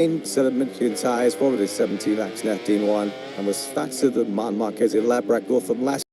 sediment tires forward to 17 laps 19-1 and was faster than Marquez in lap record from last.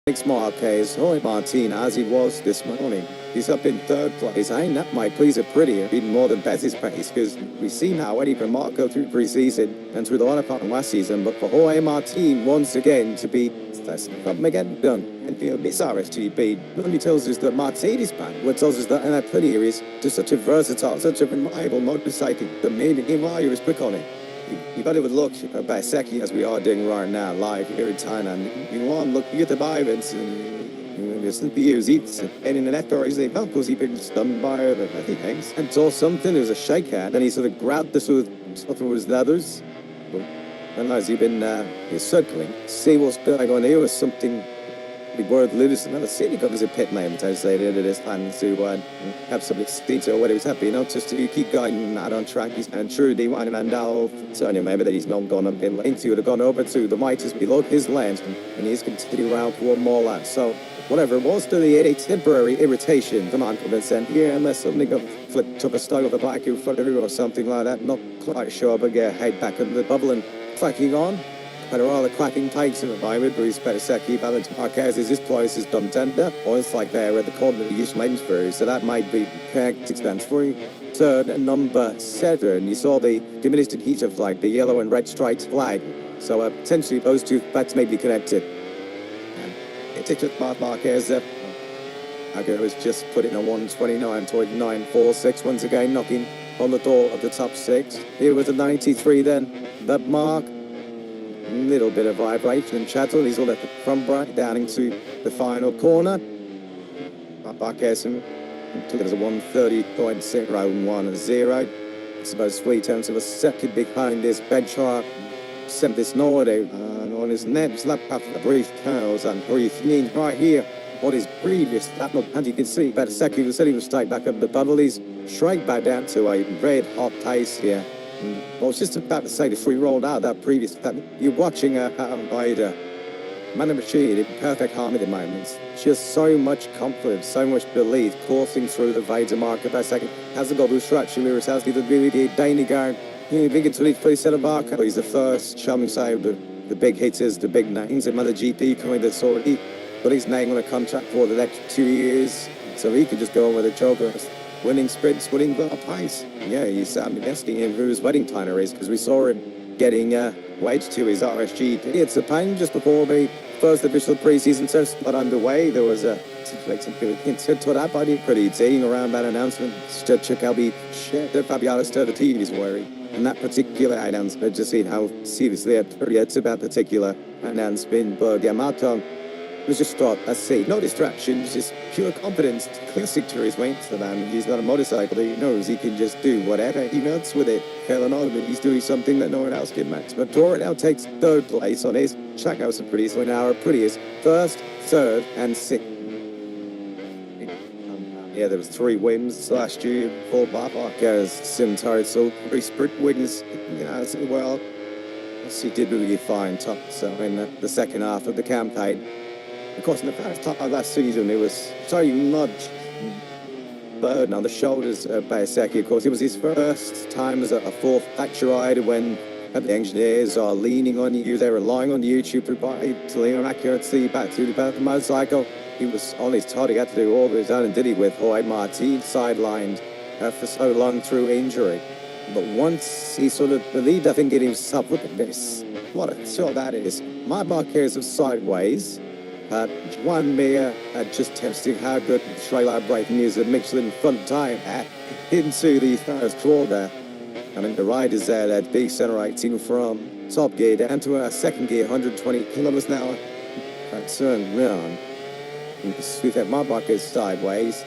Thanks Marquez, Roy Martin as he was this morning. He's up in third place. I think that might please a prettier, even more than Betty's pace, because we've seen how Eddie Vermont go through pre-season and through the latter part of last season, but for Jorge Martin once again to be something again done and feel this RSGP only tells us that Martin's back. What tells us that and prettier is just such a versatile, such a reliable motorcycle. The main Himalaya is quick on it. You've got to look at Baseki as we are doing right now, live here in Thailand. You want to look at the events and listen to you eats and in the net or is they because he'd been stunned by it and things. And saw something, there was a shake hand, and he sort of grabbed the sort of stuff with his leathers. And as he'd been circling, see what's going on here was something big word Lewis and another city got as a pit name to say the end of this plan to have some detail what he was happy, just to keep guiding that on track. He's and truly one and now certainly maybe that he's not gone up in lane to have gone over to the miters below his lane and he's continuing around for one more lap. So whatever it was to a temporary irritation from confidence and yeah, unless something got flipped took a style of the black in front of him or something like that, not quite sure, but yeah, head back into the bubble and clacking on. But all the clacking takes in the environment, Bruce Pettisecki, Valentine Marquez is this place is done tender, or it's like they're at the corner of the East lanes for, so that might be correct expense for you. Third, number 7, you saw the diminished heat of like the yellow and red stripes flag, so potentially those two facts may be connected. And it took Marquez Ago was just put in a 129.946 once again, knocking on the door of the top 6. Here was a 93 then, that mark. Little bit of vibration and chattel. He's all at the front right down into the final corner. Marquez took it as a 130.010. It's about 3 tenths of a second behind this benchmark. Sent this Nordic on his neck, slap after the brief curls and brief knee right here. What is previous that look, and you can see about a second he said he was straight back up the bubble. He's straight back down to a red hot pace here. I was just about to say if we rolled out that previous, that you're watching a rider, man and machine in perfect harmony moments. Just so much confidence, so much belief coursing through the Vader marker by second. Hasn't got distraction, Mirrors has the really Danny Guard. He big into the free set of marker. He's the first showing side of the big hitters, the big names in MotoGP coming that's already got his name on a contract for the next 2 years. So he could just go on with a jogger. Winning sprints, winning pace. Yeah, he's asking him who his wedding planner is because we saw him getting waged to his RSG. It's a pain just before the first official preseason test got underway. There was a situation to that body pretty team around that announcement. Check how the Fabianus to the team is worried. And that particular announcement, just seeing how seriously it's about particular announcement. But Yamato was just thought, let's see, no distractions, just pure confidence, classic to his weight for them. He's got a motorcycle that he knows he can just do whatever he wants with it. Hell on, but he's doing something that no one else can match. But Tora now takes 3rd place on his Trackhouse and prettiest, so now our prettiest 1st, 3rd, and 6th. Yeah, there was 3 wins last year for Marquez, sim title, 3 sprint wins, as well. He did really fine top, so in the second half of the campaign. Of course, in the first half of last season, it was so much burden on the shoulders of Bayaseki. Of course, it was his first time as a 4th factory rider when the engineers are leaning on you, they're relying on you to provide clear accuracy back to the motorcycle. He was on his target, he had to do all of his own, and did he with Jorge Martin sidelined for so long through injury. But once he sort of believed, I think, in himself, look at this, what a shot that is. My Marquez of sideways. Juan Mir just testing how good trailer braking is at Michelin front time into the first quarter. I mean, the riders there that decelerating from top gear down to a second gear, 120 kilometers an hour. Turn round. You can see that my bike is sideways.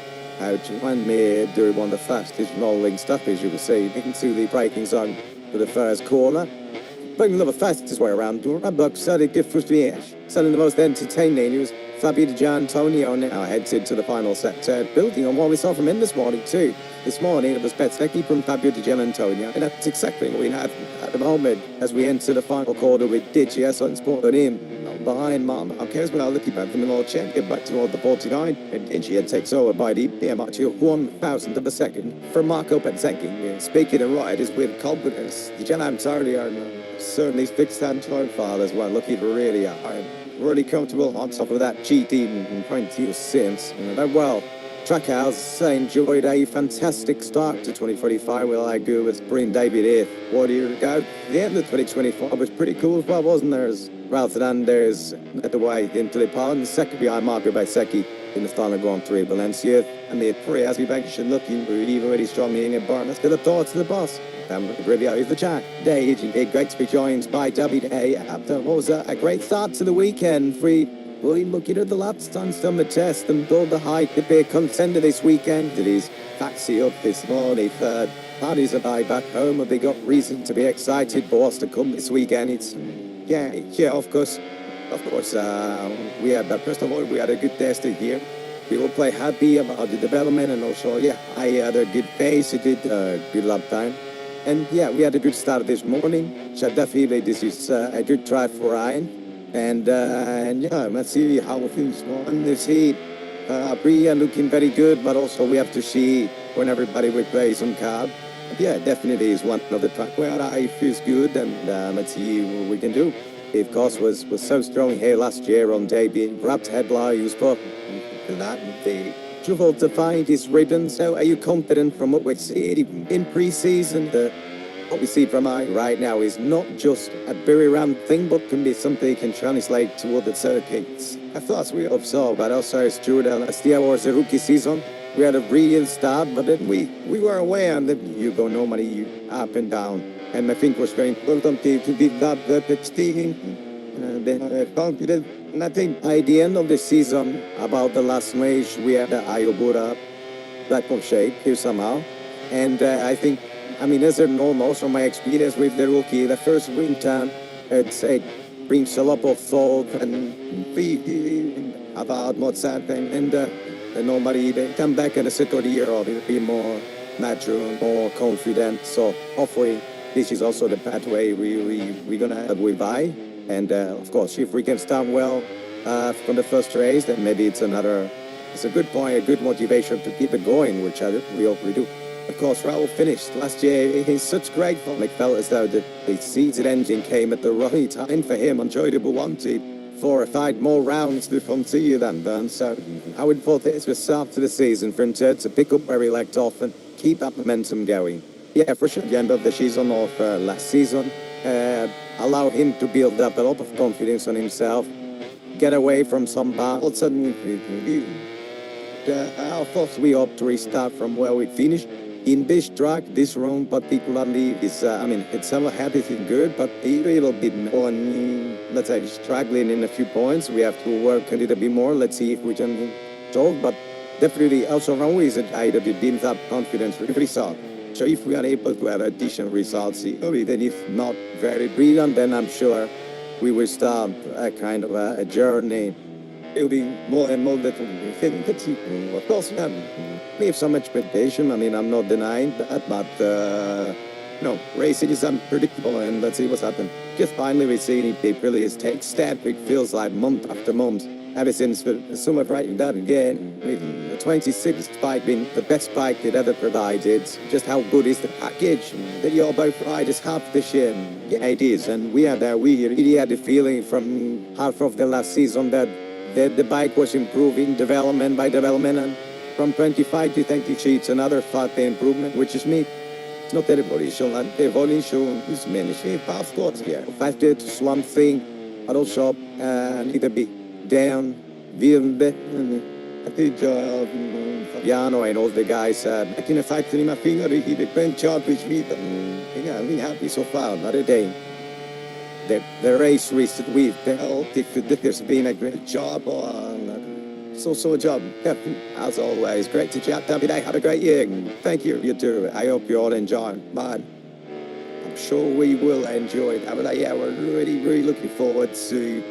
Juan Mir doing one of the fastest rolling stuff, as you can see, into the braking zone for the first corner. Bringing the fastest way around, Rubber started good for the edge. Selling the most entertaining news. Fabio Di Gianantonio now heads into the final sector, building on what we saw from him this morning too. This morning it was Bezzecchi from Fabio Di Gianantonio, and that's exactly what we have at the moment as we enter the final quarter with DGS on sport him. Behind Marquez, but I'll look at them in all check, get back toward the 49, and DGS takes over by the PMR to 1,000th of a second from Marco Bezzecchi. Speaking of riders with confidence, Di Gianantonio certainly fixed that time file as well, looking really high. Really comfortable on top of that GT 20 since. Well, Trackhouse enjoyed a fantastic start to 2025 with I go with Spring David here 40 years ago. The end of 2024 was pretty cool as well, wasn't there? As Ralph Fernandez led the way into the pole, and second behind Marco Bezzecchi in the final Grand Prix Valencia. And the Prix, as we mentioned, looking really strong in environment. Still up to the boss. Really over the track. Day, great to be joined by WA after what was a great start to the weekend. William looking at the laps, done some of the test and build the height to be a contender this weekend. It is taxi up this morning. Third parties and I back home, and they got reason to be excited for what's to come this weekend. It's of course. We had that. First of all, we had a good test here. We will play happy about the development, and also I had a good pace. It did good lap time. And we had a good start this morning. So definitely this is a good try for Ryan. And let's see how things go on this heat. Bria looking very good, but also we have to see when everybody will play some card. Definitely is one of the track where I feels good, and let's see what we can do. Of course, was so strong here last year on debut. Wrapped headlines, but that the trouble to find his ribbon. So are you confident from what we're seeing in pre-season? What we see from I right now is not just a very round thing, but can be something you can translate to other circuits. I thought we observed, but also it's true that last year was a rookie season. We had a brilliant start, but then we were aware that you go normally up and down. And I think it was very important to be that speaking, confident. And I think by the end of the season, about the last race, we had the Ayobura platform shape here somehow. And I think, as a normal, from my experience with the rookie, the first winter, it brings a lot of thought and about what's happening. And normally they come back in the second year or it'll be more natural, more confident. So hopefully this is also the pathway we're going to have with I. And of course, if we can start well from the first race, then maybe it's a good point, a good motivation to keep it going, which we hope we do. Of course, Raul finished last year in such great form. It felt as though the seated engine came at the right time for him. Enjoyable wanted 4 or 5 more rounds to continue than done. So I would thought this was start to the season for him to pick up where he left off and keep that momentum going. For sure, the end of the season of last season allowed him to build up a lot of confidence on himself, get away from some battles, and of course we hope to restart from where we finished. In this track, this round particularly is, it's some everything good, but a little bit more, let's say, struggling in a few points. We have to work a little bit more. Let's see if we can talk, but definitely also round is a guy that builds up confidence really solid. So if we are able to have additional results, even if not very brilliant, then I'm sure we will start a kind of a journey, building more and more that we think that of course we have some expectation. I'm not denying that, but racing is unpredictable, and let's see what's happened. Just finally we see it really is take step. It feels like month after month. Ever since the summer breaking that again, with the 26th bike being the best bike it ever provided. Just how good is the package that you're both riders have this year? Yeah, it is. And we really had the feeling from half of the last season that the bike was improving development by development. And from 25 to 30 it's another 5 improvement, which is me. It's not that evolution, and the evolution is managed. Of course, 5 is one thing, but also need to be down Piano and all the guys making a fight in my finger, he did great job with me. Yeah, I'm happy so far, not a day. The race recent week, the whole there's been a great job on so a job. Yeah, as always, great to chat every day. Have a great year. Thank you, you too. I hope you all enjoy. Man, I'm sure we will enjoy it. But yeah, we're really looking forward to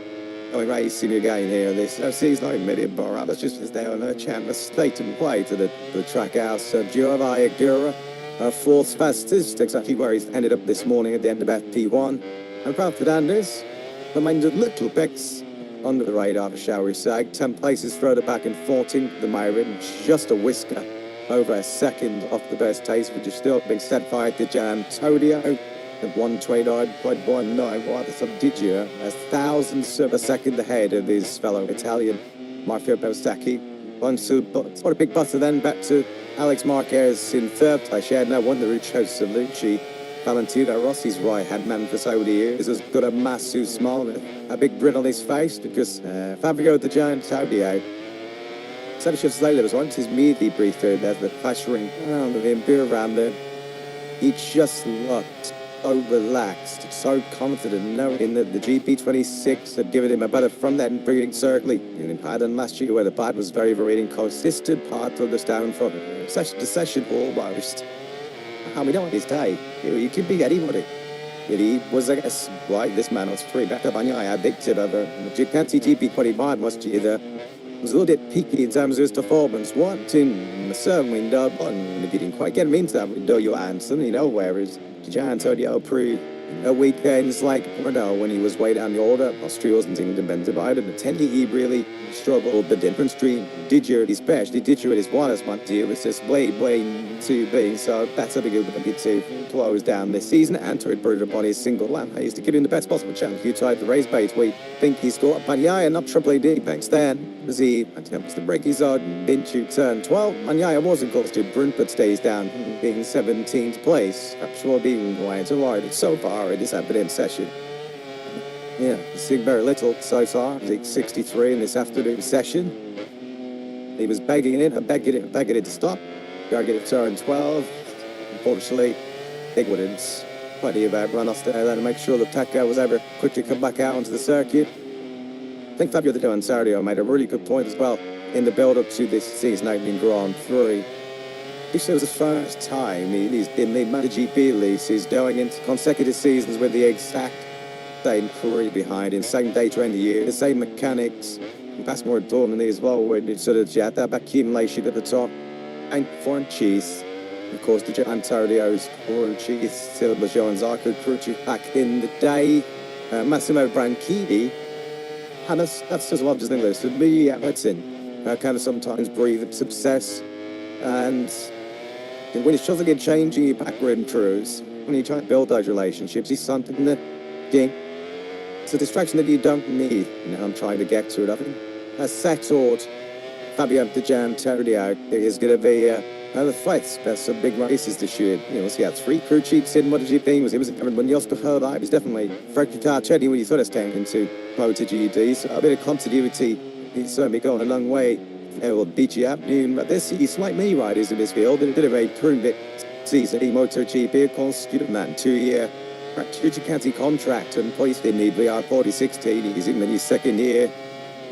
going racing again here this season. I admitted, but I was just as they on a chance state and play to the track house of Giovanni Agura. Fourth fastest, exactly where he's ended up this morning at the end of FP1. And Proud Fernandez remained a little bit under the radar, shall we say. 10 places further back in 14th, the Myron, just a whisker over a second off the best taste, which is still being set by the Antonio at 1:29.19. What some did you? A thousandths of a second ahead of his fellow Italian, Marco Bostacchi. What a big buster then back to Alex Marquez in third place. She had no wonder Ruccio Salucci. Valentino Rossi's right-hand man for Saudi is as good a massive smile with a big grin on his face because Fabio the Giant Saudi 7 shifts later was once his meaty breather as the flashing around of him around there. He just looked so relaxed, so confident, knowing that the GP26 had given him a better front-end breathing certainly than last year where the bike was very inconsistent part of the down from session to session almost. I mean, on his day, you could be anybody. He was, I guess, right, this man was pretty back up on you. I addicted of the Ducati GP25 must either was a little bit peaky in terms of his performance. What in a certain window, and if you didn't quite get him into that window, you answer, whereas Antonio proved weekends like Bordeaux when he was way down the order. Austria wasn't even been divided, but Tendy he really struggled. The difference between Didier, especially Didier and his wireless one deal was just way too big. So that's a big ability to close down this season and to improve upon his single lap. He used to give him the best possible chance. You tried the race bait. We think he scored Bagnaia, not Triple AD. Thanks then. As he attempts to break his own into turn 12. Bagnaia wasn't close to Brunt, but stays down, being 17th place. Actually being way to ride so far. It is happening in session. Yeah, seeing very little so far. He's 63 in this afternoon session. He was begging it to stop. Gotta get it turn 12. Unfortunately, they wouldn't. Plenty of run-offs there to make sure the Taco was able to quickly come back out onto the circuit. I think Fabio the Antonio made a really good point as well in the build-up to this season opening Grand Prix. This was the first time he's been the MotoGP lease. He's going into consecutive seasons with the exact same career behind him, same data in the year, the same mechanics. And that's more importantly as well, when it's sort of that accumulation at the top. And foreign cheese. Of course, the Antonio's foreign cheese, Silva Joan Zarco Cruci back in the day. Massimo Branchini. And that's just what I'm just English. To me, that's in. Kind of sometimes breathe success. And when it's just again changing your background crews, when you try to build those relationships, it's something that it's a distraction that you don't need. I'm trying to get to it. I think a settled Fabio Di Antonio is going to be the fights. There's some big races this year. He had 3 crew chiefs in MotoGP. He was when you also heard that, it was definitely Frankie Carcetti when you thought it's came into MotoGP. So a bit of continuity. He's certainly gone a long way. Will beat you up, but he's like me riders in this field. A bit of a prove it season. MotoGP, of course, man, 2-year Ducati contract and placed in the VR 4016. He's in his second year.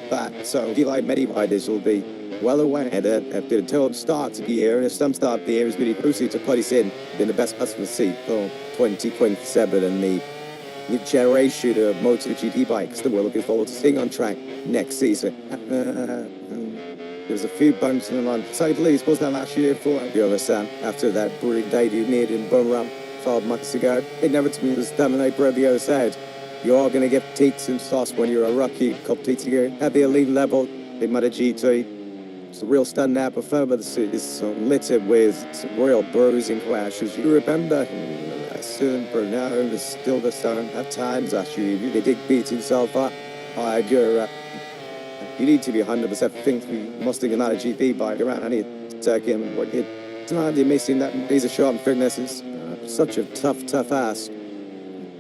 But so if you like many riders will be well aware that after the start of the year, if some start of the year is really crucial to place in the best possible seat for 2027 and the new generation of MotoGP bikes that we're looking forward to seeing on track next season. There's a few bumps in the line. So at least was that last year for you understand after that brilliant debut made in Bumram 5 months ago. It never to me was Dominic Brevio said, you are going to get teats and sauce when you're a rookie competing at the elite level in MotoGP. It's a real standout performance. It's littered with some real bruising clashes. You remember soon Bruno was still the same at times actually. He did beat himself up by you need to be 100% think we must think another GP bike around. I need to take him. It's not you're missing that. He's a sharp fitness. It's such a tough ask.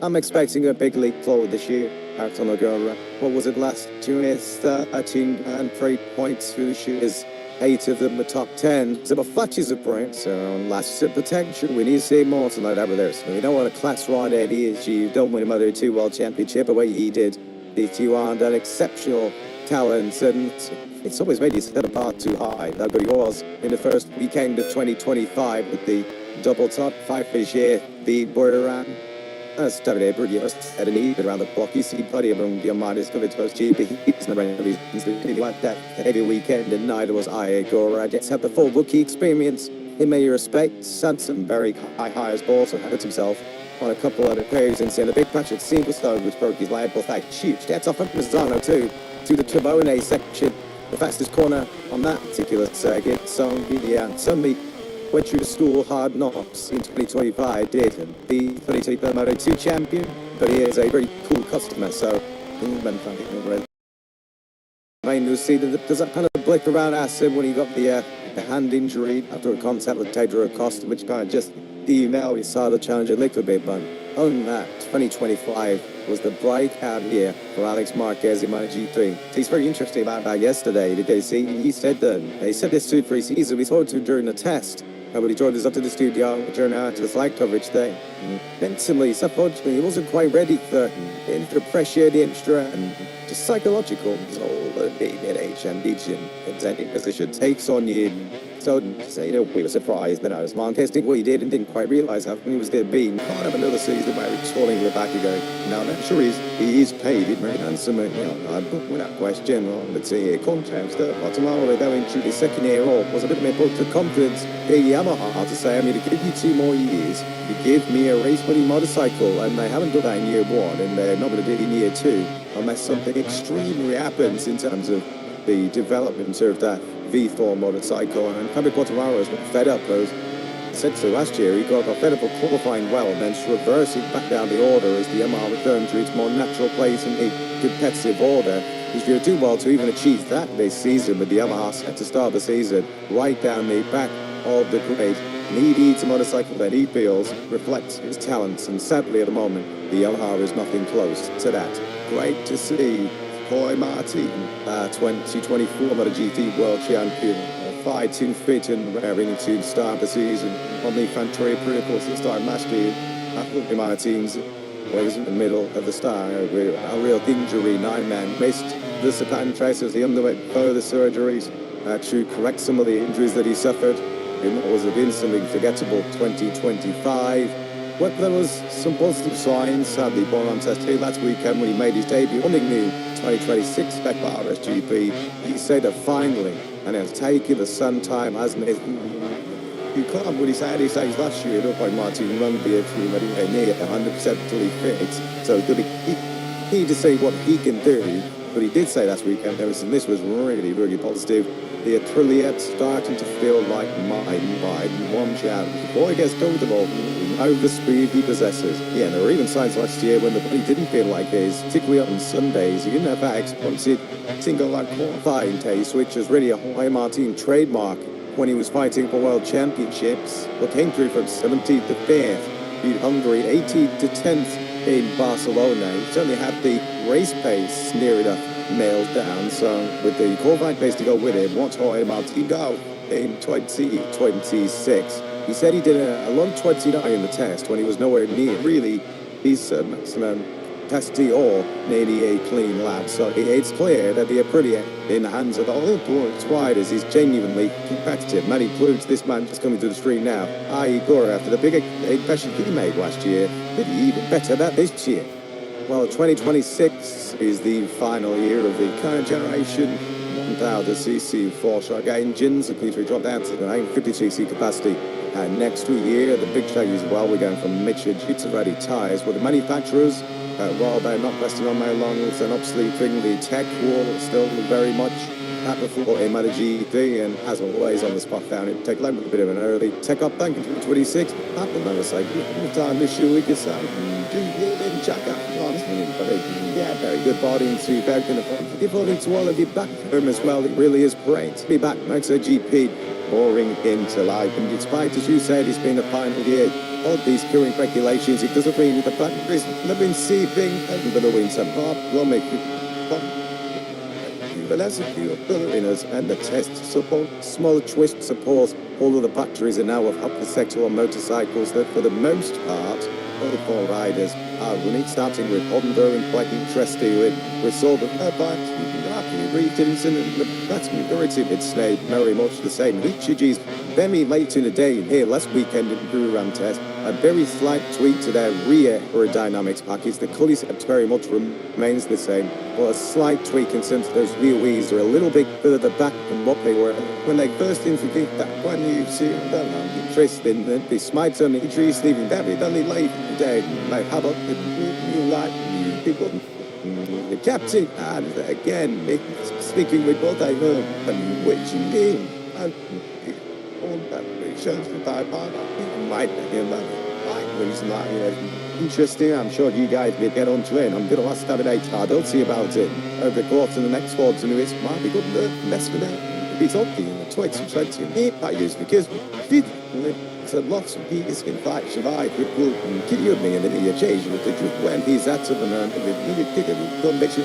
I'm expecting a big leap forward this year. out on the go. What was it last year? It's 13 Grand Prix points through the shoes. 8 of them the top 10. So the flashes of points. So last potential. We need to see more tonight over there. So we don't want a class ride at you don't win a Moto2 World Championship the way he did. If you are an exceptional talent, and it's always made you set apart too high. That good he was in the first weekend of 2025 with the double top 5 this year. The border around. Started April, at an even around the clock. You see plenty of them. Your mind is covered to GP. He's never anything like that. Every weekend and neither was I. I just had the full rookie experience. In many respects, had some very high highs, but also hurt himself on a couple other occasions. And a big patch at single stone which broke his leg. But that huge. That's off of Mazzano too. To the Tribone section. The fastest corner on that particular circuit. So, yeah, suddenly went through the school hard knocks in 2025, did, and the 2023 Moto2 champion, but he is a very cool customer, so main to see that there's that kind of blip around Acid when he got the hand injury after a contact with Pedro Acosta, which kind of just we saw the challenge a little bit, but other than that, 2025 was the breakout year for Alex Marquez in MotoGP. He's very interesting about that yesterday, because he said that he said this to pre-season, we saw it during the test. But he joined us up to the studio, turned out to the flag coverage day. Mentally, unfortunately, he wasn't quite ready for the pressure, the extra, and just psychological. All the being at age and presenting position takes on you. So, we were surprised that I was testing what he did and didn't quite realise how he was there being part of another season where he's falling in the back again. Now, I'm sure he is paid very handsomely, without question. Let's see, contrast tomorrow we're going through the second year off was a bit more to confidence. Yamaha to say, I'm going to give you 2 more years. You give me a race-winning motorcycle, and they haven't done that in year 1, and they're not going to do it in year 2, unless something extremely happens in terms of the development of that V4 motorcycle. And Fabio Quartararo has got fed up, as I said so last year, he got fed up of qualifying well and then reversing back down the order as the Yamaha returned to its more natural place in the competitive order. He's going to do well to even achieve that this season, with the Yamaha set to start the season right down the back of the grid. And he needs a motorcycle that he feels reflects his talents, and sadly at the moment the Yamaha is nothing close to that. Great to see Jorge Martin, 2024 MotoGP World Champion, fighting fit and raring to start the season on the Fantoria Protocols that started last year. Jorge Martin's was in the middle of the start with a real injury. 9-man missed the Japan trace as he underwent further surgeries to correct some of the injuries that he suffered in what was a something forgettable 2025. But there was some positive signs, sadly born on test here last weekend when he made his debut on the new 2026 spec bar SGP. He said that finally, and it's taken the sun time, hasn't it? You can't, what he said last year, looked like Martin won't be anywhere near 100% fully fit. So it'll be key to see what he can do. But he did say last weekend, and this was really, really positive. The Aprilia starting to feel like my one challenge. Before he gets comfortable, over the speed he possesses. Yeah, there were even signs last year when the body didn't feel like his, particularly on Sundays. He didn't have that explosive single line qualifying taste, which was really a Jorge Martin trademark when he was fighting for world championships. But came through from 17th to 5th, beat Hungary 18th to 10th in Barcelona. He certainly had the race pace near enough nailed down, so with the qualifying pace to go with it, what's Jorge Martin go in 2026? He said he did a long 29 in the test when he was nowhere near really his maximum capacity or nearly a clean lap. So it's clear that the Aprilia in the hands of all points riders is genuinely competitive. Many includes this man just coming to the stream now, Igor, after the big impression he made last year, did he even better that this year? Well, 2026 is the final year of the current generation 1000cc four-stroke engines. The Q3 dropped down to the 950cc capacity. And next year, the big change as well, we're going from Mitsubishi to ready tyres. Well, the manufacturers, while they're not resting on their laurels and upsleeping, the tech wall is still very much at the floor in MotoGP, and as always on the spot down, it take a bit of an early tech up bank in 2026. That will never say, time this year we can say, check out. Yeah, very good body into back in the front. Give all into all of you back home as well. It really is great to be back MotoGP pouring into life. And despite, as you said, it's been a final year of these current regulations, it doesn't mean the factories have been seething over the winter. Will make but as a few winners and the test support, small twist supports, all of the factories are now of upper sector on motorcycles that for the most part, all the four riders are running, starting with Honda and quite interesting with sort of regions, and the vast majority of it stayed very much the same. Ichiji's very late in the day here last weekend in the Buran test, a very slight tweak to their rear aerodynamics package. The cooling setup very much remains the same, but a slight tweak in terms of those rear wheels are a little bit further back than what they were when they first introduced that when you see them. Interesting that this might only introduce even very late in the day. They have up the new light, new people. The captain, and again, speaking with what I heard, and which you mean, and all that shows the bypass, might be in that reason that interesting. I'm sure you guys will get onto it. I'm going to ask David H. I'll see about it over the course of the next Fords, and it might be good to mess with it. It's okay in the 2020 I use because so lots of people can fight survive with will kill you me and then he change with the truth when he's at the moment with really difficult condition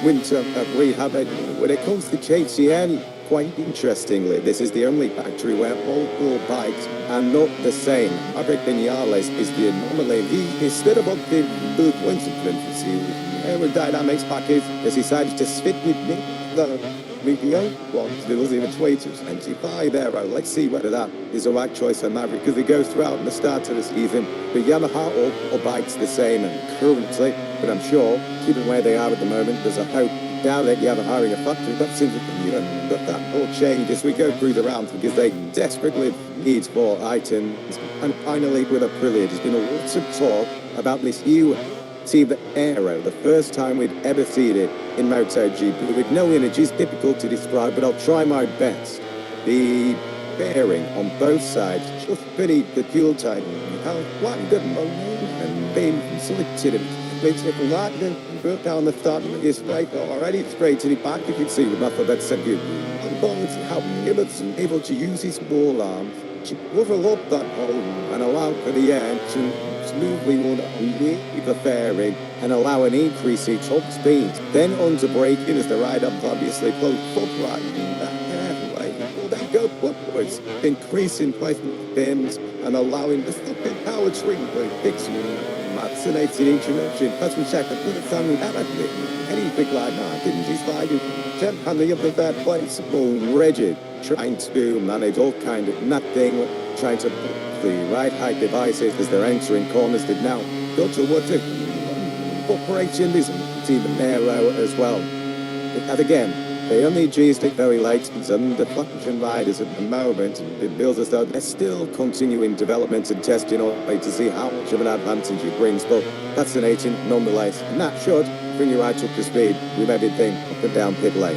winter rehab. When it comes to KTM, quite interestingly, this is the only factory where all four bikes are not the same. Maverick Vinales is the anomaly. He instead of the blue points of aerodynamics package has decided to stick with me. Video wants to lose even 2025 there. Let's see whether that is the right choice for Maverick, because it goes throughout the start of the season. The Yamaha all bikes the same and currently, but I'm sure, given where they are at the moment, there's a hope now that Yamaha in a factory. That seems to be but that will change as we go through the rounds because they desperately need more items. And finally, with Aprilia, there's been a lot of talk about this new team Aero, the first time we'd ever seen it in MotoGP. With no image, it's difficult to describe, but I'll try my best. The bearing on both sides just beneath the fuel tank, how quite good and being selected. They take a lot and broke down the start of his right already straight to the back. You can see with nothing that said you. How Gibbons able to use his ball arms to cover up that hole and allow for the air to smoothly run underneath the fairing and allow an increase in top speed. Then onto braking as the rider obviously close upright. Well, they go upwards, increasing placement bins and allowing the flipping power tree to fix fascinating introduction. As we check the put some rapidly. Anything like that didn't just like it. Jump on the other bad place, all rigid, trying to manage all kind of nothing, trying to put the right height devices as they're entering corners that now go to what the operation is team Aero as well. And again, they only joystick very late, and the function riders at the moment, it feels as though they're still continuing development and testing on it to see how much of an advantage it brings, but fascinating nonetheless, and that should bring you right up to speed with everything up and down pit lane.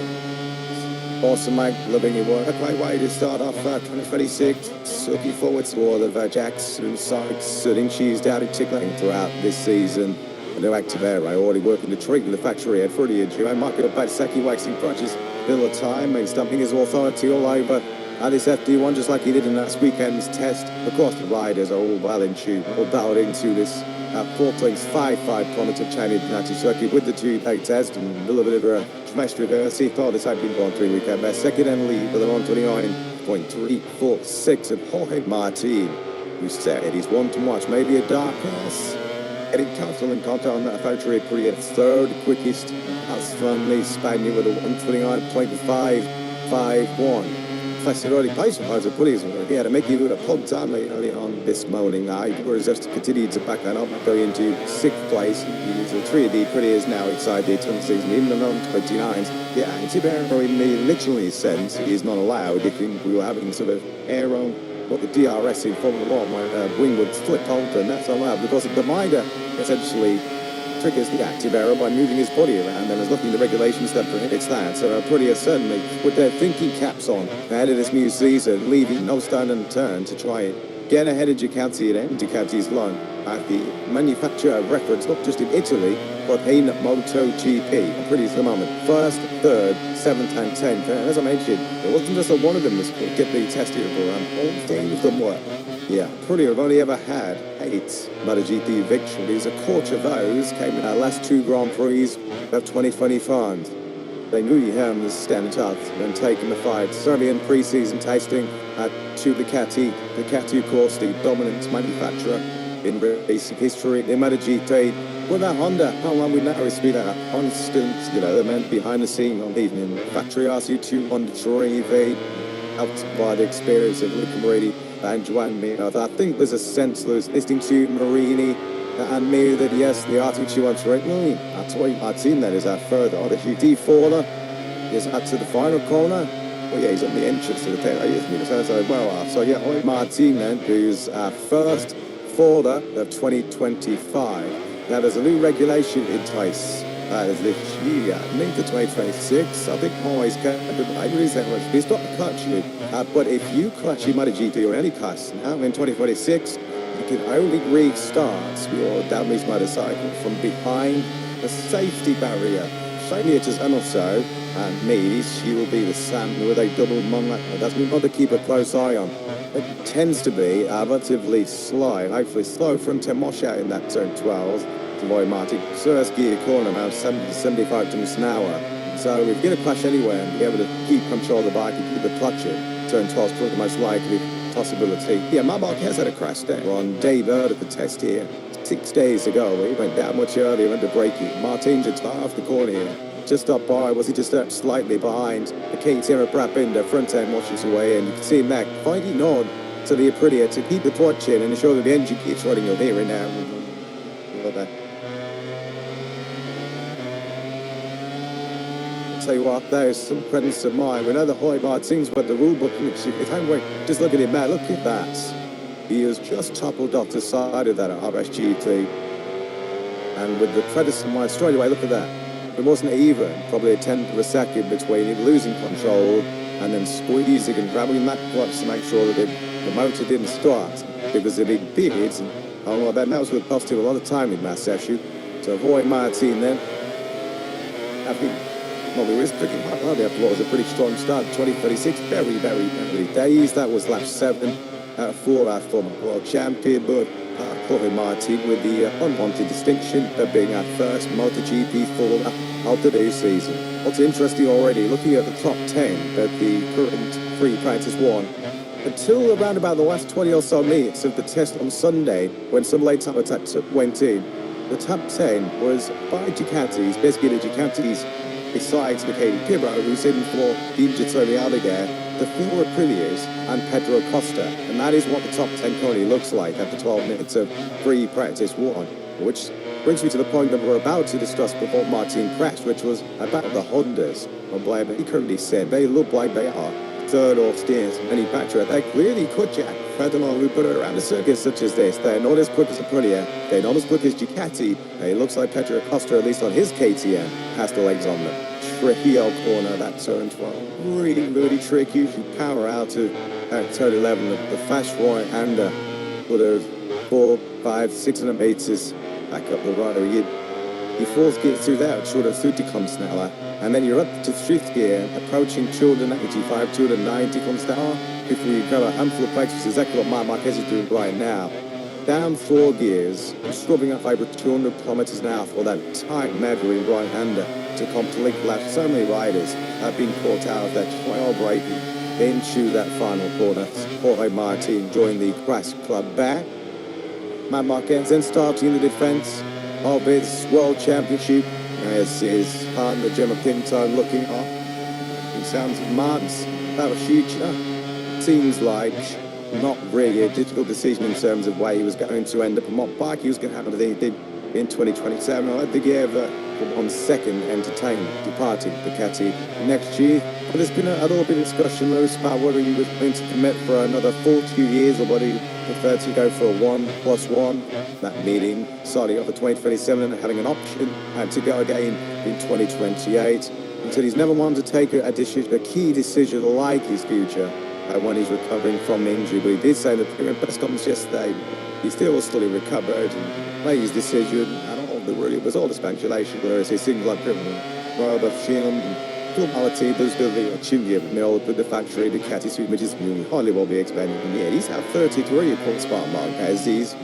Awesome, Mike, loving your work. Quite way to start off 2026, looking forward to all of Jack's and Sykes, sitting cheese down and tickling throughout this season. The new active air, I already work in the treat in the factory at footage. I market up by Seki waxing crutches, bill of time and stumping his authority all over. And this FD1, just like he did in last weekend's test. Of course, the riders are all well in tune, all dialed into this 4.55 kilometer Chinese Ducati circuit with the two-day test and a little bit of a smash reverse. He thought this had been gone 3 weekend best. Second and lead with an 129.346 of Jorge Martin, who said he's one to watch, maybe a dark horse. Getting Council and Contact on that factory pretty at third quickest as friendly Spaniard with a 129.551. Flexion already placed as a police. He had to make you a pub time early on this morning night, whereas just continued to back that up, going into 6th place. He's a 3D pretty is now inside the 20 season, even the 29s. The anti-aero in the literally sense is not allowed if we were having sort of aero. But the DRS in Formula 1 when wing would flip over, and that's allowed because the rider essentially triggers the active aero by moving his body around, and is looking at the regulations that prohibits that. So pretty certainly, with their thinking caps on ahead of this new season, leaving no stone unturned to try and Getting ahead of Ducati and Ducati's line at the manufacturer reference, not just in Italy, but in MotoGP. Pretty at the moment. First, third, seventh, and 10th. And as I mentioned, it wasn't just that one of them was could get the testing around. All three of them were. Yeah, pretty have only ever had 8 MotoGP victories. A quarter of those came in our last 2 Grand Prix of 2025. They knew you had to stand tough and taking the fight. Certainly in pre-season tasting to Ducati. Ducati, of course, the dominant manufacturer in racing history. In MotoGP, with that Honda, how long we now receive that constant, the men behind the scene on even in factory RC2 on the 3, they helped by the experience of Luca Moretti and Joan Mir. I think there's a sense listening to Marini and me that yes, the RT2 on Terrain, that's why Martin that is our further. The GT Forder is up to the final corner. Well, yeah, he's on the entrance to the tail, isn't he? So yeah, Martin then, who's our first Forder of 2025. Now, there's a new regulation in place. As this year, I think the 2026, I think always can, he's got the clutch in. But if you clutch in MotoGP or any class now in 2026, you can only restart your damaged motorcycle from behind the safety barrier. Shiny and also, and me, she will be the Sam with a double mum. That's me got to keep a close eye on. It tends to be relatively slow, hopefully slow from Temosha in that turn 12. Lloyd Martin, first gear corner around 70 to 75 kilometers an hour. So if you're going to crash anywhere and be able to keep control of the bike and keep the clutch in, turn 12 is probably the most likely possibility. Yeah, my bike has had a crash there. We're on day 3rd of the test here. 6 days ago, we went down much earlier under braking. Martin just off the corner here. Just up by, was he just up slightly behind the KTM Brabbinder front end washes away, and you can see him back fighting on to the Aprilia to keep the clutch in and ensure that the engine keeps running over here and now. Tell you what, there's some credits to mine. We know the Hoy Martins, but the rule book, just look at him, man, look at that. He has just toppled off the side of that RSGT. And with the credits to mine, straight away, look at that. It wasn't even probably a tenth of a second between him losing control and then squeezing and grabbing that clutch to make sure that the motor didn't start. Because if it did, that was going to cost him a lot of time in that session. So Hoy Martin then, I think, we was picking up early after what was a pretty strong start. 2036, very, very early days. That was lap 7 for our former world champion, but Jorge Martin with the unwanted distinction of being our first MotoGP Forder of the new season. What's interesting already, looking at the top 10 of the current Free Practice 1, until around about the last 20 or so minutes of the test on Sunday, when some late time attacks went in, the top 10 was by Ducatis, basically the Ducatis. Besides Michele Pirro, who's in for injured Tony Alligator, the 4 Aprilias and Pedro Costa. And that is what the top 10 currently looks like after 12 minutes of Free Practice 1. Which brings me to the point that we're about to discuss before Martin crashed, which was about the Hondas. Well, he currently said they look like they are third or steers manufacturer. They clearly could, Jack. Furthermore, we put it around a circuit such as this. They're not as quick as Aprilia. They're not as quick as Ducati. It looks like Pedro Costa, at least on his KTM, has the legs on them. Tricky old corner, that turn 12. Really, really tricky. You power out to turn 11. The fast right-hander would have 4, 5, 600 meters back up the rider. He fourth gear through there, short of 30 comes now. And then you're up to 5th gear, approaching 285, 290 comes down. If we grab a handful of places, exactly what Marc Marquez is doing right now. Down 4 gears, scrubbing up over 200 kilometers an hour for that tight measuring right-hander to complete lap. So many riders have been caught out of that trial braking into that final corner. Jorge Martin joined the Crash Club back. Marc Marquez then starting the defense of his World Championship as his partner Gemma Pinto looking on. He sounds months about a future. Seems like not really a difficult decision in terms of where he was going to end up and what bike he was going to have. I think he did in 2027. I don't think he ever on second entertained departing Ducati next year. But there's been a little bit of discussion loose about whether he was going to commit for another 42 years or whether he preferred to go for a 1+1. That meaning starting off at 2027 and having an option and to go again in 2028. He said he's never wanted to take a key decision like his future when he's recovering from injury, but he did say that during press conference yesterday, he's still fully recovered and made his decision. And all the really was all the speculation, whereas he seemed like rather feeling formality, there's the Chimney Mill with the factory, the Ducati suit, which is hardly will be expected. Yeah, he's at 33 of course, Spartan Mark, as he's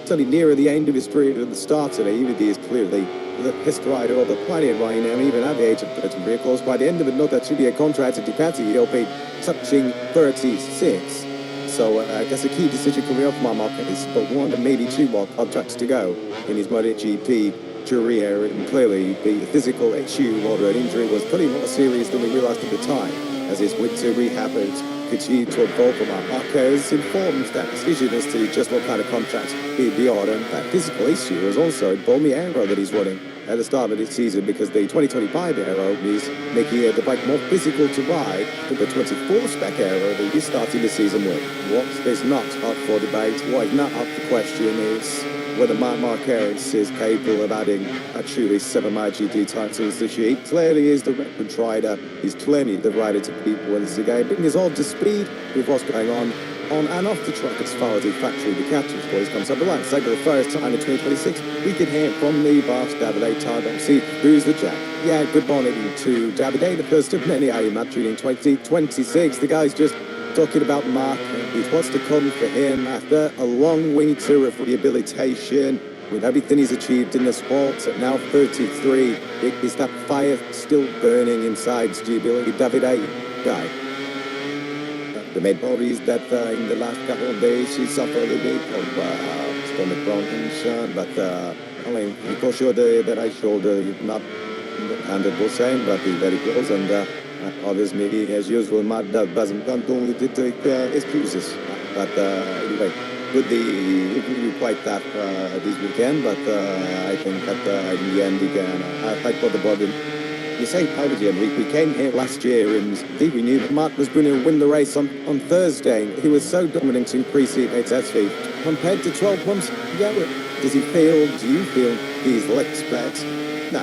certainly nearer the end of his career than the start today. Even he is clearly the best rider of the planet right now, even at the age of 33. Of course, by the end of another 2-year contract at Ducati, he'll be touching 36. So that's a key decision coming up for my market. He's got 1 and maybe 2 more contracts to go in his MotoGP career, and clearly the physical issue or an injury was pretty more serious than we realised at the time, as his winter rehab has continued to evolve. From Marquez informed that decision as to just what kind of contract he'd be on, and that physical issue was also involved the aero that he's running at the start of this season, because the 2025 aero is making the bike more physical to ride than the 24 spec aero that he's starting the season with. What is not up for debate, what is not up for question is whether Marc Marquez is capable of adding actually 7 MotoGP titles this year. He clearly is the record rider. He's clearly the rider to beat once again, bringing us all to speed with what's going on and off the track as far as the factory Ducati's boys comes up the line. So for the first time in 2026, we can hear from the boss, Davide Tardo. See who's the jack. Yeah, good morning to Davide, the first of many I imagine in 2026. The guy's just talking about Mark. It wants to come for him after a long winter of rehabilitation, with everything he's achieved in the sport. At now 33, is that fire still burning inside Ciabatti? Davide, guy. The main body is that in the last couple of days he suffered a bit of stomach problems, but I mean, for sure that right shoulder not 100%, but he's very close, and obviously, as usual, Matt doesn't come to only to take excuses. But anyway, could be quite tough this weekend, but I think that in the end he can fight for the body. The same podium. We came here last year and I think we knew that Mark was going to win the race on Thursday. He was so dominant in pre-season SV. Compared to 12 months ago, do you feel he's less bad? No,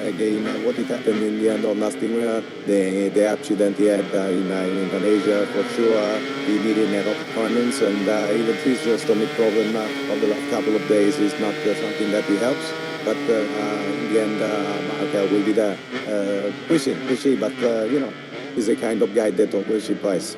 again, what did happen in the end or nothing? The accident he had in Indonesia, for sure, he needed net appointments, and even his stomach problem of the last couple of days is not something that he helps. But in the end, Mark will be there, pushy, but he's the kind of guy that don't wish he price.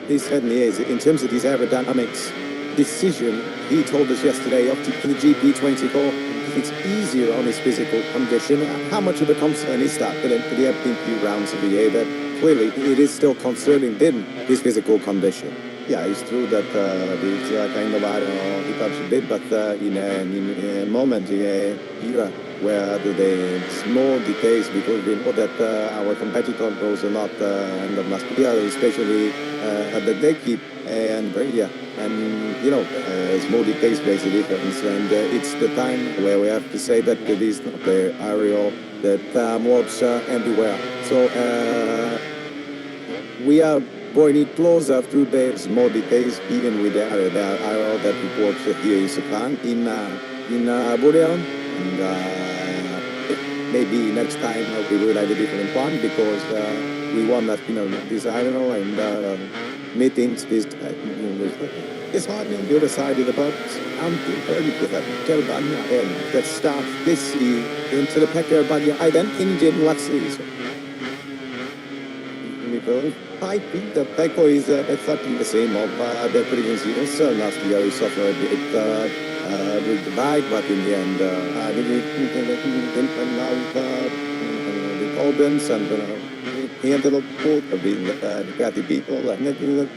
He certainly is. In terms of his aerodynamics decision, he told us yesterday, up to the GP24, it's easier on his physical condition. How much of a concern is that for the opening few rounds of the year? That clearly it is still concerning then his physical condition. Yeah, it's true that it's kind of, I don't know, he touched a bit, but in a moment, in a era where the small details, because we know that our competitor goes a lot end of last year, especially at the deck keep and yeah, and small details makes a difference, and it's the time where we have to say that it is not the aerial that works everywhere. So we are going closer through the small details, even with the aerial that we work here in Japan, in Boreal, and maybe next time we will have a different one, because we want that, this aerial and meetings this it's hard on the other side of the boat. I'm very with that Calvania and that start this year into the Pecker Banya. I don't engine what's season. I think the Pecker is exactly the same of the previous years. So last year we suffered a bit with the bike, but in the end I didn't now the problems and he ended up both being the Ducati people and even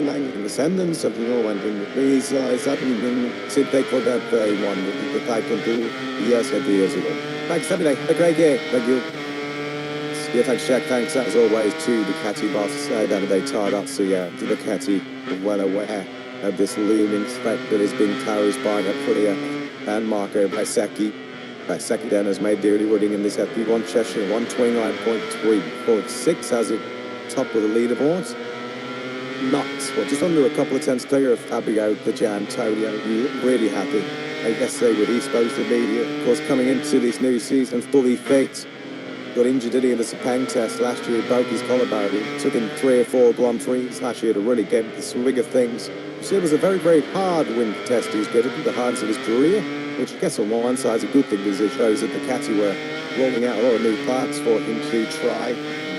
in the sentence of and he's happening to take for that he won the title 2 years and 3 years ago. Thanks every day. Have a great day. Thank you. Yeah, thanks Jack. Thanks as always to the Ducati boss Davide Tardo. So yeah, the Ducati well aware of this looming threat that is being carried by Aprilia and Marco Basecchi. Second then has made the early running in this FP1 session, 129.346 as it top of the leaderboards. Not, well, just under a couple of tenths clear of Fabio, the Antonio. Really happy. I guess they were supposed to be, of course, coming into this new season fully fit. got injured in the Sepang test last year, broke his collarbone. It took him 3 or 4 Grand Prix last year to really get the swing of things. So it was a very, very hard winter test he's getting, the hardest of his career, which I guess on one side is a good thing because it shows that Ducati were rolling out a lot of new parts for him to try.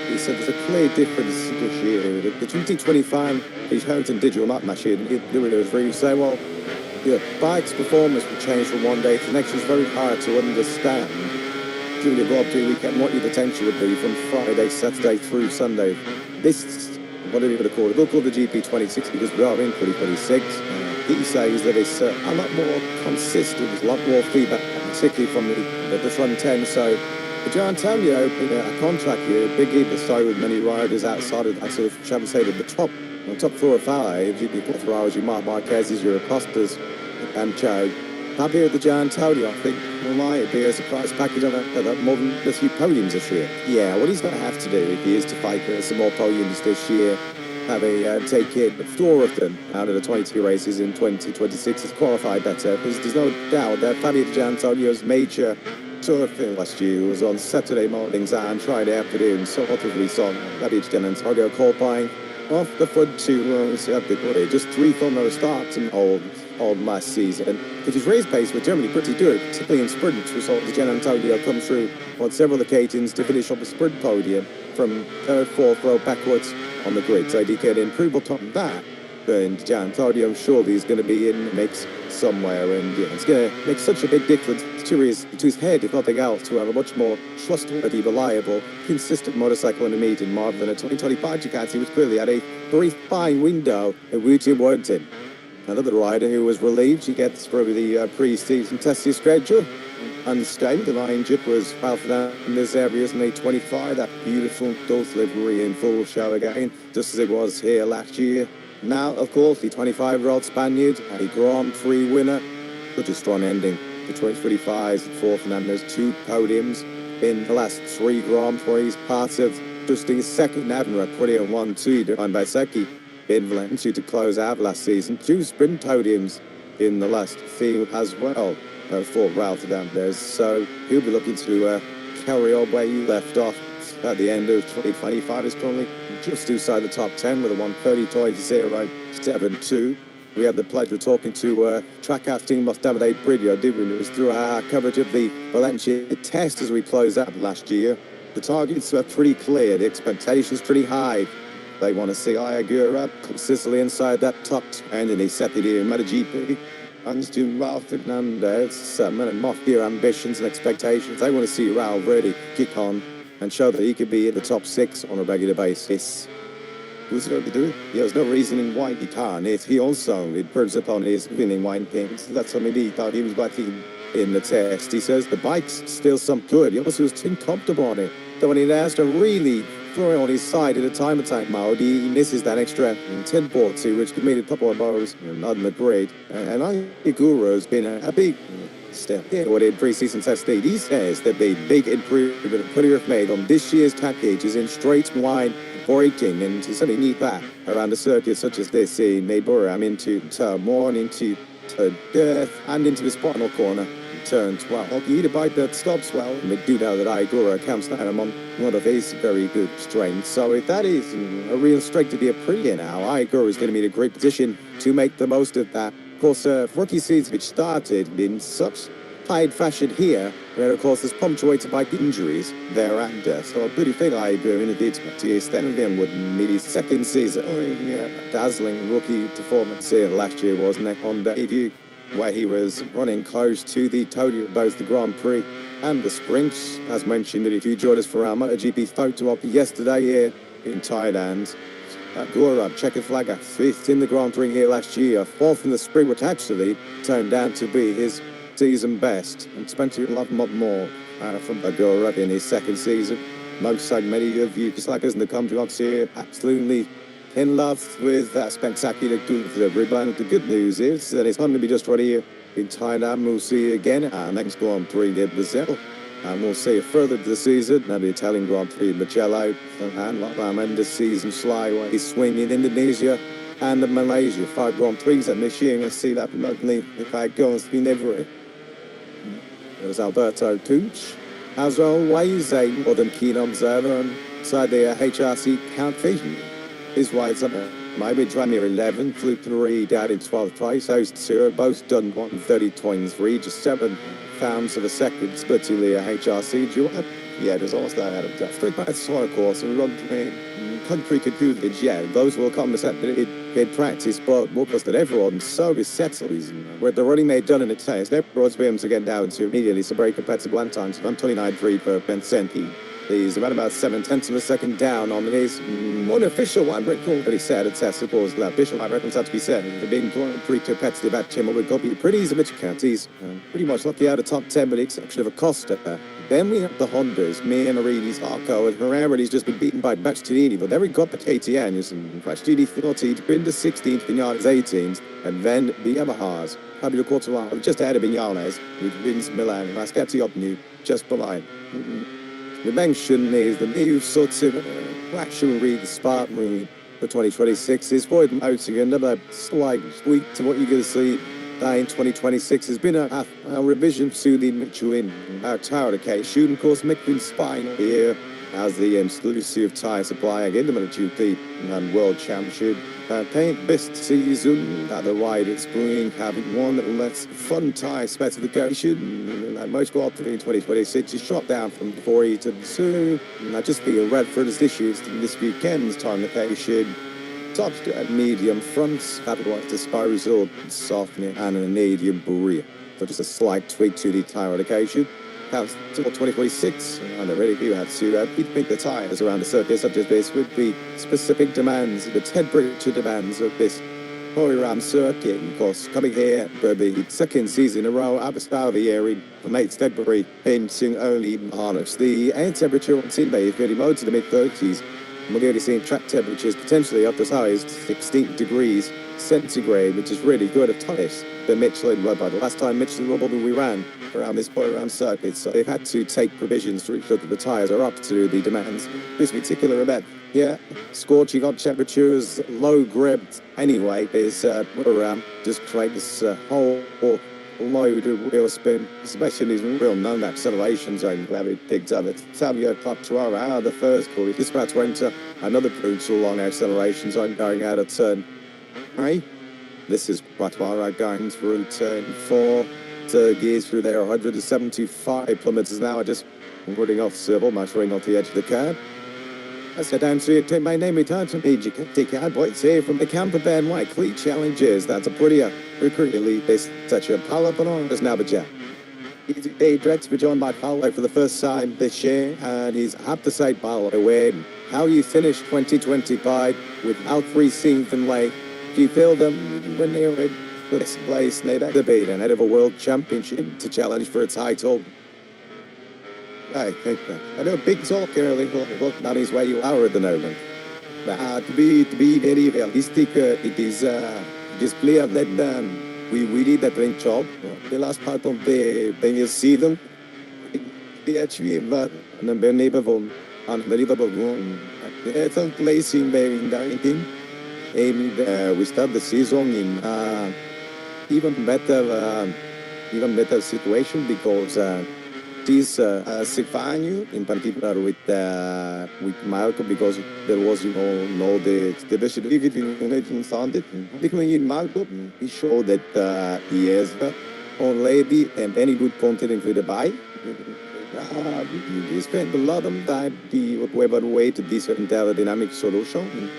He said there's a clear difference this year. The 2025, he's hoped in digital map last year, it was where you say, well, the bike's performance will change from one day to the next. It's very hard to understand during the Grand Prix weekend what your potential would be from Friday, Saturday through Sunday. This, what are you going to call it? We'll call the GP 26 because we are in 2026. He says that it's a lot more consistent, a lot more feedback, particularly from the front end. So the Gian Antonio opening a contract here, big either side with many riders outside of that sort of, shall we say, the top 4 or 5, GP Ferraris, your Marc Marquez's, your Acostas, and Joe. Happy with the Gian Antonio, I think, might be a surprise package on more than a few podiums this year. Yeah, what he's going to have to do if he is to fight for some more podiums this year, take in 4 of them out of the 22 races in 2026 is qualified better, because there's no doubt that Fabio Gian Antonio's major tour film last year was on Saturday mornings and Friday afternoons, so what we saw Fabio Gian Antonio qualifying off the front 2 rows at the way, just 3 thunder starts in all last season. But his race pace was generally pretty good, particularly in sprints. We saw the Gian Antonio come through on several occasions to finish on the sprint podium from 3rd, 4th row backwards on the grid. So he can improve upon that. And Gian Antonio, I'm sure he's going to be in the mix somewhere, and yeah, it's going to make such a big difference to his head, if nothing else, to have a much more trustworthy, reliable, consistent motorcycle in the meeting, rather than a 2025 Ducati, which clearly had a very fine window in which it worked in. Another rider who was relieved, she gets probably the pre-season testing schedule unstained. The line jip was Ralph Fernandez areas in the 25, that beautiful Dulce livery in full show again, just as it was here last year. Now, of course, the 25-year-old Spaniard, a Grand Prix winner, such a strong ending. The 2025's for Fernandez, 2 podiums in the last 3 Grand Prix, part of just his second Avenue at 20-1-2, defined by Secchi in Valencia to close out last season. 2 sprint podiums in the last field as well for Ralph Fernandez. So he'll be looking to carry on where he left off at the end of 2025. Is currently just outside the top 10 with a 1:30.072. We had the pleasure of talking to Trackhouse team boss Davide Brigio, didn't we? It was through our coverage of the Valencia test as we closed out last year. The targets are pretty clear, the expectations pretty high. They want to see Iagura consistently inside that top 10, and he set it here in MotoGP. And to Ralph Fernandez, Mafia ambitions and expectations. They want to see Ralph really kick on and show that he could be in the top 6 on a regular basis. Who's going to do it? There's no reason why he can't. He also improves upon his winning wine things. That's something he thought he was lacking in the test. He says the bike's still some good. He also was too comfortable on it. So when he has to really throw it on his side in a time attack mode, he misses that extra 10.2, which could mean a couple of bars on the grid. And Iguro's been a big step forward in pre-season testing. He says that the big improvement Cuddy have made on this year's package is in straight line braking, and to certainly need that around a circuit such as this in Neighbor. Into turn 1, into turn death, and into the final corner, turn 12. You need a bike that stops well, and we do know that Igora comes down among one of his very good strengths. So if that is a real strength to be a pre now, Igora is going to be in a great position to make the most of that. Of course, rookie season, which started in such tight fashion here, where of course there's punctuated by injuries thereafter. So a pretty thing I do in the to extend him with maybe second season. Dazzling rookie performance here last year, wasn't it, on debut, where he was running close to the total of both the Grand Prix and the sprints. As mentioned, if you joined us for our MotoGP photo op yesterday here in Thailand, Gora, checkered flag, 5th in the Grand Prix here last year, 4th in the sprint, which actually turned out to be his season best, and spent a lot more from Agora in his second season. Most like many of you, just like us in the comments here, absolutely in love with that spectacular good rebound. The good news is that it's not going to be just right here in Thailand. We'll see you again our next Grand Prix in Brazil, and we'll see you further to the season, and the Italian Grand Prix in Mugello, and end the season Slyway swing in Indonesia, and the Malaysia 5 Grand Prix at this year. Let's see that remotely if I go and spin every. There's Alberto Puig As always, a more than keen observer inside the HRC count vision is why it's up. Maybe trying near 11, flew 3 down in 12th place, host 0, both done 1:30.23, just 7 pounds of a second, split to the HRC duel. Yeah, there's also that out of that. Straight back soil course and run country could do the those will come in practice, but what was that everyone so settled with the running they done in the test, everyone's been to get down to immediately to break competitive one time, so I'm 29.3 for Bensenti. He's about 7/10 of a second down on his unofficial one, but already said a test, of course, that official, I reckon, had to be said. The big pretty competitive at Chimel would copy pretty easy Mitch counties. Pretty much lucky out of top 10 with the exception of Acosta. Then we have the Hondas, me and Arides, Arco, and Herrera. He's just been beaten by Bastianini, but then we got the KTN. Bastianini 14th, Binder 16th, Vinales 18th, and then the Yamahas. Fabio Quartararo just ahead of Vinales, with Vince Milan, Mascati up new, just behind. The mention is the new sort of action read, Spartan read for 2026 is Boyd Moting, another slight tweak to what you're going to see in 2026 has been a revision to the Michelin Tower case. Shooting course Michelin Spine here as the exclusive tyre supplier in the MotoGP and World Championship. Paint best season that the riders bring, having one less fun tyre specification. Most Grand Prix in 2026 is shot down from 40 to 2. Not just being Redford's issues in this weekend's time location. Top medium fronts, capitalized disposal, softening, and an medium rear. So just a slight tweak to the tyre allocation. Now, until 2026, and I really do have to pick the tyres around the circuit such as this with the specific demands, the temperature demands of this Hoyram circuit. Of course, coming here for the second season in a row, at the start of the year from 8th February, hinting only harness. The air temperature on Sydney is getting low to the mid-30s. We're going to see track temperatures potentially up as high as 16 degrees centigrade, which is really good at times. The Michelin run by the last time Michelin run we ran around this point around circuit, so they've had to take provisions to ensure that the tyres are up to the demands. This particular event, yeah, scorching hot temperatures, low grip. Anyway, is just create this whole load of wheel spin, especially these real known acceleration zone where it picked up. It's Fabio Quartararo out of the first corner. Just about to enter another brutal long acceleration zone going out of turn 3. This is Quartararo going through turn 4. Gears through there, 175 kilometers an hour, just running off almost running off the edge of the curb. As I down to it, my name returns to me. You can take your boys here from the camper band white cleat challenges. That's a pretty recruiting lead. This such a Paolo is now the jack. Easy day dreads to be joined by Paolo for the first time this year, and he's have to say, Paolo, when how you finished 2025 without 3 scenes in late. Do you feel them when they were in this place? They'd debate ahead of a world championship to challenge for a title. I think that. I know big talk early, look, that is where you are at the moment. But to be very realistic, it is clear that we did a great job. The last part of the season, we achieved an unbelievable run. It's a place in very directing. And we start the season in even better situation because this Stefano, in particular with Marco, because there was no the versatility sounded. Particularly in Marco, he showed that he has already very good content with the bike. We spent a lot of time to way to this dynamic solution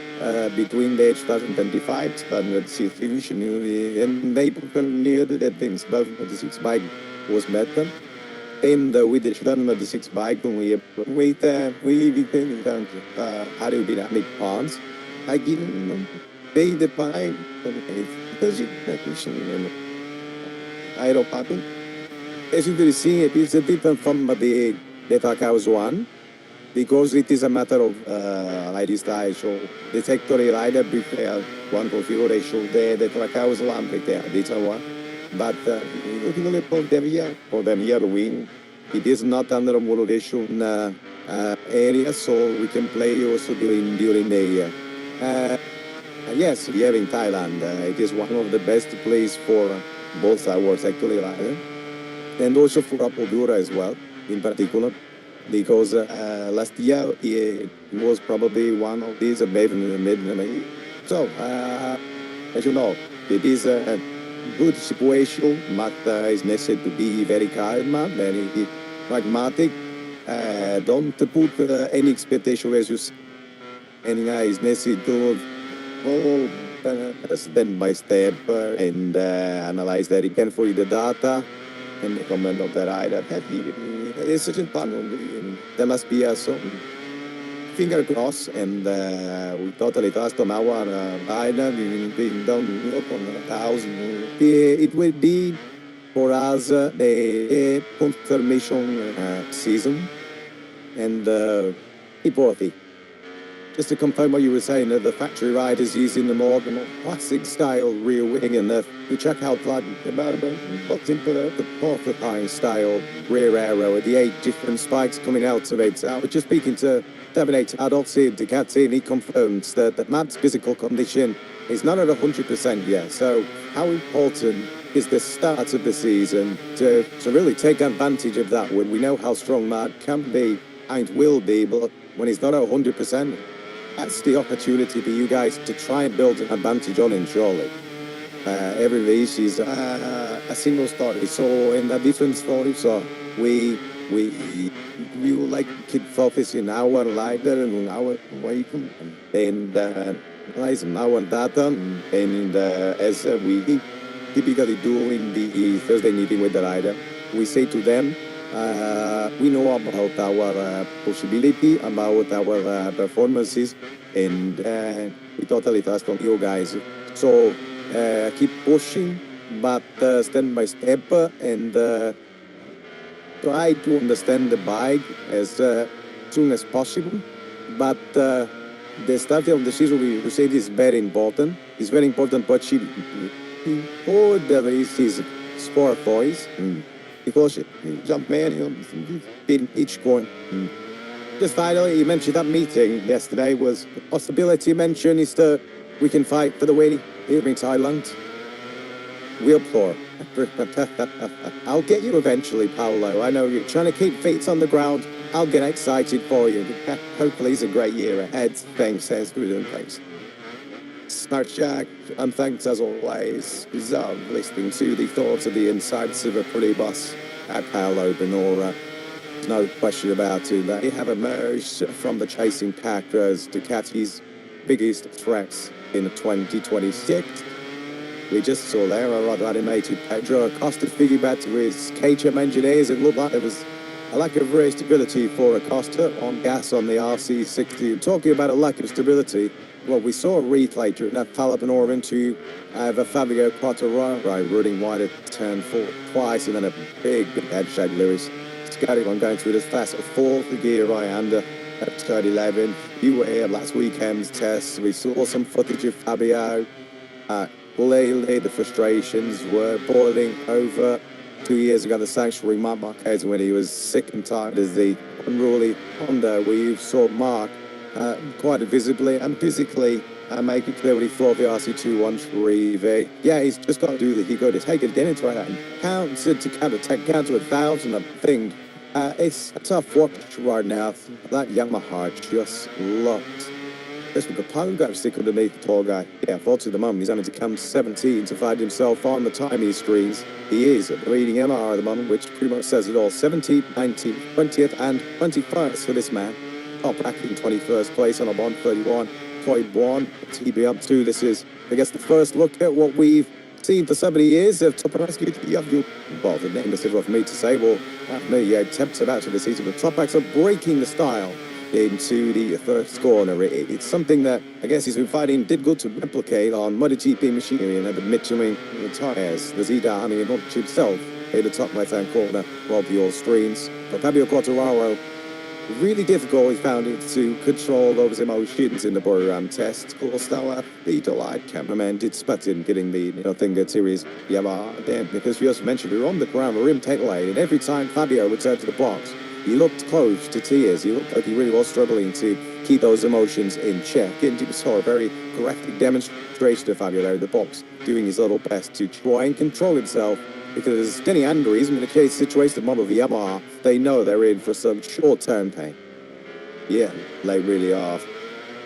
between the 2025 and the finish, and they near the things. But the 6 bike was better. And with the 2026 bike, we became aerodynamic parts. I didn't pay the bike because I don't happen. As you can see, it is different from the Trackhouse one because it is a matter of lifestyle. The factory rider prepared one configuration, the Trackhouse one prepared this one. But for them here win, it is not under a motivation area, so we can play also during the year. Yes, here in Thailand, it is one of the best places for both our factory rider and also for Apodura as well. in particular, because last year he was probably one of these maybe. So, as you know, it is a good situation, but it's necessary to be very calm, very pragmatic. Don't put any expectation as you say. And it's necessary to go step by step and analyze very carefully the data and the comment of the rider. It's such a fun. There must be some finger cross, and we totally trust on our rider. We don't look on 1,000. It will be for us a confirmation season, and important. Just to confirm what you were saying, the factory ride is using the more classic style rear wing, and we check out about what's into the porcupine style rear aero with the 8 different spikes coming out of it. I was just speaking to Terminator Adolfsi Ducati, and he confirms that Matt's physical condition is not at 100% yet. So how important is the start of the season to really take advantage of that when we know how strong Matt can be and will be, but when he's not at 100%, that's the opportunity for you guys to try and build an advantage on him, surely. Every race is a single story, so in a different story. So we like keep focusing our rider and our way and analyzing our data, and as we typically do in the Thursday meeting with the rider, we say to them, we know about our possibility, about our performances, and we totally trust on you guys. So keep pushing, but step by step, and try to understand the bike as soon as possible. But the starting of the season, we say this is very important. It's very important to achieve before the race is sport boys. Because jump man in each corner. Just finally, you mentioned that meeting yesterday was a possibility mentioned is that we can fight for the win here in Thailand. We'll pour. I'll get you eventually, Paolo. I know you're trying to keep feet on the ground. I'll get excited for you. Hopefully it's a great year ahead. Thanks, thanks. Smart Jack, and thanks as always. Listening to the thoughts of the insides of a pretty boss at Paolo Benora. No question about it. They have emerged from the chasing pack as Ducati's biggest threats in 2026. We just saw there a rather animated Pedro Acosta piggyback to his KTM engineers. It looked like there was a lack of race stability for Acosta on gas on the RC60. Talking about a lack of stability, well, we saw a replay during that Paolo Benora into the Fabio Quartararo running wide at turn 4 twice, and then a big head shake Lewis. Scotty one going through this fast fourth gear right under at turn 11. You were here last weekend's test. We saw some footage of Fabio. Lately, the frustrations were boiling over. 2 years ago, the sanctuary Mark Marquez, when he was sick and tired as the unruly Honda, we saw Mark quite visibly and physically make it clear what he thought the RC213V. Yeah, he's just got to do the he got to take it, get into it, and count to counter 1,000, I think. It's a tough watch right now. That Yamaha just locked. This with the Paolo got stick underneath the tall guy. Yeah, fortunately, the moment he's having to come 17 to find himself on the timing screens. He is leading MR at the moment, which pretty much says it all. 17th, 19th, 20th, and 21st for this man. Top back in 21st place on a 131.1 TB up to. This is, I guess, the first look at what we've seen for so many years of Top Rescue. Well, the name is difficult for me to say. Well, me attempts about to the season, but Top Backs are breaking the style into the first corner. It's something that I guess he's been fighting difficult to replicate on MotoGP machinery and the Michelin tires. The Zidane and himself in the top right-hand corner of your screens. But Fabio Quartararo, really difficult, he found it to control those emotions in the Burram test. Of course, now the delight cameraman did spot in getting the thing that series Yamaha then, because you also mentioned we were on the ground, we were in tail lane, and every time Fabio returned to the box, he looked close to tears. He looked like he really was struggling to keep those emotions in check. And you saw a very graphic demonstration of Fabio there in the box, doing his little best to try and control himself because Denny Andrews in a case situation the model of the Yamaha, they know they're in for some short-term pain. Yeah, they really are.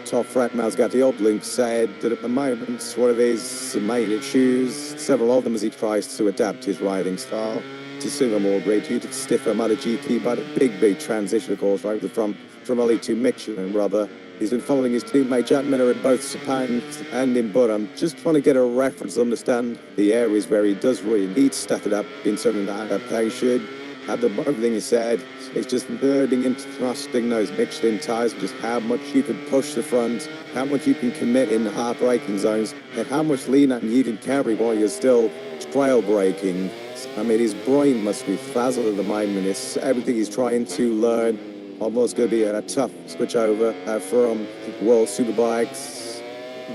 Top Fragman's got the odd link said that at the moment, one of his main issues, several of them as he tries to adapt his riding style to suit a more graduated, stiffer MotoGP, but a big transition, of course, right from Ollie to Michelin, rather. He's been following his teammate Jack Miller in both Japan and in Bud. I'm just trying to get a reference to understand the areas where he does really need to step it up in terms of adaptation. At the everything he said, it's just learning into trusting those Michelin tyres, just how much you can push the front, how much you can commit in the hard braking zones, and how much lean you can carry while you're still trail braking. I mean, his brain must be frazzled at the moment. It's everything he's trying to learn. Almost going to be a tough switch over from World Superbikes.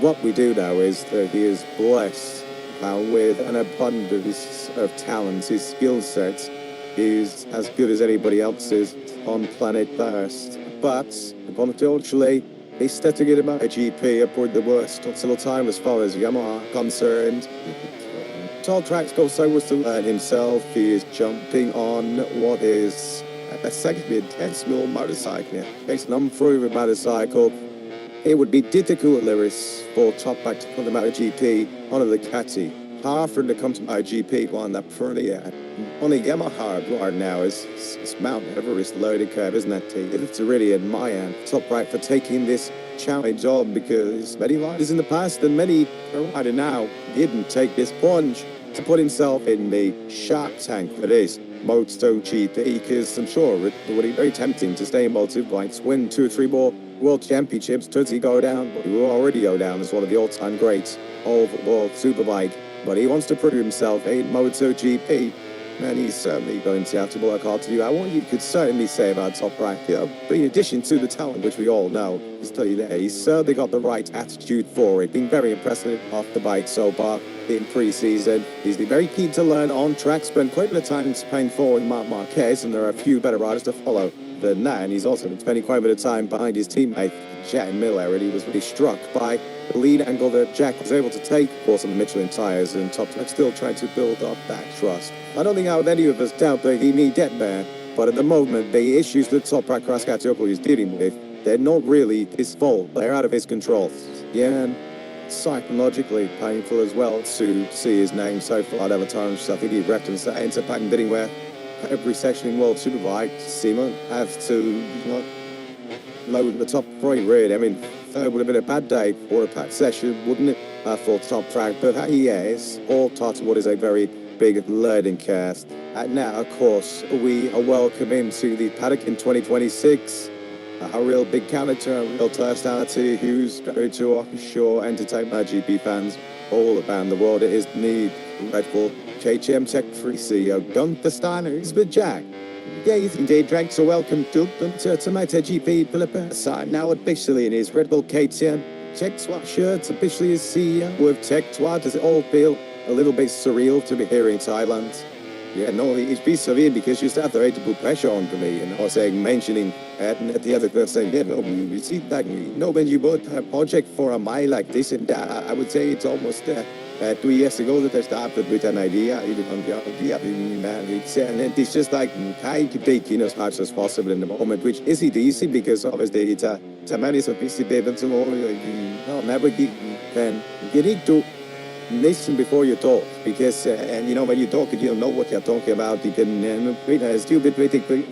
What we do know is that he is blessed with an abundance of talents. His skill set is as good as anybody else's on planet Earth. But unfortunately, he's stepping in about a GP aboard the worst possible time as far as Yamaha concerned. Tall tracks go so much to learn himself. He is jumping on what is a second intentional motorcycle. It's an unproven motorcycle. It would be difficult, Lewis, for top back to put the MotoGP on a Ducati. Hard for him to come to MotoGP on that pretty on the Yamaha right now is Mount Everest loaded curve, isn't that? It's really admire top right for taking this challenge on, because many riders in the past and many riders now didn't take this plunge to put himself in the shark tank that is MotoGP, because I'm sure it would be very tempting to stay in Moto2 points, win 2 or 3 more World Championships. Does he go down? But he will already go down as one of the all-time greats of World Superbike. But he wants to prove himself in MotoGP, and he's certainly going to have to work hard to do that. What you could certainly say about Top Rack, but in addition to the talent, which we all know is still there, he's certainly got the right attitude for it. Been very impressive off the bike so far in pre-season. He's been very keen to learn on track, spent quite a bit of time paying forward Marc Marquez, and there are a few better riders to follow than that. And he's also been spending quite a bit of time behind his teammate Jack Miller, and he was really struck by the lead angle that Jack was able to take, of course, on the Michelin tyres, and Top Track still trying to build up that trust. I don't think how any of us doubt that he may get there, but at the moment, the issues that Top Track Raskatopoulos is dealing with, they're not really his fault. They're out of his control. Yeah, and psychologically painful as well to see his name so far over time. So I think he referenced that into patent bidding where every section in World Superbike, Seaman have to load the top 3 really. I mean, it would have been a bad day for a packed session, wouldn't it, for Top Track? But yes, all part of what is a very big learning curve. And now, of course, we are welcome into the paddock in 2026. A real big character, a real personality who's going to, I'm sure, entertain MotoGP fans all around the world. It is the Red Bull KTM Tech 3 CEO Gunther Steiner. It's with Jack. Yes, indeed, Drake. So welcome to MotoGP. Philippa signed now officially in his Red Bull KTM Tech 3 shirts, officially as CEO with Tech 3. Does it all feel a little bit surreal to be here in Thailand? Yeah, no, it's be surreal because you start to put pressure on to me, and I was saying, mentioning at the other person, yeah, no, you see that, when you bought a project for a mile like this, and I would say it's almost 2 years ago that I started with an idea, even on the idea, and it's just like trying to take in as much as possible in the moment, which isn't easy because obviously it's a man so busy, baby, so never give, and you need to listen before you talk, because and when you talk, you don't know what you're talking about. You can still be pretty quick.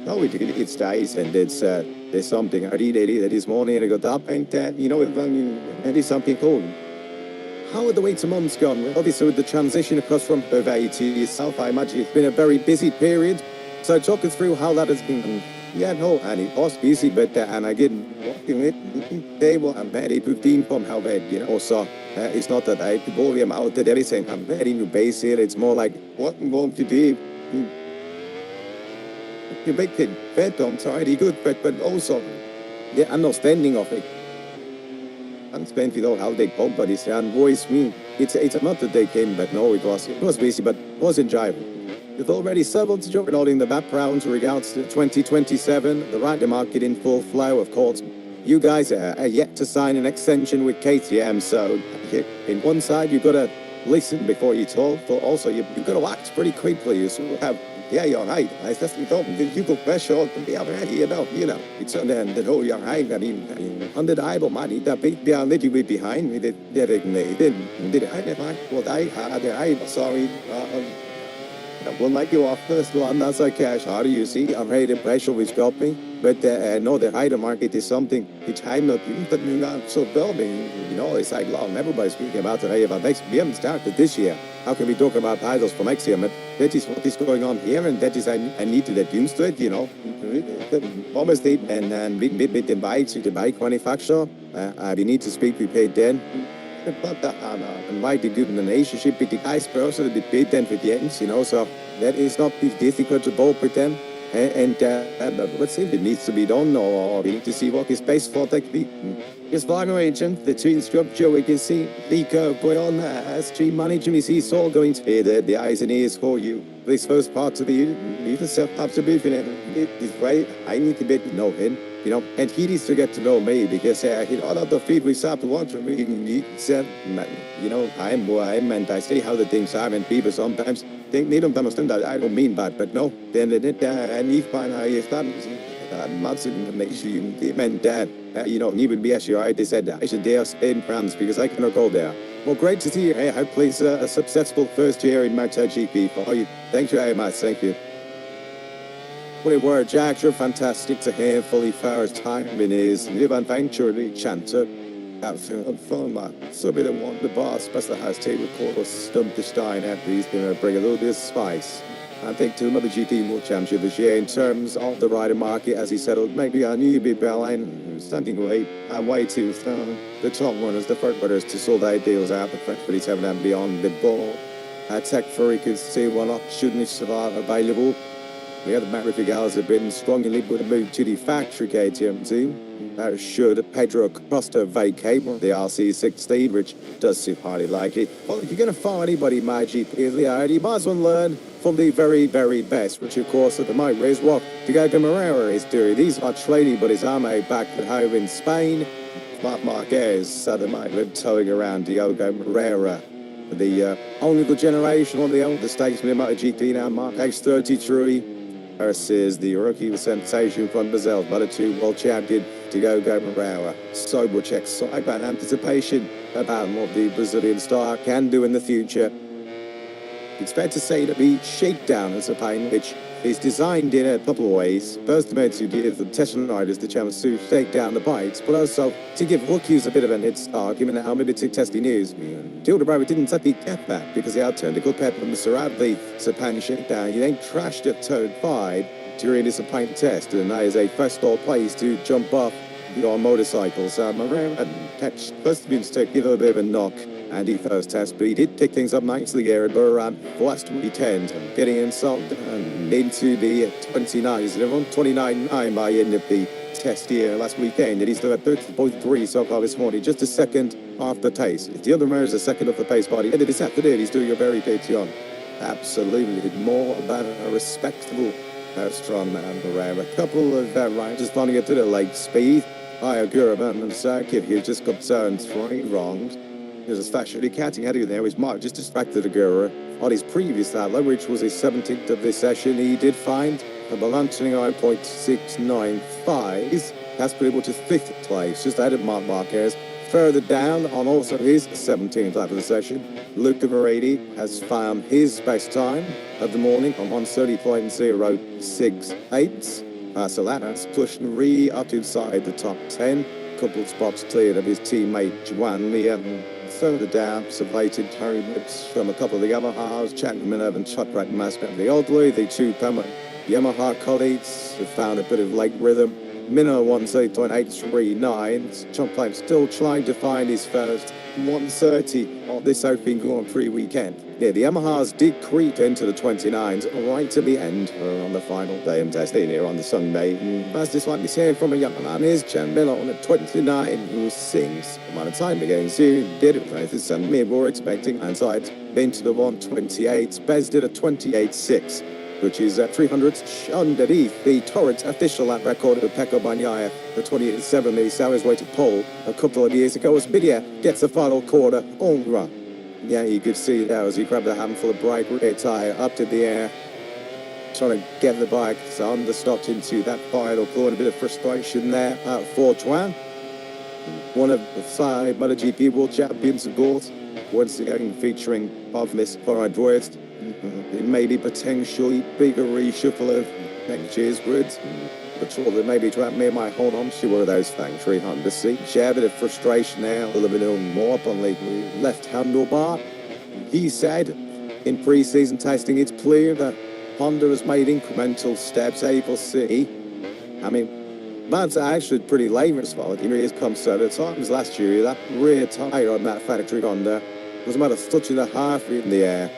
No, it's nice, and it's there's something I read this morning, and I got up, and and it's something cool. How are the winter months gone? Well, obviously, with the transition across from Hervé to yourself, I imagine it's been a very busy period. So talk us through how that has been. Yeah, no, and it was busy, but and I didn't walking it. They were very 15 from how bad, so it's not that I bore them out at everything. I'm very new base here. It's more like what I'm going to do. You make it better, I'm sorry, good, but also the understanding of it. And spent with all how they come, but it's and voice me. It's not that they came, but no, it was busy, but it was enjoyable. With already several joking all in the background regards to 2027, the rider market in full flow, of course. You guys are yet to sign an extension with KTM, so in one side you've got a listen before you talk, but also you've got to act pretty quickly. You sort of have, yeah, you're right. I definitely thought you go pressure on the other hand, it's on the whole you're right. I mean, under the Bible, man, that big down that you were behind me, that did I get like, well, I'm sorry. We'll make you off first one, that's like cash. How do you see? I'm ready to pressure with dropping. But no, the higher market is something which I'm not so building. It's like, long everybody's speaking about today about next. We haven't started this year. How can we talk about titles for next year? But that is what is going on here, and that is I need to get used to it. Almost deep, and then with the bike manufacturer, we need to speak prepared then. But and why they do the relationship with the guys person, the big then with the ends, so that is not difficult to both with them. And let's see if it needs to be done, or we need to see what is best for technique. Just final agent, the twin structure, we can see the curve going on as team manager. We see it's all going to be the eyes and ears for you. This first part of the year, you can set up to be in it. It's right. I need to get to know him. And he needs to get to know me because, all of the feed we start to watch from me, he said, I'm who I am and I say how the things are, and people sometimes they don't understand that I don't mean that, but no, then and he find how you start, not to make sure you meant that, he would be actually right. They said I should dare stay in France because I cannot go there. Well, great to see you. I hope it's a successful first year in MotoGP for you. Thank you very much. Thank you. Well, it were Jack, you're fantastic to hear fully first time in his live adventure, the chanter. Fun, so we don't want the boss, but the house table called us Stump the Stein after he's going to bring a little bit of spice. I think to another GT World Championship this year in terms of the rider market as he settled, maybe a new big line, standing way too the top runners, the front runners to sort their deals out, the French 47 and beyond the ball. Tech Fury could see one opportunity survive available. The other Maverick Gals have been strongly with a move to the factory KTM team. Should Pedro Costa vacate the RC16, which does seem highly likely. Well, if you're going to follow anybody in my GP, you might as well learn from the very, very best, which of course at the moment is what Diego Moreira is doing. He's not trading, but his arm back at home in Spain. Marc Marquez at the moment towing around Diego Moreira. The only the generation on the older statesman in MotoGP now, Mark X33. Versus the rookie sensation from Brazil, Moto2 World Champion Diego Moreira. So much excitement, anticipation about what the Brazilian star can do in the future. It's fair to say that the shakedown is a pain which is designed in a couple of ways. First, meant to give the Tesla riders the chance to shake down the bikes, but also to give rookies a bit of a head start, given how limited testing is. Tildebrand didn't exactly get that because he outturned a good pep from the Saradli Japan shakedown. He then crashed at turn 5 during his paint test, and that is a first door place to jump off your motorcycles. Moreira first been to give a bit of a knock. And he first test, but he did pick things up nicely here at Burran last weekend, getting himself into the 29s. They're on 29.9 by the end of the test here last weekend, and he's still at 30.3 so far this morning, just a second off the pace. If the other man is a second off the pace by the end of this afternoon, he's doing a very good job. Absolutely, more than a respectable, strong man around. A couple of riders finding it to the leg speed. Guravan and the circuit here just got turned 3 wrongs. There's a statutory catching out of there. His mark just distracted Aguirre. On his previous outlet, which was his 17th of this session, he did find a balancing 9.695. That's put able to 5th place, just ahead of Marc Marquez. Further down, on also his 17th lap of the session, Luca Moretti has found his best time of the morning on 130.068. Solana's pushed Marie up inside the top 10. Couple spots cleared of his teammate Juan Liam. Further down, some blatant turn whips from a couple of the Yamahas, Chapman and Chuckrack Master. The Oldley, the two Yamaha colleagues have found a bit of leg rhythm. Minnow 1.839. Chomplane still trying to find his first 130 on this Open Grand Prix weekend. Yeah, the Yamahas did creep into the 29s right to the end on the final day of testing here on the Sunday. As this one is here from a young man is Miller on the 29 who sings. Amount of time again, soon did it right this Sunday. We were expecting inside into the 128. Bez did a 28.6. Which is 300 underneath the Torrent official lap record of Pecco Bagnaia, the 28.7 made his way to pole a couple of years ago as Bidia gets the final quarter on run. Yeah, you could see that as he grabbed a handful of brake rear tyre up to the air, trying to get the bike understopped into that final corner. A bit of frustration there at Fortran. One of the 5 MotoGP World Champions of gold, once again featuring of this Pride West. It may be potentially bigger reshuffle of next year's grids. But sure, that maybe trap me might hold on to one of those factory Honda seats. Yeah, a bit of frustration there, a little bit more up on the left handlebar. He said in pre-season testing it's clear that Honda has made incremental steps, able to see. I mean, that's actually pretty lame as well. It really has come several times last year. That rear tyre on that factory Honda was about a touch and a half in the air.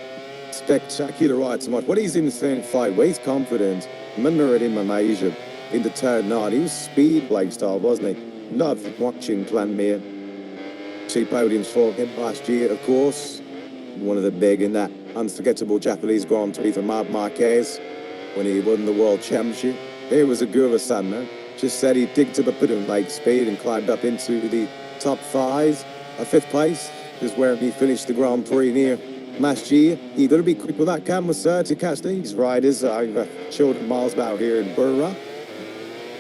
Spectacular ride so much. When he's in the same flight, where he's confident, remember it in Malaysia. In the turn 9, he was speedway style, wasn't he? Not watching Glenmere. 2 podiums for him last year, of course. One of the big in that unforgettable Japanese Grand Prix for Marc Marquez when he won the World Championship. Here was a Gura-san, though. Just said he digged up a bit of lake speed and climbed up into the top 5. A 5th place is where he finished the Grand Prix near last year. You got to be quick with that camera, sir, to catch these riders over children miles about here in Burra.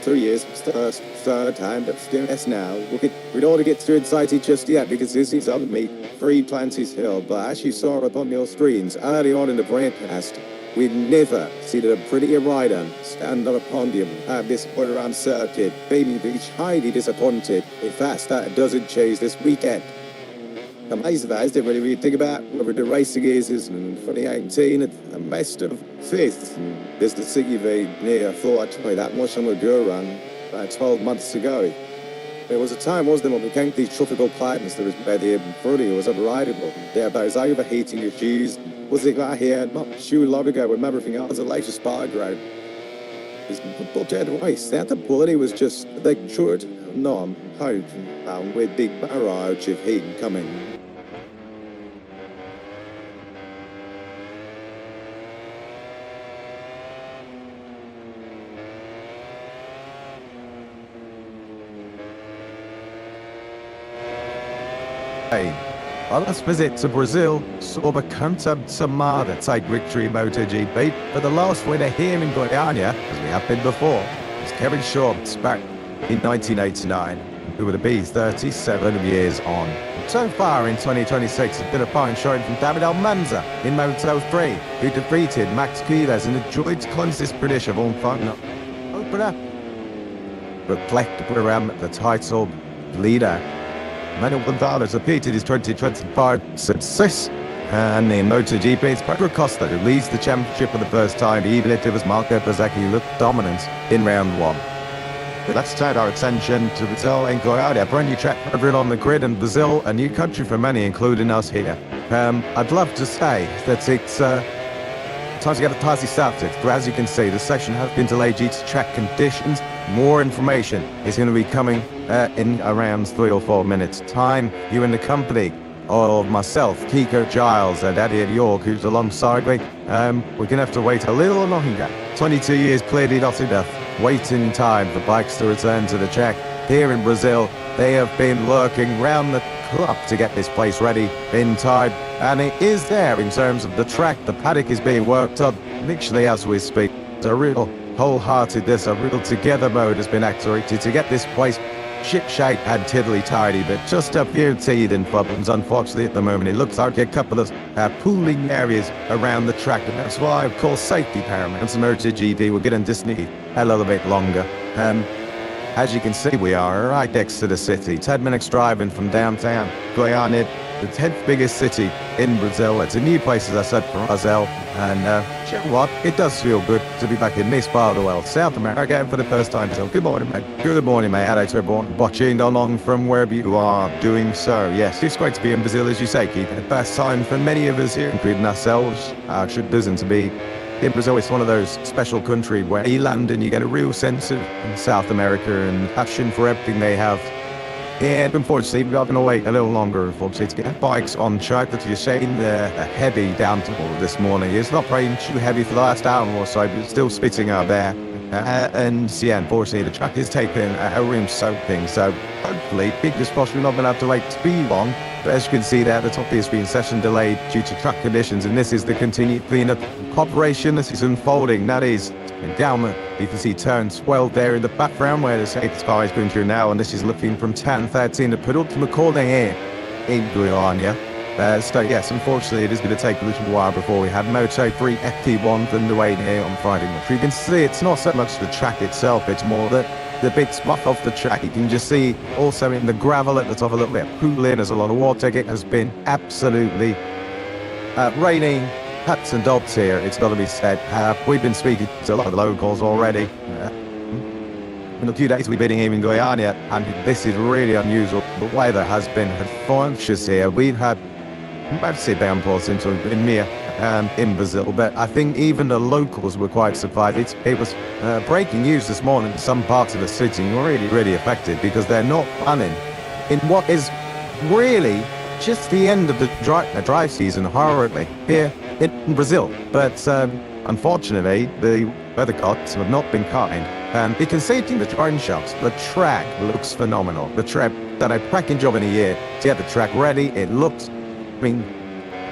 3 years, third time, but still, yes, now. We don't want to get too excited just yet because this is on me. Free Planties Hill, but as you saw upon your screens early on in the broadcast, we'd never seen a prettier rider stand on a podium at this around circuit. Baby Beach highly disappointed. In fact, that doesn't change this weekend. Amazing that, isn't it, when you think about whether the racing is in 2018 at the best of 5th. There's the CUV near Fortran, that was on the Go run about 12 months ago. There was a time, wasn't there, when we came to these tropical climates, there was bed here in front of you, it was unrideable. There, those overheating your shoes. Was it like here, not too long ago, when everything else was a later spa ground. His dead race, that the quality was just, they should not hope with big barrage of heat coming. On this visit to Brazil, saw the Conta Samada take victory in MotoGP, but the last winner here in Goiânia, as we have been before, was Kevin Shorts back in 1989, who would be 37 years on. So far in 2026, it's been a fine showing from David Almanza in Moto3, who defeated Max Quiles and enjoyed the closest British of all final opener. Reflect around the title leader. Manuel Gonzalez repeated his 2025 success, and in MotoGP it's Pedro Costa who leads the championship for the first time, even if it was Marco Bezzecchi who looked dominant in round 1. But let's turn our attention to Brazil and Goiânia, a brand new track for everyone on the grid, and Brazil, a new country for many, including us here. I'd love to say that it's time to get the party started, but as you can see, the session has been delayed due to track conditions. More information is going to be coming in around 3 or 4 minutes time. You're in the company of myself, Kiko Giles, and Eddie York, who's alongside me. We're going to have to wait a little longer. 22 years clearly not enough. Waiting time for bikes to return to the track. Here in Brazil, they have been working round the clock to get this place ready in time, and it is there in terms of the track. The paddock is being worked on literally as we speak. It's a real wholeheartedness, a real together mode has been activated to get this place ship-shape and tiddly-tidy, but just a few teething problems. Unfortunately, at the moment, it looks like a couple of pooling areas around the track, and that's why, of course, safety paramount. Some MotoGP will get in Disney a little bit longer. As you can see, we are right next to the city. 10 minutes driving from downtown Goiânia, the 10th biggest city in Brazil. It's a new place, as I said, for Brazil. And you know what? It does feel good to be back in this part of the world, South America, for the first time. So good morning, mate. Good morning, mate. Hello to everyone watching along from wherever you are doing so. Yes, it's great to be in Brazil, as you say, Keith. The first time for many of us here, including ourselves, should doesn't to be. In Brazil, it's one of those special countries where you land and you get a real sense of South America and passion for everything they have. And unfortunately, we're going to wait a little longer, unfortunately, to get bikes on track. That you're saying the heavy downpour this morning. It's not raining too heavy for the last hour or so, but it's still spitting out there. And yeah, unfortunately, the track is taking a rim soaking, so hopefully, fingers crossed, we're not going to have to wait too long. But as you can see there, the top is being session delayed due to track conditions, and this is the continued cleanup operation that is unfolding. That is down the, you can see turn 12 there in the background where the safety car is going through now, and this is looking from 10-13, the penultimate corner here in Guyana. So yes, unfortunately it is going to take a little while before we have Moto3 FT1 underway here on Friday night. You can see it's not so much the track itself, it's more the big spot off the track. You can just see also in the gravel at the top a little bit of pooling, there's a lot of water. It has been absolutely raining cats and dogs here, it's got to be said. We've been speaking to a lot of the locals already. In a few days we've been here in Guyana, and this is really unusual. The weather has been atrocious here. We've had massive downpours since we've been here in Brazil, but I think even the locals were quite surprised. It was breaking news this morning. Some parts of the city were really affected because they're not planning in what is really just the end of the dry season horribly here in Brazil. But unfortunately, the weather gods have not been kind. And you can see it in the drone shots. The track looks phenomenal. The track done a cracking job in a year to get the track ready. It looks, I mean,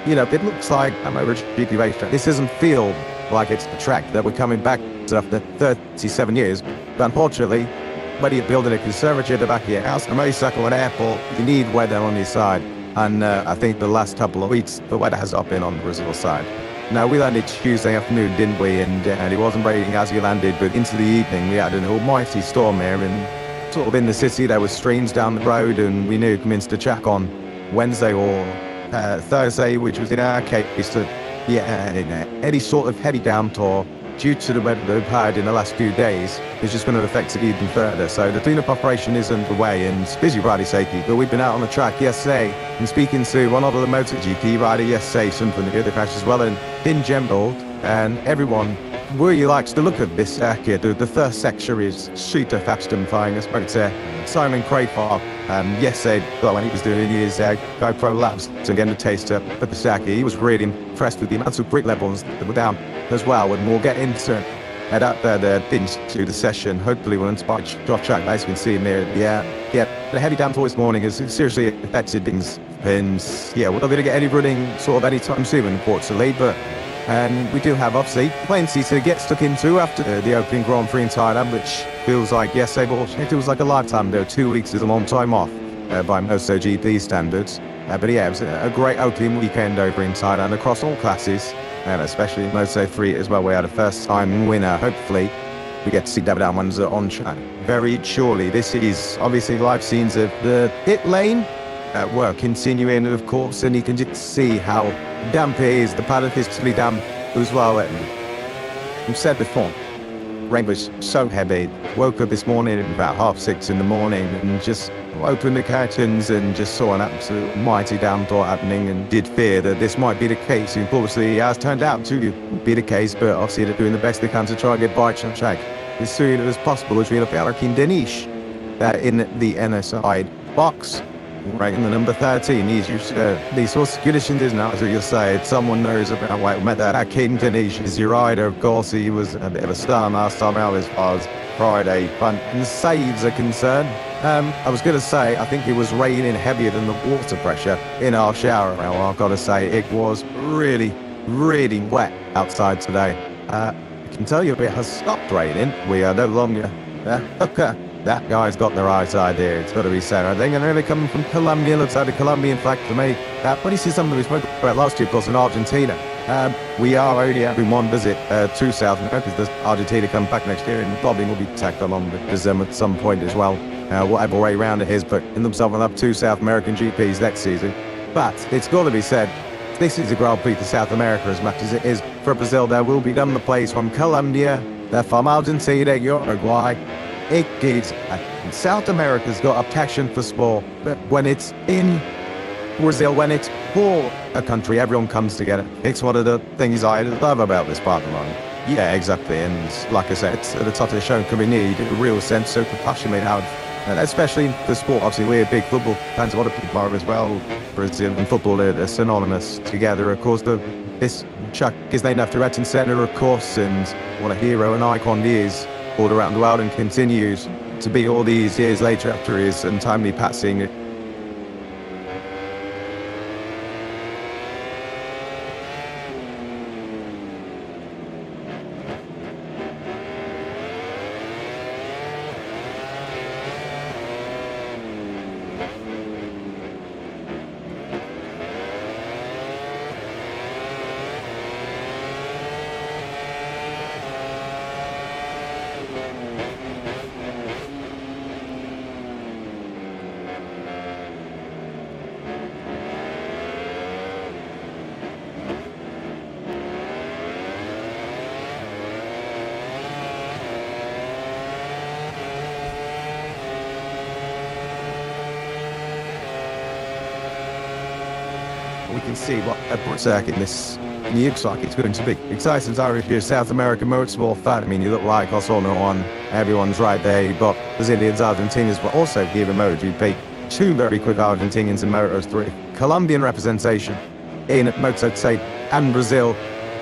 you know, it looks like a MotoGP racetrack. This doesn't feel like it's the track that we're coming back to after 37 years. But unfortunately, whether you're building a conservatory at the back of your house, a motorcycle, an airport, you need weather on your side. And I think the last couple of weeks, the weather has not been on the Brazil side. Now, we landed Tuesday afternoon, didn't we? And it wasn't raining as we landed, but into the evening, we had an almighty storm here. And sort of in the city, there were streams down the road, and we knew coming to the track on Wednesday or Thursday, which was in our case, any sort of heavy downpour due to the weather we've had in the last few days is just going to affect it even further. So the cleanup operation is underway, and it's busy riding safety. But we've been out on the track yesterday and speaking to one of the MotoGP rider yesterday, something to the crash as well, and in general, and everyone really likes the look of this circuit. The first section is super fast and flying. I spoke to Simon Crayford yesterday, when he was doing his GoPro laps to get a taste of the circuit. He was really impressed with the amount of grip levels that were down as well, and we'll get into head up there into the session. Hopefully we'll inspire drop track, as you can see in there. The heavy downpour this morning has seriously affected things, and we're not going to get any running sort of anytime soon, unfortunately, but we do have obviously plenty to get stuck into after the opening Grand Prix in Thailand, which feels like yesterday, but it feels like a lifetime. There 2 weeks is a long time off by MotoGP standards. But it was a great opening weekend over in Thailand across all classes, and especially Moto3 as well. We had a first-time winner. Hopefully, we get to see David Almanza on track very surely. This is obviously live scenes of the pit lane. We're continuing, of course, and you can just see how damp it is. The paddock is pretty damp as well. I've said before, rain was so heavy. Woke up this morning at about 6:30 in the morning and just opened the curtains and just saw an absolute mighty downpour happening, and did fear that this might be the case. Unfortunately, it has turned out to be the case, but obviously they're doing the best they can to try and get bikes on track as soon as possible, as we look at King Danish in the NSI box. Right in the number 13, these sorts of conditions is now, as you'll say, if someone knows about what we met that King Danish is your rider. Of course, he was a bit of a star last time out as far as Friday fun and saves are concerned. I was going to say, I think it was raining heavier than the water pressure in our shower. Well, I've got to say, it was really wet outside today. I can tell you it has stopped raining. We are no longer that guy's got the right idea, it's got to be said. I think, and really coming from Colombia, looks like a Colombian flag for me. When you see something we spoke about last year, of course, in Argentina, we are only having one visit to South America, because Argentina come back next year, and probably will be tacked along with them at some point as well. Whatever way round it is, but in themselves will have 2 South American GPs next season. But it's got to be said, this is a Grand Prix for South America as much as it is for Brazil. There will be none the place from Colombia, they're from Argentina, Uruguay. It is, South America's got a passion for sport, but when it's in Brazil, when it's for a country, everyone comes together. It's one of the things I love about this part of the world. Yeah, exactly, and like I said, it's at the top of the show, coming near, you get a real sense of passionate out, and especially the sport. Obviously, we're big football fans, a lot of people are as well. Brazil and football are synonymous together. Of course, this track is named after Ayrton Senna, of course, and what a hero and icon he is all around the world and continues to be all these years later after his untimely passing. We can see what a circuit this new circuit's going to be. Exciting time if you're a South American motorsport fan. I mean, you look like us all know on. Everyone's right there. You've got Brazilians, Argentinians, but also here in MotoGP. Two very quick Argentinians in Moto3. Colombian representation in Moto2 and Brazil.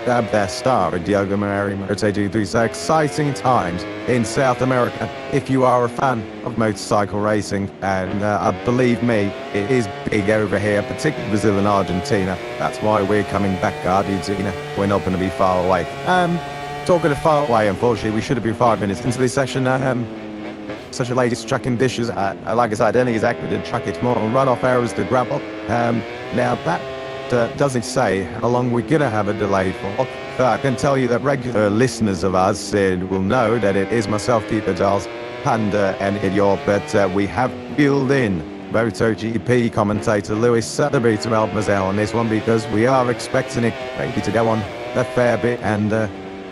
Their star in Diogo Maria Moto2. So exciting times in South America if you are a fan of motorcycle racing, and believe me, it is big over here, particularly Brazil and Argentina. That's why we're coming back, Argentina. We're not going to be far away. Talking of far away, unfortunately, we should have been 5 minutes into this session. Such a latest track conditions. Like I said, I don't think exactly the track, it's more on runoff areas to gravel. Now that doesn't say how long we're going to have a delay for. I can tell you that regular listeners of us will know that it is myself, Peter Giles, and Idiot, but we have built in MotoGP commentator Lewis Sotheby to help us out on this one, because we are expecting it maybe to go on a fair bit, and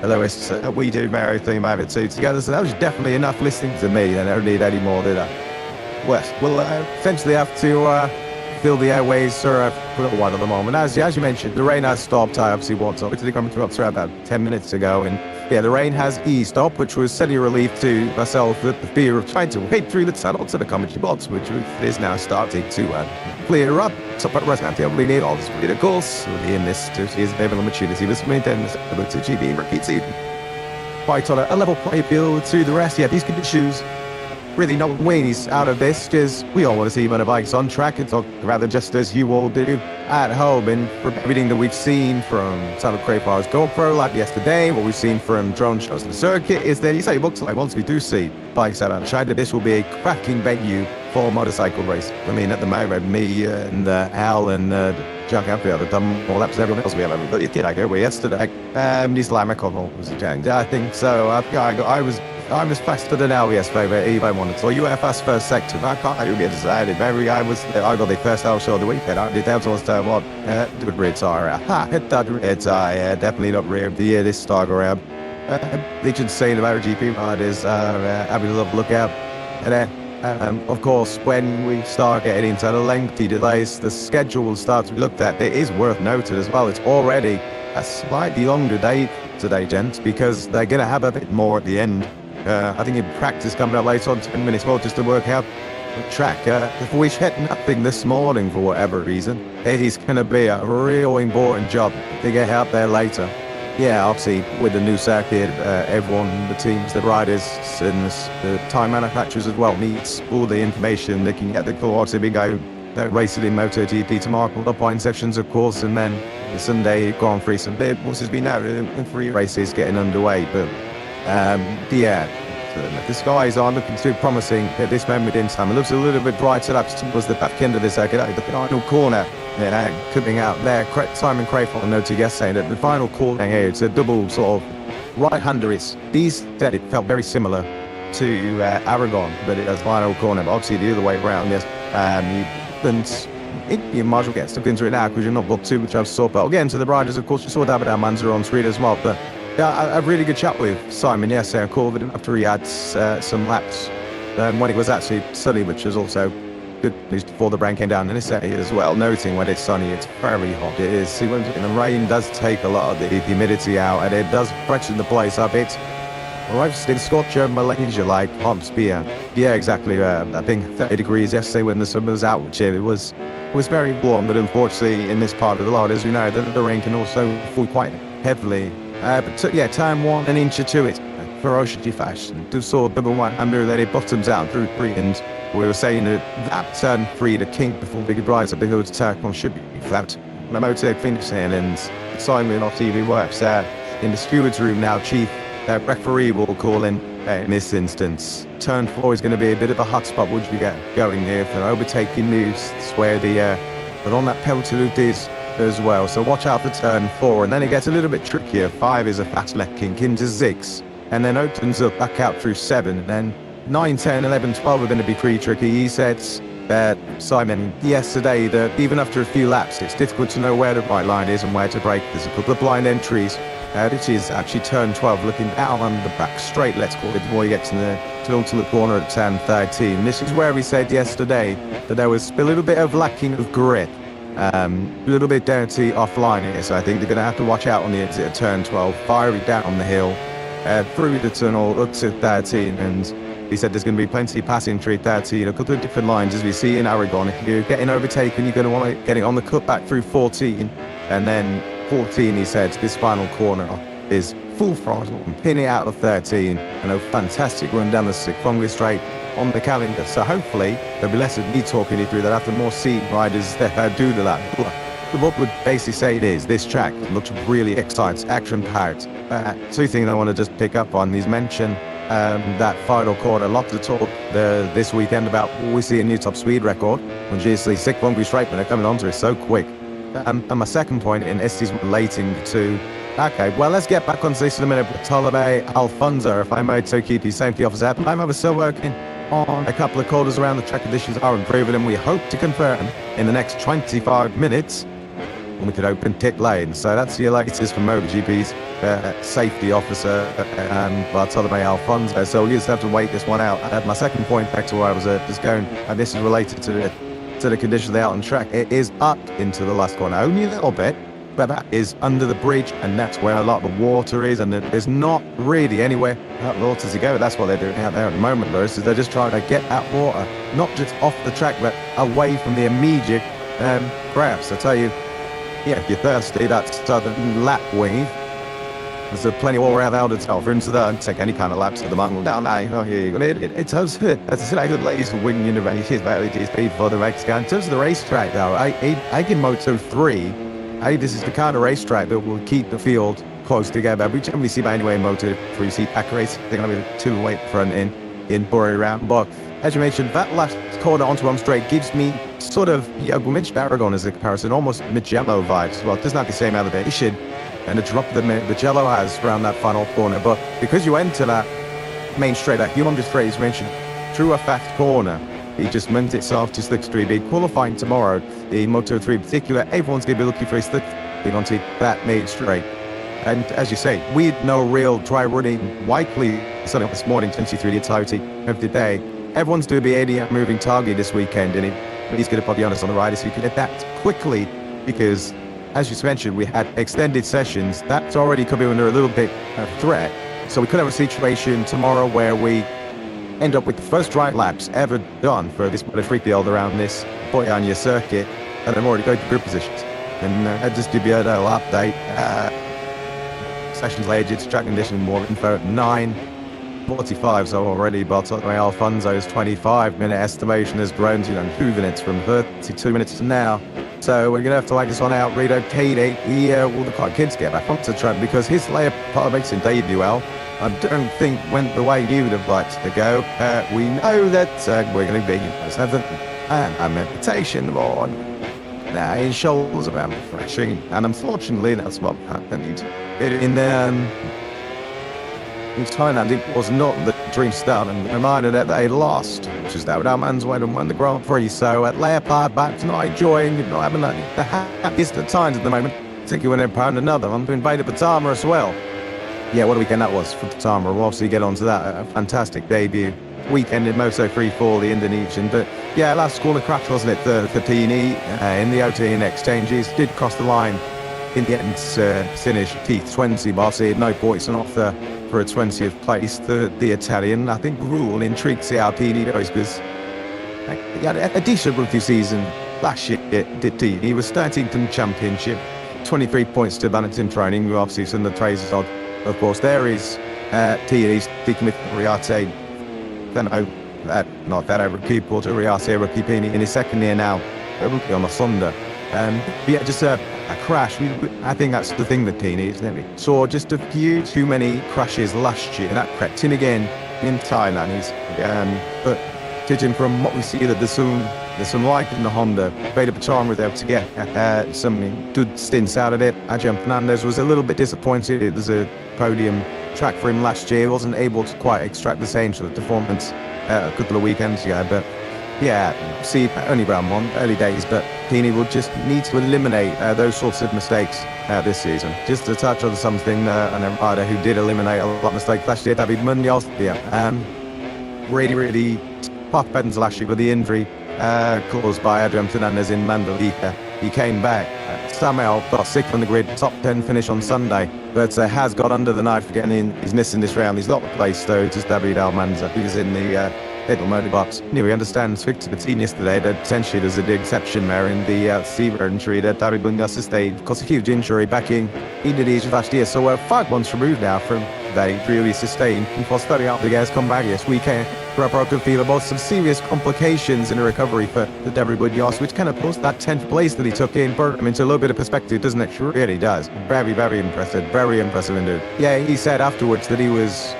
Lewis, we do Moto2 together, so that was definitely enough listening to me, and I don't need any more, did I? Well, we'll essentially have to fill the airways for a little while at the moment. As you mentioned, the rain has stopped. I obviously walked up to the commentary box about 10 minutes ago, and yeah, the rain has eased up, which was certainly a relief to myself with the fear of trying to wade through the tunnel to the commentary box, which is now starting to clear up. So, but right now, we need all this really, of course. In this, is a an opportunity to maintain this MotoGP repeats even quite on a level playing field to the rest. Yeah, these conditions really no ways out of this, because we all want to see motorbikes on track and talk rather just as you all do at home. And from everything that we've seen from Simon Crayfar's GoPro like yesterday, what we've seen from drone shows on the circuit, is that you say it looks like once we do see bikes out on track, that this will be a cracking venue for motorcycle race. I mean, at the moment, me and Al and Jack Appiel have done more laps than everyone else we have ever. But you did, I go yesterday. This Lime McConnell was a change. I think so. I was faster than Al yesterday, but Evo wanted. So you were fast first sector. I can't even get decided. Maybe I got the first Al show of the weekend. I did that towards turn one. Good rear tire. Hit that rear tire. Definitely not rear of the year this time around. They should say the MotoGP riders are having a look out. And then, of course, when we start getting into the lengthy delays, the schedule will start to be looked at. It is worth noting as well, it's already a slightly longer day today, gents, because they're going to have a bit more at the end. I think in practice coming up later on, 10 minutes more just to work out the track. If we hit nothing this morning for whatever reason, it is going to be a real important job to get out there later. Yeah, obviously, with the new circuit, everyone, the teams, the riders, and the tyre manufacturers as well needs all the information they can get. The course, we go racing in MotoGP tomorrow, the point sections, of course, and then the Sunday Grand Prix. Some big horses been out in 3 races getting underway, but yeah, the skies are looking too promising at this moment in time. It looks a little bit brighter up towards the back end of the circuit. The final corner, coming out there. Simon Crayford noted yesterday that the final corner here, it's a double sort of right-hander. These said it felt very similar to Aragon, but it was final corner. But obviously the other way around, yes. You might as well get stuck into it now because you're not got too much of support. But again, to the riders, of course, you saw David Almanza on screen as well. But yeah, a really good chat with Simon yesterday. I called him after he had some laps when it was actually sunny, which is also good news before the rain came down in this area as well. Noting when it's sunny, it's very hot. It is. See, when the rain does take a lot of the humidity out, and it does freshen the place up. It's right in Scotland, Malaysia, like Hobbs beer. Yeah, exactly. I think 30 degrees yesterday when the sun was out, which it was very warm. But unfortunately, in this part of the world, as we know, the rain can also fall quite heavily. But yeah, turn 1, an inch or 2. It's ferociously fashion to sort of one under that it bottoms out through 3, and we were saying that turn 3 to kink before big rise a big old attack on should be flat. The motor finishing and Simon off TV works in the steward's room now, chief referee will call in this instance. Turn 4 is going to be a bit of a hotspot once we get going here for overtaking moves. It's where but on that penalty loop is as well, so watch out for turn 4, and then it gets a little bit trickier. 5 is a fast left kink into 6, and then opens up back out through 7, and then 9, 10, 11, 12 are going to be pretty tricky. He said Simon yesterday that even after a few laps it's difficult to know where the right line is and where to brake. There's a couple of blind entries, which is actually turn 12 looking out on the back straight, let's call it, before you get to the corner at turn 13. This is where we said yesterday that there was a little bit of lacking of grip, a little bit dirty offline here, so I think they're going to have to watch out on the exit of turn 12, fiery down the hill, through the tunnel up to 13, and he said there's going to be plenty passing through 13, a couple of different lines as we see in Aragon. If you're getting overtaken, you're going to want to get it on the cutback through 14, and then 14, he said, this final corner is full throttle and pinning out of 13, and a fantastic run down the Sikwangli straight on the calendar. So hopefully there'll be less of me talking you through that after more seat riders that do that. What would basically say it is, this track looks really exciting, action-packed. Two things I want to just pick up on. He's mentioned that final corner, lots of talk this weekend about we see a new top speed record. Obviously, Sikwangli straight when they're coming onto it so quick. And my second point in this is relating to, okay, well, let's get back onto this in a minute. Bartolome Alfonso, if I may so keep his safety officer. I'm still working on a couple of corners around the track. Conditions are improving, and we hope to confirm in the next 25 minutes when we could open pit lane. So that's your latest from MotoGP's safety officer, Bartolome Alfonso. So we'll just have to wait this one out. My second point, back to where I was just going, and this is related to the conditions out on track. It is up into the last corner, only a little bit, but that is under the bridge, and that's where a lot of the water is, and there's not really anywhere out the water to go. That's what they're doing out there at the moment, Lewis, is they're just trying to get that water, not just off the track, but away from the immediate grabs. I tell you, yeah, if you're thirsty, that's southern lap wave. There's plenty of water out there to tell. For instance, don't take any kind of laps at the moment. Down there, oh, here you go. It does hurt. As I said, ladies for winning in the race, about GSP for the race. In terms of the racetrack, though, I give Moto3, this is the kind of racetrack that will keep the field close together. We generally see that anyway in Moto3, see pack race. They're going to be 2 away front in Buri round. But as you mentioned, that last corner onto one straight gives me sort of, we mentioned Aragon as a comparison, almost Mugello vibes. Well, it doesn't have the same elevation and the drop that Mugello has around that final corner. But because you enter that main straight, that humongous straight is mentioned, through a fast corner, it just lends itself to slipstream. Be qualifying tomorrow, the Moto3 in particular, everyone's going to be looking for a slipstream onto that main straight. And as you say, we had no real dry running, likely starting up this morning, 23 the entirety of the day. Everyone's going to be aiming at moving target this weekend, and he's going to put the honest on the rider so you can adapt quickly, because as you mentioned, we had extended sessions. That's already coming under a little bit of threat. So we could have a situation tomorrow where we end up with the first dry laps ever done for this Moto3 field around this Boyania circuit, and I'm already going to group positions. And I'll just give you a little update. Sessions later, track condition, more info at 9:45, so already Bartolome Alfonso's 25-minute estimation has grown to 2 minutes from 32 minutes to now. So we're going to have to like this one out, relocate will the kids get back onto the track, because his layer part of racing debut, I don't think went the way you would have liked to go. We know that we're going to be 7th and an invitation on in shoulders about refreshing, and unfortunately that's what happened in Thailand. It was not the dream start, and reminded that they lost, which is that our man's went and won the Grand Prix. So at Leopard back tonight, enjoying, not having the happiest of times at the moment. I think he went in pound another one to invade Batama as well. Yeah, what a weekend that was for Batama. We'll obviously get onto that. A fantastic debut weekend in Moto3 for the Indonesian. But yeah, last corner crash, wasn't it, for Tini in the OT and exchanges. Did cross the line in the end, finish T20. Barcy had no points on offer for a 20th place. The Italian, I think, rule intrigues the Alpini because he had a decent rookie season last year. He was 13th in the championship, 23 points to Bannerton training. We obviously seen the traces of course. There is TN's decommitted Riate, then not that over keep Porto Riate rookie Pini in his second year now, a rookie on the Honda. But yeah, just a crash. I think that's the thing with Pini, isn't it? Saw just a few too many crashes last year, and that crept in again in Thailand. But judging from what we see, that there's some light in the Honda. Beta Baton was able to get some good stints out of it. Adrian Fernandez was a little bit disappointed. It was a podium track for him last year. He wasn't able to quite extract the same sort of performance a couple of weekends ago. But yeah, see, only round one, early days. But Pini will just need to eliminate those sorts of mistakes this season. Just to touch on something, and a rider who did eliminate a lot of mistakes last year, David Munoz. Really tough bends last year with the injury caused by Adrian Fernandez in Mandalika. He came back, somehow got sick from the grid, top 10 finish on Sunday, but has got under the knife again. He's missing this round. He's not replaced though, just David Almanza, who's in the little motor box. We understand Victor Bettini yesterday that potentially there's an exception there in the Seaver injury that David Munoz sustained, caused a huge injury back in Indonesia last year. So we're 5 months removed now from that injury sustained. Before starting out, the guys come back this weekend. Could feel about some serious complications in the recovery for the David Munoz, which kind of puts that 10th place that he took in Bergman into a little bit of perspective, doesn't it? Sure, really does. Very, very impressive indeed. Yeah, he said afterwards that he was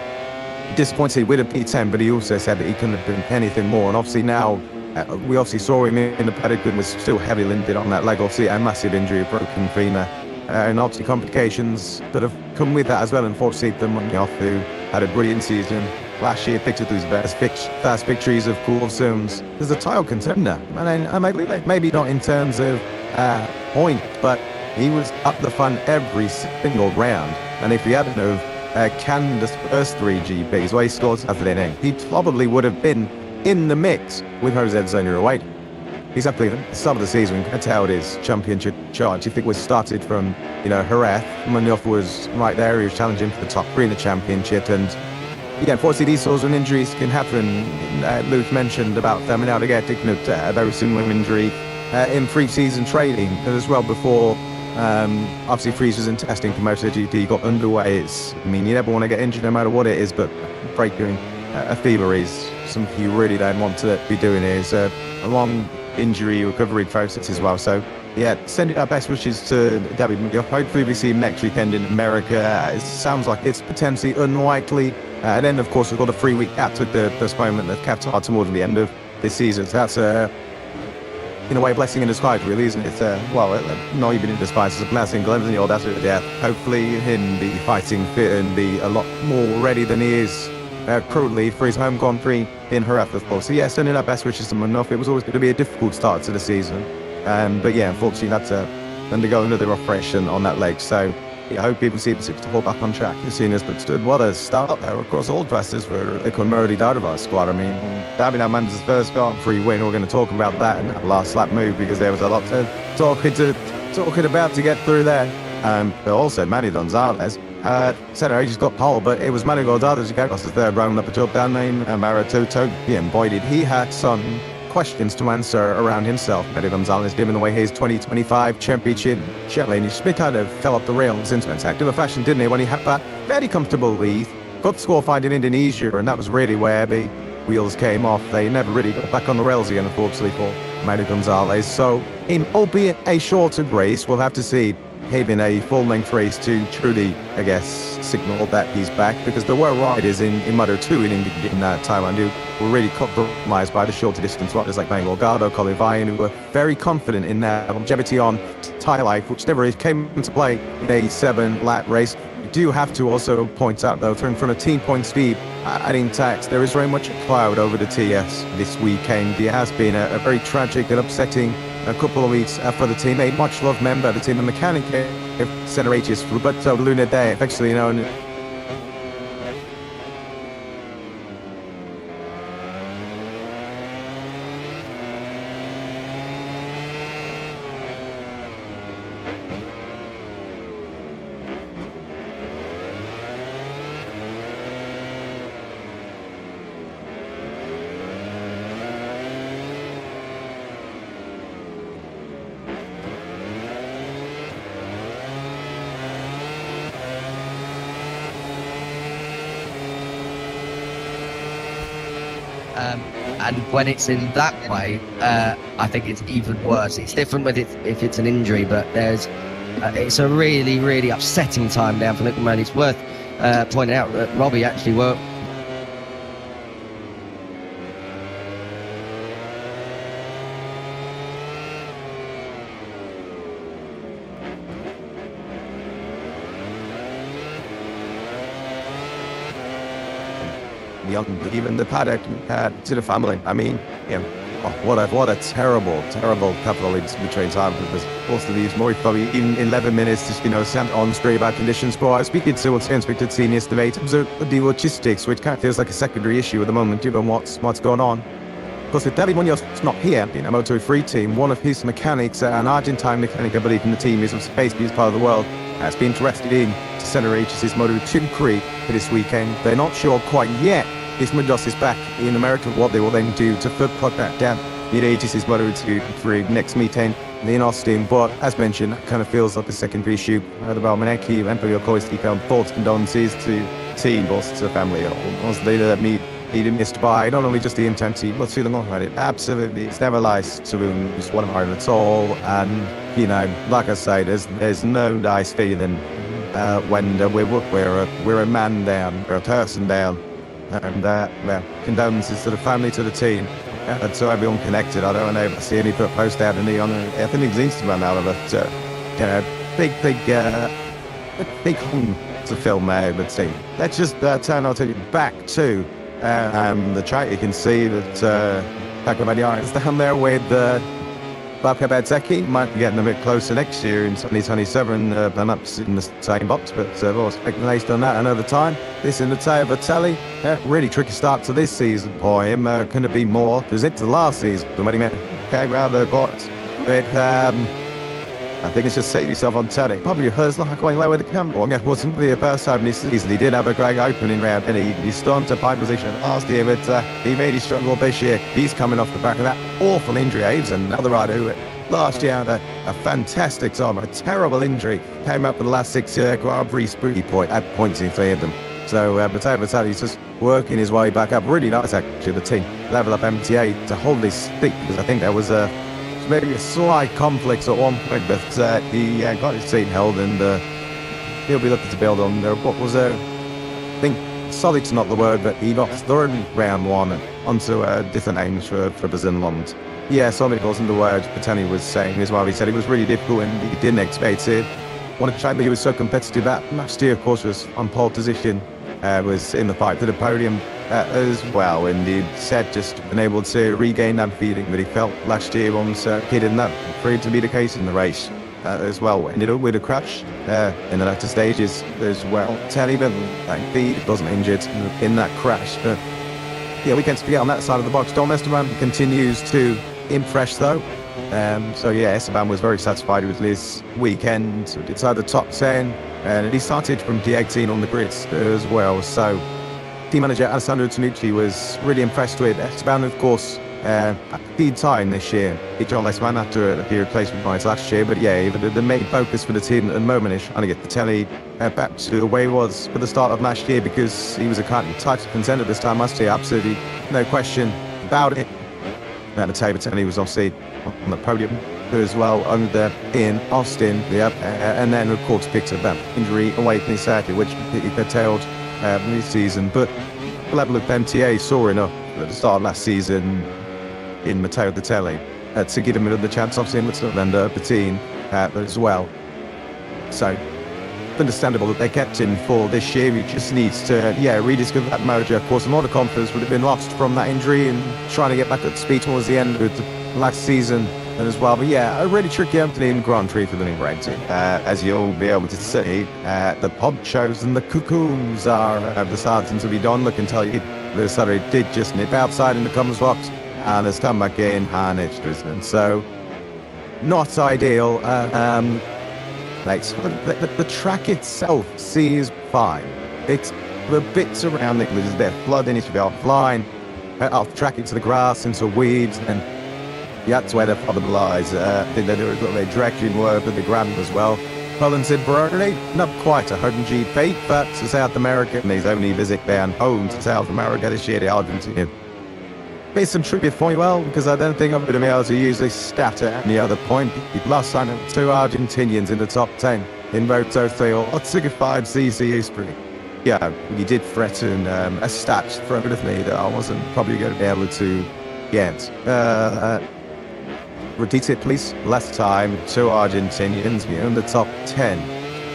disappointed with a P10, but he also said that he couldn't have done anything more. And obviously now, we obviously saw him in the paddock and was still heavy limped on that leg. Obviously a massive injury, a broken femur, and obviously complications that have come with that as well. Unfortunately, the Munoz, who had a brilliant season last year, picked up his fast victories of cool zones. There's a title contender, and maybe not in terms of point, but he was up the front every single round. And if he hadn't have canned the first 3 GPs where he scored Saturday night, he probably would have been in the mix with Jose Antonio White. He's up at the start of the season. That's how it is. Championship charge. If it was started from, Jerez, Munoz was right there. He was challenging for the top 3 in the championship. And yeah, unfortunately, these sorts of injuries can happen. Luke mentioned about them, and now they get a very similar injury in pre-season training as well before. Obviously, freezes and testing for MotoGP got underway. You never want to get injured no matter what it is, but breaking a fever is something you really don't want to be doing. It's a long injury recovery process as well. So yeah, sending our best wishes to David Munoz. Hopefully we see him next weekend in America. It sounds like it's potentially unlikely. And then of course we've got a 3-week gap with the postponement that kept hard towards the end of this season. So that's in a way, a blessing in disguise, really, isn't it? Not even in disguise, it's a blessing. Glenn's in the old desert of death. Hopefully, he'll be fighting fit and be a lot more ready than he is currently for his home Grand Prix in Jerez, of course. So, yeah, sending our best wishes to Munoz. It was always going to be a difficult start to the season. But yeah, unfortunately, that's undergo another operation on that leg. So, yeah, I hope people see the 64 back on track. You've seen us, but what a start there across all dresses for the Conmurdy Dardova squad. David Almanza's first Grand Prix win. We're going to talk about that in that last lap move because there was a lot to talking about to get through there. But also, Manny Gonzalez said he just got pole, but it was Manny Gonzalez who got across the third round up a job down named Maratuto. Yeah, and boy, did he had some questions to answer around himself. Manny Gonzalez giving away his 2025 championship. Shetland, he kind of fell off the rails into spectacular fashion, didn't he, when he had that very comfortable lead. Got score find in Indonesia, and that was really where the wheels came off. They never really got back on the rails again, unfortunately, for Manny Gonzalez. So, in albeit a shorter race, we'll have to see him in a full-length race to truly, I guess, signal that he's back, because there were riders in Moto2 in Thailand who were really compromised by the shorter distance riders like Manuel Gardo, Colin Vayan, who were very confident in their longevity on Thai life, which never came into play in a 7-lap race. You do have to also point out, though, from a team point speed at Intact, there is very much a cloud over the TS this weekend. It has been a very tragic and upsetting a couple of weeks for the team. A much-loved member of the team, a mechanic, Seneratus Roberto Luna Day, affectionately known And when it's in that way, I think it's even worse. It's different with it if it's an injury, but it's a really, really upsetting time down for Nick Mann. It's worth pointing out that Robbie actually worked. Even the paddock to the family. I mean, what a terrible couple of leagues between time. Because most of these more probably in 11 minutes, just sent on straight bad conditions. But I speaking to what's inspected seen yesterday in terms of the logistics, which kind of feels like a secondary issue at the moment, given what's going on. Because if David Munoz's not here, Moto3 team, one of his mechanics, an Argentine mechanic, I believe, in the team, is basically his part of the world, has been interested in to center HS's Moto2 Practice for this weekend. They're not sure quite yet if Munoz is back in America, what they will then do to put that down. The HS's Moto2 next meeting in Austin, but as mentioned, that kind of feels like a secondary issue. About Maneki and Koisti found thoughts condolences to team, boss, to family, also they meet. He missed by not only just the intensity, but feeling on about it. Absolutely, it's never nice to lose one of our at all. And like I say, there's no nice feeling when we're a man down, we're a person down, and condolences to the family, to the team, and to everyone connected. I don't know if I see any post out on I think it's Instagram out of it. Big home to film there, but see. Let's just turn our attention back to the track. You can see that Takabadi is down there with Babka Badzeki. Might be getting a bit closer next year in 2027, perhaps in the same box, but we'll speculate on that another time. This in the Teo Vitelli. Really tricky start to this season for him. Can it be more? Because it's the last season when he met rather box. But I think it's just set yourself on telly. Probably hers like going low with the camera. It wasn't the first time this season. He did have a great opening round and he stormed to pole position last year, but he really struggled this year. He's coming off the back of that awful injury. He's another rider who last year had a fantastic time, a terrible injury. Came up for the last 6 Grand Prix spooky point at points he cleared them. So Vitelli's just working his way back up. Really nice actually, the team. Level up MTA to hold his stick, because I think there was maybe a slight conflict at one point, but he got his team held, and he'll be looking to build on there. What was I think solid's not the word, but he got third round one onto different aims for Brazil ones. Yeah, solid wasn't the word Patani was saying as well. He said it was really difficult and he didn't expect it. One of the fact that he was so competitive. That last year, of course, was on pole position, was in the fight for the podium as well, and he said just been able to regain that feeling that he felt last year once he didn't. That proved to be the case in the race as well. Ended up with a crash in the latter stages as well. Telly, but he wasn't injured in that crash. But yeah, we can't forget on that side of the box. Dom Esteban continues to impress though. So yeah, Esteban was very satisfied with his weekend. Inside the top 10, and he started from D18 on the grids as well. So team manager Alessandro Tanucci was really impressed with Esteban, of course. Speed time this year. He joined Esteban after a replacement points last year, but yeah, the main focus for the team at the moment is trying to get the telly back to the way it was for the start of last year, because he was a kind of title contender this time last year, absolutely no question about it. The table telly was obviously on the podium as well in Austin, and then of course picked up that injury away from his circuit, which completely curtailed this season. But the level of MTA saw enough at the start of last season in Matteo Vitelli to give him another chance, obviously in the team as well. So understandable that they kept him for this year. He just needs to rediscover that mojo. Of course, a lot of confidence would have been lost from that injury, and trying to get back up to speed towards the end of the last season as well. But yeah, a really tricky opening Grand Prix for the new brand team. As you'll be able to see, the ponchos and the cocoons are starting to be done. Look and tell you, the Saturday did just nip outside in the comms box and has come back in and it's drizzling. So not ideal. The track itself sees fine. It's the bits around it, there's a bit of flooding, it should be offline, off track into the grass, into weeds, and that's where the problem lies. I think they're doing a little bit of dredging work with the ground as well. Collins in Brunei, not quite a home GP, but to South America, and his only visit down home to South America this year, the Argentina. made some tribute for you, well, because I don't think I'm going to be able to use this stat at any other point. Last time, 2 Argentinians in the top 10 in Moto2 or 65cc history. Yeah, you did threaten a stat for me that I wasn't probably going to be able to get. Repeat it, please. Last time, 2 Argentinians in the top 10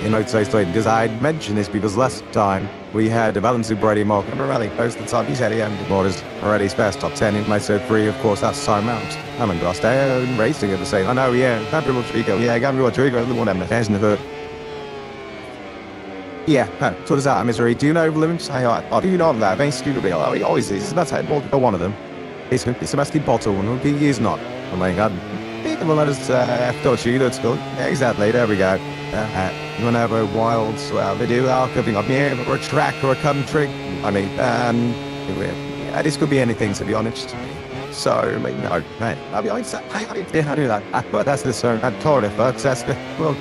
in Moto2, because I mentioned this because last time we had Valentin Brady Mark and Morelli post the top. He said he hadn't Morris Morelli's best top 10 in Moto3, of course, that's time out. I'm in Grosteo racing at the same. I know, yeah, Gabriel Rodrigo. Yeah, Gabriel Rodrigo, the one that has never. Yeah, so does that, misery. Do you know limits? I do not that. Basically, he always is. That's how one of them. It's Sebastian Bottle, and he is not. Oh my god. Well, that is F.U, that's good. Yeah, exactly, there we go. Whenever wilds, well, they do are coming up here, or a track or a country. I mean, yeah, this could be anything, to be honest. So, I mean, no, right. I'll be honest, I do that. But that's the song. I told it, folks. That's the, well,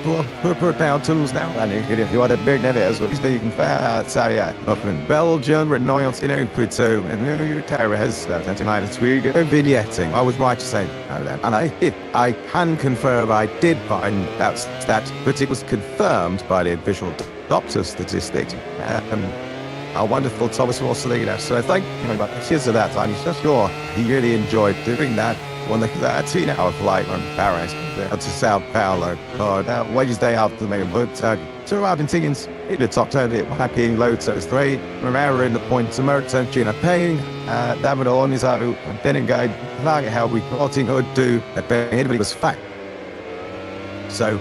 put down tools now. And if you want a big net as well, you can fair, so yeah. Up in Belgium, Renault, Puto, and your terrorists, that's tonight, it's really good. Vignetting, I was right to say, and I can confirm I did find out that, but it was confirmed by the official doctor statistics. A wonderful Thomas Ross leader. So thank you about cheers to that. I'm sure he really enjoyed doing that on the 13-hour flight from Paris to Sao Paulo on Wednesday afternoon. But 2 Argentinians in the top 10, happy Lotus 3, Romero in the points, Merton, Gina Payne, David Onizaru, and Denengay, like how we thought he would do at the was fact. So,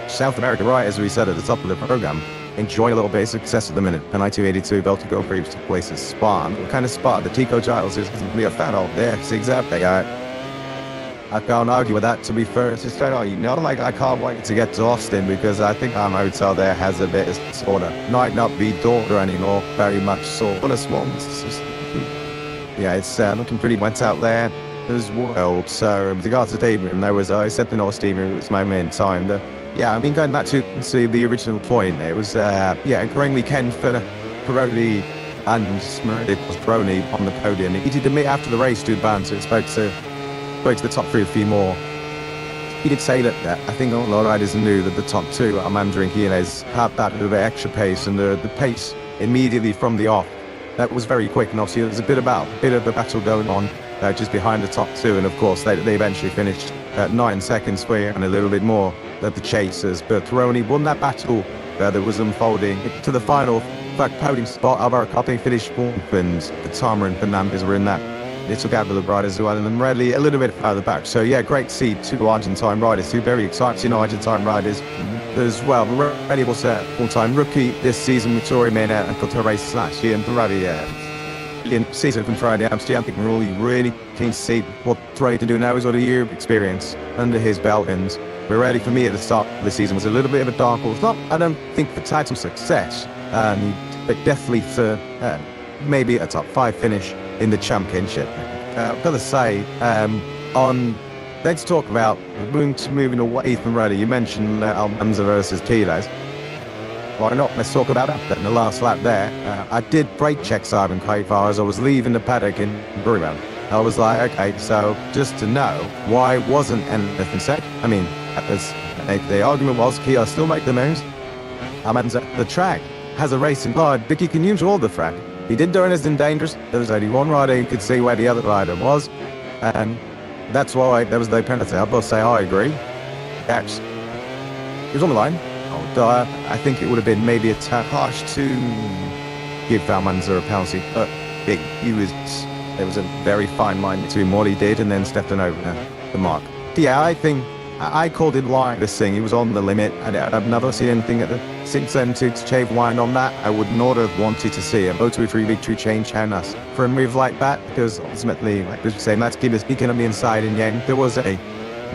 South America, right, as we said at the top of the program, enjoy a little bit of success at the minute. And I-282 Belgian Grand Prix took place at Spa. What kind of spot? The Tico Giles is really a fan of. Yeah, it's exactly. I can't argue with that, to be fair. It's just not like I can't wait to get to Austin because I think our hotel there has a bit of sort of might not be daughter anymore, very much sort of small. Yeah, it's looking pretty wet out there as well. So with regards to David, there was I said the North Steamer, it was my main time. Yeah, I mean, going back to the original point, it was, a great weekend for Pironi and it was Pironi on the podium. He did admit after the race to banter, spoke to the top 3 a few more. He did say that I think a lot of riders knew that the top 2, Armando and Jimenez, had that little bit extra pace, and the pace immediately from the off, that was very quick, and obviously there was a bit of a battle going on just behind the top 2, and of course they eventually finished at 9 seconds clear and a little bit more than the chasers, but Pironi won that battle that was unfolding to the final podium spot. Alvaro Carpe finished 4th, and Katama and Fernandez were in that little gap of the riders as well, and then Redley a little bit further back. So yeah, great to see 2 Argentine riders, 2 very exciting Argentine riders as well. Redley was a full-time rookie this season with Tori Mena and got to race last year, and Pironi in season from Friday. I'm really keen to see what Trey can do now. He's got a year of experience under his belt, and we're ready. For me at the start of the season was a little bit of a dark horse. Not, I don't think for title success, but definitely for maybe a top 5 finish in the championship. I've got to say, let's talk about moving away from Reddy. You mentioned Almanza versus Kilos. Why not? Let's talk about that in the last lap there. I did brake check Simon quite far as I was leaving the paddock in Bremen. I was like, okay, so just to know why wasn't anything said. I mean, the argument was Kia still make the moves. The track has a racing car. Vicky can use all the track. He did do anything dangerous. There was only one rider who could see where the other rider was, and that's why there was no penalty. I'll both say I agree. Yes, he was on the line. I think it would have been maybe a tad harsh to give Almanza a penalty, but there was a very fine line between what he did and then stepping over the mark. Yeah, I think I called it line. This thing, he was on the limit. I've never seen anything since then to shave line on that. I would not have wanted to see a Moto3 victory change hands for a move like that, because ultimately, like we were saying, let's keep us speaking on the inside, and yet there was a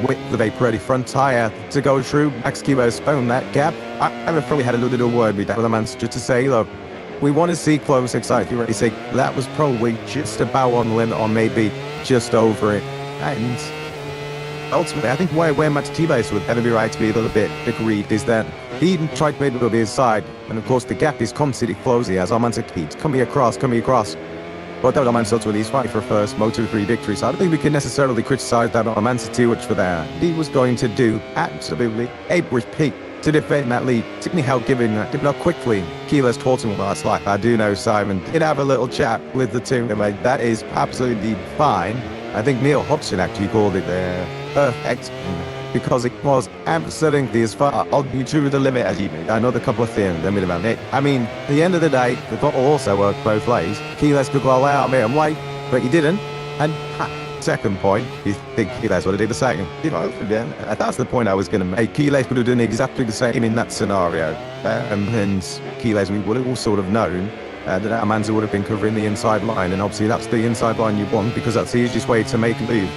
width of a pretty front tyre to go through. Max Kibo's found that gap. I probably had a little bit of word with that with the man just to say, look, we want to see close, exciting racing. That was probably just about on limit, or maybe just over it. And ultimately, I think where Max Kibo's would ever be right to be a little bit agreed is that he tried to make it over his side, and of course the gap is constantly closing as Armando keeps coming across. But David Almanza to release fight for first Moto3 victory, so I don't think we can necessarily criticise David Almanza too much for that. He was going to do absolutely every peak to defend that lead, particularly how given how quickly Keyless taught him last life. I do know Simon did have a little chat with the two, like, that is absolutely fine. I think Neil Hodgson actually called it perfect, because it was absolutely as far on to the limit as even another couple of things limit about it. I mean, at the end of the day, the bottle also worked both ways. Keyless could go all out me and wait, but he didn't. And second point, you think Keyless would have did the same? You know, that's the point I was going to make. Keyless would have done exactly the same in that scenario. And Keyless, we would have all sort of known that Almanza would have been covering the inside line, and obviously that's the inside line you want, because that's the easiest way to make a move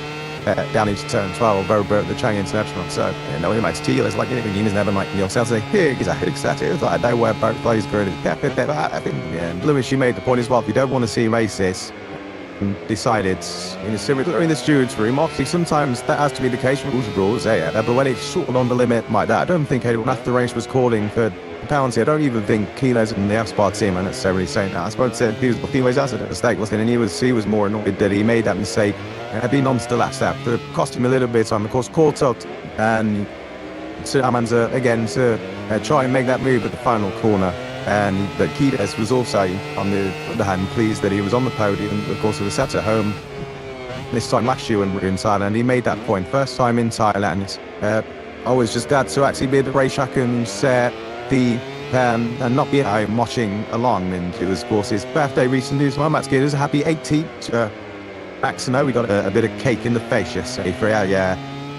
down into turn 12 over the Chang International. So, you know, it makes Keyless like anything. He's never like yourself say, here, he's a exactly. It's like, I know where both players go. I think, Lewis, you made the point as well. If you don't want to see racists, decided in a similar in the steward's room, obviously sometimes that has to be the case with rules, but when it's sort of on the limit like that, I don't think anyone after the race was calling for penalty. I don't even think Keyless and the F-Spar team are necessarily saying that. I suppose he was a mistake, wasn't it? And he was more annoyed that he made that mistake and being on to the last lap. It cost him a little bit of time, of course, caught up and Almanza again to try and make that move at the final corner. And that Keyless was also, on the other hand, pleased that he was on the podium. Of course, it was sat at home this time last year when we were in Thailand. He made that point. First time in Thailand. I was just glad to actually be at the racetrack and and not be at home watching along. And it was, of course, his birthday recently as well. Matt's kid is a happy 18th. Max, we got a bit of cake in the face yesterday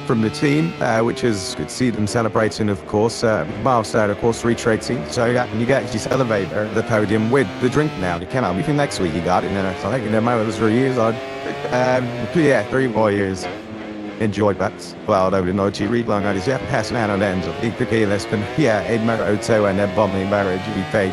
from the team, which is good to see them celebrating, of course. Milestone, of course, retracing. So you get to celebrate at the podium with the drink now. You cannot. We think next week you got it. And I think in the matter of 3 years, 3 more years. Enjoyed that. Well, I don't know what you read long on is passing out on the ends of the Keyless and in Moto2 and then bombing MotoGP.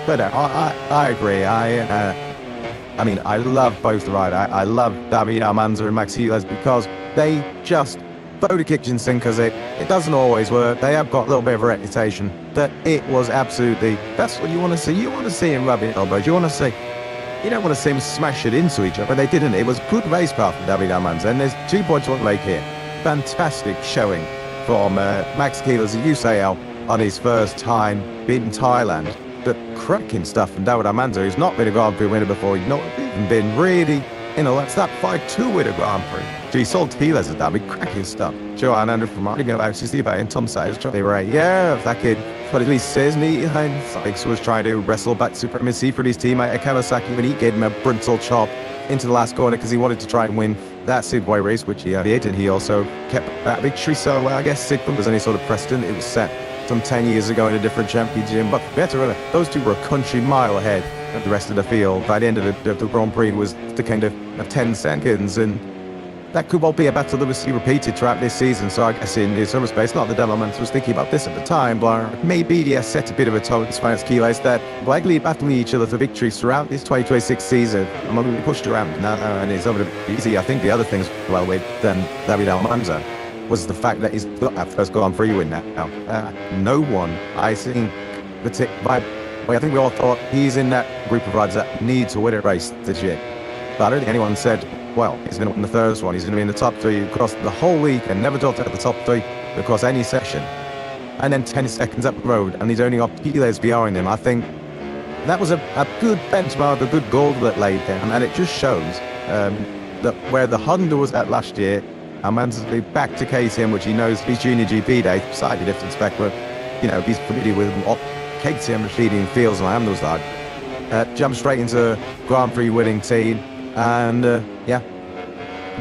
But I agree. I mean, I love both the ride. I love David Almanza and Max Keyless because they just throw the kitchen sink because it doesn't always work. They have got a little bit of a reputation that it was absolutely, that's what you want to see. You want to see him rubbing elbows. You don't want to see him smash it into each other. But they didn't. It was good racecraft from David Almanza. And there's 2 points to make here. Fantastic showing from Max Keyless at UCL on his first time in Thailand. The cracking stuff from David Almanza, who's not been a Grand Prix winner before. He's not even been really, that's that 5-2 with a Grand Prix. So he sold Keyless at that big cracking stuff. Joe Andrew from Martin about 60 and Tom Sayers trying to right. Yeah, that kid, but at least says he was trying to wrestle back supremacy for his teammate Kawasaki when he gave him a brutal chop into the last corner because he wanted to try and win that Superboy race, which he did, and he also kept that victory. So I guess Sigmund was any sort of precedent. It was set some 10 years ago in a different championship, but better, those two were a country mile ahead of the rest of the field. By the end of the Grand Prix was the kind of 10 seconds, and that could well be a battle that was repeated throughout this season. So I guess in some respects, not the Devilmans was thinking about this at the time, but maybe set a bit of a tone as far as Keyless that likely battling each other for victories throughout this 2026 season. I'm going to be pushed around now, and it's over to easy. I think the other things well with than David Almanza was the fact that he's got that first Grand Prix win now. No one, I think, I think we all thought he's in that group of riders that need to win a race this year. But I don't think anyone said, well, he's going to win the first one, he's going to be in the top 3 across the whole week and never dropped out of the top 3 across any session. And then 10 seconds up the road, and he's only got Keyless behind him. I think that was a good benchmark, a good goal that laid down, and it just shows that where the Honda was at last year, Almanza's back to KTM, which he knows his junior GP day, slightly different spec, but he's familiar with what KTM repeating feels and handles like. Jump straight into Grand Prix winning team, and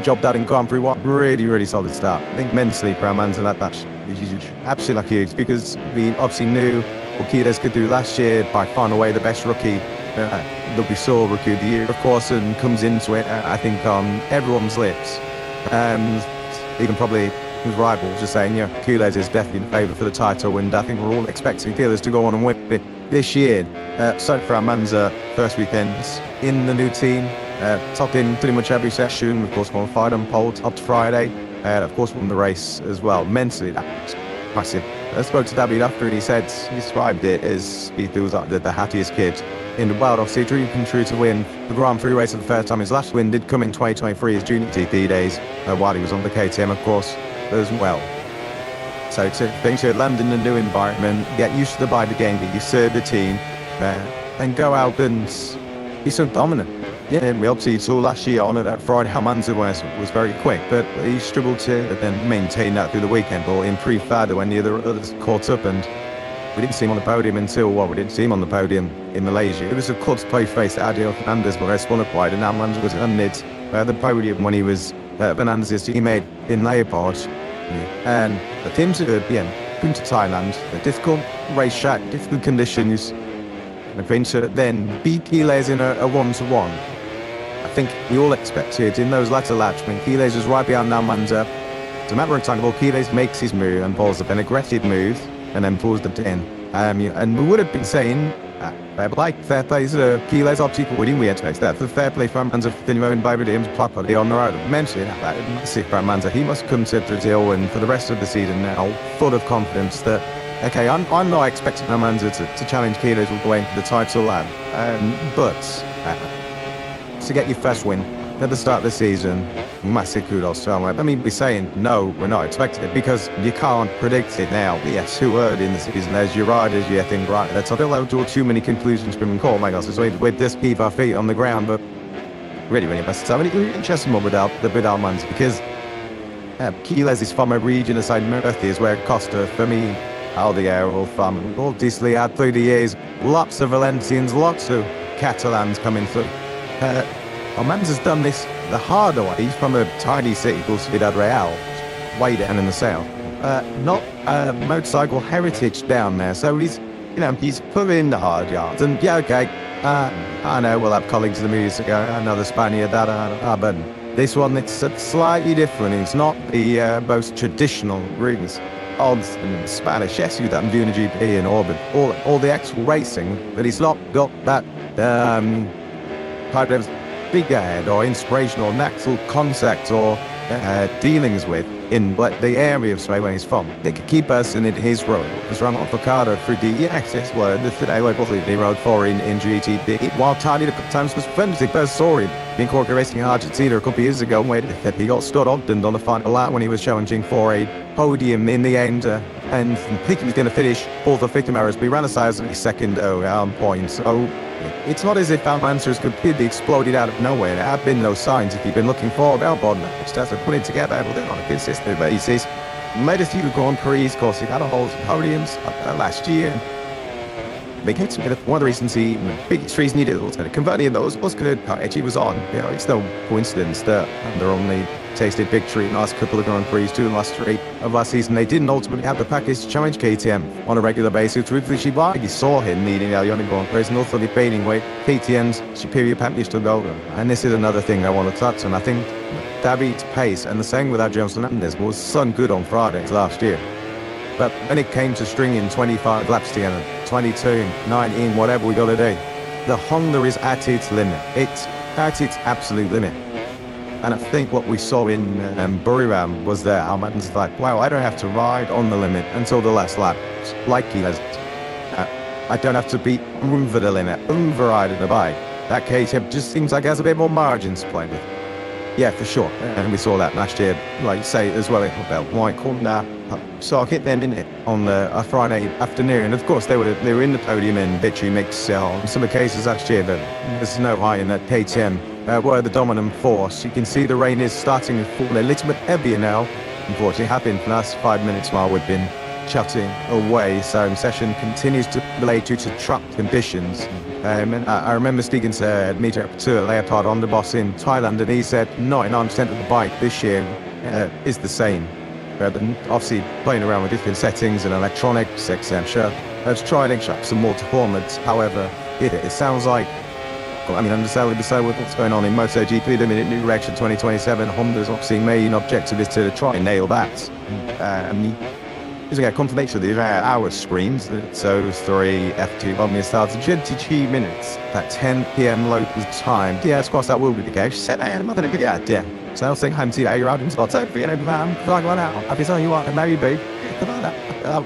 job done in Grand Prix. What really, really solid start. I think mentally for Almanza that's huge, absolutely huge, because we obviously knew what Keyless could do last year by far and away the best rookie that we saw, rookie of the year, of course, and comes into it, I think, on everyone's lips. Even probably his rivals just saying, Keyless is definitely in favour for the title, and I think we're all expecting Keyless to go on and win it this year. So for Almanza, first weekends in the new team, topped in pretty much every session, of course qualified on pole, topped Friday, of course won the race as well. Mentally, that was massive. I spoke to David after, and he described it as he feels like the happiest kid in the wild, obviously, dream come true to win the Grand Prix race for the first time. His last win did come in 2023, his junior GP days, while he was on the KTM, of course, as well. So to things to land in a new environment, get used to the bike again, get used to the team, and go out and be so dominant. Yeah, and we obviously saw last year on that Friday how Manza was very quick, but he struggled to then maintain that through the weekend or improve further when the others caught up, and we didn't see him on the podium until, we didn't see him on the podium in Malaysia. It was of course play face at Adil Fernandez, but qualified, and now Manza was amid the podium when he was Fernandez's teammate in Leopard. And the teams at been to Thailand, a difficult race track, difficult conditions, and been to then beat Quiles in a one-to-one. I think we all expected in those latter laps when Quiles was right behind Manza. It's a matter of time before Quiles makes his move and pulls up an aggressive move and then pulls them in. And we would have been saying, fair play to Quiles obviously for winning, we expect that. The fair play for Manza for the own by Williams properly on the road. Mentioning that massive for Manza, he must come to Brazil and for the rest of the season now, full of confidence that, okay, I'm not expecting Manza to challenge Quiles all the way into the title, but to get your first win at the start of the season, massive kudos to him. I mean, we're saying, no, we're not expecting it because you can't predict it now. Yes, too early in the season. There's your riders, you think, right, let's not allow draw too many conclusions from the call. My gosh, we'd just keep our feet on the ground, but really best. So really interesting one without Manza because Quiles is from a region aside Murphy is where Costa, for me, Aldier or from obviously had through the years, lots of Valencians, lots of Catalans coming through. Manza's done this the harder way. He's from a tiny city called Ciudad Real, way down in the south. Not motorcycle heritage down there, so he's put in the hard yards. And yeah, okay, I know we'll have colleagues of the music, another Spaniard, but this one, it's slightly different. It's not the most traditional routes. Odds and Spanish, yes, you done doing a GP in Orbit, all the actual racing, but he's not got that type of figurehead or inspiration or natural concept or dealings with in the area of Spain where he's from. They could keep us in his road. It was run off Ricardo through the access word that today they rode for in GTP. While Tiny a couple times was friends, they first saw him in Corker Racing in Argentina a couple of years ago when he got stood Ogden on the final lap when he was challenging for a podium in the end and thinking he was going to finish fourth or fifth in Maris, but he ran a size of second point. So it's not as if our answer has completely exploded out of nowhere. There have been no signs if you've been looking for Albon, which does put it together on a consistent basis. Made a few Grand Prix, of course, he had a whole podiums last year. They came together. One of the reasons the biggest reason he did it was converting those was good. He was on. It's no coincidence that they're only tasted victory in the last couple of Grand Prix, 2 in the last 3 of last season. They didn't ultimately have the package to challenge KTM on a regular basis. Truthfully, Ciabatti, you saw him leading the Grand Prix and also debating weight KTM's superior package to go. And this is another thing I want to touch on. I think David's pace, and the same with Adrian Fernandez, was so good on Fridays last year. But when it came to stringing 25 laps together, 22, 19, whatever we got to do, the Honda is at its limit. It's at its absolute limit. And I think what we saw in Buriram was that Alman's like, wow, I don't have to ride on the limit until the last lap, like he does. I don't have to be over the limit, overriding the bike. That KTM just seems like it has a bit more margins to play with. Yeah, for sure. And we saw that last year, like you say, as well, about White Corner circuit then, didn't it, on the Friday afternoon. And of course, they were in the podium in victory mix on some occasions last year, but there's no high in that KTM were the dominant force. You can see the rain is starting to fall a little bit heavier now. Unfortunately, it happened for the last 5 minutes while we've been chatting away. So session continues to delay due to track conditions. And I remember speaking to Meter to Leopard on the boss in Thailand, and he said 99% of the bike this year is the same. Obviously playing around with different settings and electronics, etc. Let's try and extract some more performance. However, it sounds like, understandably so with what's going on in MotoGP, limited new direction 2027. Honda's obviously main objective is to try and nail that. Using a confirmation of the hour screens, so 3 F2 1 minute starts at 22 minutes at 10 p.m. local time. Yeah, of course that will be the case. So I was thinking, I'm to you're out in spots over, flag one out. Happy so you want, maybe.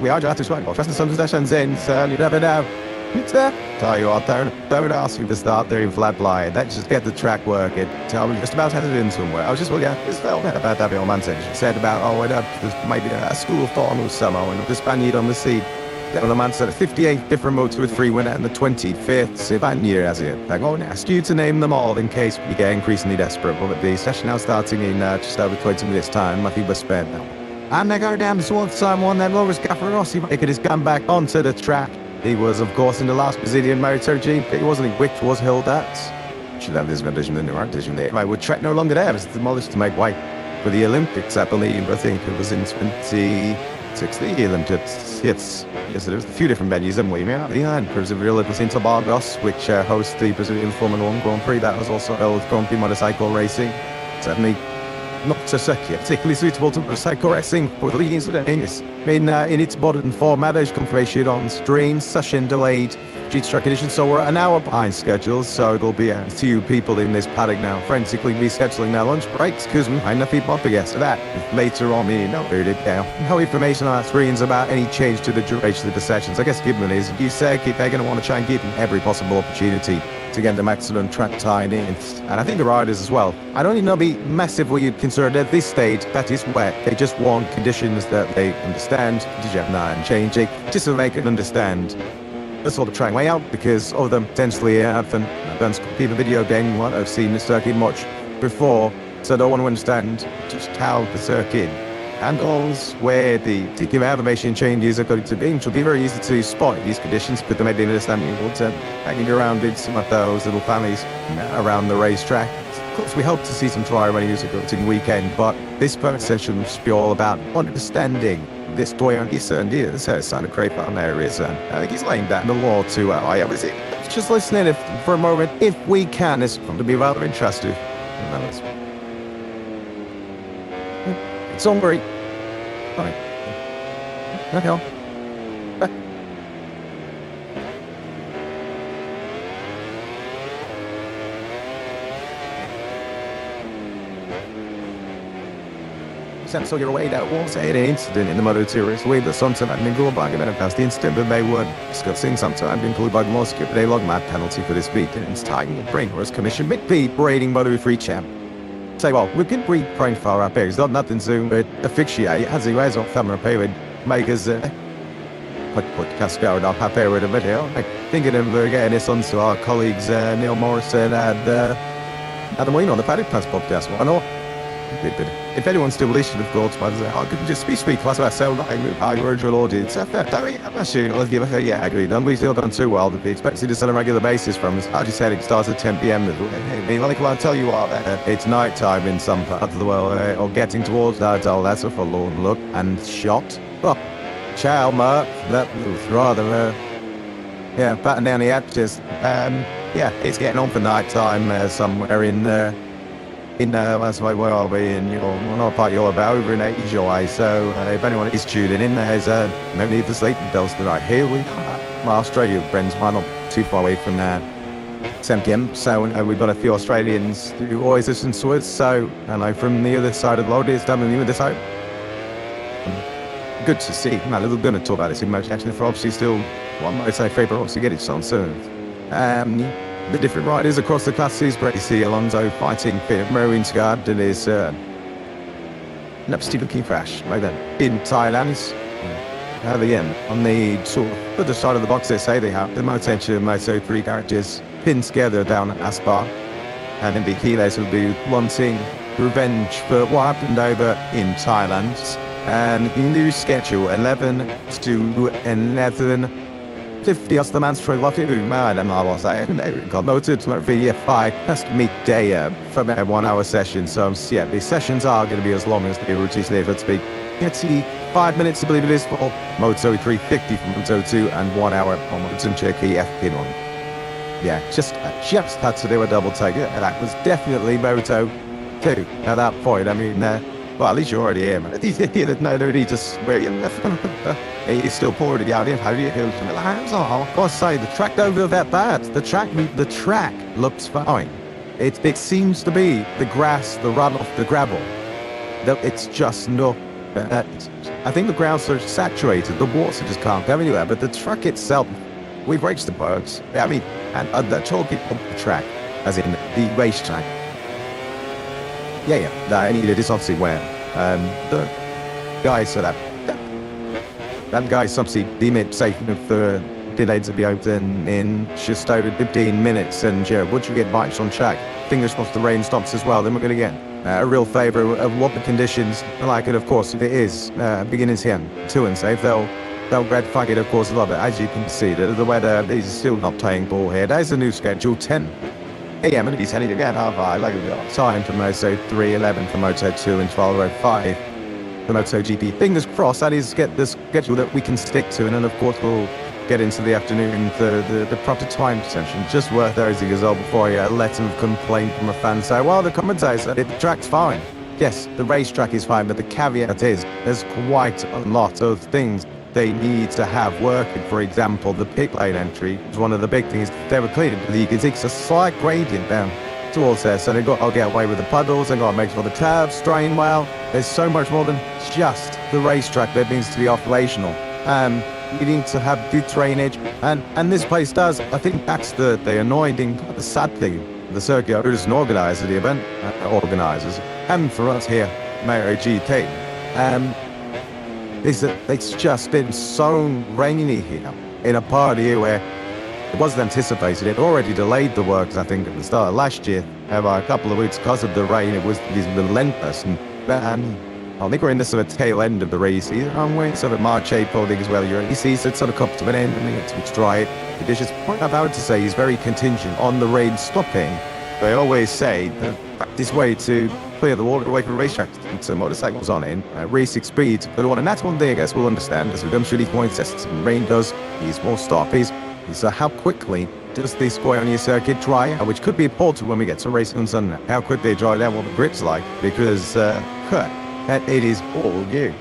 We are just to try. Trust the some sessions in, so you never know. Tell you what, don't ask me to start doing flat line. Let's just get the track working. Tell me just about headed in somewhere. I was just, well, yeah, it's felt about that old man said. She said about, there's maybe a school farm or summer and the Spaniard on the sea. The man said a 58th different Moto3 winner and the 25th Spaniard as it. I'm going to ask you to name them all in case we get increasingly desperate. But the session now starting in just over 20 minutes time. Nothing but spare now. And they go down to one time one, then Loris Gaffarossi making his comeback onto the track. He was, of course, in the last Brazilian MotoGP. He wasn't, which was held at. Should have this vision in the right vision there. Right, with track no longer there, it was demolished to make way for the Olympics, I believe. I think it was in 2016 Olympics. Yes, there was a few different venues, haven't we? Yeah, and Brazil, it was in Barbados, which hosts the Brazilian Formula 1 Grand Prix. That was also held Grand Prix motorcycle racing. Certainly not a circuit particularly suitable to motorcycle racing for the leadings of the English. In its modern format, as confirmation on stream, session delayed due to track conditions, so we're an hour behind schedule, so there'll be a few people in this paddock now, frantically rescheduling their lunch breaks, because I know people up against that. Later on, no information on our screens about any change to the duration of the sessions. I guess given is, you say they're going to want to try and give them every possible opportunity to get them excellent track time in. And I think the riders as well. I don't even know be massively concerned at this stage that is wet. They just want conditions that they understand, and changing, just so they can understand the sort of track layout, because of them potentially haven't done a video game what I've seen the circuit much before, so I don't want to understand just how the circuit handles, where the particular animation changes are going to be. It will be very easy to spot these conditions, but they may be understanding what hanging around in some of those little valleys around the racetrack. Of course, we hope to see some dry running music over the weekend, but this first session should be all about understanding this boy on his son is a son of great fun there is. I think he's laying down the law to just listening for a moment, if we can. It's going to be rather interesting. It's all right. All right. Okay. So you're away that was an incident in the Moto2 race with the sunset and then go back and past the incident, but they were discussing sometime included by the Moscow, but they logged mad penalty for this week, and it's time to bring us Commission McPeak rating Moto3 champ. Say, well, we can read praying for our pairs, not nothing soon, but officiate as he wears off camera period, make us put Cascar and our pair with a video. I think of them getting this on to our colleagues Neil Morrison and Adam Wayne on the Paddock Pass podcast. Why not? If anyone's still listening, of course, I could just speak class about sound like high virtual audience. Let's give it a yeah, I agree. Don't we still done too well to be expected to sell on a regular basis from us? I just said it starts at 10 p.m. Like, well, I'll tell you what, it's night time in some parts of the world, or getting towards that. Oh, that's a forlorn look and shot. Oh, ciao, Mark. That was rather, batten down the hatches. It's getting on for night time somewhere in that's where are we in not part you're about over in Asia, so if anyone is tuning in, there's no need for sleeping pills tonight. Here we are. My Australia friends might not too far away from 10 p.m, so we've got a few Australians who always listen to us, so hello from the other side of the world. It's done on the other side. Good to see. I'm a little going to talk about this in most actually, for obviously still one might say favourite obviously get it on soon. The different riders across the classes, Bracey Alonso fighting Philip Marinsgaard and his Stephen King crash right then in Thailand. At the end, on the sort of other side of the box, they say they have the Moto2 and Moto3 garages pinned together down at Aspar, and in the Kilos will be wanting revenge for what happened over in Thailand. And new schedule 11 to 11. 50 as the man's for lucky man, and I was like, got noted to VF5 has to meet day for a 1 hour session. So, yeah, the sessions are going to be as long as the routine never to be. Let's see, 5 minutes, I believe it is, for Moto3, 50 from Moto2, and 1 hour on Moto2 FP on. Yeah, just had to do a double take, and that was definitely Moto2 at that point. I mean, well, at least you're already here, man. No need to swear you left. He's still pouring it out here. How do you feel? I gotta say, the track don't look that bad. The track looks fine. It seems to be the grass, the runoff, the gravel. It's just not. I think the ground's so saturated, the water just can't go anywhere. But the track itself we've reached the works. I mean, and the talking on the track, as in the racetrack. Yeah, that needed is obviously where the guy said that guy's obviously deemed it safe enough for delayed to be open in just over 15 minutes. And once you get bikes on track, fingers crossed the rain stops as well, then we're going to get a real favour of what the conditions are like. And of course, if it is beginnings here, too unsafe, they'll rectify it, of course, a lot. But as you can see, the weather is still not playing ball here. There's a new schedule, 10 a.m. and he's heading again half high, like we got time for Moto3, 11 for Moto2 and 12:05 for MotoGP. Fingers crossed that is get the schedule that we can stick to, and then of course we'll get into the afternoon for the proper time session. Just worth noting as well before I get a letter of complaint from a fan say, well, the commentator said the track's fine. Yes, the racetrack is fine, but the caveat is there's quite a lot of things they need to have working. For example, the pit lane entry is one of the big things they were cleaning. You can see it's a slight gradient down towards there, so I'll get away with the puddles, they've got to make sure the curves drain well. There's so much more than just the racetrack that needs to be operational. You need to have good drainage, and this place does. I think that's the annoying thing, the sad thing. The circuit owners and organisers of the event, organisers, and for us here, MotoGP, is that it's just been so rainy here in a part of the year where it wasn't anticipated. It already delayed the works, I think, at the start of last year by a couple of weeks because of the rain. It was relentless, and I think we're in the sort of tail end of the race season, aren't we? Sort of March, April, I think, as well. Your race season sort of comes to an end, and it's dry. Conditions, point I'm about to say, is very contingent on the rain stopping. They always say the fastest way to clear the water away from racetracks to motorcycles on in, racing speed for the water. And that's one thing I guess we'll understand as we come through these points. As rain does, he's more stoppies. So how quickly does this boy on your circuit dry, which could be important when we get to racing on Sunday. How quickly they dry down, what the grip's like, because it is all you.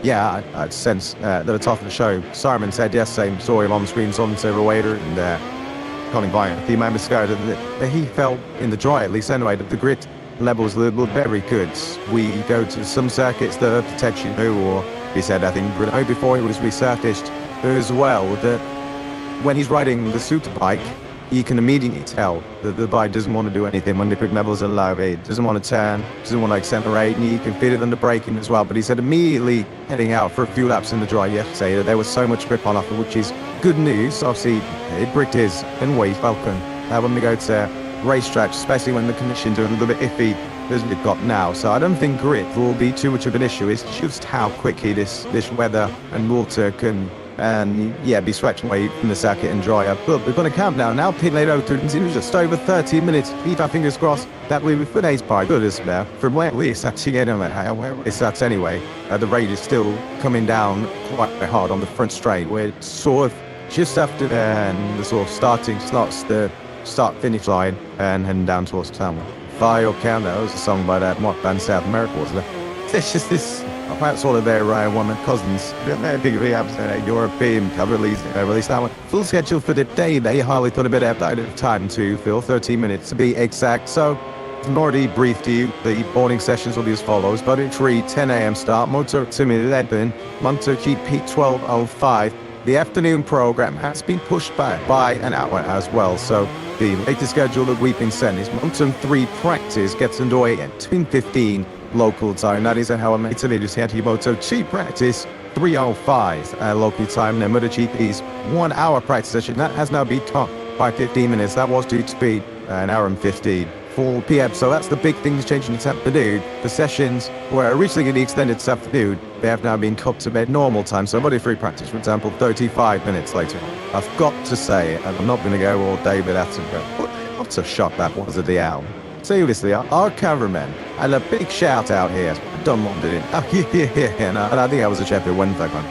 Yeah, I sense that at the top of the show, Simon said yesterday, saw him on screen, saw him to Wader, and Colin Bryant, the man discovered that he felt in the dry, at least anyway, that the grit levels were very good. We go to some circuits that are protection, or he said, I think Bruno before he was resurfaced as well, that when he's riding the super bike, you can immediately tell that the bike doesn't want to do anything when the grip levels are low. It doesn't want to turn, doesn't want to accelerate, and you can feel it under braking as well. But he said immediately heading out for a few laps in the dry yesterday that there was so much grip on offer, which is good news. Obviously, it bricked his and ways welcome when we go to racetracks, especially when the conditions are a little bit iffy as we've got now. So I don't think grit will be too much of an issue. It's just how quickly this weather and water can be swept away from the circuit and dry up. But we're going to count now. Pit lane open. It was just over 30 minutes. Keep our fingers crossed that we will finish by good as there. From where we start to get where it starts anyway. The rain is still coming down quite hard on the front straight. We're sort of just after the sort of starting slots, the start-finish line, and heading down towards town. Fire Count, that was a song by that Mock band South America, wasn't it? It's just this. That's all of their one of cousins. They're big European cover release that one. Full schedule for the day. They hardly put a bit out of time to fill 13 minutes to be exact. So I've already briefed you. The morning sessions will be as follows. Moto3, 10 a.m. start. Moto2 11. MotoGP 12:05. The afternoon program has been pushed back by an hour as well. So the latest schedule that we've been sent is Moto3 Practice gets underway at 2:15 local time. That is how I'm Italy just here to Moto2 Practice 3:05 local time. Then MotoGP's 1 hour practice session that has now been cut by 15 minutes. That was due to be an hour and 15. 4 p.m. So that's the big things changing this afternoon. The sessions were originally going to be extended this afternoon. They have now been cut to their normal time. So Moto3 Practice, for example, 35 minutes later. I've got to say, and I'm not going to go all day without to go, what a shock that was at the hour. Seriously, our cameramen, and a big shout out here. Don wanted it. And I think I was a Sheffield Wednesday one.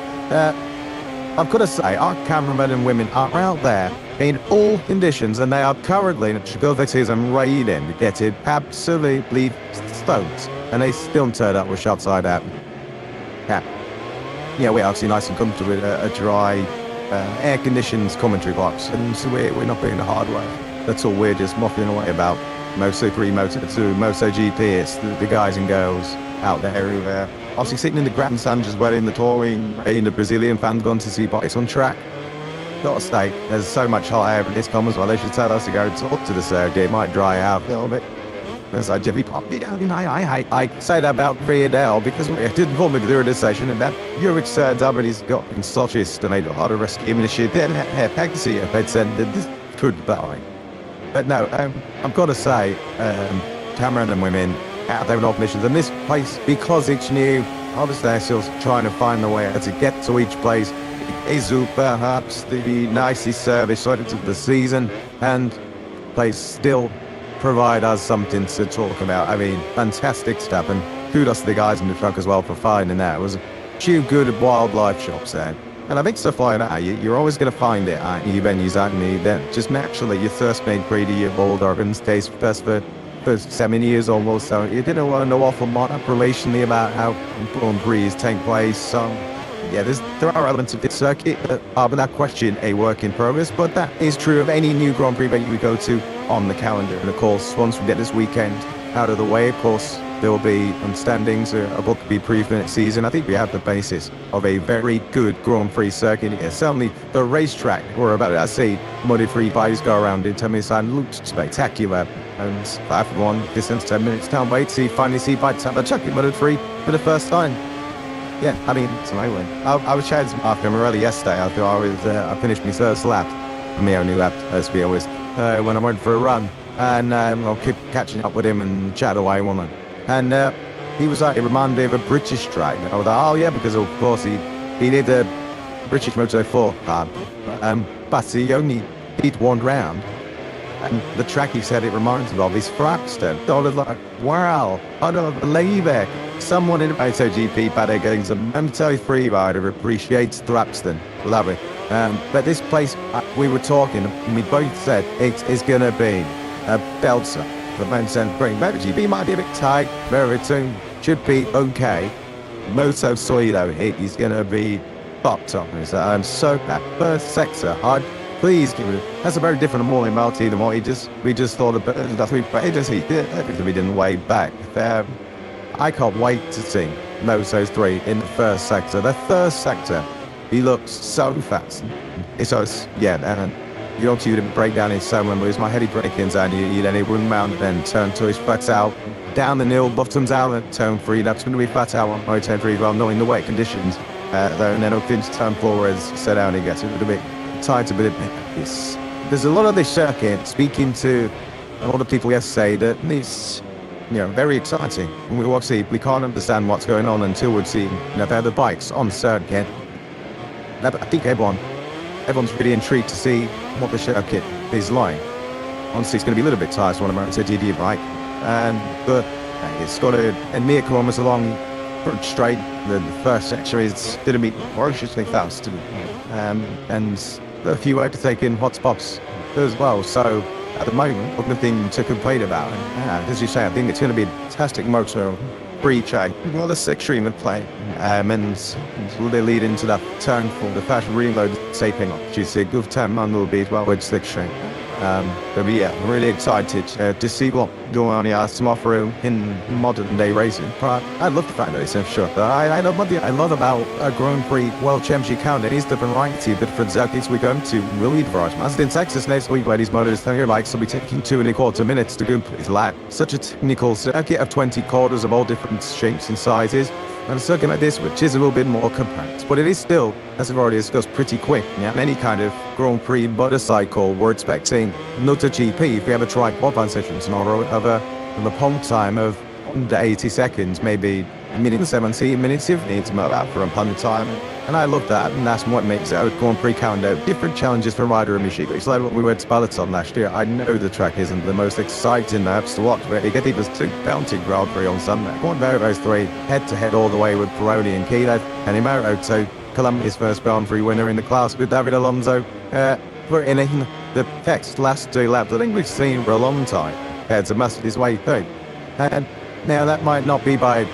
I've got to say, our cameramen and women are out there in all conditions, and they are currently in Chicago raining, getting absolutely stoked, and they still turn up with shots like that. Yeah, we're actually nice and comfortable with a dry, air-conditioned commentary box, and so we're not being the hard way. That's all we're just mopping away about. Moto3, Moto2, MotoGP, it's the guys and girls out there who are obviously sitting in the grandstand as well in the touring, in the Brazilian fans gone to see bikes on track. gotta say, there's so much hot air in this come as well. They should tell us to go talk to the circuit. It might dry out a little bit. There's like Jimmy Pop. I say that about Korea now because we didn't want me to do this session, and that Eurich said somebody's got such estimate of how to rescue him and shit. Then have to see if it said that this could die. But no, I've got to say, Cameron and women out there on missions, and this place, because it's new, obviously they're still trying to find the way to get to each place. It is perhaps the nicest service of the season, and place still provide us something to talk about. I mean, fantastic stuff, and kudos to the guys in the truck as well for finding that. It was a few good wildlife shops there. And I think stuff like that, you're always going to find it at new venues, aren't you? Then just naturally, your first made greedy, your old urban stays first for 7 years almost. So you didn't want to know awful lot relationally about how Grand Prix take place. So yeah, there are elements of this circuit that are, without question, a work in progress. But that is true of any new Grand Prix venue we go to on the calendar. And of course, once we get this weekend out of the way, of course, there will be standings about to be proved in next season. I think we have the basis of a very good Grand Prix circuit here. Certainly the racetrack we're about to see Moto3 bikes go around in 10 minutes time looks spectacular. And 5-1 distance, 10 minutes down wait, finally see bikes out the track in Moto3 for the first time. Yeah, I mean, it's amazing. I was chatting after Morelli yesterday. I finished my first lap, my only lap, as we always, when I went for a run. And I'll keep catching up with him and chat away one night. And he was like, it reminded me of a British track. I was like, oh yeah, because of course he did the British Moto4 car. But he only did one round. And the track he said it reminds him of is Thrapston. I was like, wow, I don't believe it. Someone in the MotoGP paddock getting some Moto3 rider who appreciates Thrapston. Love it. But this place, we were talking, and we both said it's going to be a belter. The Moto2 Practice. MotoGP might be a bit tight, very soon should be okay. Moto2 though, it is going to be fucked up. I'm so that first sector, please give it. That's a very different morning Marty than what we just thought about. We didn't way back. I can't wait to see Moto3 in the first sector. The first sector, he looks so fast. It's just, yeah, and you don't see him break down his so but it's my heady break-ins and you then it wouldn't mount, then turn to his flat out, down the nil, bottoms out, and turn 3. That's going to be flat out on Moto3 well, knowing the weight conditions. And then up into turn 4 as set down, he gets a little bit tight, a bit. There's a lot of this circuit, speaking to a lot of people yesterday, that it's, very exciting. We can't understand what's going on until we've seen, the bikes on circuit. I think everyone's really intrigued to see what the circuit is like. Honestly, it's going to be a little bit tight on a MotoGP bike, but it's got a near kilometers along straight. The first section is going to be ferociously fast, and a few way to take in hot spots as well. So at the moment, I've nothing to complain about. And as you say, I think it's going to be a fantastic Moto3 track. Well, the 6 stream of play, and will they lead into that turn for the fast reload shaping up? You see a good turn on will be as well with 6 stream. But yeah, I'm really excited to see what Ducati has to offer in modern day racing. I'd love to find out this, I'm sure. I love about a Grand Prix World Championship calendar. It is the variety of different circuits we go to. We'll lead variety. As in Texas next week, where these motors here bikes will be taking 2.25 minutes to complete his lap. Such a technical circuit of 20 quarters of all different shapes and sizes. And a circuit like this, which is a little bit more compact, but it is still, as I've already discussed, pretty quick. Yeah, any kind of Grand Prix motorcycle, we're expecting MotoGP, if we ever try qualifying sessions tomorrow, of a pole time of under 80 seconds, maybe a minute and 17 minutes if we need to move out for a pun time. And I love that, and that's what makes it a Grand Prix calendar. Different challenges for rider and machine. It's like what we went to Peloton last year. I know the track isn't the most exciting maps to watch, but you get even to Bounty Grand Prix on Sunday. Going those 3 head-to-head all the way with Pironi and Kilo, and in Moto2, Colombia's first Grand Prix winner in the class with David Alonso. We're in the text last 2 laps. I think we've seen for a long time. It's a must his way through. And now that might not be by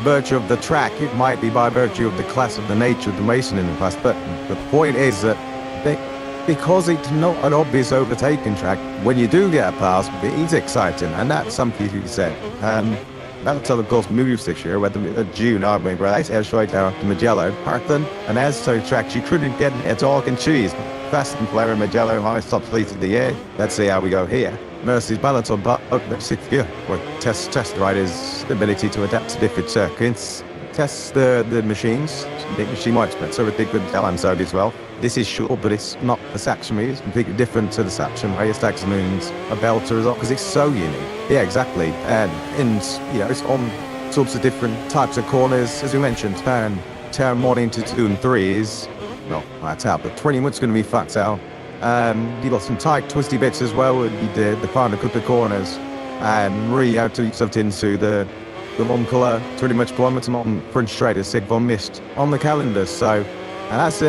virtue of the track, it might be by virtue of the class of the nature of the racing in the past, but the point is that because it's not an obvious overtaking track, when you do get past, it is exciting, and that's something you said. That's of course moves this year, whether June, aren't we? Right? As straight out to Magello, Parkland, and as so tracks you couldn't get at all and choose. fast and Polera Magello highest top fleet of the year. Let's see how we go here. Mercy's balance on but here. Test riders' ability to adapt to different circuits. Test the machines. She might spend so ridiculous Alanzode as well. This is short, but it's not the Saxon way. It's completely different to the Saxon way. Saxon means a belter as well, because it's so unique. Yeah, exactly. And it's on sorts of different types of corners. As we mentioned, turn 1 into 2 and 3 is, well, that's out, but 20 minutes going to be fucked out. You got some tight, twisty bits as well, and you did the final couple of corners. And really had to stuff into the long colour, pretty much kilometres on French straight as Sigmund missed on the calendar. So, and that's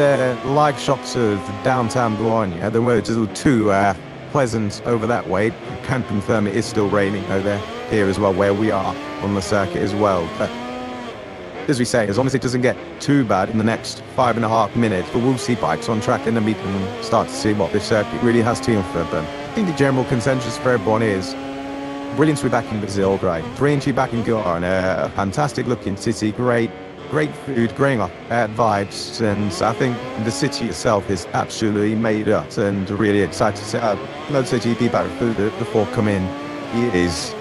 live shots of downtown Bologna. The words are too pleasant over that way. I can confirm it is still raining over here as well, where we are on the circuit as well. But as we say, as long as it doesn't get too bad in the next 5.5 minutes, but we'll see bikes on track and then we can start to see what this circuit really has to offer. But I think the general consensus for everyone is brilliant to be back in Brazil, great. Brilliant to be back in Goiânia, a fantastic looking city, great food, great vibes, and I think the city itself is absolutely made up and really excited to see how MotoGP back food before coming is.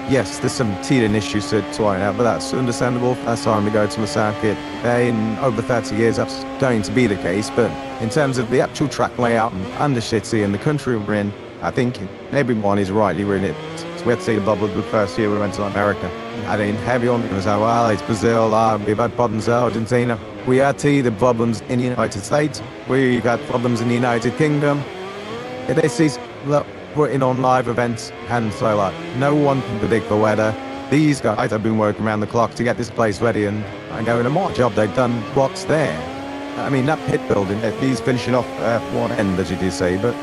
Yes, there's some teething issues to iron out, but that's understandable. That's time to go to the circuit. In over 30 years, that's going to be the case. But in terms of the actual track layout and the city and the country we're in, I think everyone is rightly in it. So we had to see the bubble the first year we went to America. I mean, everyone was like, well, it's Brazil, we've had problems in Argentina. We had the problems in the United States. We've had problems in the United Kingdom. This is, look, putting on live events, and so like no one can predict the weather. These guys have been working around the clock to get this place ready, and I know in a more job they've done what's there. I mean, that pit building, he's finishing off one end, as you do say, but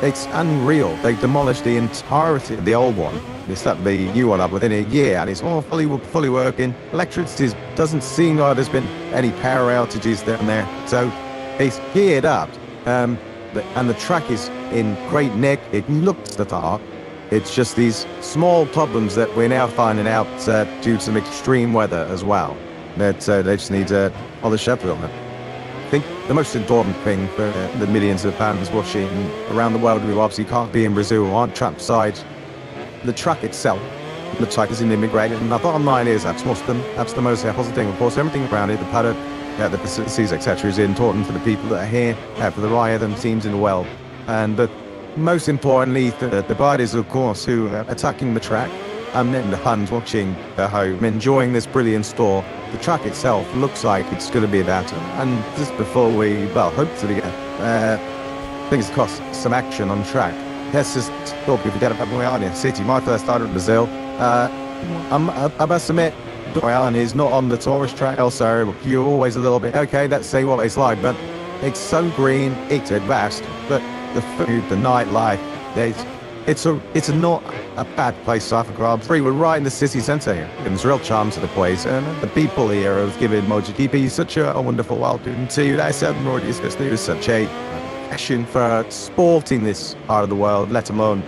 it's unreal. They demolished the entirety of the old one. They set the new one up within a year, and it's all fully working. Electricity doesn't seem like there's been any power outages down there, so it's geared up. And the track is in great nick. It looks the part. It's just these small problems that we're now finding out due to some extreme weather as well. That they just need all the shepherd on it. I think the most important thing for the millions of fans watching around the world who obviously can't be in Brazil or aren't trackside, the track itself looks like it's integrated. And the bottom line is that's the most positive thing. Of course, everything around it, the paddock, the facilities, etc., is important for the people that are here, for the rider and teams in the world. But most importantly, the riders, of course, who are attacking the track, and then the fans watching at home, enjoying this brilliant store. The track itself looks like it's going to be that. And just before we, hopefully get, fingers crossed, some action on track. Let's just talk, we forget about Goiânia City. My first time in Brazil, I must admit, Goiânia is not on the tourist trail, so you're always a little bit, okay, let's see what it's like, but it's so green, it's vast, but the food, the nightlife, it's not a bad place to have a Grand Prix. We're right in the city centre here, and there's real charm to the place, and the people here have given MotoGP such a wonderful welcome to. They said there's such a passion for sporting this part of the world, let alone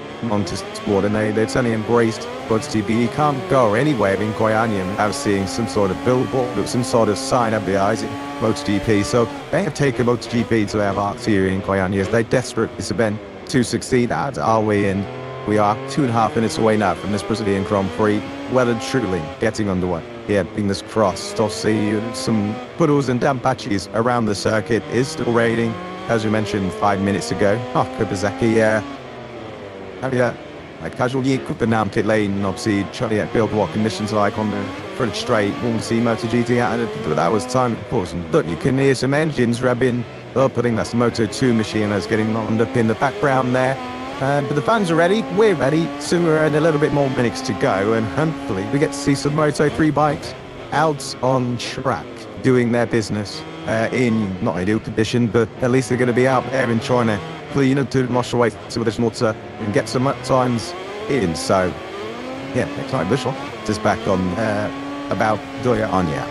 sport, and they've certainly embraced MotoGP. You can't go anywhere in Goiânia without seeing some sort of billboard or some sort of sign advertising MotoGP. So they have taken MotoGP to their hearts here in Goiânia. They desperately submit to succeed, as are we, and we are 2.5 minutes away now from this Brazilian Grand Prix, well and truly getting underway. Yeah, fingers crossed. I'll see some puddles and damp patches around the circuit. Is still raining, as we mentioned 5 minutes ago. Kubazaki, like casual year could the pit lane, obviously trying to build what conditions are like on the French straight. We'll see MotoGP out, but that was time, of course. And look, you can hear some engines revving. Putting that's the Moto2 machine that's getting lined up in the background there. But the fans are ready, we're ready, so we're in a little bit more minutes to go, and hopefully we get to see some Moto3 bikes out on track doing their business in not ideal condition, but at least they're going to be out there and trying to clean up to wash away some of this water and get some times in. So yeah, next night visual just back on about Goiânia.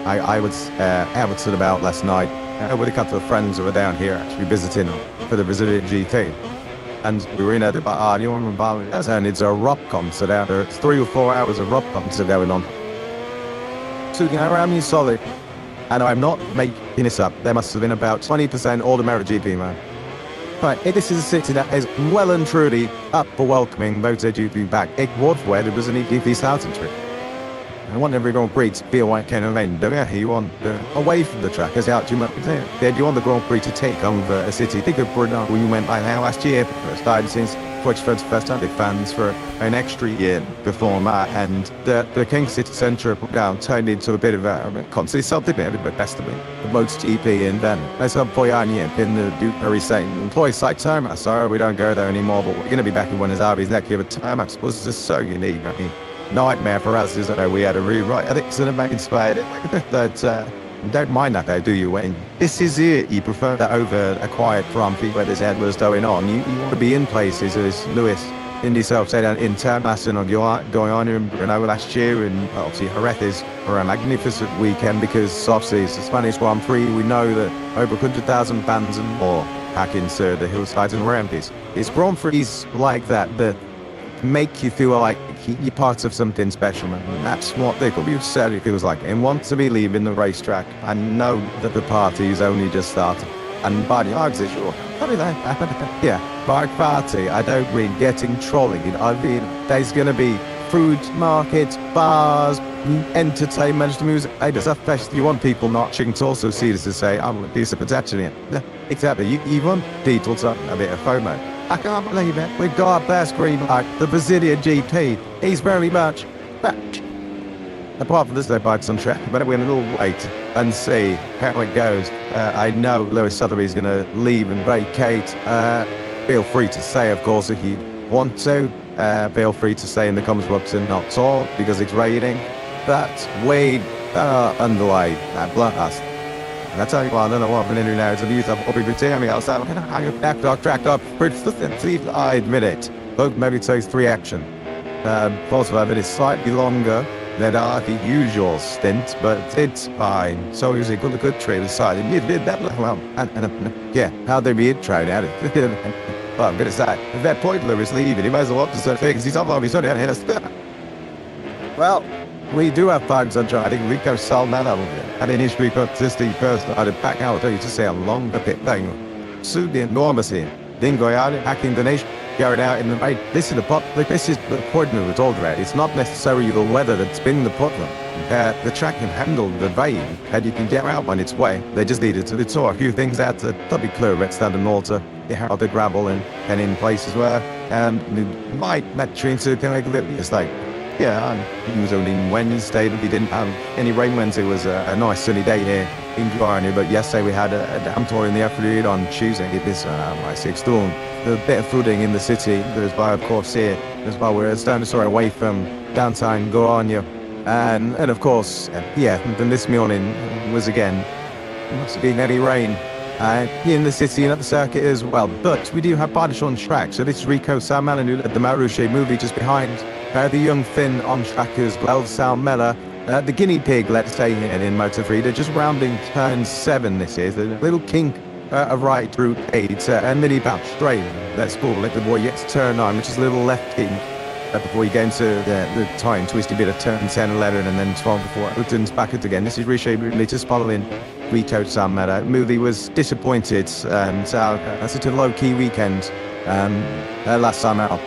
I was Everton about last night with a couple of friends who were down here actually visiting for the Brazilian GT, and we were in at and it's a rock concert out there. It's 3 or 4 hours of rock concert going on. So around me solid, And I'm not making this up. There must have been about 20% all the MotoGP, man. Right, this is a city that is well and truly up for welcoming MotoGP back. It was where there was an EGP Southern trip. I want every Grand Prix to feel like kind of end. You want away from the track, as out too much there. Then you want the Grand Prix to take over a city. Think of Brno, when you went by now last year, for the first time since Twitch for the first time. They fans for an extra year before that, and the King City Centre down turned into a bit of a concert. Something a bit of a festival. The MotoGP, and then there's some Poyani in the Ducati saying, employee site time. Sorry, we don't go there anymore, but we're going to be back in Buenos Aires next year. But time, I suppose, is just so unique. I mean, nightmare for us is that we had a rewrite. I think it's an inspired that don't mind that though, do you? When this is it, you prefer that over a quiet Grand Prix where there's endless going on. You want to be in places as Lewis in himself said in Termassen going on in Brno last year, and obviously Jerez is for a magnificent weekend because obviously it's the Spanish Grand Prix. We know that over 100,000 fans and more pack into the hillsides and around these. It's Grand Prix like that make you feel like you're part of something special, and that's what the community feels like. And want to be leaving the racetrack and know that the party's only just started. And by the args is sure. Yeah, by party, I don't mean getting trolleyed. I mean, there's going to be food markets, bars, entertainment, music. Hey, there's a fest. You want people watching to also see this to say, I'm a piece of potential here. Yeah, exactly. You want people to have a bit of FOMO. I can't believe it. We've got our best green light, the Brazilian GP. He's very much back. Apart from this, they bikes on track, but we're going to wait and see how it goes. I know Lewis Sotheby's going to leave and vacate. Feel free to say, of course, if you want to. Feel free to say in the comments box and not talk because it's raining. That's way underway that blast. And I tell you what, I don't know what I've been in now. It's abuse. I've probably been telling me outside. I'm back dog, tracked up. I admit it. Look, maybe it takes 3 action. Also, it is slightly longer than our usual stint, but it's fine. So usually got a good trade aside. And you did that well. And yeah, how they be tried at it. Well, I'm going to say, if that point Lewis leaving, he might as well up to certain things. He's up on his own head. Well, we do have fans on track. I think Rico Salmano had an history consisting first. I'd pack out, to say a long pit thing. Suit the enormity. Dingo out, hacking the nation, carried out in the right. This is the pot. This is the point we were talking about. It's not necessarily the weather that's been the problem. The track can handle the rain, and you can get out on its way. They just needed to sort a few things out to be clear. Red Standard Malta, the gravel and in places where it might match into kind of it's like. Yeah, it was only Wednesday that we didn't have any rain. Wednesday was a nice sunny day here in Blarney, but yesterday we had a damn tour in the afternoon. On Tuesday it is my 6th storm. The bit of flooding in the city, there's by of course here, there's by we're a stone's throw away from downtown Gorania. And of course, then this morning was again, must have been heavy rain in the city and at the circuit as well. But we do have Bardish on track, so this is Rico Salmano at the Maruche movie just behind. The young Finn on track as well, Sal Mella, the guinea pig, let's say, in Moto3. They're just rounding turn 7 this is. A little kink right through 8, and mini bounce straight. Let's call it the boy gets turn 9, which is a little left kink. Before you get into the time twisty bit of turn 10, 11, and then 12 before it returns back it again. This is Riche Moodley just following Rico Salmetta. Moodley was disappointed, so that's a low-key weekend last time out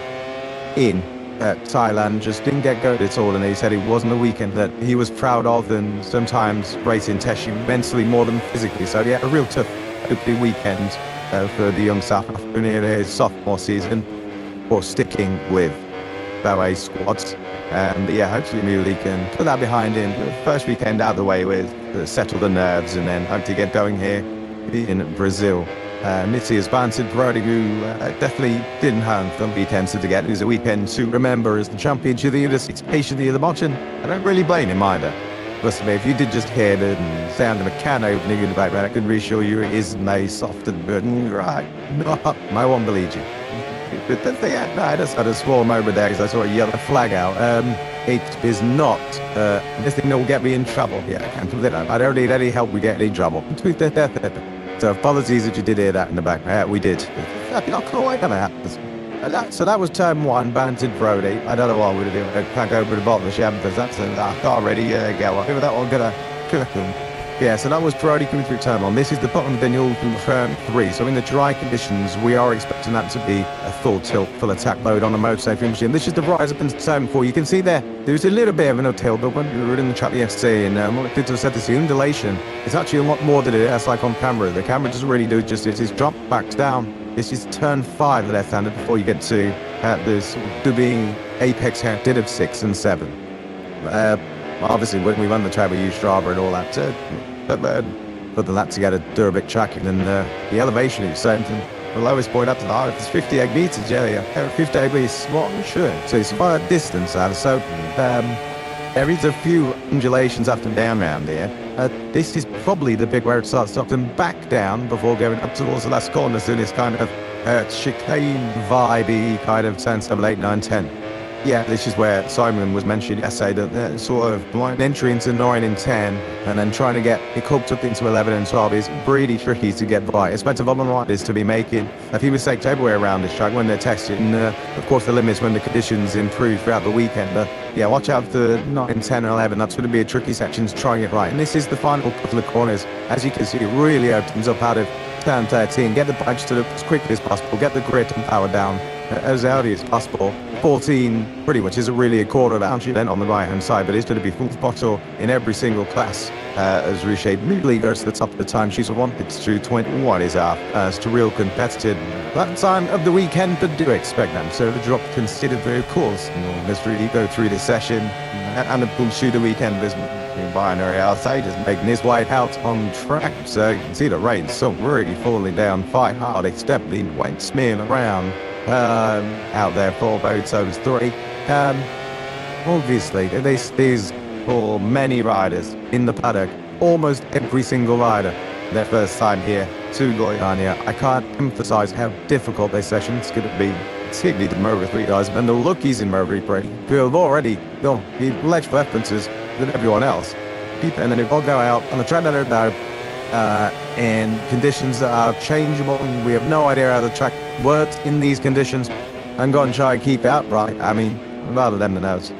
in Thailand. Just didn't get going at all, and he said it wasn't a weekend that he was proud of, and sometimes racing tests you mentally more than physically. So yeah, a real tough weekend for the young South African in his sophomore season, for sticking with ballet squads. And yeah, hopefully Muley can put that behind him. The first weekend out of the way with, settle the nerves, and then hope to get going here in Brazil. Mitzi has bantered Brody, who definitely didn't have the weekends to get. It was a weekend to remember as the championship of the anticipation of the marching. I don't really blame him either. Listen, if you did just hear the sound of a can opening in the background, I can reassure you it is nice, soft and burden. Right, no, I won't believe you. But the thing, I just had a small moment there because I saw a yellow flag out. It is not, this thing will get me in trouble. Yeah, I can't believe that. I don't need any help with getting in trouble. So apologies if you did hear that in the back. Yeah, we did. Not quite gonna happen. So that was turn 1, bantered Brody. I don't know what we're doing. I can't go over the bottom of the sham because that's already go. Over that one, gonna Yeah, so that was Brody coming through turn 1. This is the bottom of the hill from turn 3. So in the dry conditions, we are expecting that to be a full tilt, full attack mode on a Moto2 machine. This is the rise up into turn 4. You can see there's a little bit of an uphill, but when we were in the track yesterday, and what I said, this, the undulation, it's actually a lot more than it is like on camera. The camera doesn't really do it justice. It's drop back down. This is turn 5 left-handed before you get to this being apex headed of 6 and 7. Obviously, when we run the track, we use Strava and all that to put the lap together, do a bit tracking, and the elevation is same thing. The lowest point up to the height is 58 meters, yeah. 58 meters, what sure. So it's quite a distance out. So there is a few undulations up and down around here. This is probably the bit where it starts dropping back down before going up towards the last corner. So this kind of chicane vibey kind of 10, 7, 8, 9, 10. Yeah, this is where Simon was mentioning yesterday that sort of blind entry into 9 and 10 and then trying to get it cooked up into 11 and 12 is really tricky to get by. It's better for riders to be making a few mistakes everywhere around this track when they're testing. Of course, the limits when the conditions improve throughout the weekend. But yeah, watch out for 9, 10 and 11. That's going to be a tricky section to try and get right. And this is the final couple of corners. As you can see, it really opens up out of turn 13. Get the bikes to as quickly as possible. Get the grit and power down as early as possible. 14 pretty much isn't really a quarter of actually then on the right hand side, but it's going to be full throttle in every single class as Riche really goes to the top of the time. She's wanted to 21 is up as to real competitive that time of the weekend, but do expect them so the drop considerably, of course. Let's really go through the session and the full shooter weekend. There's binary outside just making his way out on track, so you can see the rain so really falling down quite hard. It's definitely went smearing around out there for Moto3. Obviously, this is for many riders in the paddock, almost every single rider, their first time here to Goiânia. I can't emphasize how difficult this session is going to be, particularly the Moto3 guys and the rookies in Moto3 who have already got less references than everyone else. And then it all go out on the track that are now in conditions that are changeable. We have no idea how the track works in these conditions and go and try and keep it upright. I mean, rather them than us.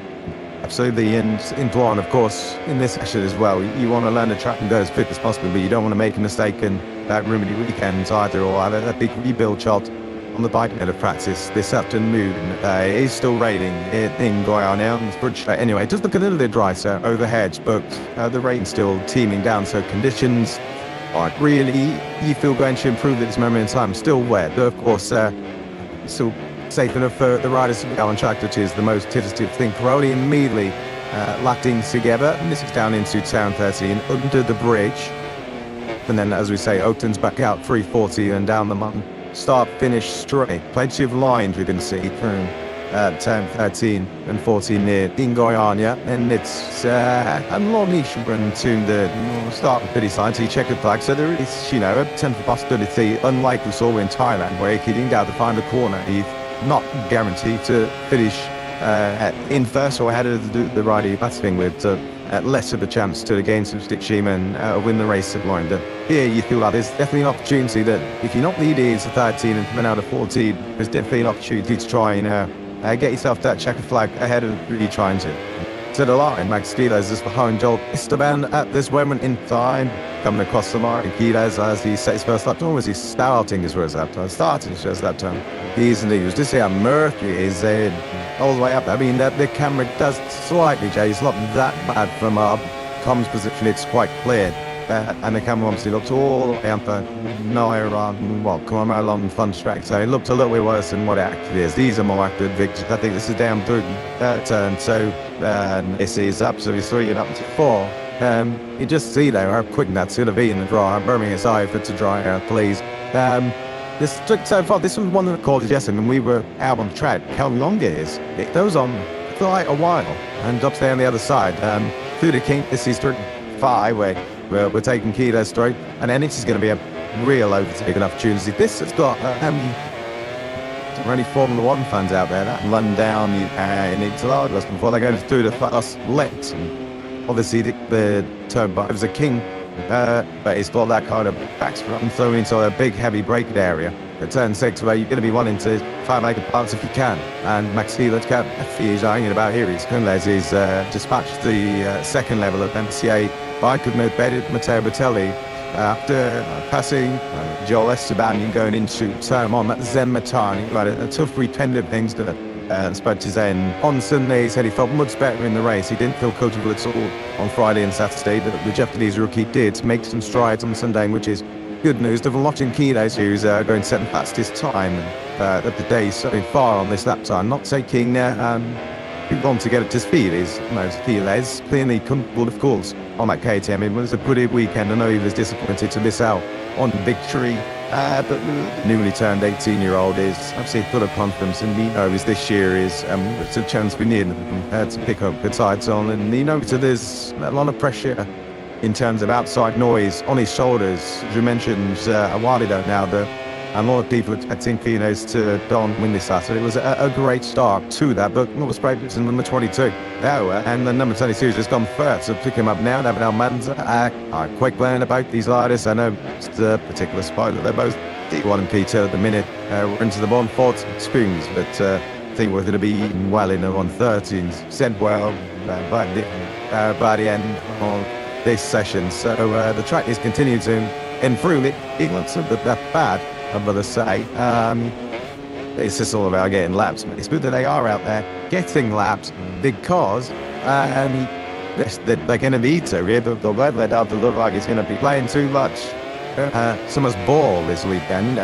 Absolutely important, of course, in this session as well. You want to learn the track and go as quick as possible, but you don't want to make a mistake in that rumory weekends either, or have a big rebuild shot on the bike ahead of practice this afternoon. It is still raining in Goiânia. Anyway, it does look a little bit dry, so overhead, but the rain's still teeming down, so conditions aren't really, you feel, going to improve at this moment in time. Still wet, but of course, still safe enough for the riders to go on track, which is the most positive thing. Pirelli immediately lacking together, and this is down into turn 13 under the bridge. And then, as we say, Oakton's back out 340 and down the mountain. Start finish straight. Plenty of lines we can see from turn 13 and 14 near in Goiânia, and it's a long-ish run to the start pretty side, so you check the flag. So there is, a potential possibility, unlike we saw in Thailand, where he didn't get to find a corner. He's not guaranteed to finish in first or ahead of the rider you're battling with. Less of a chance to gain some stick shame and win the race at line. Here you feel like there's definitely an opportunity that if you're not leading to 13 and coming out of 14, there's definitely an opportunity to try and get yourself that checker flag ahead of really trying to the line. Max Quiles is behind Joel Esteban at this moment in time, coming across the line. Quiles, as he set his first lap time, was he starting his first lap time? Starting his first lap time. He was just see how murky is all the way up. I mean, the camera does slightly, Jay. It's not that bad from our comms position. It's quite clear. And the camera obviously looked all the way up nigher on, come on along fun track. So it looked a little bit worse than what it actually is. These are more accurate pictures. I think this is down through that turn. So this is up, so it's 3 and up to 4. You just see there how quick that's going to be in the dry. I'm burning his eye for it to dry out, please. This took so far. This was one of the calls yesterday when we were out on track. How long it is? It goes on quite a while and drops down the other side. Through the kink, this is 5 where we're taking Quiles straight, and then this is going to be a real overtaking opportunity. This has got there are only Formula 1 fans out there that run down in Interlagos before they go through the fast lengths. And obviously the turn 5 is a king. But it's got that kind of backstrap and throw into a big heavy braking area at turn 6 where you're going to be wanting to try and make a balance if you can. And Max Quiles is hanging about here. Quiles is dispatched the second level of MCA I could know better Matteo Bertelli after passing Joel Esteban and going into term on that Zenmatani. He had a tough weekend of things that spoke to Zen. On Sunday, he said he felt much better in the race. He didn't feel comfortable at all on Friday and Saturday. The Japanese rookie did make some strides on Sunday, which is good news. The Velocin Kilos, who's going second fastest time of the day so far on this lap time, not taking on to get up to speed is Kiles. Clearly comfortable, of course, on that KTM. It was a pretty weekend. I know he was disappointed to miss out on victory, but the newly turned 18-year-old is absolutely full of confidence, and he knows this year is it's a chance we need to pick up good sides on, and he knows that there's a lot of pressure in terms of outside noise on his shoulders. As you mentioned a while ago now, a lot of people expecting Finos to win this Saturday. It was a great start to that, but North Sprayers in number 22 now, and the number 22 has just gone first, so pick him up now. David Almanza, I'm quite glad about these riders. I know it's a particular spot that they're both D1 and P2 at the minute. We're into the 140 spoons, but I think we're going to be eating well in the 130s. Said well by the end of this session, so the track is continuing to improve. It looks a bit that bad, I'd rather say. It's just all about getting laps. It's good that they are out there getting laps because they're going to need to. The weather doesn't look like it's going to be playing too much. Summer's ball this weekend.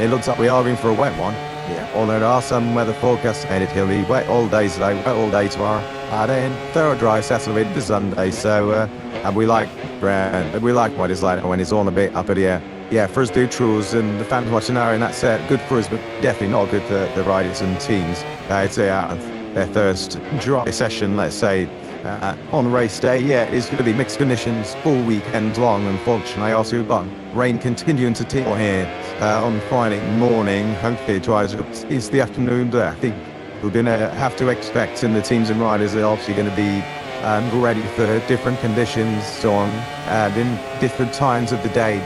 It looks like we are in for a wet one. Yeah, although there are some weather forecasts and it'll be wet all day today, wet all day tomorrow, and then thorough dry Saturday to Sunday. So, and we like what it's like when it's all a bit up in the air. Yeah, for us neutrals and the fans watching are in that set, good for us, but definitely not good for the riders and teams. It's out of their first dry session, let's say, on race day. Yeah, it's going to be mixed conditions all weekend long, unfortunately. Also, we've got rain continuing to tickle here on Friday morning. Hopefully it dries up. It's the afternoon, but I think we're going to have to expect, and the teams and riders are obviously going to be ready for different conditions on in different times of the day.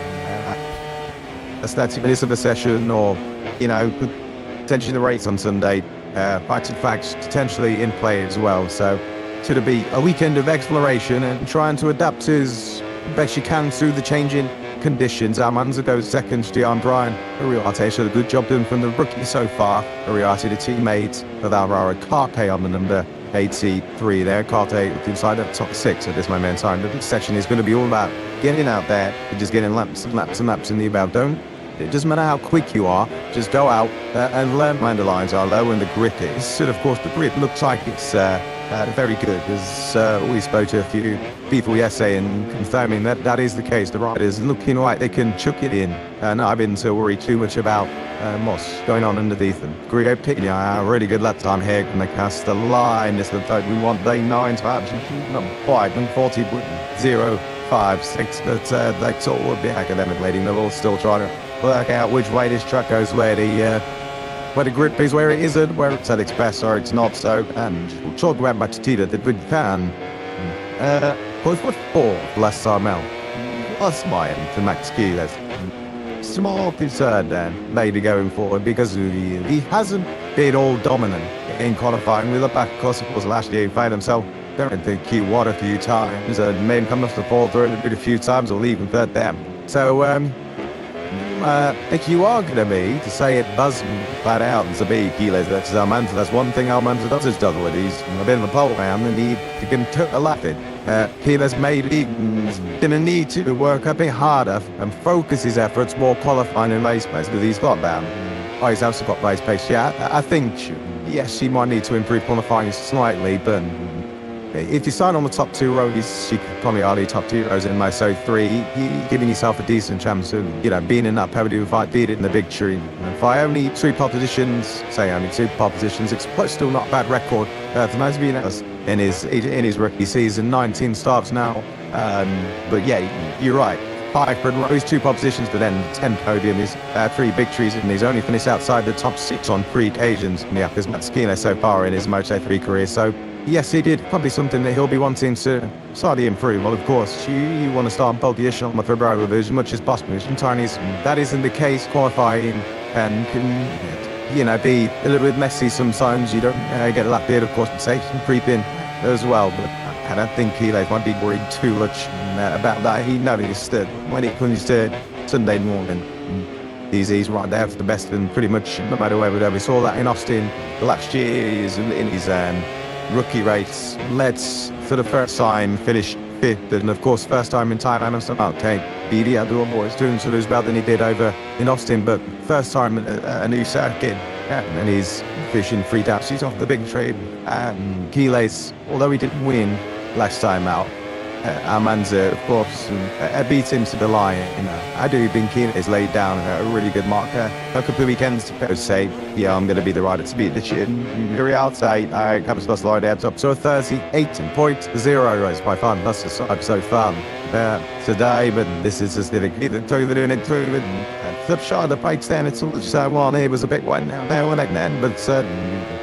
That's 30 minutes of a session, or, potentially the race on Sunday. Facts and facts potentially in play as well. So it's going to be a weekend of exploration and trying to adapt as best you can through the changing conditions. Almanza goes second, Gian Brian. Uriarte showed a good job doing from the rookie so far. Uriarte, the teammate of Alvaro Carte on the number 83 there. Carte inside the top 6 at this moment in time. The session is going to be all about getting out there and just getting laps and laps and laps in the about. It doesn't matter how quick you are, just go out and learn when the lines are low and the grip is. And of course, the grip looks like it's very good. As we spoke to a few people yesterday and confirming that is the case. The riders looking like they can chuck it in. Not having to worry too much about what's going on underneath them. Grigo Pigna, a really good lap time here. Can they cast the line? This is the vote we want. Day 9 to actually not quite, and 40.056, but that's all would be academic leading. They're all still trying to work out which way this truck goes, where the grip is, where it isn't, where it's at its best or it's not so. And we'll talk about Batista that we can. What 4th last time out? Plus mine to Max Keyless. Small concern then, maybe going forward, because he hasn't been all dominant in qualifying. We look back, of course, it was last year he found himself there in the Q1 a few times, and made him come off the fall through it a few times, or even third them. So, if you are going to be, to say it buzz flat out and to be Kilos versus Almanza, that's one thing Almanza does is juggle it. He's a bit of a pole man and he can took a lap in. Kilos maybe going to need to work a bit harder and focus his efforts more qualifying in race pace, because he's got that. Oh, he's also got race pace, yeah. I think, yes, he might need to improve qualifying slightly, but if you sign on the top 2 rows, you could probably argue top 2 rows in Moto3, giving yourself a decent chance of, being in that podium fight, beat it in the big tree. And if I only 2 pole positions, it's still not a bad record for Masvinas in his rookie season. 19 starts now, but yeah, you're right. 5 rows, 2 pole positions, but then 10 podiums, 3 victories, and he's only finished outside the top 6 on 3 occasions. Yeah, there's Matskina so far in his Moto3 career, so yes, he did. Probably something that he'll be wanting to slightly improve. Well, of course, you want to start on pole position on the February as much as possible. Sometimes that isn't the case. Qualifying and can, be a little bit messy sometimes. You don't get a lap there, of course, but say creep in as well. But I don't think Keyleth might be worried too much about that. He noticed that when he comes to Sunday morning, he's right there for the best, and pretty much no matter where we go. We saw that in Austin last year. In his rookie race, Let's for the first time finished fifth, and of course first time in Thailand. I'm saying, okay, BD Abdul Boys doing so better than he did over in Austin, but first time a new circuit, and he's fishing 3 He's off the big trade. Keyleth, although he didn't win last time out, Almanza, of course, beat him to the line. I do think Keyleth has laid down a really good marker. A couple of weekends to say, yeah, I'm going to be the rider to beat this year. In reality, I come to slide out top. So 38.0 is by far that's so fun today, but this is just the doing it through and flip shot of the brakes then. It's all so well. It was a big one now, wasn't it, but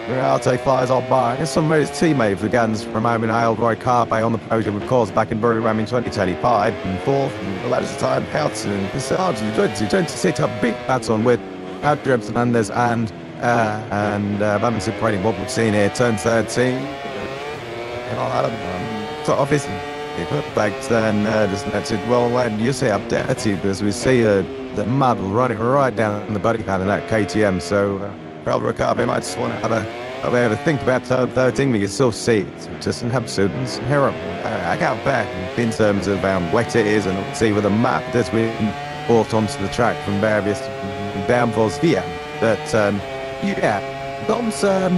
Realte flies on by. Some of his teammates, the guns from home in Hail Roy Carpe on the podium, of course, back in Birmingham in 2025 and fourth. And the ladders of time helps, and it's hard to sit up big bats on with Adrian Fernandez and Vance Brady, what we've seen here, turn 13. So obviously, he put back then, that's it. Well, when you say up there, because we see the mud running right down the body pan in that KTM, so Paolo Ciabatti might just want to have a think about turn 13. We can still see it, just an absolute terrible. I got back in terms of how wet it is, and see with a map that's been brought onto the track from various downfalls here. But Dom's a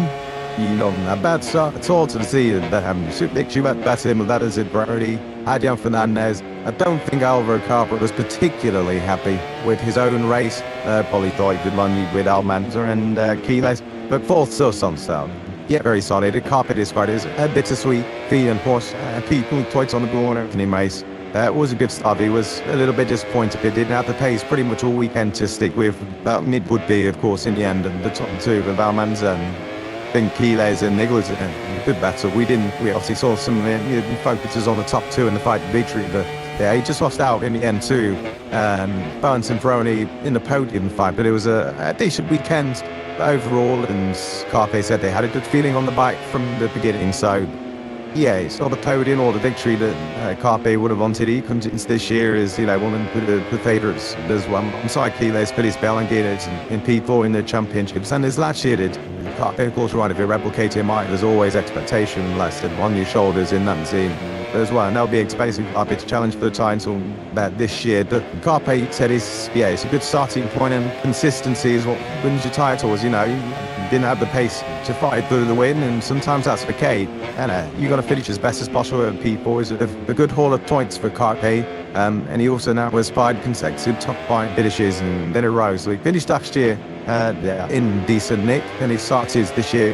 bad start at all to the season. That having Nick Schubert, that's him, that is it, Brody. Adrian Fernandez. I don't think Alvaro Carper was particularly happy with his own race. Probably thought he could run with Almanza and Keyleth, but fourth so some sound. Yeah, very solid. The carpet is quite a bittersweet feeling, of course. People twice on the corner in him race. It was a good start. He was a little bit disappointed. He didn't have the pace pretty much all weekend to stick with. That mid would be, of course, in the end, and the top two with Almanza and I think Keyleth and Nicholas, good battle. We obviously saw some focuses on the top two in the fight for victory, but yeah, he just lost out in the end too. Barnes and Ferroni in the podium fight, but it was a decent weekend overall, and Carpe said they had a good feeling on the bike from the beginning, so yeah, it's not the podium or the victory that Carpe would have wanted. He comes into this year as, one of the favourites. There's one onside Keyleth, put his bell and Guinness in P4 in the championships, and as last year did. Carpe, of course, right, if you replicate him right, there's always expectation lasted on your shoulders in that team as well, and they'll be expecting Carpe to challenge for the title this year. But Carpe said it's a good starting point, and consistency is what wins your titles. You didn't have the pace to fight for the win, and sometimes that's okay. And you got to finish as best as possible at P4 is a good haul of points for Carpe. And he also now has 5 consecutive top 5 finishes, and then it rose. So he finished last year in decent nick, and he started this year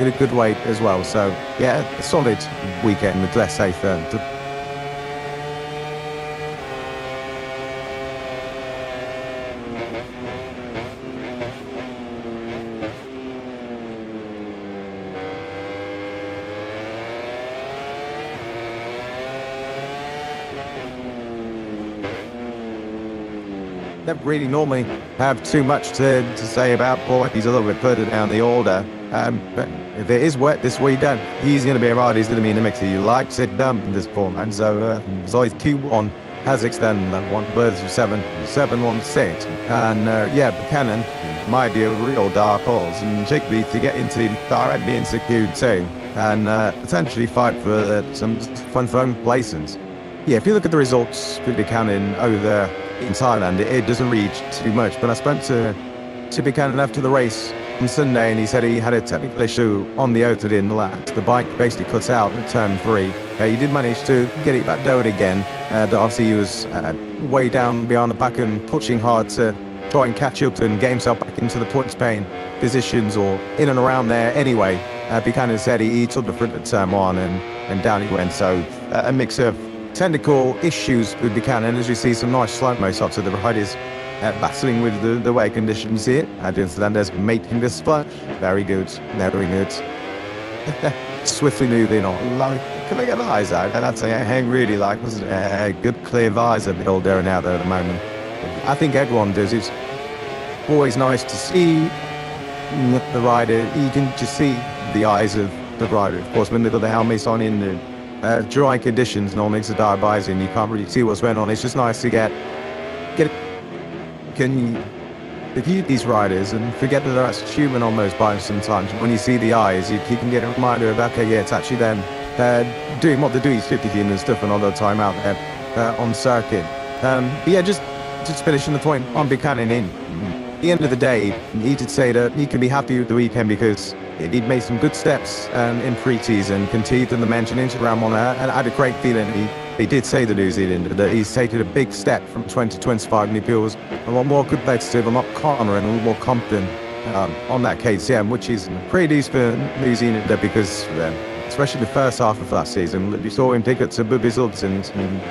in a good way as well. So yeah, a solid weekend with less safe. Never really normally have too much to say about Paul. He's a little bit further down the order. But if it is wet this weekend, he's going to be a rider. He's going to be in the mix. He likes it done in this format. So his Q1 has extended that one. Birds of 7-1-6. And Buchanan might be a real dark horse. And Chickpea to get into directly into Q2 and potentially fight for some fun placings. Yeah, if you look at the results for Buchanan over there in Thailand, it doesn't read too much. But I spoke to Buchanan after the race on Sunday, and he said he had a technical issue on the outer in the last. The bike basically cuts out at turn 3. He did manage to get it back down again. Obviously, he was way down behind the back and pushing hard to try and catch up and get himself back into the points paying positions or in and around there. Anyway, Buchanan said he took the front at turn 1 and down he went. So a mix of technical issues with Buchanan, as you see some nice slow-mo shots of the riders battling with the weather conditions here. Adrian Fernandez making the splash. Very good. Swiftly moving on. Can I get the eyes out? And I'd say I really like was a good clear visor build there and out there at the moment. I think everyone does. It's always nice to see the rider. You can just see the eyes of the rider. Of course, when they've got the helmets on in the dry conditions normally it's a dire bison. You can't really see what's going on. It's just nice to get can view these riders and forget that that's human on those bikes sometimes. When you see the eyes, you can get a reminder of, okay, yeah, it's actually them doing what they do, 50 and stuff and all the time out there on circuit. Yeah, just finishing the point on Buchanan in. At the end of the day, he did say that he can be happy with the weekend because he'd made some good steps in pre-season, continued the mention Instagram on that, and I had a great feeling he did say the New Zealand that he's taken a big step from 2025 and he feels a lot more competitive, a lot calmer and a little more confident on that KTM, which is pretty news for New Zealand because especially the first half of last season, we saw him pick up some good results and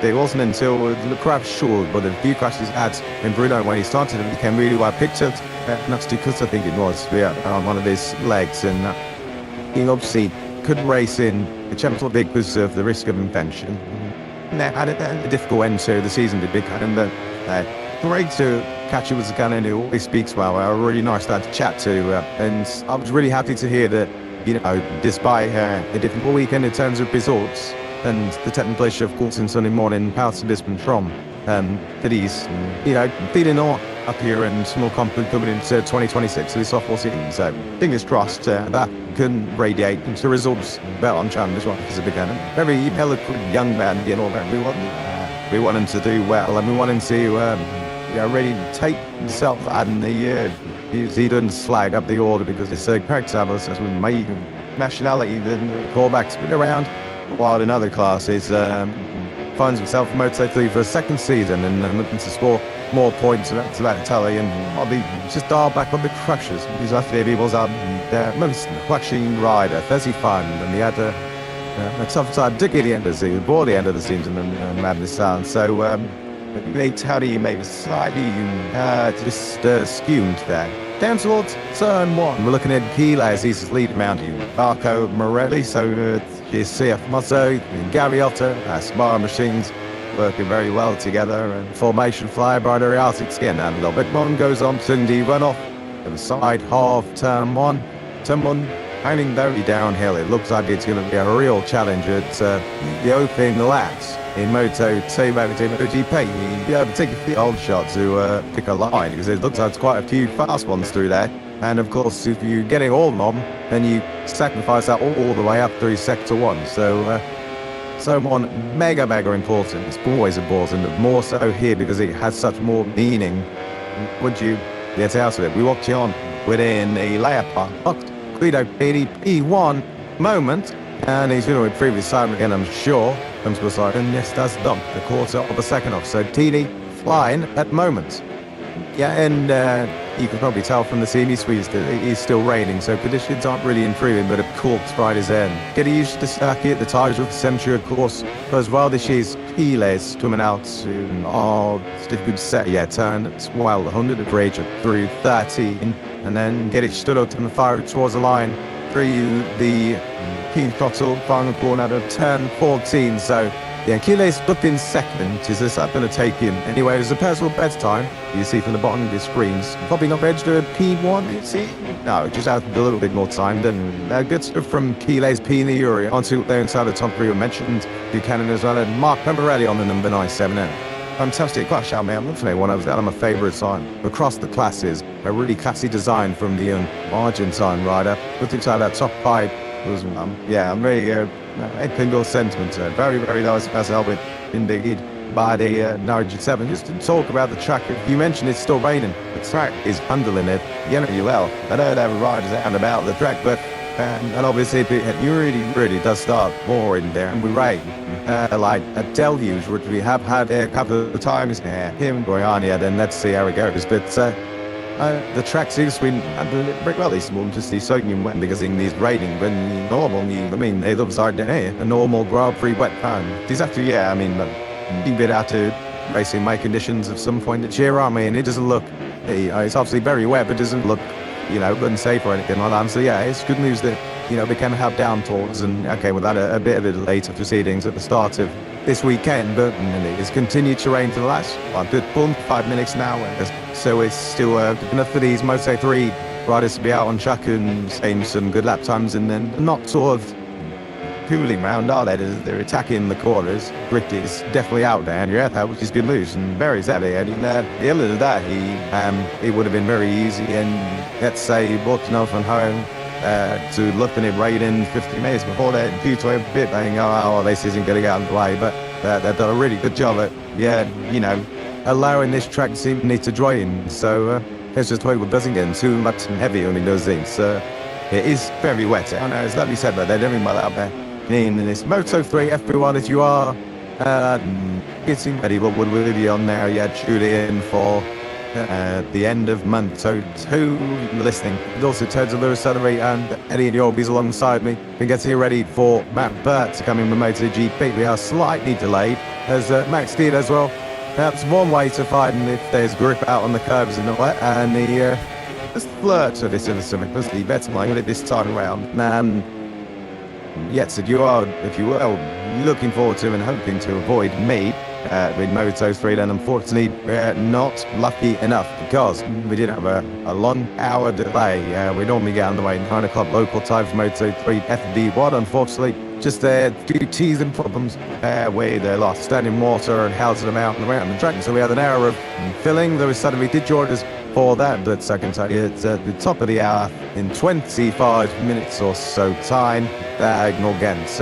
it wasn't until the crash short, but the few crashes he had in Bruno when he started and became really well picked up. And that's because I think it was on one of his legs and he obviously couldn't race in the Champions League because of the risk of invention. And they had a difficult end to the season to Buchanan, but great to catch up with a guy who always speaks well. A really nice guy to chat to, and I was really happy to hear that, despite a difficult weekend in terms of results and the technical issue, of course, in Sunday morning, house and distant from, that he's, feeling all up here and more confident coming into 2026 for the sophomore season. So fingers crossed that can radiate into results well on challenge as well because of Buchanan. Very eloquent young man, we want him to do well and we want him to really take himself out in the year. He doesn't slag up the order because it's a character as with my nationality, then callbacks been around while in other classes. Finds himself in Moto2 for a second season and looking to score more points to that tally and I'll be just dial back on the crushes. He's after he was the most crushing rider, 35 and he had a tough time, particularly the end of the season, before the end of the season and madness sound. So he made a slightly skewed there. Down towards turn one, we're looking at Keela as he's leading mountain. Marco Morelli, so CF Mosso, Gary Otto, Smart Machines working very well together. And formation fly by the Arctic skin. And a little bit more goes on to the runoff to the side half turn one. Turn one hanging very downhill. It looks like it's going to be a real challenge at the opening laps in Moto2 and MotoGP. You take a few old shots to pick a line because it looks like there's quite a few fast ones through there. And of course, if you're getting all of them, then you sacrifice that all the way up through sector one. So one mega important. It's always important, but more so here because it has such more meaning. Would you get out of it? We walked you on within the layup part. Guido P1 moment, and he's going to improve his time again, I'm sure. Comes to a side, and this does dump the quarter of a second off. So TD flying at moment. Yeah, and you can probably tell from the scene he's still raining, so conditions aren't really improving, but of course, right is in. Getting used to stacking at the tires with the century, of course, as well. This is Piles coming out soon. Oh, it's a good set, yeah, turn. It's well, 100 of rage through 13, and then get it stood up and fire towards the line through the King Throttle final corner out of turn 14. So yeah, Achilles booked in second. Is this up going to take him? Anyway, it's a personal best time. You see from the bottom of your screens. Probably not registered P1, you see? No, just out a little bit more time. Then good stuff from Achilles P in the Uri onto there inside the top three we mentioned. Buchanan as well, and Mark Pemberelli on the number 97N. Fantastic crash out, man. I'm looking at one of my favourite sign. Across the classes, a really classy design from the Argentine rider. Looked inside that top pipe. Was, I'm really Pingle sentiment. Very, very nice as Albert indeed by the Norwich 7. Just to talk about the track, you mentioned it's still raining. The track is handling it. Well, I know there are riders out and about the track, but and obviously it really does start pouring there and we rain. Like a deluge, which we have had a couple of times here in Goiânia, then let's see how it goes. But the track seems to be handling it pretty well this morning, just the soaking wet because in these raining when normal, it looks like a normal Grand Prix wet time. It's actually, you've been out to racing my conditions at some point this year, aren't we? And it doesn't look, it's obviously very wet, but it doesn't look, unsafe or anything like that. So yeah, it's good news that, they can have downpours and, okay, we've had a bit of a later proceedings at the start of this weekend, but it has continued to rain for the last, good 5 minutes now. So it's still enough for these Moto3 riders to be out on track and aim some good lap times and then not sort of cooling round, are they? They're attacking the corners. Grit is definitely out there, and Yurtha, which is good news, and very heavy. And at the end of that, he would have been very easy, and let's say he walked enough from home to looking at right in 50 minutes before that, due to a bit, thinking, oh, this isn't going to get out of the way, but they've done a really good job at, allowing this track to seem to dry in. So it's just hope it doesn't get too much heavy on those things. It is very wet. I know it's lovely said, but they're doing well out there. In this Moto3, everyone, if you are getting ready, what would we be on now? Yeah, tune in for the end of Moto2 listening. And also Total Lewis Suttery and Eddie and Yorby's alongside me. We get here ready for Matt Burt to come in with MotoGP. We are slightly delayed as Max did as well. That's one way to find if there's grip out on the curbs and all that, and the flirt of this something mostly better like it this time around. Yes, if you are looking forward to and hoping to avoid me with Moto3, then unfortunately we're not lucky enough because we did have a long hour delay. We normally get underway at 9 o'clock local time for Moto3 FD1. Unfortunately, just due to teething problems where they lost standing water and housing them out and around the track. So we had an hour of filling. There was suddenly did join us for that, but I can tell you it's at the top of the hour in 25 minutes or so time. Ignore Ghent.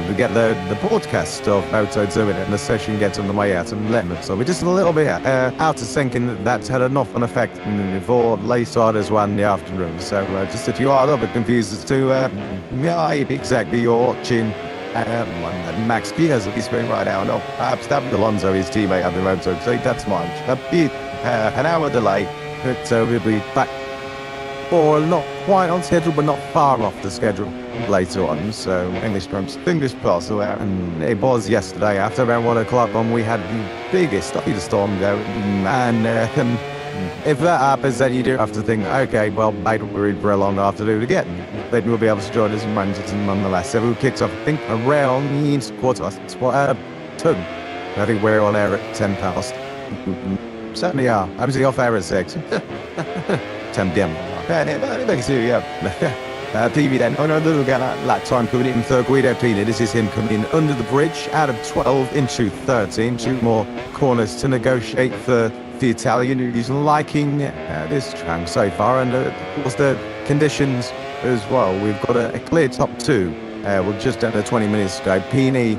We get the broadcast of Moto2 and the session gets on the way out in Lemon. So we're just a little bit out of sync, and that's had a knock-on effect before late on as well in the afternoon. So just if you are a little bit confused as to exactly you're watching Max Piers, he's been right now. No, perhaps David Alonso, his teammate, at the Moto. So that's mine. An hour delay, but we'll be back for not quite on schedule, but not far off the schedule later on. So English drums, fingers crossed. And it was yesterday after around 1 o'clock when we had the biggest storm going. And if that happens, then you do have to think, okay, well, I don't worry for a long afternoon again. Then we'll be able to join us in Manchester nonetheless. So we kicked off, I think, around 2. I think we're on air at 10 past. Certainly are. I'm just off air at 6. 10 p.m. TV then. Oh no, look at that time coming in third. Guido Pina. This is him coming in under the bridge out of 12 into 13. 2 more corners to negotiate for the Italian, who's liking this track so far, and of course the conditions as well. We've got a clear top 2. We're just under 20 minutes to go. Pini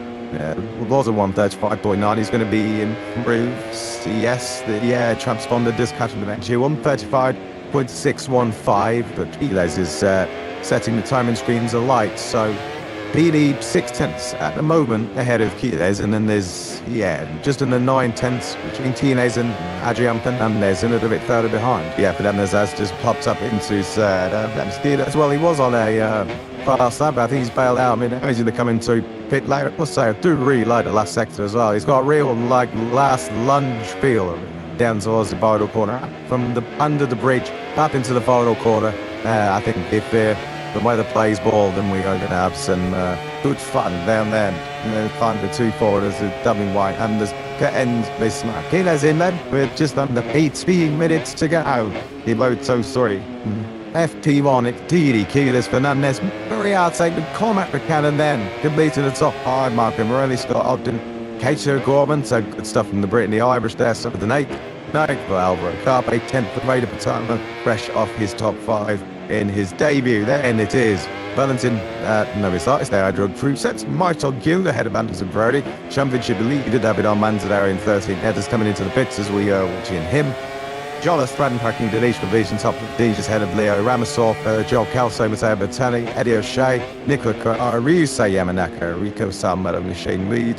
was a 135.9. He's going to be improved. Yes, the transponder does catch him eventually. 135.615, but Piles is setting the timing screens alight. So Pini 6/10 at the moment ahead of Kiles, and then there's just in the 9/10 between Tines and Adrian Fernandez, and a little bit further behind. Fernandez has just popped up into third. As well, he was on a fast lap, but I think he's bailed out. I mean, he's going to come into pit later. I must say, I do really like the last sector as well. He's got a real last lunge feel down towards the final corner, from under the bridge up into the final corner. I think if the way the plays ball, then we're going to have some good fun down there. Find the 2 forwarders, the W White and the end Bismarck. Kiles in then with just under 18 minutes to go. The Moto3 FT1 at TD Kiles Fernandez, very outside the Cormac Buchanan then completing the top 5 mark, and Morelli, Scott Ogden, Kato Gorman, so good stuff from the Brit and the Irish there. So with an 8th for Alvaro Carpe, 10th for Raider Patana, fresh off his top 5 in his debut. Then it is Valentin Novisakis there, I drug through sets. MotoGP ahead of Anderson Brody. Championship lead, David Armanzadero in 13. Headers coming into the pits as we are watching him. Jonas Stratton packing Denise Division top of the ahead of Leo Ramasov, Joel Calso, Matteo Bertani, Eddie O'Shea, Nicola Ryusei Yamanaka, Rico Salmero, Shane Reed,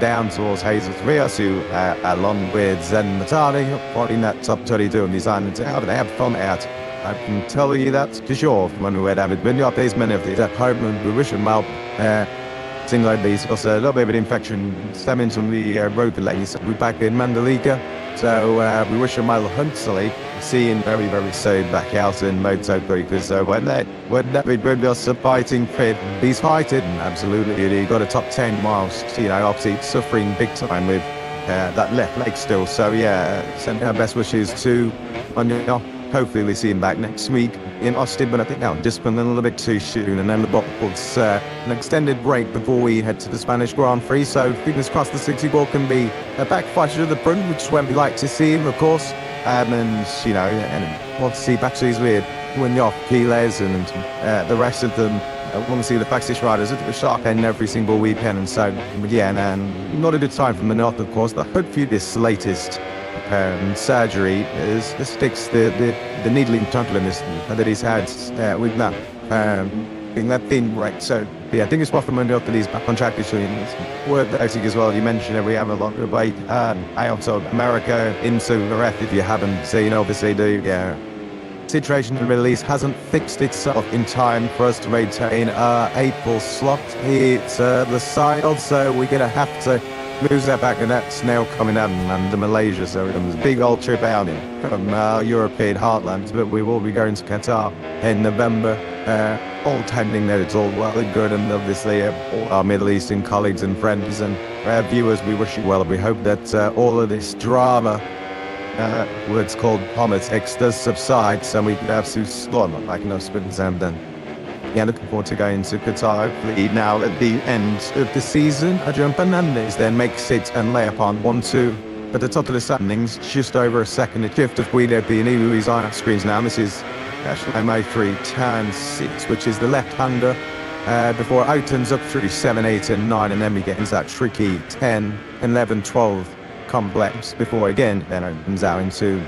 down towards Jesus Riasu, along with Zen Matani, fighting that top 32 in these islands. How do they have fun out? I can tell you that for sure. When we had David Binyard, there's many of these at home, and we wish them well. Things like these, also a little bit of an infection stemming from the road delays. We're back in Mandalika, so we wish them well, hopefully seeing very, very soon back out in Moto3, because when David Binyard's fighting fit, he's fighting, absolutely. He got a top 10 miles, obviously suffering big time with that left leg still. So send our best wishes to hopefully we see him back next week in Austin, but I think that would just been a little bit too soon. And then the box an extended break before we head to the Spanish Grand Prix. So fingers crossed the 64 can be a backfighter to the front, which is when we like to see him, of course. And and obviously Baxi's with Winyoff, Keyless, and the rest of them. I want to see the fastest riders at the sharp end every single weekend, and so again, and not a good time for Minot, of course. But hopefully this latest surgery is the sticks the needling turbulence that he's had with that being that thin right. So yeah, I think it's for Minot that he's back on track this week. It's worth noting as well. You mentioned we have a lot of debate. I also America into the ref if you haven't seen, obviously do situation in the Middle East hasn't fixed itself in time for us to maintain our April slot. It's the side, so we're going to have to lose that back, and that's now coming out under Malaysia. So there's a big old trip out from European heartlands, but we will be going to Qatar in November. All tending that it's all well and good, and obviously all our Middle Eastern colleagues and friends and viewers, we wish you well, and we hope that all of this drama what's called politics does subside, so we could have some slaughter like no spins. And then yeah, looking forward to going to Qatar hopefully now at the end of the season. Adrian Fernandez then makes it and lay upon 1-2 at the top of the standings, just over a second. A shift of Guido Bini, who is on our screens now. This is actually MO3 turn 6, which is the left-hander, before it opens up through 7, 8 and 9, and then we get into that tricky 10, 11, 12 complex before again then opens out into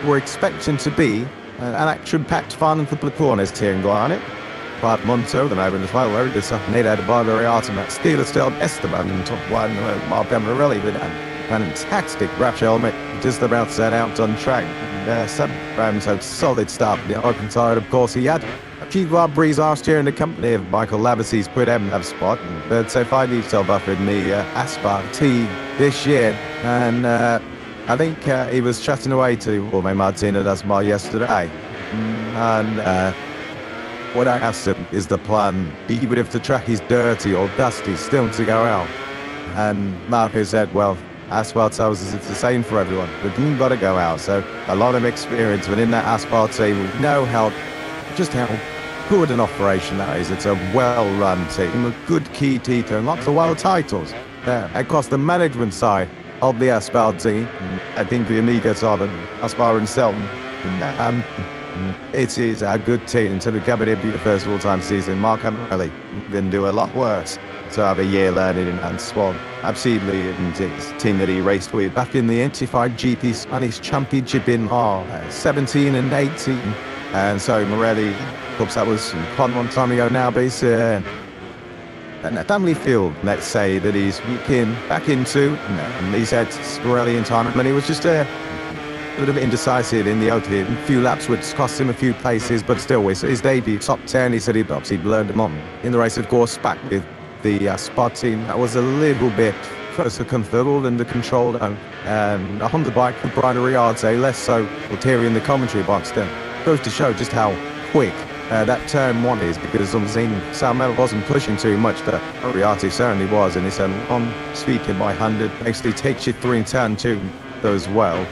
we're expecting to be an action-packed fun for the corners here in Guarnet. But Monto, then over in the final area, this Neda de Barbariata, Steeler still Esteban in top one, Mark Amarelli with a fantastic wrap helmet, just about set out on track. So solid start. The open side, of course, he had a few Grand Prix last year in the company of Michael Lavissy's put him that spot, but so finally himself up in the Aspar team this year. And I think he was chatting away to Jorge Martina Dasmar yesterday. And what I asked him is the plan, even if the track is dirty or dusty, still to go out. And Marco said, well, asphalt tells us it's the same for everyone, but you've got to go out. So a lot of experience within that asphalt team, with no help, just how good an operation that is. It's a well-run team, a good key teacher, and lots of world titles. Across the management side of the asphalt team, I think the amigos are the Aspar himself. It is a good team to become it be the first all-time season. Mark Amarelli didn't do a lot worse to have a year learning in Swan. Absolutely, and it's a team that he raced with back in the 85 GP Spanish Championship in 17 and 18. And so Morelli, of course, that was quite a long time ago now, but he's a family field, let's say, that he's back into. And he's had Morelli in time, and he was just a little bit indecisive in the opening. A few laps would cost him a few places, but still, his debut, top 10, he said he'd obviously learned him on. In the race, of course, back with the Spot team, that was a little bit closer controlled and the control. And a Honda bike for Brian Riarte, less so here in the commentary box, then goes to show just how quick that turn one is, because Salmel wasn't pushing too much, but Riarte certainly was, and he said, on speaking by 100, basically takes you through in turn 2 as well.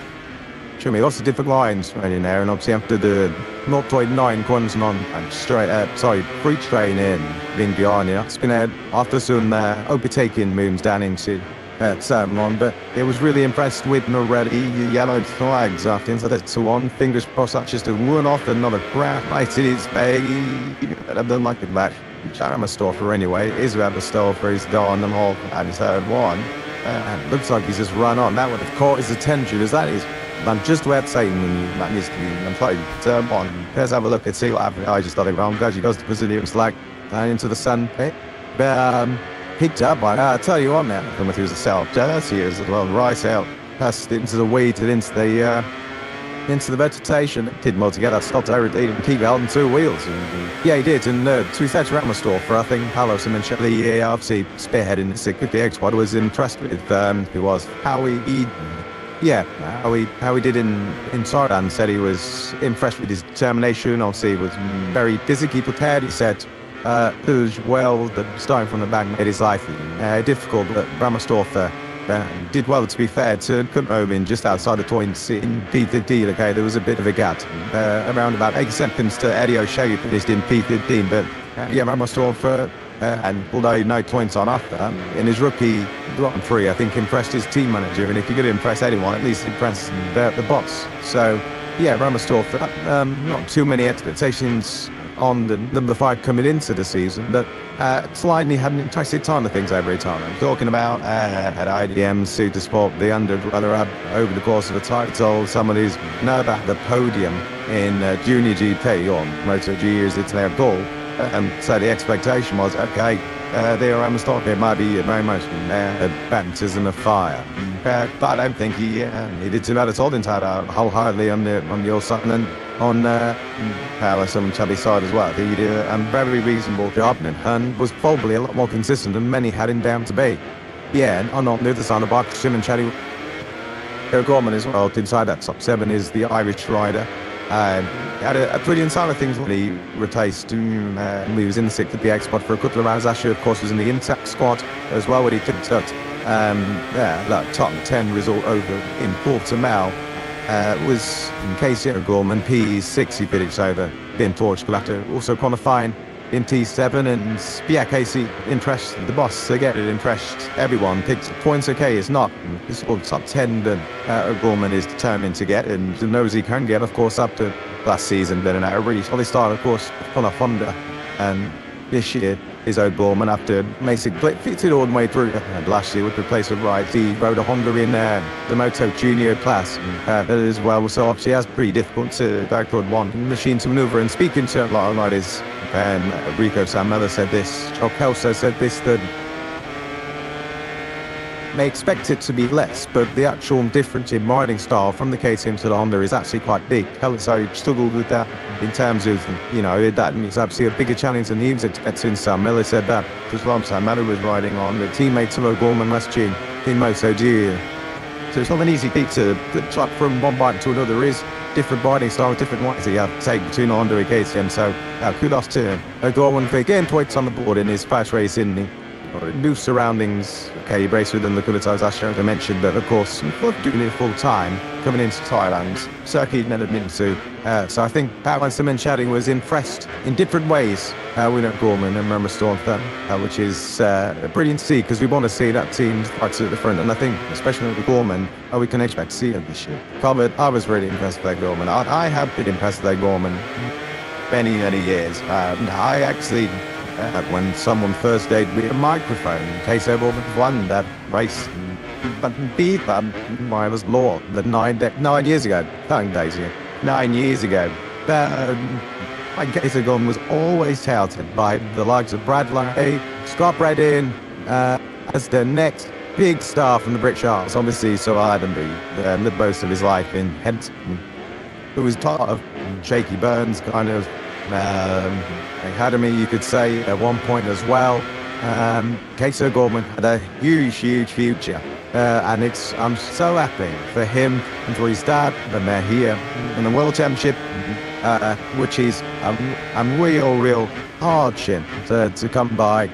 Show me lots of different lines right in there, and obviously after the 0.9 Quantum on and free train in Vingiania, it's been after some overtaking moves down into Salmon, but it was really impressed with Morelli. Yellowed flags after that, so on. Fingers crossed that's just a one off, another crap right in his bay. I've done like a match. Jarama Stoffer anyway. Israel Stoffer is gone and all, and his third one. Looks like he's just run on. That would have caught his attention, as that is. I'm just about saying that needs to be played. Turn one. Let's have a look and see what happened. I just thought it wrong. Glad he goes to Brazilian slack down into the sun pit. But picked up by, I tell you what now, coming through the south, dirty as well, right out, past into the weeds and into the vegetation. Did more together, stopped everything and keep out on 2 wheels. Yeah, he did. And to be fair to Ramaster for, I think Paolo Ciabatti, obviously spearheading the 650X squad, was impressed with who was how he did in Sardan. Said he was impressed with his determination. Obviously, he was very physically prepared. He said, well, that starting from the back made his life difficult, but Ramastorfer did well, to be fair, to come home in just outside the points in P15. Okay, there was a bit of a gap, around about 8 seconds to Eddie O'Shea, finished in P15, but yeah, Ramos for and although no points on after, in his rookie Grand Prix, I think impressed his team manager, and if you're going to impress anyone, at least impress the boss. So yeah, Ramos for that. Not too many expectations on the number 5 coming into the season, but slightly had an interesting time of things every time. I'm talking about at IDM, Supersport, the under-runner up over the course of the title. Someone who's know about the podium in Junior GP, or MotoGP as it's now called. So the expectation was, okay, there I'm stopping. It might be very much a baptism of fire. But I don't think he did too bad at all. Entirely wholeheartedly on your side and on Paolo Ciabatti side as well. He did a very reasonable job and was probably a lot more consistent than many had him down to be. Yeah, and on the other side of the bike, Ciabatti, Gorman as well, inside that top 7 is the Irish rider. Had a brilliant time of things when he replaced. He was in the 6th at the X spot for a couple of rounds. Asher, of course, was in the Intact squad as well when he picked up top 10 result over in Portimao. Was Casey Gorman, P6 he finished over in Portugal after also qualifying in T7, and yeah, Casey impressed the boss again. It impressed everyone. Picked points. Okay, it's not all top 10 that Gorman is determined to get, and knows he can get, of course, up to last season. Then a really solid start, of course, on a Honda, and this year is O'Gorman after basically fitted all the way through. And last year with the place of right, he rode a Honda in the Moto Junior class as well. So obviously that's pretty difficult to backward one machine to maneuver. And speaking to a lot of riders, Rico Samella said this, Chuck Kelso said this, that may expect it to be less, but the actual difference in riding style from the KTM to the Honda is actually quite big. Kelso struggled with that in terms of, that is absolutely a bigger challenge than he was expecting. Sam Miller said that because Rob Sam Miller was riding on the teammates of O'Gorman last year in MotoGP. So it's not an easy feat to drop from one bike to another. There is different riding styles, different ones that you have to take between the Honda and KTM. So kudos to O'Gorman for getting points on the board in his first race in the new surroundings. Okay, he raced with them, the Kulitos Asher, as I mentioned, but of course, doing it full time, coming into Thailand, circuit never been to. So I think Paolo Ciabatti was impressed in different ways with O'Gorman and Ramos Stormthorn, which is brilliant to see, because we want to see that team right at the front. And I think, especially with O'Gorman, we can expect to see him this year. But I was really impressed with O'Gorman. I have been impressed with O'Gorman many years. I actually, when someone first gave me a microphone, in case everyone won that race, but beat them, I was law that 9 years ago, 9 years ago. My case of was always touted by the likes of Bradley, Scott Reddin, as the next big star from the British Isles. Obviously, so Idenby, the boast of his life in Henton, who was part of Shaky Burns' kind of academy, you could say, at one point as well. Casey O'Gorman had a huge future, and I'm so happy for him and for his dad that they're here in the World Championship, which is a real hardship to come by,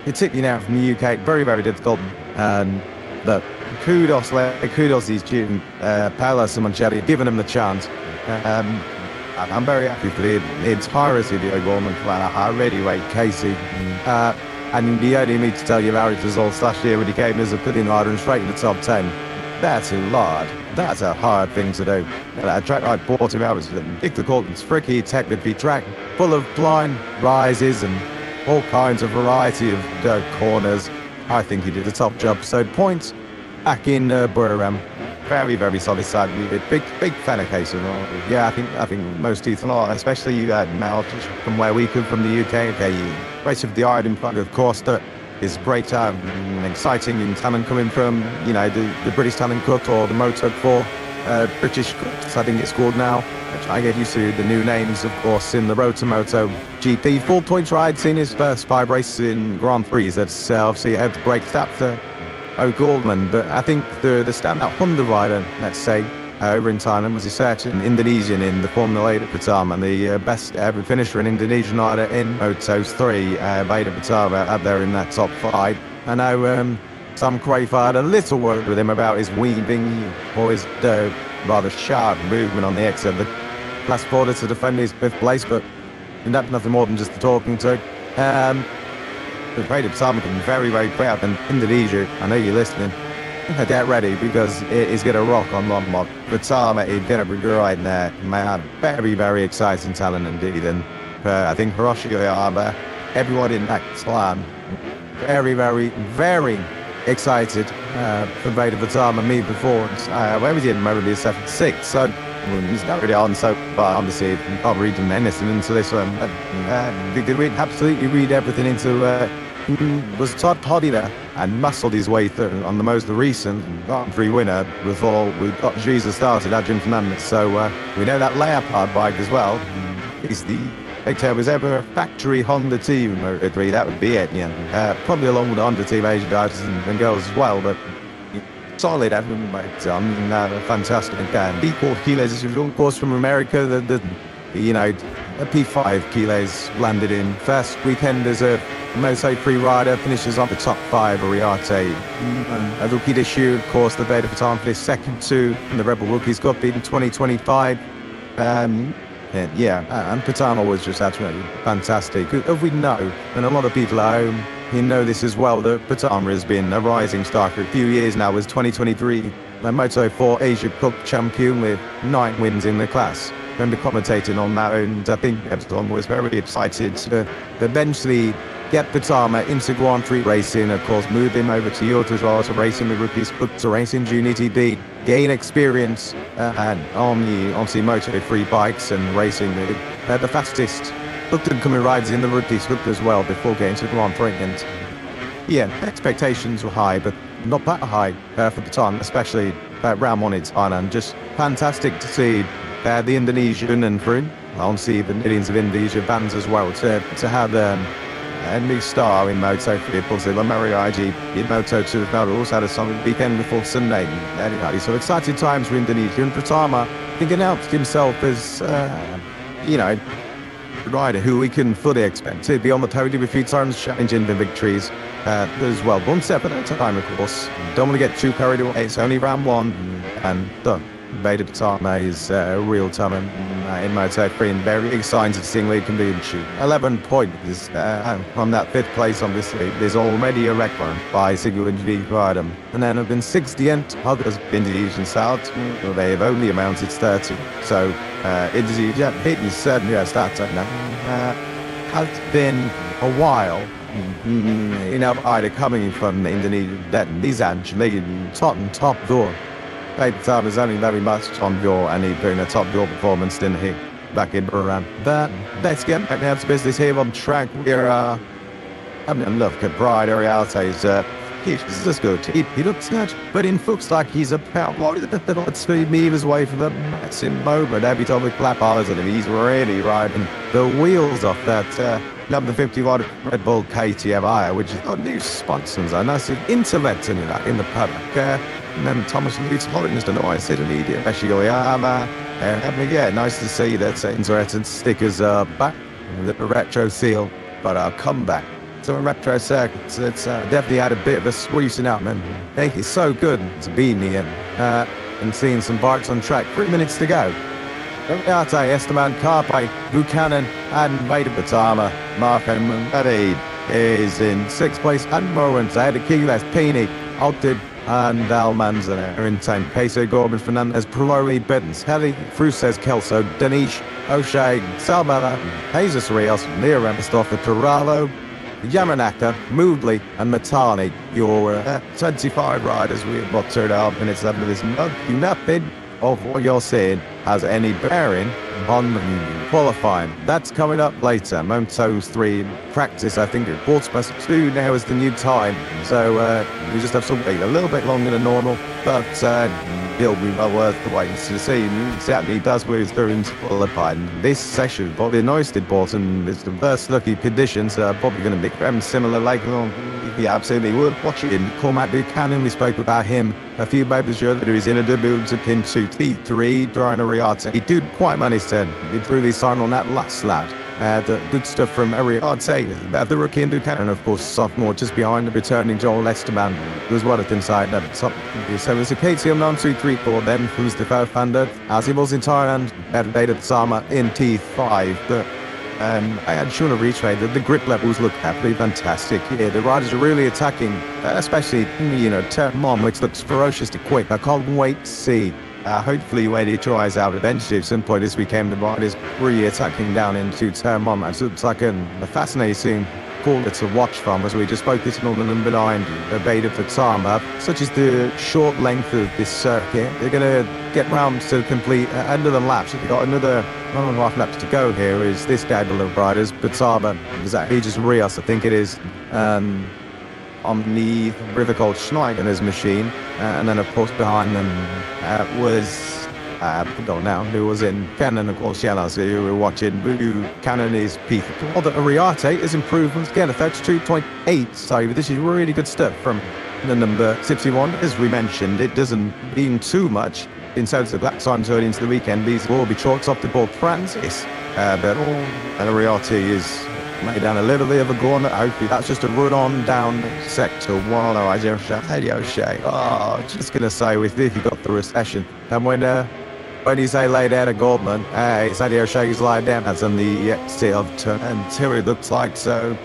particularly now from the UK. Very difficult, and kudos is due Paolo Ciabatti, giving him the chance. I'm very happy for the entirety of the O'Gorman clan. I really rate Casey. And you only need to tell you Larry's results last year when he came as a putting rider and straight in the top 10. That's a lot. That's a hard thing to do. A track like Portimao was difficult and tricky, technically track, full of blind rises and all kinds of variety of dirt corners. I think he did a top job. So points back in Buriram. Very solid side. Big fan of Casey. Yeah, I think most people are, especially now from where we come from the UK. Okay, race of the Iron Plug, of course, that is great, exciting and talent coming from the British Talent Cup or the Moto2 British Cup, I think it's called now. I get used to the new names, of course, in the road to MotoGP. 4 points rides in his first 5 races in Grand Prix. That's obviously a great stat for O'Gorman, but I think the standout Honda rider, let's say, over in Thailand was a certain Indonesian in the Formula 8 at the time, and the best ever finisher, an Indonesian rider in Moto3, Beta Batava, up there in that top 5. I know Some Crafer had a little word with him about his weaving or his rather sharp movement on the exit of the class border to defend his 5th place, but that's nothing more than just the talking to. The great Obama can be very, very proud, and Indonesia, I know you're listening. Get ready because it is going to rock on long mod. Obama is going to be right there. Man, very, very exciting talent indeed. And I think Hiroshi Oyama, everyone in that clan, very, very, very excited for Vader Vatama, me before. Where was he in Moto2 7-6? So he's not really on so far on the scene. Can't read them anything into this one. Did we absolutely read everything into was Todd Poddy there and muscled his way through on the most recent Grand Prix winner before we got Jesus started, Adrian Fernandez. So we know that Leopard bike as well. He's the Big Tail was ever a factory Honda team Moto3, that would be it, yeah. Probably along with the Honda team Asian guys and girls as well, but solid, everyone, mate. Fantastic. And B4 kilos, of course, from America, the P5 kilos landed in first weekend as a Moto3 rider, finishes on the top 5 of Riate. A rookie this year, of course, the Vader Baton finished second to the Rebel Rookies Cup in 2025. And Patano was just absolutely fantastic. As we know, and a lot of people at home, you know this as well, that Patama has been a rising star for a few years now, as 2023 Moto4 Asia Cup champion with 9 wins in the class. I remember commentating on that, and I think Epsilon was very excited to eventually get Patama into Grand Prix racing, of course, move him over to Europe as well, to racing with rookies, to racing Junior TD, gain experience and on the Moto3 bikes and racing the fastest coming rides in the rookies as well before getting to Grand Prix. And yeah, expectations were high, but not that high for Patama, especially round 1 in Thailand. Just fantastic to see the Indonesian and through, I'll see the millions of Indonesian fans as well to have a new star in Moto3, of course, Mario IG in Moto2 as also had a solid weekend before Sunday. So exciting times for Indonesia, and Pratama, I think, announced himself as, a rider who we can fully expect to be on the podium a few times, challenging the victories as well. 1 step at a time, of course. Don't want to get too carried away. It's only round 1, and done. Vader Patama is a real talent in Moto3, and very excited to see where he can be in shoot. 11 points from that 5th place, obviously. There's already a record by single injury rider. And then have been 60th others Indonesian South. Well, they have only amounted to 30. So Indonesia, it is certainly a start now. Has been a while. Either coming from Indonesia, that is actually top door. Patama is only very much on door, and he's doing a top door performance, didn't he? Back in Buran. But let's get back down to business here on track. We're having a look at Bride Arialte's. He's just good. He looks good, but it looks like he's about let's move his way for the massive moment. Every time we clap eyes on him, he's really riding the wheels off that number 51 Red Bull KTM, which has got new sponsors, and that's interventing in the paddock. And then Thomas Leeds Hollins, don't know why I said immediately. Actually, yeah, nice to see that Interactive stickers are back with the retro seal, but I'll come back to a retro circuit. It's definitely had a bit of a sprucing up, man. Hey, it's so good to be in the end and seeing some bikes on track. 3 minutes to go. Arte, Esteban, Carpe, Buchanan, and Vader Patama. Marco Mumedi is in 6th place at Morans. They had a Kiles, Pini, Altid, and Almanza are in 10th. Peso, Gorman, Fernandez, Prolori, Bittens, Heli, Fruses, Kelso, Danish, O'Shea, Salbala, Jesus Rios, Leo Ramastoffa, Torralo, Yamanaka, Moodley, and Matani. Your 25 riders we have got turned out minutes after this. Nothing of what you're seeing has any bearing on qualifying. That's coming up later. Moto2 Practice, I think, at 2:15 now is the new time. So we just have to wait a little bit longer than normal, but it'll be well worth the wait to see. Certainly does move through into qualifying. This session, probably the most important, is the first lucky conditions are probably going to be very similar later on. Yeah, absolutely worth watching. Cormac Buchanan, we spoke about him a few moments ago, that he's in a debut to pin to T3 during a Riata. He did quite manage to improve his time on that last lap. The good stuff from Ariarte, the rookie in Ducati, and of course sophomore just behind the returning Joel Esteban. There's one at inside that top. So it's a KTM 9-2-3-4 then, who's the co-founder, as he was in Thailand, at Dated Sama in T5. But I had shown a retrade that the grip levels look absolutely fantastic. Yeah, the riders are really attacking, especially, turn on, which looks ferociously quick. I can't wait to see. Hopefully when he tries out eventually at some point this weekend, the riders really attacking down into turn one. It looks like a fascinating corner to watch from, as we just focused on the number 9, the beta for Tama, such as the short length of this circuit. They're going to get round to complete another lap. So they've got another 1.5 laps to go here. Is this gaggle of riders, Bataba, exactly, just Rios, I think it is, on the river called Schneider's machine, and then of course behind them was I don't know who was in Canon, of course, Shellas, who were watching who Canon is Peter. Although Ariarte is improvements again, a 32.8, so this is really good stuff from the number 61. As we mentioned, it doesn't mean too much in terms of that time turning into the weekend. These will be chalks off the ball Francis, but and Ariarte is made down a little bit of a corner. Hopefully that's just a run on down sector 1. Oh, I just just gonna say with if you got the recession, and when you say lay down a Goldman, it's Eddie O'Shea's lying down. That's on the exit of turn until it looks like so.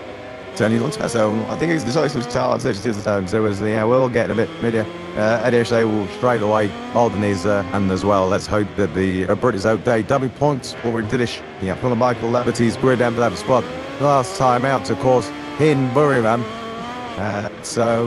Tony looks like so. I think it's the choice of Charles. So it was we'll get a bit media. Eddie O'Shea will straight away hold his hand as well. Let's hope that the British out there double points forward to this. Yeah, from the Michael Liberty's grid down to that spot. Last time out, of course, in Burryman.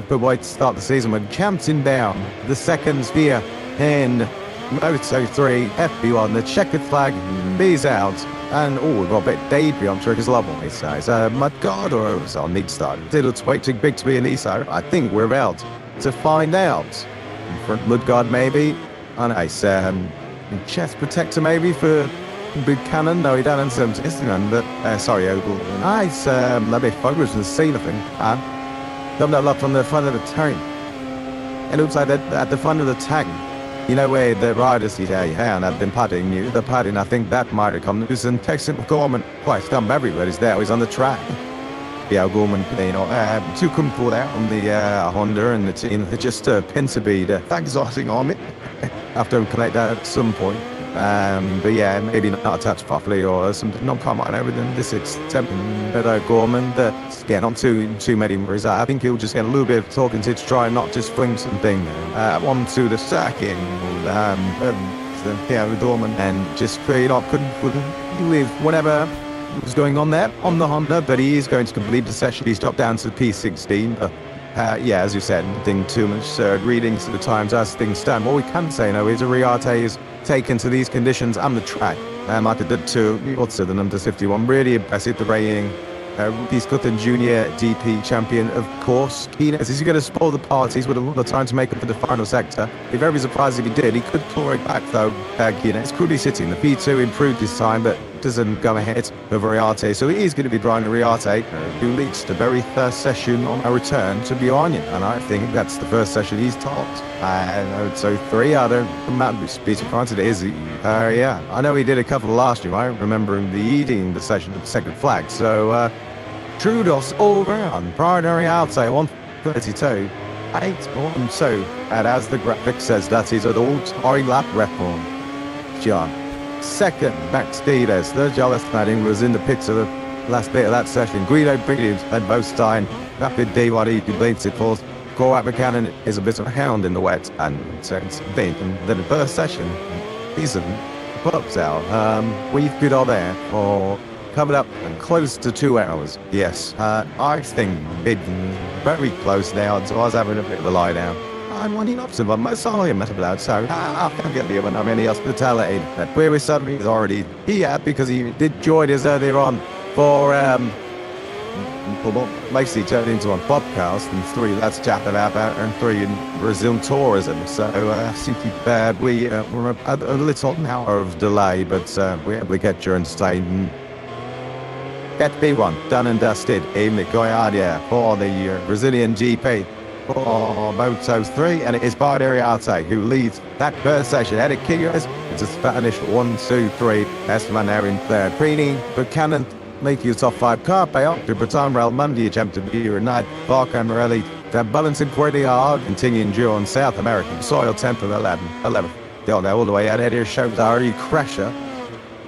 But wait to start the season with Campton down. The second sphere in Moto3, FB1, the checkered flag, B's out. And we've got a bit of debris on Trigger's level, he says. Mudguard or it was on mid start. It looks way too big to be an ESO. I think we're about to find out. In front Mudguard maybe. And ice chest protector maybe for Buchanan. No, he doesn't seem to Instagram, but sorry, Ogle. Nice, let me focus and see nothing. Come that up from the front of the tank. It looks like that at the front of the tank. You know where the riders and I've been padding you. The padding, I think that might have come loose and Texan Gorman quite stump everybody's there. He's on the track. Yeah, Gorman, too couldn't pull out on the Honda and the team. They're just pin to be the exhausting on it. After we collect that at some point. But yeah, maybe not attached properly or something. Not quite right over them. This is something that Gorman that's not too many worries. I think he'll just get a little bit of talking to try and not just fling something onto the sacking. With Gorman and just couldn't live whatever was going on there on the Honda, but he is going to complete the session. He's dropped down to the P16. As you said, nothing too much readings to the times as things stand. What we can say now is Ariarte is taken to these conditions and the track. Like it did to also the number 51. Really impressive, the rating. He's got the junior DP champion, of course. Is he going to spoil the parties with a lot of time to make up for the final sector? Be very surprised if he did. He could claw it back though. It's coolly sitting. The P2 improved his time, but doesn't go ahead of Ariarte. So he is going to be driving Ariarte, who leads the very first session on a return to Bionia. And I think that's the first session he's topped. So 3 other be surprised it is. I know he did a couple last year. I remember him leading the session of the second flag. So Trudos over on primary outside 132. 8-1-2. And as the graphic says, that is an all-time lap record. John. Second, Max Diaz. The jealous padding was in the pits of the last bit of that session. Guido Brilliant and Bostein. Rapid D1E completes it for Gorat McCannon is a bit of a hound in the wet and it's big. And then the first session, season pops out. We've got on there for coming up and close to 2 hours. Yes, I think it's very close now. So I was having a bit of a lie down. I'm running up to my Messiah metablood, so I can't get the other any hospitality. But where we suddenly is already here because he did join us earlier on for basically turned into a podcast and 3 let's chat about that and 3 in Brazil tourism. So simply bad. We're a little hour of delay, but we're able to get you entertained. Get B1 done and dusted in the Goiânia for the Brazilian GP. For Moto3, and it is Ariarte who leads that first session. Eric Kiyos, it's a Spanish 1, 2, 3. Esteban there in third. Preening, Buchanan, make you top 5 car payout to Baton Rail Monday attempt to be your night Park and Morelli that balancing pretty hard continuing during South American soil 10th and 11th. Down all the way out here shows our crasher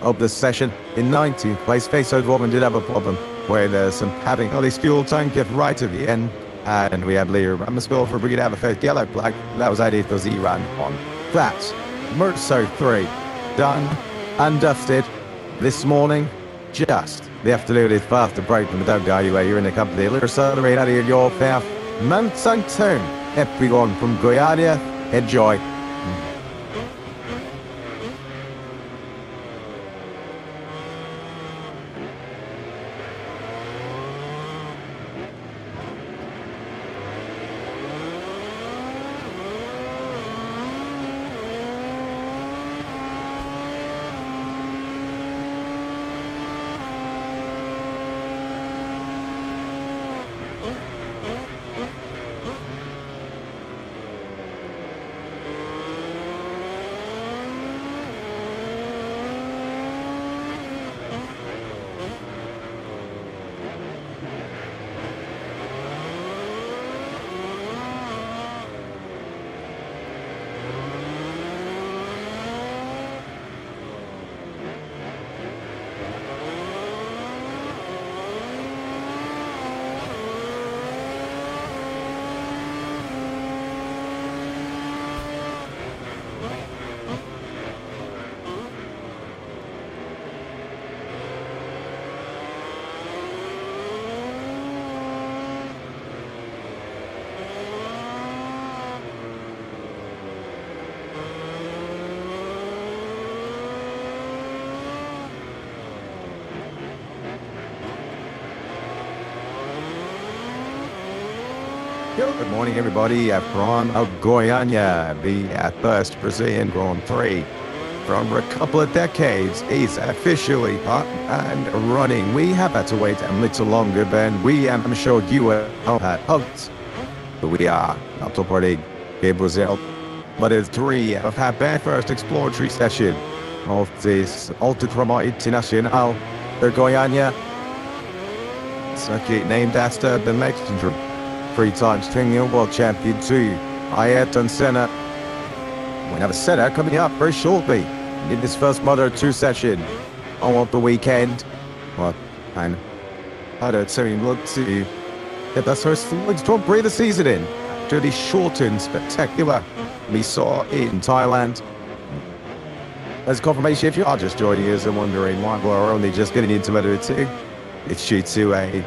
of the session in 19th place. Face Woman did have a problem where there's some having all this fuel tank get right at the end, and we had Lear Ramsville for Brigade Aberfest yellow flag. That was ideal because he ran on that. Moto3 done and dusted this morning. Just the afternoon is fast approaching, but don't go anywhere. You're in the company of Lear Accelerate out of your path. Moto2, everyone from Guyana, enjoy. Good morning, everybody, from Goiânia, the first Brazilian Grand Prix. From a couple of decades, is officially up and running. We have had to wait a little longer than we, I'm sure you had hoped. But we are up to party in Brazil. But it's 3 have had their first exploratory session of this Ultra International de Goiânia. Circuit named after the legendary 3-time Stringing World Champion 2, Ayrton Senna. We have a Senna coming up very shortly in this first Moto2 session on the weekend. Well, and Moto2 look to get the first Grand Prix of the season in after the shortened spectacular we saw in Thailand. As confirmation, if you are just joining us and wondering why we're only just getting into Moto2, it's due to a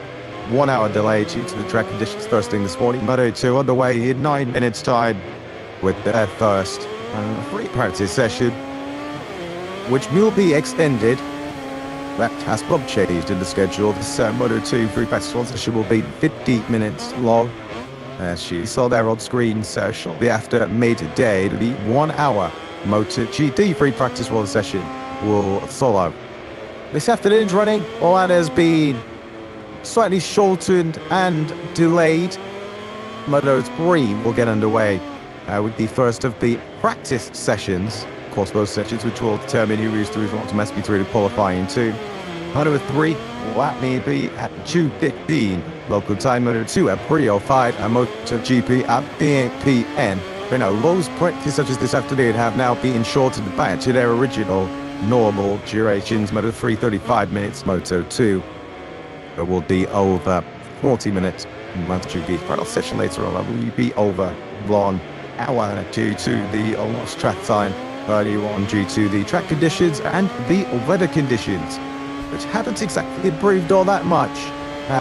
1-hour delay due to the track conditions first thing this morning. Moto2 underway in 9 minutes time with their first free practice session, which will be extended. That has been changed in the schedule. This Moto2 free practice session will be 50 minutes long. As you saw there on screen, so shortly after midday, the 1-hour MotoGP free practice one session will follow. This afternoon's running, all that has been slightly shortened and delayed. Moto3 will get underway with the first of the practice sessions. Of course, those sessions which will determine who is through automatically through to qualifying to Moto3 that may be at 2:15 local time. Moto2 at 3:05 and MotoGP at 8 p.m. You know, those practice such as this afternoon have now been shortened back to their original normal durations. Moto3 35 minutes, Moto2 it will be over 40 minutes. MotoGP final session later on will be over 1 hour due to the lost track time early on due to the track conditions and the weather conditions, which haven't exactly improved all that much.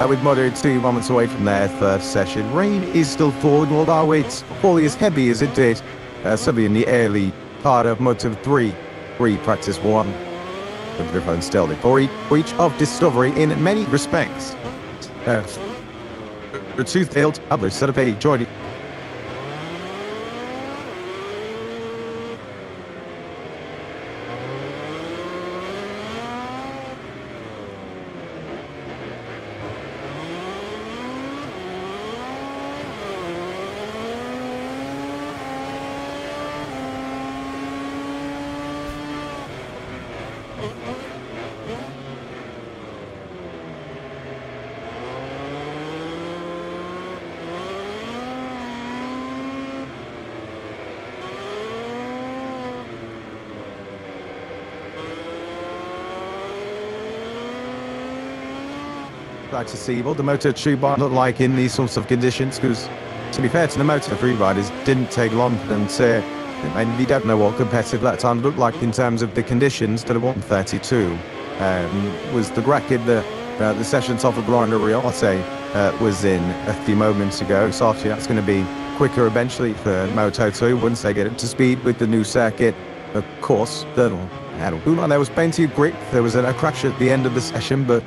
With Moto2 moments away from their first session, rain is still falling, although it's falling as heavy as it did certainly in the early part of Moto3 practice one. The still the breach of discovery in many respects. The two-tailed others set up a joining. like to see what the Moto2 bike look like in these sorts of conditions, because to be fair to the Moto3 riders, didn't take long for them to, and we don't know what competitive that time looked like in terms of the conditions. To the 132 was the record that the sessions off of Grand Prix was in a few moments ago. So obviously that's going to be quicker eventually for Moto2 once they get up to speed with the new circuit. Of course, there was plenty of grip. There was a crash at the end of the session, but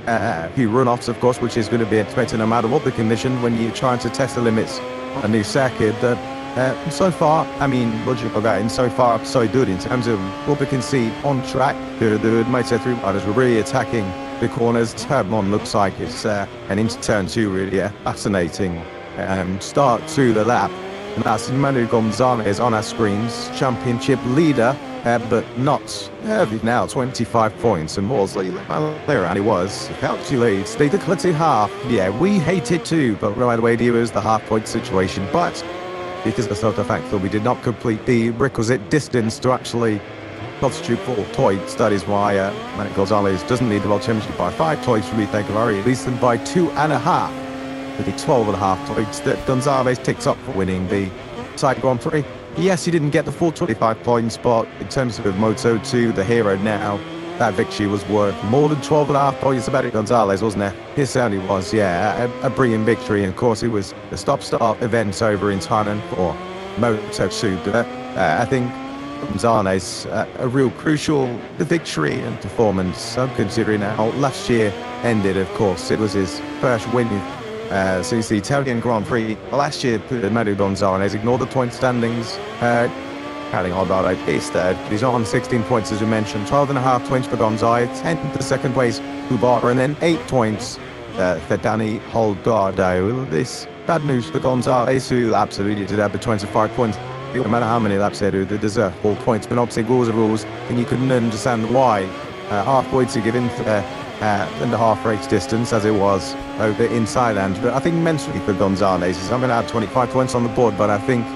a few run-offs, of course, which is going to be expected no matter what the condition when you're trying to test the limits on a new circuit. That so far, I mean, logical about it, so far so good in terms of what we can see on track. The Moto3 riders were really attacking the corners. Turn 1 looks like it's an into turn 2 really fascinating start to the lap. And that's Manu Gonzalez on our screens, championship leader, but not now 25 points. And Worsley, there and he was, he leads. They declared to half. Yeah, we hate it too, but right away it was the half-point situation. But because of the fact that we did not complete the requisite distance to actually constitute 4 points, that is why Manu Gonzalez doesn't lead the World Championship by 5 points from Ethan Cavalli, at least them by 2.5. With the 12.5 points that Gonzalez ticks up for winning the side Grand Prix. Yes, he didn't get the full 25 points, but in terms of Moto2, the hero now, that victory was worth more than 12.5 points. About it, Gonzalez, wasn't it? It certainly was, yeah, a brilliant victory. And of course, it was the stop-start event over in Thailand for Moto2. But I think Gonzalez, a real crucial victory and performance. I'm considering how last year ended, of course. It was his first win since the Italian Grand Prix last year. Manu Gonzalez ignored the point standings. Counting on that, he's third. He's not on 16 points, as you mentioned. 12.5 points for Gonzalez, 10 to second place Kubara, and then 8 points for Danny Holgado. This bad news for Gonzalez, who absolutely did have the 25 points. No matter how many laps they do, they deserve 4 points. But obviously, rules are rules, and you couldn't understand why half points are given in the half race distance as it was over in Thailand. But I think mentally for Gonzalez, I'm going to add 25 points on the board, but I think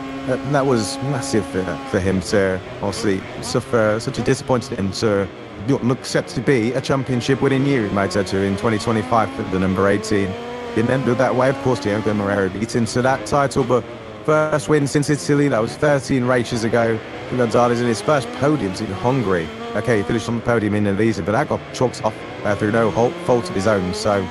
that was massive for him to obviously suffer such a disappointing end to look set to be a championship winning year in Moto2 in 2025 for the number 18. Didn't end up that way, of course. Diogo Moreira beat into that title, but first win since Italy, that was 13 races ago. Gonzalez in his first podiums in Hungary. Okay, he finished on the podium in Elisa, but that got chalked off through no fault of his own. So,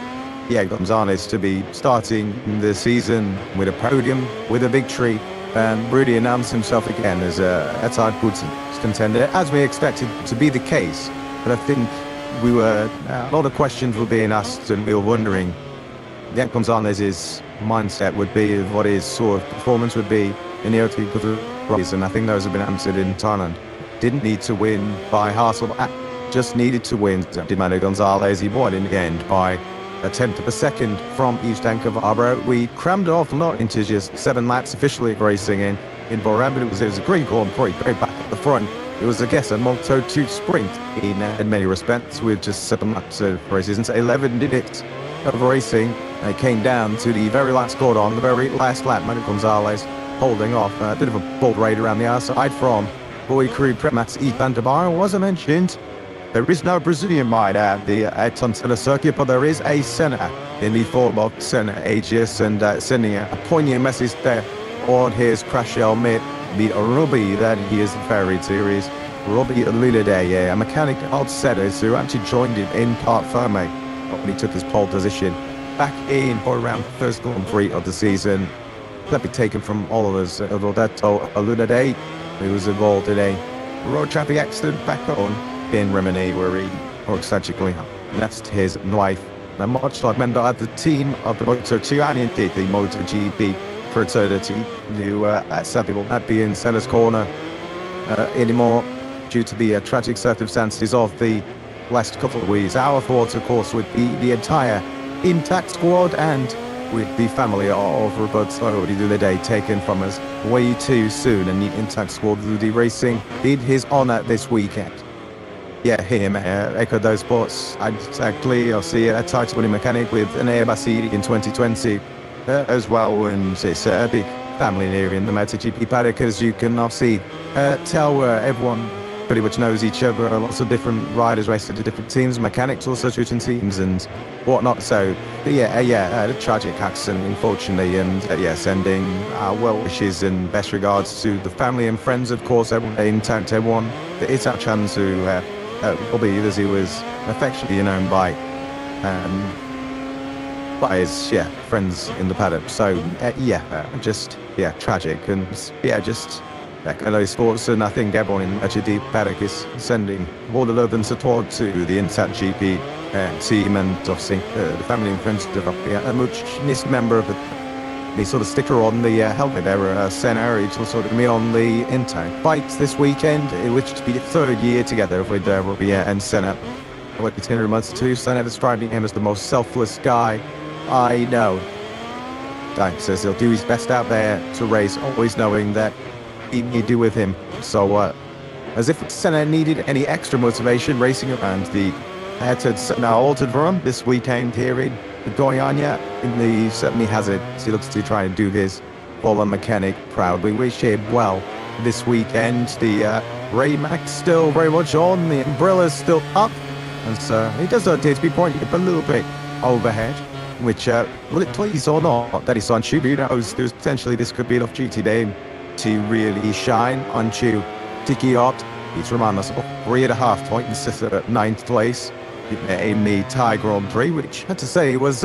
yeah, Gonzalez to be starting the season with a podium, with a victory, and really announced himself again as a title contender, as we expected to be the case. But I think a lot of questions were being asked, and we were wondering what Gonzalez's mindset would be, what his sort of performance would be in the OT race, and I think those have been answered in Thailand. Didn't need to win by Hassel, just needed to win. Manu Gonzalez, he won in the end by a tenth of a second from Eustan Cavalli. We crammed off not into just 7 laps officially racing in Bahrain, but it was a great Grand Prix, very back at the front. It was, I guess, a Moto2 sprint in many respects, with just 7 laps of races and 11 minutes of racing. And it came down to the very last corner on the very last lap. Manu Gonzalez holding off a bit of a bolt raid around the outside from boy crew Premats Ethan Cavalli. Wasn't mentioned. There is no Brazilian ride at the Tontilla circuit, but there is a Senna in the form of Senna Aegis, and sending a poignant message there on his crash helmet. The Robbie that he is very serious. Robbie Lilade, a mechanic at Setters who actually joined him in Parc Ferme when he took his pole position back in for around the first Grand Prix of the season. That be taken from all of us. Roberto Lilade, who was involved in a road traffic accident back on in Rimini, where he tragically lost his life. Now, much like member of the team of the Moto2 and indeed the MotoGP fraternity, who sadly will not be in Senna's corner anymore due to the tragic circumstances of the last couple of weeks. Our thoughts, of course, would be the entire intact squad and with the family of Roberto Lilade taken from us way too soon, and the intact squad will be racing in his honour this weekend. Yeah, him, echo those thoughts. Exactly, I'll see a title-winning mechanic with an Basiri in 2020 as well, and it's a big family here in the MotoGP paddock, as you can obviously tell everyone pretty much knows each other. Lots of different riders racing to different teams, mechanics also switching teams and whatnot. So a tragic accident, unfortunately, and sending our well wishes and best regards to the family and friends, of course, everyone in Taiwan. It's our chance who probably as he was affectionately known by his friends in the paddock. So tragic and just those thoughts, and I think everyone in MotoGP paddock is sending all the love and support to the Intact GP team, and obviously the family and friends of a much missed member of the sort of sticker on the helmet there, Senna, each sort of me on the Intact bikes this weekend, which to be the third year together with Robbie and Senna. What continued months too. Senna describing him as the most selfless guy I know. Dyke says he'll do his best out there to race, always knowing that he do with him. So as if Senna needed any extra motivation racing around the now altered for him this weekend here in Goiânia. He certainly has it. He looks to try and do his fallen mechanic proud. We wish him well this weekend. The Ray Max still very much on, the umbrella's still up, and so he does appear to be pointing up a little bit overhead, which will it please or not that he's on tube? Who knows, there's potentially this could be an off-duty day to really shine on tube. Tiki Art, he's reminded us of 3.5 points at 9th place in the Thai Grand Prix, which I had to say was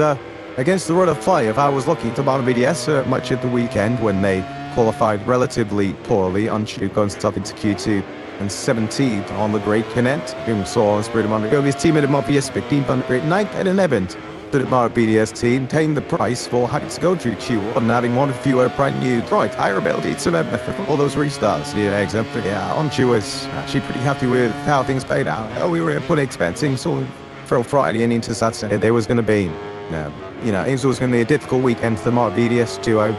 against the run of play. If I was looking to Moto BDS much of the weekend when they qualified relatively poorly on tube, going stuff into Q2 and 17th on the Great Connect. Whom saw Spirit of Moto his team at MotoBS 15th on the Great 9th and 11th. The Moto BDS team paying the price for having to go through Q1 and having one of fewer brand new higher ability to remember for all those restarts. Onchu was actually pretty happy with how things played out. We were fully expecting sort of from Friday and into Saturday there was going to be, it was going to be a difficult weekend for the Moto BDS duo.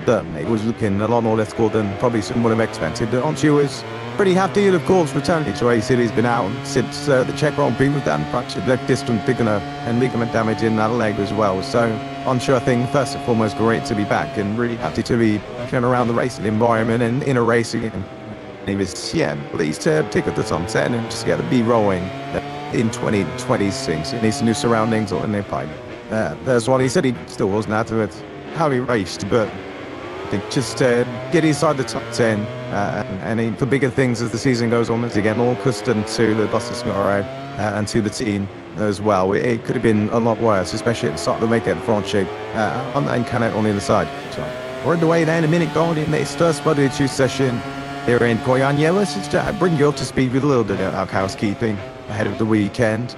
But it was looking a lot more difficult than probably some would have expected. Onchu was pretty happy, and of course returning to race. He's been out since the Czech Grand Prix with that fractured leg disc and ligament damage in that leg as well. So Onchu, I think first and foremost great to be back and really happy to be going around the racing environment and in a race again. He was pleased to pick up the top 10 and just get the B rolling in 2026 in his new surroundings or in their pipe. That's what he said. He still wasn't happy with how he raced, but I think just get inside the top 10 and aim for bigger things as the season goes on, to get more accustomed to the Buster Snorro and to the team as well. It could have been a lot worse, especially at the start of the weekend front shape and Canet on the other side. So we're underway there in a minute going in this first Moto2 session here in Goiânia. Let's just bring you up to speed with a little bit of housekeeping ahead of the weekend.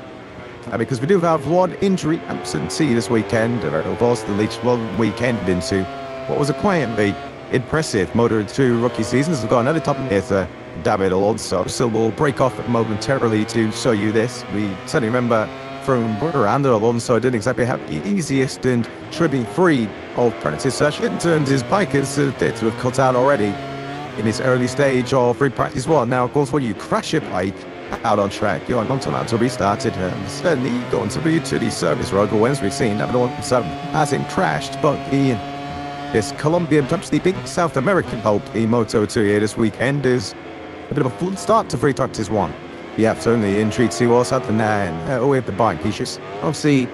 Because we do have one injury absentee this weekend, and of course the least one weekend into what was a quietly impressive Moto2 rookie season. So we've got another top hitter, David Alonso. So we'll break off momentarily to show you this. We certainly remember from Fernando Alonso didn't exactly have the easiest and tripping-free of practice session. Turned his bike as a bit to have cut out already in his early stage of free practice one. Now, of course, when you crash your bike out on track, you're not allowed to restart it, and certainly going to be to the service road. But once we've seen that Alonso hasn't crashed, but this Colombian, perhaps the big South American hope in Moto2 here this weekend is a bit of a full start to free practice one. Certainly injury to also the 9 with the bike. He's just obviously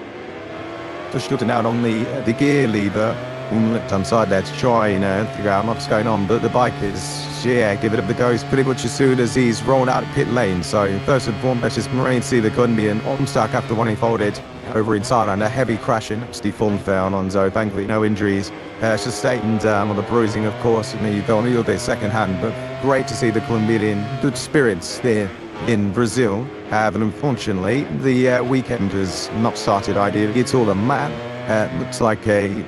just shooting out on the gear lever on the left-hand side there to try and figure out what's going on, but the bike is give it up the goes pretty much as soon as he's rolled out of pit lane. So first and foremost, just Marine see the Colombian on stack after one he folded over inside and a heavy crash in Steve down on Zoe. Thankfully no injuries sustained on the bruising, of course, and you've got a little bit second hand, but great to see the Colombian in good spirits there in Brazil. But unfortunately the weekend has not started ideally. It's all a man. Looks like a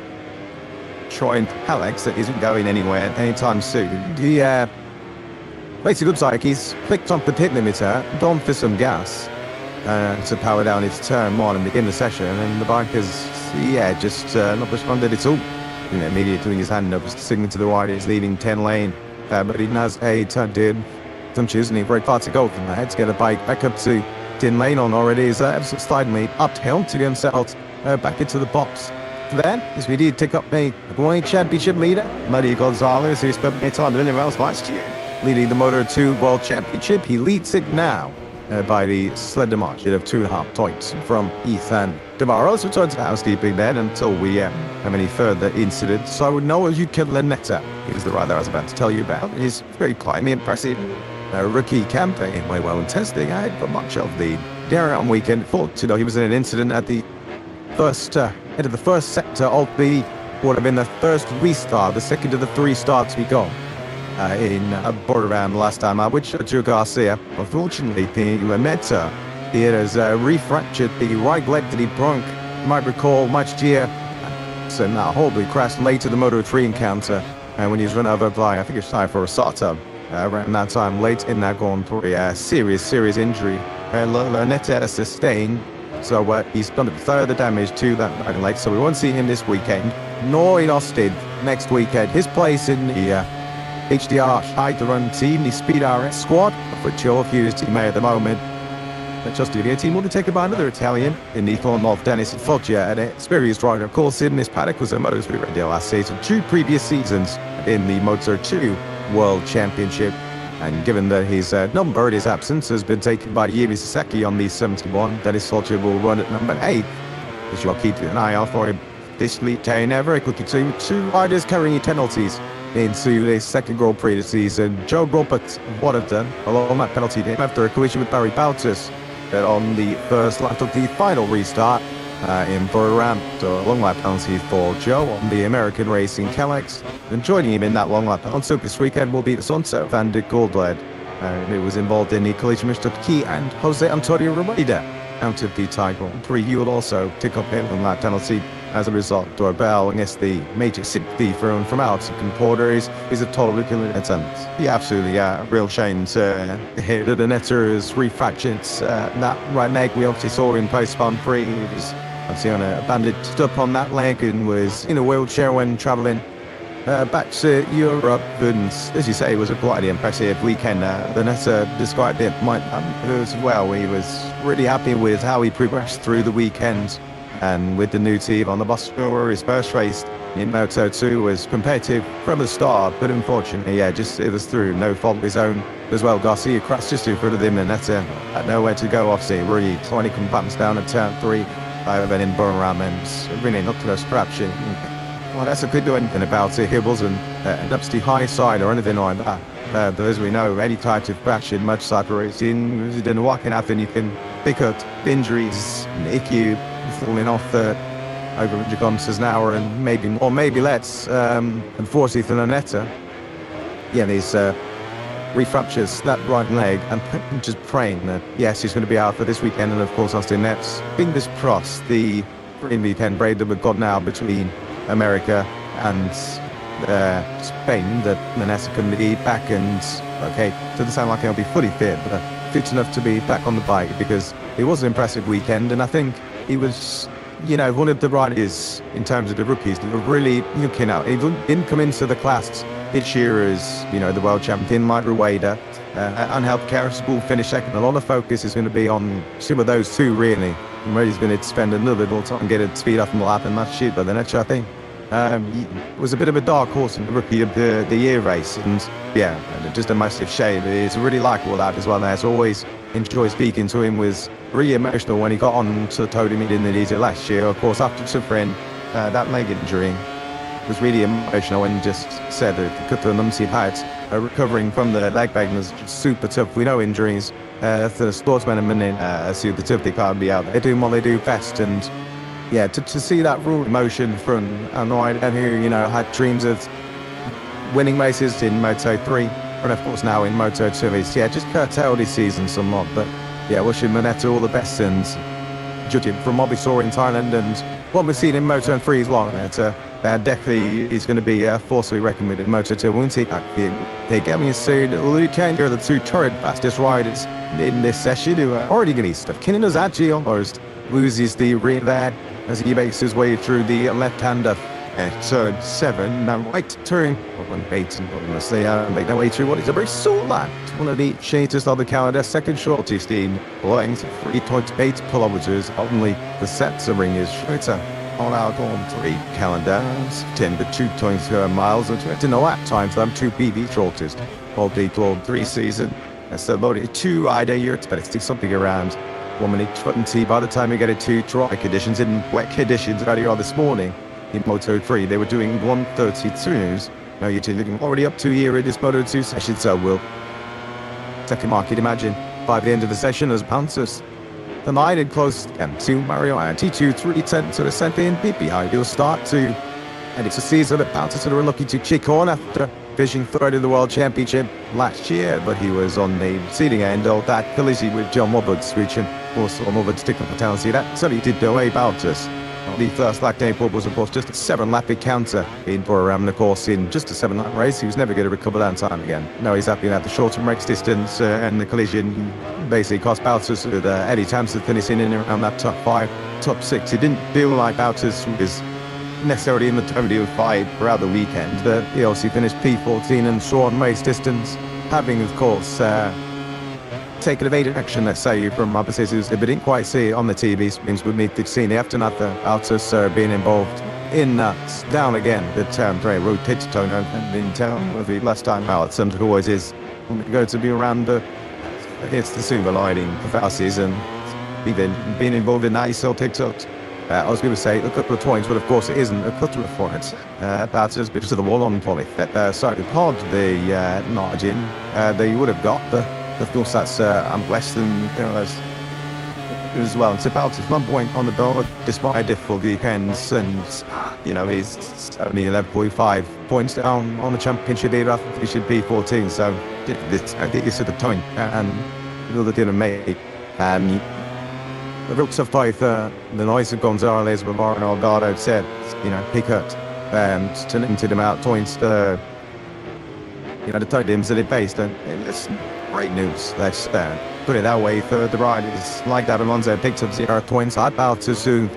Troy Alex that isn't going anywhere anytime soon. Basically looks like he's clicked on the pit limiter, gone for some gas to power down his turn one and begin the session, and the bike has just not responded at all. Immediately doing his hand up, signaling to the right, he's leaving 10 lane, but he has a turned in some choosing very far to go from there to get the bike back up to 10 lane on already. Is sliding uphill to get himself back into the box. Then, as we did take up a World Championship leader, Mario Gonzalez, who spent more time than anyone else last year. leading the Moto2 World Championship. He leads it now by the slender margin of 2.5 points from Ethan Demaros, which returns to housekeeping then until we have any further incidents. So Noah Ukileneta is the rider I was about to tell you about. He's very climbing, impressive rookie campaign, very well in testing. I had for much of the Darren weekend. Thought, he was in an incident at the first end of the first sector of the would have been the first restart, the second of the 3 starts we got in Borderland last time out, which Joe Garcia. Unfortunately, the Lametta, he has refractured the right leg that he broke. You might recall much year, so now horribly crashed late to the Moto3 encounter, and when he was run over by, I think it's time for a startup. Around that time, late in that gone for a serious injury. Lametta has sustained, so he's done further damage to that right leg, so we won't see him this weekend, nor in Austin next weekend. His place in the HDR Hide to Run team, the Speed RS squad, of which you're his teammate at the moment. The Just DVA team will be taken by another Italian in the form of Dennis Foggia, an experienced rider. Of course, in this paddock was a Moto3 radio last season, 2 previous seasons in the Moto2 World Championship. And given that his number in his absence has been taken by Yuri Sasaki on the 71, Dennis Foggia will run at number 8. As you'll keep an eye out for him this lead day. Now, very quickly, 2 riders carrying penalties into the second Grand Prix this season. Joe Robert Waterton, along that penalty game after a collision with Barry Boutus on the first lap of the final restart in Burram. So a long lap penalty for Joe on the American Racing Calex. And joining him in that long lap penalty this weekend will be the Sonso van der Goldled, who was involved in the collision with Key and Jose Antonio Romeda out of the Thai Grand Prix. He will also pick up him on that penalty. As a result, Doorbell, I guess the major sympathy from Alex and Porter is a total attempt. Yeah, absolutely, real shame to hear that the Netter's refractured that right leg. We obviously saw in post Grand Prix. He was obviously on a bandaged up on that leg and was in a wheelchair when travelling back to Europe. And as you say, it was a quite impressive weekend. The Netter described it as well. He was really happy with how he progressed through the weekend. And with the new team on the bus for his first race in Moto2 was competitive from the start, but unfortunately, it was through no fault of his own as well. Garcia crashed just in front of him, and Netta had nowhere to go. Obviously, really 20 combatants down at turn 3, then in Burram, and really not close traction. Well, that's a good do anything about it. It wasn't an upsty high side or anything like that. But as we know, any type of fraction, much separating, then what can happen? You can pick up injuries, nick you, falling off over 100 kilometers an hour, and maybe more, maybe less. Unfortunately for Netta, these refractures that right leg, and just praying that yes, he's going to be out for this weekend. And of course, Austin Nets, fingers crossed, the weekend break that we've got now between America and Spain, that Netta can be back and doesn't sound like he'll be fully fit, but fit enough to be back on the bike, because it was an impressive weekend. And I think he was, one of the riders in terms of the rookies that were really looking out. He didn't come into the class this year as, the world champion like Rueda, and helped Karis will finish second. A lot of focus is going to be on some of those 2 really. And where he's going to spend a little bit more time getting speed up from the lap, and that's shit. But the next, I think, he was a bit of a dark horse in the rookie of the year race, and just a massive shame. It's a really likeable lad as well. As always, enjoy speaking to him. Was really emotional when he got on to Tony Mead in the Leader last year. Of course, after suffering that leg injury, was really emotional and just said that the couple of months he had recovering from the leg pain was super tough. We know injuries for the sportsmen and men super tough. They can't be out there doing what they do best, and to see that raw emotion from a rider who had dreams of winning races in Moto3, and of course now in Moto2, is just curtailed his season somewhat. But wishing Netta all the best, and judging from what we saw in Thailand and what we've seen in Moto3 as well, definitely is going to be forcefully recommended in Moto2. Won't he? They get me soon. Luke and are the 2 current fastest riders in this session who are already going to stuff. Kinna's actually almost loses the rear there as he makes his way through the left-hander at turn 7. Now right turn 8, and unless they make their way through what is a very slow lap. One of the shortest on the calendar, second shortest in length, 3.8 kilometers. Only the Setzer ring is shorter on our Grand Prix calendar. 10 to 2 times miles and 20 lap times. I'm 2 PB shortest. Moto3 season. It's the Moto2 rider, you're expecting something around 1 minute 20 by the time you get it to dry conditions. In wet conditions earlier on this morning in Moto3, they were doing 1:32s. Now you're already up to here in this Moto2 session, so we'll second mark, you'd imagine, by the end of the session as bouncers. The line in close to Mario and T2 310 to the center in PPI. He'll start to, and it's a season that bouncers that are lucky to kick on after finishing third in the World Championship last year, but he was on the seeding end of that collision with John Roberts, reaching also Roberts to take up the town. See, that certainly did delay bouncers. The first lap day was, of course, just a 7-lap encounter in Borough, of course, in just a 7-lap race. He was never going to recover that time again. Now he's happy at the shorter race distance, and the collision basically cost Boutzers with Eddie Thompson finishing in around that top 5, top 6. It didn't feel like Boutzers was necessarily in the top 5 throughout the weekend. He obviously finished P14 and short race distance, having, of course, taken evaded action, let's say, from opposites who didn't quite see it on the TV screens. We need to see the aftermath of Boutzers being involved in down again. The town very rotated tone and in town with the last time out. Something always is going to be around it's the silver lining of our season. Even being involved in that, he still takes up. I was going to say a couple of points, but of course it isn't a couple of points. Boutzers because of the wall-on poly. Sorry, pod the margin they would have got. Of course, that's less than as well. It's about 1 point on the board, despite difficult weekends, and he's only 11.5 points down on the championship lead after he should be 14. So I think it's at the point, and the didn't make. The rooks of both the noise of Gonzalez, Bavaro, and Algado said, Pickett, and to them out points. The titles that it based, and it's great news. Let's put it that way for the riders like that. Alonso picked up 0 points. I'd bow to soon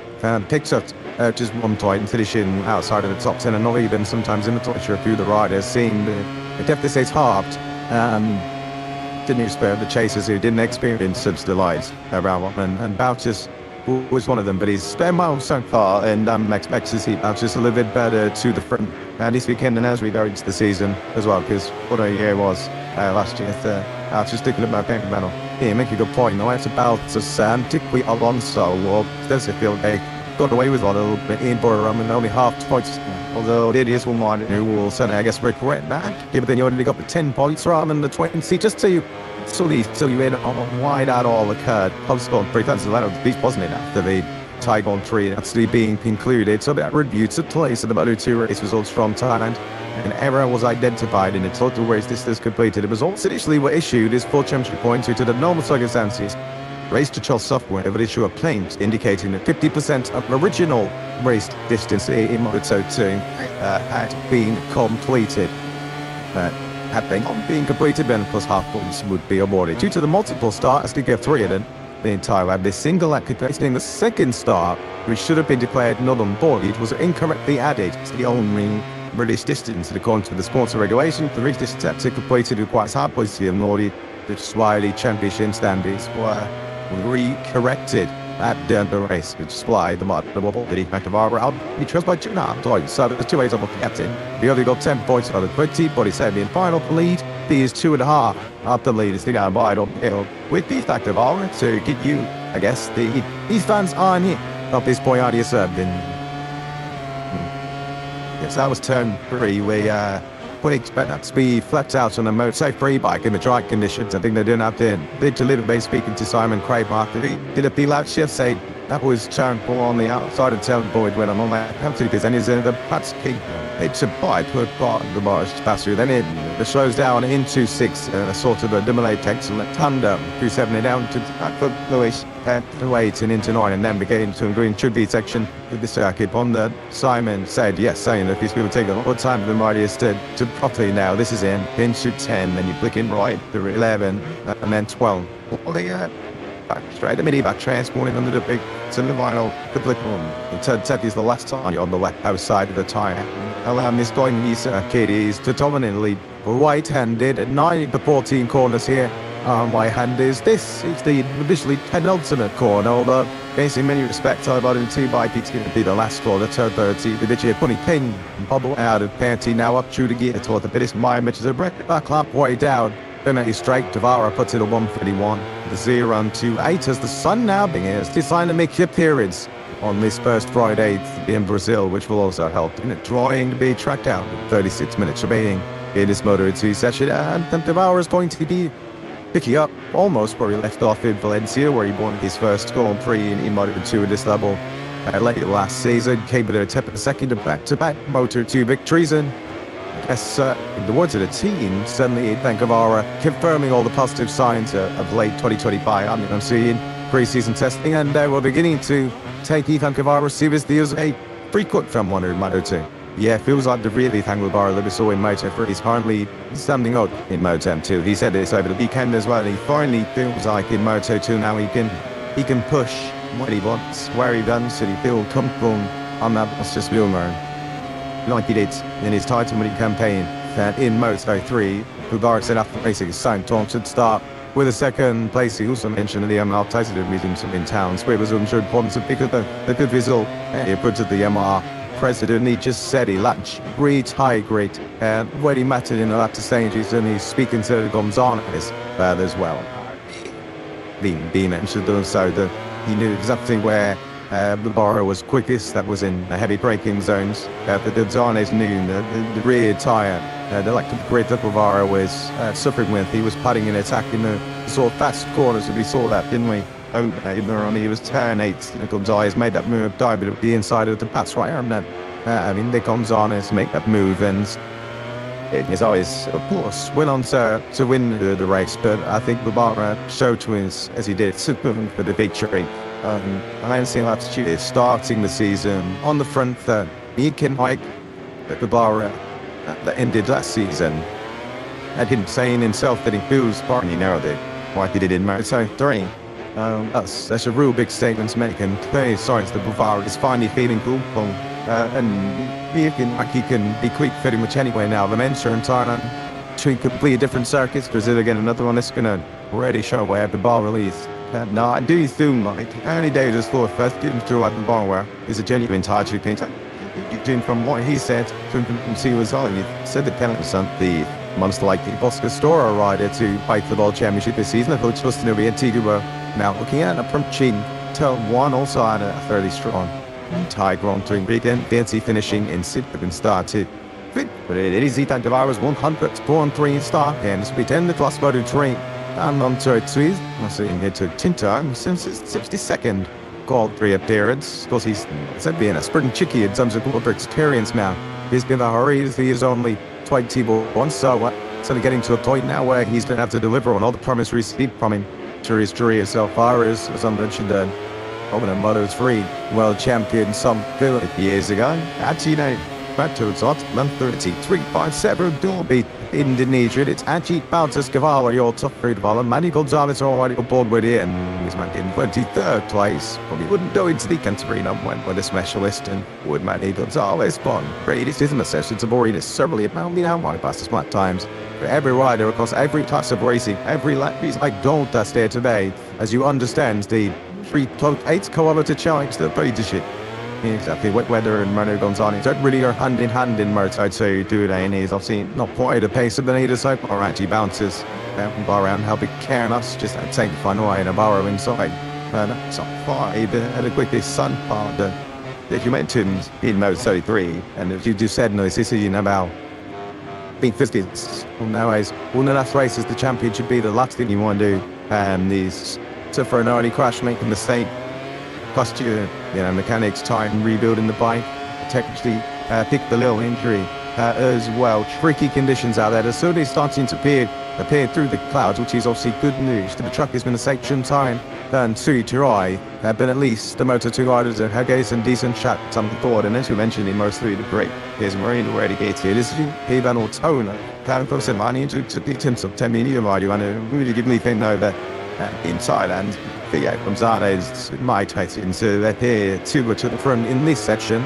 picked up just 1 point, finishing outside of the top 10 and not even sometimes in the top for a few of the riders, seeing the deficits halved. Didn't spare the chasers who didn't experience such delight around one, and Boutzers was one of them, but he's spent well so far, and expect to see Boutzers a little bit better to the front this weekend and as we go into the season as well, because what a year was last year. I was just thinking about Bank Medal. Yeah, make a good point. No, it's about particularly Alonso, or does it feel like got away with one a little bit in Borough and only half points, although it is one who will certainly, I guess, regret that. Yeah, but then you only got the 10 points rather than the 20. Just so you in on why that all occurred. Obviously, pretty close to the beach, wasn't it, after the Taiwan 3 actually being concluded. So that review took place at the Moto2 race results from Thailand. An error was identified in the total race distance completed. It was also initially were issued as full championship points due to the normal circumstances. Race to Charles software would issue a claims indicating that 50% of the original race distance in Moto2 had been completed. Having been completed, then plus half points would be awarded. Due to the multiple starts, to get 3 of them, the entire lab, this single act containing the second start, which should have been declared null and void, was incorrectly added to the only release distance. According to the sports regulation, the race distance actually completed requires hard points to be awarded, which is why the championship standings were re-corrected at the end of the race, which is why the wobble that he had to borrow out. He chose by 2.5 points, so there's 2 ways of looking at it. The other got 10 points out of 20, but he said in final lead, he is 2.5 up the lead, is the down by with the fact of all to get you, I guess, these fans on here up this point out of yourself. Yes, that was turn 3. We expect that to be flat out on a Moto3 bike in the dry conditions. I think they didn't have to deliver by speaking to Simon Craig after he did a P-lap shift, say that was turn 4 on the outside of town Boyd when I'm on that penalty because then he's in the Pat's King. It's a bite per part of the marsh pass through. Then it slows down into 6, a sort of a delay takes a tandem through 7 and down to back for Lewis at 8 and into 9, and then beginning to a green should be section with the circuit on that. Simon said yes, saying that these people take a lot of time for the Marius to properly now. This is into 10, then you click in right to 11, and then 12. All the back straight, the mini back transporting under the big cylinder vinyl, the click on. The turn 10 is the last time you're on the left outside of the tyre. Allow this going these kiddies to dominantly right-handed at 9 of the 14 corners here. My hand is this. It's the visually penultimate corner, although Basically, in many respects, I bought two bike. It's going to be the last for the third team. The DJ putting pin and bubble out of Panty now up through the gear toward the biggest mile, which is a break back lap way down. Then a straight Tavara puts it at 131. The 0-2-8 as the sun now begins to sign to make appearance on this first Friday in Brazil, which will also help in it drawing to be tracked out with 36 minutes remaining in this Moto2 session. And Tavara is going to be picking up almost where he left off in Valencia, where he won his first Grand Prix in Moto2 at this level late last season. Came with a tip of the second of back-to-back Moto2 victories, and I guess in the words of the team, suddenly Tavara confirming all the positive signs of late 2025. I mean, I'm seeing pre-season testing, and we're beginning to take Tavara seriously as a frequent front runner in Moto2. Yeah, feels like the really Tavara that we saw in Moto3 is currently standing out in Moto2. He said this over the weekend as well. He finally feels like in Moto2 now he can push what he wants, where he wants, and he feels comfortable on that Buster Spielberg, like he did in his title-winning campaign in Moto3. Tavara said after racing his same Tom should start with a second place. He also mentioned the MR title meetings in towns, where it was unsure important to pick up the good result. He put at the MR president, he just said he lacked great high grade and when he mattered in the latter stages, and he's speaking to Gonzalez as well. He mentioned also that he knew exactly where the bar was quickest, that was in the heavy braking zones. The Gonzalez knew the rear tyre, the electric grid that Bavara was suffering with. He was putting in attack in the sort of fast corners, and we saw that, didn't we? He was turn 8. Gonzalez made that move, dived at the inside of the pass right arm. I mean, the Gonzalez make that move, and it always, of course, went on to win the race. But I think Bavara showed to us, as he did, for the victory. I don't see attitude starting the season on the front that he can like Bavara that ended last season. And him saying himself that he feels part, and he narrowed it like he did in Moto3. That's a real big statement to make, and clearly signs that Bavara is finally feeling cool, and he can be quick pretty much anywhere now. Valencia and Thailand, two completely different circuits. Brazil again, another one that's going to already show where the bar release. No, I do assume like early days is for first getting through like the bar where is a genuine title painter. From what he said, from see was on, he said that Kenneth sent the monster like the Bosca Stora rider to fight for the World Championship this season. I thought it was supposed to be Antigua. Now looking at approaching turn 1, also had a fairly strong tie Grand Prix weekend. Fancy finishing in 6th and started. But it is Tavara's 100th Grand Prix start, and it's been the class Moto3. And on to it, I'm seeing here to Tinto since his 62nd Grand Prix appearance. Of course, he's said being a spring chickie in terms of Grand experience now. He's been a hurry, he is only 21, so instead of getting to a point now where he's going to have to deliver on all the promise received from him through his career so far, as I mentioned, Moto3 world champion some years ago. Actually, back to its hot, 1:33.57 Dolby Indonesia. It's actually Baltas Cavallo, your top three developer. Manny Gonzalez already on board with it, and he's back in 23rd place. Probably wouldn't go into the Canterbury went with a specialist, and would Manny Gonzalez spawn. Greatest isn't a session to already necessarily about me now, my fastest lap times. For every rider across every class of racing, every lap is like gold dust here today, as you understand the 3.8 kilometer challenge that leadership. Exactly, wet weather and Mono Gonzalez don't really go hand in hand in Moto2, do they? And he's obviously not quite at the pace of the leader so far. Actually bounces around helping carrying us just that take the final line of Barrow inside. That's up 5 at the quickest sun part that you mentioned in Moto3, and as you just said, no, this is about being 50th. Nowadays, one of the last races, the champion should be the last thing you want to do. These so for an early crash, make a mistake, cost you, mechanics time rebuilding the bike, technically picked the little injury as well. Tricky conditions out there. The sun is starting to appear through the clouds, which is obviously good news. The truck has been a section time than to dry, but at least the Moto2 riders have got some decent shot something forward. And as we mentioned in Moto3, the break is Marine already gets here. This is Ivan Ortona. Can't put some money into the terms of 10 million rider, and really give me think though that in Thailand, the Gonzalez might take into that here to the front in this section.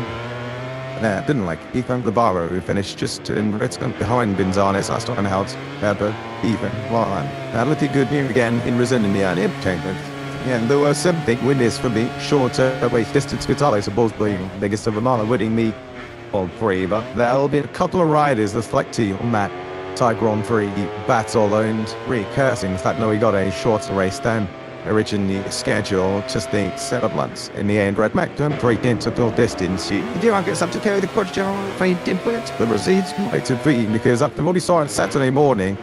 Didn't like Ethan Navarro, who finished just in behind Gonzalez last time out, but even one. Looked good here again in Brazil in the end. Yeah, there were some big winners for the shorter race distance guitar, I suppose, being the biggest of them all, winning the Grand Prix, but there'll be a couple of riders reflecting on that Thai Grand Prix battle and recursing the fact that we got a shorter race than originally scheduled, just the 7 months. In the end, Red Mac don't break into full distance. You do not get something to carry the coach if I did it. The receipts might have been, because after what he saw on Saturday morning,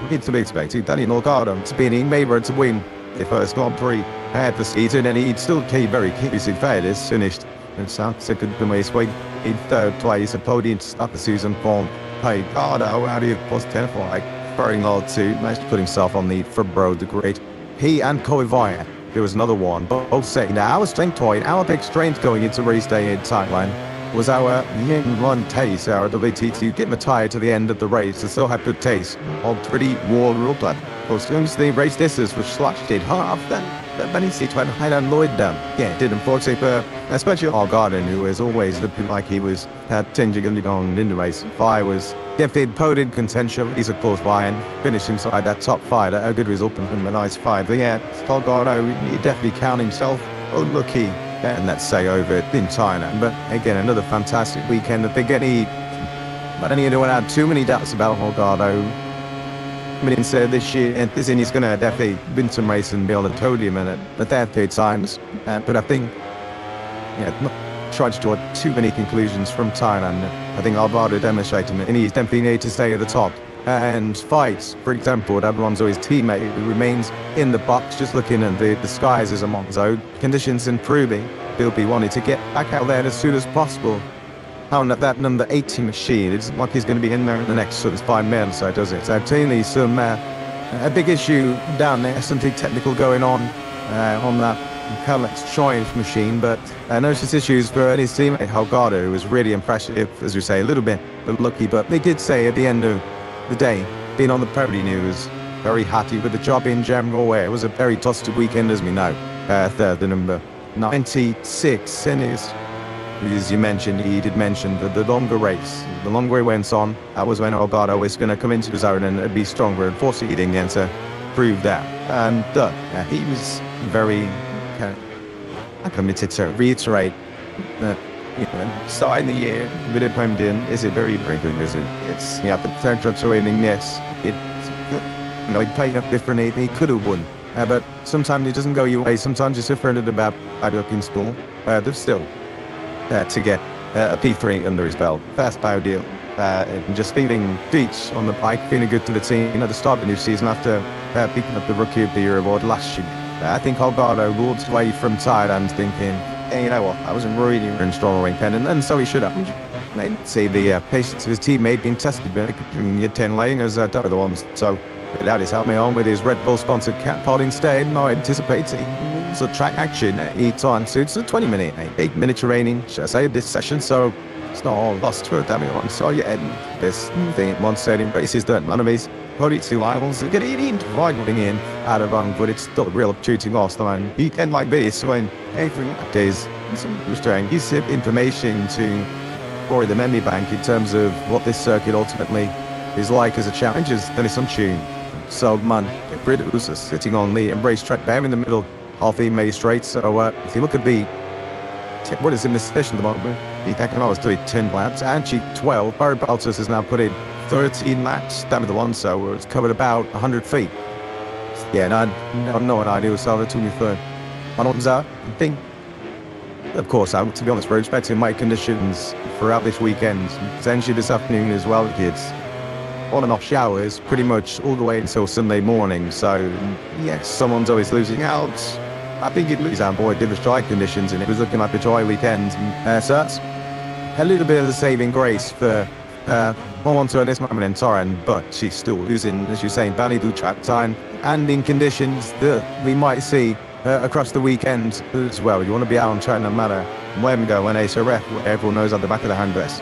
it's to be expected Daniel Ricciardo to be favourite to win the first Grand Prix at the season, and he'd still keep very closely fairness, finished in South second the race, in third place, a podium to start the season from Ricciardo, out of was terrified, very hard to manage to put himself on the front row the grid. He and Koivaya, there was another one, both saying, now our strength point, our big strength going into race day in Thailand was our run taste, our ability to get the tyre to the end of the race and still have good taste on pretty warm rule plan. As soon as the race distance was slashed in half, then many seats went high and Lloyd down. Yeah, it did unfortunately, but especially our garden, who was always looking like he was tingling on in the race. I was definitely podium contention. He's of course Ryan finished inside that top 5, a good result from him, a nice 5. But yeah, Gargano, he definitely count himself unlucky, and let's say over in China. But again, another fantastic weekend that they get to eat. But I don't even have too many doubts about Gargano. I mean, instead this year, and this he's going to definitely win some race and be on the podium in it at that few times. But I think, not trying to draw too many conclusions from Thailand. I think Alvaro demonstrated it, and he's definitely need to stay at the top and fight. For example, everyone's always teammate who remains in the box, just looking at the skies as a Monzo. Conditions improving. He'll be wanting to get back out there as soon as possible. On that number 80 machine, it's like he's going to be in there in the next sort of 5 minutes, so does it? So clearly some a big issue down there, something technical going on that Calix Choice machine, but no such issues for his teammate Holgado, who was really impressive, as we say, a little bit lucky, but they did say at the end of the day, being on the podium, he was very happy with the job in general, where it was a very dusty weekend, as we know. The number 96, and as you mentioned, he did mention that the longer race, the longer it went on, that was when Holgado was going to come into the zone and be stronger, and fortunately he didn't get to prove that. And he was very committed to reiterate that, starting the year with it primed in, is it very, very good, is it? It's, the potential to winning, yes. He played up differently, he could have won. But sometimes it doesn't go your way, sometimes it's different about bad luck in school. But still, to get a P3 under his belt, fast power deal. And just feeling beach on the bike, feeling good to the team at the start of the new season after picking up the Rookie of the Year award last year. I think Holgado walked away from Thailand thinking, hey, you know what, I wasn't really in strong weekend, and so he should have. They see the patience of his teammate being tested, but get 10 laying as the other ones. So without his help me on with his Red Bull sponsored cat pod instead, I anticipate some track action each time. So it's a 20-minute, 8-minute training, should I say, this session, so it's not all lost for everyone. So yeah, this thing, one setting races that none of these probably 2 rivals are getting riding in out of but it's still a real opportunity lost. I mean, you can like this when every days was trying use information to borrow the memory bank in terms of what this circuit ultimately is like as a challenge, then it's on tune. So man, Britos is sitting on the embrace track there in the middle of the main straight. So if you look at the what is in this session at the moment, the Takano is doing 10 laps, Anchi 12. Barry Baltus has now put in 13 laps, down with the one, so it's covered about 100 feet. Yeah, and I no idea, so that's 23rd. I think, of course, to be honest, we're expecting mild conditions throughout this weekend, potentially this afternoon as well, kids. On and off showers pretty much all the way until Sunday morning, so yes, someone's always losing out. I think it loses our boy did the dry conditions, and it was looking like a dry weekend. So that's a little bit of the saving grace for Moto2 at this moment in time, but she's still losing, as you're saying, valuable track time and in conditions that we might see across the weekend as well. You want to be out on track no matter where we go, when it's a ref, everyone knows at the back of the handrest.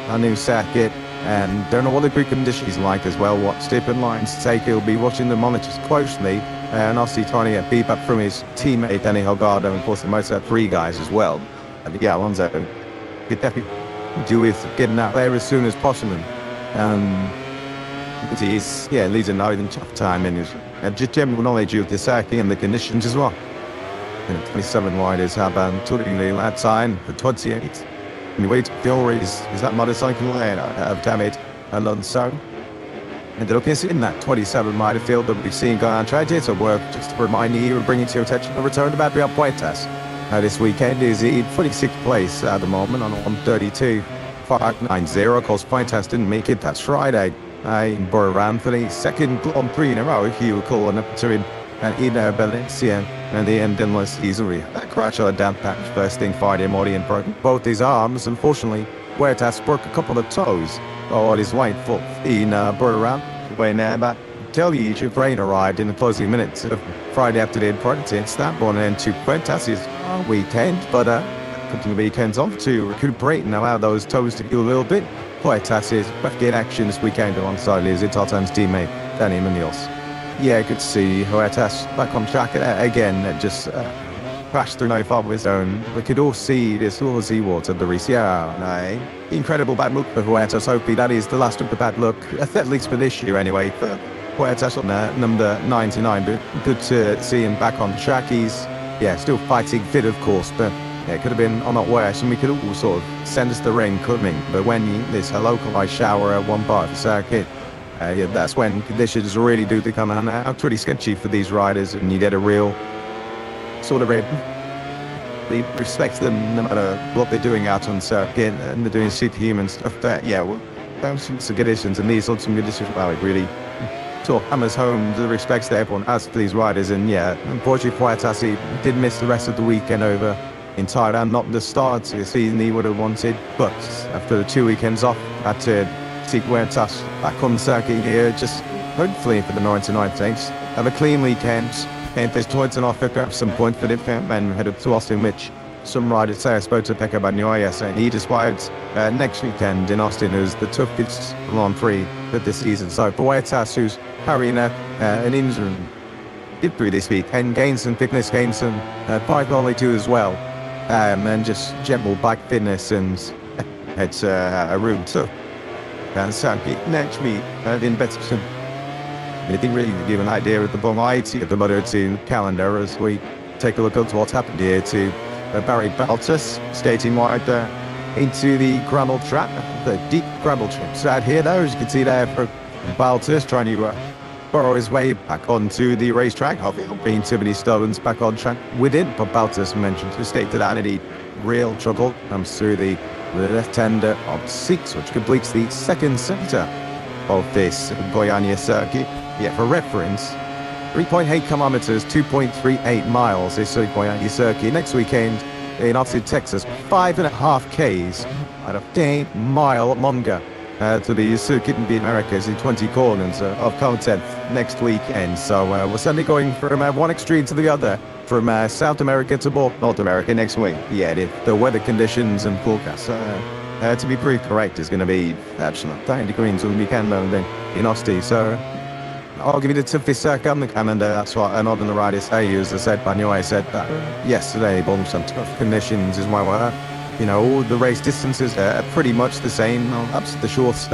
A new circuit, and don't know what the grid conditions like as well, what different lines to take. He'll be watching the monitors closely, and obviously trying to get feedback from his teammate Danny Holgado, and of course the Moto3 guys as well. And yeah, Alonso could definitely do with getting out there as soon as possible. He's losing out in tough time, and just general knowledge of the circuit and the conditions as well. And 27 riders have totally lap time for 28. And wait, Fury is that motorcycle lane of damage Alonso. And look, it's in that 27 rider field that we've seen go on track. It's a work just to remind you and bring it to your attention the return of Adrian Puertas. This weekend is in 46th place at the moment on 132.590. Of course, Puertas didn't make it. That's Friday. Burr Anthony, second Grand Prix in a row, if you were calling up to him. And in Valencia, and the end endless easily. That crash on a damp patch first thing Friday morning and broke both his arms. Unfortunately, Puertas broke a couple of toes on his right foot in Burr when that tell you Ukraine arrived in the closing minutes of Friday afternoon practice. That one and to Puertas' weekend, but putting the weekends off to recuperate and allow those toes to heal a little bit. Puertas is back in action this weekend alongside his all-times teammate Danny Munoz. Yeah, good to see Puertas back on track again. Just crashed through no fault of his own. We could all see this Aussie water the race. Yeah, incredible bad luck for Puertas. Hopefully that is the last of the bad luck, at least for this year anyway. For Puertas on number 99, but good to see him back on track. He's still fighting fit, of course, but it could have been a lot worse, and we could all sort of sense the rain coming. But when there's a localized shower at one part of the circuit, that's when conditions really do become pretty sketchy for these riders, and you get a real sort of respect them no matter what they're doing out on circuit, and they're doing superhuman stuff. But those sorts of conditions and these sorts of conditions, well, it really sort of hammers home the respects that everyone has for these riders. And unfortunately, Puertas did miss the rest of the weekend over in Thailand, not the start to the season he would have wanted, but after the 2 weekends off, had to see Puertas back on the circuit here, just hopefully for the 99th race. Have a clean weekend, and there's towards an offer at some point for the men headed to Austin, which some riders say I spoke to Pekka Bagnaia, and he described next weekend in Austin as the toughest Grand Prix of this season. So Puertas, who's carrying an injury, did through this week and gained some fitness, gained some bike only too as well, and just general bike fitness, and it's a room too. And circuit next week in Betterton. I didn't really give an idea of the variety of the Moto2 calendar as we take a look at what's happened here to Barry Baltus skating right into the gravel trap, the deep gravel trips out here now, as you can see there for Baltus trying to burrow his way back onto the racetrack. Hopefully being too many stones back on track within, but Baltus mentioned to state that any real trouble comes through the left-hander of 6, which completes the second sector of this Goiânia circuit. For reference, 3.8 kilometers, 2.38 miles is the Goiânia circuit. Next weekend in Austin, Texas, 5.5 Ks at a 10-mile longer to the circuit in the Americas in 20 corners of content next weekend. So we're certainly going from one extreme to the other, from South America to North America next week. The weather conditions and forecasts to be proved correct is going to be absolute 30 degrees on the weekend in Austin. So I'll give you the toughest circuit on the calendar. That's what a lot of the riders say. As I said, Bagnaia said that yesterday, but some tough conditions as well. All the race distances are pretty much the same. Up to the shortest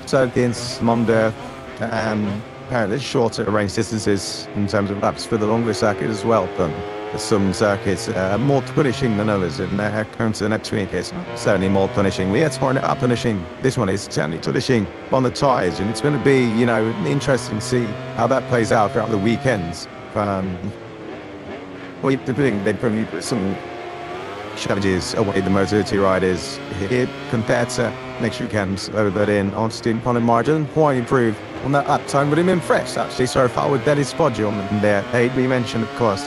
circuits, Monday, apparently shorter race distances in terms of laps for the longer circuit as well. But some circuits are more punishing than others, and going to the next week is certainly more punishing. It's more punishing. This one is certainly punishing on the tyres, and it's going to be, interesting to see how that plays out throughout the weekends. They probably put some challenges away the Moto2 riders here compared to next weekend's over in Austin. On a margin, quite improved on that lap time, but him impressed actually so far with Dennis Poggio on there. We mentioned, of course.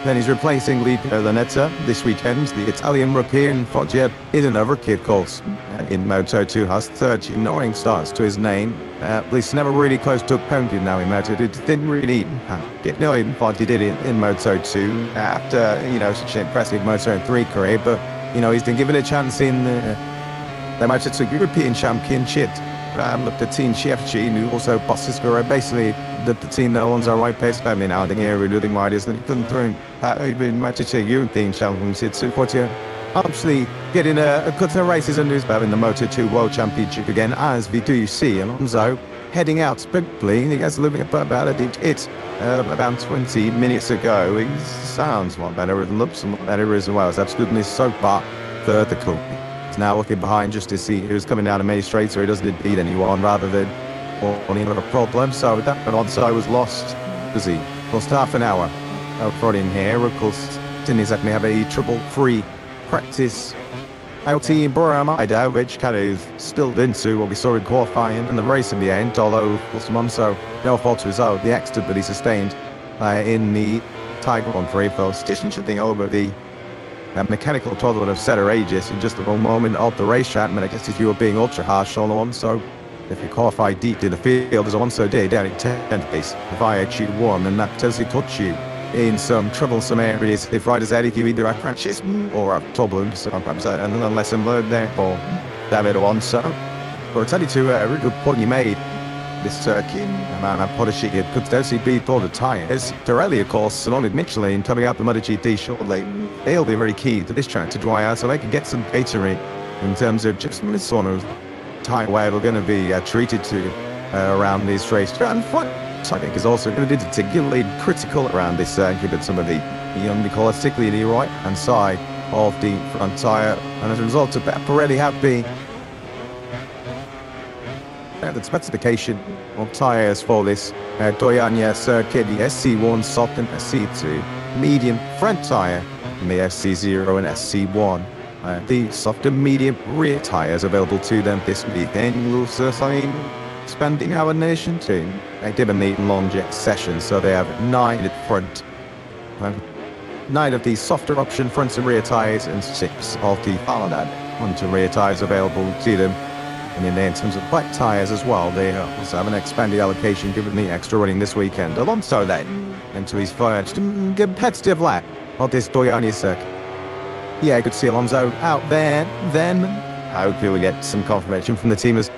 Then he's replacing Lipo Lanetta this weekend. The Italian rookie in Foggia is another kid course in Moto2, has 39 starts to his name. At least never really close to a podium now in Moto2. Didn't really get in Foggia did it in Moto2 after, such an impressive Moto3 career. But, he's been given a chance in the Moto2 European Championship. Look, the team Chiefchi, who also bosses for basically the team that owns our right pace family now, the area losing riders that come through. Even Moto2 European Championship, so actually getting a couple of races under his belt in the Moto2 World Championship again, as we do see Alonso heading out quickly. He gets living about a hit about 20 minutes ago. He sounds a lot better, it looks a lot better as well. It's absolutely so far vertical. He's now looking behind just to see who's coming down the main straight so he doesn't beat anyone rather than falling into a problem. So that onside was lost. Was he? Lost half an hour out front in here. Of course, didn't exactly have a trouble-free practice out in Burma, which kind of spilled into what we saw in qualifying and the race in the end, although so no fault to his own. The accident that he sustained in the Tiger Grand Prix fell stitching over the mechanical toddler of Setter Aegis in just the wrong moment of the racetrack. I guess if you were being ultra harsh on Alonso, if you qualify deep in the field as Alonso did down in 10th place, if I actually won, then that potentially puts you in some troublesome areas if riders ahead of you either have crashes or have problems, and a lesson learned there for David Alonso. But I'll tell you to a really good point you made. This circuit, Porsche could potentially beat all the tyres. Pirelli, of course, along with Michelin coming out the MotoGP shortly, they'll be very key to this track to dry out so they can get some catering in terms of just this sort of tyre wear they're going to be treated to around these races. And what I think is also going to be particularly critical around this circuit that some of the young Nicola, particularly the right hand side of the front tyre, and as a result of that, Pirelli have been the specification of tyres for this Doyania circuit, the SC1 soft and SC2 medium front tyre, and the SC0 and SC1. The soft and medium rear tyres available to them this weekend will certainly expanding our nation team. They didn't need long jet sessions, so they have 9 at front. 9 of the softer option front and rear tyres and 6 of the front and rear tyres available to them. And in terms of black tyres as well, they also have an expanded allocation given the extra running this weekend. Alonso then into his first competitive lap of this Doyania circuit. Yeah, good to see Alonso out there then. Hopefully we get some confirmation from the team as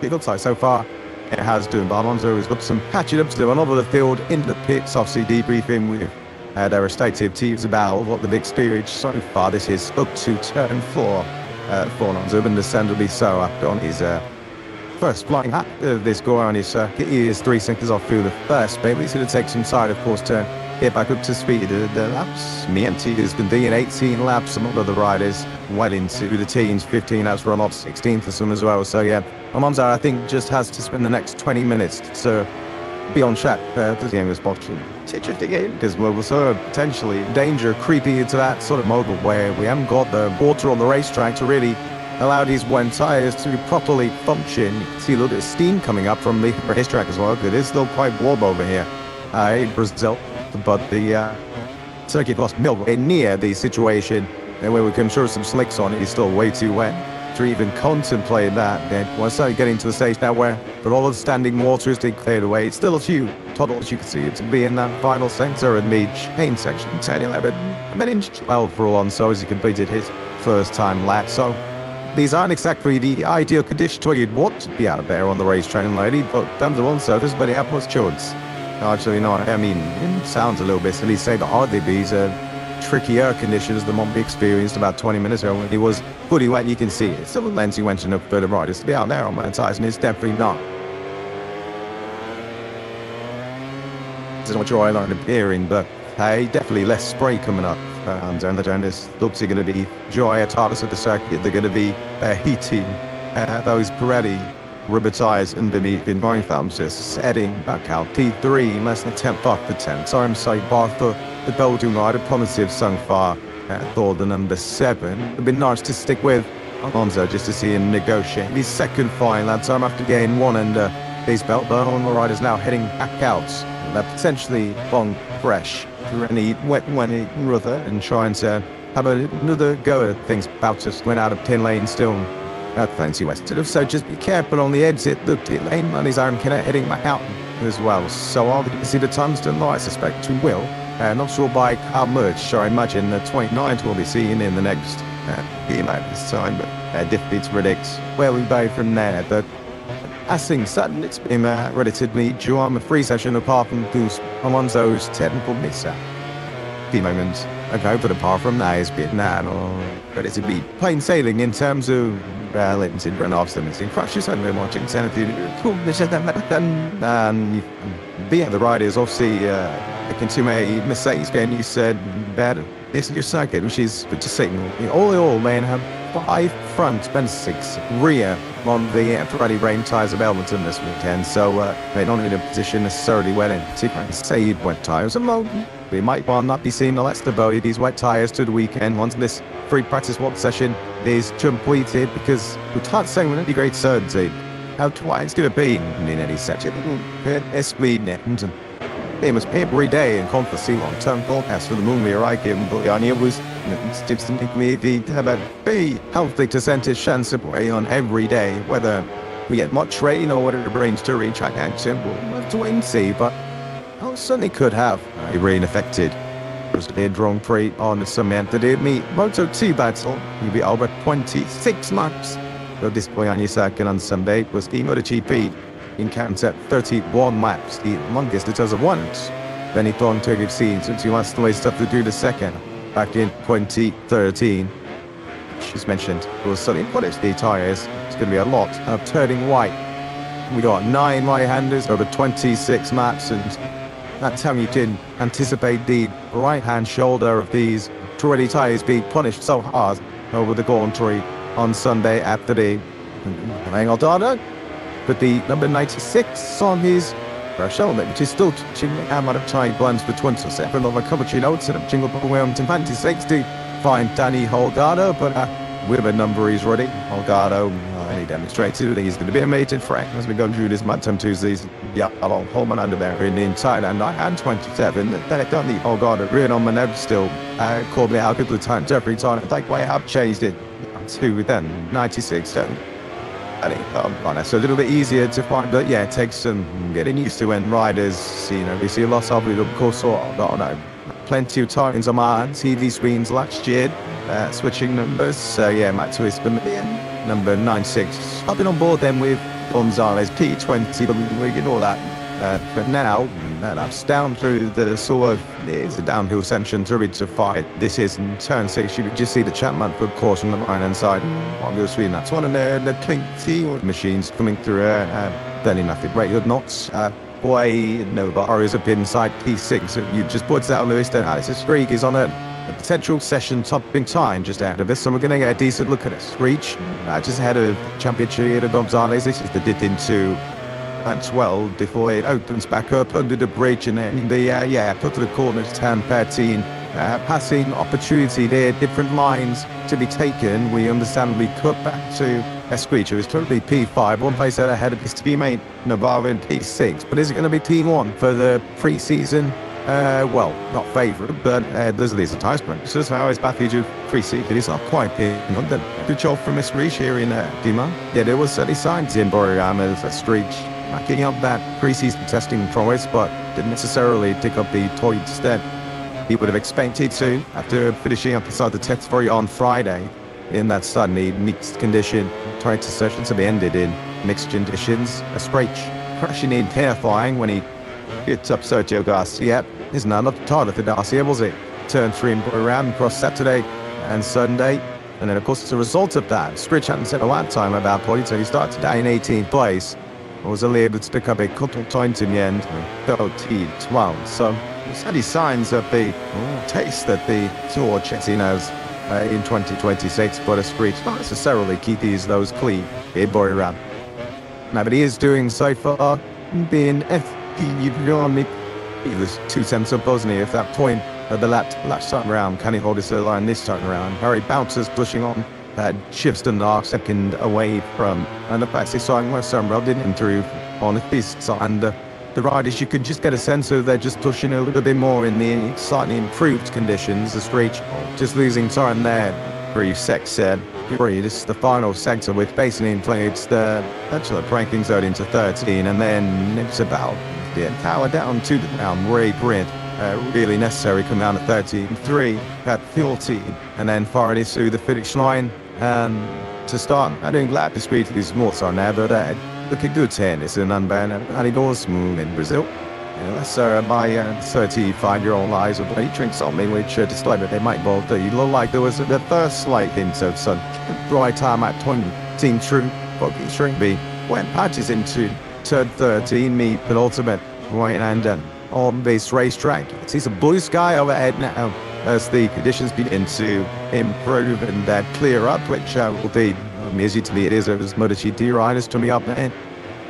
it looks like so far it has done. But Alonso has got some catching up to do on over the field in the pits, obviously debriefing with their respective teams about what they've experienced so far. This is up to turn 4. For Alonso, and descendably so after on his first flying lap of this Doyania circuit. He is 3 seconds off through the first bit, but he's going to take some time, of course, to get back up to speed. The laps, Mienti is going to be in 18 laps, some other riders well into the teens, 15 laps run off, 16 for some as well. So yeah, Alonso, I think, just has to spend the next 20 minutes to be on track to the game as possible. It's interesting because we're sort of potentially danger creeping into that sort of mode where we haven't got the water on the racetrack to really allow these wet tyres to properly function. You can see a little bit of steam coming up from the racetrack as well. It is still quite warm over here in Brazil, but the circuit lost nowhere near the situation where we can show some slicks on it. It's still way too wet to even contemplate that. We're starting getting to the stage now where for all of the standing water is being cleared away. It's still a few toddlers, you can see it to be in that final sector in the chain section, 10-11, and then in 12 for Alonso as he completed his first time lap. So these aren't exactly the ideal conditions where you'd want to be out there on the racetrack, lady, but terms of Alonso doesn't really have much choice. Actually, no, I mean, it sounds a little bit silly to say, but hardly these trickier conditions than one we experienced about 20 minutes ago when he was fully wet. You can see it. Still a lens he went enough for the riders to be out there on wet tyres, and it's definitely not. This is what your eyeline appearing, but hey, definitely less spray coming up. And this looks going to be dry tires of the circuit. They're going to be heating those Pirelli rubber tyres underneath in my thumbs, just heading back out. P3, less than 10th off the 10th. So I'm saying bar for the Belgian rider, positive so far for the number 7. It'd be nice to stick with Alonso just to see him negotiate his second flying lap time after getting one under his belt. But all the riders now heading back out. They're potentially long fresh through any wet rudder and trying to have another go at things. About just went out of pin lane still. That fancy western. So just be careful on the exit. The pit lane on his own connect heading back out as well. So I'll see the tungsten light. I suspect we will. Not sure by how much. So I imagine the 29th we'll be seeing in the next game at this time. But difficult to predict where we go from there. But as things stand, it's been relatively dry. A free session apart from Alonso's technical miss. Few moments Okay, but apart from that, it's been but it's a bit plain sailing in terms of let's in runoffs and in crashes. I've been watching Senator cool. And the riders obviously the consumer Mercedes game. You said that this is your circuit, which is just saying all in all, man, have 5 front and 6 rear on the Pirelli rain tyres of Elmerton this weekend, so they're not in a position necessarily well in sequence. Say wet tyres, and we might well not be seeing the less of these wet tyres to the weekend once this free practice walk session is completed, because we can't say with any great certainty how twice it's going to be in any section. It's speed and they must pay every day and conference long-term forecast for the moon we are given, but the idea was instantly be healthy percentage chance of rain on every day, whether we get much rain or whether it rains to reach our action, we'll have to wait and see, but I certainly could have a rain affected. It was a Grand Prix on the cement that it meet Moto2 battle, you'll be over 26 laps. The display on your circuit on Sunday was the MotoGP. In counts at 31 laps, the longest it has at once. Then he thought to exceed since he wants to waste up to do the second back in 2013. She's mentioned it was suddenly polished the tyres. It's going to be a lot of turning white. We got 9 right-handers over 26 laps, and that's how you can anticipate the right-hand shoulder of these Pirelli tyres being punished so hard over the Grand Prix on Sunday after the Dada. But the number 96 on his shoulder, which is still touching the hammer of Chai blends for 27 of a cappuccino instead of Jingle Williams and 60. Find Danny Holgado, but with a number he's ready. Holgado, he demonstrated that he's going to be a mated Frank as we go through this Moto2 Tuesdays. Yeah, along Holman under there in Thailand. I had 27. Then it done the Holgado, really on my nose still. Called me out a couple of times every time. I think I have changed it to then 96. So it's a little bit easier to find, but yeah, it takes some getting used to when riders, we see a lot of it, of course, plenty of times on my TV screens last year, switching numbers. So yeah, Matt Twist, number 96. I've been on board then with Gonzalez P20, but we get all that. But now, that's down through the sort of, it's a downhill section to reach the fight. This is in turn 6, you can just see the Chapman, of course, on the right-hand side. Obviously, that's one of the Clinky machines coming through, then enough it rated knots. Boy, Nova is up inside P6, so you just put out Lewis, then Alice Streak is on a potential session topping time just out of this, so we're going to get a decent look at it. Screech, just ahead of Championship of Gonzalez. This is the dip into as well before it opens back up under the bridge, and then put to the corners, turn 13. Passing opportunity there, different lines to be taken. We understandably cut back to Screech, who is currently P5, one place ahead of his teammate Navarro in P6. But is it going to be P1 for the pre-season? Well, not favourite, but there's these enticements. This is how his package of pre-season is not quite in London. Good job from Screech here in Dima. Yeah, there was certainly signs in Borigama's Screech backing up that pre-season testing prowess, but didn't necessarily take up the toy step he would have expected to after finishing up inside the test for on Friday in that suddenly mixed condition. Tried to session to be ended in mixed conditions. A Screech crashing in terrifying when he hits up Sergio Garcia. Is not up target for Garcia, was it? Turn 3 and around across Saturday and Sunday. And then, of course, as a result of that, Screech hadn't set a lap time about points, so he started today in 18th place. Was able to pick up a couple of points in the end, 12. So he's had his signs of the taste that the Tour Chetty knows in 2026, but a Screech not necessarily keep those clean in Boriram. Now, but he is doing so far, being he was 2 tenths up, wasn't he, at that point at the last time round. Can he hold his line this time around? Harry bounces, pushing on. Shifts the last second away from, and the fact they saw West Sunbelt didn't improve on his side. And the riders, you could just get a sense of they're just pushing a little bit more in the slightly improved conditions. The Screech just losing time there. Brief sec said, this is the final sector with basically inflates the actual ranking zone into 13, and then it's about power down to the ground, Ray Grid. Really necessary, come down to 13.3 at 14, and then far it is through the finish line. To start, I don't glad the speed is more so now, but looking good tennis and unbanned and it all smooth in Brazil. So my 35-year-old eyes were bloody drinks on me, which despite that they might well do, it looked like there was the first slight hint of some dry time at 20 true buggy shrink me when patches into turn 13 me penultimate right hand on this racetrack. It's a blue sky overhead now as the conditions begin to improve and clear up, which will be amusing to me. It is as MotoGP riders to me up there.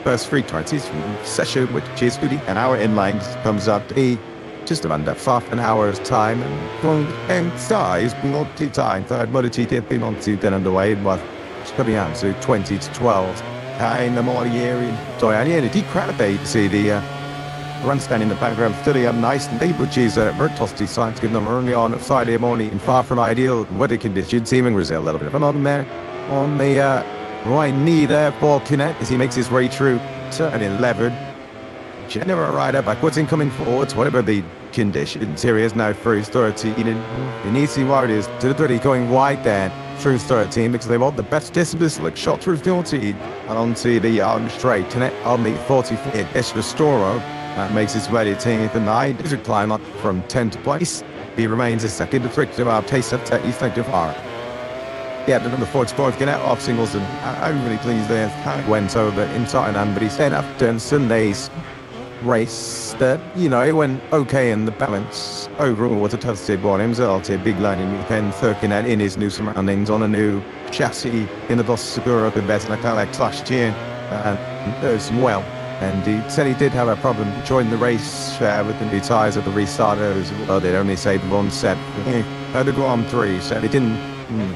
First free twenties session, which is really an hour in length, comes up to just under half an hour's time, and size multi-time third MotoGP been on to then underway, but it's coming out to 20 to 12 in the morning here in Doyania. The crowd there, you see the grandstand in the background, pretty nice and deep, which is very toasty science, given them early on Friday morning in far from ideal weather conditions, even Brazil a little bit of an on there on the right knee there for Kinet as he makes his way through turn 11. General rider backwards and coming forwards, whatever the conditions. Here he is now through 13, and you need to see what it is to the 30 going wide there through 13 because they want the best distance, like shot through 14 and onto the straight. Kinet on the 40-foot Esvestoro makes his way to 10th and 9. There's a climb up from 10th place. He remains a second to 3 to our pace of effective far. Yeah, the number 44 get out off singles, and I'm really pleased there how it went over in Tottenham. But he said after Sunday's race that, you know, it went okay in the balance. Overall, was a tough step on himself. A big learning weekend, looking at in his new surroundings on a new chassis in the Boss Segura better like last year as well. And he said he did have a problem joining the race with the new tyres at the restarter as well. They'd only saved one set at the Grand Prix, so they didn't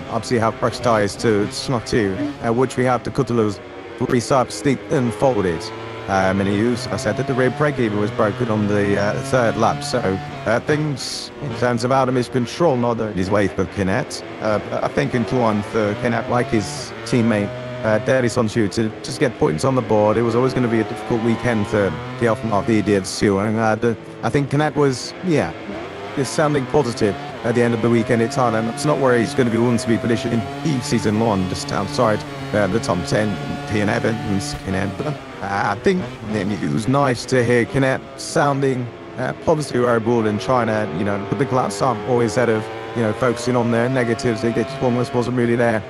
obviously have fresh tyres to snot to, which we have to cut to those restart steep and folded. And he used, I said that the rear brake lever was broken on the third lap, so things in terms of out of his control, not his way for Kinet. I think in Q1 for Kinet, like his teammate Darius on shoot to just get points on the board. It was always going to be a difficult weekend for the off-mark he did too. And I think Kinet was, just sounding positive at the end of the weekend. It's hard, and it's not where he's going to be willing to be positioned in season one, just outside the top 10, P and Evans, Kinet. But I think it was nice to hear Kinet sounding positive overall and trying to, put the glass up always instead of, focusing on their negatives. It almost wasn't really there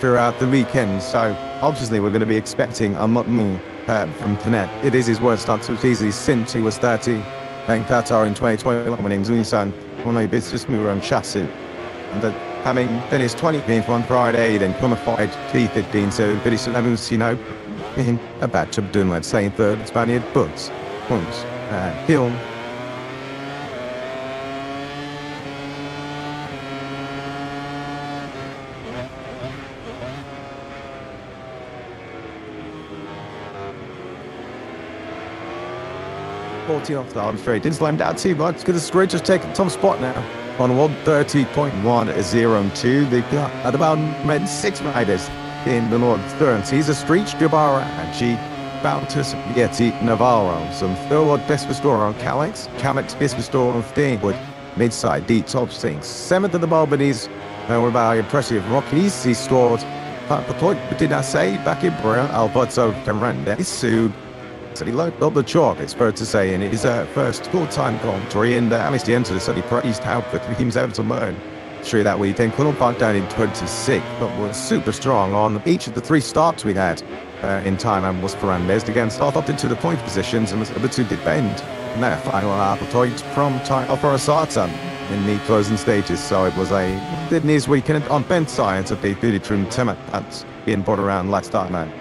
throughout the weekend. So obviously we're going to be expecting a lot more from Kinet. It is his worst start to the season since he was 30. In Qatar in 2021 when he was Nissan, one of the business mover on chassis. And having finished 20th on Friday, then qualified P15, so finished 11th, in a batch of doing, let's say, third Spaniard points. Hill. Off the arm straight. Didn't slam down too much because the Screech has taken top spot now on 130.102. They've got at about 6 riders in the North Thirds. He's a Streech, Jabara, and G. Bautus, Yeti, Navarro. Some third best restore on Calix. Calix best restore on Thingwood. Mid-side, deep top sinks. 7th of the Balbanies. We're about impressive Rockies. He scored the point, but did I say back in Brea, Alberto Camaranda. Sued. So he loaded up the chalk, it's fair to say, in his first full-time commentary, and Alice the Enter said he praised how quickly he was able to learn through that weekend. Couldn't back down in 26, but was super strong on each of the 3 starts we had in time, and was Ferrandez again start up into the point positions and was able to defend. And that final half point from time for a Sartan in the closing stages, so it was a good news weekend on bench science of the Bilitrum Temat that's being brought around last time, man.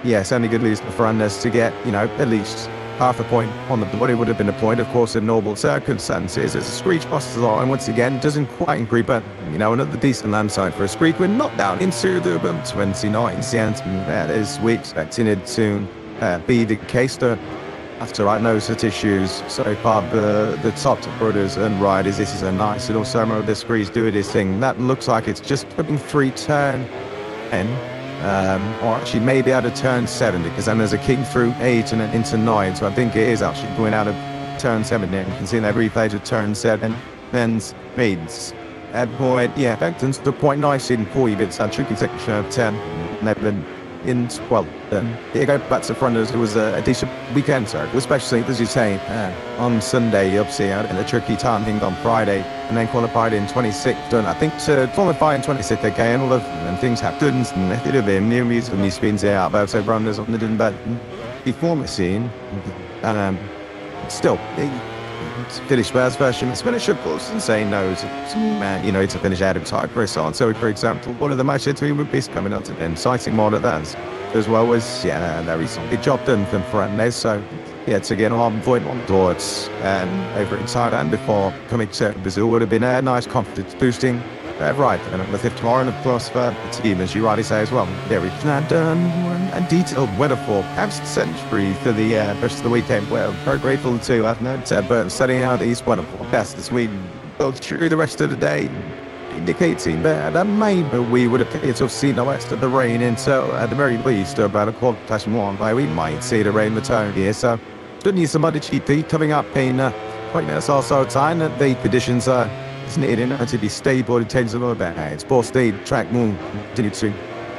Yes, only good news for Ferrandez to get, at least half a point on the board. It would have been a point, of course, in normal circumstances. As a Screech crosses the line once again, doesn't quite agree, but, another decent landslide for a Screech. We're not down into the 29 cents. That is, we expecting it to be the case that after I know such issues so far, the top brothers and riders, this is a nice little summer of the Screech doing this thing. That looks like it's just putting 3 turn 10. Or actually maybe out of turn 7, because then there's a king through 8 and then into 9, so I think it is actually going out of turn 7 there. You can see that replay to turn 7, then speeds. At point, Beckton's the point 9 in 4 bits, that tricky section of 10, 11, in, well, Diego Batza Frondas, it was a decent weekend, sir, especially, as you say, on Sunday, obviously, out in a tricky timing on Friday, and then qualified in 26th, and I think to qualify in 26th again, and things happened, and it could have been new music, and these spins out, but so Frondas on the didn't, but before the scene, and still, finish first version, it's finish of course, and saying no to, it's a finish out of time for on. So, for example, one of the matches we would be coming up to then, citing more of that, as well as, very solid job done from Fernandez. So, to get on point on towards over in Thailand before coming to Brazil would have been a nice confidence boosting. Right, and on the 5th tomorrow, and of course for the team, as you rightly say as well, very planned and detailed weather forecast century for the rest of the weekend. We're very grateful to but studying out these weather forecasts as we go through the rest of the day, indicating that maybe we would appear to have seen the rest of the rain, and so at the very least, about a quarter past 1, we might see the rain return here. So, good news about the GP coming up in quite minutes also time that the conditions are. It's needed to be stable and change a little bit. It's both state track will continue to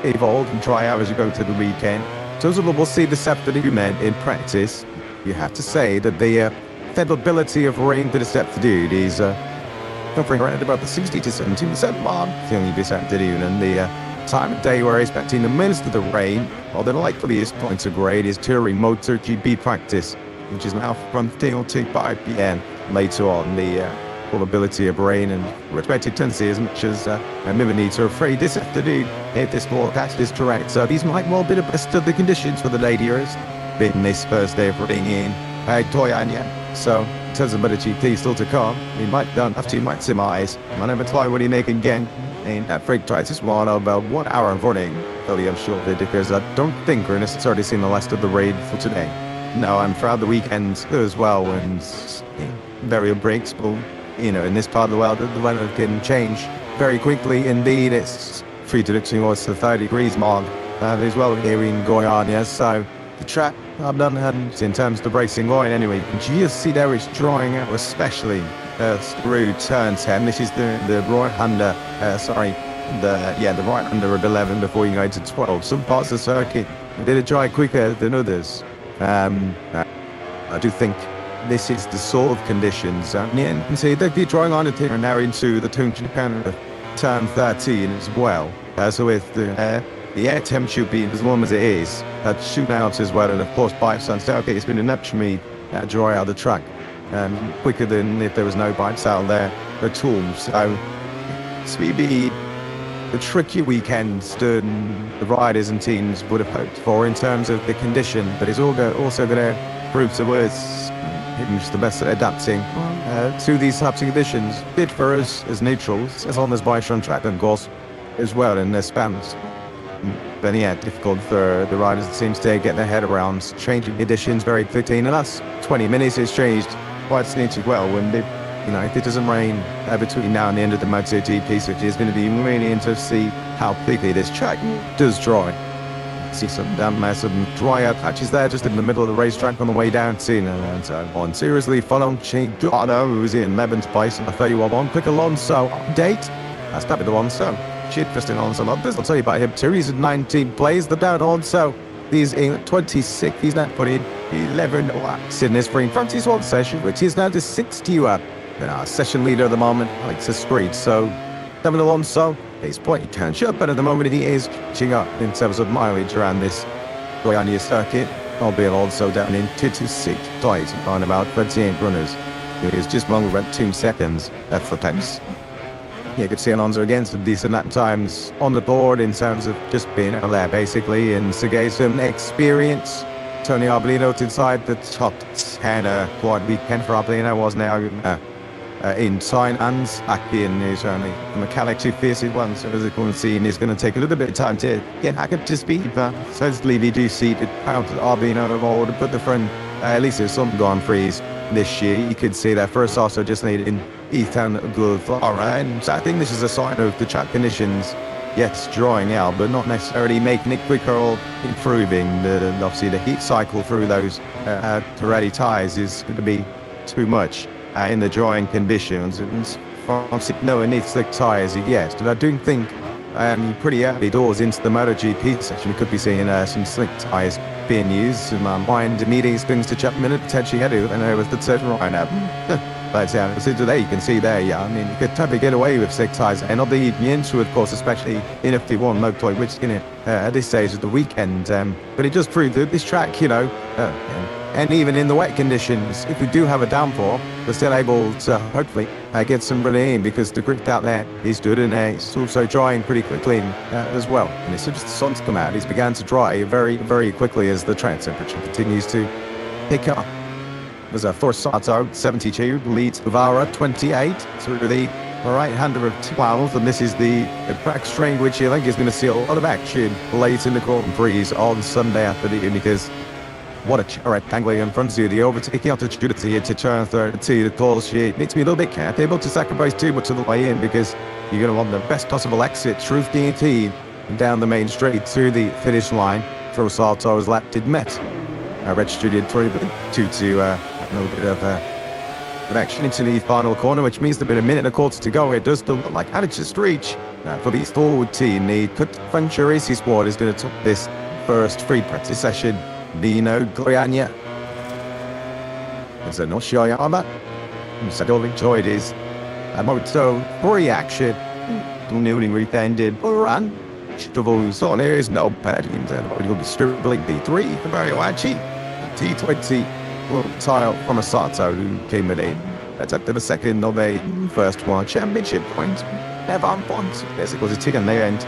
evolve and try out as you go to the weekend. So we'll see this afternoon in practice. You have to say that the favorability of rain to this afternoon is hovering around about the 60 to 70% mark this afternoon, and the time of day we're expecting the most of the rain, or the likeliest point of grade, is during MotoGP practice, which is now from 3 to 5 p.m. later on. The probability of rain and expected tendency as much as a millimeter of rain this afternoon if this forecast is correct. So these might well be the best of the conditions for the ladiers in this first day of running in Toyanya. So in terms of MotoGP still to come, we might maximize whenever try what he making again in that freak tries this one about 1 hour of running. Really, I'm sure because I don't think we're necessarily seeing the last of the rain for today. No, and throughout the weekend as well, and very unbreakable. In this part of the world, the weather can change very quickly. Indeed, it's 3 to towards the 30 degrees mark as well here in Goiânia. So the track I've done in terms of the racing line anyway. You just see there it's drawing out, especially through turn 10. This is the right under, the right under at 11 before you go to 12. Some parts of the circuit did it dry quicker than others. I do think this is the sort of conditions. You can see they'd be drawing on it here now into the turn 13 as well. So with the air temperature being as warm as it is, shooting out as well, and of course pipes on circuit, it's been enough for me to dry out the track quicker than if there was no pipes out there at all. So it's maybe the tricky weekends the riders and teams would have hoped for in terms of the condition, but it's also going to prove to us just the best at adapting to these types of conditions. Good for us as neutrals, as long as bikes on track, of course, as well in their spans. But difficult for the riders, it seems, to get their head around changing conditions very quickly. In the last 20 minutes, it's changed quite significantly well. When if it doesn't rain between now and the end of the MotoGP, which is going to be really interesting to see how quickly this track does dry. See some massive dry out patches there just in the middle of the racetrack on the way down to and so on. Seriously, following Chicano, who's in 11th place in the 31. Quick Alonso update. That's David Alonso. Interesting Alonso updates. I'll tell you about him too. He's in 19th place. The down Alonso. He's in 26th. He's now put in 11 laps in this spring Francis one session, which is now the 60 lap. And our session leader at the moment, Alex Street. So David Alonso, he's plenty catch up, but at the moment he is catching up in terms of mileage around this Goiânia circuit, albeit also down in 26th place, on about 28 runners. It is just longer at 2 seconds at the pace. You could see Alonso again some decent lap times on the board in terms of just being out there basically, and Sergei some experience. Tony Arbolino inside the top 10 quad weekend for Arbolino was now in Thailand, back in his only mechanic 250 one, so as you can see, he's going to take a little bit of time to get back up to speed, but supposedly we do see the pound Arbolino on board, but the front, at least there's some Grand Prix this year. You could see that first also just needed in Ethan Gulfara, and so I think this is a sign of the track conditions, yes, drawing out, but not necessarily making it quicker or improving. Obviously the heat cycle through those Pirelli tyres is going to be too much in the drying conditions, and obviously no one needs slick tyres, yes, but I do think pretty early doors into the MotoGP section. We could be seeing some slick tyres being used, some intermediate things to chip minute potentially head to, and with the third right up. But yeah, so today you can see there, yeah, I mean, you could totally get away with slick tyres, and not the Miensu, of course, especially in FP1 Moto2, which in it at this stage of the weekend. But it just proved that this track, and even in the wet conditions, if we do have a downpour, we're still able to hopefully get some relief in, because the grip out there is good, and it's also drying pretty quickly as well. And it's just the sun's come out, it's began to dry very, very quickly as the track temperature continues to pick up. There's a Forsato 72 leads Bavara 28 through the right-hander of 12, and this is the back string, which I think is going to see a lot of action late in the Grand Prix on Sunday afternoon, because what a rectangle in front of you. The overtaking opportunity to turn 32, the call sheet needs to be a little bit careful to sacrifice too much of the way in, because you're going to want the best possible exit, truth guaranteed, down the main straight to the finish line. Forasato's lap did met. Registered in 2 to a little bit of action into the final corner, which means there's been a minute and a quarter to go. It does still look like just reach for the forward team. The Funcurisi squad is going to take this first free practice session. Dino Goiania. There's a Noshiyama. So I enjoyed his Moto3 action. Newly retended run. Stavo's on there is no bad. You'll be stripping D3 for Marioachi. T20 tile from Asato, who came in. That's up to the second of a first one championship point. Evan Bond. There's it was a tick on their end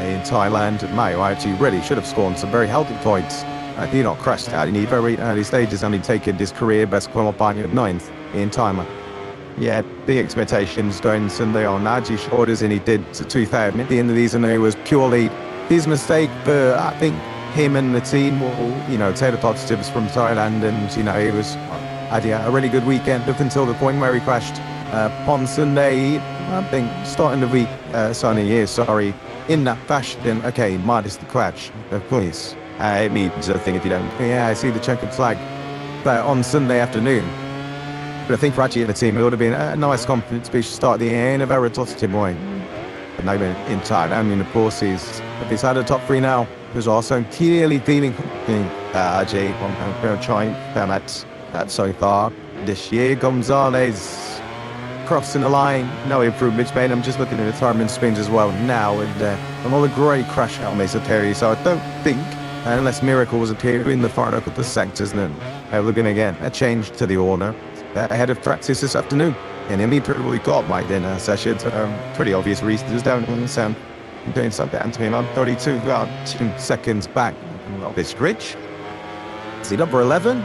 in Thailand. Marioachi really should have scored some very healthy points. He not crashed out in the very early stages, only taken his career best qualifying at 9th in timer. Yeah, the expectations going Sunday on Naji orders, and he did to 2000. At the end of these, and it was purely his mistake, but I think him and the team will, take the positives from Thailand, and, he had a really good weekend up until the point where he crashed on Sunday. I think starting the week, in that fashion, okay, minus the crash, of course. It means a thing if you don't. Yeah, I see the checkered flag. But on Sunday afternoon, but I think for actually the team, it would have been a nice confidence speech to start the end of a very positive way. But now in time, I mean, of course, he's had a top 3 now. He's also clearly feeling Jay on trying that so far this year. Gonzalez crossing the line, no improvements made. I'm just looking at the time and spins as well now, and all the great crash helmets appear. So I don't think, unless miracles appear in the final couple of sectors, then we're going to get a change to the order ahead of practice this afternoon. And he'll be probably got by dinner session. Pretty obvious reasons down on the sound. Doing something to him on 32, about 2 seconds back of this bridge. See number 11,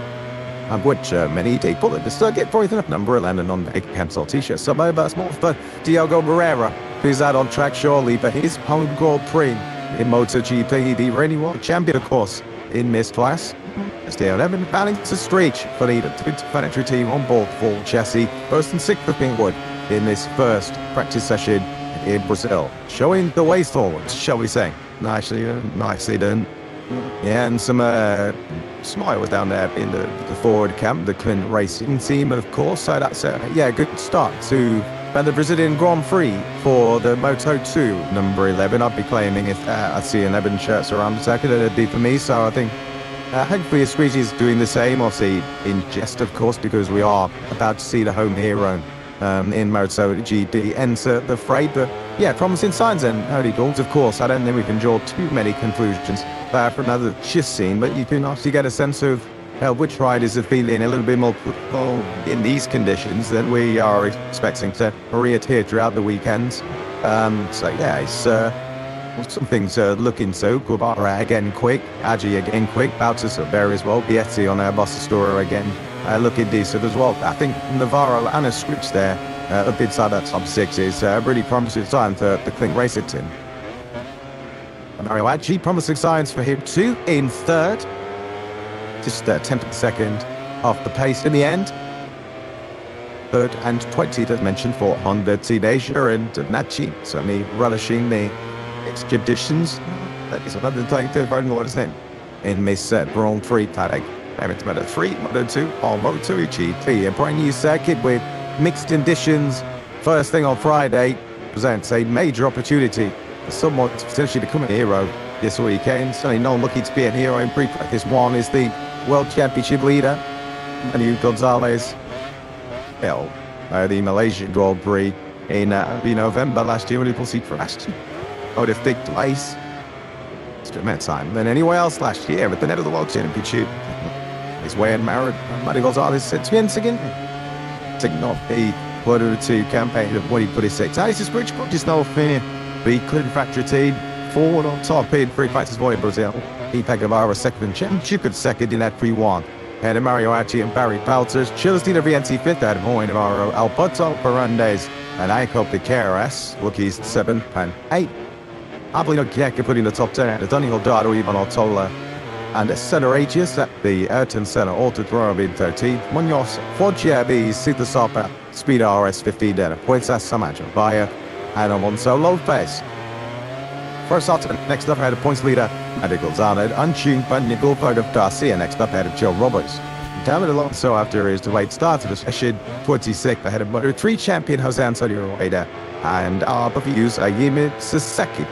of which many people at the circuit for enough number 11 on a cancel t-shirt. So that's more for Diogo Moreira, who's out on track surely for his home Grand Prix in MotoGP, the reigning world champion, of course, in this class. As the 11 planning to stretch for the planetary team on board for chassis, first and sixth for Pinkwood in this first practice session in Brazil, showing the way forward, shall we say. Nicely done. Yeah, and some smiles down there in the forward camp, the Clint Racing team, of course. So that's a good start to the Brazilian Grand Prix for the Moto2 number 11. I'd be claiming if I see 11 shirts around the circuit, it'd be for me. So I think hopefully Squeegee is doing the same, obviously in jest, of course, because we are about to see the home hero in MotoGP enter the fray. But yeah, promising signs and early goals, of course. I don't think we can draw too many conclusions for another shift scene, but you can obviously get a sense of which riders are feeling a little bit more in these conditions than we are expecting to reappear throughout the weekend. So yeah, it's some things looking so. Guevara again quick, Agi again quick, Bautas are there as well, Vietti on our Bossastora again. Looking decent as well. I think Navarro and a switch there up inside that top 6 is really promising sign for the Clint Racing team. Mario Agi, promising signs for him too in third. Just 10th second off the pace in the end. Third and 20th as mentioned for Honda Teenager and Nachi. Certainly relishing the expeditions. That is another thing to find what is in this Grand Prix paddock. It's Moto3, Moto2 or Moto2 GP, a brand new circuit with mixed conditions. First thing on Friday presents a major opportunity for someone to potentially become a hero this weekend. Certainly no lucky to be a hero in pre-practice one is the World Championship leader, Manu Gonzalez. Hell, the Malaysian Grand Prix in November last year when he pulled crashed. Oh, the thick place. It's immense time than anywhere else last year at the net of the World Championship. He's weighing married. Manu Gonzalez sits again. Taking off the Moto2 campaign of 2026. This is Rich, just no fear. Be couldn't fracture team. Forward on top in free practice boy in Brazil. He Pegavara second championship and second in that 3-1. And Mario Achi and Barry Palters. Chilestina Vienti fifth at Moy Navarro. Alberto Parandes. And I hope the KRS. Rookies 7 and 8. Ablino Kieka putting the top 10 at Daniel Dado, Ivan Otola. And the center Aegis at the Ayrton Center Auto Throw in 13th. Munoz, Forgiabi, Sita Sopa, Speed RS 15 then. Puertas Samajo, Bayer, and Alonso Lopez. First off, next up had a points leader, Andy Gonzalez, untuned by Nicole of Garcia. Next up had Joe Roberts. David Alonso after his delayed start of the session, 26th ahead of Moto3 champion Jose Antonio Rueda and RW's Ayimi Sasaki.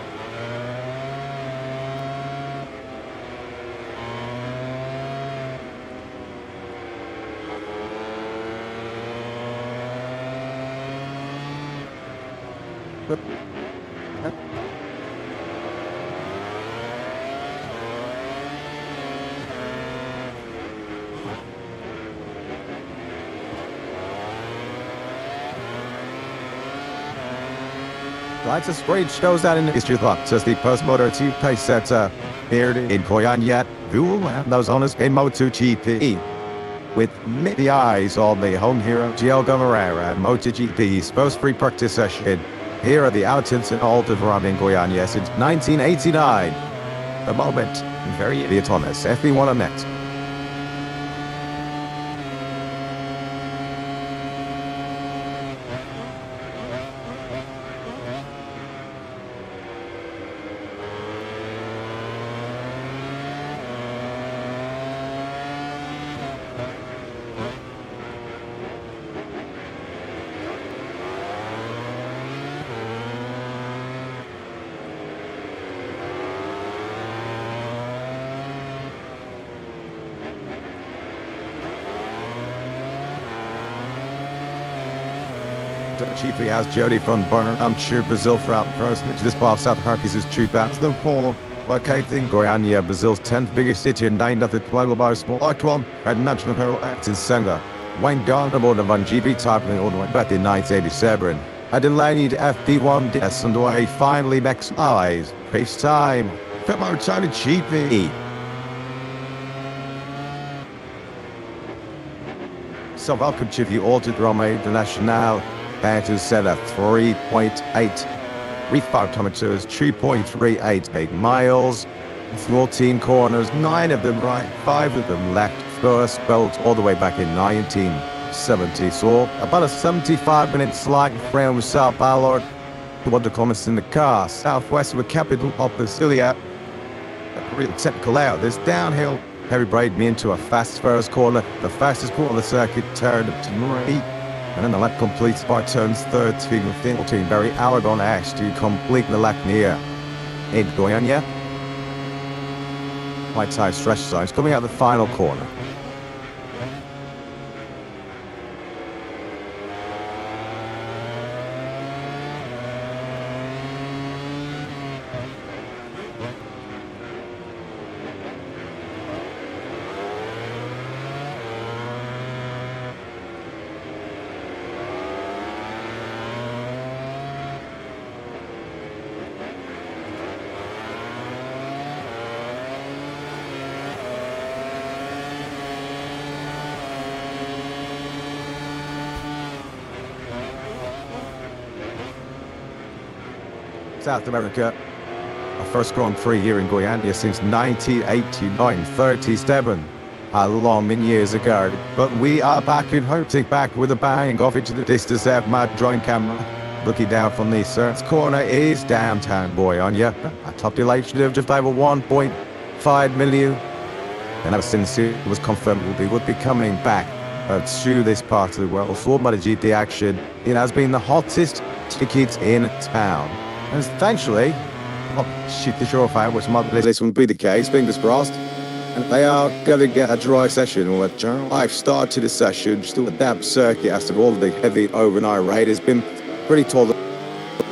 Lights a great shows that in the history thought says the post Moto2 pace setter here in Koyanyat, who have those honors in MotoGP. With many eyes on the home hero Diego Moreira and MotoGP's first free practice session. Here are the outings in all of in Koyanya since 1989. The moment, very idiot on this, FB1 on next. Chiefly has Jody from Burner. I'm sure Brazil throughout the first match. This ball of South Harkis is true back to the pole. Locating Goiânia, Brazil's 10th biggest city and 9th at global bar small icon and national hero acts in Senga. Wayne Gardner aboard the Van GB type all the way back in 1987. A delayed FP1 DS underway finally next eyes. Pace time. February China GP. So welcome to the Autodrome International. Battery set at 3.8. Reef kilometers, 2.388 miles. 14 corners, 9 of them right, 5 of them left. First built all the way back in 1970. So about a 75-minute slide from Sao Paulo to what the comments in the car. Southwest of the capital of Brasilia. A real technical out. This downhill heavy braid me into a fast first corner. The fastest corner of the circuit turned up to right. And then the lap completes by turns 13 with 14. Very Aragon Ash to complete the lap near in Goiânia. White side stretch signs coming out the final corner. South America, our first Grand Prix here in Goiânia since 1989, 37, a long many years ago. But we are back in hunting, back with a bang, off into the distance there, my drone camera. Looking down from the first corner is downtown Goiânia, a population of just over 1.5 million. And ever since it was confirmed we would be coming back to this part of the world for MotoGP action, it has been the hottest ticket in town. And thankfully, shit, the surefire was my this will be the case, fingers crossed. And they are going to get a dry session or a I've started a session just to adapt circuit as to all the heavy overnight raid has been pretty tall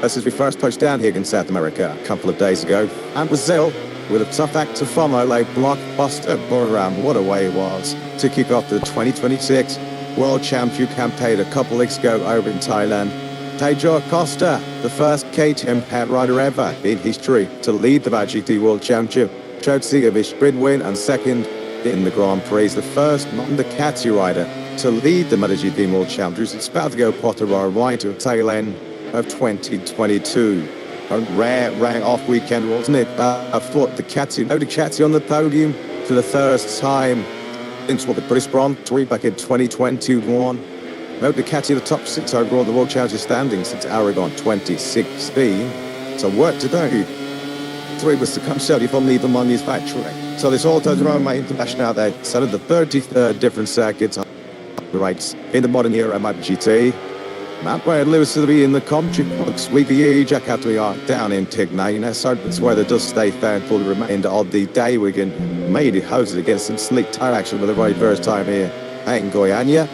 since we first touched down here in South America a couple of days ago. And Brazil, with a tough act to follow, like blockbuster around what a way it was to kick off the 2026 World Championship campaign a couple weeks ago over in Thailand. Pedro Acosta, the first KTM head rider ever in history to lead the MotoGP World Championship, showed Ciabatti sprint win and second in the Grand Prix, the first non-Ducati rider to lead the MotoGP World Championship. It's about to go Potterrow right to a tail end of 2022. A rare off weekend, wasn't it? I thought Ducati on the podium for the first time since the British Grand Prix back in 2021. Ducati the top 6 overall in the World Championship standings since Aragon 2016. So work to do. 3 was to come show from the manufacturing. So this all turns around my international day. So the 33rd different circuits rights in the modern era MotoGP. Mount where Lewis will be in the commentary box. We be Jack out we are down in Tigna. So that's where the dust stay found for the remainder of the day. We can made it hosted against some slick tire action for the very first time here in Goiânia.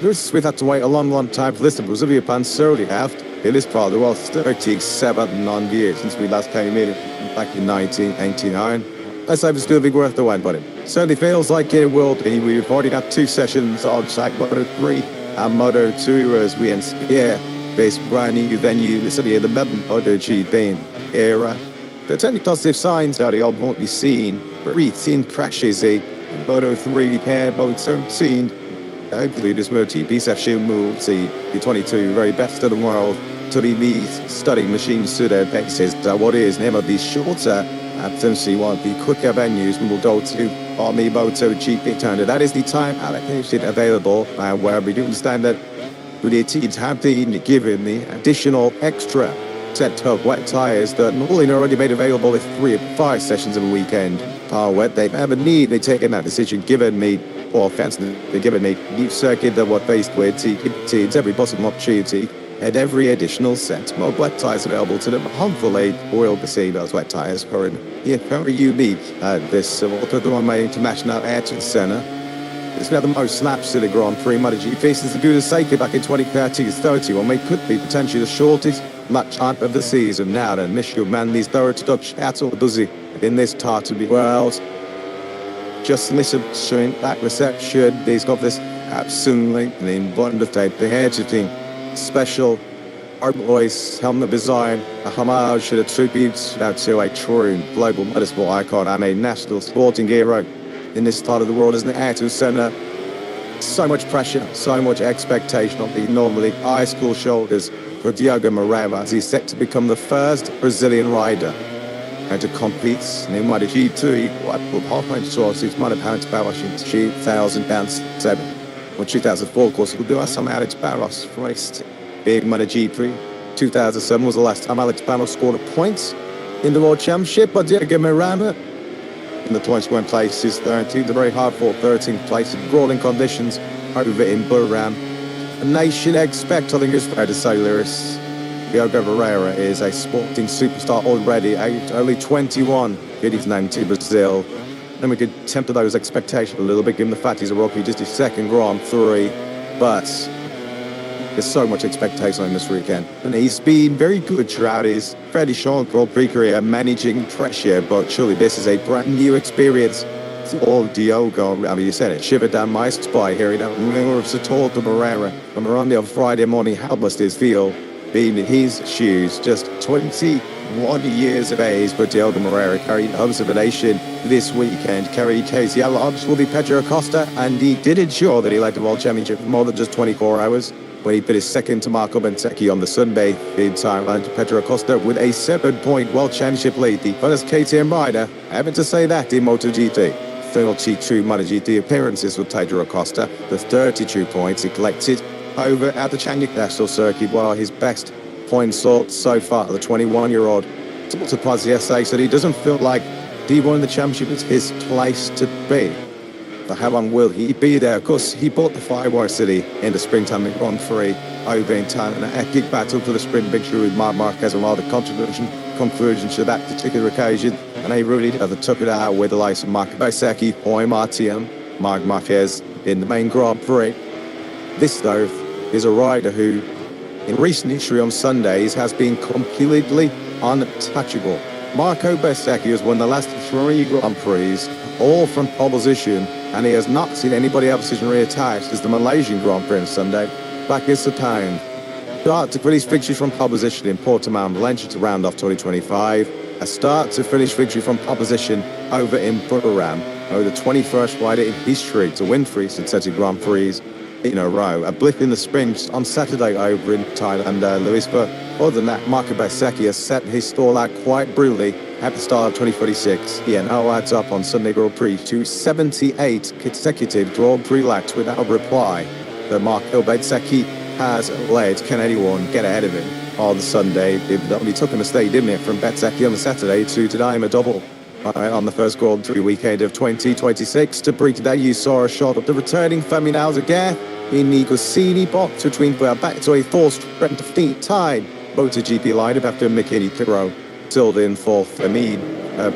We've had to wait a long time for this to Brazilian pan certainly have. It is probably well 37 years since we last came in back in 1989. Let's hope it's still be worth the wait, but it certainly feels like it will be. We've already got 2 sessions on track Moto3 and Moto2 as we inspire this brand new venue. This will be in the MotoGP era. The technically positive signs are the old won't be seen. Recent crashes a Moto3 pair, Moto13. Hopefully this MotoGP session will see the 22 very best of the world to be these studying machines to their bases. What is never be shorter, potentially one of the quicker venues we will go to on the MotoGP turn. That is the time allocation available, where we do understand that the teams have been given the additional extra set of wet tyres that normally already made available with 3 or 5 sessions of a weekend. How wet they have a need, they taken that decision given me, or offense, they're giving me new circuit that we're faced with teams every possible opportunity and every additional set more wet tyres available to them. Hopefully we'll be seeing those wet tyres for very unique this Moto2 and Moto3 International Airton Centre. It's been the most laps to the Grand Prix MotoGP since the Gouda Seika back in 2030 when we could be potentially the shortest lap time of the season. Now then, Michigan Manley's third Dutch battle busy in this part of the world. Just listen to that reception. He's got this absolutely wonderful, the editing, special art voice, helmet design, a homage and a tribute to a true global motorsport icon and a national sporting hero in this part of the world, isn't it? Ayrton Senna. So much pressure, so much expectation on the normally high school shoulders for Diogo Moreira as he's set to become the first Brazilian rider to compete in MotoGP. What will halfway source is £1 Barros in 2007. Or 2004, of course, we'll do some Alex Barros raced big MotoGP. 2007 was the last time Alex Barros scored a point in the World Championship, but Diogo Moreira in the points went places 13th, the very hard fought 13th place in grueling conditions over in Bahrain. A nation expect, I think it's fair to say, Lewis. Diogo Moreira is a sporting superstar already, only 21, get his name to Brazil. Then we could temper those expectations a little bit, given the fact he's a rookie, just his second Grand Prix. But there's so much expectation on this weekend. And he's been very good throughout his fairly short Grand Prix career, managing pressure, but surely this is a brand new experience. It's all Diogo, I mean, you said it, shivered down my spine hearing that rumor of Sator to Moreira from around on Friday morning. How must this feel? Being in his shoes, just 21 years of age, but Diogo Moreira carried home of the nation this weekend. Carried his yellow arms will be Pedro Acosta, and he did ensure that he led the World Championship for more than just 24 hours when he put his second to Marco Bentecchi on the Sunday in Thailand. Pedro Acosta with a 7-point World Championship lead, the first KTM rider having to say that in MotoGP. 32 MotoGP appearances with Pedro Acosta, the 32 points he collected over at the Chang'an National Circuit, while his best points so far, the 21-year-old. It's a surprise the SA said he doesn't feel like he won the championship is his place to be. For how long will he be there? Of course, he bought the Firewire City in the springtime Grand Prix over in Thailand. A kick battle for the sprint victory with Marc Marquez and while the controversy conclusion to that particular occasion, and they really took it out with the likes of Marco Bezzecchi, Jorge Martin, Marc Marquez in the main Grand Prix. This, though, is a rider who, in recent history on Sundays, has been completely untouchable. Marco Bezzecchi has won the last 3 Grand Prix, all from pole position, and he has not seen anybody else's reattached as the Malaysian Grand Prix on Sunday. Back is the pound. Start to finish victory from pole position in Portimao, Valencia to round off 2025. A start to finish victory from pole position over in Buriram, the 21st rider in history to win 3 successive Grand Prix in a row. A blip in the sprint on Saturday over in Thailand, Lewis, but other than that, Marco Bezzecchi has set his stall out quite brutally at the start of 2026. He now adds up on Sunday Grand Prix to 78 consecutive Grand Prix laps without a reply. The Marco Bezzecchi has led. Can anyone get ahead of him on the Sunday? It only took him a stay, didn't it, from Bezzecchi on the Saturday to deny him a double on the first Grand Prix weekend of 2026. To Prix today, you saw a shot of the returning Femi Alzaguer in the Goscinny box, which means we are back to a forced sprint defeat tied MotoGP lineup after McKinney Pirro filled in for Femi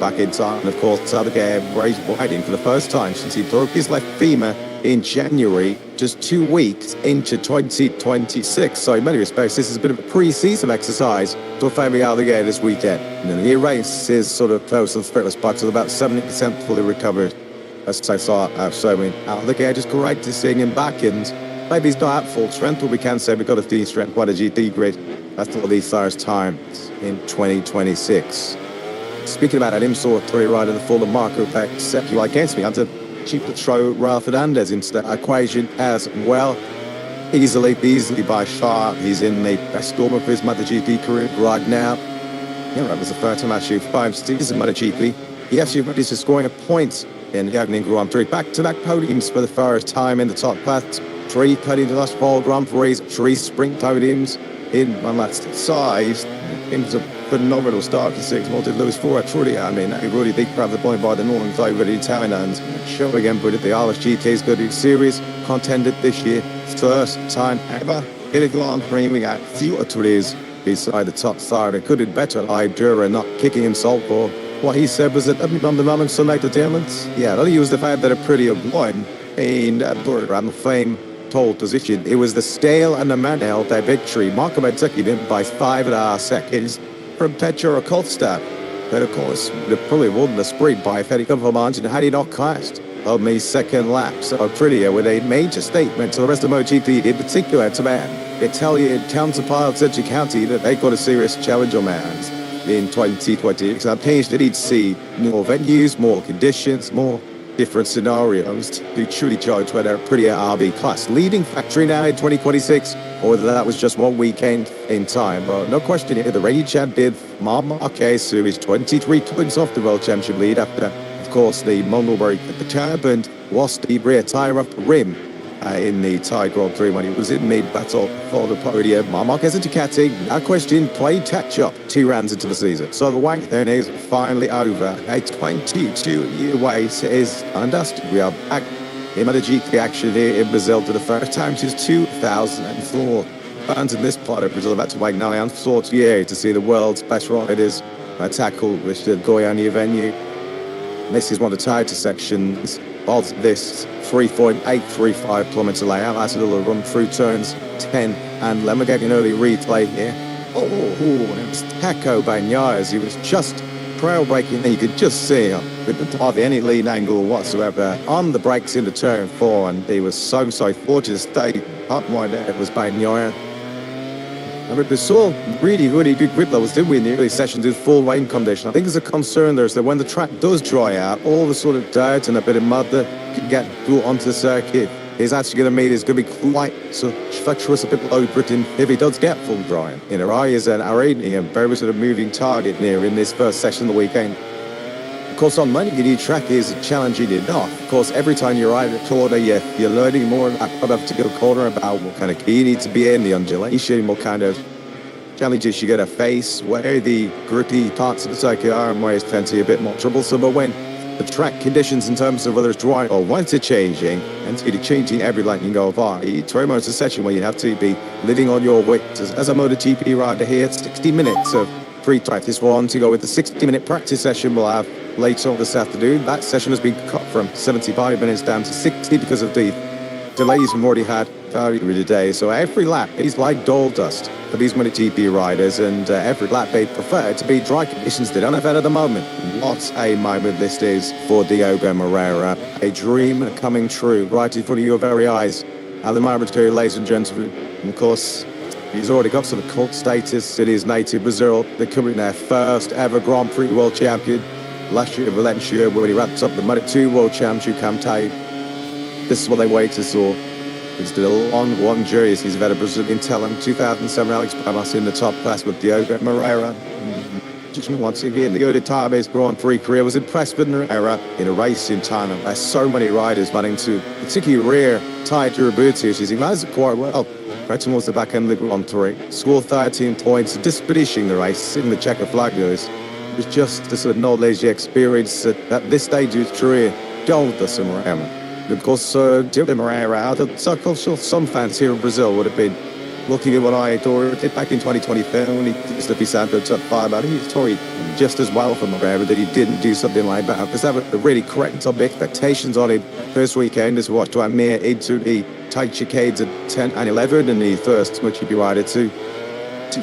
back in time. And of course, Alzaguer raced riding for the first time since he broke his left femur in January, just 2 weeks into 2026. So in many respects, this is a bit of a pre-season exercise for Femi Alzaguer this weekend. And then the race is sort of close and threatless, but with about 70% fully recovered. As I saw, Alzaguer just great to seeing him back, and maybe he's not at full strength, but we can say we've got a D strength, quite a GT grid. That's all these first times in 2026. Speaking about an sort of 3 rider, the full of Marco Bezzecchi against me, I'm to cheap to throw Ralph Hernandez into the equation as well. Easily by far, he's in the best form of his MotoGP career right now. That was the first time actually 5 seasons in MotoGP. He actually managed to scoring a point in the opening Grand Prix. Back-to-back podiums for the first time in the top class. 3 podiums in the last 4 Grand Prix, 3 sprint podiums in one last size. It was a phenomenal start to 6 Monte Lewis for truly. I mean, a really big grab the point by the Northern over the Italian and show again, but the RSGT's good in series contended this year. First time ever in a Grand Prix. We got Theotories beside the top side. It could have been better. Ibdura not kicking himself for what he said was that on the moment Sunday to Diamonds. Yeah, that he used the fact that a pretty one in around the flame pole position. It was the Stale and the Manel their victory. Marco Bezzecchi did by 5.5 seconds from Petro Kolstad. But of course, would have probably won the sprint by a fairly comfortable margin had he not crashed on the second lap. So prettier with a major statement to the rest of MotoGP, in particular to their Italian counterparts at Ducati, that they got a serious challenge on their hands in 2020. So I'm pleased that he'd see more venues, more conditions, more different scenarios to truly judge whether a prettier RB class leading factory now in 2026 or whether that was just one weekend in time. But no question here, the reigning champ did Marc Marquez, who is 23 points off the World Championship lead after, of course, the Mongol break at the curb and lost the rear tyre off the rim in the Thai Grand Prix when he was in mid-battle for the podium. Marc Marquez and Ducati, no question, played catch-up 2 rounds into the season. So the wank then is finally over. A 22-year wait is undusted. We are back in MotoGP action here in Brazil for the first time since 2004. Fans in this part of Brazil have had to wait 9 years to see the world's best riders tackle with the Goiânia venue. This is one of the tighter sections of this 3.835 kilometer layout. That's a little run through turns 10 and 11. We're getting an early replay here. It was Taco Bagnaia. He was just trail braking. You could just see him with hardly any lead angle whatsoever on the brakes into turn 4, and he was so fortunate to stay up right there. It was Bagnaia. And we saw really good grip levels, didn't we, in the early sessions in full rain condition. I think there's a concern there is that when the track does dry out, all the sort of dirt and a bit of mud that can get brought onto the circuit is actually going to mean it's going to be quite so treacherous, a bit low Britain if it does get full drying. You know, I is an Iranian, a very sort of moving target near in this first session of the weekend. Of course, on Monday, your new track is challenging enough. Of course, every time you ride a corner, you're learning more about a particular corner, about what kind of key you need to be in, the undulation, what kind of challenges you're going to face, where the gritty parts of the circuit are and where it's plenty a bit more troublesome. But when the track conditions in terms of whether it's dry or wet are changing, and it's changing every lap you go by, it's very much a session where you have to be living on your wits. As a MotoGP rider here, 60 minutes of pre-practice one to go with the 60-minute practice session we'll have later on this afternoon. That session has been cut from 75 minutes down to 60 because of the delays we've already had earlier today. So every lap is like gold dust for these MotoGP riders, and every lap they prefer to be dry conditions they don't have at the moment. What a moment this is for Diogo Moreira. A dream coming true right in front of your very eyes. At the moment here, ladies and gentlemen, and of course, he's already got some cult status in his native Brazil, becoming their first ever Grand Prix world champion. Last year in Valencia, when he wrapped up the Moto2 World Championship campaign. This is what they waited for. It's been a long journey as he's had a Brazilian talent. 2007 Alex Palmas in the top class with Diogo Moreira. Just once again, the early time of his Grand Prix career was impressed with Moreira in a race in China. There's so many riders running to particularly rare tyre durability issues. He managed it quite well. Right towards the back end of the Grand Prix. Scored 13 points, just finishing the race in the checkered flag goes. It was just the sort of knowledge, the experience at this stage of his career, gold to Moreira. Of course, Diogo Moreira, out of circle, some fans here in Brazil would have been looking at what I did back in 2024 when he did the Santo top 5. I think he's toured just as well for Moreira that he didn't do something like that. Because that would really correct some expectations on him. First weekend is what, to admire into the tight chicanes at 10 and 11 in the first MotoGP rider to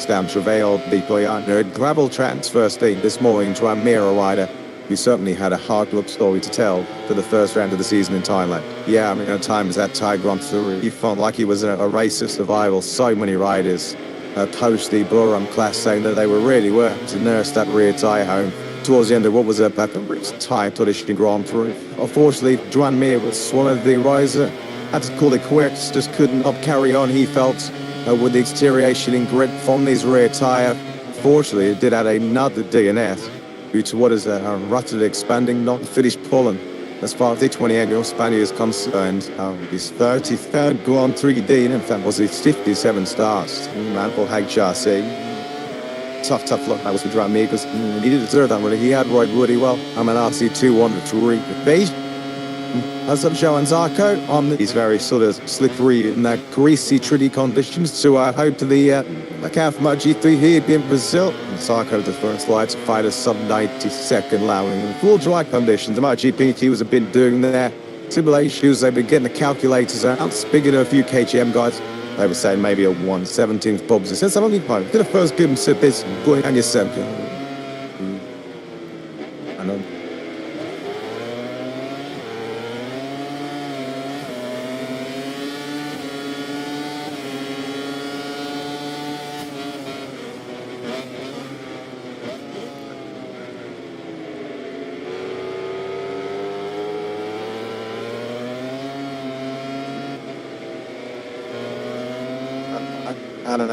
down Travail, the Goiânia gravel transfer thing this morning to Amira rider, who certainly had a hard look story to tell for the first round of the season in Thailand. Yeah, I mean, at times that Thai Grand Prix, he felt like he was a race of survival. So many riders post the Blorum class saying that they were really working to nurse that rear tyre home towards the end of what was a tight traditional Grand Prix. Unfortunately, Joan Mir was one of the riders had to call it quits, just couldn't carry on, he felt. With the exterioration in grip from his rear tyre. Fortunately, it did add another DNS due to what is a rapidly expanding, not finished pollen. As far as the 28-year-old Spaniard is concerned, his 33rd Grand Prix D, and in fact was his 57 starts. Man for HRC. Tough luck that was for Dramé because he didn't deserve that really. He had rode really well. I'm an RC2 on the Touring base. As I'm showing Zarco on these very sort of slippery and greasy, tricky conditions. So I hope to the account for MotoGP here in Brazil. And Zarco the first light to fight a sub-92nd allowing in full dry conditions. The MotoGP team has been doing their simulations. They've been getting the calculators out. Speaking of a few KTM guys, they were saying maybe a 1/17th Bobs. It says I'm only fine. Did the first give him sit this going on your second. I know.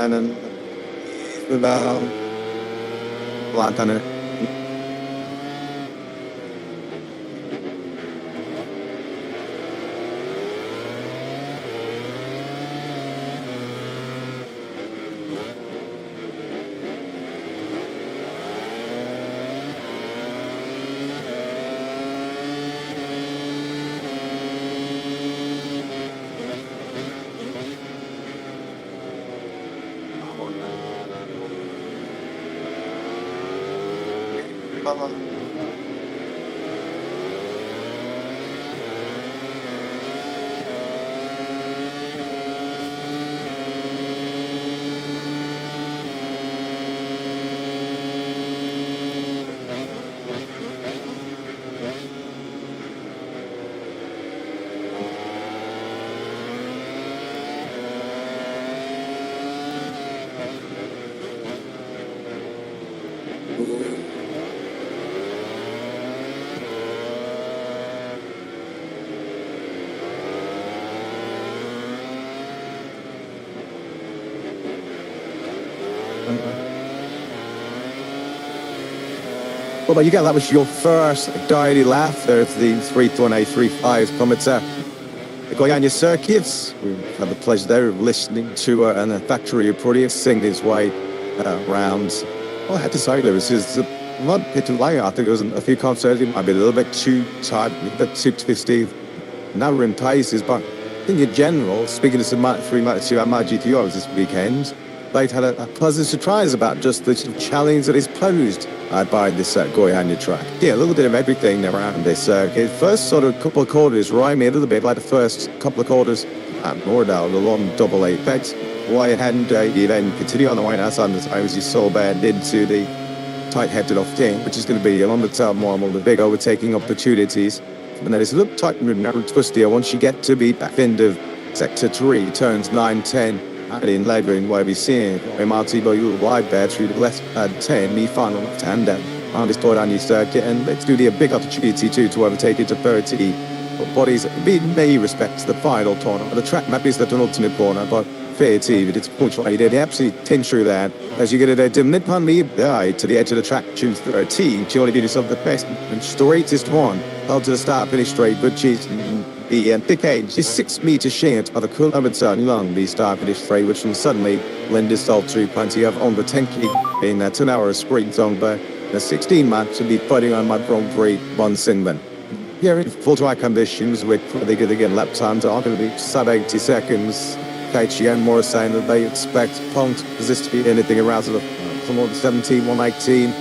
And Lantana. Well, there you go. That was your first daily lap there of the 3.835 kilometre Goiânia circuits. We had the pleasure there of listening to a factory producer sing his way around. Well, I had to say, there was just not a bit too late. I think there was a few concerts. It might be a little bit too tight, a bit too twisty. Now we're in places, but I think in general, speaking of some Moto3, Moto2 and MotoGP this weekend, they'd had a pleasant surprise about just the sort of challenge that is posed by this Goiânia track. Yeah, a little bit of everything around this circuit. First sort of couple of quarters remind me a little bit like the first couple of quarters at Mordau, the long double apex. Why it hadn't you then continue on the white outside as I was you saw bad into the tight-headed off team, which is going to be along the top normal, the big overtaking opportunities. And then it's a little tight and twistier once you get to the back end of sector 3, turns 9, 10, and in later in where we see Marty Boyle wide there through the left 10, me final left hand down on this Goiânia circuit, and let's do the big opportunity to overtake it to 30. But bodies in many respects the final corner. The track map is the penultimate corner, but fair to you, it's punctually they absolutely tin through that. As you get it to mid on me, to the edge of the track, choose 13. She only did yourself the best and straightest one. Held to the start, finish straight, but she's the thick edge is 6 meters short of the kilometer long. The start finish straight, which will suddenly lend itself to plenty of on the 10K in that 2 hour sprint zone, but the 16 man should be putting on my Grand Prix one Singman. Yeah, in full track conditions, with they could again lap times are going to be sub 80 seconds. KTM more saying that they expect Pont this to be anything around sort of 117, 118.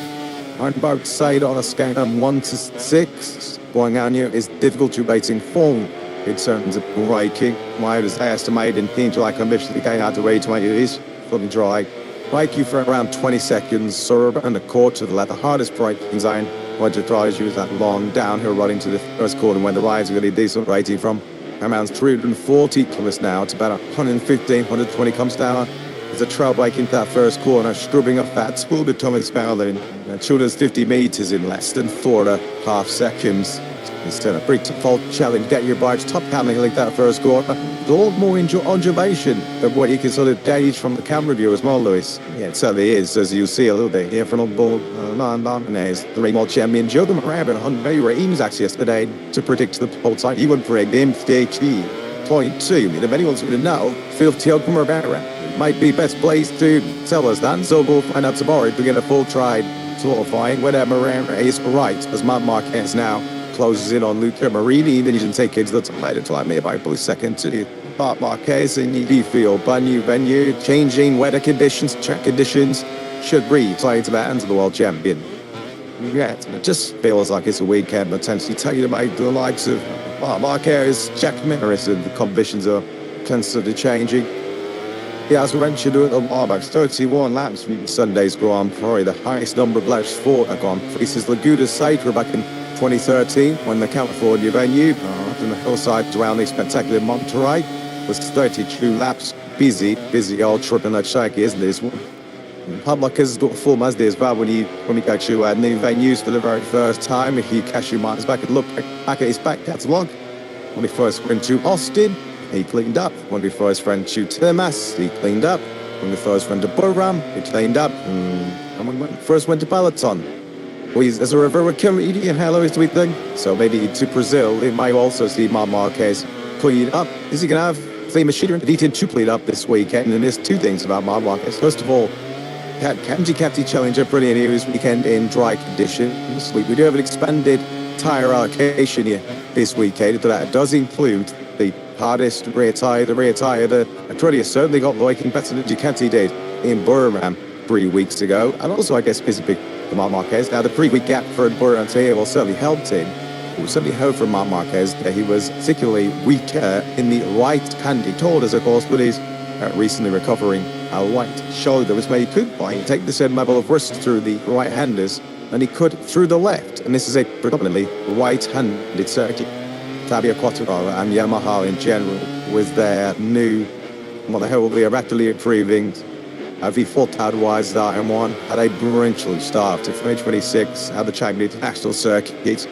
On both sides on a scale of 1 to 6, Goiânia is difficult to rating form in terms of braking. Why was estimated in clean dry conditions going out to 820 is fully dry. Brake you for around 20 seconds, serve and a quarter to the left. The hardest braking zone, what it tries you is that long downhill running to the first corner when the rides are really decent rating from around 340 kilometers now. It's about 115, 120 comes down. There's a trail break into that first corner, scrubbing up that school to Thomas Bowling. Children's 50 meters in less than 4.5 seconds. Instead of break to fault challenge, get your bikes top handling like that first corner. A lot more observation of what you can sort of gauge from the camera view as well, Lewis. Yeah, it certainly is, as you see a little bit here from the ball. There's the World Champion Joe Rabbit on very ratings actually yesterday to predict the whole time. He would predict MFT.2. If anyone's going to know, feel Tio Kumarbara might be best placed to tell us that. So we'll find out tomorrow to get a full try qualifying whether Morera is right, as Marc Marquez now closes in on Luca Marini. Then you can take kids that's later to like me about a second to Marc Marquez and you feel brand new venue, changing weather conditions, track conditions should replay to the hands of the world champion. Yeah, it just feels like it's a weekend potentially taking about the likes of Marc Marquez, Jack Maris, and the conditions are constantly changing. He has mentioned it a while back, 31 laps from Sunday's Grand Prix, the highest number of laps for a Grand Prix since Laguna Seca back in 2013 when the California venue from the hillside around the spectacular Monterey was 32 laps. Busy old trip in that shaky, isn't this one? Public has got full as as well when you go to new venues for the very first time. If you cast your minds back and look back at his back catalogue, when he first went to Austin, he cleaned up. When we first went to Termas, he cleaned up. When we first went to Burram, he cleaned up. And when we first went to Peloton, as a river comedian, hello is the thing. So maybe to Brazil, they might also see Marc Marquez clean up. Is he going to have the machinery to clean up this weekend? And there's two things about Marc Marquez. First of all, Ducati Challenger brilliant here this weekend in dry conditions. We do have an expanded tyre allocation here this weekend. That does include the hardest rear tyre, the Aprilia certainly got working better than Ducati did in Burram 3 weeks ago. And also, I guess, is a big for Marc Marquez. Now, the 3-week gap for Burram here will certainly helped him. It was certainly heard from Marc Marquez that he was particularly weaker in the right hand. He told us, of course, but he's recently recovering a right shoulder, which made he could take the same level of risk through the right-handers and he could through the left. And this is a predominantly right-handed circuit. Fabio Quartararo and Yamaha in general with their new, what the hell will be a rapidly improving V4 that M1 had a brilliant start to 2026 at the Chinese International Circuit.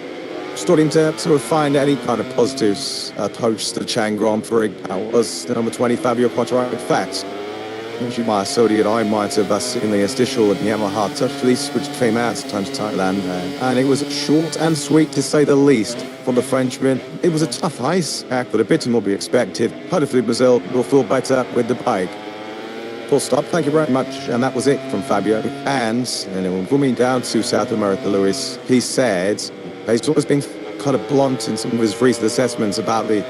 Starting to sort of find any kind of positives post the Chang Grand Prix. That was the number 20 Fabio Quartararo. In fact, you might have and I might have seen the official of Yamaha touch release, which came out sometimes to Thailand. And it was short and sweet to say the least for the Frenchman. It was a tough ice act, but a bit more be expected. Hopefully Brazil will feel better with the bike. Full stop, thank you very much. And that was it from Fabio. And then coming down to South America, Lewis, he said he's always been kind of blunt in some of his recent assessments about the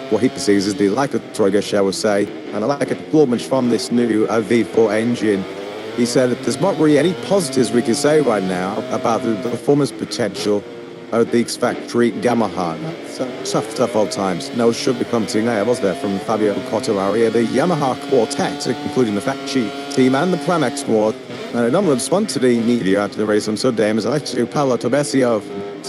what he perceives as the lack of trigger, shall we say, and a lack of performance from this new V4 engine. He said that there's not really any positives we can say right now about the performance potential of the X-Factory Yamaha. So, tough old times. No sugarcoating there, was there, from Fabio Quartararo, the Yamaha quartet, including the factory team and the Pramex squad. And a number of sponsored media after the race on Sunday was like to Paolo Ciabatti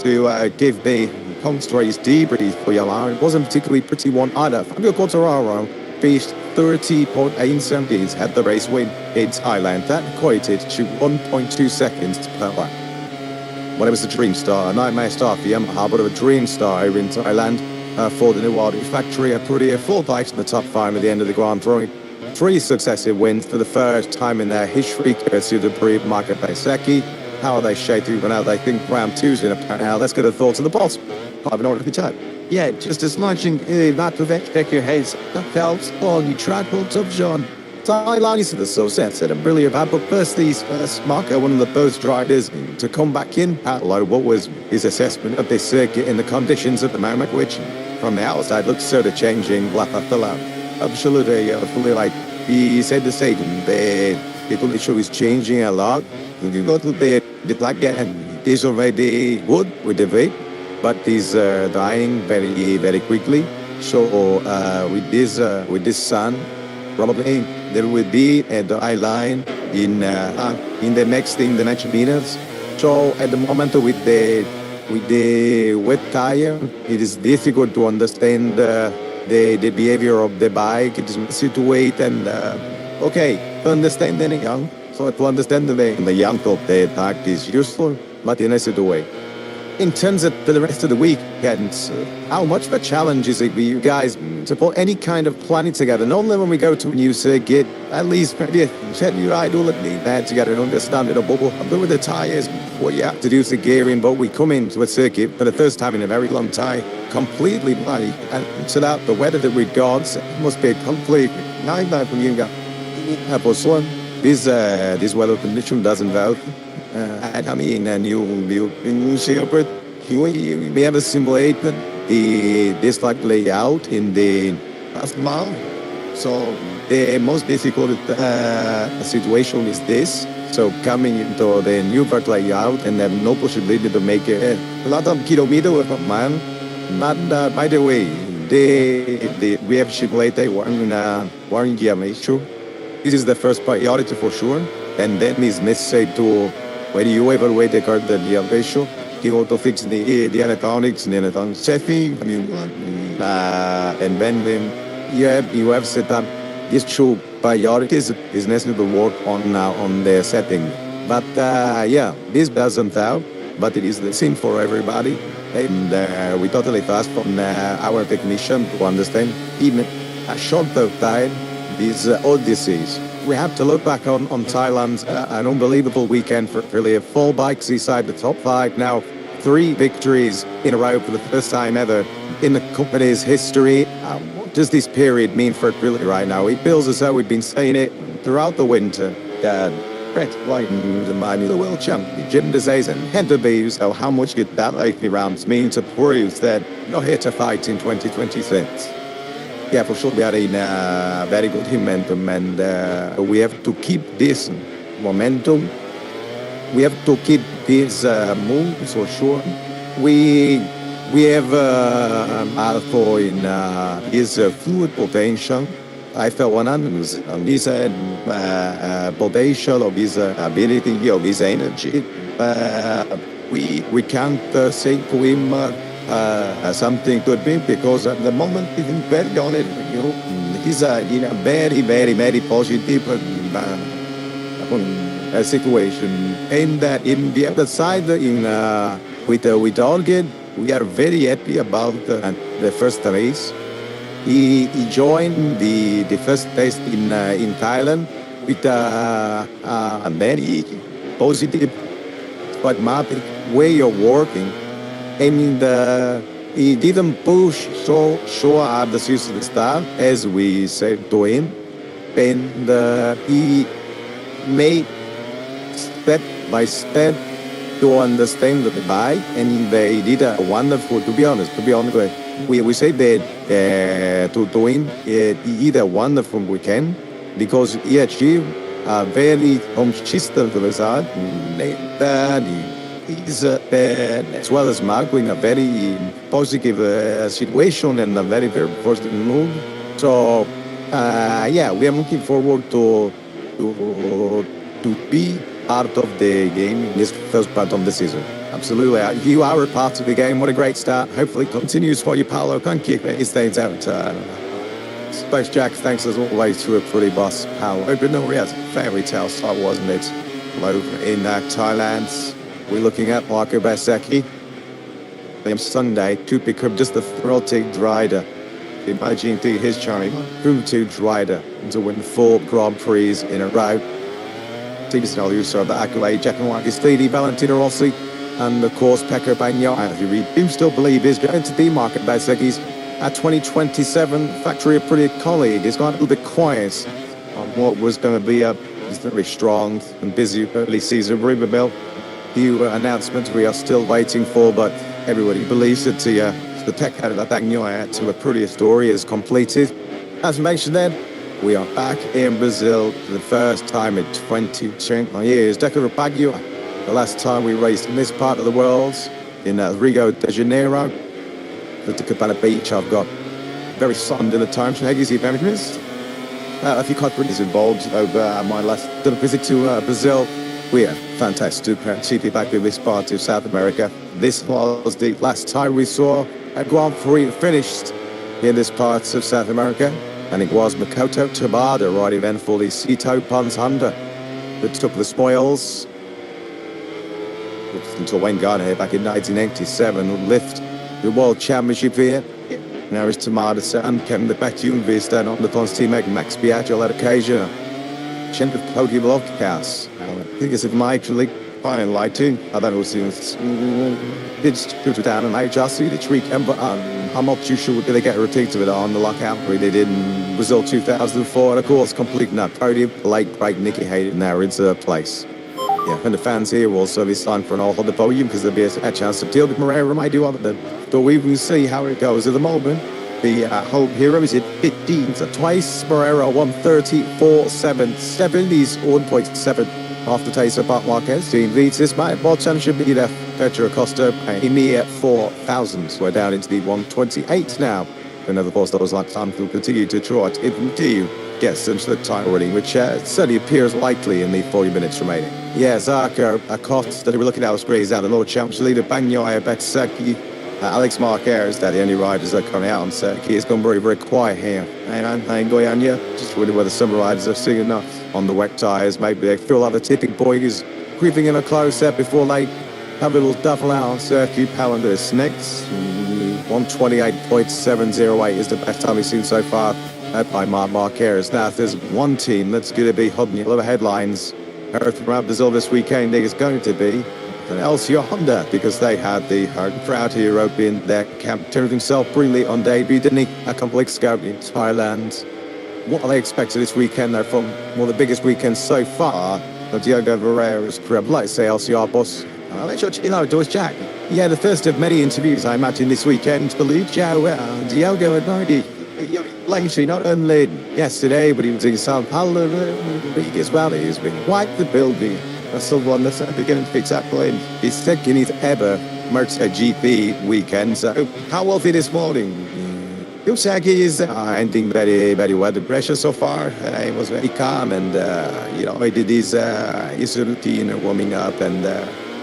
to give the post-race debrief for Yamaha. It wasn't a particularly pretty one either. Fabio Quartararo finished 30.8 seconds at the race win in Thailand. That equated to 1.2 seconds per lap. Well, it was a dream start, a nightmare start for Yamaha, but a dream start over in Thailand for the new Ducati factory. A pretty full bikes in the top 5 at the end of the Grand Prix. 3 successive wins for the first time in their history, courtesy of the Prix Marco Paisecchi. How are they shaping and how they think round 2's in a pan out? Let's get a thoughts of the boss. I have an order for time. Yeah, just as much in that prevent check your heads. That helps all you tripod up, John. Thailand is the so sensitive and brilliant about, but first Marco, one of the both drivers, to come back in. Hello, what was his assessment of this circuit in the conditions at the moment, which from the outside looks sort of changing lap after lap. Absolutely, fully like he said the same. The condition is changing a lot. You go to the black is already good with the weight, but is dying very quickly. So with this sun, probably there will be a dry line in the next minutes. So at the moment with the wet tire, it is difficult to understand the behavior of the bike. It is easy to wait and to understand the young. So to understand the young of the bike is useful, but it necessary to wait. In terms of the rest of the weekend, how much of a challenge is it for you guys to put any kind of planning together? Normally when we go to a new circuit, at least maybe set your idol at least there to get an understanding of bubble. But with the tyres, what you have to do is the gearing, but we come into a circuit for the first time in a very long time, completely bloody. And so that the weather that we got must be a complete nightmare for you guys. This weather condition doesn't help. I mean, and you see it, we have a simulated this like layout in the last mile. So the most difficult situation is this. So coming into the new park layout and have no possibility to make a lot of kilometers with a man. But by the way, we have simulated one year issue. This is the first priority for sure, and then it's necessary to. When you evaluate the car, the ratio, you want to fix the electronics, the electronic safety, and then you have set up these 2 priorities. Is necessary to work on the setting. But this doesn't help, but it is the same for everybody. And we totally trust from our technician to understand even a shorter time all disease. We have to look back on Thailand's an unbelievable weekend for really 4 bikes inside the top 5 now. 3 victories in a row for the first time ever in the company's history. What does this period mean for it really right now? It feels as though we've been saying it throughout the winter. Brett Whiten, the world champion, Jim DeZays and Henderby. So how much did that lately rounds mean to prove that you're here to fight in 2026? Yeah, for sure, we are in a very good momentum, and we have to keep this momentum. We have to keep this move for sure. We have Alpha in his fluid potential. I felt 100 on his potential, of his ability, of his energy. We can't say to him something could be, because at the moment he's very on it. He's in a very positive situation. And in the other side, with Orgid, we are very happy about the first race. He joined the first test in Thailand with a very positive, pragmatic way of working. And he didn't push so hard since the start, as we said to him. And he made step by step to understand the bike, and they did a wonderful, to be honest, we say that to doing either wonderful weekend, because he achieved a very consistent result, is as well as Marco in a very positive situation and a very, very positive mood. So, yeah, we are looking forward to be part of the game in this first part of the season. Absolutely. You are a part of the game. What a great start. Hopefully it continues for you, Paolo. Can't keep these things out. Space Jack, thanks as always to a pretty boss, Paolo. But no, it's a fairy tale start, wasn't it? Over in Thailand, we're looking at Marco Bezzecchi. Sunday to pick up just the throttling rider. Imagine his journey through to rider to win 4 Grand Prix in a row. Teams now use the accolade, Jack and Marcus Steedy, Valentino Rossi, and of course Pecco Bagnaia, who we do still believe is going to be Marco Bezzecchi's 2027 factory pretty colleague. He's got a little bit quiet on what was going to be a very strong and busy early season rumor mill. Few announcements we are still waiting for, but everybody believes that the tech head of Bagnaia to a pretty story is completed. As mentioned then, we are back in Brazil for the first time in 22 years. Deca Bagnaia, the last time we raced in this part of the world, in Rio de Janeiro, the Cabana Beach. I've got very fond in the time. Heggy's event. A few countries involved over my last visit to Brazil. We are fantastic to be back in this part of South America. This was the last time we saw a Grand Prix finished in this part of South America, and it was Makoto Tabata riding then for the Sito Pons Honda that took the spoils until Wayne Gardner back in 1987 would lift the World Championship here. Now it's Tamada and Kevin the Bethune Vista on the Pons teammate Max Biagio at occasion. Champ of podium broadcast. I think it's my actually fine lighting. I don't know if it's put down and I just see the tree but I'm not too sure did they get a repeat of it on the lockout they did in Brazil 2004, and of course completing that podium late great Nicky Hayden now in third place. Yeah, and the fans here will also be signed for an all on the podium because there'll be a chance to deal with Moreira might do other than. But we will see how it goes at the moment. The home hero is at 15, so twice Moreira 1:34.77. He's 1.7 after Taser Bart Marquez. Team leads this match. World Championship leader Pedro Acosta a mere 4,000. We're down into the 128 now. Another force that was like time will continue to trot. It will do get some to the title running, which certainly appears likely in the 40 minutes remaining. Yeah, Zarco Acosta, we're looking at our screens now. The Lord Championship leader Bagnaia, Bezzecchi, Alex Marquez, that the only riders that are coming out on circuit. It's gone very, very quiet here. And I'm going on here, just wondering whether some riders are seeing enough on the wet tyres. Maybe they feel like the tipping point is creeping in a close up before they have a little double out on circuit. Palander is next. 128.708 is the best time we've seen so far by Marc Marquez. Now, if there's one team that's going to be holding a lot of headlines around Brazil this weekend, it is going to be LCR Honda, because they had the proud hero in their camp, turned himself brilliantly on debut, didn't he? A complete scout in Thailand. What are they expecting this weekend? They're from one of the biggest weekends so far. Diogo Ferreira's career, let's say LCR boss. Let's show you know, Doris Jack. Yeah, the first of many interviews I imagine this weekend. Believe Diogo had already lately, not only yesterday, but he was in Sao Paulo as well. He's been quite the building. That's the one that's beginning to fix up in his second ever MotoGP weekend. So, how was it this morning? Yosaki is ending very, very well. The pressure so far, he was very calm, and he did his routine, warming up, and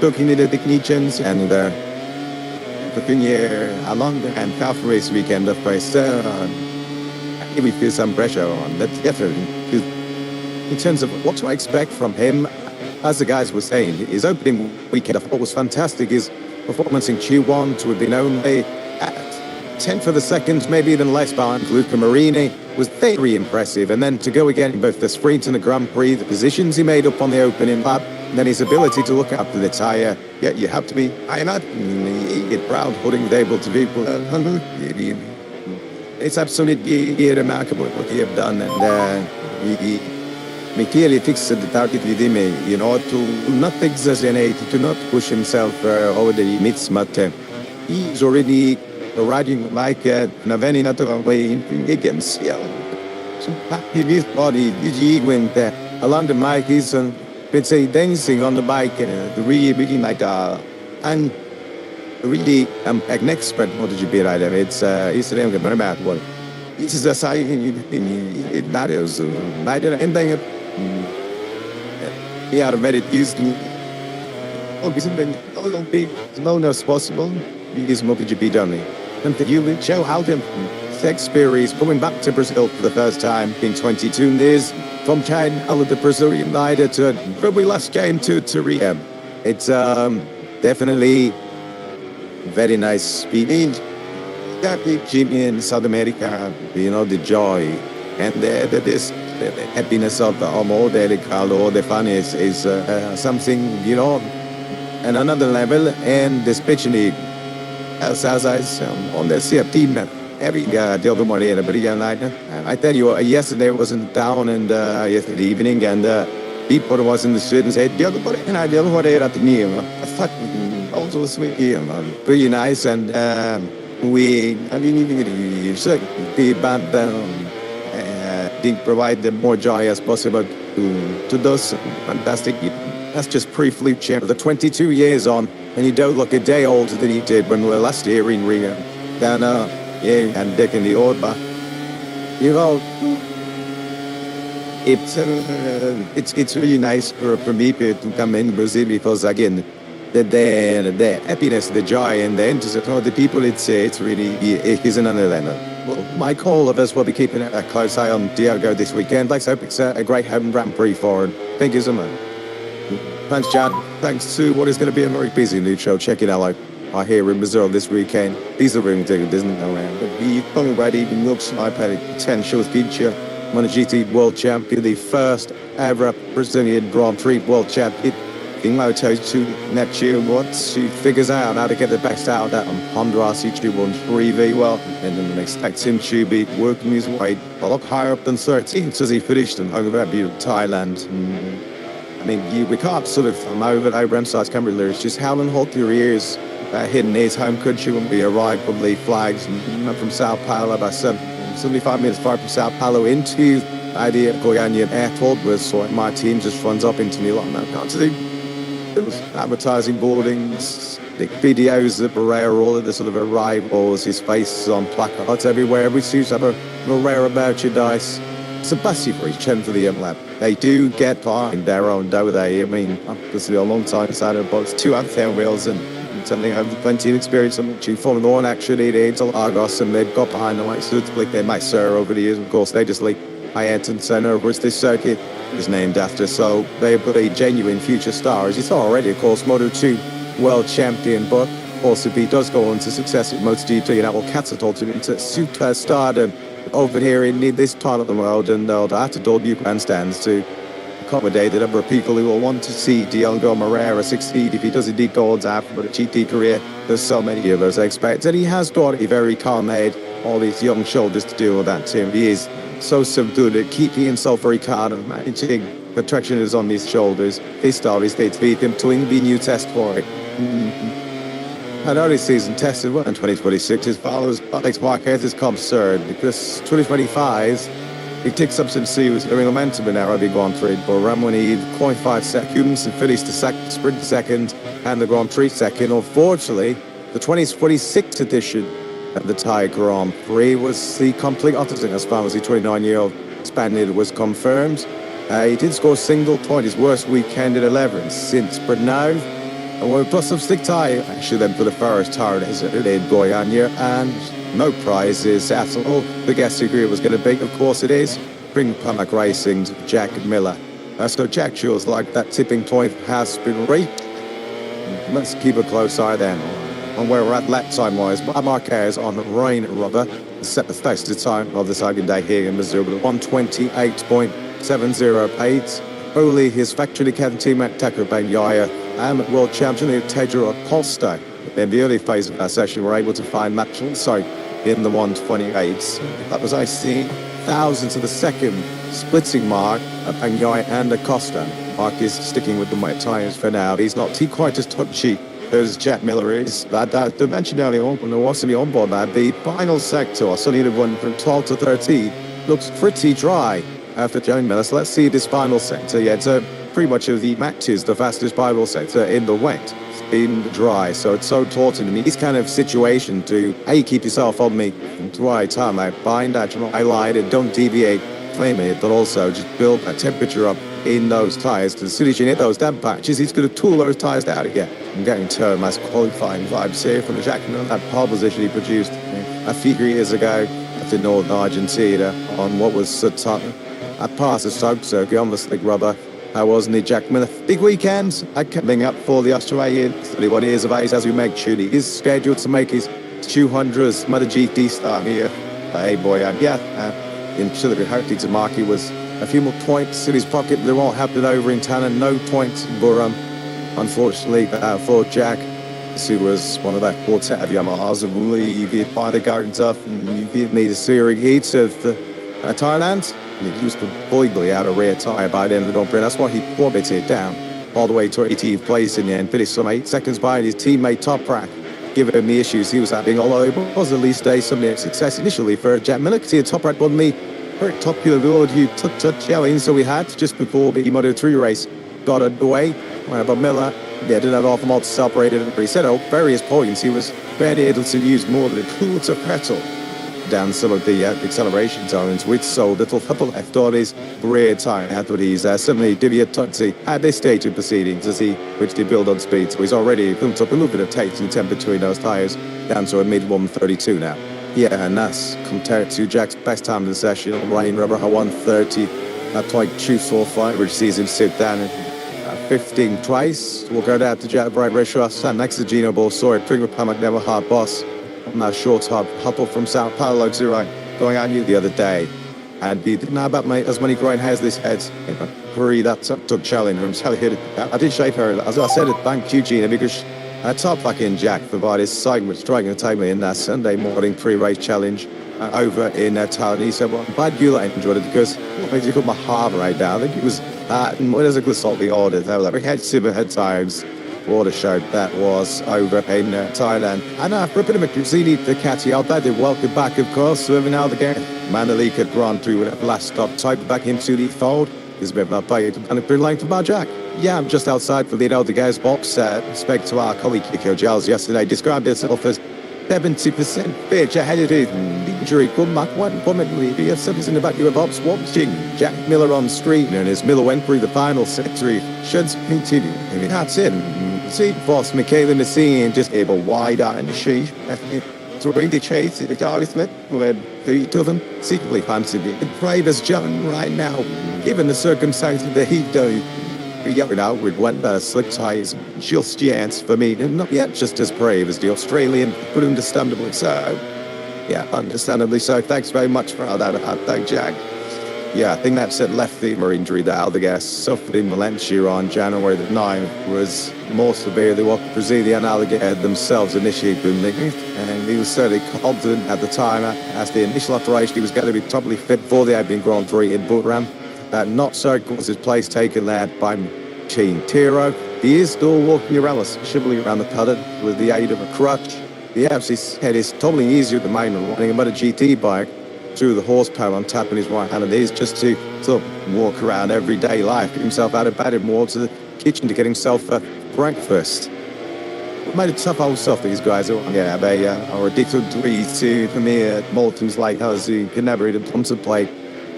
looking at the technicians, and looking here along the and half race weekend of race. We feel some pressure on that effort in terms of what to expect from him. As the guys were saying, his opening weekend I thought was fantastic. His performance in Q1 to have been only at 10th of the second, maybe even less behind Luca Marini, was very impressive. And then to go again in both the sprint and the Grand Prix, the positions he made up on the opening lap, and then his ability to look after the tyre. Yeah, you have to be iron out. He get proud putting the able to people. It's absolutely remarkable what he have done, and Michele fixed the target with him, to not exaggerate, to not push himself over the limits, but he's already riding like in a very natural way against so his body, he went along the bike, he's let's say dancing on the bike, really beginning like and really an expert MotoGP rider. It's really very bad one. This is a sign it matters. Neither anything. He are very used to. As long as possible, he is MotoGP only. And you will show how the experience coming back to Brazil for the first time in 22 years from China out of the Brazilian rider to probably last game to Rio. It's definitely very nice speed. Jimmy in South America, the joy and the happiness of the amor, the calor, the fun is something, and another level. And especially as I on the team, every the other morning at a brilliant night. I tell you, yesterday wasn't down, and yesterday evening, and people was in the street and said, the other morning, and I don't know what they at the new. I thought also sweet, pretty nice, and the band did provide them more joy as possible to those fantastic. That's just pre-flute chair. The 22 years on, and you don't look a day older than he did when we were last year in Rio. Then, and Dick in the Orba. It's really nice for me to come in Brazil because again, the happiness, the joy, and the enthusiasm of the people, it's really, it is another level. Well, Mike, all of us will be keeping a close eye on Diego this weekend. Let's hope it's a great home Grand Prix for him. Thank you so much. Thanks, Chad. Thanks to what is going to be a very busy new show. Check it out. I hear in Brazil this weekend. These are room tickets, isn't it? Around. But he already looks like a potential future MotoGP world champion, the first ever Brazilian Grand Prix world champion. In Moto2 next year, once she figures out how to get the best out of that Honda RC313V, well, and then expect him to be working his way a lot higher up than 13th as he finished in Hong Kong, Thailand. I mean, we can't sort of overemphasize Camberley. It's just how long your ears hidden his home country when we arrived from the flags from Sao Paulo about 75 minutes far from Sao Paulo into the Goiânia airport, where so my team just runs up into Milan. Advertising boardings, the videos of Barrera, all of the sort of arrivals, his face is on placards everywhere. Every seems to have a Barrera merchandise. It's a bussy for each end for the lab. They do get by in their own dough. I mean, obviously a long time inside of the box, 2 unfair wheels and something over plenty of experience. I'm actually following on actually to Argos, and they've got behind the white suits like they might sir over the years. Of course, they just like Ayrton Senna, which this circuit is named after, so they put a genuine future star. As you saw already, of course, Moto2 world champion, but also he does go on to success at MotoGP, and that will catapult him into superstardom over here in this part of the world, and they'll have to build new grandstands to accommodate the number of people who will want to see Diego Moreira succeed if he does indeed go on to have a GT career. There's so many of us I expect, and he has got a very calm head, all these young shoulders to deal with that too. He is so subdued at keeping himself very calm and managing the traction is on his shoulders. His style is to beat him to win the new test for it. And early season tested well in 2026. His follows Alex Marquez has come third because 2025 he takes up some serious momentum in our Grand Prix. But when he qualified seconds and finished the sprint second and the Grand Prix second, unfortunately, the 2026 edition of the Thai Grand Prix was the complete opposite as far as the 29-year-old Spaniard was confirmed. He did score a single point, his worst weekend at 11 since Brno. And we're plus some stick tie, actually then for the first time in Goiânia, and no prizes at all. The guest degree was going to be, of course it is, bring Pamac Racing's Jack Miller. So Jack feels like that tipping point has been reached. Let's keep a close eye then on where we're at lap time-wise. Marquez on the rain rubber set the fastest time of the second day here in Missouri with 1:28.708. Only his factory captain team at Tacubang Yaya and world champion Tejero Acosta. In the early phase of our session, we were able to find match also in the 1:28s. That was, I see, thousands of the second splitting Mark, Bagnaia and Acosta. Mark is sticking with the wet tyres for now. He's not quite as touchy as Jack Miller is. That dimension early on, when there wasn't on board that, the final sector, so the one from 12 to 13, looks pretty dry after Jack Miller. So let's see this final sector. Yeah, it's pretty much of the matches, the fastest final sector in the wet. In the dry, so it's so important to me. This kind of situation to keep yourself on me dry time, like bind that, highlight it, don't deviate, flame it, but also just build that temperature up in those tyres. As soon as you hit those damp patches, he's going to tool those tyres down again. I'm getting Termas qualifying vibes here from the Jack Miller, that pole position he produced a few years ago after Northern Argentina on what was Sutton. I passed the soap circuit on the slick rubber. I wasn't it, Jack Miller? Big weekends. I coming up for the Australian 31 years of age as we make sure he is scheduled to make his 200th MotoGP start here. Hey boy, in Chile, hoping to mark he was a few more points in his pocket. They're all happening over in town and no points. But unfortunately for Jack, who was one of that quartet of Yamahas, I believe he'd buy the gardens up and he'd need a series heat of Thailand. He was completely out of rear tyre by the end of the Grand Prix. That's why he plummeted down all the way to 18th place in the end. Finished some 8 seconds behind his teammate Toprak, given him the issues he was having. Although it was at least some success initially for Jack Miller, because he had Toprak won the very popular Lord you took challenge. So we had just before the Moto3 race got underway. But Miller, didn't have awful lot separated and reset at various points. He was barely able to use more than a quarter pedal down some of the acceleration zones with so little left on his rear tyre. That's what he's suddenly Divya Tutsi at this stage of proceedings as he which they build on speed. So he's already built up a little bit of taste and temper between those tyres down to a mid 132 now. Yeah, and that's compared to Jack's best time in the session on Ryan Rubber, a 130. That quite truthful fight, which sees him sit down at 15 twice. We'll go down to Jack Bright Rishwa, stand next to Gino Bolsori, Pringle Pamak Never Hard Boss. On that short hop from Sao Paulo to going on you the other day. And he didn't have about as many growing hairs this head. Hurry, that took challenge from Sally hit it. I did shake her, as I said, thank you, Gina, because I top fucking Jack for his side was trying to take me in that Sunday morning pre-race challenge over in Thailand. He said, well, I'm glad you enjoyed it because it makes you put my heart right down. I think it was that, and what is a good salt we ordered? I was like, we had Silverhead times. Water show that was over in Thailand. And for a bit of a Crucini Ducati, I'll bet they welcome back, of course, serving out the game. Manalik had gone through with a last stop type back into the fold. There's a bit of a bite and a bit length about Jack. Yeah, I'm just outside for the other guy's box. Spoke to our colleague Kiko Giles yesterday, described himself as 70% bitch ahead of it. Injury come back one permanently. Be a citizen about your box watching Jack Miller on screen, and as Miller went through the final sector, should continue. I mean, that's it. See, boss Michaela Nassine just able wide out in the sheet. So really chase the Charlie Smith with the two of them secretly fancy me. The bravest John right now, given the circumstances that he do. Yelling out with one slick ties, just chance for me, and not yet just as brave as the Australian, but understandably so. Yeah, understandably so. Thanks very much for all that. Thank Jack. Yeah, I think that's it. Left femur injury that Aldegas suffered in Valencia on January the 9th was more severe than what Brazilian Alligator themselves initially believed. And he was certainly confident at the time, as the initial operation, he was going to be totally fit for the Open Grand Prix in Buturam. Not so was his place taken there by Team Tiro. He is still walking around, shivering around the paddock with the aid of a crutch. The absolute head is totally easier at the moment running a MotoGP bike through the horsepower on tap in his right hand. And it is just to sort of walk around everyday life, get himself out of bed and walk to the kitchen to get himself breakfast. It made it tough old stuff, these guys. Yeah, they are addicted to the mere Maltons like us who can never even contemplate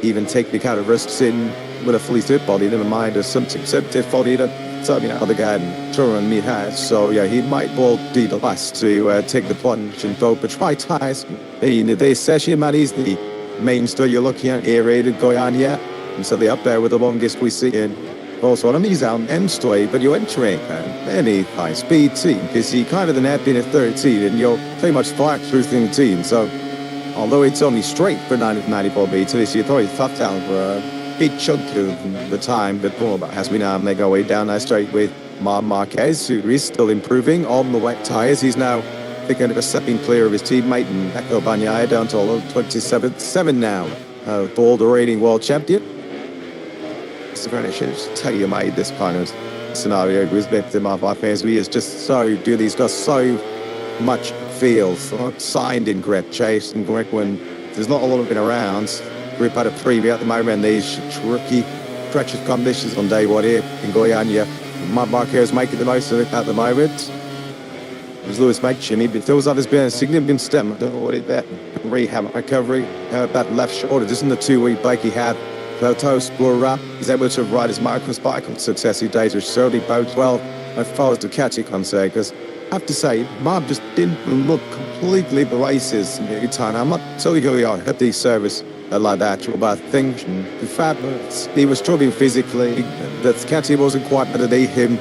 even take the kind of risks in with a fully fit body, never mind a subjective body that certainly other guy and Turan me has. So yeah, he might well be the last to take the plunge and go but try ties. In this session, man, he's the mainstay you're looking at, aerated going on here. And so they're up there with the longest we see in also on he's out end straight, but you're entering any high speed team because he kind of the net in a 13 and you're pretty much flat through the team. So although it's only straight for 94 meters, you throw it tough down for a big chunk of the time, but more about has been make our way down that straight with Marquez, who is still improving on the wet tyres. He's now thinking of a stepping clear of his teammate and Echo Bagnaia down to 27th, 7 now. For the reigning world champion. finishes. Tell you made this kind of scenario with them of our fans. We is just so good. He's got so much feel. So signed in Greg Chase and Greg when there's not a lot of it around. We've had a freebie at the moment. These tricky, treacherous conditions on day one here in Goiânia. Marquez making the most of it at the moment. As Lewis makes Jimmy, but feels like there's been a significant step. I don't know what it that rehab recovery. That left shoulder, just in the 2-week break he had. Toast were up. He's able to ride his microcycle successive days, which certainly bodes well as far as Ducati concerned. Because I have to say, Marb just didn't look completely the races every time. I'm not totally going on at the service like that, but I think the fact that he was struggling physically, that Ducati wasn't quite better than him.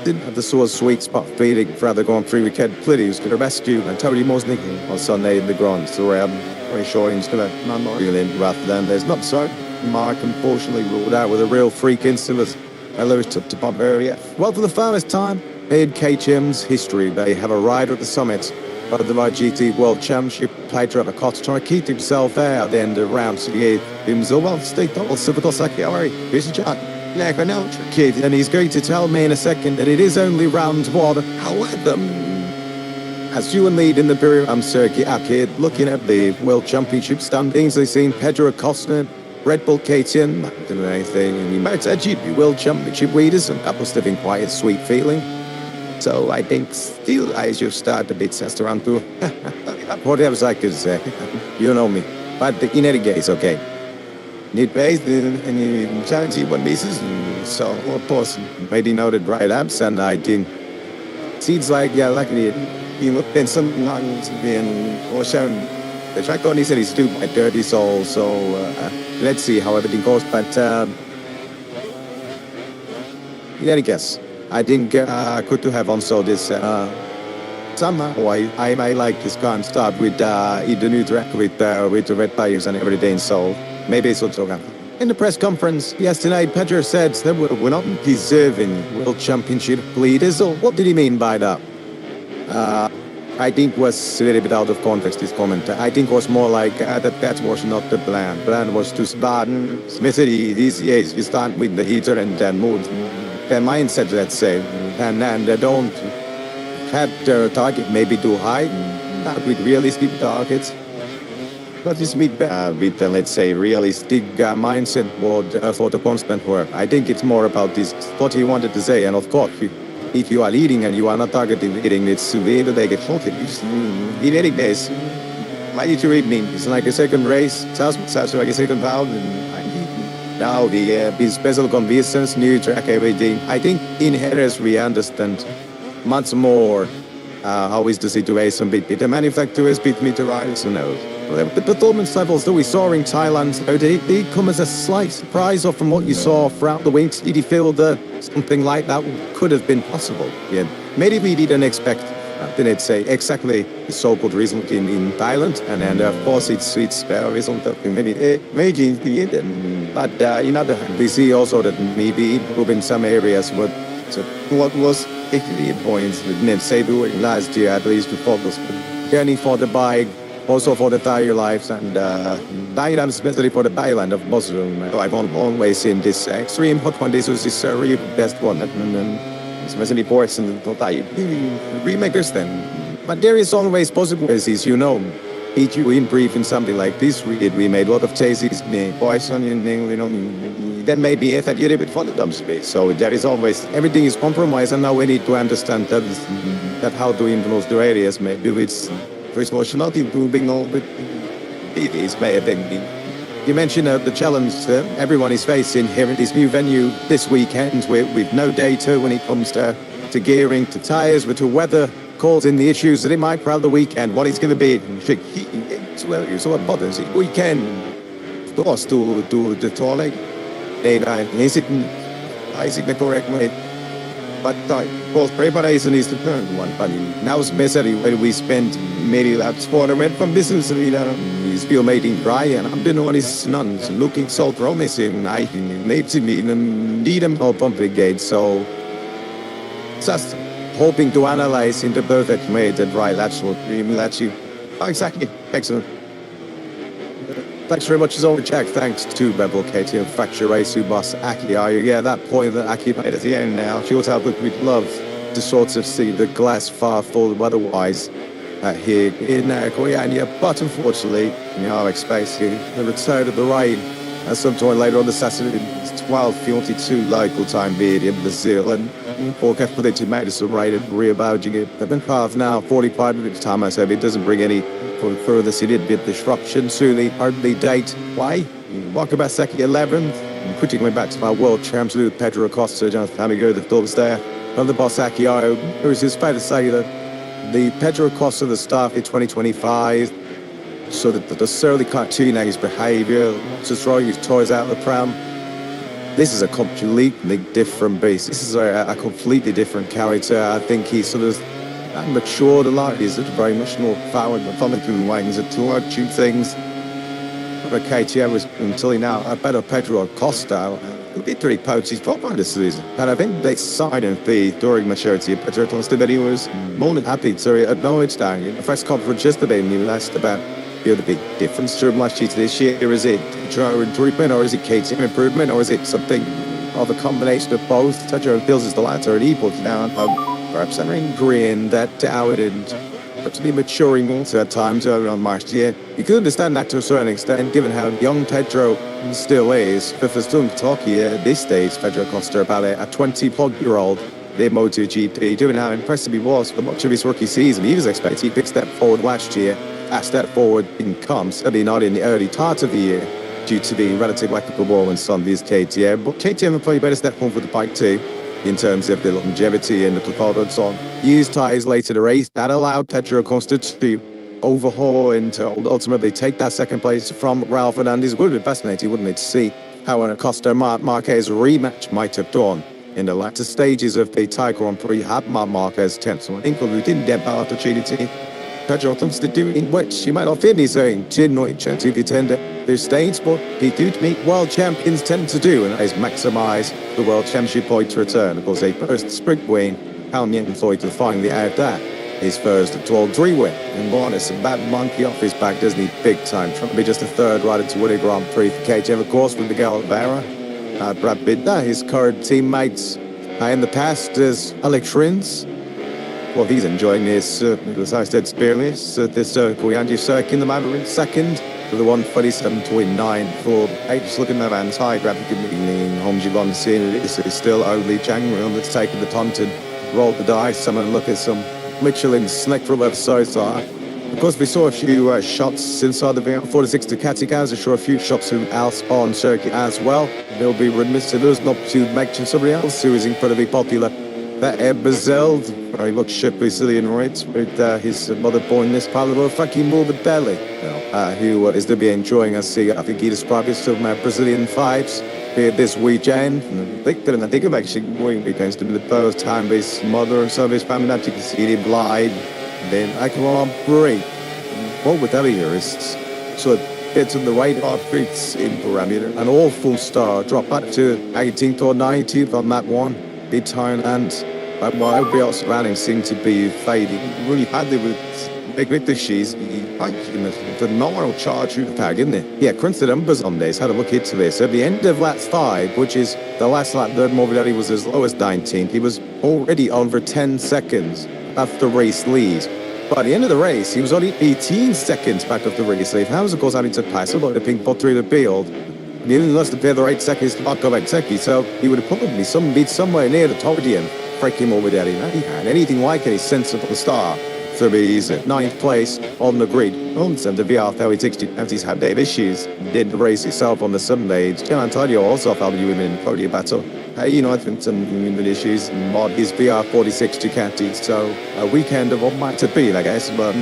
Didn't have the sort of sweet spot feeling for other Grand Prix weekend. Clearly, he was going to rescue and Tony Mosnick on Sunday in the Grand. So I'm very sure he's going to reel in rather than there's not so. Mark unfortunately ruled out with a real freak incident. Lewis took to pump area. Well, for the first time in KTM's history, they have a rider at the summit of the MotoGP World Championship. Pedro at the Costa trying to keep himself out at the end of round 68. Himself, well, stay double, Subitosaki, all right, here's your shot. Like I know, kid, and he's going to tell me in a second that it is only round one. However, as you and lead in the Birmingham circuit, kid, looking at the World Championship standings, they've seen Pedro Acosta, Red Bull KTM, not doing anything, and he might actually be World Championship leaders, and that must have been quite a sweet feeling. So I think still I should start a bit Sasteranto. Whatever I could say, you know me. But in any case, okay. Need base and charity one basis, so of course maybe noted right ups and I think seems like luckily you look in some lines being or shown the track on he said he's too by dirty soul, so let's see how everything goes, but in any case I think good to have also this somehow I might like this kind of start with the new track with the red tires and everything, so maybe it's also happen. In the press conference yesterday, Pedro said that we're not deserving World Championship leaders. So what did he mean by that? I think was a little bit out of context, this comment. I think it was more like that was not the plan. The plan was to start these years. You start with the heater and then move. Their mindset, let's say, and they don't have their target maybe too high, not with realistic targets. But this with let's say, realistic mindset for the constant work. I think it's more about this, what he wanted to say. And of course, if you are leading and you are not targeting leading, it's severe that they get floated. In any case, Monday to evening, it's like a second race, sounds like a second round. And now the special conditions, new track, everything. I think in Jerez we understand much more how is the situation between the manufacturers, between the riders, and those. The performance levels that we saw in Thailand, so they come as a slight surprise, or from what you saw throughout the weeks, did you feel that something like that could have been possible? Yeah, maybe we didn't expect, didn't say exactly the so-called result in Thailand, and of course it's a result of maybe in the end. But in other hand, we see also that maybe in some areas what was actually points with Ned Sabu last year, at least to focus journey for the bike. Also for the tire lives and Thailand, especially for the Thailand of Muslim. I've always seen this extreme hot conditions is a really best one, and especially for Thai remakers then. But there is always possibilities, you know. If you improve in something like this, we made a lot of chases, poison, you know, that may be a little bit for the dump space. So there is always, everything is compromised, and now we need to understand that how to influence the areas, maybe it's first of all, should not improving all, but it is bad. You mentioned the challenge everyone is facing here at this new venue this weekend with no data when it comes to gearing, to tires, with the weather causing the issues that it might throughout the weekend. What it's going to be, so what bothers it? Weekend, of course, to the toilet. Is it the correct way? But of course, preparation is the third one. But now, especially when we spend many laps for the went from business, he's still making dry, and I'm the one is none looking so promising. I need to be need them all complicated. So just hoping to analyze in the perfect way the dry laps will let you. Oh, exactly, excellent. Thanks very much as always, Jack. Thanks to Rebel KTM Factory Race Boss Aki. Yeah, that point that Aki made at the end now shows how good we'd love to sort of see the glass far full weather-wise here in Korea. But unfortunately, I expect the return of the rain at some point later on the Saturday. It's 12:42 local time here in Brazil, and forecast predicted made some rain and rebounding it. They've been carved now 45 minutes time. I said it doesn't bring any further significant disruption to the early date. Why? Welcome back second 11th. I'm quickly going back to my world champs with Pedro Acosta, Jonathan Amigo, the thoughts there. From the boss Akio, it's fair to say that the Pedro Acosta that started 2025, so that the surly cartoon his behaviour, to throw his toys out of the pram. This is a completely different beast. This is a completely different character. I think he's sort of matured a lot. He's very much more forward and through wings and to achieve things. But KTM was until he now a better Pedro Acosta. Victory poached his top this season. And I think they signed him during maturity of Pedro Acosta, but he was more than happy to acknowledge that. In the press conference yesterday, and he was asked about the big difference from last year to this year. Is it Pedro improvement, or is it KTM improvement, or is it something of a combination of both? Pedro feels as the latter, and he puts down perhaps a grin that doubt and perhaps be maturing also at times earlier on last year. You could understand that to a certain extent, given how young Pedro still is. But for still talking at this stage, Pedro Acosta about a 20-year-old in MotoGP, given how impressive he was for much of his rookie season. He was expecting a big step forward last year. That step forward didn't come, certainly not in the early part of the year, due to the relative lack of performance on these KTM. But KTM have probably better step forward for the bike too, in terms of the longevity and the performance on used tyres later in the race. That allowed Pedro Acosta to overhaul and to ultimately take that second place from Ralph Fernandez. It would have been fascinating, wouldn't it, to see how an Acosta Marquez rematch might have done in the latter stages of the Thai Grand Prix had Marquez 10th. So I think we didn't get that opportunity. Pedro comes to do in which you might not feel he's saying did not chance to attend their stage, but he do meet world champions tend to do, and that is maximise the world championship point to return. Of course, a first sprint win, How Floyd to finally add that. His first 12-3 win. And bonus, a bad monkey off his back, doesn't he? Big time. Trying to be just a third rider to win a Grand Prix for KTM, of course, with Miguel Oliveira. Brad Binder, his current teammates in the past as Alex Rins. Well, he's enjoying this, as I said, experience. This Koyanji circuit in the Mandarin second to the 1:47.29 for H. Looking at the man's high graphic in Home Jibon scene. It's still only Jangreon that's taken the punt and rolled the dice. I'm going to look at some Michelin slick from left side. Of course, we saw a few shots inside the VR46 Ducati cars. I saw a few shots from else on circuit as well. They'll be remiss to us not to mention somebody else who is incredibly popular. That Brazil, very much Brazilian rights with his mother born in this part of the world, Frankie Morbidelli, who is to be enjoying us. I think he described it some Brazilian vibes here this weekend. I think of actually going weekends to be the first time his mother and some of his family actually see him blind. Then I come on break. Morbidelli here is sort of bits on the radar streets in parameter. An awful star, drop back to 18th or 19th on that one. Big Thailand. While everybody else surrounding seemed to be fading really badly with big victories. A phenomenal charge through the tag, isn't it? Yeah, crunch the numbers on this, had a look into this. At the end of lap 5, which is the last lap that Morbidelli was as low as 19th, he was already on for 10 seconds after race lead. By the end of the race, he was only 18 seconds back off the race lead. That was, of course, having to pass a lot of pink ball through the field. He didn't lose the other 8 seconds to Marco Bezzecchi, so he would have probably been somewhere near the podium. Freaking Morbidelli. He had anything like any sensible star to be his 9th place on the grid. And the VR3060 as he's had their issues. Did the race itself on the Sunday. Gian Antonio also felt you in podium battle. I think some human issues on his VR46 Ducati. So a weekend of what might have been, I guess, but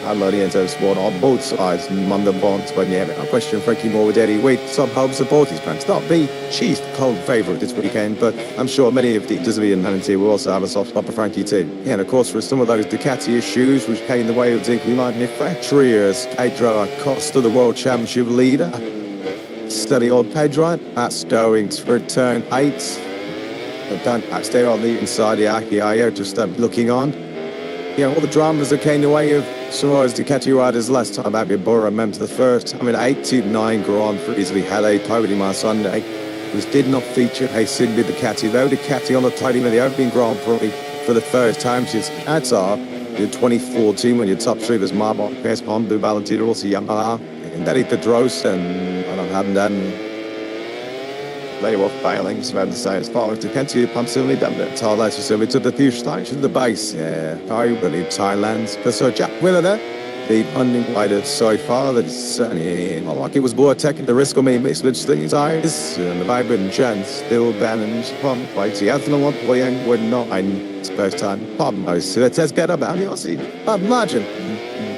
I'm only into sport on both sides on the bonds. But yeah, I question Frankie Morbidelli with some home supporters plans. Not the chief cold favourite this weekend, but I'm sure many of the Brazilian fans here will also have a soft spot for Frankie too. Yeah, and of course for some of those Ducati issues which came in the way of Zinkley manufacturers, Pedro Acosta, the World Championship leader. Steady on Pedro, that's going to return 8. Don't stay on the inside, the Aki just looking on. all the dramas that came the way of Sonora's Ducati riders last time back with Bora. Remember the first, 8 to 9 Grand Prix we had a podium on Sunday, which did not feature a single Ducati, though Ducati on the podium of the opening Grand Prix for the first time since in 2014 when your top three was Marbot, Pespon, Valentino, Rossi, Yamaha, and Daddy Pedros, and I don't have that. They were failing, so the same as far as the country absolutely done it. Thailand so we took the few stations to the base. I believe Thailand's so Jack Willer there. The funding rider so far that it's certainly not like it was more taking the risk on me mixed with things eyes and the vibrant chance still balanced from fight. He has no one playing would not it's first time. Pardon most so let's get about it. I'll see. Imagine.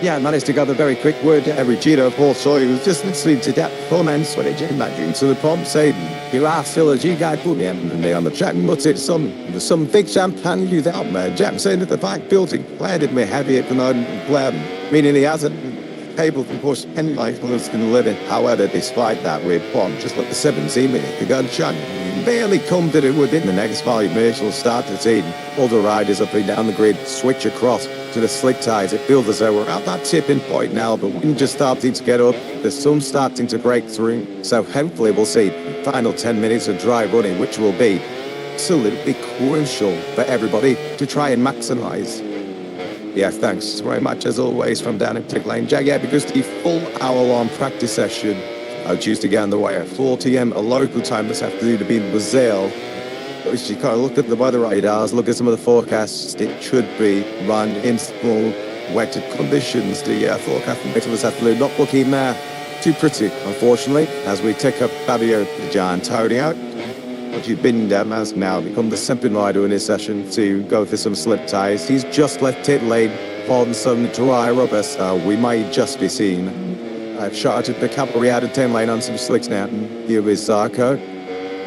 Yeah, I managed to gather a very quick word to every cheater of Paul Sawyer who was just listening to that full man sweaty imagine to the pump saying, you are still a G guy put me and they on the track and what's it some big champagne you out man. Jack saying that the back building landed me heavy at the night and meaning he hasn't able to push any life was going to live in. However, despite that we're bomb just like the 17-minute the gunshot barely come to it within the next 5 minutes will start to see all the riders up and down the grid switch across to the slick ties. It feels as though we're at that tipping point now, but wind just starting to get up, the sun's starting to break through, so hopefully we'll see the final 10 minutes of dry running, which will be absolutely crucial for everybody to try and maximise. Yeah, thanks very much as always from down in Tick Lane Jack. Yeah, because the full hour-long practice session due to get underway at 4 p.m. a local time this afternoon to be in Brazil. Which you kind of look at the weather radars, look at some of the forecasts, it should be run in small, wetted conditions. The forecast later this afternoon not looking too pretty, unfortunately, as we take up Fabio Gianantonio. But you've been has now become the second rider in this session to go for some slip ties. He's just left pit lane on some dry rubber, so we might just be seeing I've shot at the cavalry out of 10 lane on some slicks now. Here is Zarco.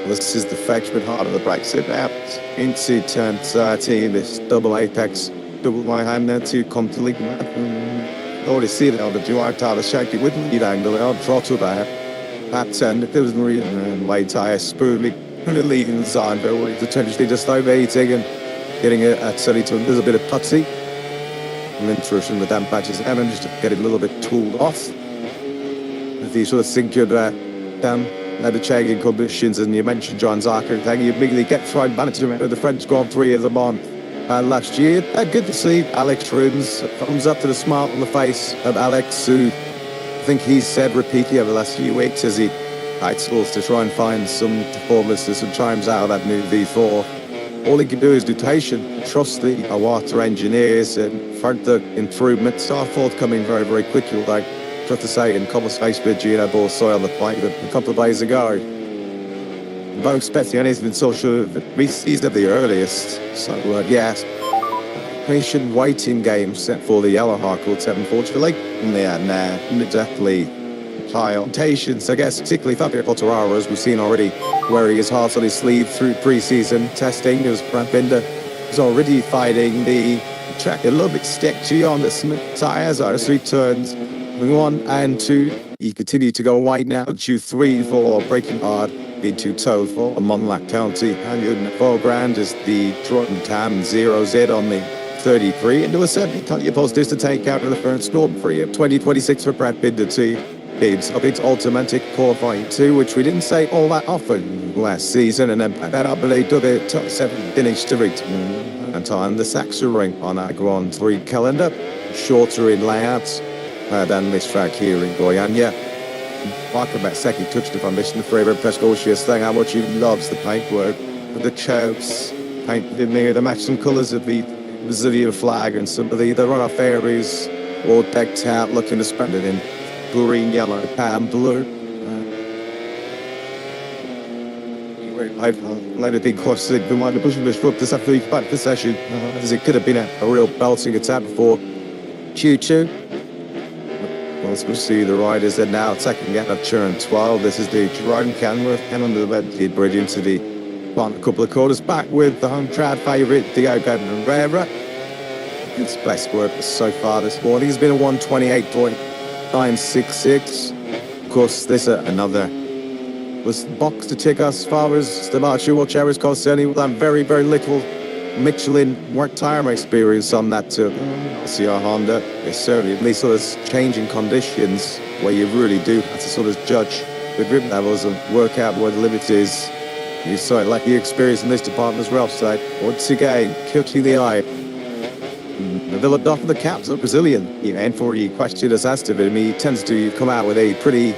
This is the freshman heart of the Brexit out into turn 13, this double apex, double right hand there to come to lead already see it on the Duarte the shaky with lead angle on throttle there. That 10, there was no reason late tire spooling and the leading the sign, but it's potentially just overheating and getting it at 32. There's a bit of putsy. And then through the damp patches and just to get it a little bit tooled off. If you sort of think you're down. The changing conditions, and you mentioned John Zarco, thing you immediately get thrown management of the French Grand Prix of Le Mans last year. Good to see Alex Rins thumbs up to the smile on the face of Alex, who I think he's said repeatedly over the last few weeks as he tools to try and find some performances and chimes out of that new V4. All he can do is do patient, trust the Awata engineers, and further improvements are forthcoming very, very quickly. Like try to say in Common Space with Gino Borsoy on the plate a couple of days ago. Both Speziani has been so sure that he's at the earliest. So, yes, patient waiting game set for the yellow hardcore 7, fortunately. Yeah, nah, exactly. High temptations, I guess, particularly Fabio Quartararo, as we've seen already, wearing his heart on his sleeve through pre-season testing. As Brad Binder is already fighting the track a little bit sketchy on the smooth tyres out of 3 turns. 1 and 2, he continued to go wide now. Q3 for braking hard into toe for Monlac County. And in the foreground is the Trotton Tam 0Z on the 33. And there was certainly plenty of positives to take out of the first Grand Prix of 2026 for Brad Binder too. It's automatic qualifying 2, which we didn't say all that often last season. And then that I believe to the top 7 finish to reach. And time the Saxon ring on our Grand Prix calendar. Shorter in layouts than this track here in Goiânia. Marco Matseki touched upon this in the Freire Prescocious thing, how much he loves the paintwork, the chokes, painted in there, the matching colours of the Brazilian flag, and some of the runoff areas all decked out, looking to spend it in green, yellow, and blue. I've let it be close to the mind of pushing this up this afternoon back the session, as it could have been a real belting attack before Choo-choo. Once we see the riders are now attacking at turn 12. This is the drone camera and under the lead bridge into the final couple of quarters back with the home crowd favourite Diogo Pereira. His best work so far this morning has been a 1:28.966. Of course, this another was box to tick as far as the March World Chair is concerned. We've done very, very little Michelin work tire experience on that too. See our Honda, it's certainly these sort of changing conditions where you really do have to sort of judge the grip levels and work out where the limit is. You saw it like you experienced in this department as well, so once again, cut you the eye. The look off the caps of Brazilian. And for the question is asked of him, he tends to come out with a pretty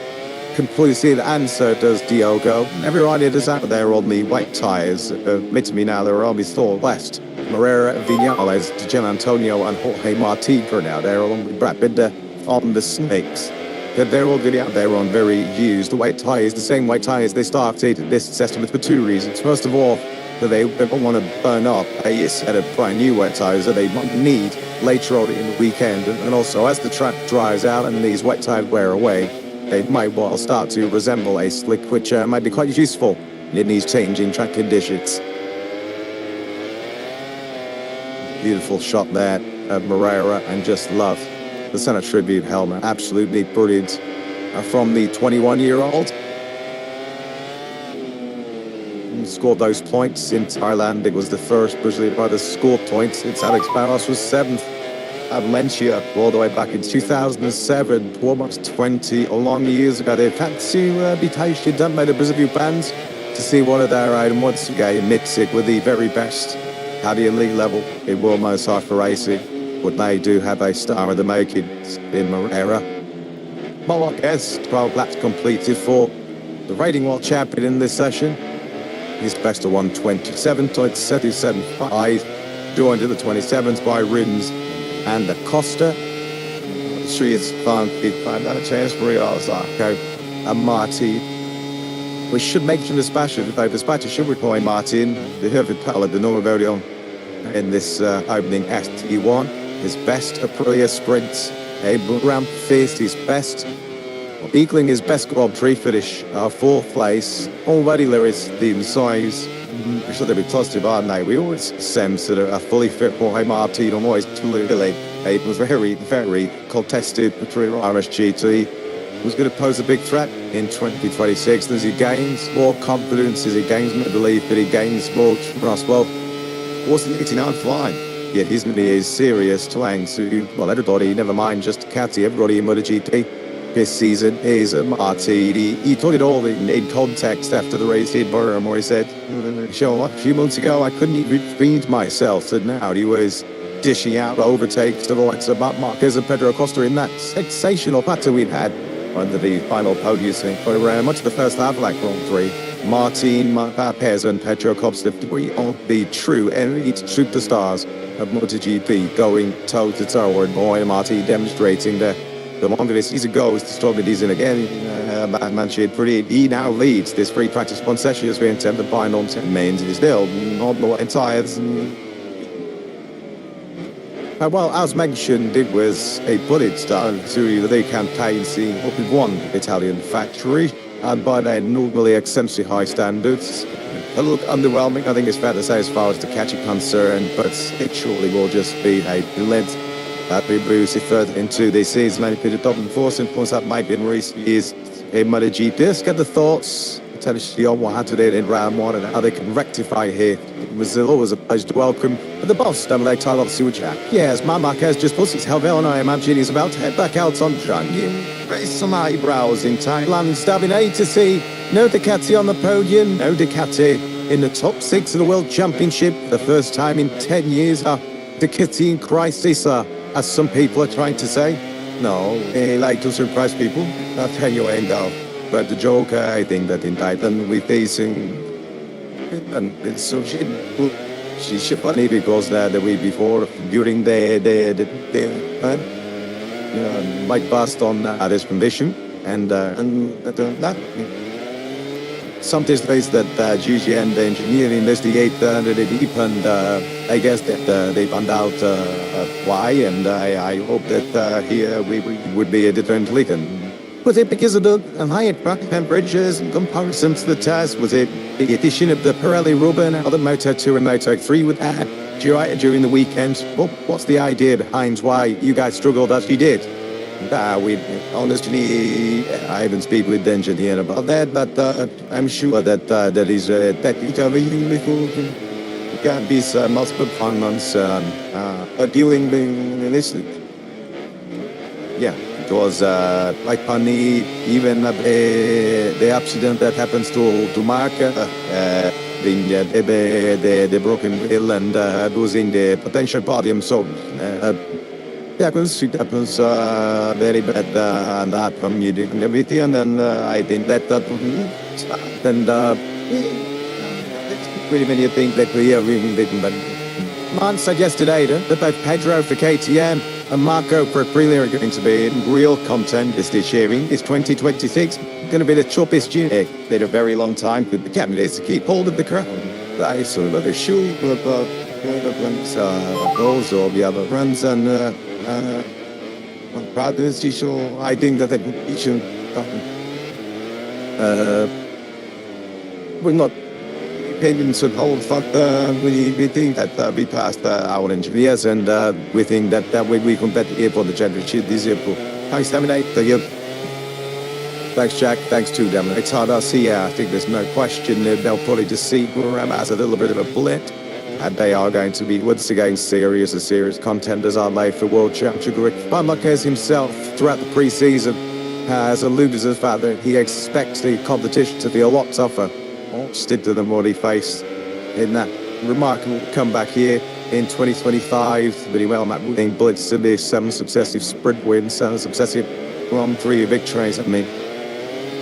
conclusive answer, does Diogo. Everybody does that, they're on the white tyres. Admit to me now, they're on the Thor West. Moreira, Vinales, Gil Antonio, and Jorge Martin for now. They're along with Brad Binder on the Snakes. They're all good out there on very used white tyres, the same white tyres they started this estimate for two reasons. First of all, that they don't want to burn up a set of brand new wet tyres that they might need later on in the weekend. And also, as the track dries out and these wet tyres wear away, they might well start to resemble a slick, which might be quite useful in these changing track conditions. Beautiful shot there of Moreira, and just love the Senna Tribute helmet. Absolutely brilliant from the 21-year-old. Scored those points in Thailand. It was the first Brazilian rider to score points since Alex Barros was 7th at Valencia all the way back in 2007, almost 20 long years ago. They've had to be tasted done by the Brazilian bands to see one of their items once again mix it with the very best at the elite level in World Motorcycle racing. But they do have a star of the making in Moreira. Marquez, 12 laps completed for the reigning world champion in this session. His best of 127.775, joined in the 27th by Rins and Acosta. The street is fun, find out a chance for Ozarko and Martin. We should mention the dispatcher, the dispatcher should reply Martin, the Hervid Pala de Norvodio in this opening ST1. His best Aprilia sprints, a Grand Prix, his best. Equaling his best Grand Prix finish, fourth place. Already there is the size. We should be positive, aren't they? We always sense that a fully fit Jorge Martin always clearly. It was very, very contested between RSGT. Was going to pose a big threat in 2026 as he gains more confidence, as he gains more belief, that he gains more trust. Well, wasn't 89 flying? Yet he's going to be a serious twang to, well, everybody, never mind just Ducati, everybody in MotoGP. This season is Martin. He took it all in context after the race in Burma, where he said, "Sure, a few months ago I couldn't even feed myself." And now he was dishing out overtakes to the likes of Marquez and Pedro Acosta in that sensational battle we'd had under the final podium for much of the first half of that Grand Prix. Martin, Marquez and Pedro Acosta, three of the true elite superstars of MotoGP, going toe-to-toe, and boy, Martin demonstrating the longer this season goes, the stronger it is in again. He now leads this free practice one session as we intend the final 10 mains. It is still not the entire. Well, as mentioned, it was a bullet start to the campaign, seeing what we've won Italian factory, and by their normally exceptionally high standards. A little underwhelming, I think it's fair to say, as far as the catching concern, but it surely will just be a blend. That we boost it further into this season. Maybe put a top and force influence that might be in recent years in MotoGP. Let's get the thoughts, potentially on what happened in round one and how they can rectify here. Brazil always a pleasure to welcome. But the boss, double leg title of Sujac. Yes, Marquez just puts his helmet on. I imagine he's about to head back out on track. Raise some eyebrows in Thailand. Stabbing A to C. No Ducati on the podium. No Ducati in the top 6 of the World Championship. The first time in 10 years. Ducati in crisis. As some people are trying to say. No, they like to surprise people. I'll tell you ain't though. But the joke, I think that in Titan we're facing, and it's so she's funny because the week before, during the might bust on this condition, and that. Some days that Gigi and the engineer investigate the deep, and I guess that they found out why, and I hope that here we would be a different Lincoln. Was it because of the higher track temperatures in comparison to the test? Was it the addition of the Pirelli rubber and other Moto2 and Moto3 with that during the weekend? Well, what's the idea behind why you guys struggled as you did? We honestly, I haven't speak with the engineer about that, but I'm sure that that is that can be multiple months dealing with this. Yeah, it was like funny, even the accident that happens to Mark, the broken wheel and losing the potential podium. So it happens very bad and that from you and everything. And then I think that and really many things that we are really didn't. But Man said yesterday that both Pedro for KTM and Marco for Aprilia are going to be in real contenders this year. It's 2026, going to be the toughest year in a very long time for the candidates to keep hold of the crown. That is sort of a shoe of those or the other runs and brothers, I think that they should we're not opinions of whole we think that we passed our engineers and we think that we compete for the championship this year. Thanks, Dominate. Thanks, Jack. Thanks to them. It's hard to see. I think there's no question they'll probably just see Guram as a little bit of a blip. And they are going to be once again serious contenders, aren't they, for World Championship? But Marquez himself, throughout the pre-season, has alluded to the fact that he expects the competition to be a lot tougher. Stick to them what he faced in that remarkable comeback here in 2025. But he well met being blitzed to the 7 successive sprint wins, 7 successive Grand Prix victories. I mean,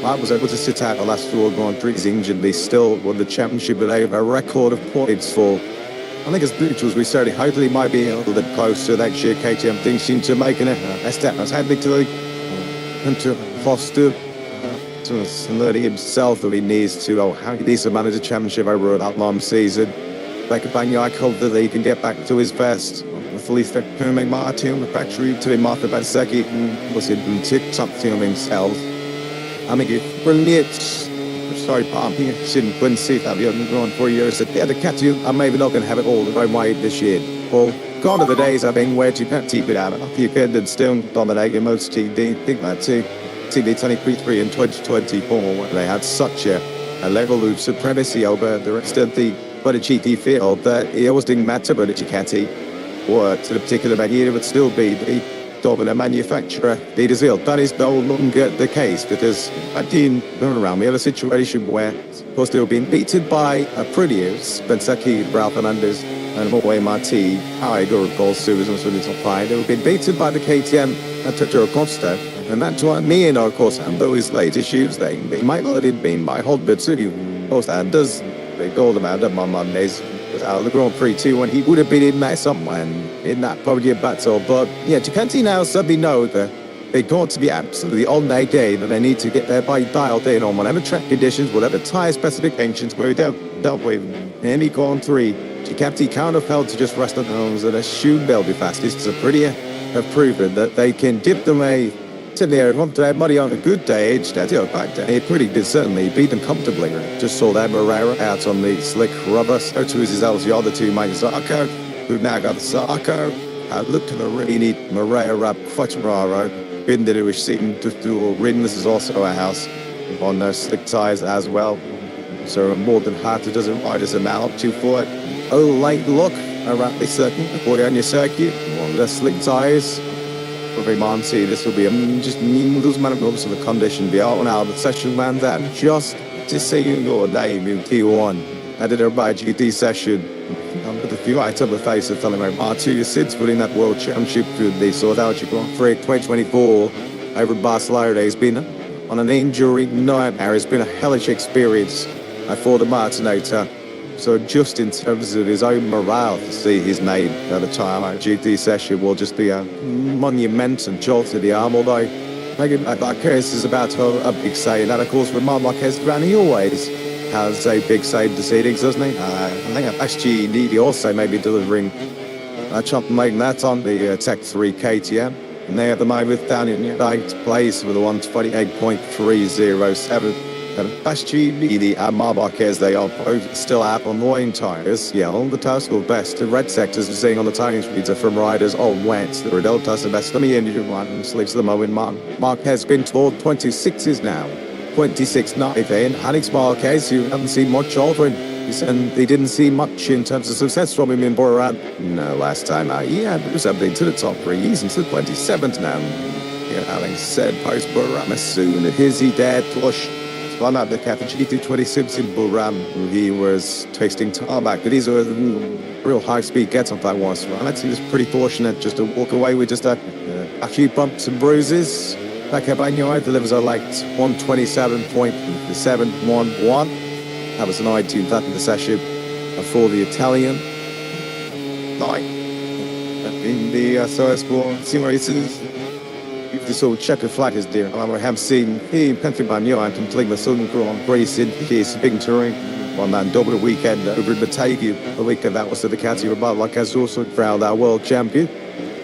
I was able to sit out the last 4 Grand Prix injured. They still won the championship, but they have a record of points for. I think as neutrals, we certainly hope that he might be a little bit closer next year. KTM things seem to making a step. As had victory and to foster. To alert himself that he needs to, how he needs to manage a championship over that long season. Like a bang, I hope that he can get back to his best. Fully fit Perming Martin, the factory to Martha Banseki, was it tick something on himself. I think it's brilliant. Sorry, Palm, he couldn't see that we haven't gone 4 years. The Ducati, I'm maybe not going to have it all the right way this year. Well, gone are the days, I think, where you can't keep it out. You can still dominate your MotoGP. I think that too. The 2023 and 2024 when they had such a level of supremacy over the rest of the MotoGP field that it always didn't matter whether Ducati or to the particular year it would still be the dominant manufacturer. That is no longer the case because I didn't run around. We have a situation where, of course, they were being beaten by Aprilia's, Bensaki, Ralph Fernandez, and Jorge Marti, Igor Golsu was in the top 5. They were being beaten by the KTM and Totoro Costa. And that's what me and of course, and those late issues, they might not have been by Hodbitsu. Of course, and does they go them out on Mondays without the Grand Prix too, when he would have been in there somewhere in that podium battle. But yeah, Ducati now suddenly know that they got to be absolutely on their game, and they need to get their bike dialed in on whatever track conditions, whatever tyre specifications, where we dealt with any Grand Prix. Ducati can't afford to just rest on their arms and assume they'll be fastest. So Aprilia have proven that they can dip them to their money on a good day, they pretty certainly beat them comfortably. Just saw that Moreira out on the slick rubber. So too is the other two mates, Zarco, who've now got the Zarco. Look to the really Moreira up, Quattraro, been the Irish season to do ridden. This is also a house on those slick tyres as well. So more than half a dozen riders are now up to for it. Oh, late look around the circuit, before on your circuit, one of the slick tyres. Every Monty, this will be just those managers of the condition be out now. The session ran that just to see your name in T1. I did a by GT session. With a few items of the face of telling me, R2 sits within that World Championship field. They saw that you Grand Prix 2024 over Barcelona. He's been on an injury nightmare. It's been a hellish experience for the Martinator. So just in terms of his own morale, to see his name at the time, our GT session will just be a monumental jolt to the arm, although Marquez is about to have a big say. And that, of course, with Marquez, he always has a big say in proceedings, doesn't he? I think SG Needy also may be delivering a chop and making that on the Tech 3 KTM. And they at the moment down in 8th place with a 128.307. And SG and Marquez, they are both still out on line tyres. Yeah, on the Tesla best. The red sectors we're seeing on the tyre speeds are from riders on wet. The Riddle Tesla best. Let me end you one. Sleeps the moment. Marquez been toward 26s now. 26 9 in. Alex Marquez, you haven't seen much of him And they didn't see much in terms of success from him in Borat. No, last time he had something to the top 3. He's into the 27th now. Alex said post Borat as soon as he dared push. Spun out the Cathay GT26 in Borat. He was tasting tarmac, but these were real high-speed gets on that once. Right? He was pretty fortunate just to walk away with just a few bumps and bruises. That Cabagno delivers a late 127.711. That was an I-2 that in the session for the Italian. In the first team races, if this all checker flag is there, I have seen him country by New and complete the Southern Grand Prix in his big touring on that double weekend over in Batavia. The weekend that was the Ducati Rebel, like as also proud our world champion.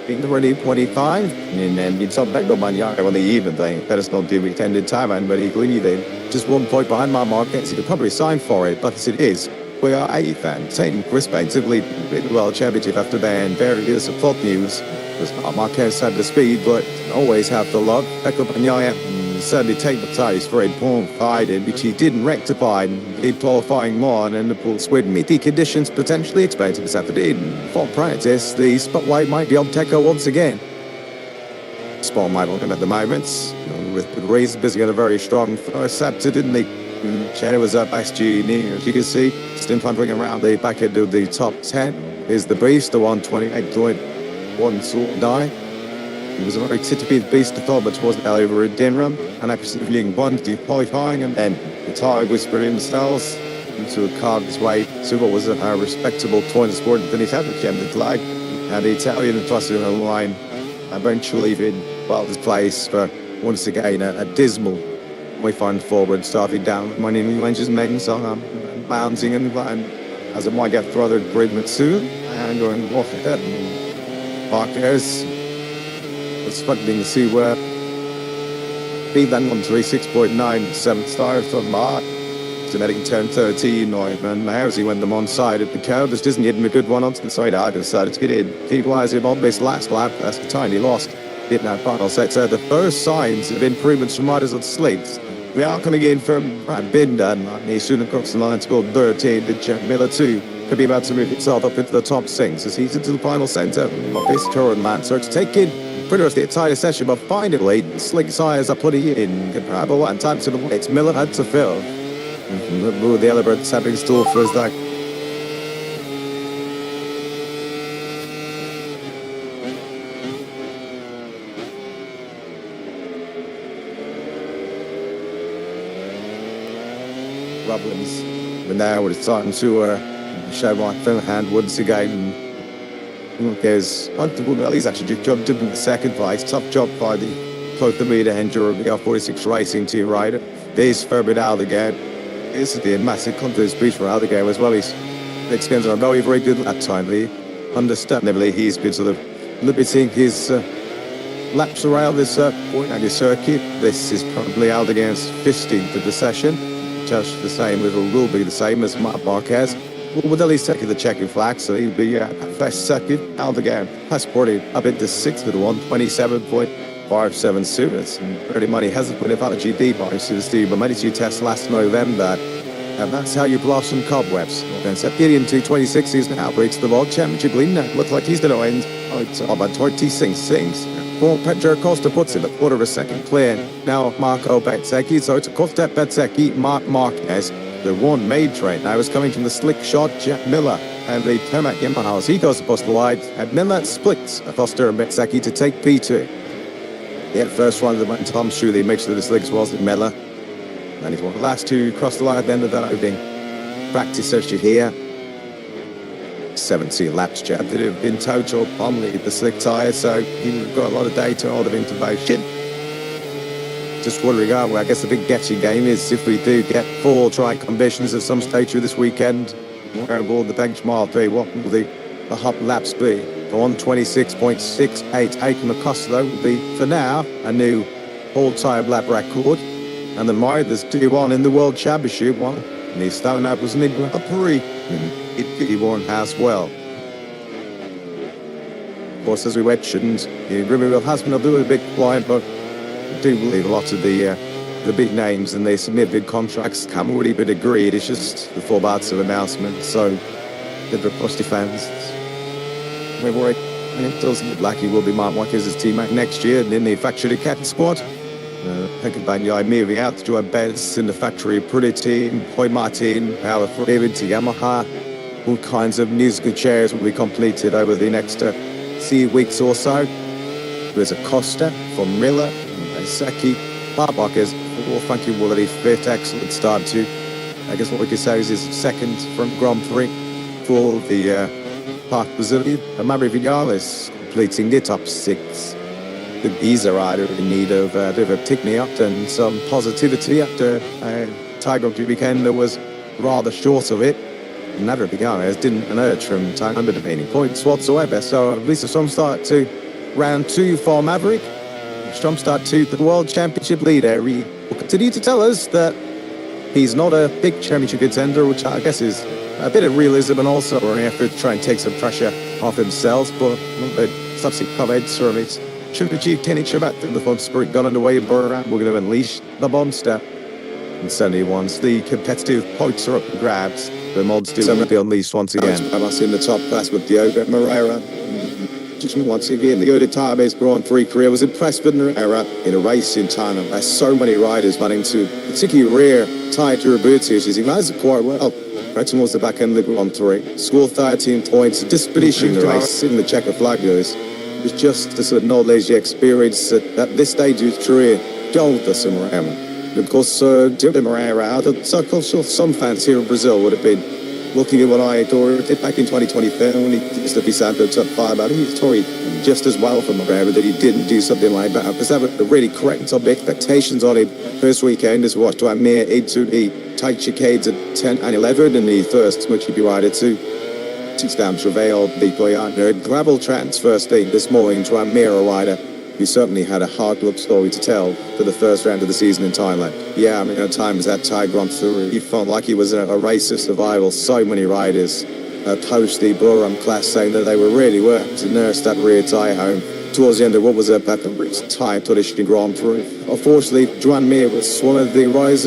Being already 25, and then it's not back on my yard on the even thing. That is not the weekend in Thailand, but equally then just 1 point behind my market. So you could probably sign for it, but as it is, we are 8th and taking respectively the World Championship after then. Very good support news. Because Marquez had the speed, but always have the luck. Back up Anyaya certainly take the ties for a point fighting, which he didn't rectify. He qualifying more and the pool's with meaty conditions potentially expected this afternoon. For practice, the spotlight might be on Teco once again. Spawn might on him at the moment, with the race busy on a very strong first Saturday, didn't he? Jenny was up SG near, as you can see, still pumping around the back end of the top 10. Here's the beast, the 128.1 sort die. He was a very typical beast to thought, but wasn't over at Denham, and actually being one to qualifying, and then the tire whispering themselves into a car's way. So what was a respectable point of sport, and then he had the champion flag, and the Italian plus in the line, eventually in Walter's place for once again a dismal we find forward, starting down. My name is just making some bouncing and as it might get further gridman soon, and going off it. Marquez was fucking to see where be then 136.9 7 stars from Mark. Genetic turn 13, and Housie went them on side at the curve. This isn't getting a good one onto the side. I decided to get in. Keep wise him on this last lap. That's the tiny lost. Didn't have final sets. The first signs of improvements from riders on slates. We are coming in from Binder, and he soon across the line scored 13. The Jack Miller too could be about to move himself up into the top 6 as he's into the final centre of this current man. So to take in pretty much the entire session, but finally, slick tires are putting in comparable and time to the way. It's Miller had to fill. The Elephants having store for us that. Problems. But now it's starting to show my film hand once again. There's well, he's actually just jumped up in the second place. Tough job by the close to meter Hendra of the R46 Racing team rider. There's Ferbert Aldegar. This is the massive contest speech for Aldegar as well. He's experienced a very, very good lap time. Understandably, he's been sort of limiting his laps around this point at his circuit. This is probably Aldegar's 15th of the session. Just the same, it will be the same as Mark Marquez. With at least taking the checking flag, so he'll be first second. Aldegar has ported up into 6th with 127.57 suitors. Pretty money hasn't put about a GD by Steve, but many two tests last November. And that's how you blossom cobwebs. Then Gideon 226 is now breaks the World Championship lead. Now looks like he's going to end about 26. Paul Pedro Costa puts it a quarter of a second clear. Now Marco Bezzecchi, so it's a Costa Bezzecchi, Mark Marquez. The one made train now is coming from the slick shot Jack Miller and the Termac Yamahas. He goes across the line and Miller splits Costa and Bezzecchi to take P2. Yeah, first one of the Tom Shuley makes sure the slicks wasn't Miller. And he's one of the last two across the line at the end of that opening. Practice session here. 17 laps, Chad, that have been total on the slick tyre, so he's got a lot of data on the information. Just wondering, I guess the big guessing game is if we do get 4 track conditions at some stage through this weekend, we're aboard the benchmark 3, what will the hop laps be? The 126.688 from the cost, though, will be, for now, a new all-time lap record. And the Myers do on in the World Championship one. And he's starting out was in Grand Prix. He won as well. Of course, as we mentioned, Riverville has been a little bit quiet, but I do believe a lot of the the big names and they submit big contracts haven't really been agreed. It's just the 4 parts of announcement. So, the Rusty fans, we're worried. It doesn't look like he will be Mark Watkins' teammate next year in the factory Ducati squad. Thinking about moving out to join Bez in the factory Pretty team, Hoy Martin, Power for David to Yamaha. All kinds of musical chairs will be completed over the next 3 weeks or so. There's a Costa from Miller, Seki, Barbach all funky Woolly, 5th excellent start to. I guess what we could say is his 2nd from Grand Prix for the Park Brazilian. And Maverick Vinales completing the top 6. The Giza rider in need of a bit of a pick-me-up and some positivity after Tiger weekend that was rather short of it. Maverick Vinales didn't emerge from time under the remaining points whatsoever. So at least a strong start to round 2 for Maverick. Strong start to the World Championship leader. He will continue to tell us that he's not a big championship contender, which I guess is a bit of realism and also an effort to try and take some pressure off himself. But subsequent comments from his Triple Chief Kenny Ciabatti, the fun spirit got underway in Burra. We're going to unleash the monster. And certainly once the competitive points are up for grabs, the monster will be unleashed once again. Us in the top class with Diogo Moreira. Just once again, the Oda Tabe's Grand Prix career was impressed with Moreira in a race in China. There's so many riders running to particularly rare tyre durability issues. He managed it quite well. Right towards the back end of the Grand Prix. Scored 13 points, just finishing the race in the checker flag goes. It was just the sort of knowledge, the experience at this stage of his career told us in Moreira. Of course, Diogo Moreira, some fans here in Brazil would have been looking at what I did back in 2023 when he used to be Santo top 5. I think he's Tory just as well for Moreira that he didn't do something like that. Because that was really correct top expectations on him. First weekend is what to admire into the tight chicades at 10 and 11 in the first MotoGP rider to down Travail, the Goiânia gravel transfer state this morning to admire a rider who certainly had a hard look story to tell for the first round of the season in Thailand. Yeah, I mean, at times that Thai Grand Prix, he felt like he was a race of survival. So many riders post the Buram class saying that they were really working to nurse that rear tyre home towards the end of what was a tight traditional Grand Prix. Unfortunately, Joan Mir was one of the riders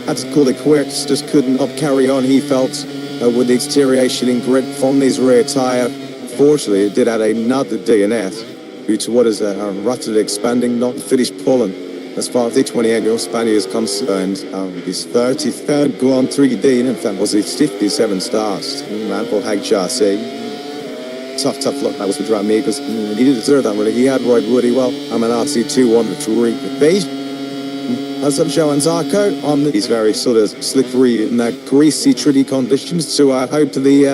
had to call it quits, just couldn't carry on, he felt, with the deterioration in grip from his rear tyre. Fortunately, it did add another DNF due to what is a rutted expanding, not finished pulling. As far as the 28-year-old Spaniard is concerned, his 33rd Grand Prix DNF, that was his 57 stars. Man for HRC. Tough luck that was for Joan Mir because he didn't deserve that really. He had rode really well. I'm an RC2 on the Touring base. As I'm showing Zarco on these very sort of slippery and greasy, tricky conditions. So I hope to the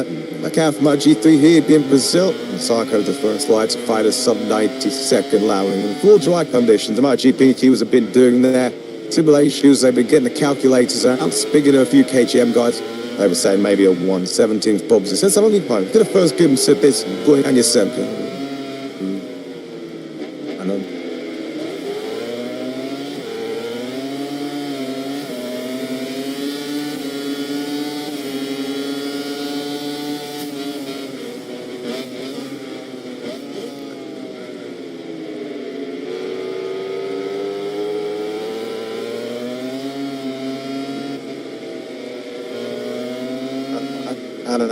account for MotoGP here in Brazil. Zarco the first ride to fight a sub-92nd, allowing in full dry conditions. The MotoGP was a bit doing their simulation issues. They've been getting the calculators out. Speaking of a few KTM guys, they were saying maybe a 1/17th Bobs. It says I'm only fine. Did a first give him sip this, going on your second. I know.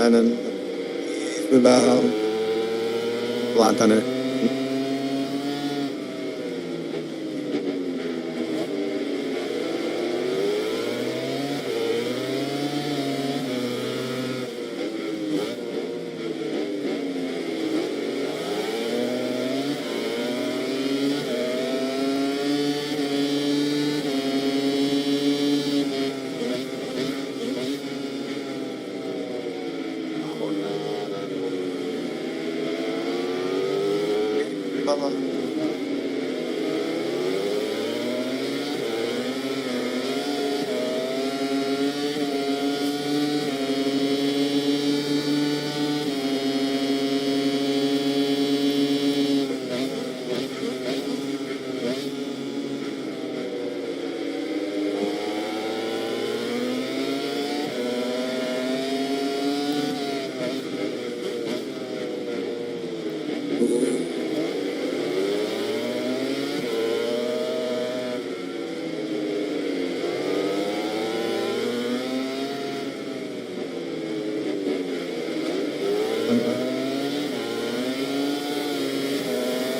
And about Lantana.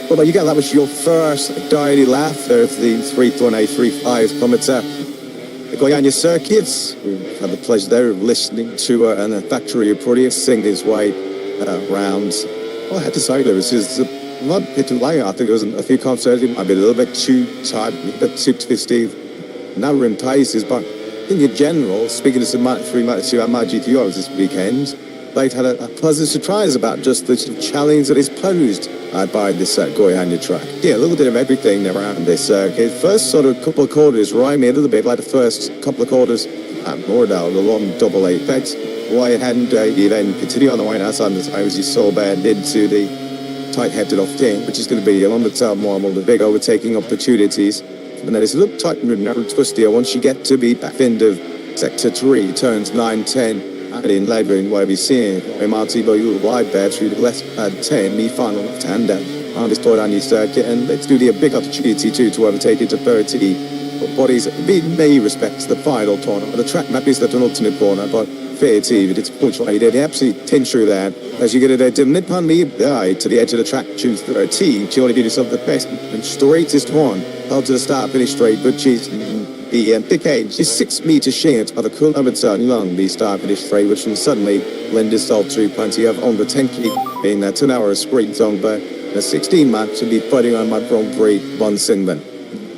Well, you get that was your first dirty laugh there for the 3.835 kilometre. The Goiânia circuits. We had the pleasure there of listening to an factory Aprilia sing his way around. Well, I had to say, Lewis, is not a bit too late. I think there was a few concerts. It might be a little bit too tight, a bit too twisty. Now we're in places, but in general, speaking of some Moto2 and Moto3 this weekend, they've had a pleasant surprise about just the sort of challenge that is posed by this Goiânia track. Yeah, a little bit of everything around this circuit. First sort of couple of quarters remind me a little bit like the first couple of quarters at Mordau, the long double apex. Why it hadn't then continued on the way outside the time as you saw bad into the tight-headed off team, which is going to be along the top more the big overtaking opportunities. And then it's a little tight and twistier once you get to the back end of sector 3, turns 9, 10, and in later in where we see Marty Boyle wide there through the left 10, me final left hand down on this Goiânia circuit, and let's do the big opportunity too to overtake it to 30. But what is in many respects the final corner. The track map is the penultimate corner, but 30, but it's fortunately they absolutely tinge through that. As you get it to mid-pan me to the edge of the track, choose 13, she only did yourself the best and straightest one. Held to the start, finish straight, but she's the big age is 6 metres short of the kilometre long, the start finish straight, which will suddenly lend itself to plenty of on the 10K in that 2 hour sprint song, but the 16 match will be fighting on my Grand Prix one Singman.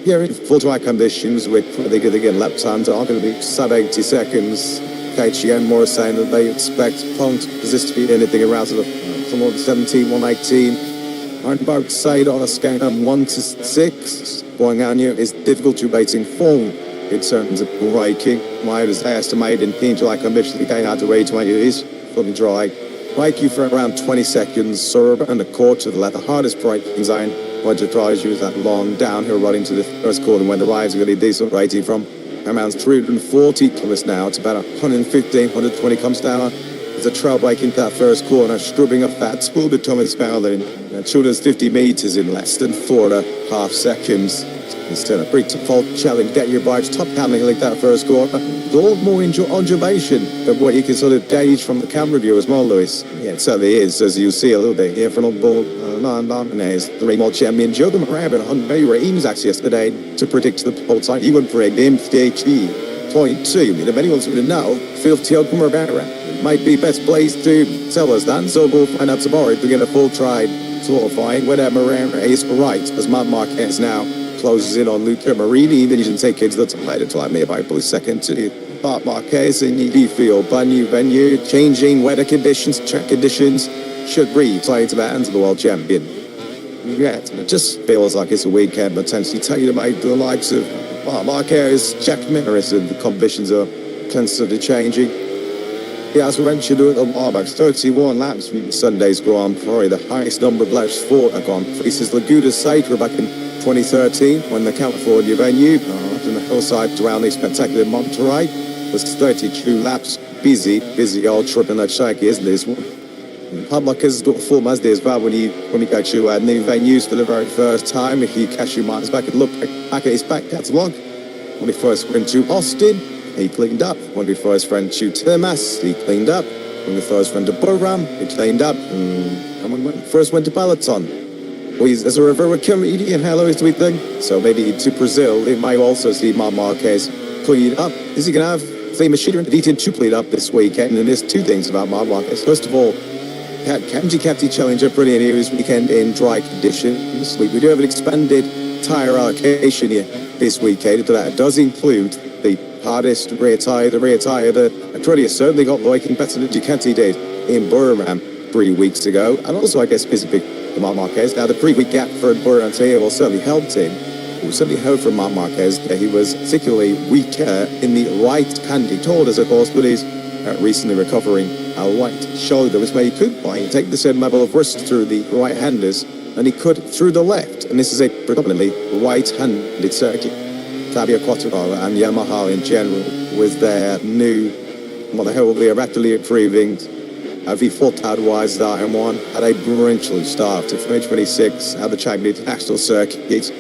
Here in full track conditions with they get again lap times are going to be sub 80 seconds. KTM more saying that they expect Pont this to be anything around sort of 17, 118. On both side on a scale of 1 to 6. Goiânia is difficult to rating form in terms of braking. My estimate in clean dry conditions again out to rate 20 is fully dry. Brake you for around 20 seconds, serve and a quarter to the left. The hardest braking zone what drives you is that long downhill running to the first corner when the rides are really decent rating from around 340 kilometers now. It's about 115, 120 comes down. There's a trail break into that first corner, stripping up that spool to Thomas Fowler in 250 meters in less than 4.5 seconds. Instead of break to fault challenge, get your bikes top handling like that first corner. A lot more undulation than what you can sort of gauge from the camera view as well, Lewis. Yeah, it certainly is, as you see a little bit here from on board. And there's the remote champion Joe McRaven on very ratings actually yesterday to predict the whole time. He would predict MPH.2. If anyone's going to know, feel Tio Kumarbara might be best placed to tell us that. So we'll find out tomorrow to get a full try qualifying whether Morera is right, as Marc Marquez now closes in on Luca Marini. Then you can take kids that's later to like me about probably second to Marc Marquez in the field. Brand new venue, changing weather conditions, track conditions. Should replay to the hands of the world champion. Yeah, it just feels like it's a weekend potentially taken by the likes of Marquez, Jack Miris, and the conditions are constantly changing. Yeah, as we mentioned at the Marbax, 31 laps from Sunday's Grand Prix, the highest number of laps for a Grand Prix. This is Laguna Seca back in 2013 when the California venue up in the hillside around the spectacular Monterey was 32 laps. Busy old trip in that shaky, isn't this one? Public has got full Mazda as well when you go to new venues for the very first time. If you cast your minds back and look back at his back catalogue, when he first went to Austin, he cleaned up. When we first went to Termas, he cleaned up. When we first went to Burram, he cleaned up. And when we first went to Peloton, as a river comedian, hello is we think. So maybe to Brazil, they might also see Marc Marquez clean up. Is he going to have the machinery to clean up this weekend? And there's two things about Marc Marquez. First of all, Ducati Challenger brilliant here this weekend in dry conditions. We do have an expanded tyre allocation here this weekend. That does include the hardest rear tyre, the rear tyre that Aprilia certainly got working better than Ducati did in Burram 3 weeks ago. And also, I guess, specific to Marc Marquez. Now, the 3-week gap for Burram here will certainly help him. We certainly heard from Marc Marquez that he was particularly weaker in the right hand. He told us, of course, but he's recently recovering a right shoulder, which meant he could take the same level of risk through the right-handers, and he could through the left. And this is a predominantly right-handed circuit. Fabio Quartararo and Yamaha in general, with their new, what the hell will be a rapidly improving V4-wise M1, had a brilliant start to 2026 at the China International Circuit.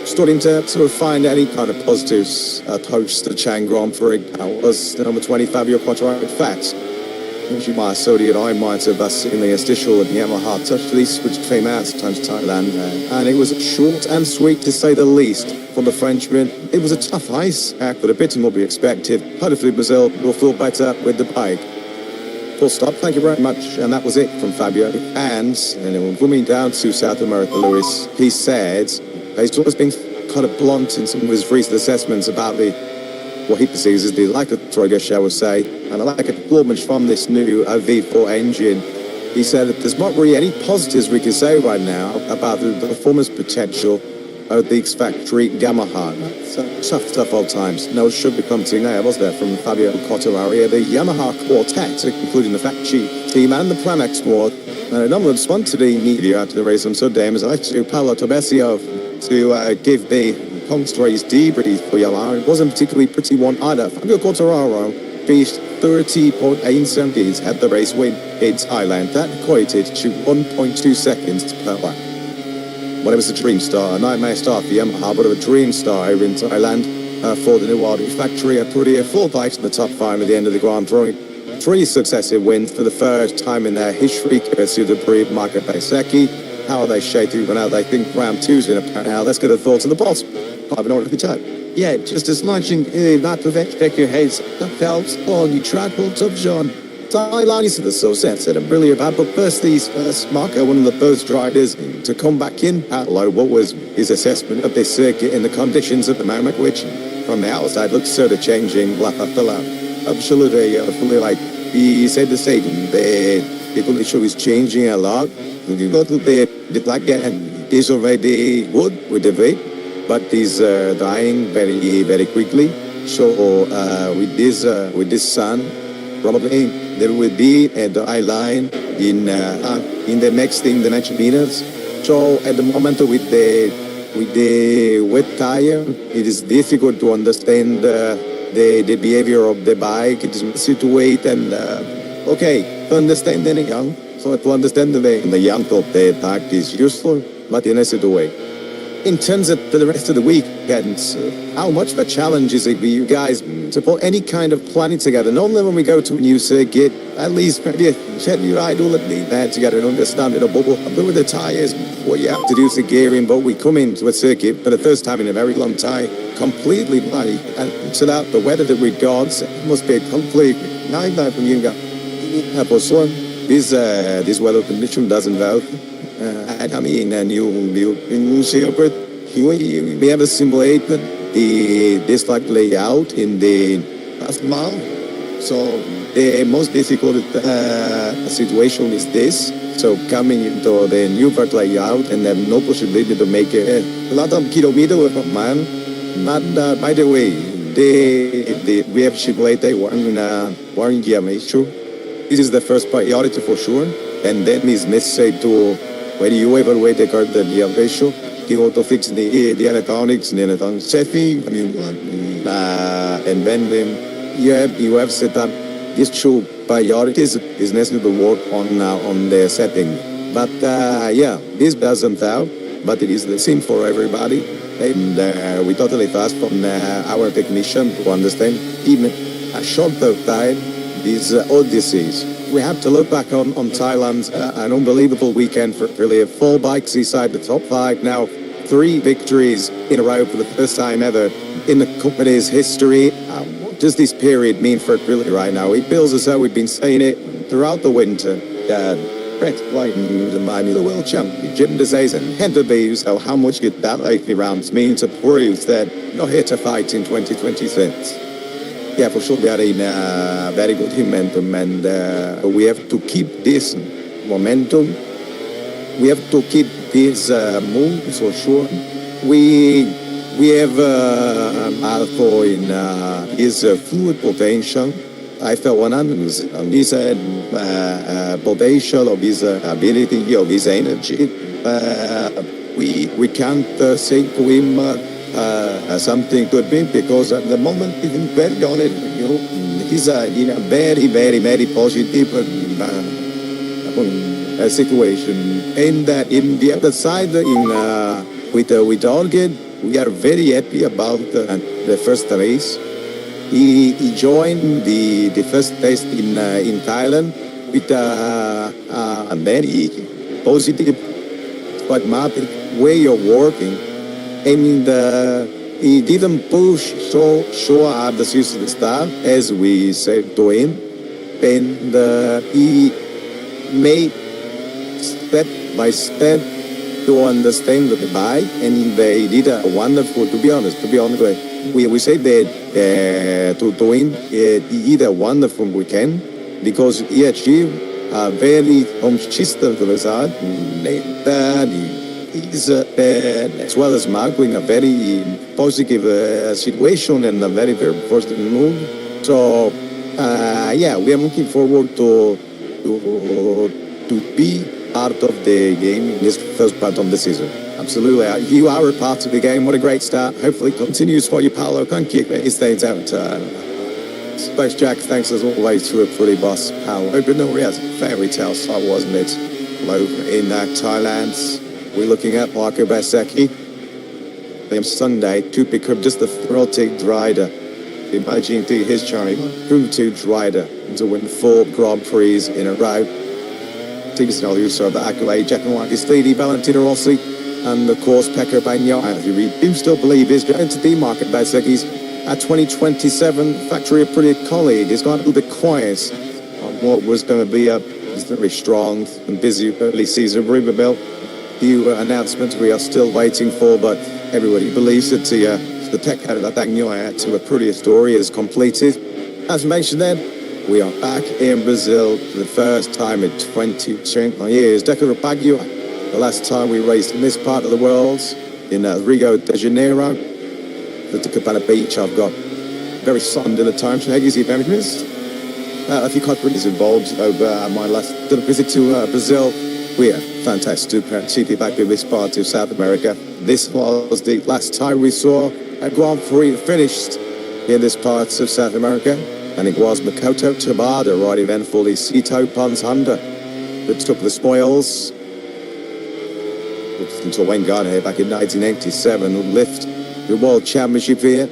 Starting to sort of find any kind of positives post the Chang Grand Prix. That was the number 20 Fabio Quartararo. In fact, Sodi and I might have seen the official of Yamaha touch release which came out time to Thailand, and it was short and sweet to say the least. For the Frenchman, it was a tough ice, but a bit more be expected. Hopefully Brazil will feel better with the bike. Full stop, thank you very much. And that was it from Fabio. And coming down to South America, Lewis, he said he's always been kind of blunt in some of his recent assessments about what he perceives as the lack of trigger, shall we say, and a lack of performance from this new V4 engine. He said that there's not really any positives we can say right now about the performance potential of the X-Factory Yamaha. So tough old times. No sugar commenting there, was there, from Fabio Quartararo, the Yamaha quartet, including the factory team and the Pramex squad. And a number of sponsoring media after the race. I'm so damn as I like to Paolo Ciabatti to give the post-race debrief for Yamaha. It wasn't particularly pretty one either. Fabio Quartararo finished 30.8 seconds at the race win in Thailand. That equated to 1.2 seconds per lap. Well, it was a dream start, a nightmare start for Yamaha, but a dream start over in Thailand for the new Audi factory. A pretty full bikes in the top 5 at the end of the Grand Prix. 3 successive wins for the first time in their history, courtesy of the brave Marco Bezzecchi. How are they shaping it out? They think round 2's in a pack now. Let's get the thoughts on the boss. I have an order for time. Yeah, just as much in that prevent check your heads. That helps all you triples of John. Thailand is the so said I'm really about, but first Marco, one of the first drivers to come back in. Paolo, what was his assessment of this circuit in the conditions at the moment, which from the outside looks sort of changing lap after lap. Absolutely, fully like he said the same. The condition is changing a lot. You got to the black is already good with the weight, but is dying very quickly. So with this sun, probably there will be a dry line in the next minutes. So at the moment with the wet tire, it is difficult to understand the behavior of the bike. It is easy to wait and to understand the young. So to understand the young thought the bike is useful, but in a to wait. In terms of the rest of the weekend, how much of a challenge is it for you guys to put any kind of planning together? Normally when we go to a new circuit, at least maybe set your idle at least there to get an understanding of bubble. But with the tyres, what you have to do is the gearing, but we come into a circuit for the first time in a very long time, completely bloody. And so that the weather that we got must be a complete nightmare from you guys. This weather condition doesn't help. I mean, and you see it. We have a simulated this like layout in the last month. So the most difficult situation is this. So coming into the new part layout and have no possibility to make a lot of kilometers per man. But by the way, we have simulated one year issue. This is the first priority for sure, and that is necessary to. When you evaluate the gear ratio, you want to fix the electronics, the electronic safety, and then you have set up these 2 priorities. Is necessary to work on the setting. But this doesn't help, but it is the same for everybody. And we totally fast from our technician to understand even a shorter time these odysseys. We have to look back on Thailand's an unbelievable weekend for really 4 bikes inside the top 5 now. 3 victories in a row for the first time ever in the company's history. What does this period mean for it really right now? It feels as though we've been saying it throughout the winter. Brett Whiten, the world champion, Jim DeZays and Henry Bees. So how much did that 80 rounds mean to prove that you're here to fight in 2026? Yeah, for sure, we are in a very good momentum, and we have to keep this momentum. We have to keep this move for sure. We have Alpha in his fluid potential. I felt 100% on his potential, of his ability, of his energy. We can't say to him. Something could be because at the moment he's very on it. He's in a very positive situation. And in the other side, with Organ, we are very happy about the first race. he joined the first test in Thailand with a very positive, pragmatic way of working, and he didn't push so hard the system start as we said to him, and he made step by step to understand the bike, and they did a wonderful. To be honest, we say that to him, he did a wonderful weekend because he achieved a very consistent result. He's as well as Marco in a very positive situation and a very positive mood. So yeah, we are looking forward to be part of the game in this first part of the season. Absolutely. You are a part of the game. What a great start. Hopefully it continues for you, Paolo. Can't keep it. He stays out. Space Jack, thanks as always to a pretty boss, Paolo. Hope you know he has a fairy tale start, wasn't it? Over in Thailand, we're looking at Marco Basecki. Sunday to pick up just the throttling rider. Imagine his journey through to rider to win 4 Grand Prix in a row. Teams now use the accolade, Jack and Waggy Steedy, Valentino Rossi, and of course Pecco Bagnaia. We do still believe is going to demarket Basecki's at 2027 factory. A pretty colleague is got a little bit quiet on what was going to be a very strong and busy early season Riverbill. Few announcements we are still waiting for, but everybody believes that the tech head of Bagnaia to a pretty story is completed. As mentioned then, we are back in Brazil for the first time in 22 years. Decaro Baggio, the last time we raced in this part of the world, in Rio de Janeiro, the Cabana Beach. I've got very fond of the time. Easy very missed. A few countries involved over my last visit to Brazil. We are fantastic to be back in this part of South America. This was the last time we saw a Grand Prix finished in this part of South America. And it was Makoto Tabata riding then for the Sito Pons Honda that took the spoils until Wayne Gardner back in 1987 would lift the World Championship here.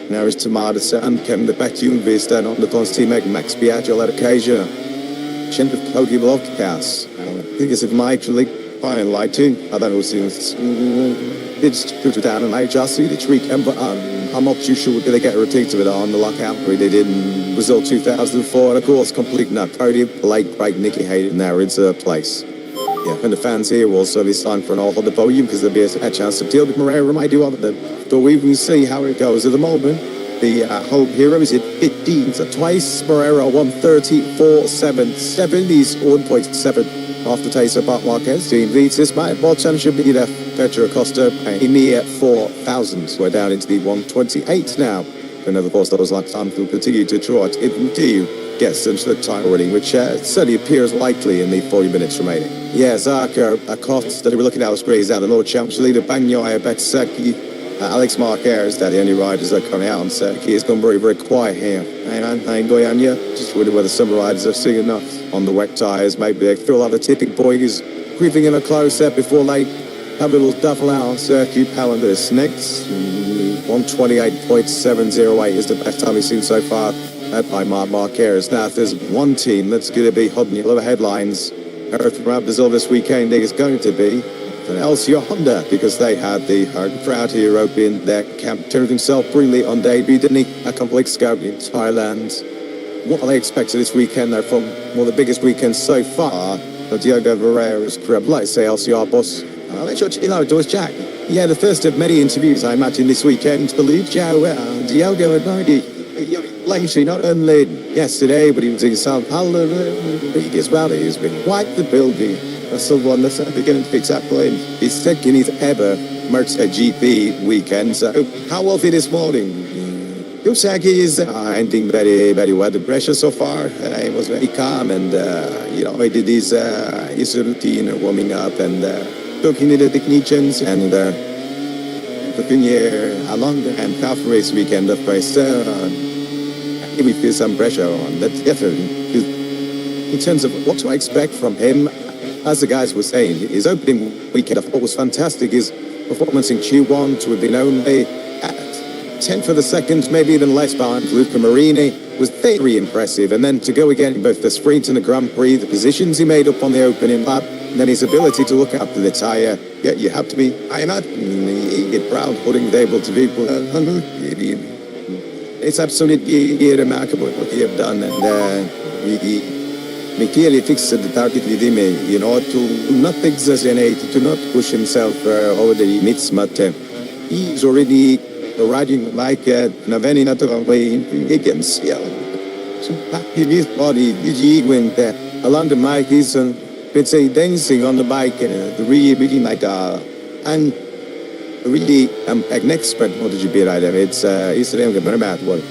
Now it's Tamada and Kevin the Bethune Vista on the Pons teammate Max Biagio at occasion. Chin of Cody Blokkas. I think it's a actually fine lighting. I don't know it's 2008 just see the tree camber I'm not too sure did they get a repeat of it on the lockout they did in Brazil 2004, and of course complete nut podium late break Nicky Hayden now in third place. Yeah, and the fans here will also be signed for an all on the podium because there'll be a chance to deal with Moreira might do other than. So we will see how it goes at the moment. The Hope Hero is at 15, so twice Moreira 134.77, he's 1.7 off the taste of Bart Marquez. Team leads this World Championship leader Pedro Acosta in the 4,000. We're down into the 128 now. And of course, those like time will continue to trot. It will gets into the time rating, which certainly appears likely in the 40 minutes remaining. Yeah, Zarco Acosta, we're looking at our screens now. The Lord Championship leader Bagnaia, Betseki, Alex Marquez, that the only riders that are coming out on Seki. It's gone very, very quiet here. I ain't going yet. Just wondering whether some riders are seeing enough on the wet tyres. Maybe they feel like the tipping point is creeping in a close set before they have a little duffel out on circuit. Power this next. 128.708 is the best time we've seen so far by Marc Marquez. Now, if there's one team that's going to be holding a lot of headlines around Brazil this weekend, it is going to be LCR Honda, because they had the proud hero in their camp, turned himself brilliantly on debut, didn't he? A couple weeks ago in Thailand. What are they expecting this weekend, though, from one of the biggest weekends so far? Diogo Ferreira's career, let's say LCR boss. Doris Jack. Yeah, the first of many interviews, I imagine, this weekend. Believe Diogo had already lately, not only yesterday, but he was in Sao Paulo as well. He's been quite the building. That's the one that's beginning to fix up for him. He's second his ever MotoGP weekend. So, how was it this morning? Yosaki is ending very, very well. The pressure so far, it was very calm, and he did his routine warming up and looking at the technicians and looking here along the half race weekend of race. We feel some pressure on that. Definitely, in terms of what to expect from him. As the guys were saying, his opening weekend, I thought was fantastic. His performance in Q1 to have been only at 10th of the second, maybe even less behind Luca Marini, was very impressive. And then to go again in both the sprint and the Grand Prix, the positions he made up on the opening lap, and then his ability to look after the tyre. Yeah, you have to be, I imagine, get proud putting the able to people. It's absolutely remarkable what he have done. And he clearly fixed the target with him, you know, to not exaggerate, to not push himself over the limits, but he's already riding like in a very natural way against so his body, he went along the bike, he's let's say dancing on the bike, really like and really an expert MotoGP rider. It's really very bad one.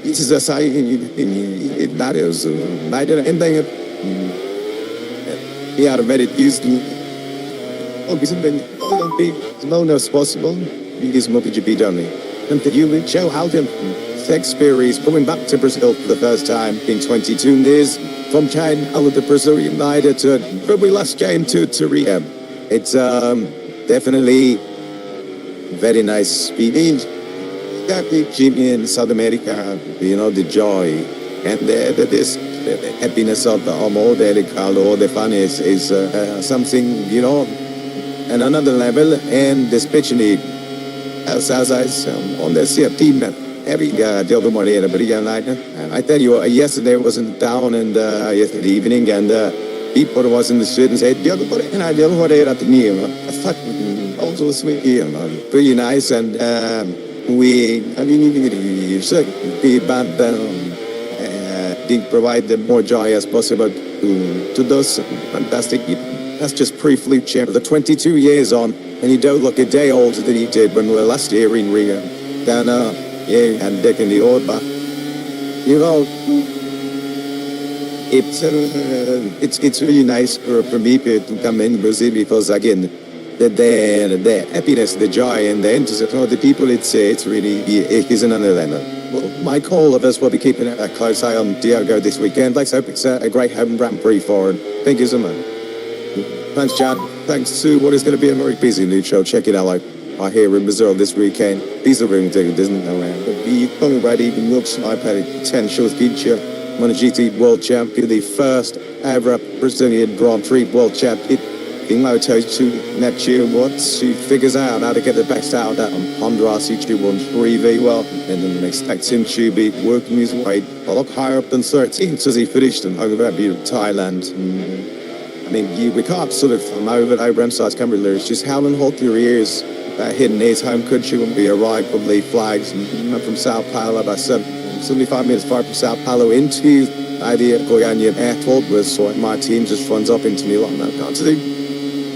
It is a sign it matters. Neither anything he are very used to. As long as possible, he is MotoGP only. And you will show how the experience coming back to Brazil for the first time in 22 years from China out of the Brazilian rider to probably last game to Rio. It's definitely very nice speed. Jimmy in South America, you know, the joy and the happiness of the amor del calor, the fun is something, you know, and another level, and especially as on the team every Delta Morena, but and I tell you, yesterday wasn't down, and yesterday evening, and people was in the street and said, Delta Morena, Delta Morena at the new, also sweet, you know, pretty nice, and did provide them more joy as possible to those fantastic people. That's just pre-flute champ. The 22 years on, and you don't look a day older than he did when we were last year in Rio. Down and Dick in the Orba. You know, it's really nice for me to come in Brazil because again, the happiness, the joy, and the enthusiasm of the people, it's really, it is another level. Well, Mike, all of us will be keeping a close eye on Diego this weekend. Let's hope it's a great home Grand Prix for him. Thank you so much. Thanks, Chad. Thanks to what is going to be a very busy new show. Check it out. Like I hear in Brazil this weekend. These are room tickets, isn't there? But the already looks like a potential future MotoGP World Champion, the first ever Brazilian Grand Prix World Champion. In Moto2 next year, once she figures out how to get the best out of Honda RC213 well, and then expect him to be working his way a lot higher up than 13th as he finished in over Thailand. I mean, we can't sort of overemphasize Cameron Lewis, just how unhealthy he is hitting his home country when we arrived from the flags and from Sao Paulo about 75 minutes far from Sao Paulo into the idea of Goiânia Airport, where so my team just runs up into Milan.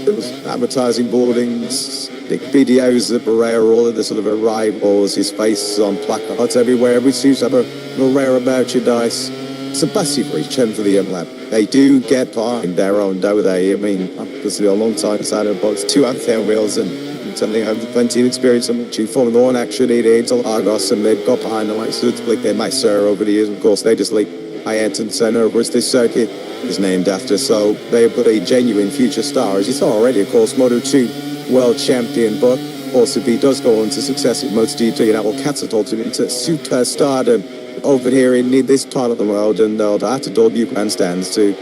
It was advertising boardings, the videos of Barrera, all of the sort of arrivals, his face on placards everywhere. We seem to have a Barrera merchandise. It's a bussy for each end for the young lad. They do get by in their own dough, they. I mean, obviously a long time inside of the box, 2 out-tail wheels and something over plenty of experience. I'm actually following on actually, they to Argos and they've got behind the white suits like they might serve over the years. Of course, they just like Ayrton Senna, which this circuit is named after. So they've got a genuine future star. As you saw already, of course, Moto2 world champion, but also he does go on to success at MotoGP, and that will catapult him into superstardom over here in this part of the world, and they'll have to build new grandstands to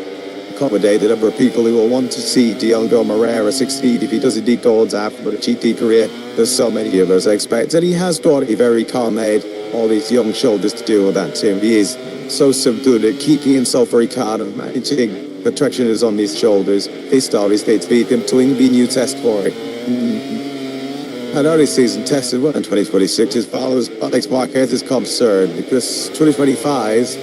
accommodate the number of people who will want to see Diego Moreira succeed if he does indeed go on to have a GP career. There's so many of us expect, and he has got a very calm head, all these young shoulders to deal with that too. He is so subdued at keeping himself very calm and managing the traction is on his shoulders. His style is going to be him to be new test for it. I know this season tested well in 2026 as far as Alex Marquez is concerned, because 2025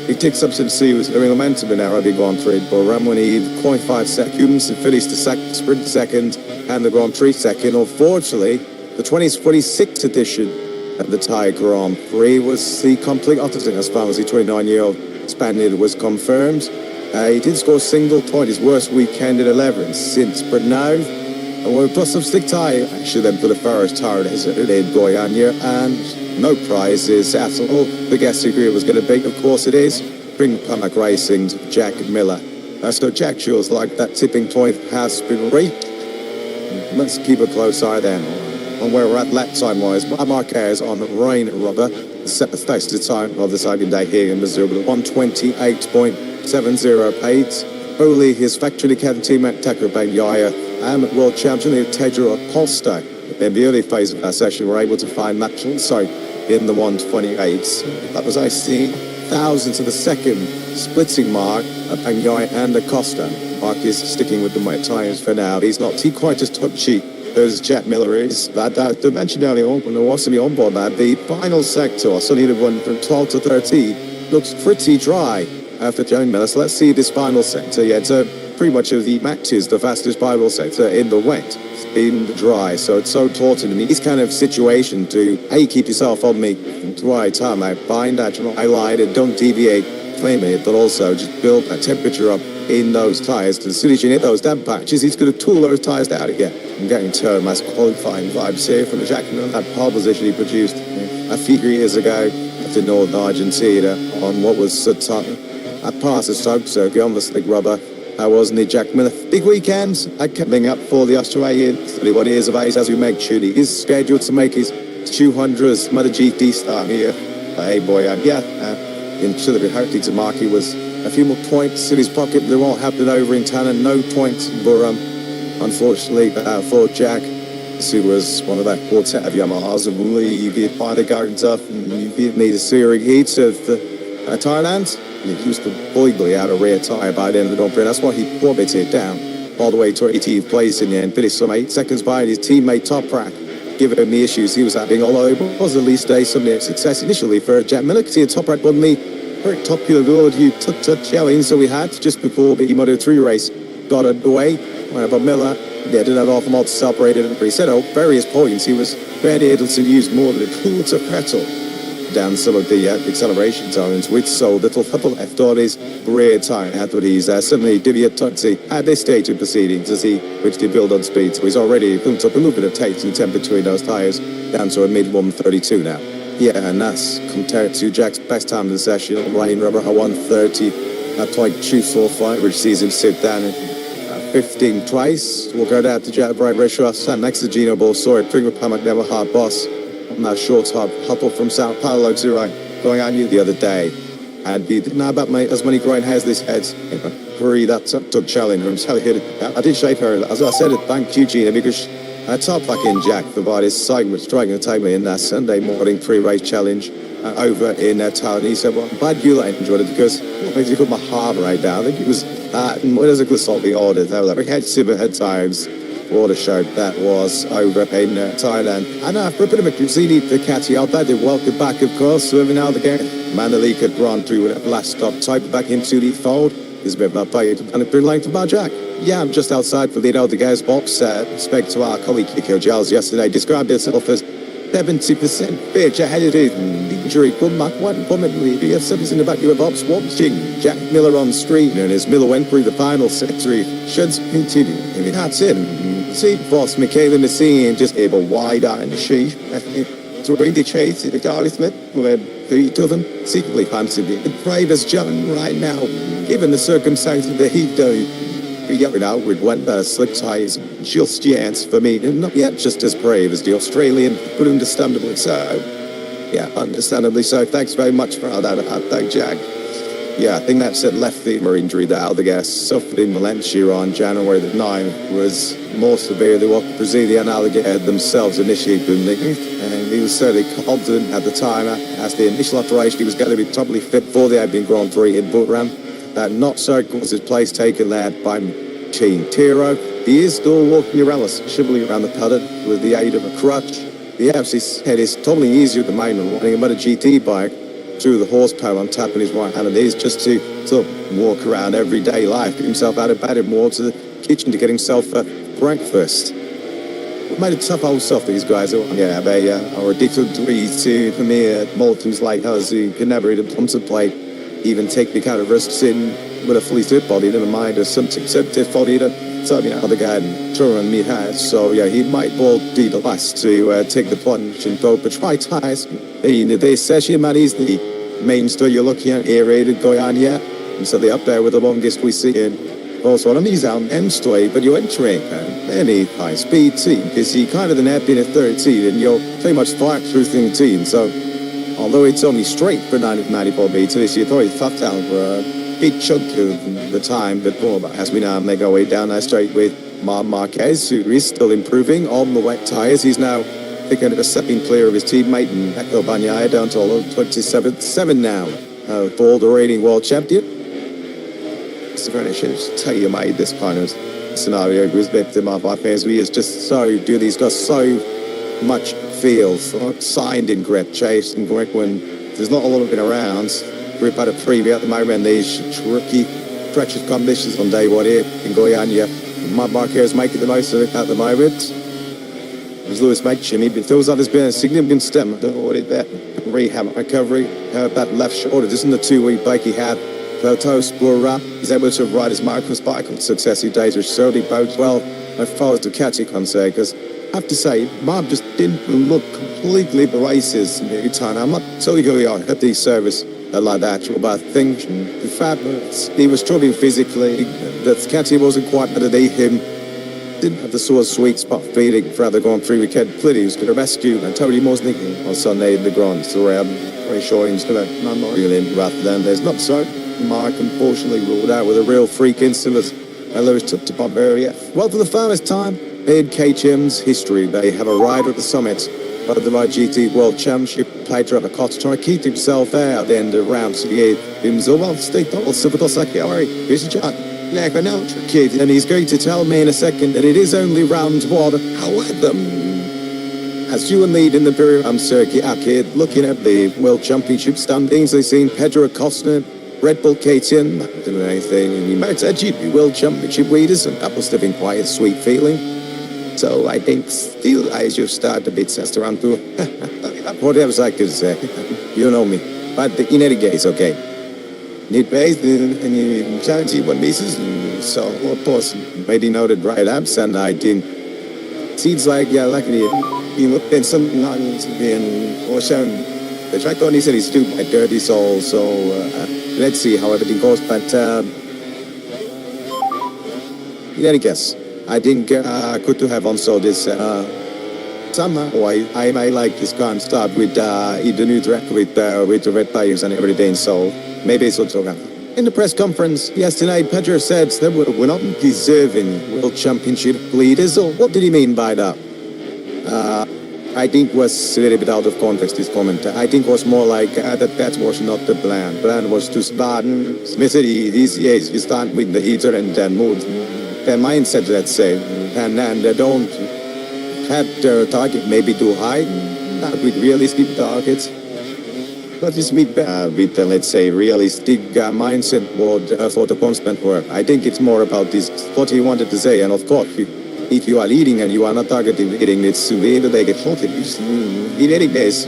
he takes up some serious momentum in our big Grand Prix. But when he 0.5 seconds and finished the sprint second and the Grand Prix second. Unfortunately, the 2026 edition of the Thai Grand Prix was the complete opposite as far as the 29-year-old Spaniard was confirmed. He did score a single point, his worst weekend in 11 since Brno. And we've got some stick tie actually then for the first time in Goiânia, and no prizes at all. The guest agreement was going to be, of course it is, bring Pamak Racing to Jack Miller. So Jack feels like that tipping point has been reached. Let's keep a close eye then on where we're at lap time-wise. Marquez on rain rubber set the fastest time of the second day here in Brazil with a 128.70 pace. Only his factory Kevin teammate Teco Bagnaia and world champion Tedro Aposto. In the early phase of that session, we were able to find match also in the 128s. That was, I see, thousandths of a second splitting mark of Bagnaia and Acosta. Mark is sticking with the wet tyres for now. He's not quite as touchy as Jack Miller is. But I mentioned earlier on when there was to be on board that the final sector, so the one from 12 to 13, looks pretty dry after John Miller. So let's see this final sector. Yeah, it's pretty much of the matches, the fastest final sector in the wet, in the dry. So it's so important to me, this kind of situation to, A, keep yourself on the dry tarmac, bind that highlight and don't deviate, flame it, but also just build that temperature up in those tyres. As soon as you hit those damp patches, he's going to tool those tyres down again. I'm getting Termas qualifying vibes here from the Jack Miller, that pole position he produced a few years ago after Northern Argentina on what was a pass of soap circuit on the slick rubber. That wasn't it, Jack Miller. Big weekend. I kept up for the Australian 31 years of age as we make sure he is scheduled to make his 200th MotoGP start here. Hey boy, in Chile, hoping to mark he was a few more points in his pocket. They're all happening over in town and no points. But unfortunately for Jack, who was one of that quartet of Yamahas, and you get by the gardens up and you need a series heats of Thailand. He used to boldly out a rear tyre by the end of the Grand Prix. That's why he plummeted down all the way to 18th place in the end. Finished some 8 seconds behind his teammate Toprak, giving him the issues he was having. Although it was at least a some success initially for Jack Miller, because he had Toprak won the very popular World You Challenge. So we had just before the Moto3 race got underway. But Miller, didn't have off multi separated and reset at various points. He was barely able to use more than a quarter pedal down some of the acceleration zones with so little left on his rear tyre. That's what he's suddenly Divya Tutsi at this stage of proceedings as he wished to build on speed. So he's already built up a little bit of taste and temp between those tyres down to a mid 132 now. Yeah, and that's compared to Jack's best time in the session. Ryan Rubber, a 130 .245, which sees him sit down in 15 twice. We'll go down to Jack Bright Restaurant, stand next to Gino Bolsori, Finger Pamak Never Hard Boss. On that short hop from Sao Paulo to going on you the other day. And he didn't know about as many grind has this head. Hurry, that took challenge from Sally hit it. I did shake her. As I said, thank you, Gina, because I top fucking Jack for his segment trying to take me in that Sunday morning pre-race challenge over in town. He said, well, I'm glad you enjoyed it because it makes you put my heart right down. I think it was it was a good salt we ordered. We had super head times. Water show that was over in Thailand. And for a bit of a Cusini Ducati out there, they welcome back, of course, serving out the game. Mandalika Grand Prix with a last stop type back into the fold. There's a bit about pay and a bit length about Jack. Yeah, I'm just outside for the guys box. Spoke to our colleague Kiko Giles yesterday, described himself as 70% bitch ahead of the injury. Good mark one permanently. We have something in the back of the box watching Jack Miller on stream. And as Miller went through the final sector, he should continue. I mean, that's it. See, boss Michaela Messina just able wide eye in the sheet. To really chase the Charlie Smith, where the two of them secretly fancy me. The bravest John right now, given the circumstances that he does. Going out with one slick ties, just chance for me, and not yet just as brave as the Australian, but understandably so. Yeah, understandably so. Thanks very much for all that. Thank Jack. Yeah, I think that's it. Left femur injury that Aldegas suffered in Valencia on January the 9th was more severe than what Brazilian Alligator themselves initially believed. And he was certainly confident at the time, as the initial operation, he was going to be totally fit for the Open Grand Prix in Buturam. That not so was his place taken there by Team Tiro. He is still walking around, shivering around the paddock with the aid of a crutch. The FC said it's totally easier at the moment running a MotoGP bike through the horsepower on tap in his right hand. And it is just to sort of walk around everyday life, get himself out of bed and more to the kitchen to get himself breakfast. It made it tough old stuff, these guys. Yeah, they are addicted to premier Maltons like us who can never even contemplate even take the kind of risks in with a fully fit body, never mind a subjective body that certainly other guy and Turan me has. So yeah, he might well be the last to take the plunge and go but try tires. They session man is the mainstay you're looking at aerated going on, yeah. And so they're up there with the longest we see in Also on his own end straight, but you're entering any high-speed team because he kind of then have been a 13 and you're pretty much flat through the team. So although it's only straight for 994 meters, you probably fucked out for a big chunk of the time before. But as we now make our way down that straight with Marquez, who is still improving on the wet tyres. He's now picking up a second clear of his teammate and Echo Bagnaia down to 27th now for the reigning world champion. It's a very tailor-made this kind of scenario with victim of Marquez. He is just so good. He's got so much feel, signed in grip, chased in grip when there's not a lot of it around. We're about a preview at the moment. These tricky, treacherous conditions on day one here in Goiânia. Marquez making the most of it at the moment. As Lewis mentioned, it feels like there's been a significant step toward that rehab recovery. That left shoulder, just in the 2-week break he had. Photos were he's able to ride his microcycle on successive days, which certainly bodes well as far as Ducati concerned, because I have to say, Mark just didn't look completely the races every time. I'm not totally going to at the service like that, but I think the fact that he was struggling physically, that Ducati wasn't quite better than him, didn't have the sort of sweet spot feeling for other Grand Prix weekend. Clearly he was going to rescue and Tony Mosnick on Sunday in the Grand. So I'm very sure he's going to not reel in rather than there's not so. Mark unfortunately ruled out with a real freak incident. Lewis took to Bavaria. Well, for the first time in KTM's history, they have a rider at the summit of the MotoGP World Championship. Pedro Acosta trying to keep himself out at the end of round 38. Well, stay also for the second hour. Here's a shot. Kid, and he's going to tell me in a second that it is only round one. However, as you and lead in the Imperial circuit, Akid, looking at the World Championship standings, they've seen Pedro Acosta, Red Bull KTM, not doing anything, and you might say GP World Championship leaders, and that must have been quite a sweet feeling. So I think still I should start a bit around too. Whatever I could say, you know me. But in any case, okay. Need based in charity one basis, so of course, maybe noted right ups, and I think seems like luckily you looked at something not being or shown. The track on he said he's too by dirty soul, so let's see how everything goes. But in any case, I think good to have also this summer. I might like this kind of start with the new track with the red tires and everything. So maybe it's also in the press conference yesterday. Pedro said that we're not deserving World Championship leaders. So what did he mean by that? I think was a little bit out of context, this comment. I think was more like that was not the plan. The plan was to start you start with the heater and then move their mindset, let's say, and they don't have their target maybe too high, not with realistic targets, but just with let's say, realistic mindset for the constant work. I think it's more about this, what he wanted to say, and of course, if you are leading and you are not targeting leading, it's the way that they get hot. In any case,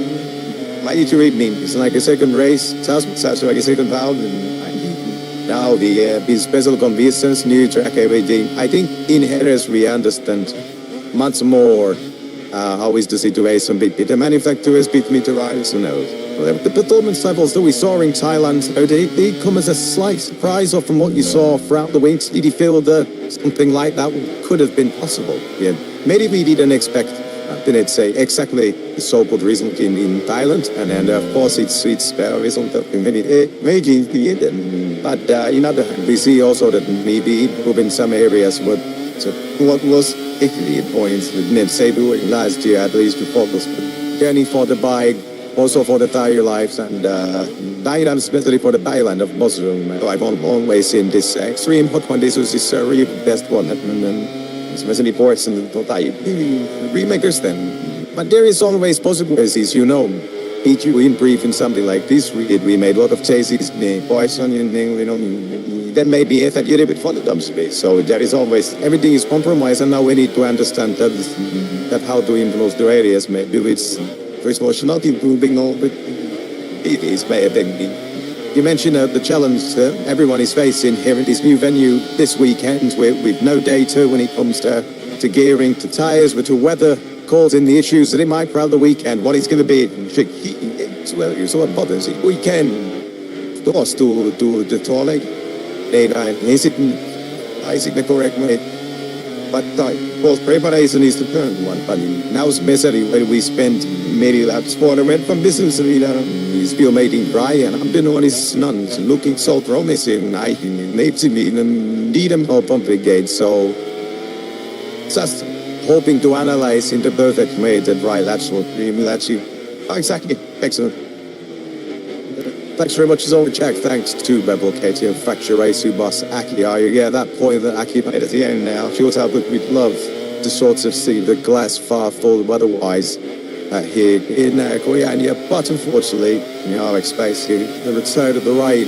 why did you read me? It's like a second race, sounds like a second round, and now the special conditions, new track, everything. I think in Harris we understand much more how is the situation between the manufacturers, between the riders, who knows. The performance levels that we saw in Thailand, they come as a slight surprise or from what you saw throughout the weeks. Did you feel that something like that could have been possible? Yeah. Maybe we didn't expect, didn't say exactly the so-called result in Thailand, and of course it's better result in many but in other hand, we see also that maybe in some areas what was actually points with say doing last year at least to focus journey for the bike, also for the tire lives, and Thailand, especially for the Thailand of Muslim. I've always seen this extreme hot conditions is really the best one, and especially for the Thai remakers then. But there is always possibilities, you know. Each you in brief in something like this, we made a lot of chases, poison, that may be a little bit for the dump space. So there is always, everything is compromised, and now we need to understand that how to influence the areas. Maybe it's first of all, not improving, no, but it is by a big deal. You mentioned the challenge everyone is facing here in this new venue this weekend with no data when it comes to gearing, to tires, with the weather, causing the issues that it might throughout the weekend. What it's going to be, well, you saw what happens. We can, of course, to the toilet. Is it I think the correct way. But both preparation is the current one. But now it's necessary when we spend maybe laps for the went from business he's still making dry and I've been on his nuns looking so promising. I need to be need him up on the gate. So just hoping to analyze in the perfect way the dry laps will let you. Exactly. Excellent. Thanks very much as always, Jack. Thanks to Rebel KTM Fracture Race who boss Aki. Yeah, that point that Aki made at the end now shows how good we'd love to sort of see the glass far full otherwise here in Korea. But unfortunately, I expect the return of the rain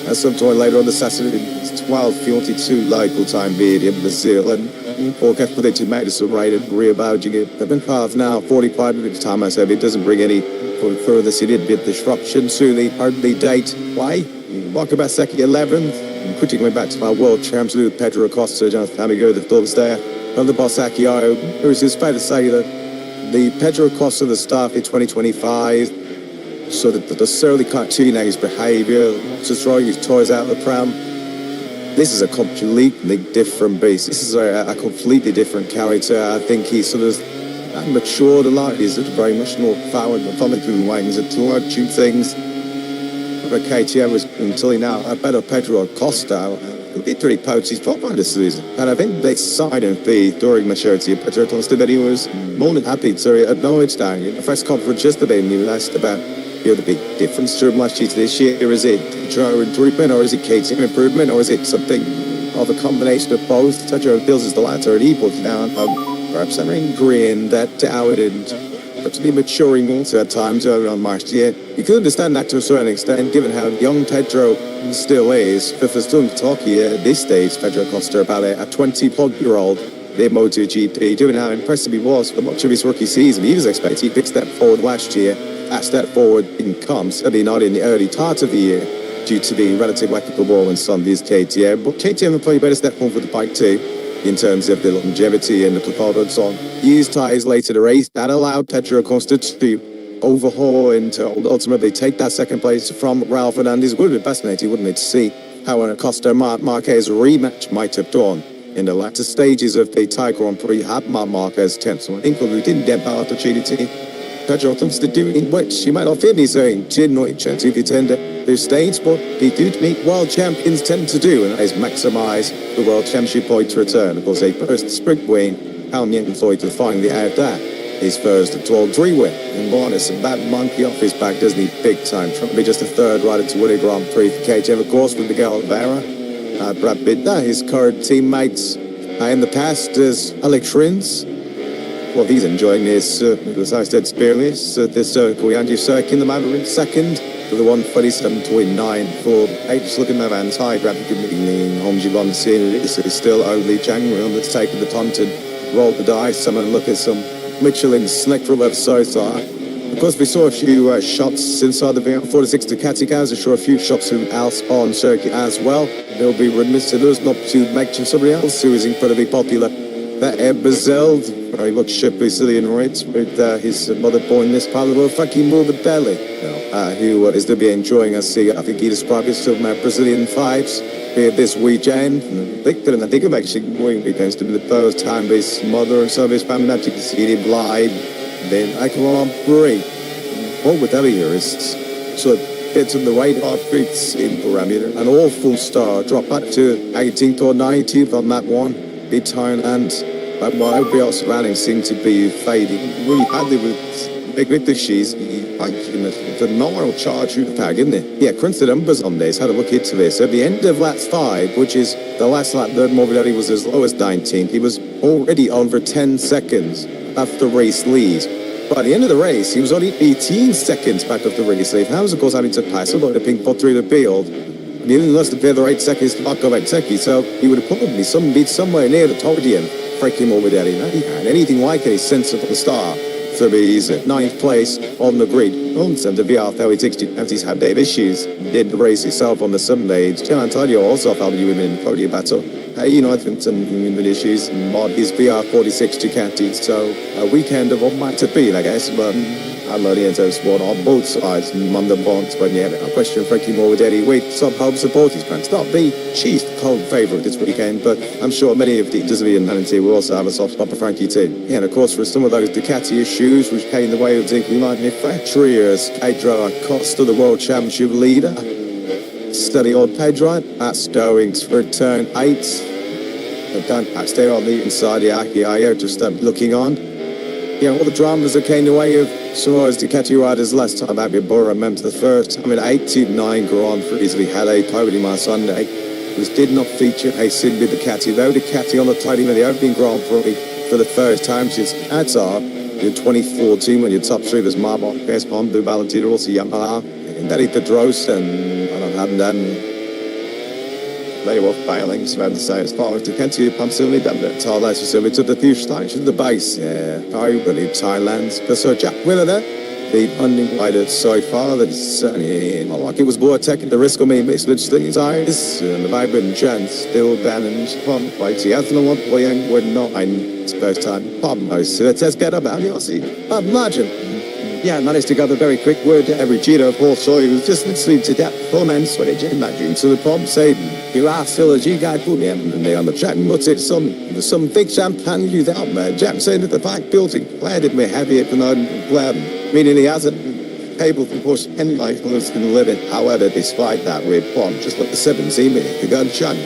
at some point later on the Saturday. It's 12:42 local time here in Brazil. And forecast predicted made us some rain and rebounding it. I've been half now, 45 minutes time. I said it doesn't bring any further significant disruption to the early date. Why? Wakabaseki 11th. Quickly going back to my world champs, Lou Pedro Acosta, Jonathan Amigo, the thoughts there. From the boss Akio, it's fair to say that the Pedro Acosta, the start in 2025, so that the surly cartoon behaviour, to throw his toys out of the pram. This is a completely different beast. This is a completely different character. I think he's sort of matured a lot. He's very much more power and methodical ways to do things. But KTM was until he now a better Pedro Acosta. Literally poached his top on this season. And I think they decided during maturity of Pedro Acosta that he was more than happy to acknowledge that. In the press conference yesterday, and he was asked about the big difference from last year to this year. Is it Pedro improvement, or is it KTM improvement, or is it something of a combination of both? Pedro feels as the latter, and he puts down perhaps having green that out and perhaps maturing also at times earlier on last year. You could understand that to a certain extent, given how young Pedro still is. But for still to talk here at this stage, Pedro Acosta, about a 20-year-old in MotoGP, given how impressive he was for much of his rookie season. He was expecting a big step forward last year. That step forward didn't come, certainly not in the early part of the year, due to the relative lack of performance on this KTM. But KTM will play a better step forward for the bike too, in terms of the longevity and the performance on used tyres later in the race. That allowed Pedro Acosta to overhaul and to ultimately take that second place from Ralph Fernandez. It would have been fascinating, wouldn't it, to see how an Acosta Marquez rematch might have gone in the latter stages of the Thai Grand Prix had Marquez 10th. So I think we didn't get that opportunity. Pedro comes to do in which you might not feel me saying did not chance if you tend to this stage, but they do meet world champions tend to do, and that is maximise the world championship points return. Of course, a first sprint win, How Mien Floyd to finally add that his first 12-3 win. And bonus, and that monkey off his back doesn't need big time. Trying to be just a third rider to win a Grand Prix for KTM, of course, with Miguel Oliveira. Brad Pitt, his current teammates in the past as Alex Rins. Well, he's enjoying this, as I said, experience. This Korean circuit in the Maverick second, with the 1:47.29 for H. Looking at man's high graphic in Home Jibon series. It's still only January on that's taking the time to roll the dice. I'm going to look at some Michelin slick from left so far. Of course, we saw a few shots inside the VR46 Ducati cars. I saw a few shots else on circuit as well. They'll be remiss of us not to mention somebody else who is incredibly popular. That Brazil, very much Brazilian roots with his mother born in this part of the world, fucking Morbidelli, who is to be enjoying us. I think he described it some Brazilian vibes here this weekend. I think I'm actually going against him the first time his mother and some of his family actually see him live. Then I Grand Prix. Morbidelli here is sort of gets on the radar fits in parameter. An awful star, drop back to 18th or 19th on that one. Big time, and while everybody else surrounding seemed to be fading really badly with big victories. The phenomenal charge through the pack, isn't it? Yeah, crunch the numbers on this, had a look into this. At the end of lap 5, which is the last lap that Morbidelli was as low as 19th, he was already on for 10 seconds after the race lead. But at the end of the race, he was only 18 seconds back off the race lead. That was, of course, having to pass a lot of ping pong through the field. He didn't last the other 8 seconds to Marco Vecchi, so he would have probably been somewhere near the podium, freaking Morbidelli. And anything like a sensible star to be his 9th place on the grid. Also, the VR 3060 as he's had their issues. Did the race itself on the Sunday. Gian Antonio also felt you in the podium battle. I think some issues on his VR 46 Ducati. So a weekend of what might have been, I guess. But I'm only into sport on both sides and on the bonds, but yeah, a question Frankie Moore with Eddie Wait, some home supporters can stop the chief cold favourite this weekend, but I'm sure many of the Disney will also have a soft spot for Frankie too. Yeah, and of course for some of those Ducati issues which came in the way of the manufacturers, Pedro Acosta, the World Championship leader. Steady on Pedro, that's Stowings for turn 8. Don't stay on the inside the Akiayo, just looking on. Yeah, all the dramas that came the way of some of those Ducati riders last time out with Bora. Remember the first time in 89 Grand Prix we had a podium on Sunday, which did not feature a single Ducati. Though Ducati on the podium in the opening Grand Prix for the first time since Qatar in 2014 when your top three was Marbot, Honda, Valentino, also Yamaha, and Danny Pedrosa, and I don't know, they were failing, so to say, as far as the country pumps only done it. Thailand facility to the few stations, the base, yeah, I believe Thailand's, but so Jack Willer there, the funding rider so far that it's certainly not like it was more taking the risk on me, mixed with things eyes, and the vibrant chance still balanced from quite the other one, playing with 9, it's first time, pardon most, so let's get about it, I'll see, imagine. Yeah, managed to gather a very quick word to every cheater of Paul Sawyer who was just listening to that comments when it imagine to the pump saying, you are still a G guy put me and they on the chat and what's it some big champagne you out man. Jack saying that the back building planted me heavy at the plan, meaning he hasn't able to push any life was going to live it. However, despite that we're bomb just like the 17-minute the gunshot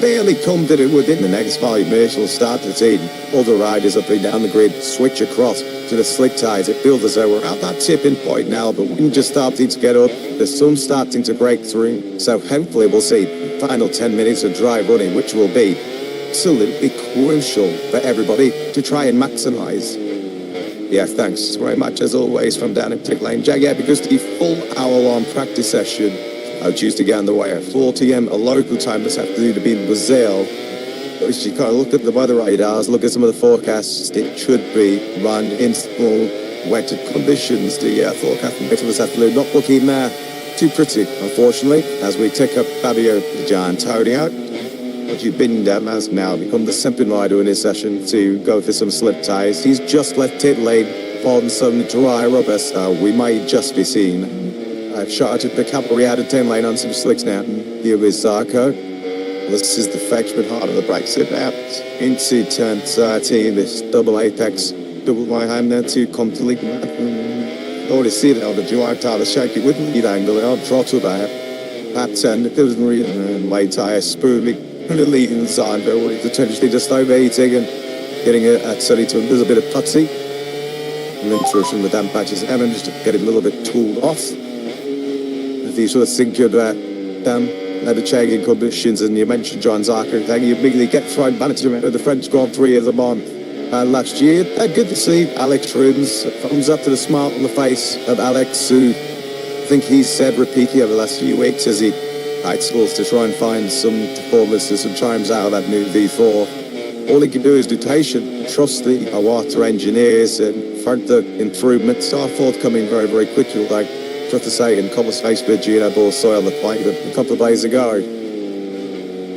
barely come to it within the next 5 minutes will start to see all the riders up and down the grid switch across to the slick ties. It feels as though we're at that tipping point now, but wind just starting to get up, the sun starting to break through, so hopefully we'll see the final 10 minutes of dry running, which will be absolutely crucial for everybody to try and maximise. Yeah, thanks very much as always from down in Tick Lane. Jack, yeah, because the full hour-long practice session due to get underway at 4 p.m. a local time this afternoon to be in Brazil. If you kind of look at the weather radars, look at some of the forecasts, it should be run in small, wetted conditions. The forecast for this afternoon not looking too pretty, unfortunately, as we take up Fabio Gianantonio. But you've been has now become the second rider in this session to go for some slip ties. He's just left pit lane on some dry rubber, so we might just be seeing shot at the cavalry out of 10 lane on some slicks now. Here is Zarco. This is the Fetchman heart of the brakes it out into turn 13. This double apex, double right hand there to come to lead. Already see it on the drive tire, the shaky with lead angle on throttle there. That 10, it doesn't really late tire spooling and the leading side, but potentially just overheating and getting it at 32. There's a bit of putsy. And then through the damp patches and just to get it a little bit tooled off. These sort of think you'd leather changing conditions, and you mentioned John Zarco thing, you immediately get thrown back to the French Grand Prix of the Mon last year. Good to see Alex Rins thumbs up to the smile on the face of Alex, who I think he's said repeatedly over the last few weeks as he struggles to try and find some performances, some chimes out of that new V4. All he can do is be patient, trust the Awata engineers, and further improvements are forthcoming very, very quickly. Like just to say, in conversation with Gino Borsoy on the plate a couple of days ago,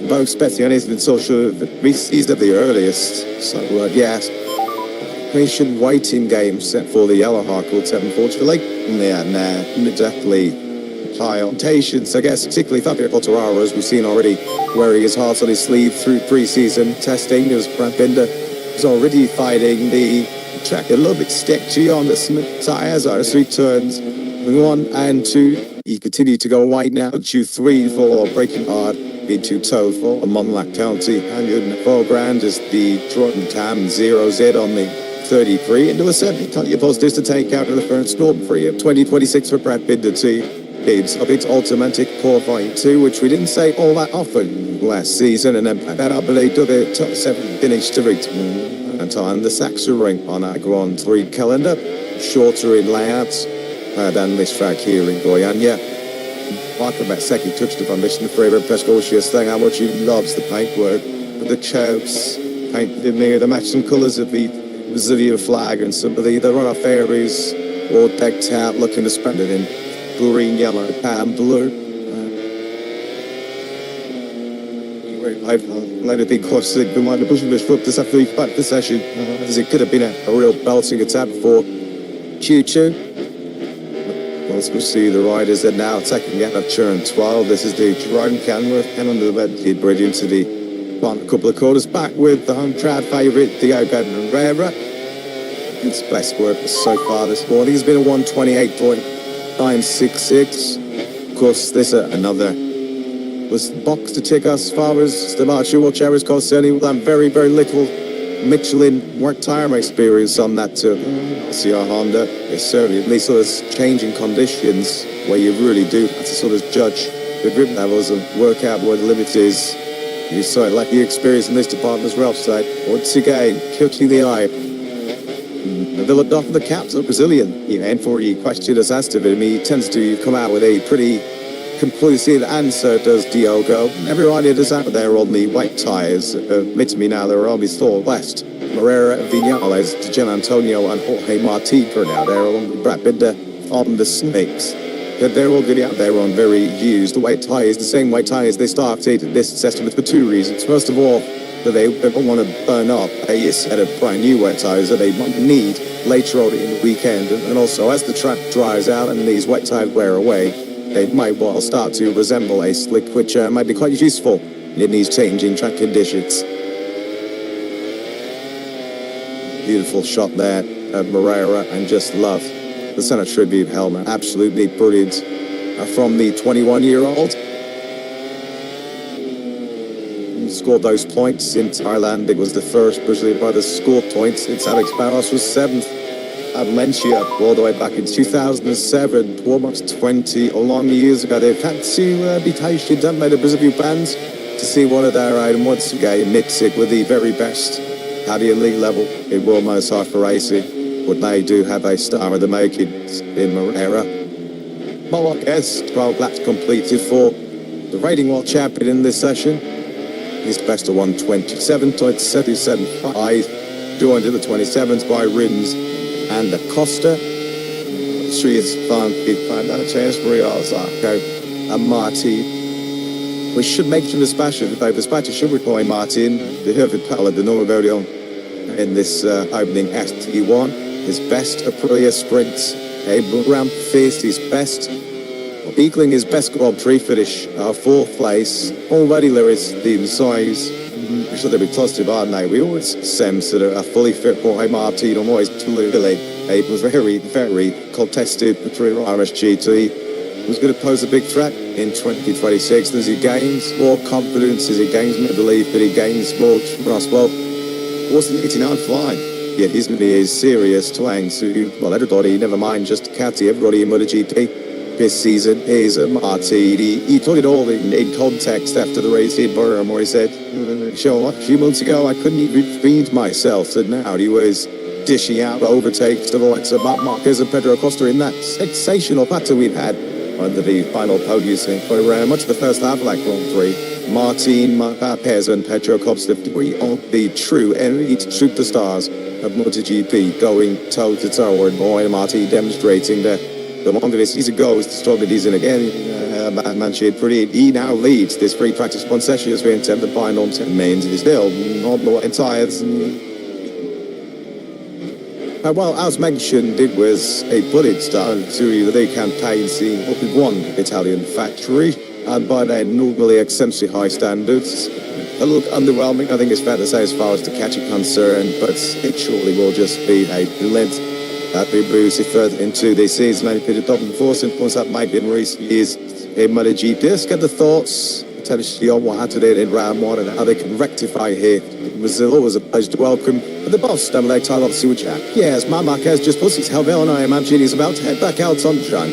both Specianis and social he's at the earliest. So yes, patient waiting game set for the yellow hardcourt, unfortunately. Yeah, exactly. High on patience, I guess, particularly Fabio Quartararo, as we've seen already, wearing his heart on his sleeve through pre-season testing. As Brad Binder is already fighting the track a little bit sketchy on the Smith tyres. As 3 turns, 1 and 2. He continued to go wide now. Q3 for braking hard into toe for Monlac County. And in the foreground is the Trotton Tam 0Z on the 33. Into a 70 positives to take out of the first Grand Prix of 2026 for Brad Binder too. It's automatic qualifying 2, which we didn't say all that often last season, and then that I believe to the top 7 finish to reach and time the Saxon ring on our Grand Prix calendar, shorter in layouts than this track here in Goiânia. Michael Matseki touched upon this in the Freire Pescocious thing, how much he loves the paintwork, the chokes painted in there, the matching colours of the Brazilian flag, and some of the runoff areas all decked out, looking to spend it in green, yellow, and blue. I've let it be close to the mind of pushing this foot this after the session, as it could have been a real belting attack for Choo Choo. Let's see the riders that now taking out of turn 12. This is the drone camera and under the bed, he'd bridge into the front couple of quarters back with the home crowd favourite, Ducati and Herrera. It's best work so far this morning. He's been a 128.966. Of course, this another was box to tick as far as the martial chair is concerned. We'll have very, very little Michelin work tire experience on that too. See our Honda is certainly at least sort of changing conditions where you really do have to sort of judge the grip levels and work out where the limit is. You saw it like you experienced in this department as well, side. Once again, catching the eye. The Villadolphin, the captain, Brazilian. And for the question is asked of him, he tends to come out with a pretty conclusive answer, does Diogo. Every rider does that, but they're on the white tyres. Admit to me now, there are only Thor West, Moreira, Vinales, Gian Antonio, and Jorge Marti for now. They're on the rapid on the snakes. They're all good out there on very used white tyres, the same white tyres they started this assessment for two reasons. First of all, that they don't want to burn up a set of brand new wet tyres that they might need later on in the weekend. And also, as the track dries out and these wet tyres wear away, they might well start to resemble a slick, which might be quite useful in these changing track conditions. Beautiful shot there of Moreira, and just love the Senna Tribute helmet. Absolutely brilliant from the 21-year-old. Scored those points in Thailand. It was the first Brazilian rider to score points since Alex Barros was 7th at Valencia all the way back in 2007, almost 20 long years ago. They've had to be patient by the Brazilian fans to see one of their items once again mix it with the very best at the elite level. It will most hard for racing, but they do have a star of the making in Moreira. Marquez, 12 laps completed for the rating world champion in this session. His best of 127.775, joined in the 27th by Rims and Acosta. She is fun, find out a chance for Riazarko and Martin. We should make sure dispatches, if they dispatches should require Martin, the Herford Pala, the Norvodio, in this opening ST1. His best Aprilia sprints, a Grand Prix, his best. Equaling his best Grand Prix finish, fourth place. Already there is the size. I'm sure they'll be positive, aren't they? We always sense that a fully fit Jorge Martin always clearly. It was very, very contested between RSGT. He was going to pose a big threat in 2026 as he gains more confidence, as he gains more belief, that he gains more trust. Well, wasn't 89 flying? Yet he's going to be a serious twang to, well, everybody, never mind just Ducati, everybody in MotoGP. This season is Martin. He took it all in context after the race in Burma, where he said, "Sure, a few months ago I couldn't even feed myself." And now he was dishing out overtakes to the likes of Marc Marquez and Pedro Acosta in that sensational battle we've had under the final podium for much of the first half of that Grand Prix. Martin, Marquez and Pedro Acosta, three of the true elite superstars of MotoGP, going toe-to-toe, and boy, Martin demonstrating that the longer this season goes, the stronger he's in again. He now leads this free practice one session as we intend the final 10 mains. He's still on the white tyres. Well, as mentioned, it was a bullet start to the campaign seeing what we won Italian factory, and by their normally exceptionally high standards. A little underwhelming, I think it's fair to say, as far as the catching concerned, but it surely will just be a blend. That we boosted further into this season. Many people don't force and that might be in recent years in MotoGP. Let's get the thoughts potentially on what happened in round one and how they can rectify here. Brazil always a pleasure to welcome. But the boss, double leg tie, let's see what Jack. Yes, Marc Marquez just puts his helmet on. I imagine he's about to head back out on track.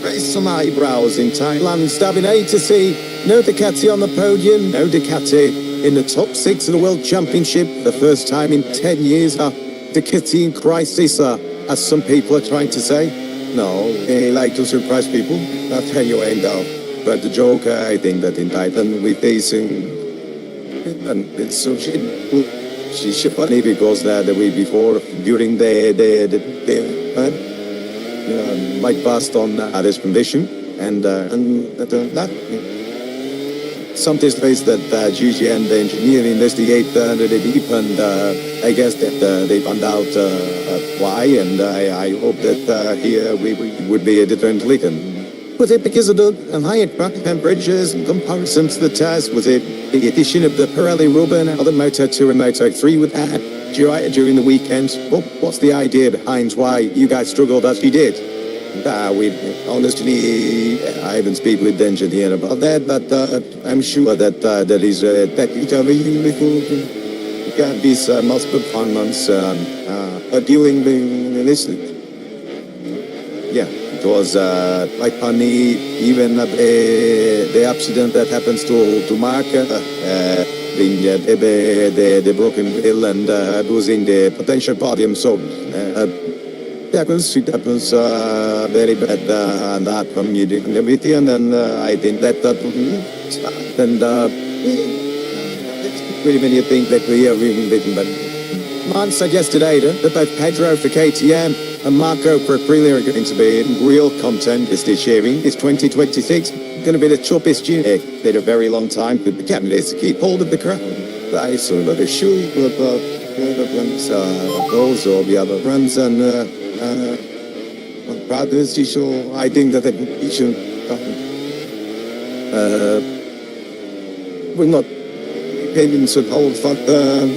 Raise some eyebrows in Thailand. Stabbing A to C. No Ducati on the podium. No Ducati in the top 6 of the World Championship. The first time in 10 years. Ducati in crisis. As some people are trying to say. No, he like to surprise people. I'll tell you ain't though. But the joke, I think that in Thailand we're facing, and it's so she funny because the week before, during the Mike passed on this condition, and that some displays that GG and the engineer investigate the deep, and I guess that they found out why, and I hope that here we would be a different Lincoln. Was it because of the higher temperatures in comparison to the test? Was it the addition of the Pirelli rubber and other Moto2 and Moto3 with that during the weekend? What's the idea behind why you guys struggled as you did? We honestly, I haven't spoken with the engineer about that, but I'm sure that that is that you tell me before you got these multiple months dealing with this. Yeah. It was like funny, even the accident that happens to Mark, the broken wheel and losing the potential podium. So it happens very bad, and that from you doing everything, and then I think that and really many things that we are really bitten, but man said yesterday that both Pedro for KTM and Marco for Aprilia are going to be in real contenders this year. It's 2026, going to be the toughest year. It's been a very long time for the candidates to keep hold of the crown. I saw that issue with those or the other runs, and brothers, I think that they should will not opinions of whole fact,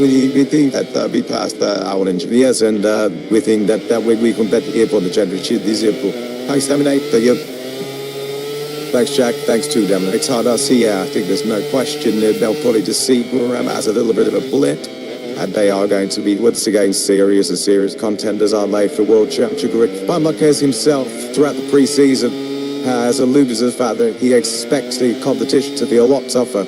we think that we passed our engineers, and we think that we compete here for the championship this year. Thanks, Dominate. Thanks, Jack. Thanks to them. It's hard to see. I think there's no question that they'll probably just see Guram as a little bit of a blip, and they are going to be once again serious contenders, aren't they, for World Championship? But Marquez himself, throughout the pre-season, has alluded to the fact that he expects the competition to be a lot tougher.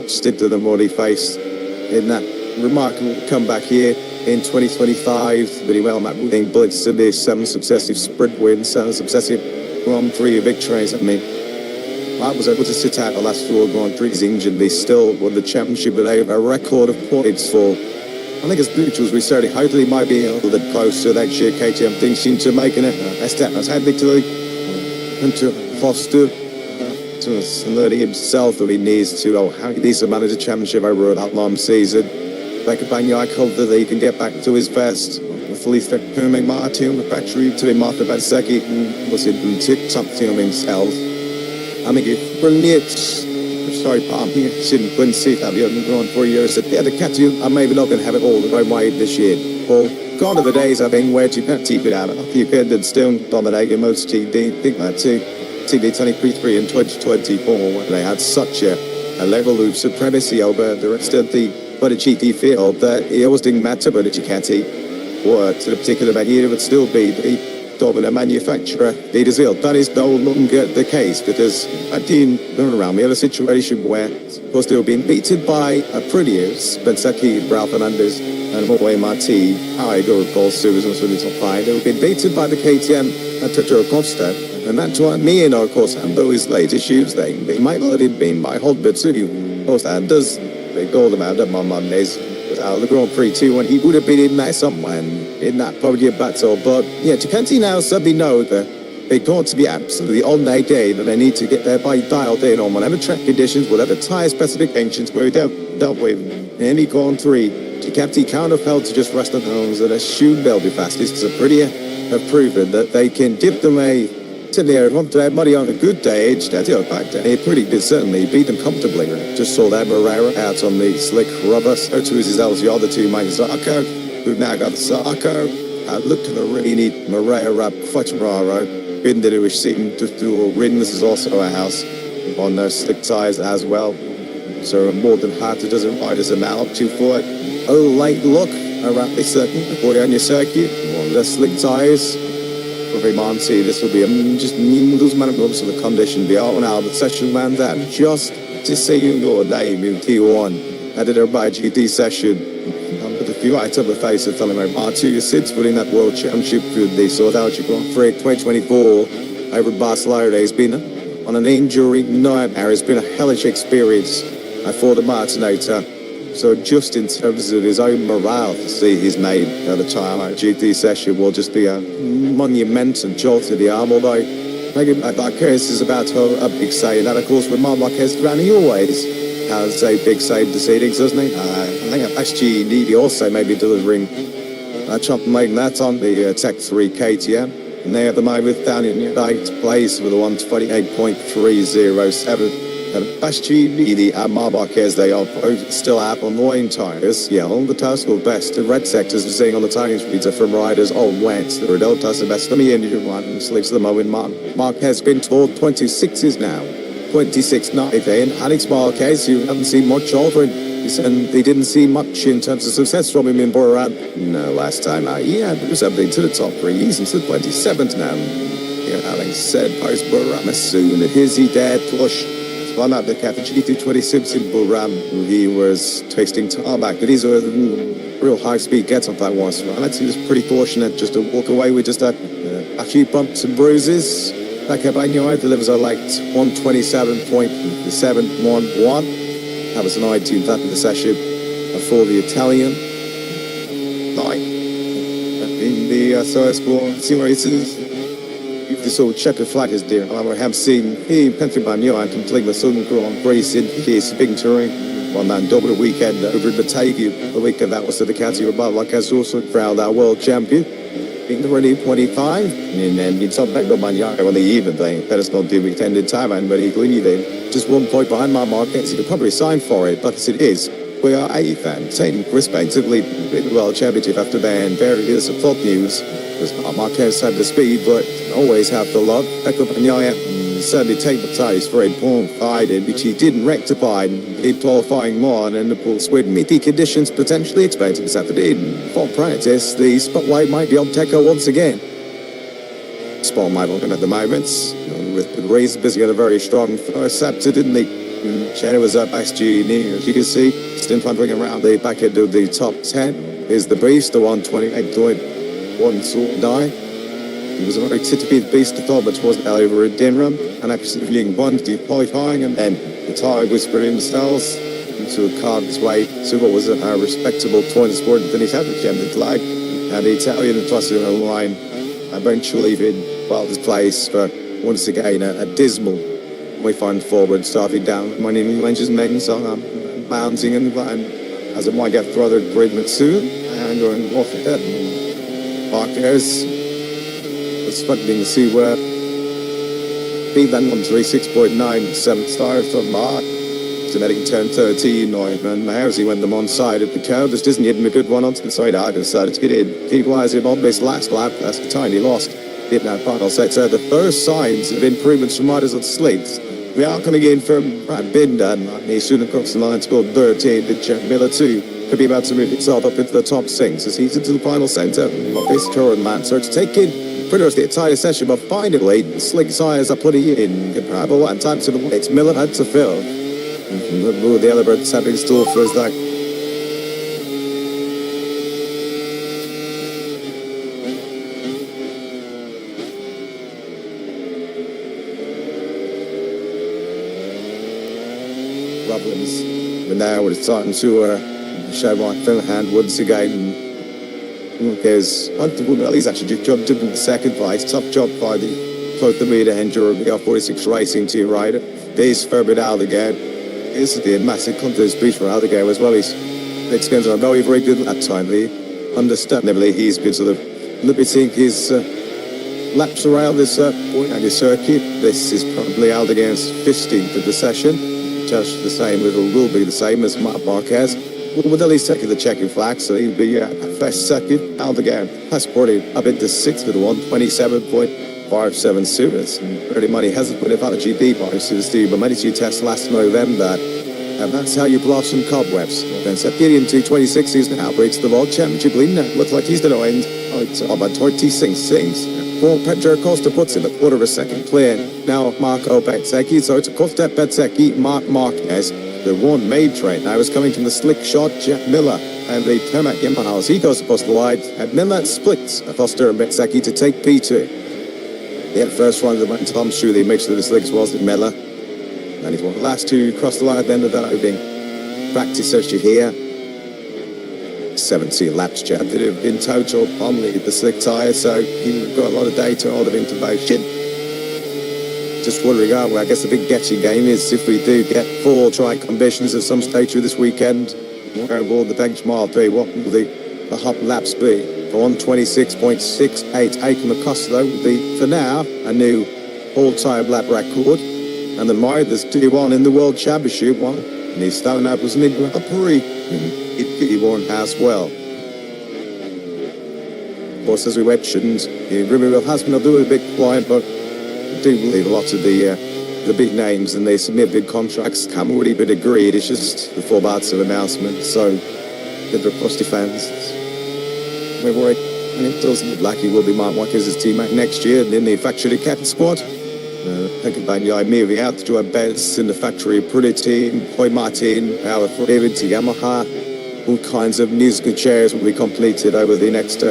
Stick to them what he faced in that remarkable comeback here in 2025. Very well, Matt Wooding blitzed to the 7 successive sprint wins, 7 successive Grand Prix victories. I mean, Matt was able to sit out the last 4 Grand Prix injured. They still won the championship with a record of points for. I think it's mutual as we started. Hopefully, he might be a little bit closer next year. KTM thinks into making it a step as had victory and to foster. To alert himself that he needs to, how he needs to manage a championship over that long season. Like a Banyai hope that he can get back to his best. Hopefully, Ferming Martin, the factory to Martha Banseki, was it tip something on himself. I mean, it's brilliant. Sorry, Palm, he couldn't see that the other gone 4 years. The Ducati, I'm maybe not going to have it all the way this year. Well, gone are the days, I think, where you can't keep it out. You could still dominate your MotoGP. Think that too. TD23 in 2024, when they had such a level of supremacy over the rest of the MotoGP field that it always didn't matter whether Ducati or to the particular year, it would still be the dominant manufacturer. That is no longer the case, because I didn't run around. We had a situation where, of course, they were being beaten by Aprilia's, Bensaki, Ralph Fernandez, and Jorge Marti. I go with Paul Susan for the top 5. They were being beaten by the KTM and Totoro Costa. And that's what me and of course, and those late issues, they might not have been by Hodbitsu. Of course, and does they go them out of my Mondays without the Grand Prix too, and he would have been in there somewhere in that podium battle. But yeah, Ducati now suddenly know that they got to be absolutely on their day, that they need to get their bike dialed in on whatever track conditions, whatever tyre specifications, where we dealt with any Grand Prix. Ducati can't afford to just rest on homes and assume they'll be fastest. So Aprilia have proven that they can dip them to their money on a good day, they pretty did certainly beat them comfortably. Just saw that Moreira out on the slick rubber. So too is his the other two, Mike Zarco, who've now got the Zarco. Look to the really Moreira, Quattraro, been the Irish season to do ridden. This is also a house on those slick tyres as well. So more than half a dozen riders are now up to for it. A late look around the circuit, before on your circuit, on the slick tyres. Every Monty, this will be just those man of the condition. The out now, the session man that just to say you go name in T1. I did a by GT session. With a few items of the face of telling my Marty, you sits within that World Championship field. They saw out you Grand Prix 2024 over Barcelona. He's been on an injury nightmare. It's been a hellish experience for the Martinator. So just in terms of his own morale, to see he's made at the time, GT session will just be a monumental jolt to the arm, although Maybe Marquez is about to have a big say, and that of course with Marquez around, he always has a big say to proceedings, doesn't he? I think SG Needy also may be delivering a chop and making that on the Tech 3 KTM. And they at the moment down in 8th place with a 128.307. And SG Needy and Marquez, they are both still out on line tires. Yeah, on the Tesla best. The red sectors we're seeing on the tire speeds are from riders on wet. The Redel Tesla best. Let me end you one. Slicks the moment. Mark has been told 26s now. 26-9 then. Alex Marquez, you haven't seen much of him. And they didn't see much in terms of success from him in Borat. No, last time out, yeah, but was something to the top 3. He's into the 27th now. Yeah, Alex said post Borat soon. Here's he dead flush. One out the Cathay GT26 in Buram, he was tasting tarmac, but these were real high-speed gets on that one. So Alex, he was pretty fortunate just to walk away with just a few bumps and bruises. That Cabano delivers a late 127.711. That was the 19th lap of the session for the Italian. In the first four races. This old checkered flag is there. I have seen him Pennsylvania and complete the Southern Grand Prix in his big touring on that double weekend over in Batavia. The weekend that was to the Ducati above, like as also proud our world champion. In the running 25, and then it's not back to Mania on the even thing. That is not the weekend in Taiwan, but he couldn't even. Just 1 point behind my Marquez. He could probably sign for it, but as it is, we are 8th and same respectively in the World Championship after then. Very good support news. Because Marquez had the speed, but always have the luck. Back up and certainly take the ties for a poor fight, which he didn't rectify in qualifying more, and the pool Sweden meet the conditions potentially expected Saturday. For practice, the spotlight might be on Teco once again. Spot might open at the moment, with the race busy on a very strong first Saturday, didn't he? Jenner was up SG near, as you can see, still wandering around the back end of the top 10. Here's the beast, the 128.1 sort die. He was a very typical beast to thought, but wasn't over at Denham, and actually being one to qualifying, and then the tire whispered themselves into a car's way to what was a respectable point of sport, and then he had the champion flag, and the Italian plus in a line, eventually in Wilder's place, but once again a dismal we find forward, starting down. My name is Lenches making song. I'm bouncing and as it might get further improvement soon. And going off ahead. Marquez. It's funny to see where B-Van 136.97 star from Mark. Genetic turn 13, and Mahersey went them on side of the curve. This isn't even a good one onto the side. I decided to get in. He was in on this last lap. That's the time he lost. In that final sector, the first signs of improvements from riders on slicks. We are coming in from Brad Binder, and he soon across the line scored 13. The Jack Miller too could be about to move himself up into the top 6 as he's into the final centre of this current man. So to take in pretty much the entire session, but finally the slick tires are putting in comparable lap time to the weights Miller had to fill. The other birds having store for us that. Problems. But now it's starting to show my film hand once again. There's well, he's actually just jumped into the second place. Tough job by the both the meter Hendra and the R46 Racing team rider. There's Ferbert Aldegar. This is the massive contest speech for Aldegar as well. He's experienced a very, very good lap time. Understandably, he's been sort of limiting his laps around this point and his circuit. This is probably Aldegar's 15th of the session. Just the same, it will be the same as Mark Marquez. With at least taking the checking flag, so he'll be first second. Aldegar has brought it up into 6th with a 127.57 Suits. Pretty money hasn't put it out of GP by Steve, but managed to test last November. And that's how you blossom cobwebs. Then Septilian 226 is now breaks the World Championship lead. Now looks like he's going to end about 26. Paul Pedro Costa puts him a quarter of a second clear. Now Marco Bezzecchi, so it's a Costa Bezzecchi, Mark Marquez. The one made train now is coming from the slick shot Jack Miller and the Termac Yamaha. He goes across the line and Miller splits Costa and Bezzecchi to take P2. The first one that went to Tom Shuley makes sure the slicks was Miller. And he's one of the last two across the line at the end of that opening. Practice session here. 17 laps chatted in total on the slick tyre, so he's got a lot of data, a lot of information. just wondering, I guess the big getting game is if we do get 4 track conditions at some stage through this weekend, where will the benchmark be? What will the hot laps be? For 126.68, Aiken McCusker, though, will be, for now, a new all-time lap record. And the Midas D1 in the World Championship one. And he's starting out was in Grand Prix. He won as well. Of course, as we mentioned, Riverville has been a little bit quiet, but I do believe lots of the big names and they submit big contracts haven't really been agreed. It's just the 4 parts of announcement. So, good for Frosty fans. We're worried. And it doesn't look like he will be Mark Watkins' teammate next year in the factory captain squad. Thinking about the moving out to a Benz in the factory pretty team, Hoy Martin, our David to Yamaha. All kinds of musical chairs will be completed over the next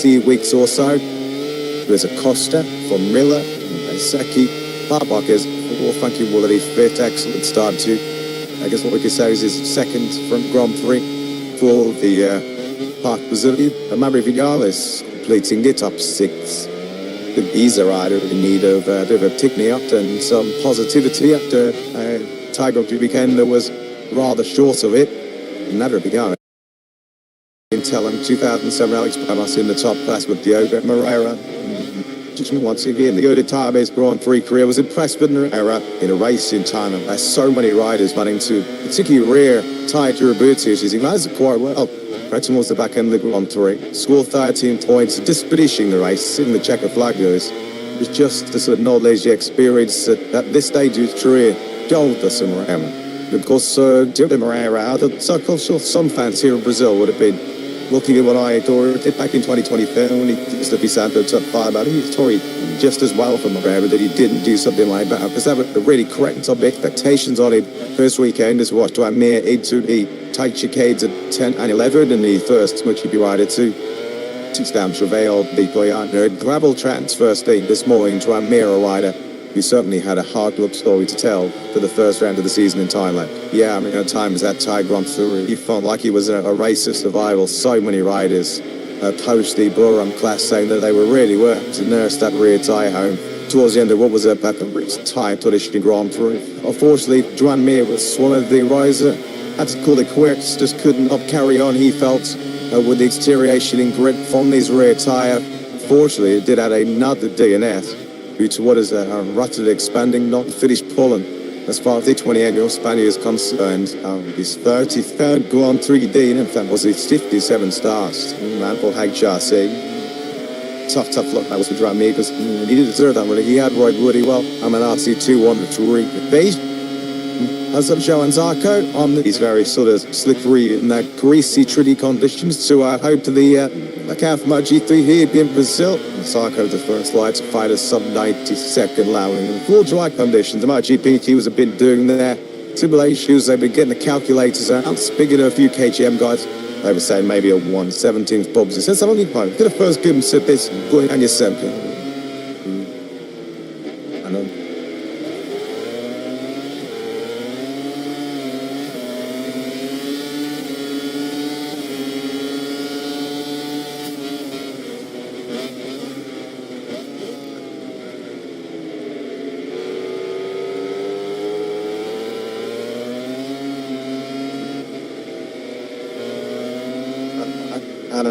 few weeks or so. There's a Costa from Miller, and Seki, Barbakers, all funky Woolly fit, excellent start to. I guess what we could say is his second from Grand Prix for the Park Brazilian. And Maverick Vinales completing it up 6. He's a rider in need of a bit of a pick-me-up and some positivity after a Tiger weekend that was rather short of it. Never begun. In tell him 2007 Alex Palmas in the top class with Diogo Moreira. Just once again, the early time-based Grand Prix career was impressed with Moreira in a race in time. And there's so many riders running to particularly rare tight durability issues. He rides quite well. Right towards the back end of the Grand Prix. Scored 13 points, just finishing the race in the checker flag goes. It was just the sort of knowledge, the experience at this stage of his career told us around. Of course, Diogo Moreira, so some fans here in Brazil would have been looking at what I did back in 2023 when he used to be Santo top 5. I think he's totally just as well for Moreira that he didn't do something like that. Because that would really correct some expectations on him. First weekend is what to admire into the tight chicades at 10 and 11 in the first MotoGP rider to down Travail, the Goiânia gravel transfer state this morning to Amira rider who certainly had a hard look story to tell for the first round of the season in Thailand. Yeah, I mean, at times that Thai Grand Prix, he felt like he was a race of survival. So many riders post the Buram class saying that they were really worked to nurse that rear tyre home towards the end of what was a time traditional Grand Prix. Unfortunately, Joan Mir was one of the riser. Had to call it quits, just couldn't carry on, he felt, with the deterioration in grip from his rear tyre. Fortunately, it did add another DNF due to what is a rapidly expanding, not finished pulling. As far as the 28-year-old Spaniard is concerned, his 33rd Grand Prix DNF, that was his 57 stars. Man for HRC. Tough luck that was for Drum because he didn't deserve that really. He had ride really well. I'm an RC2 on the touring base. As I'm showing Zarco on these very sort of slippery and greasy, tricky conditions to hope to the account for MotoGP here in Brazil. Zarco the first light to fight a sub-92nd allowing in full dry conditions. The MotoGP was a bit doing their simulations. They've been getting the calculators out. Speaking of a few KGM guys, they were saying maybe a 1/17th Bobs. It says I'm only fine. Get a first good and sit this going on your second. I know.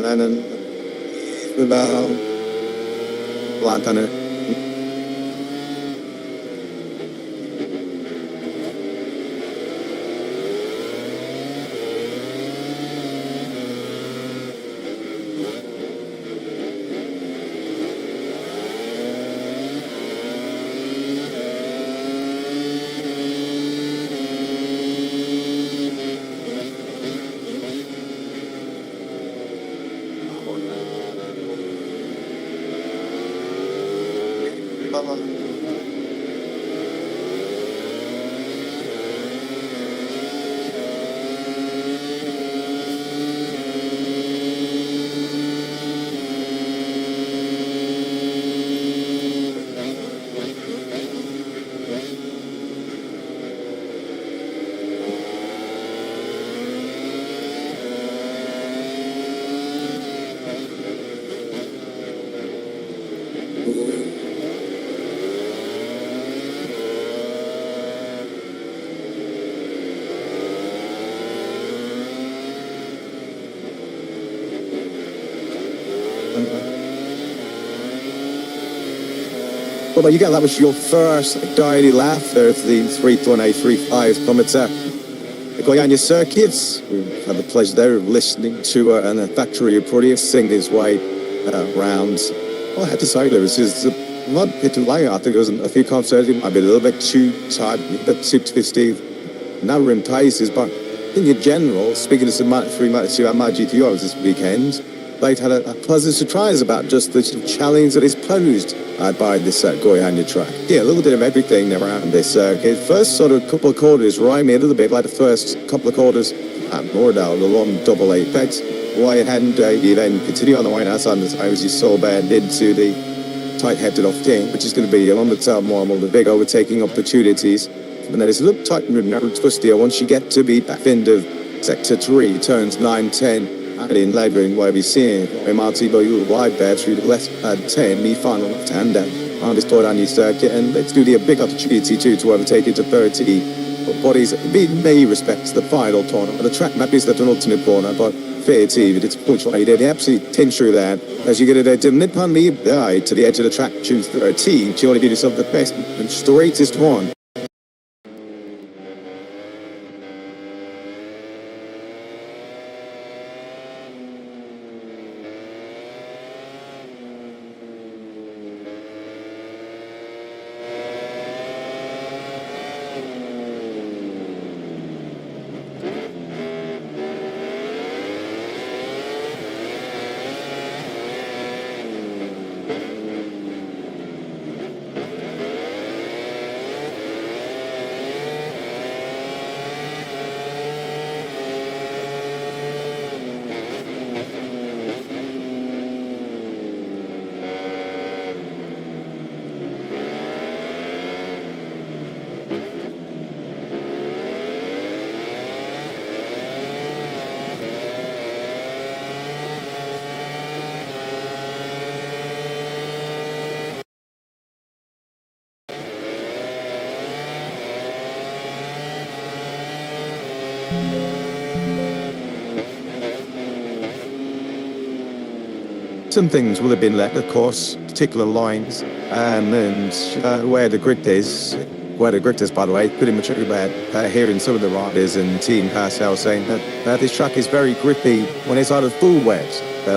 And about black on it. Well, you got that was your first dirty laugh there at the 3.835 kilometer going on your circuits. We've had the pleasure there of listening to an factory producer sing his way around. Well, I had to say there was just not a bit too late. I think there was a few concerts. It might be a little bit too tight, a bit too twisty. No in places, but in general, speaking of some Moto3, Moto2 and Moto3 this weekend, they'd had a pleasant surprise about just the sort of challenge that is posed by this Goiânia track. Yeah, a little bit of everything around this circuit. First sort of couple of quarters remind me a little bit like the first couple of quarters at Mordal, the long double apex. Wide hand, you then continue on the right hand side of the time as you saw bend into the tight-headed off thing, which is going to be along the top normal, the big overtaking opportunities. And then it's a little tight and twistier once you get to the back end of sector 3, turns 9, 10, and in labouring where we're seeing MRT by you wide there through the left 10, the final left hand down on this Goiânia circuit, and let's do the big opportunity too to overtake it to 30. But bodies, in many respects, the final corner. The track map is the penultimate corner, but fair to but it's punctuated. They absolutely tinge through that. As you get it to mid-pun lead to the edge of the track, choose 13. You only give yourself the best and straightest one. Some things will have been left, of course, particular lines, and where the grid is. Where the grid is, by the way, pretty much bad. Hearing some of the riders and team personnel saying that this track is very grippy when it's either full wet.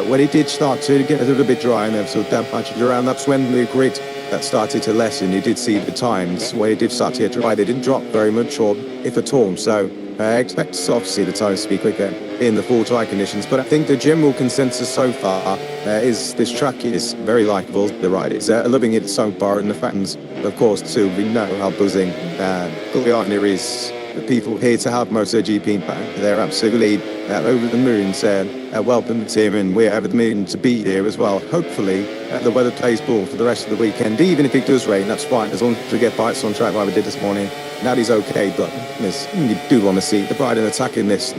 When it did start to get a little bit dry and there was sort of damp patches around, that's when the grid started to lessen. You did see the times where it did start to get dry. They didn't drop very much, or if at all. So I expect obviously the times to be quicker in the full dry conditions. But I think the general consensus so far is this track is very likeable. The riders are loving it so far, and the fans, of course, too. We know how buzzing Goiânia is. The people here to have MotoGP back, they're absolutely over the moon, saying welcome to him, and we're over the moon to be here as well. Hopefully the weather plays ball for the rest of the weekend. Even if it does rain, that's fine, as long as we get bikes on track like we did this morning. That is okay, but you do want to see the pride in attacking this.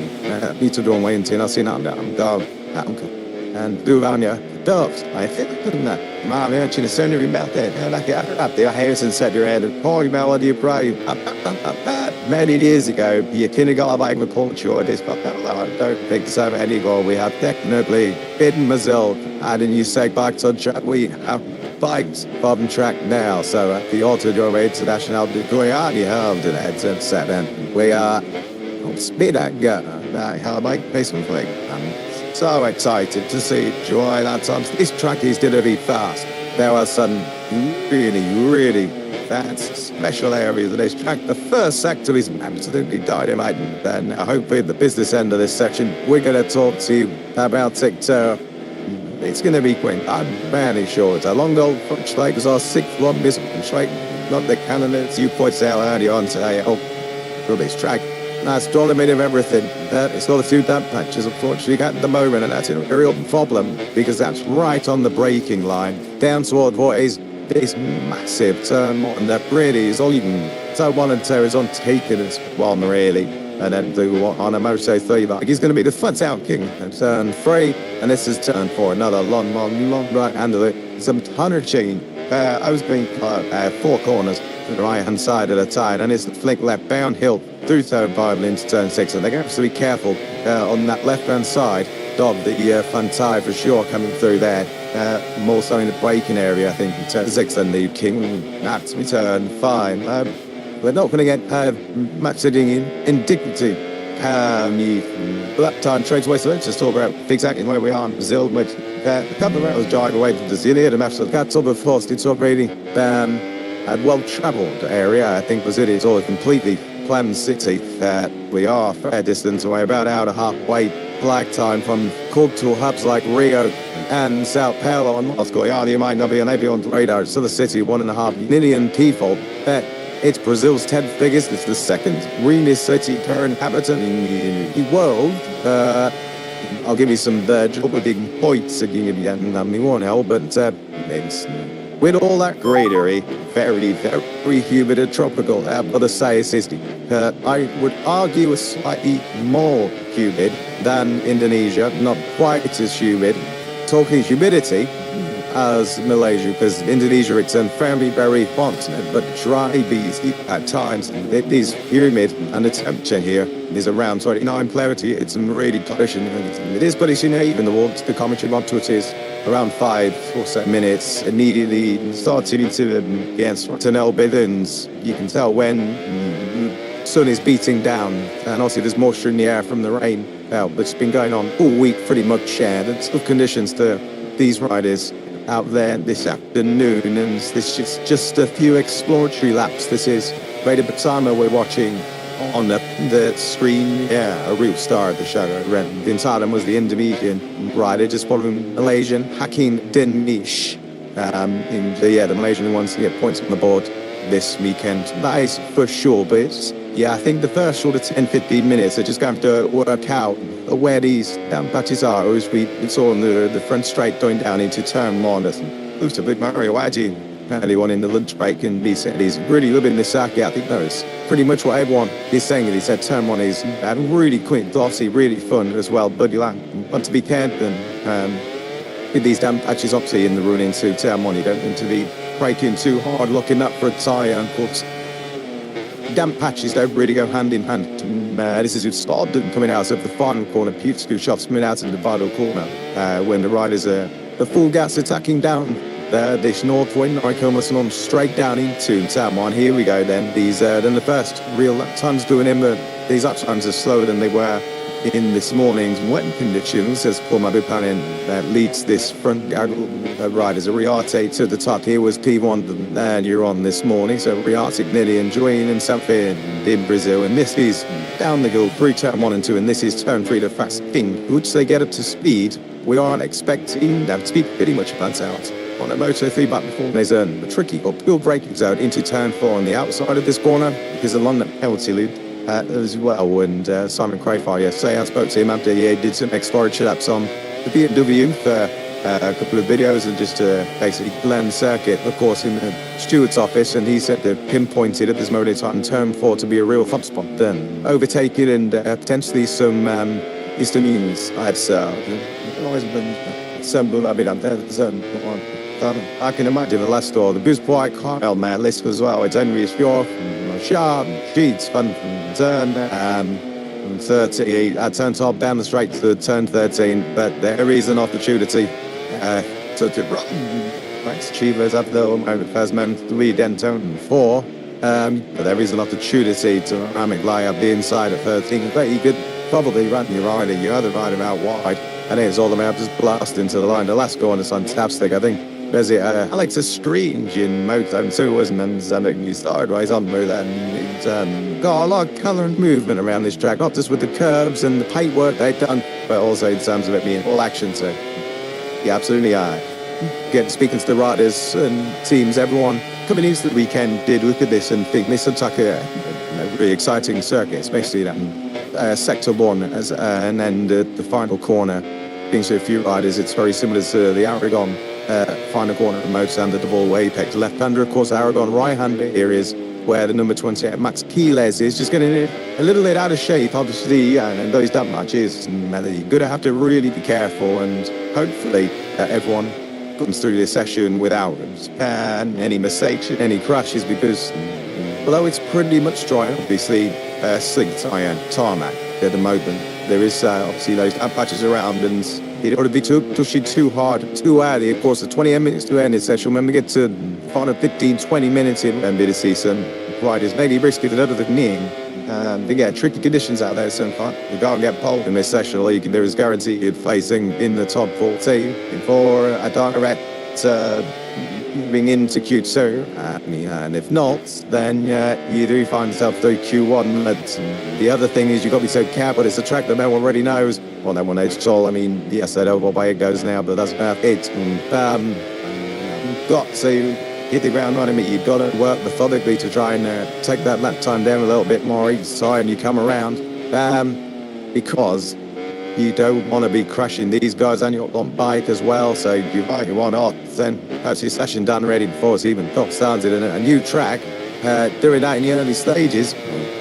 Need to do on way into, and I'll see now. And Goiânia doves. I think that my mention is certainly about that. And I got up there, Harrison said your head, and Paul melody of pride. Many years ago, you couldn't go like the culture this, but I don't think so anymore. We have technically been Brazil, and then you say back to track, we have bikes from track now. So the Auto International de Goiânia held in headset set, and we are speed at how bike basement flick. I'm so excited to see joy that time. This track is going to be fast. There are some really fast special areas of this track. The first sector is absolutely dynamite, and hopefully the business end of this section, we're going to talk to you about sector. It's going to be quick. I'm fairly sure it's a long old front straight. There's our 6-1 missing straight. Not the candidates you pointed out earlier on today. For this track. That's all a bit of everything. It's got a few damp patches, unfortunately, at the moment, and that's a real problem because that's right on the braking line down toward what is this massive turn one that really is all you can. So 1 and 2 is on taking this one, really. And then do on a Moto3 bike. He's going to be the front out king and turn 3, and this is turn 4. Another long right hand of it. Some tunnel chain. I was being 4 corners to the right hand side of the tide, and it's the flick left downhill through turn 5 and into turn 6. And they're going to have to be careful on that left hand side of the fun tire for sure coming through there. More so in the braking area, I think, in turn 6 than the King. That's turn 5. We're not going to get much sitting in dignity. That time straight away, so let's just talk about exactly where we are in Brazil. With a couple of hours drive away from Brazil here to Mexico, but first it's already a well-travelled area. I think Brazil is all a completely planned city. We are a fair distance away, about an hour and a half away, flight time from cultural hubs like Rio and Sao Paulo and Moscow. You might not be on everyone's radar. It's still a city of 1.5 million people. It's Brazil's 10th biggest. It's the second greenest city per inhabitant in the world. I'll give you some big points again, but it's with all that greenery, very, very humid and tropical, other say it's I would argue it's slightly more humid than Indonesia, not quite as humid. Talking humidity, as Malaysia, because Indonesia it's very, very hot but dry beasy at times. It is humid and the temperature here is around 29 clarity. It's really pollution. It is pollution even the water, the commentary on to it is around 5 or so minutes. Immediately starting to tunnel bidons. You can tell when sun is beating down, and obviously there's moisture in the air from the rain. It's been going on all week pretty much. That's good conditions to these riders out there this afternoon, and this is just a few exploratory laps. This is Reda Batama we're watching on the screen. A real star of the show. Inside him was the Indonesian rider, just following Malaysian Hakim Denish. The Malaysian ones to get points on the board this weekend. That is for sure, but I think the first sort of 10-15 minutes are just going to work out where these patches are. As we saw on the front straight going down into turn 1. Looks a bit Mario Waggi early on in the lunch break, and he said he's really loving this circuit. I think that is pretty much what everyone is saying. He said turn 1 is really quick, obviously really fun as well, but you want to be careful with these patches obviously in the run into turn 1. You don't want to be braking too hard, looking up for a tyre, and of course damp patches don't really go hand in hand. This is who started coming out of the final corner. Two shots coming out in the final corner when the riders are the full gas attacking down this north wind. I come on straight down into turn 1. Here we go then. These then the first real lap times doing him. These lap times are slower than they were in this morning's wet conditions, as Paul Ciabatti leads this front riders. Riarte to the top. Here was P1 and you're on this morning. So Riarte nearly enjoying himself in Brazil. And this is down the hill through turn 1 and 2. And this is turn 3 to fast king. Once they get up to speed, we aren't expecting them to be pretty much burnt out on a Moto3, but before there's a tricky uphill braking zone into turn 4 on the outside of this corner, because along the penalty loop as well. And Simon Crayfire yesterday, I spoke to him after he did some exploratory laps on the BMW for a couple of videos and just basically blend circuit, of course, in the steward's office, and he said they pinpointed at this moment in time turn 4 to be a real flop spot. Then overtaking and potentially some histamines. Always been some I can imagine the last door. The boost quite Kyle man list as well. It's only sharp sheets fun from turn 30. I turned top down the straight to turn 13, but there is an opportunity to run. Max Chivas up the first man 3, then turn 4. But there is an opportunity to lie up the inside of 13. But you could probably run your other rider out wide. And it's all about just blast into the line. The last corner's on Tapstick, I think. There's Alex Strange in Moto2, wasn't it? And he started right on with that. And got a lot of colour and movement around this track, not just with the curbs and the paintwork they've done, but also in terms of it being all action. So, yeah, absolutely. Again, speaking to the riders and teams, everyone coming into the weekend did look at this and think this looks like a really exciting circuit, especially that sector 1 and then the final corner. Being so few riders, it's very similar to the Aragon final corner of Moto and the Devol Apex left-hander. Of course, Aragon right-hander here is where the number 28 Max Quiles is just getting a little bit out of shape, obviously, and those damp matches. You're going to have to really be careful, and hopefully everyone comes through this session without any mistakes, any crashes, because although it's pretty much dry, obviously, slick tyre tarmac at the moment. there is obviously those patches around, and it ought to be pushing too hard, too early. Of course, the 28 minutes to end this session. When we get to final 15, 20 minutes in, and bit of season, riders maybe risky to other than kneeing. But yeah, tricky conditions out there so far. You can't get pole in this session league. There is guaranteed placing in the top 14 for a direct moving into Q2. And if not, then you do find yourself through Q1. But the other thing is you've got to be so careful. It's a track that no one already knows. Well, no one knows at all. I mean, yes, they know what way it goes now, but that's about it. You've got to hit the ground running, but you've got to work methodically to try and take that lap time down a little bit more each time you come around, because you don't want to be crushing these guys on your bike as well. So you want not, then perhaps your session done ready before it's even got started. And a new track, doing that in the early stages,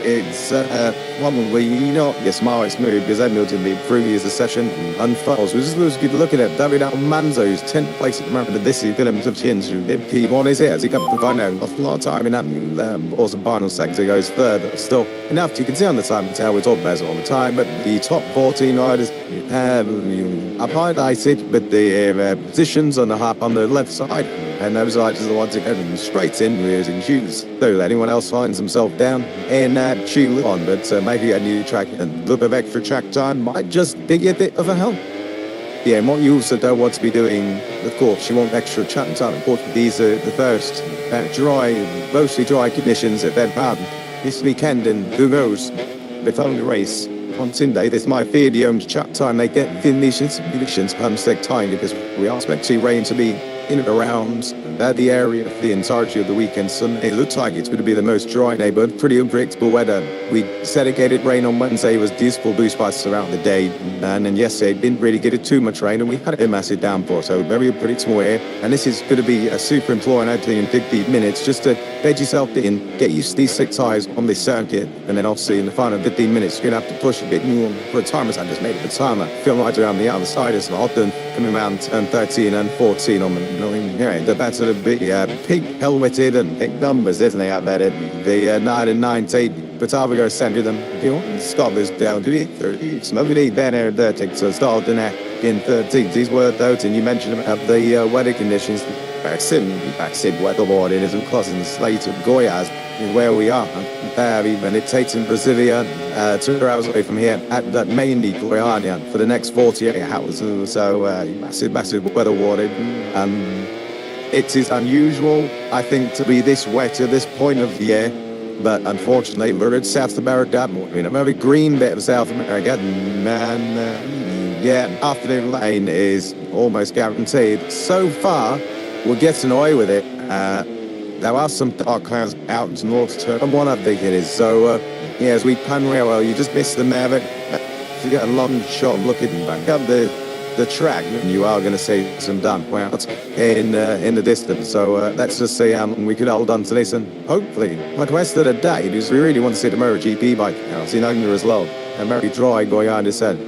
it's one where you not your smartest move, because then it'll be through as the session unfolds. We're just good looking at David Almanzo, who's 10th place at the moment of this Philips of Chins, who P1 is here as he comes to find out. Lost a lot of time in that awesome final sector. He goes third. Still enough, you can see on the time tell we're talking about it all the time, but the top 14 riders I've highlighted, but the positions on the left side, and those riders are the ones that go straight in using shoes. So anyone else finds himself down in Q1, but maybe a new track and a little bit of extra track time might just be a bit of a help. Yeah, and what you also don't want to be doing, of course, you want extra track time. Of course, these are the first mostly dry conditions at Bed Baden this weekend, and who knows, before the race on Sunday, this might be the only track time they get in these conditions unstick time, because we are expecting rain to be in and around the area for the entirety of the weekend. Sunday, it looks like it's going to be the most dry neighborhood, pretty unpredictable weather. We dedicated rain on Wednesday, was useful blue spots throughout the day, and then yesterday didn't really get it too much rain, and we had a massive downpour, so very unpredictable here. And this is going to be a super employing outing in 15 minutes, just to bed yourself in, get used to these 6 tires on this circuit, and then obviously in the final 15 minutes you're going to have to push a bit more for a timer. I just made it a timer. Feeling right around the other side is not often coming around turn 13 and 14 on the that's sort of big pink helmeted and big numbers, isn't it? I bet it. The 9 and 19, but I will go send you them. You know, stop this down to it. 30. Nobody better that so start the neck in 13. These were those, and you mentioned about the weather conditions. Backsid weather warning isn't causing the slate of Goiás is where we are. Even it takes in Brasilia 2 hours away from here at that mainly Goiânia for the next 48 hours. So massive weather warning. It is unusual, I think, to be this wet at this point of the year, but unfortunately we're in South America, in a very green bit of South America, and afternoon rain is almost guaranteed. So far, we're getting away with it. There are some dark clouds out to North Turn. One I think it is. So, as we pan real well, you just miss the Maverick. You get a long shot looking back up the track, and you are going to see some dark clouds in the distance. So let's just see how we could hold on to this, and hopefully, my quest of the day is we really want to see the MotoGP bike now. See Nogner as well. And very dry going on his head.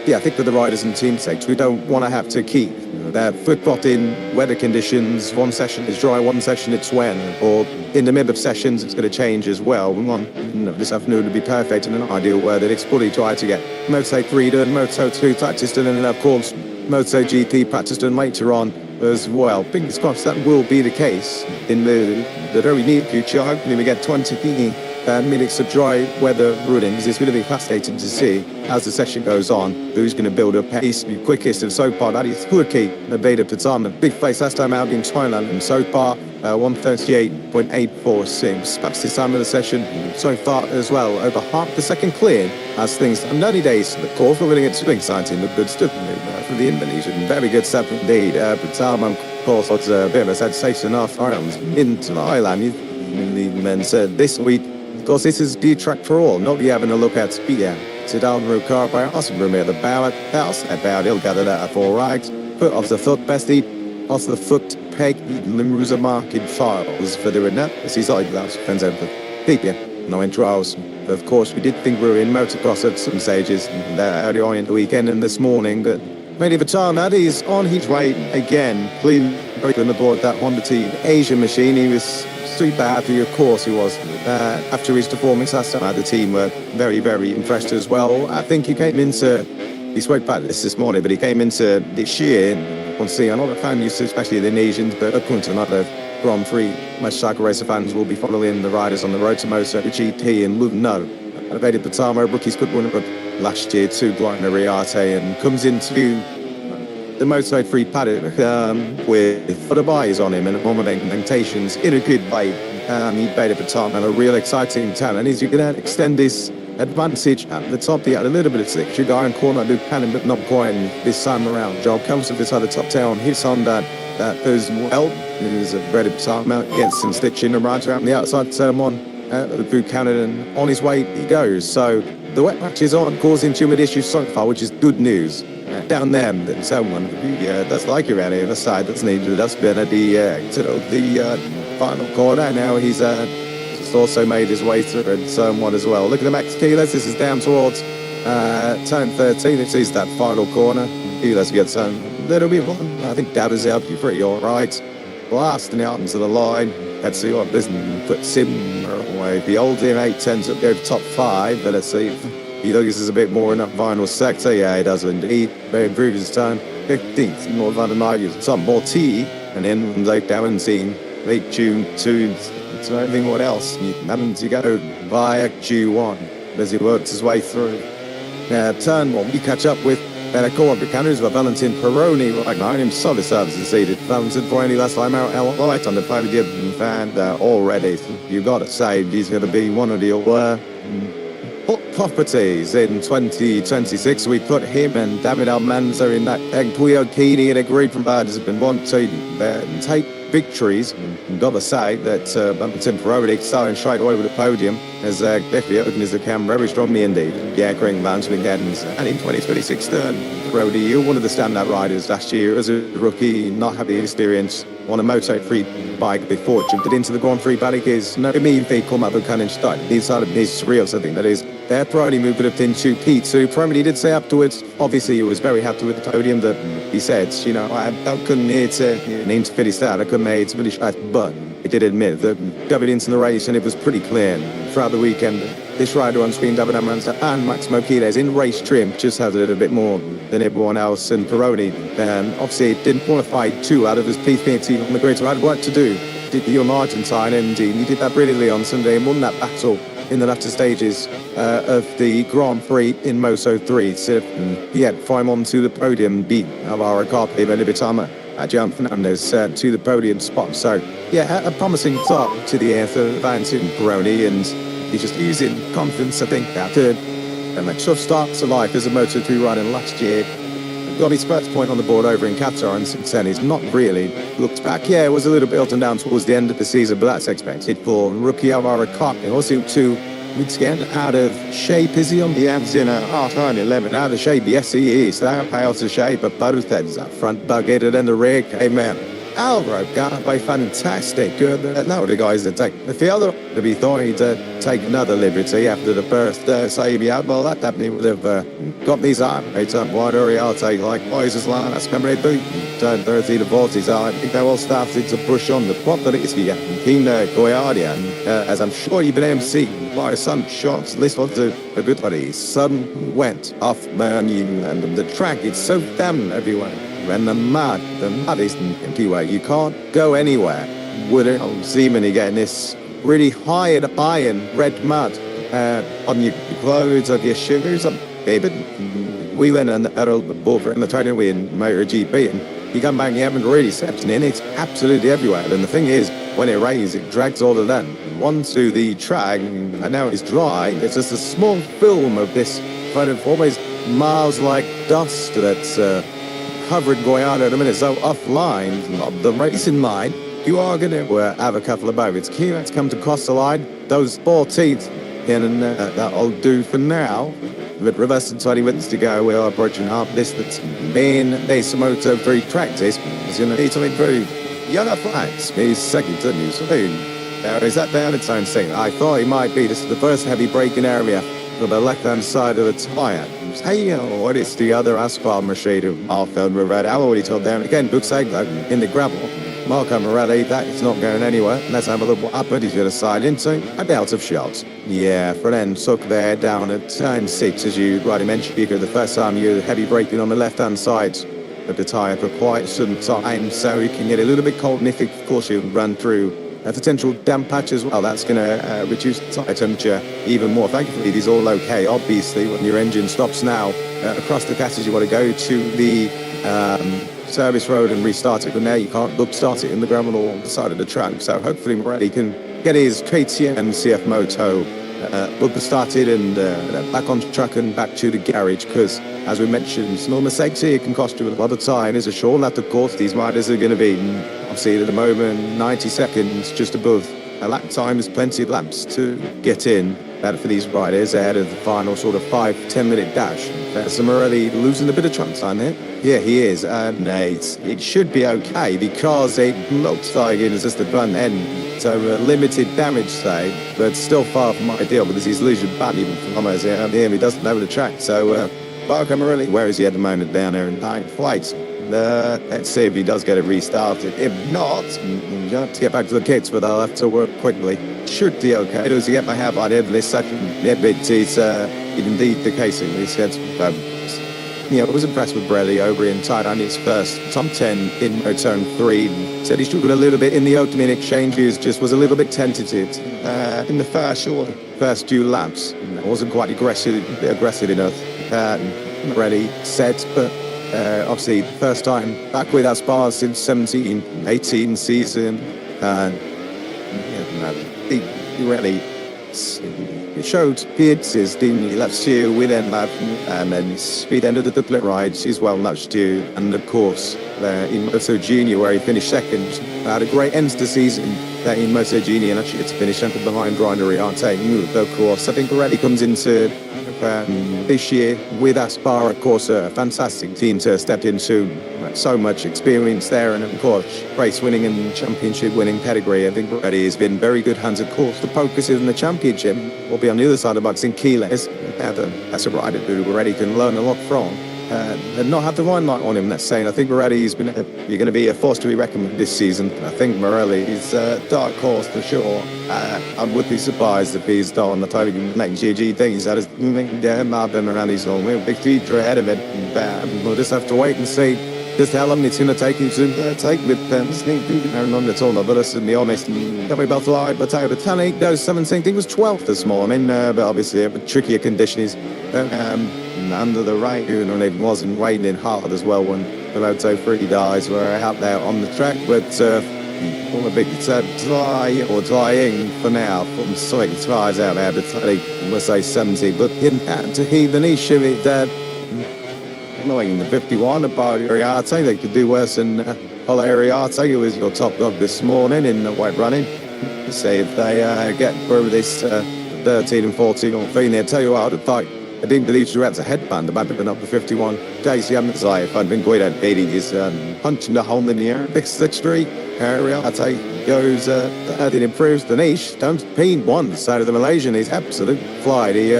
Yeah, I think for the riders and team sakes, we don't want to have to keep that foot in weather conditions. One session is dry, one session it's wet, or in the middle of sessions it's going to change as well. We want this afternoon to be perfect in an ideal weather. It's fully try to get Moto3 done, Moto2 Practice done, and of course MotoGP Practice done later on as well. Fingers crossed that will be the case in the very near future. Hopefully we get 20 minutes of dry weather runnings. It's going to be fascinating to see as the session goes on who's going to build a pace, be quickest, and so far that is Turkey, the Beta Patama. Big place last time out in Thailand, and so far 138.846. Perhaps this time of the session so far as well, over half the second cleared as things. And 90 days of course we're going to get swing signs in the good stuff from the Indonesian. Very good stuff indeed. Patama, of course, was a bit of a sensation after Ireland into Thailand. The men said this week, of course, this is the track for all. Not be having a look at speed out. Sit down, road car by us, room at the bow, house, about he'll gather that at 4 right. Foot off the foot, bestie, off the foot, peg, limbs of marking files for doing that. As he's like that, friends over. Keep you, no intros. Of course, we did think we were in motocross at some stages early on in the weekend and this morning, but Many Vatana is on his way again. Please open aboard that Honda team Asian machine. He was too badly, of course he was. After his performance last time, the team were very, very impressed as well. I think he came into, he spoke about this morning, but he came into this year, we'll see, a lot of fan use, especially the Indonesians, but according to another Grand Prix, most cycle racer fans will be following the riders on the road to MotoGP and wouldn't know. Elevated Patamo, rookies could win it last year too, Blind Ariate, and comes into the Moto3 paddock with other buyers on him and accommodations in a good way. He made a time and a real exciting talent. He's going to extend this advantage at the top. He had a little bit of slick guy in corner, Luke Cannon, but not quite this time around. Joel comes with this other top tail and hits on that as well. There's a very time gets some stitching around the outside turn one. Luke Cannon, and on his way he goes. So the wet patches aren't causing too many issues so far, which is good news. Down there, there's someone that's like you around here on the side that's needed. That's been at the final corner. Now he's just also made his way through turn one as well. Look at the max kilos. This is down towards turn 13. It is that final corner. Kilos gets a little bit one. I think that is help you pretty all right. Blasting out into the line. Let's see what this puts him away. The old M8 tends to go to top 5, but let's see. He looks as a bit more in that final sector. Yeah, he does indeed. Very improved his time. 15th, more than 9 years. Some more T, and then late down and seen late June 2. So I think what else? He happens to go via Q1 as he works his way through. Turn 1, you catch up with Benacore Buchanan's with Valentin Peroni right now. Him solid services seated. Valentin Peroni last time out light on the private fan already. You gotta say he's gonna be one of the hot properties in 2026. We put him and David Almanza in that Puyo Kini in a group from riders have been wanting to take victories. And gotta say that Valentin Peroni starting straight away with the podium as definitely opened his camera very strongly indeed. Yeah, Green Mountain Gardens. And in 2026 third, Peroni, you're one of the standout riders last year as a rookie, not having experience on a Moto3 bike before jumped into the Grand Prix paddock is no mean feat come up with Cannon start. Inside of his real something that is there. Peroni moved it up into P2. Peroni did say afterwards, obviously he was very happy with the podium that he said, you know, I couldn't hit to finish that. I couldn't make it to finish that, but he did admit that got into the race and it was pretty clear throughout the weekend. This rider on screen, David Amanza and Maximo Quiles in race trim, just has a little bit more than everyone else. And Peroni, obviously, didn't qualify 2 out of his P30 on the grid, so had work to do. Did the young Argentine, and he did that brilliantly on Sunday and won that battle in the latter stages of the Grand Prix in Moto3. So he had climb onto the podium, beat Alvaro Carpe, Velibitama, John Fernandez to the podium spot. So, yeah, a promising start to the air for Valentin Peroni, and he's just using confidence, I think, after a tough start to life as a Moto2 rider last year. Got his first point on the board over in Qatar, and since then he's not really looked back. Yeah, it was a little bit up and down towards the end of the season, but that's expected for rookie Alvaro Carpe. Also, too, he's getting out of shape. Is he on the ends in a half 9-11? Out of shape, yes, he is. Out of shape, but both ends up front, buggered, and the rear came out. Alvaro got by fantastic. Good. Now the guys that take the other to be thought he'd take another liberty after the first save he had. Well, that definitely would have got these on. It's up wider. I'll take like boys as long as memory boot. Turn 30 to 40. So I think they all started to push on the plot that it's the Kina Goyardia. As I'm sure you've been able to see by some shots, this was a good one. His son went off burning, and the track is so damn everywhere. And the mud is empty way. You can't go anywhere without seemingly getting this really high and iron red mud on your clothes, on your shoes. We went on the over in the training we in MotoGP, and you come back and you haven't really stepped in. It's absolutely everywhere. And the thing is, when it rains, it drags all of that onto the track, and now it's dry. It's just a small film of this kind of almost Mars-like dust that's hovering going out at a minute. So offline, the race in mind, you are going to have a couple of moments. Key, let's come to cross the line. Those 14th, and that'll do for now. With reversing 20 minutes to go, we are approaching half distance. In this Moto3 practice, is going to need to improve. Younger Flags is second to New Zealand. Now, is that down its own thing? I thought he might be. This is the first heavy braking area for the left-hand side of the tyre. Hey, what is the other asphalt machine of Alfeld Red? I already told them again, looks like in the gravel. Marco Morelli, that is not going anywhere. Let's have a look what happened. He's going to slide into a belt of shots. Yeah, Fren took their down at turn 6, as you rightly mentioned, Hugo. The first time you heavy braking on the left-hand side of the tyre for quite some time, so you can get a little bit cold, and if of course you run through a potential damp patch as well, that's going to reduce the tyre temperature even more. Thankfully, it is all okay. Obviously, when your engine stops now across the passage, you want to go to the service road and restart it, but now you can't start it in the gravel or on the side of the track. So hopefully Morelli can get his KTM and CF Moto started and back on track and back to the garage, because as we mentioned, small mistakes here can cost you a lot of time. There's a short lap, of course. These riders are going to be, obviously at the moment, 90 seconds just above a lap time. There's plenty of laps to get in for these riders ahead of the final sort of 5-10 minute dash. So Morelli losing a bit of track time there. Yeah, he is, and it should be okay, because it looks like it is just the front end, so limited damage, say, but still far from ideal, because he's losing badly from almost here. He doesn't know the track, so Marco Morelli, where is he at the moment? Down there in ninth place. Let's see if he does get it restarted. If not, you have to get back to the kits, but I'll have to work quickly. Should be okay. Does he get my help on this second? Yeah, but it's indeed the case in this sense. I was impressed with Morelli over in tied on his first top 10 in Moto3. Said he struggled a little bit in the opening exchanges, just was a little bit tentative in the first few laps. Wasn't quite aggressive enough. Morelli said, but obviously first time back with Aspar since 17-18 season. He really showed appearances in last year with Enlab, and then speed ended the double rides as well last year, and of course in Moto Junior, where he finished second. Had a great end to the season in Moto Junior, and actually gets to finish second behind Brian Uriarte. Of course, I think Morelli comes into this year with Aspar, of course, a fantastic team to step into. So much experience there, and of course, race winning and championship winning pedigree. I think Morelli has been very good hands. Of course, the focus is in the championship will be on the other side of the box in Keyless. That's a rider who Morelli can learn a lot from. And not have the limelight on him, that's saying. I think Morelli has been you're going to be a force to be reckoned with this season. I think Morelli is a dark horse for sure. I would be surprised if he's still on the title next GG thing. He's had his Marvin around his own big future ahead of it. We'll just have to wait and see just how long it's going to take you to take with how long it's all. But let's be honest, don't be about to lie, but Taylor Botanic does 17th. He was 12th this morning, but obviously a trickier conditions. Under the rain, and it wasn't raining hard as well when the Moto3 guys were out there on the track, but all a bit dry or drying for now from sweet tries out there, but I must say 70, but in to heave the niche of it, annoying the 51 about Uriarte. They could do worse than Paulo Uriarte, who was your top dog this morning in the white running. See if they get through this 13 and 14 on thing there. Tell you what, I didn't believe Uriarte's a headband about to up the 51. Casey I've been quite at 80. He's punching the hole in the air. Big 6-3. Uriarte goes, it improves the niche. Don't pin one side of the Malaysian. He's absolute flight. He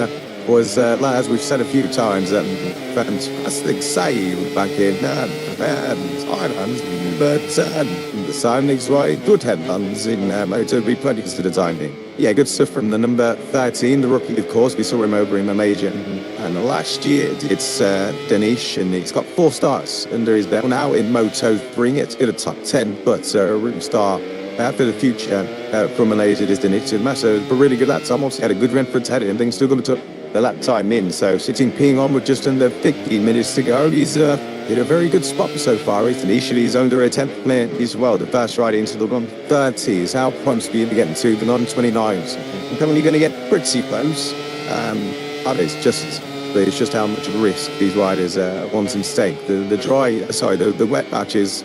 was, as we've said a few times, fantastic save back in Thailand. But the sounding's right. Good headbands in Moto2 Practice to the time being. Yeah, good stuff from the number 13, the rookie, of course. We saw him over in Malaysia. And last year, it's Danish, and he's got 4 starts under his belt. Now in Moto3, it's good at top 10, but a room star for the future from Malaysia is Danish. Massive, but really good lap time. Also had a good run for head, and things still going to took the lap time in. So sitting peeing on with just under 15 minutes to go. He's in a very good spot so far. Initially, he's under a 10th minute as well. The first ride into the 130s. How close are you getting to the non-29s? I'm currently going to get pretty close. It's just how much of a risk these riders want to take. The wet patches,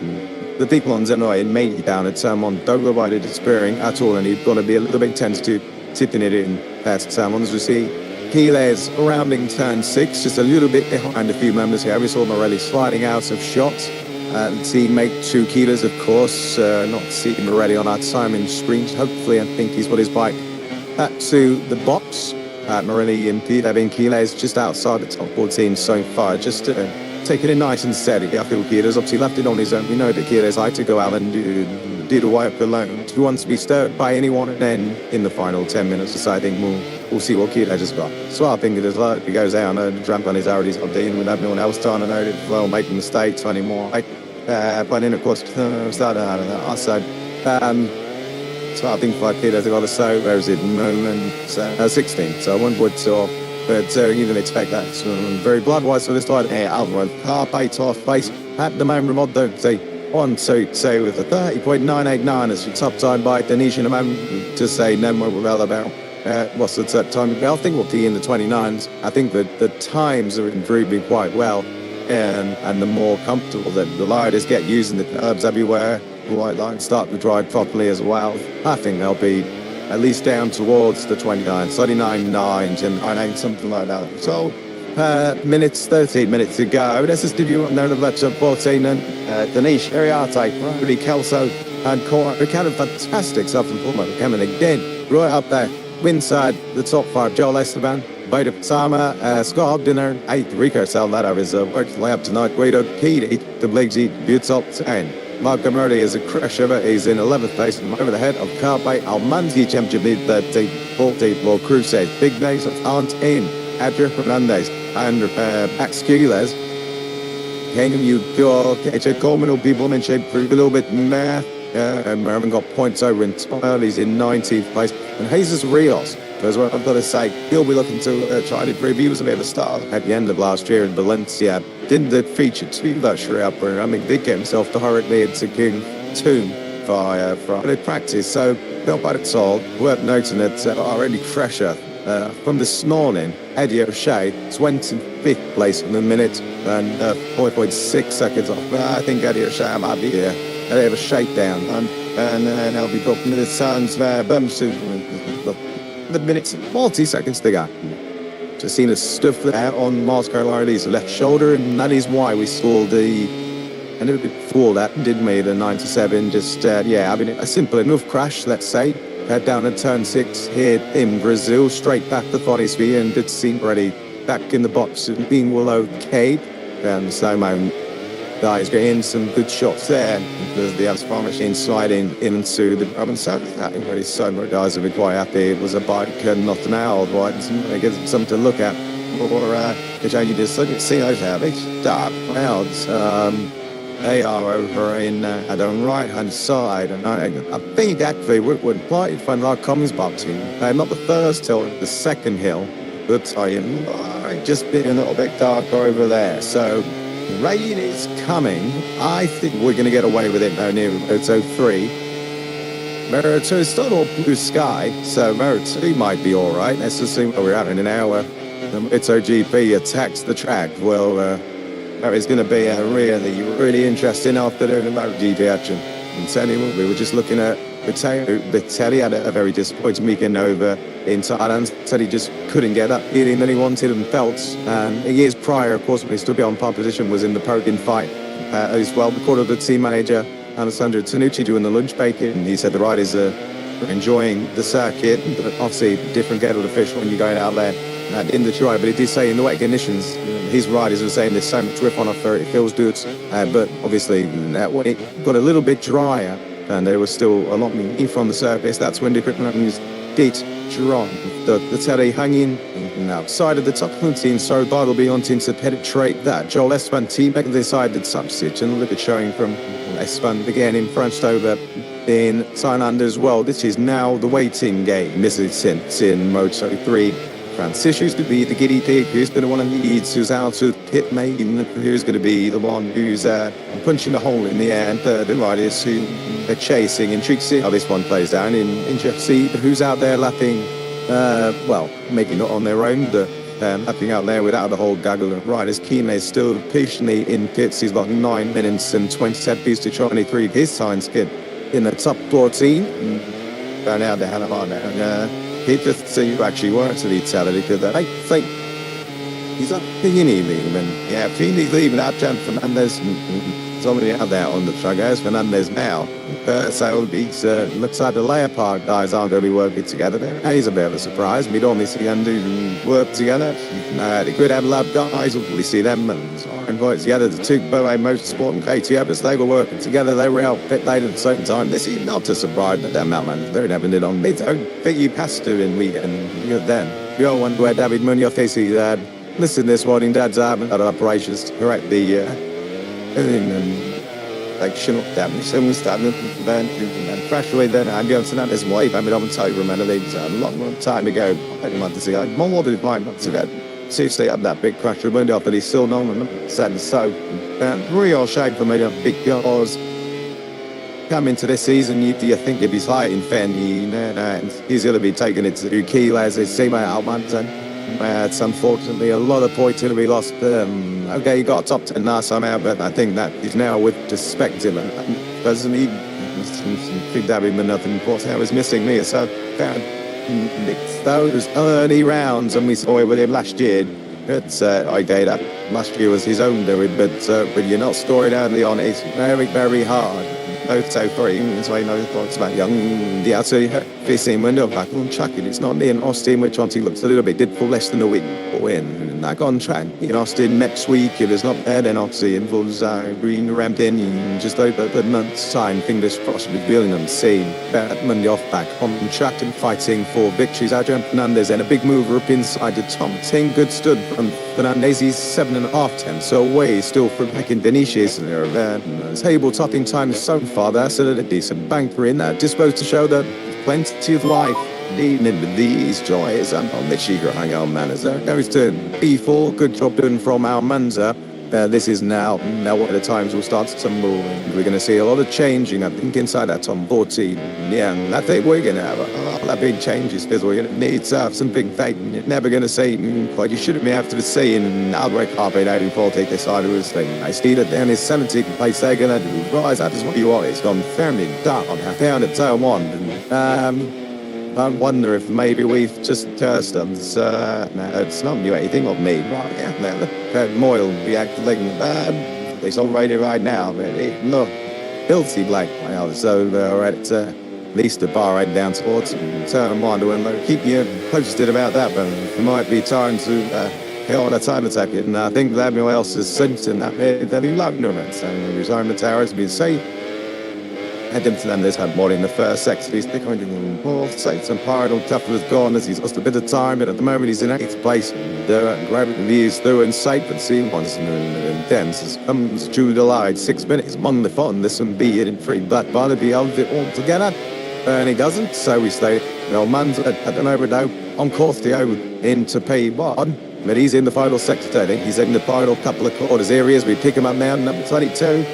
the people on Zenoy and mainly down at turn 1 don't look like it disappearing at all, and you've got to be a little bit tentative tipping it in at turn 1. As we see, Keyless rounding turn 6, just a little bit behind a few members here. We saw Morelli sliding out of shot. Teammate 2 Keyless, of course, not seeing Morelli on our timing screens. Hopefully, I think he's got his bike back to the box. Morelli and Keyless just outside the top 14 so far. Just taking it nice and steady. I feel Kira's obviously left it on his own. We know that Kira's like to go out and do the wipe alone. He wants to be stirred by anyone, and then in the final 10 minutes deciding we'll see what Kira just got. So I think it is like he goes out and jump on his already dealing with everyone else trying to know it, well, making mistakes anymore. But then of course started out of that outside. So I think 5 Kira's got a so whereas it moment 16. So 1 would so. But you didn't expect that. So very blood-wise for this side. Alvarez, car bait off face at the moment. Remod don't say 1, 2, so with a 30.989 as your top time by Denise in a moment to say no more well about what's the time. I think we'll be in the 29s. I think that the times are improving quite well, and the more comfortable that the riders get using the curbs everywhere, white lines start to drive properly as well. I think they'll be at least down towards the 29, 39, 9, and 9, something like that. So, 13 minutes to go. Let's just give you one there of that 14, and Danish, Ariarte, Rudy Kelso, and Cora. Kind of fantastic stuff from Puma coming again. Right up there, inside the top 5, Joel Esteban, Vita Sama, Scott Dinner, 8, Rico Salvador is working way up tonight. Guido Keedy, the Blakesy, Butzop, 10. Marco Murray is a crusher, but he's in 11th place and over the head of Carpe Almanzi Championship Lead 13, 14, Lord Crusade. Big names aren't in. Adria Fernandez and Max Quiles. Kingdom, you go. Okay, Coleman will be one in shape, prove a little bit meh. And Mervyn got points over in Spire. He's in 19th place. And Jesus Rios, as well, I've got to say, he'll be looking to try to improve. He was a bit of a star at the end of last year in Valencia. Didn't feature too much throughout, but I mean, did get himself directly into King 2 via Friday practice. So, not bad at all. Worth noting that already fresher from this morning, Eddie O'Shea, 25th place in the minute and 4.6 seconds off. I think Eddie O'Shea might be here. They have a shakedown, and they'll be dropping the Suns the minutes, 40 seconds to go. Just seen a stuff there on North Carolina's left shoulder, and that is why we saw a little bit before that, didn't we, the 97, just, I mean, a simple enough crash, let's say. Head down at turn 6 here in Brazil, straight back to Forestby, and did seem ready back in the box, being Willow Cape, and so guys getting some good shots there. The Asphalt machine sliding into the Robinson. I think really so many guys have been quite happy. It was a bike and not an owl, right? It gives them something to look at. Or you just look at see those big dark clouds. They are over in the right hand side, and I think actually we're quite in front of our Cummins boxing. Not the first hill, the second hill, but I might just be a little bit darker over there. So rain is coming. I think we're going to get away with it now near Moto 3. Moto 2 is still all blue sky, so Moto 2 might be all right. Let's just see where we're at in an hour. The MotoGP attacks the track. Well, it's going to be a really interesting afternoon of MotoGP action. And tell you what, we were just looking at Vitelli had a very disappointing weekend over in Thailand. Said he just couldn't get up anything that he wanted and felt. And years prior, of course, when he stood behind pole position, was in the podium fight as well. Recorded the team manager, Alessandro Tanucci, doing the lunch bacon. And he said the riders are enjoying the circuit, but obviously different kettle of fish when you're going out there in the dry. But he did say in the wet conditions, his riders were saying there's so much grip on offer, it feels good. But obviously, when it got a little bit drier, and there was still a lot in from the surface, that's when the equipment was did drop. The telly hanging outside of the top 15, so that'll be wanting to penetrate that. Joel Esteban team back decided substitute, and look at showing from Esteban again in front over in Thailand as well. This is now the waiting game. This is since in Moto3. Francis, who's going to be the guinea pig, who's going to want to lead, who's out of pit main, who's going to be the one who's punching the hole in the air, and the riders who are chasing. Intrigued to see how this one plays down in Jeff C, who's out there lapping, maybe not on their own, but lapping out there without the whole gaggle of riders. Kine is still patiently in pits. He's got 9 minutes and 20 seconds to try and improve his time skip in the top 14. Going out the hell of on there. He just see you actually works at each other because I think he's up Feeney leaving. Yeah, Feeney's leaving out John Fernandez. somebody out there on the track as Fernandez now. So he's, looks like the layer park guys aren't going to be working together there. He's a bit of a surprise. We don't see them do work together. They could have lab guys, we see them and invite together the two Boa Motorsport and KTM, but they were working together. They were out pit late at the same time. This is not a surprise that them out, man. They're having it on. They don't think you pass to in weekend. Then you one where David Munoz is listen this morning, Dad's having other operations to correct the like shouldn't damage. So we started and crash away then. I'm going to know this wife. I mean, I'm tell you, remember they a long time ago. I didn't want to see. More than 5 months ago. Seriously, had that big crash window up, but he's still known and said so. Real shame for me, because coming to this season, you think if he's fighting Fendi, and he's going to be taking it to kilos. It's seen by Almanton. It's unfortunately a lot of points to be lost. Okay, he got top 10 now somehow, but I think that he's now with perspective and doesn't even think that even nothing important. I was missing me, so it's those early rounds, and we saw it with him last year. It's okay, that last year was his own doing, but you're not scoring early on. It's very, very hard. Both so for him, it's why no thoughts about young. The outside facing window back on track. It's not near Austin, which Auntie looks a little bit did for less than a week win. Like on track in Austin next week, if it's not there, then obviously involves Green ramped in just over a month's time. Fingers crossed with feeling unseen. Bad Monday off back on track and fighting for victories. Adrian Fernandez and a big mover up inside the top 10. Good stood from Fernandez. He's 7.5 tenths, so away still from back in Denish's table topping time so far. That's a decent banker in that, disposed to show that plenty of life. Even with these joys, and on the Chico hang on man as there goes to B4. Good job done from Almanza. This is now what the times will start to tumble, and we're going to see a lot of changing, I think, inside that top 14. Yeah, and I think we're going to have a lot of big changes, because we're going to need to have some big faith. You're never going to say, quite you shouldn't be after the saying, I'll break carpet out before take this side of this thing. I see that down his 17th place, they're going to rise. That is what you want. It's gone firmly down. I found it turn one. And, I wonder if maybe we've just cursed them. No, it's not new anything of me. Right, yeah, no, Moyle reacting bad. It's all ready right now, but look, filthy black. Well, so we're at least the bar right down towards turn one to and keep you posted about that, but it might be time to hell the time attack it. And I think everyone else has sensing that they'll be loving it. So retirement towers be safe. Adam Fernandez had more in the first section. He's going to more safe and power on tough was gone as he's lost a bit of time, but at the moment he's in 8th place. Grabbing these through and safe and seeing once and dense as comes through the line. 6 minutes on the phone. This one be it in free, but Barnaby owns it all together. And he doesn't, so we stay. The old man's at the moment now on course to go into P1. But he's in the final sector, I think. He's in the final couple of quarters. Here he is. We pick him up now, number 22.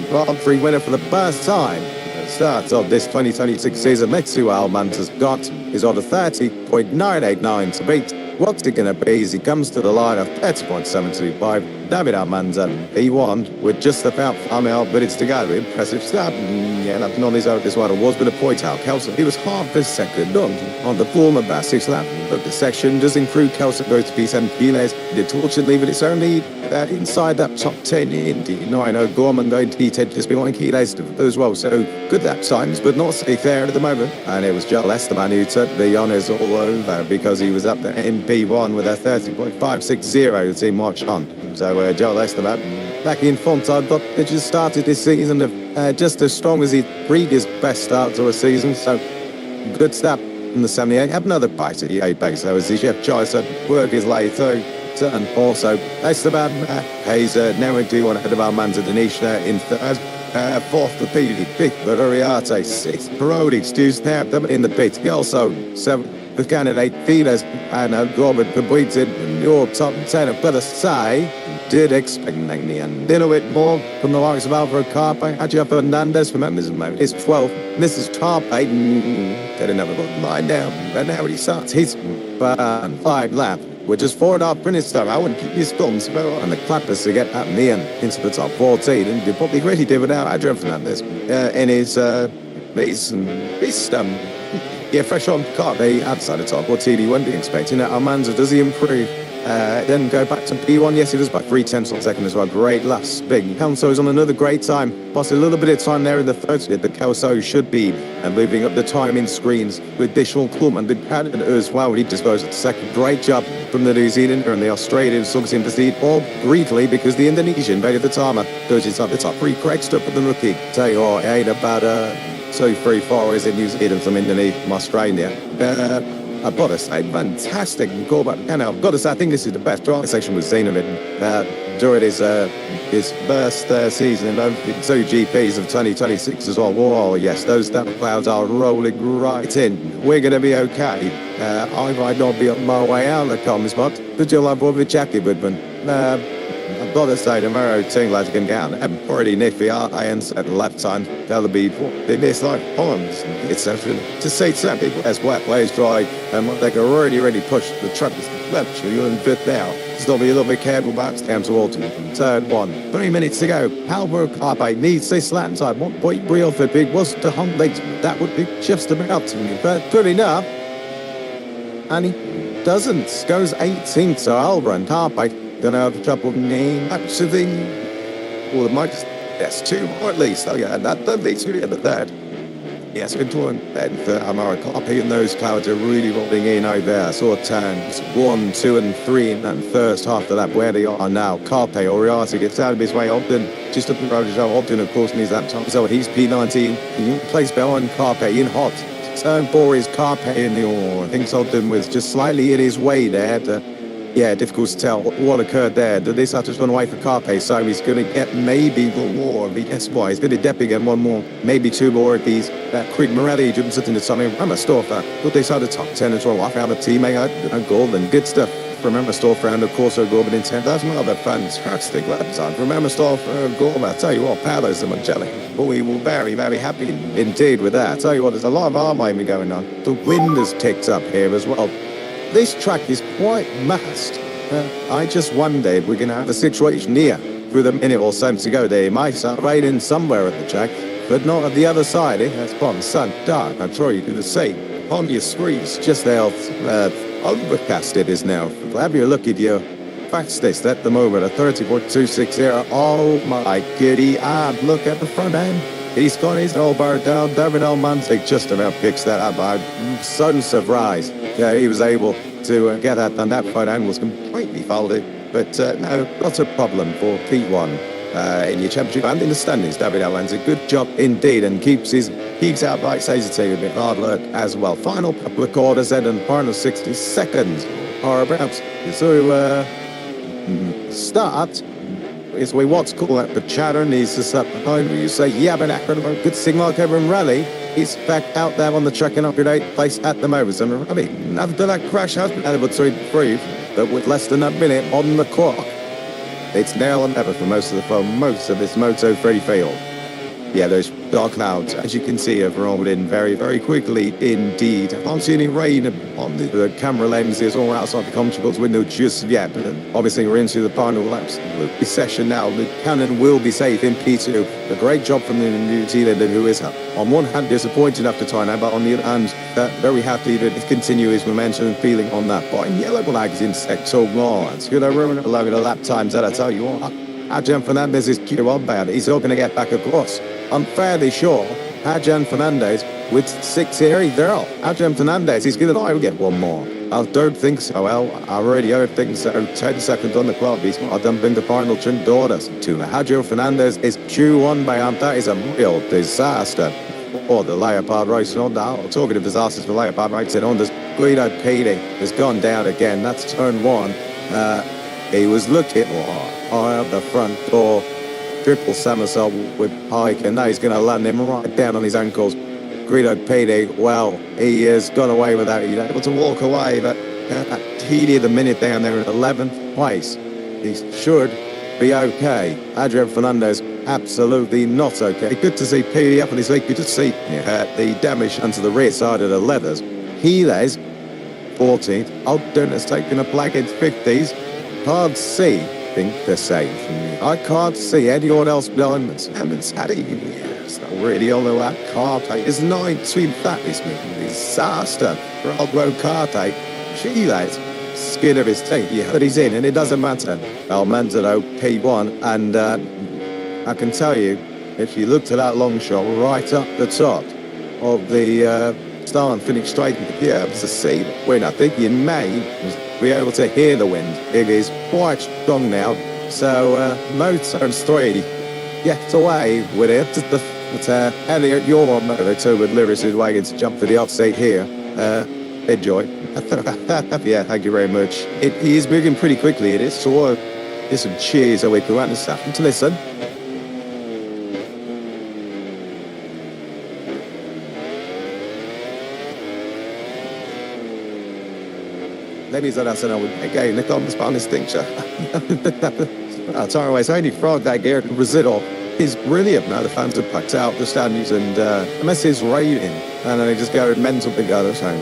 Grand Prix winner for the first time. Start of this 2026 season. Metsu Almanza's got is on a 30.989 to beat. What's it going to be as he comes to the line of 30.725? David Almanza, he won with just about farm out, but it's to go. Impressive start. Yeah, nothing on his own as well. It was but a point out. Kelson, he was half a second on the former Bassix lap. But the section does improve. Kelson goes to P7 kilos. Unfortunately, but it's only inside that top 10 in D9. Gorman going to T10 just behind kilos as well. So good lap times, but not safe there at the moment. And it was Joel Esteban who took the honours all over because he was up there in P1 with a 30.560 to team watch on. So Joel Esteban back in front. I thought they just started this season just as strong as his previous best start to a season. So good start in the 78. Have another bite at the 8 base. So as the chef tries to work his way through. And also Esteban Hayes now into one ahead of Almanza Denisha in third. Fourth, the Big but Ariate, sixth, Parodi, Stu's now in the pit. He also seventh, the candidate, Fides, and Gorman completed your top 10 of better say. Did expect the end. Dinner with more from the likes of Alvaro Carpe, Adria Fernandez from this moment. It's 12. This is Carpe. Get another line down. And now he starts his 5 lap. We're just 4.5 minutes though. I wouldn't keep his thumbs and the clappers to get at me and into the top 14. And they probably really did without Adrian Fernandez in his fresh on car. They outside the top 14. He won't be expecting that. Almanza, does he improve? Then go back to P1. Yes, he was by 3/10 of a second as well. Great last big. Kelso's on another great time. Lost a little bit of time there in the third. The Kelso should be and moving up the timing screens with Dishwal Klum and the Canada as well. He disposed of the second. Great job from the New Zealander and the Australian. Sucks him to seed all briefly because the Indonesian Bailey the Timer goes inside the top three. Craig stuff with the rookie. Tell you what, it ain't about 2, 3, 4 is in New Zealand from underneath from Australia. I've got to say, fantastic goal back. And I've got to say, I think this is the best driving section we've seen of it during his first season in 2 GPs of 2026 as well. Oh, yes, those dark clouds are rolling right in. We're going to be okay. I might not be on my way out of the comms spot, but you'll have one with Jackie Woodman. I've got to say, tomorrow, team lads can get out. Pretty nifty irons at the left time. That'll be they miss like ponds. It's to say some people as wet plays dry and they can really push the truck left. You're in fifth now. Still be a little bit careful back down towards third one. 3 minutes to go. Halbert Carpe needs this lap time. 1.3 off the big was to hunt late. That would be just about to me. But good enough. And he doesn't. Goes 18th. So Albert and Carpe gonna have trouble name actually. Well, it might just, yes, 2 more at least. Oh yeah, that leads to the end of that. Yes, good one. Then for America, and those clouds are really rolling in over there. Saw turns 1, 2, and 3 in that first half of that where they are now. Carpe Oriati gets out of his way. Ogden just up the road. Ogden, of course, needs that time. So he's P19. He plays behind Carpe in hot. Turn 4 is Carpe in the or. I think Ogden was just slightly in his way there. Yeah, difficult to tell what occurred there. This had just run away for Carpe, so he's going to get maybe one more. Guess why? He's going to definitely get one more, maybe 2 more if he's Quick Morelli jumps into something. Remmerstorfer, but they saw the top 10 as well. I found a teammate, Golden, good stuff. From Remmerstorfer and of course Gorman in 10. That's another fantastic lap time. From Remmerstorfer, Gorman, I tell you what, Paolo's the Mangelli. We were very, very happy indeed with that. I tell you what, there's a lot of arm aiming going on. The wind has ticked up here as well. This track is quite masked. I just wonder if we're going to have a situation here with a minute or so to go. They might start raining somewhere at the track, but not at the other side. It's gone sun dark. I'm sure you do the same. On your screens, just there, overcast it is now. Have you look at your fastest at the moment, a 30.260. Oh my goody, look at the front end. He's got his elbow down. David Almanzig just about picks that up. I'm so surprised. Yeah, he was able to get that done. That front end was completely folded. But no, not a problem for P1 in your championship and in the standings. David Almanzig, good job indeed, and keeps out like says a bit hard work as well. Final couple of quarters then and final 60 seconds. Or perhaps so start. Is we what's called at the chatter needs to start behind you say, yeah, but good signal Kevin Rally. He's back out there on the track in up 8th place at the moment. And I mean, after that crash has been able to improve, but with less than a minute on the clock, it's now or never for most of this Moto3 field. Yeah, those dark clouds, as you can see, have rolled in very, very quickly indeed. I can't see any rain on the camera lenses or outside the controls window just yet. But obviously, we're into the final laps of the session now. The Cannon will be safe in P2. A great job from the New Zealander, who is, on one hand, disappointed after time, but on the other hand, very happy to continue his momentum and feeling on that point. Yellow flags in sector 1. It's going to ruin a load of lap times, that I tell you what. Adrian Fernandez is Q1 bad. He's all going to get back across. I'm fairly sure Adrian Fernandez with 6 here, Adrian Fernandez, he's going to get one more. I don't think so. Well, I really don't think so. 10 seconds on the clock. He's not done bring the final trim daughters to Adrian Fernandez is Q1 by That is a real disaster. Or the Leopard race on now. Talking of disasters for Leopard racing on this Guido Pini has gone down again. That's turn 1. He was looking high up the front door. Triple somersault with Pike, and now he's going to land him right down on his ankles. Guido Pini, well, he has gone away with that. He's able to walk away, but he did a minute down there in 11th place. He should be okay. Adrian Fernandez, absolutely not okay. Good to see Pini up on his feet. Good to see the damage onto the rear side of the leathers. Healy's 14th. Ogden has taken a black in 50s. Can't see. Think the same from me. I can't see anyone else behind us. Haven't had it in years. Not really, although that Carte is 9th. That is a disaster for Aldo Carte. Chile's skin of his teeth. Yeah, but he's in, and it doesn't matter. Almanzaro P1, and I can tell you, if you look to that long shot right up the top of the start and finish straight, yeah, it's a C win. I think you may be able to hear the wind. It is quite strong now. So Moto3 gets away with it. But Elliot, you're on Moto2 with Lewis is waiting to jump for the offside here. Enjoy. Yeah, thank you very much. He is moving pretty quickly. It is so there's some cheers so we can understand to listen. Ladies and gentlemen, again, the comes on distinction. It's only fraud that gear to Brazil is brilliant. Now the fans have packed out the stands and unless it's raining, and then they just go mental big other time.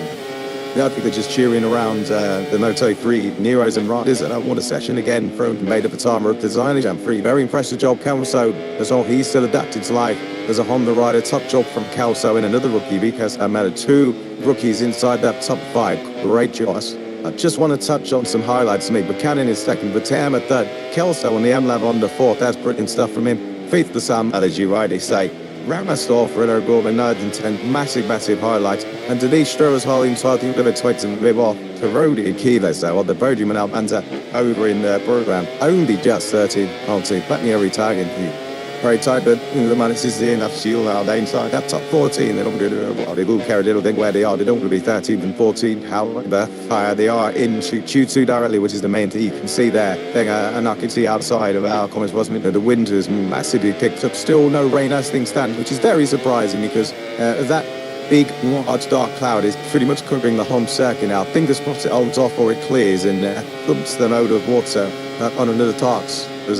Yeah, I think they're just cheering around the Moto3 Neros and Riders, and I want a session again from made up a timer of design jump 3. Very impressive job, Kelso. As all he's still adapted to life. There's a Honda rider, top job from Kelso and another rookie because I met 2 rookies inside that top 5. Great job. I just want to touch on some highlights to me. Buchanan is second, Batam at third, Kelso on the M-Lab on the fourth. That's brilliant stuff from him. Fifth, the Sam, as you rightly say. Ramastor, Renault Gorman, 9th and 10th. Massive highlights. And Denise Stroh's holding 12th, he delivered 20 and rib off to Rodi and Kilos, though, on the podium and Almanza over in the program. Only just 13. I'll see. Plenty of retiring here. Very tight, but the man is the enough shield now. They inside that top 14. They don't do they will carry a little thing where they are. They don't want to be 13 and 14. However, they are in Q2 directly, which is the main thing you can see there. And I can see outside of our comments wasn't the wind has massively picked up. Still no rain as things stand, which is very surprising because that big large dark cloud is pretty much covering the home circuit now. Fingers crossed it holds off or it clears and dumps the load of water on another task. There's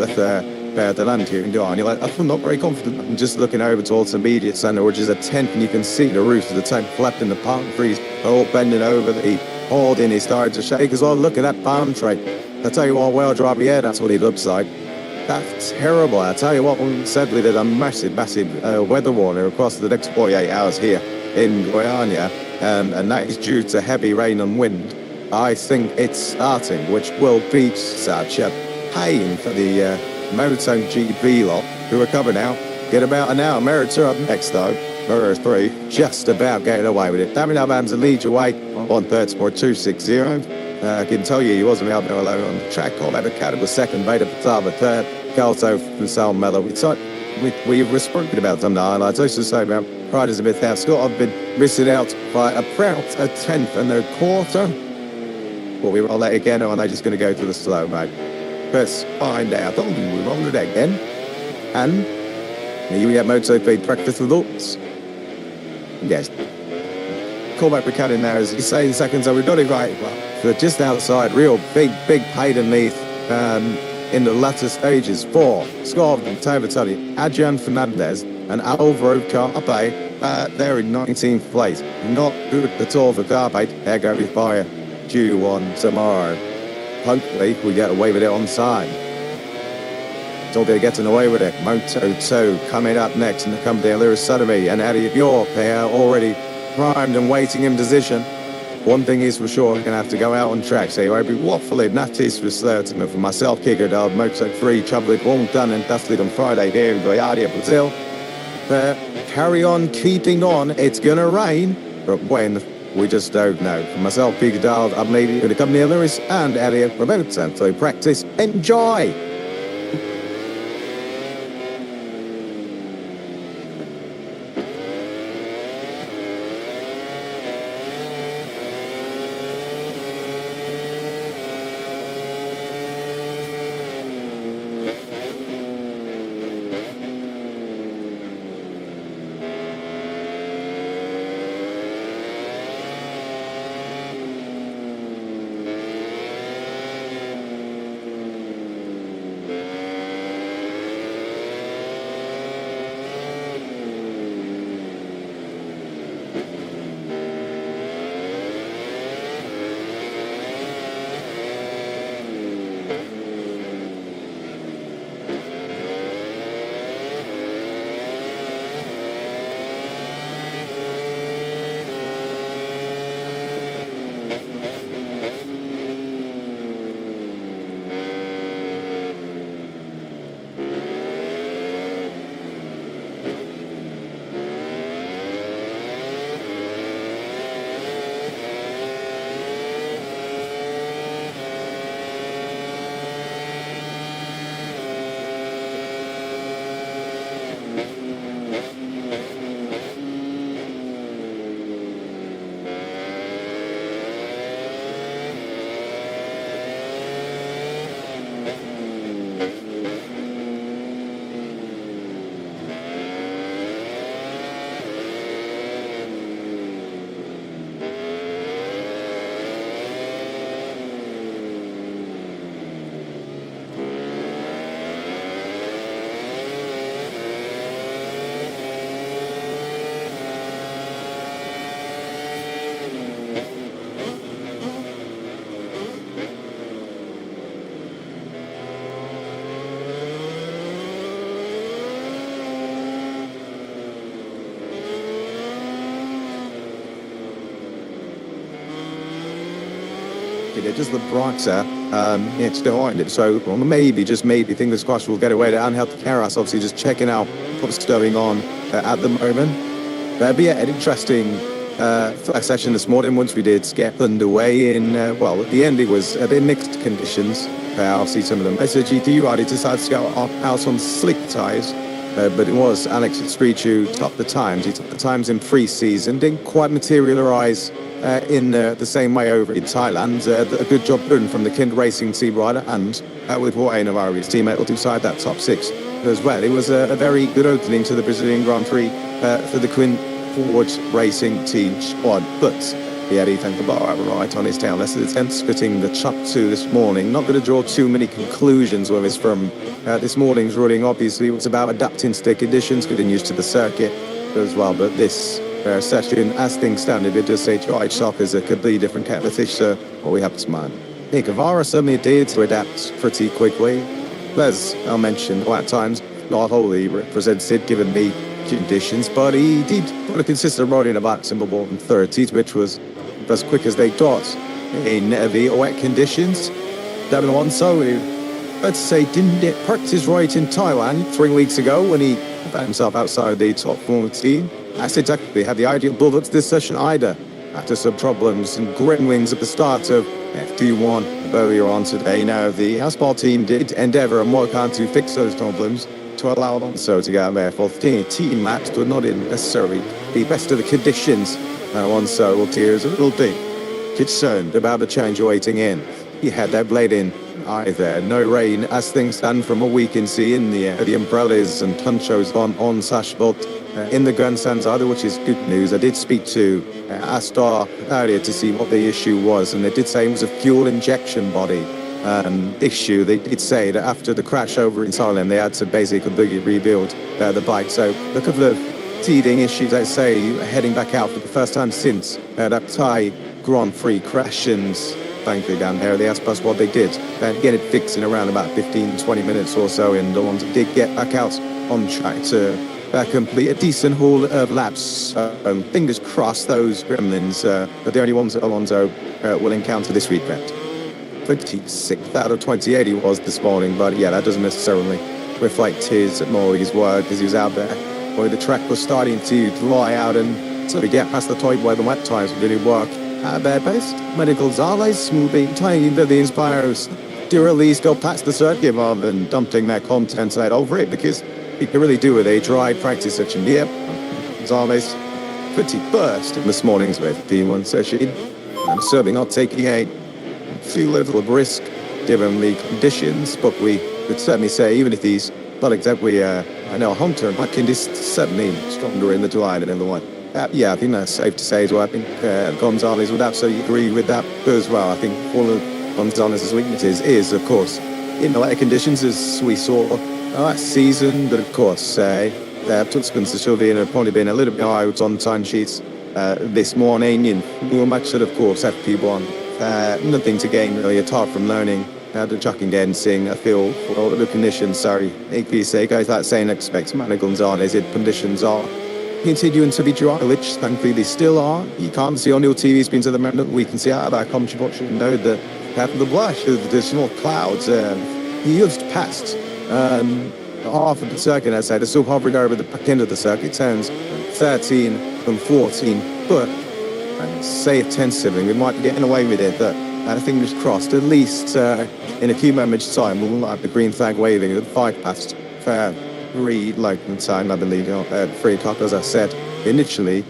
the land here in Dubai. You're like, I'm not very confident. I'm just looking over towards the media centre, which is a tent, and you can see the roof of the tent flapping, the palm trees are all bending over. The hoarding is starting to shake as well. Look at that palm tree. I tell you what, well dry yeah, that's what it looks like. That's terrible. I tell you what, sadly, there's a massive weather warning across the next 48 hours here in Guyana, and that is due to heavy rain and wind. I think it's starting, which will be such a pain for the MotoGP lot who are coming out. Get about an hour. Merits up next though. Moto3 just about getting away with it. Damien Albanza leads away on third sport 260. I can tell you he wasn't out there alone on the track. Colin was second, Veda Patava third, Calto from Sal Mello. We've spoken about some of the highlights. I used to say about riders a bit there. Scott have been missing out by about a 10th and a quarter. Well, we roll that again, or are they just going to go to the slow, mate? Let's find out. Oh, we rolled it again. And here we have Moto2 Practice results. Yes. Callback Buchanan there, as you say in seconds, so we've got it right. Well, so just outside, real big paid underneath in the latter stages for Scott and Tavatari, Adrian Fernandez, and Alvaro Carpe. They're in 19th place. Not good at all for Carpe. They're going to be fire due on tomorrow. Hopefully we get away with it on side. Still they're getting away with it. Moto2 coming up next in the company of Lewis Sotheby and Eddie York. They are already primed and waiting in position. One thing is for sure, we're going to have to go out on track. So you won't be waffling. That is for certain. And for myself, Kicker Dog, Moto3, trouble it all done and dusted on Friday here in Goiânia, Brazil. Carry on keeping on. It's going to rain. But when? We just don't know. For myself, Peter Dahl, I'm leaving with the company of Lewis and Elliot for Moto2 Practice. Enjoy! they're just the brighter it's behind it. So well, maybe, just maybe, fingers crossed, we'll get away to Angel Carras, obviously just checking out what's going on at the moment. But yeah, an interesting first session this morning once we did get underway in, well, at the end it was a bit mixed conditions. Obviously some of them SGT riders decided to go out on slick tyres. But it was Alex Street who topped the times. He topped the times in pre-season, didn't quite materialise in the same way over in Thailand. A good job done from the Kind Racing team rider, and with Jorge Navarro, his teammate, will decide that top six as well. It was a very good opening to the Brazilian Grand Prix for the Kind Racing team squad. But he had Ethan Cabarra right on his tail. That's the 10th, spitting the chuck 2 this morning. Not going to draw too many conclusions with this from this morning's running. Obviously, it was about adapting to the conditions, getting used to the circuit as well. But this session, as things stand, it does say to itself is a completely different kettle of fish. So what we have this man. Hey, Cabarra certainly did to adapt pretty quickly. As I mentioned, at times, not wholly represented given the conditions, but he did put a consistent riding about Simple in 30s, which was as quick as they got in the wet conditions. Devin Alonso, who, let's say, didn't get practice right in Thailand 3 weeks ago when he found himself outside the top 14. That's exactly had the ideal build-up to this session either, after some problems and grim wings at the start of FD1 earlier on today. Now, the Asphalt team did endeavour and work hard to fix those problems to allow Alonso to get there for team laps, but not in necessarily the best of the conditions. Alonso appears a little bit concerned about the change waiting in. He had that blade in either. No rain as things stand from what we can see in the umbrellas and ponchos on Asphalt in the grandstands either, which is good news. I did speak to Astar earlier to see what the issue was, and they did say it was a fuel injection body issue. They did say that after the crash over in Thailand, they had to basically completely rebuild the bike. So a couple of teething issues, I say, heading back out for the first time since that Thai Grand Prix crash, and thankfully down there they asked us what they did and get it fixed in around about 15-20 minutes or so, and the ones that did get back out on track to complete a decent haul of laps. Fingers crossed those gremlins are the only ones that Alonso will encounter this weekend. 26th out of 28 he was this morning, but yeah, that doesn't necessarily reflect his work as he was out there where the track was starting to dry out, and so we get past the point where the wet tyres really work at their best. Medical Gonzalez will be trying that the Inspirers do at least go past the circuit rather than dumping their content right over it, because you can really do with a dry practice session. Yep, Gonzalez pretty burst in this morning's P1 session. I'm certainly not taking a too little of risk given the conditions, but we could certainly say, even if he's not exactly I know Hunter and Watkins is certainly stronger in the July than in the one. Yeah, I think that's safe to say as well. I think Gonzalez would absolutely agree with that as well. I think one of Gonzalez's weaknesses is, of course, in the later conditions, as we saw last season, but of course, Tuxpan's and Sylvian have probably been a little bit out on time sheets this morning in more match that, of course, FP1. Nothing to gain really at all from learning how to chuck and dancing. I feel for all the conditions, sorry, APC goes that saying expects Manny Gonzalez if conditions are continuing to be dry, which thankfully they still are. You can't see on your TV's been to the moment. We can see out of our commentary box, you know, the blush of the additional clouds. He just passed half of the circuit, I'd say. They're still hovering over the back end of the circuit. Turns 13 and 14, but I'd say a 10-7. We might be getting away with it, but fingers crossed. At least in a few moments' time, we'll have the green flag waving at 5 past 3 local time, I believe, 3 o'clock, as I said initially.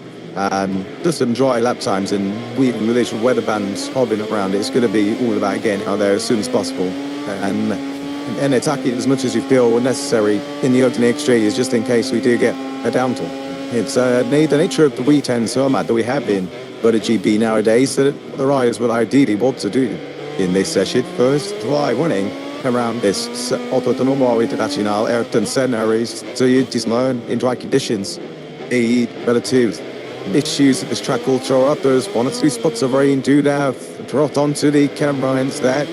Just some dry lap times, and with these weather bands hobbling around, it's going to be all about getting out there as soon as possible and attack it as much as you feel necessary in the opening exchanges, just in case we do get a downtill. It's the nature of the weekend format that we have in MotoGP nowadays that the riders would ideally want to do in this session. First, dry running around this Autonomous International Ayrton Senna race, so you just learn in dry conditions. The relative issues of this track will throw up. There's 1 or 2 spots of rain do have dropped onto the camera instead.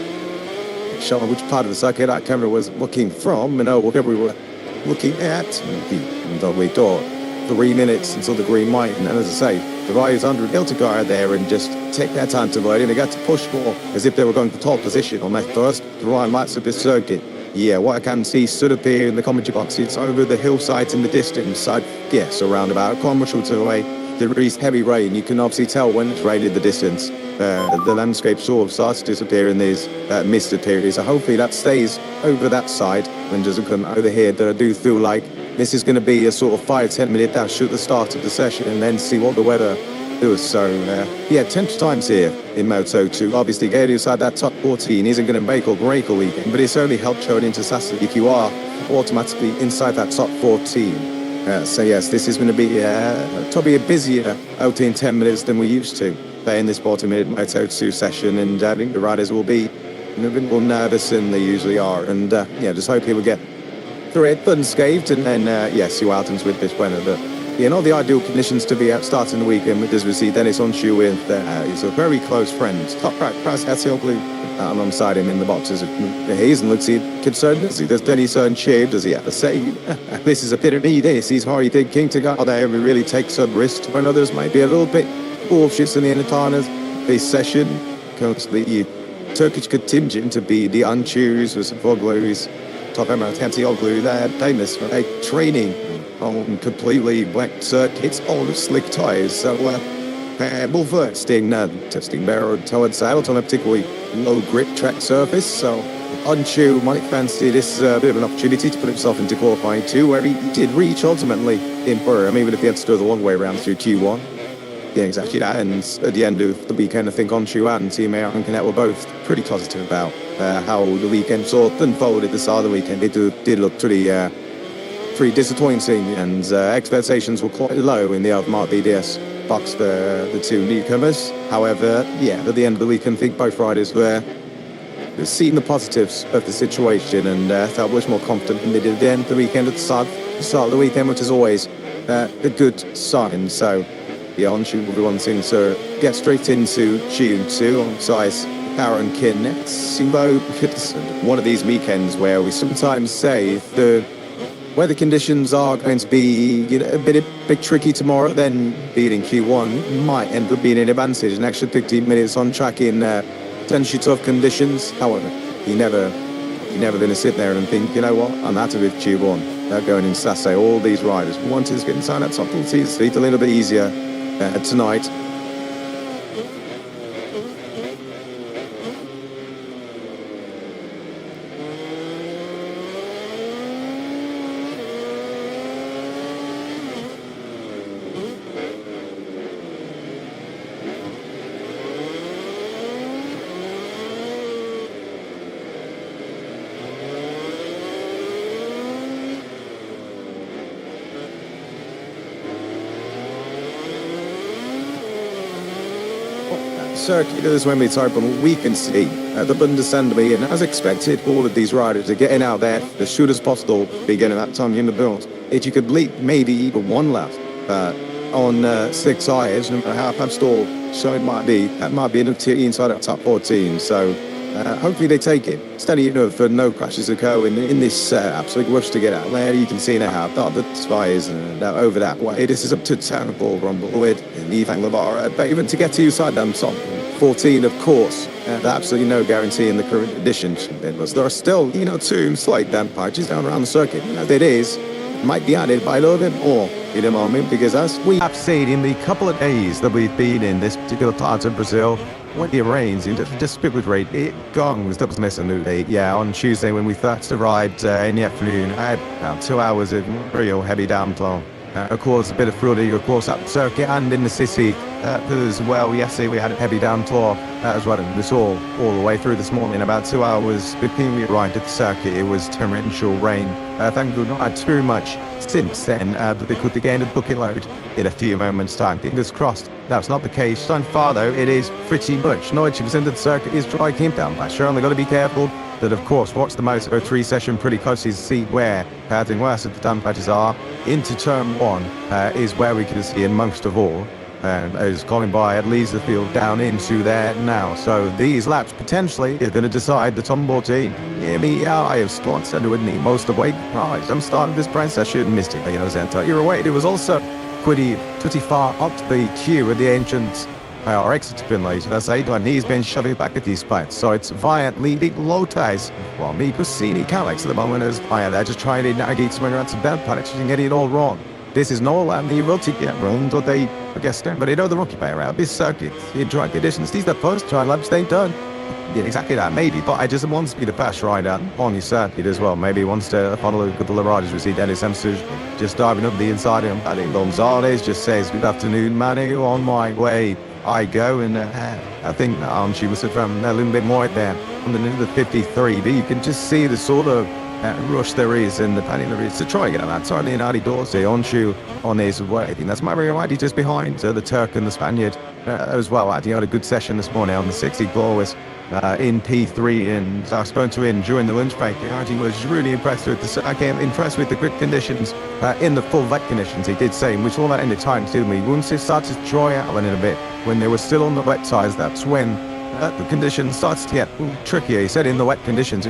Show which part of the circuit that camera was looking from, and whatever we were looking at. And we thought 3 minutes until the green light, and as I say, the riders under Iltigar there and just take their time to ride, and they got to push more as if they were going for top position on that first dry laps of this circuit. Yeah, what I can see stood up here in the commentary box, it's over the hillsides in the distance. I'd guess around about a kilometre or two away. There is heavy rain. You can obviously tell when it's rained in the distance. The landscape sort of starts to disappear in these misted periods. So hopefully that stays over that side and doesn't come over here. That I do feel like this is going to be a sort of 5-10 minute dash at the start of the session and then see what the weather does. So yeah, 10 times here in Moto2. Obviously getting inside that top 14 isn't going to make or break a weekend, but it certainly helps showing into Sassy if you are automatically inside that top 14. So yes, this is going to be probably a busier outing 10 minutes than we used to in this 40-minute Moto2 session, and I think the riders will be a bit more nervous than they usually are, and yeah, just hope people get through it unscathed, and then yes, see what happens with this weather. But yeah, not the ideal conditions to be out starting the weekend, as we see Dennis Onshu with he's a very close friend, top right press alongside him in the boxes. He doesn't look concerned, does he? Does Dennis Onshu, does he have to say, this is a bit of me, this is how you thinking to go there and really take some risks when others might be a little bit cautious in the entertainers. This session, because the Turkish contingent to be the Unchus with some Foglu's, top about Tantioglu, they're famous for training on completely black circuits on slick tyres. So, well, first in testing barrel toward sails on a particularly low grip track surface. So, Unshu might fancy this bit of an opportunity to put himself into qualifying too, where he did reach ultimately in Burma, even if he had to go the long way around through Q1. Yeah, exactly that. And at the end of the weekend, I think Onshu and Team Air and Canet were both pretty positive about how the weekend sort of unfolded at the start of the weekend. It did look pretty disappointing, and expectations were quite low in the Alphamart BDS box for the two newcomers. However, yeah, at the end of the weekend, I think both riders were seeing the positives of the situation and felt much more confident than they did at the end of the weekend at the start of the weekend, which is always a good sign. So, yeah, Onshu will be wanting to get straight into Q2 alongside Aaron Kin. It's one of these weekends where we sometimes say the weather conditions are going to be a bit tricky tomorrow, then being in Q1 might end up being an advantage. An extra 15 minutes on track in potentially tough conditions. However, you're never going to sit there and think, you know what, I'm happy with Q1. They're going in Sassy. All these riders wanted to get inside that top 14, so it's a little bit easier tonight. Circuit is when it's open, we can see the understandably, and as expected, all of these riders are getting out there as soon as possible, beginning that time in the build. If you could leap maybe even one lap on 6 tyres, no matter how fast stall, so that might be enough to inside that top 14. So hopefully they take it. Steady enough for no crashes occur in this absolute rush to get out there. You can see now how the tyres over that way. This is up to terrible rumble with Ivan Lavara, but even to get to inside them top 14, of course, absolutely no guarantee in the current conditions. There are still, two slight damp patches down around the circuit. It is, might be added by a little bit more in a moment, because as we I've seen in the couple of days that we've been in this particular part of Brazil, when it rains, just spit with rain, it gongs. That was absolutely. Yeah, on Tuesday when we first arrived in the afternoon, I had about 2 hours of real heavy downpour. Of course, a bit of flooding, of course, up the circuit and in the city as well. Yesterday we had a heavy downpour as well, and we saw all the way through this morning. About 2 hours between we arrived at the circuit, it was torrential rain. Thank God not had too much since then, but they could again a bucket load in a few moments' time. Fingers crossed that's not the case. So far, though, it is pretty much 90% of the circuit is dry down. But sure, only got to be careful that, of course, watch the Moto3 session pretty closely to see where the worst of the damp patches are. Into turn 1 is where we can see, and most of all, as Colin Byard leads the field down into there now. So these laps potentially are going to decide the top 14. I have sponsored with me most of the way. Right, I'm starting this press session, Mr. Zenta. You're away. It was also pretty far up the queue with the ancient or exit pin late. That's eight when he's been shoving back at these spots. So it's violently big low ties. While me Puccini Calex at the moment is they're just trying to navigate swing around some bad panics and getting it all wrong. This is no land the rookie get room, but they guess but they know the rookie player out. This circuit in dry conditions. These the first try laps they done. Yeah, exactly that, maybe, but I just want me to pass right out on your circuit as well. Maybe wants to follow a couple of riders. We see Dennis Hemsuge just diving up the inside of him. I think Gonzalez just says, "Good afternoon, Manu, on my way I go," and I think she was from a little bit more there underneath the 53, but you can just see the sort of rush there is in the panic there is to try and get on that. Certainly in Adi Dorsey on his way. I think that's Mario Adi just behind the Turk and the Spaniard as well. Adi had a good session this morning on the 60 Glorious in P3, and I spoke to him during the lunch break. He was really impressed with the grip conditions in the full wet conditions. He did say, which all that in the time to me. Once it started to dry out a little bit, when they were still on the wet sides, that's when the conditions starts to get trickier. He said in the wet conditions,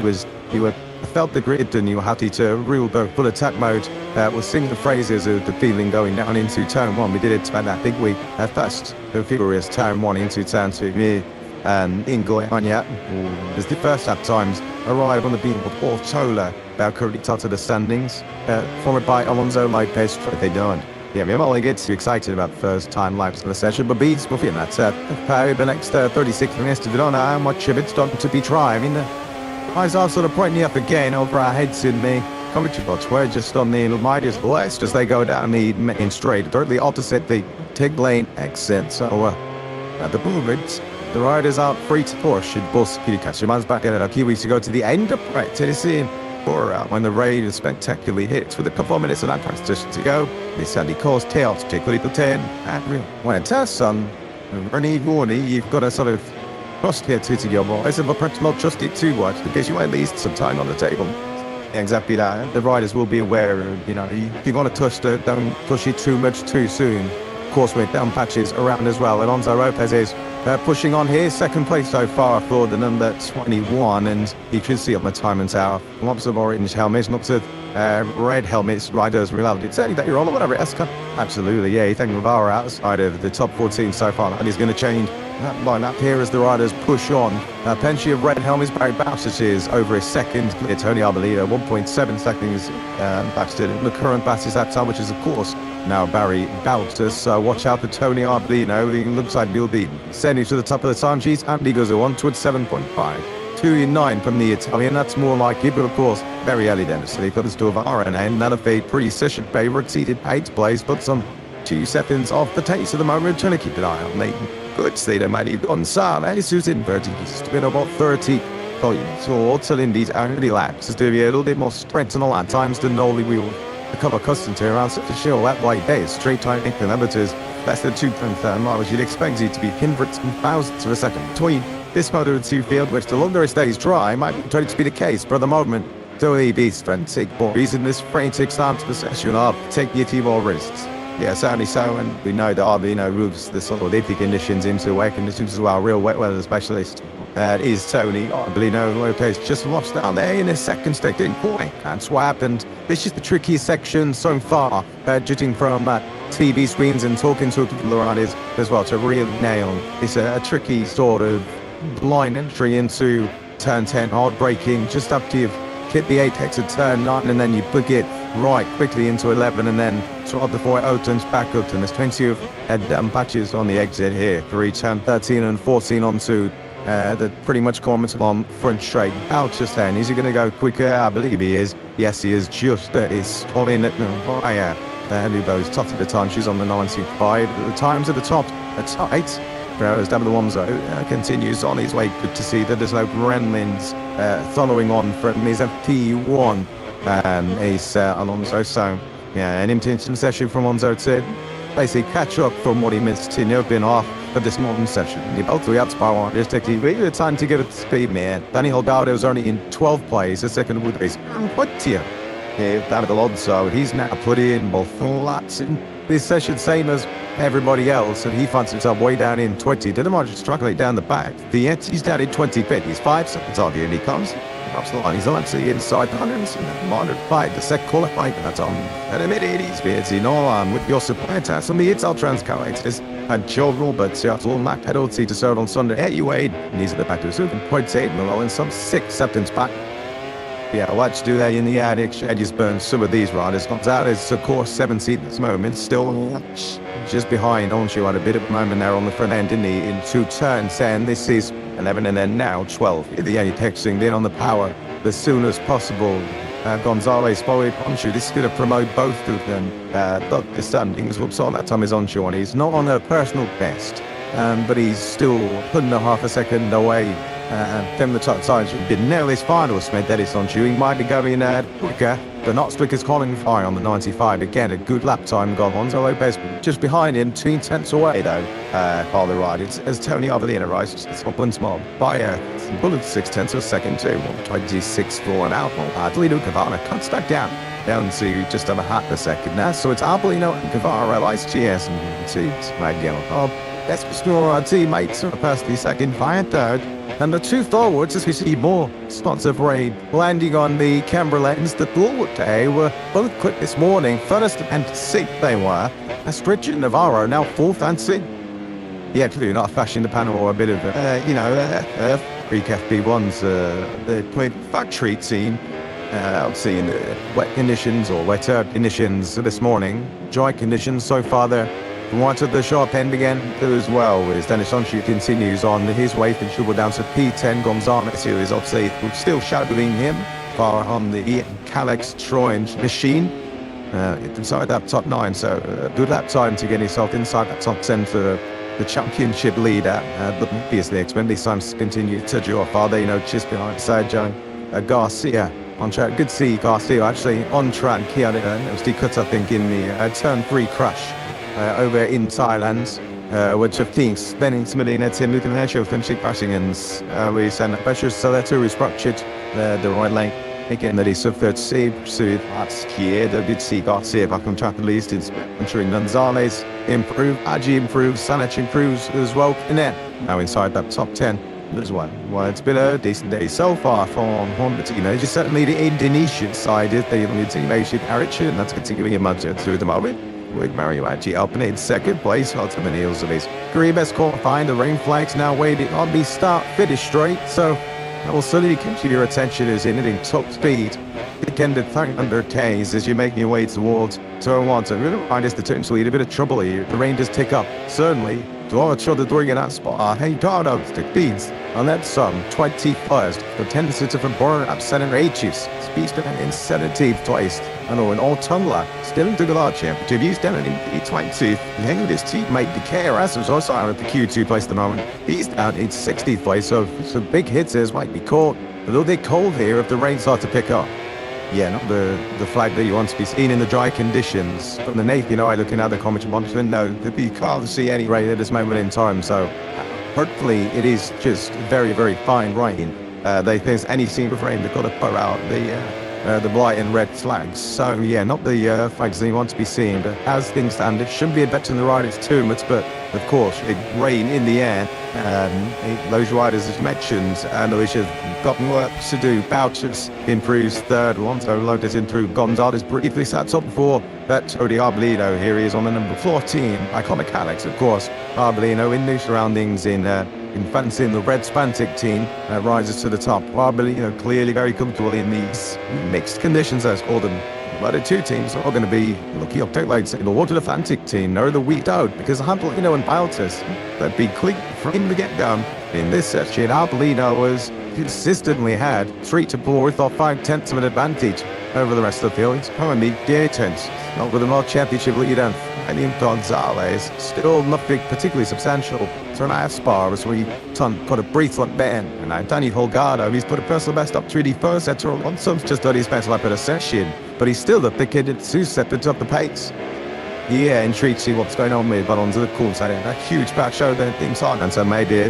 you felt the grid and you were happy to rule the full attack mode. We'll sing the phrases of the feeling going down into turn one. We did it about that big week at first. The furious turn one into turn two. And in Goiânia, as the first lap times arrive on the beam of Ortola, about currently top of the standings, followed by Alonso Lopez. They don't. Yeah, we only get too excited about first time laps of the session, but beats Buffy and that's the next 36 minutes to don't know how much of it's starting to be driving. Eyes are sort of pointing up again over our heads in the commentary box. We're just on the mightiest west as they go down the main straight, directly opposite the Tig Lane exit. So at the moment, the riders are free to push and bus Kirikachiman's back in it a few weeks ago to the end of practice or when the rain is spectacularly hit with a couple of minutes of that practice to go. This Sandy calls tails, particularly the 10. And when it tests on Rennie Warney, you've got to sort of trust here to your boys, but perhaps not trust it too much because you at least some time on the table. Exactly that. The riders will be aware, if you want to touch it, don't push it too much too soon. Of course, with down patches around as well. Alonso Lopez is pushing on here, second place so far for the number 21, and you can see on the timing tower, lots of orange helmets, lots of red helmets, riders reality. It's saying that you're on or whatever, Eska. Absolutely, yeah, you think Rivara outside of the top 14 so far, and he's going to change that lineup here as the riders push on. Plenty of red helmets, Barry Bouchers is over his second, Tony Arbolino, 1.7 seconds back to the current fastest lap time, which is of course now Barry Bouchers, so watch out for Tony Arbolino. He looks like he'll be sending to the top of the time sheets, and he goes on towards 7.5. 2-9 from the Italian, that's more like it, but of course, very early then. So they put us to a Varane, and none of a pre-session favourite seated 8th place, but some 2 seconds off the taste of the moment. Trying to keep an eye on Leighton. Good state of Matty Gonzalez, who's in 30. He's been about 30 points, or till Indy's early laps, is to be a little bit more strength and all at times than only we will become accustomed to around such a show that like day. Straight time kilometers, less than 2.3 miles. You'd expect it to be hundreds and thousands of a second between this Moto2 field, which the longer it stays dry, might turn to be the case. For the moment, so the beast frantic boys in this frantic start to the session up, take your team all risks. Yeah, certainly so, and we know that Arbino moves the sort of iffy conditions into wet conditions as well. Real wet weather specialist is Tony Arbino. Lopez just lost down there in his second sticking point. That's what happened. This is the trickiest section so far, judging from TV screens and talking to the riders as well, to really nail. It's a tricky sort of blind entry into turn 10, hard braking, just up to you've hit the apex at turn 9, and then you book it right quickly into 11, and then sort of before it opens back up, and there's plenty of patches on the exit here for each turn 13 and 14 onto the pretty much corners on front straight. Out just then, is he going to go quicker? I believe he is. Yes, he is. Just is all in at fire. Lubo's top of the time. She's on the 95. The times at the top are tight. As David Alonso continues on his way. Good to see that there's no Gremlins following on from his P1 and Ace Alonso. So, yeah, an intention session from Alonso to basically catch up from what he missed in the opening half of this modern session. He both the outspower just takes a bit of time to get up to speed, man. Danny Holgado was only in 12th place, the second wood race. What here? David Alonso, he's now put in both full laps in this session same as everybody else, and he finds himself way down in 20. Dinamarca struggling down the back. He's down in 25th. He's 5 seconds off here, and he comes across the line. He's actually inside the 105, the second qualified. That's on at a mid-80s. It's in all with your supply test on the Ital Transcoators. And Joe Roberts, yeah, all Mac penalty to serve on Sunday. Anyway, and he's at the back to 7.8 Malone, and some 6 seconds back. Yeah, let's do that in the attic. Edges burn some of these riders. Gonzalez, of course, 17th at this moment, still just behind Onchu had a bit of a moment there on the front end, didn't he? In 2 turns, and this is 11 and then now 12. The texting in on the power as soon as possible. Gonzalez followed Onchu. This is going to promote both of them. But the standings, whoops, all that time is Onchu, and he's not on a personal best, but he's still putting a half a second away. From the top side, he did nail his final Smith. That is on you. He might be going quicker, but not quick as Colin Fry on the 95. Again, a good lap time gone. Gonzo Lopez just behind him, 2 tenths away though. While the ride, as Tony Arbolino rises, it's one small by bullet 6 tenths of second too. 26-4 and out. Toledo Cavana cuts back down to just over half a second now. So it's Arbolino and Cavara, ICS and Tubes, Magdiel. That's for sure our teammates are personally second, fire third. And the 2 forwards, as we see more spots of rain landing on the camera lens, the forward day were both quick this morning. First and 6th they were. Astrid and Navarro now 4th and 6th. Yeah, clearly not flashing the panel or a bit of, Greek FP1's the played factory team. Obviously in the wet conditions or wetter conditions this morning. Dry conditions so far there. Right at the sharp end again as well, as Dennis Onchu continues on his way from Schubel down to P10 Gonzalez, who is obviously still shadowing him far on the Calex Troyan machine inside that top 9. So good lap time to get himself inside that top 10 for the championship leader. But obviously, expect these times continue to draw far. They just behind Sergio Garcia. On track, good to see Garcia actually on track here. It was cut, I think, in the turn 3 crash. Over in Thailand, which of things then Medina Tim Lucanesho finishing passing and we send pressure so that restructured the right lane. Again, that is suffered save last year. The did see Garcia back on track at least. It's ensuring Gonzalez improve, Aji improves, Sanich improves as well. And then now inside that top 10 as well. Well, it's been a decent day so far for Honda team. Just certainly the Indonesian side is the Indonesian Arich, and that's continuing a month through the moment. With Mario Aggi up in 2nd place, on the heels of his career best qualifying. The rain flags now waiting on the start finish straight, so that will certainly keep your attention as in hitting top speed. Weekended 300 Ks as you're making your way towards turn 1. So really find us potentially in a bit of trouble here. The rain does tick up, certainly. To all the trouble doing in that spot, hey, Dardo, the beats. And that's 21st. The tendency to borrow absent and H's. Speed's been in 17th twice. I know, an all tumbler. Still into the large championship. He's down in E20. Hang with his teammate, the KRS, who's also out at the Q2 place at the moment. He's down in 60th place, so some big hits here might be caught. Although they're cold here if the rain starts to pick up. Yeah, not the flag that you want to be seen in the dry conditions. From the naked eye looking at the commentary monitor, no, you can't see any rain at this moment in time, so hopefully it is just very, very fine rain. They think any scene of rain, they've got to put out the black and red flags. So yeah, not the flags that you want to be seeing, but as things stand, it shouldn't be a bet on the riders too much, but of course, it rain in the air. Those riders as mentioned, and which have got work to do. Bouchers improves 3rd, Alonso Lotus improved. Gonzalez briefly sat top 4. That's Tony Arbolino. Here he is on the number 14. Iconic Alex, of course. Arbolino in new surroundings in fancy in the red Spantic team rises to the top. Arbolino clearly very comfortable in these mixed conditions, as called them. But the 2 teams are going to be looking up take like the Water Atlantic team or the Wheat out because Arbolino and Bautas that'd be clean from the get-go. In this section, Arbolino was consistently had 3 to 4 or 5 tenths of an advantage over the rest of the field. It's currently gear tenths, not with a World Championship leader. And in Gonzalez, still nothing particularly substantial. So an Aspar as we put a brief look Ben. And now Danny Holgado, he's put a personal best up 3D first set on some just done his best lap at a session. But he's still the thick-headed 2 seconds up the pace. Yeah, intrigued to see what's going on with, but onto the cool side, a huge back show that things on, and so maybe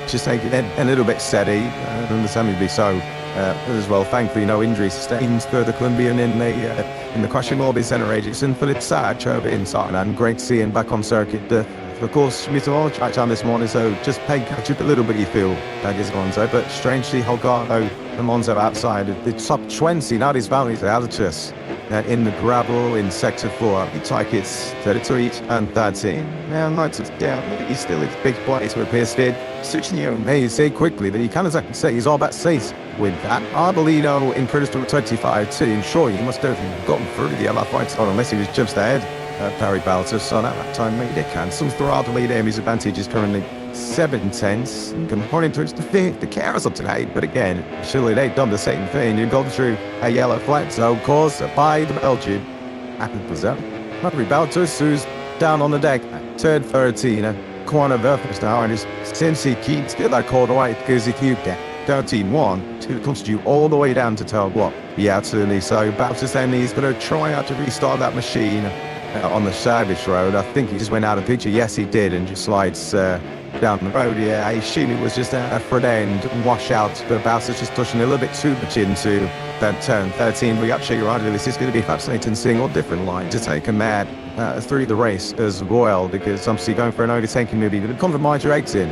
just take it a little bit steady, understandably so. as well. Thankfully, no injuries sustained for the Colombian in the crushing orbit center ages. And Philip Sarge over inside, and great seeing back on circuit. Of course, we saw track time this morning, so just playing catch up a little bit, you feel, that is Monzo. But strangely, Holgado and Monzo outside the top 20, now these values are out of us. In the gravel in sector 4, it's like it's 33 and 13. Now, nights it's down, he's still in big place where Pierce did. Switching you, may say quickly that he can say he's all about safe with that. Arbolino in Crystal 25 to ensure he must have gotten through the LF fights, or unless he was just ahead. Barry Baltus, so at that time made it cancel. Throughout the lead, Amy's advantage is currently 7/10. According to the cars up today, but again, surely they've done the same thing. You've gone through a yellow flag zone caused by the Belgian. Happened was that. Barry Baltus, who's down on the deck, turn 13, corner versus now, and since he keeps get that call right, because if you get 13-1, it costs you all the way down to tell what. Yeah, absolutely. So Baltus then he's going to try out to restart that machine. On the service road, I think he just went out of picture. Yes, he did, and just slides down the road. Yeah, I assume it was just a front end wash out, but Baltus just pushing a little bit too much into that turn 13. But actually, right, this is going to be fascinating seeing all different lines to take a mad through the race as well, because obviously going for an overtaking movie, the compromise your exit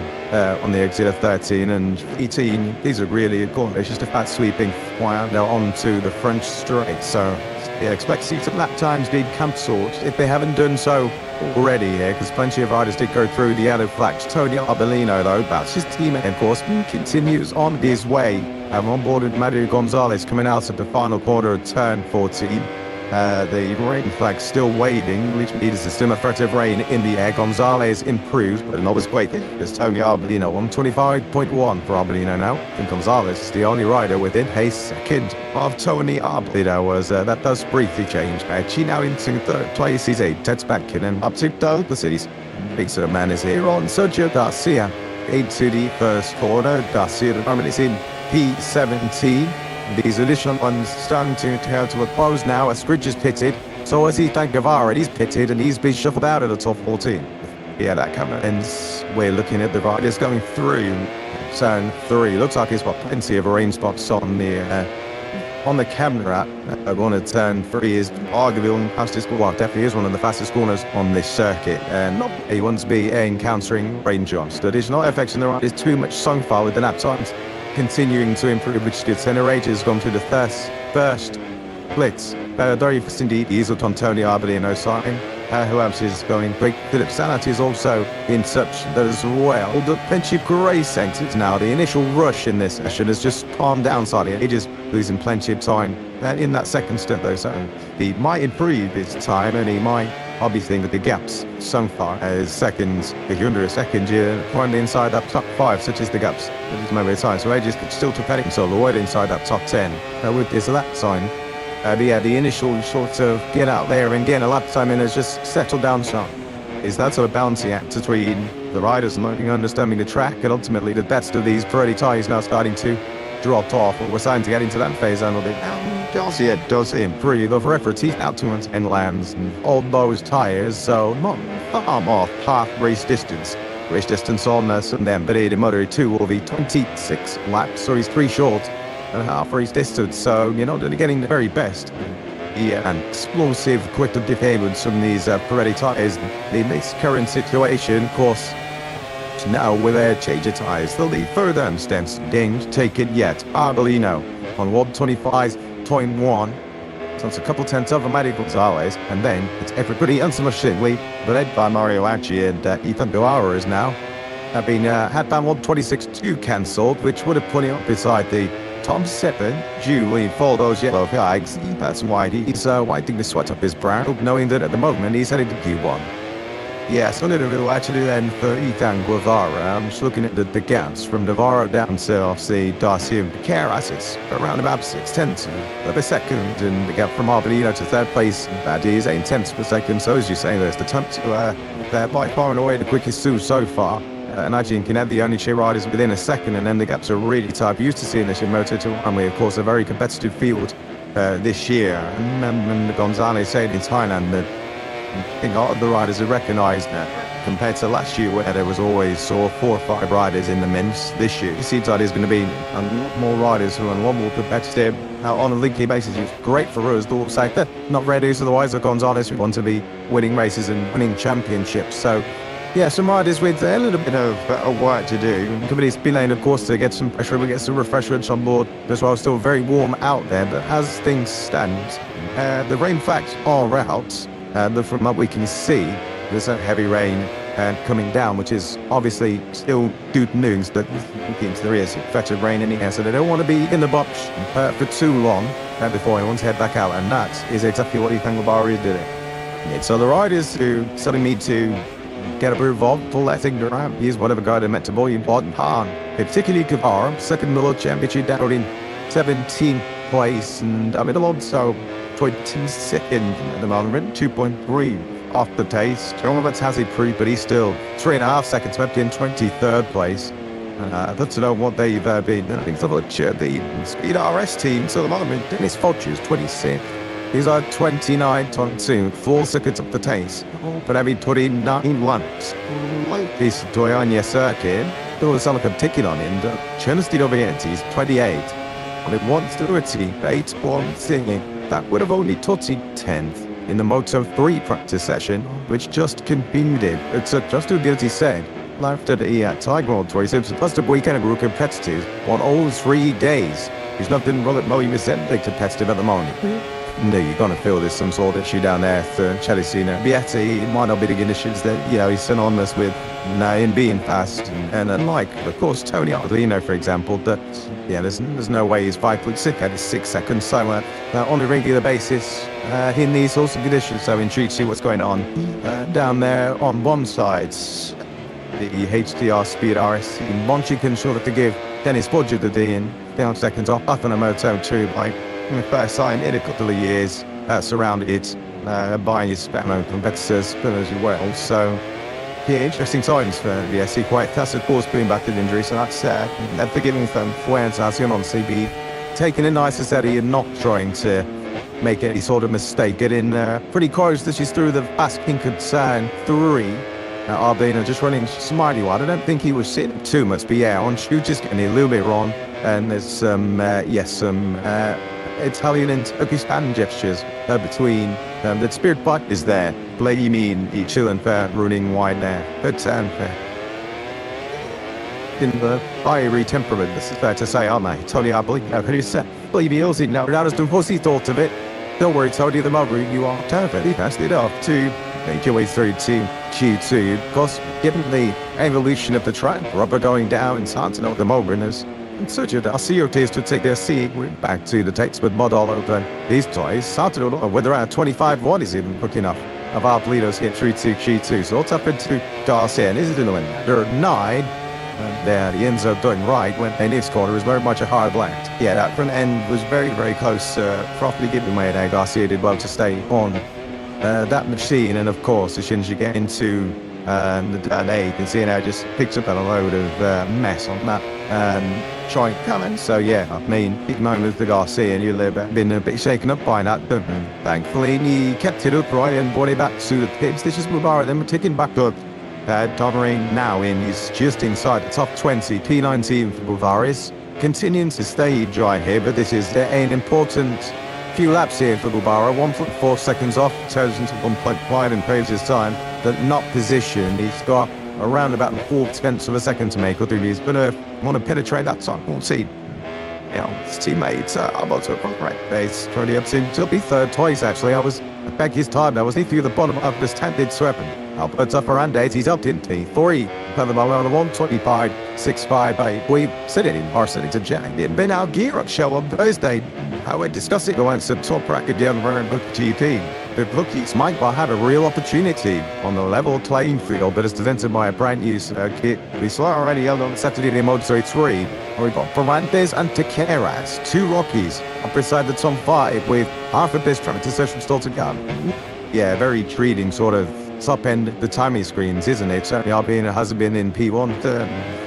on the exit of 13 and 18. These are really good. It's just a fat sweeping fire now onto the French straight. So. Yeah, expect to see some lap times being cancelled if they haven't done so already here, because plenty of riders did go through the yellow flags. Tony Arbolino, though, that's his team, of course, continues on his way. On board with Mario Gonzalez coming out of the final quarter of turn 14. The rain flag still waving, which means there's still a threat of rain in the air. Gonzalez improves, but not as quick as Tony Arbolino. 125.1 for Arbolino now. And Gonzalez is the only rider within a second of Tony Arbolino. That does briefly change. She now into third place. He's 8 tenths back in and up to the cities. Big sort of man is here on Sergio Garcia. Into the first corner. Garcia, the moment is in P17. These additional ones starting to turn to a close now as Scridge is pitted. So as he's Guevara, he's pitted and he's been shuffled out of the top 14. Yeah, that camera ends. We're looking at the riders going through turn 3. Looks like he's got plenty of rain spots on the camera. One of turn 3 is arguably one of the fastest, well, definitely is one of the fastest corners on this circuit. And not he wants to be encountering rain jumps. The additional effects in the ride is too much so far with the lap times continuing to improve, which did center age has gone through the first blitz. Very fast indeed. He's up on Tony Arbolino sign. Who else is going quick? Philip Sanat is also in such as well. The plenty of grey centres now. The initial rush in this session has just calmed down slightly. He is losing plenty of time in that second stint though, so he might improve his time and he might obviously with the gaps so far as seconds, if you're under a second, you're currently inside that top 5, such as the gaps at this moment in time. So Aegis could still propel himself away inside that top 10 with this lap time. The initial sort of get out there and get a lap time in has just settled down some. Is that sort of balancing act between the riders learning, understanding the track, and ultimately the best of these Pirelli tyres now starting to drop off. We're starting to get into that phase and Garcia does improve of effort. He's out to and lands all those tyres, so not far off half race distance. Race distance on them, but in Moto2 will be 26 laps, so he's 3 short and half race distance, so you're not really getting the very best. Yeah, and explosive quick behaviours from these Pirelli tyres. In this current situation, of course, now with their change of tyres, they'll leave further stems. Didn't take it yet. Arbolino on 125.1. So it's a couple tenths over Mario Gonzalez, and then it's everybody unsurprisingly led by Mario Aggi and Ethan Guevara is now have been had band 126.2 cancelled, which would have put him up beside the Tom 7, Julie, for those yellow flags. That's why he's wiping the sweat up his brow, knowing that at the moment he's heading to Q1. Yes, a little actually then for Ethan Guevara. I'm just looking at the gaps from Navarro down to obviously Darcy and Piqueras. It's around about 6 tenths of a second, and the gap from Arbolino to third place, that is 8 tenths per second. So as you say, there's the time to by far and away the quickest two so far. And Ajin can have the only two riders within a second, and then the gaps are really tight. Used to seeing this in Moto2 and of course a very competitive field this year. And Gonzalez said in Thailand that I think all of the riders have recognised that compared to last year where there was always sort of 4 or 5 riders in the men's. This year it seems like there's going to be a lot more riders who are a lot more competitive on a weekly basis. It's great for us to say that not ready, so otherwise the Gonzalez we want to be winning races and winning championships. So yeah, some riders with a little bit of work to do. Company's been laying, of course, to get some pressure, we get some refreshments on board as well. Still very warm out there, but as things stand, the rain facts are out. From what we can see, there's a heavy rain coming down, which is obviously still good news, but there is fetched rain in the air, so they don't want to be in the box for too long before he wants to head back out, and that is exactly what Ethan Gabari is doing. Yeah, so the riders who suddenly need to get involved, pull that thing around, use whatever guy they meant to buy important Han, particularly Gabara, second World Championship down in 17th place, and I mean, also 22nd at the moment, 2.3 off the pace. Roberts has improved, but he's still 3.5 seconds left in 23rd place. Let's know what they've been. I think the Speed RS team, so at the moment, Dennis Fulcher's 26th. These are 29.2, 4 seconds up the pace. But having 29 laps. This Toyanya circuit, there was something ticking on him. Chernstein Obientis, 28. And it wants to do a T8 1 singing. That would have only Totti 10th in the Moto3 practice session, which just concluded. It's just to guilty said. After the Tiger World Tour, it's plus the weekend of competitive on all 3 days. He's not been really resembling competitive at the moment. No, you're going to feel there's some sort of issue down there for Chelicina. Vietti, it might not be the conditions that, he's synonymous with in being fast. And unlike, of course, Tony Arbolino, for example, that, there's no way he's 5.6 at 6 seconds. So on a regular basis, in these sorts of conditions, so intrigued to see what's going on down there on one side. The HDR Speed RS team, Monchi can sort of give Dennis Bodger the D in down seconds off up on a Moto2 like first time in a couple of years, surrounded by his Batman competitors as well. So interesting times for the SC quite fast, of course, being back to injury, so that's forgiving from Fuentes on CB, taking it nice and steady and not trying to make any sort of mistake. Getting pretty close this is through the fast concern 3. Arbino just running smartly wide. I don't think he was sitting too much, but on shoot just getting a little bit wrong. And there's some Italian and Turkish hand gestures between the Spirit Bike is there. Blaming each other for running wide there. But in the fiery temperament, this is fair to say, aren't they? Tony, I believe he else it now. That is the pussy thought of it. Don't worry, Tony, the Mulberry, you are perfectly passed it off to make your way through to Q2. Of course, given the evolution of the track, rubber going down and starting out the Mulberry, and such a COTs to take their seat. We're back to the takes with mud all over these toys. Started with around 25. What is even quick enough of our leaders get through to Q2. So it's up into Garcia, and is it in the win? There are 9. There, the ends are doing right when the next corner is very much a hard left. Yeah, that front end was very, very close. Properly given away there. Garcia did well to stay on that machine, and of course, as soon as you get into the day, you can see now just picks up a load of mess on that joint coming. So big moment with the Garcia, and you'll have been a bit shaken up by that. But thankfully, he kept it upright and brought it back to the pits. This is Mubarak, then we're ticking back up. Tommering now he's just inside the top 20. P19 for Buvaris, continuing to stay dry here, but this is an important few laps here for Bubara. 1.4 seconds off, turns into 1.5 and improves his time, but not positioned. He's got around about 4/10 of a second to make, or he's going to want to penetrate that top. We'll see. His teammates are about to right base, trying up to be third twice actually. I beg his time. I was through the bottom of the standard sweeping. Albert's up around 8, he's up in T3. Further on the 125.658. We sit in varsity to Jack. It'd been our gear up show on Thursday. How we discussed it going to top bracket down around GP. The rookies might well have a real opportunity on the level playing field, but it's presented by a brand new kit. We saw already held on Saturday in Moto3. We've got Ferrantes and Tequeras, 2 rookies up beside the top 5 with half of this practice session still to come. Yeah, very treating sort of top end the timing screens, isn't it? Certainly hasn't been in P1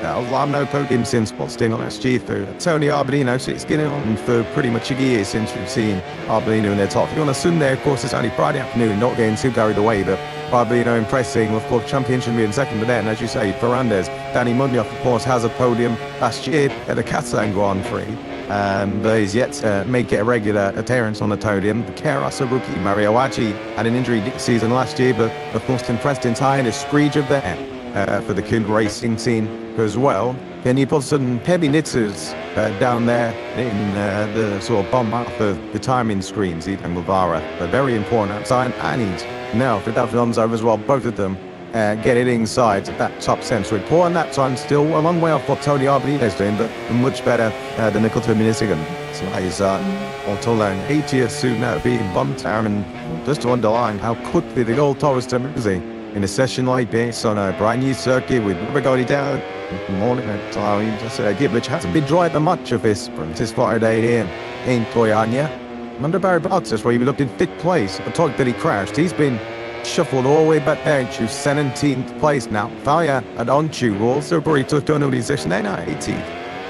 I'm no podium since Boston last year for Tony Arbolino, so it's getting on for pretty much a year since we've seen Arbolino in their top. You want to assume there, of course, it's only Friday afternoon, not getting too carried away, but probably, impressing, of course, championship in second. But then, as you say, Ferrandis, Danny Munoz, of course, has a podium last year at the Catalan Grand Prix. But he's yet to make it a regular appearance on the podium. The Keras rookie Mario Aggi had an injury season last year, but of course impressed in time is Screeger there for the Kuhn Racing team as well. Then you put some heavy knitters down there in the sort of bottom half of the timing screens, Ethan Guevara. A very important outside, and now for Alonso as well, both of them get it inside that top central port, and that time still a long way off what Tony Arbolino is doing, but much better than Nicole Terminisigan. So he's also learned 80th soon now being bumped down, and just to underline how quickly the goal towards Terminisi in a session like this on a brand new circuit with everybody down. Morning, so he just Gibblich hasn't been driving much of this from this Friday here in Toyanya. Under Barry Bottas, where he looked in fifth place at the time that he crashed, he's been shuffled all the way back down to 17th place now. Fire and Onchu also very took on his session. Then 18th,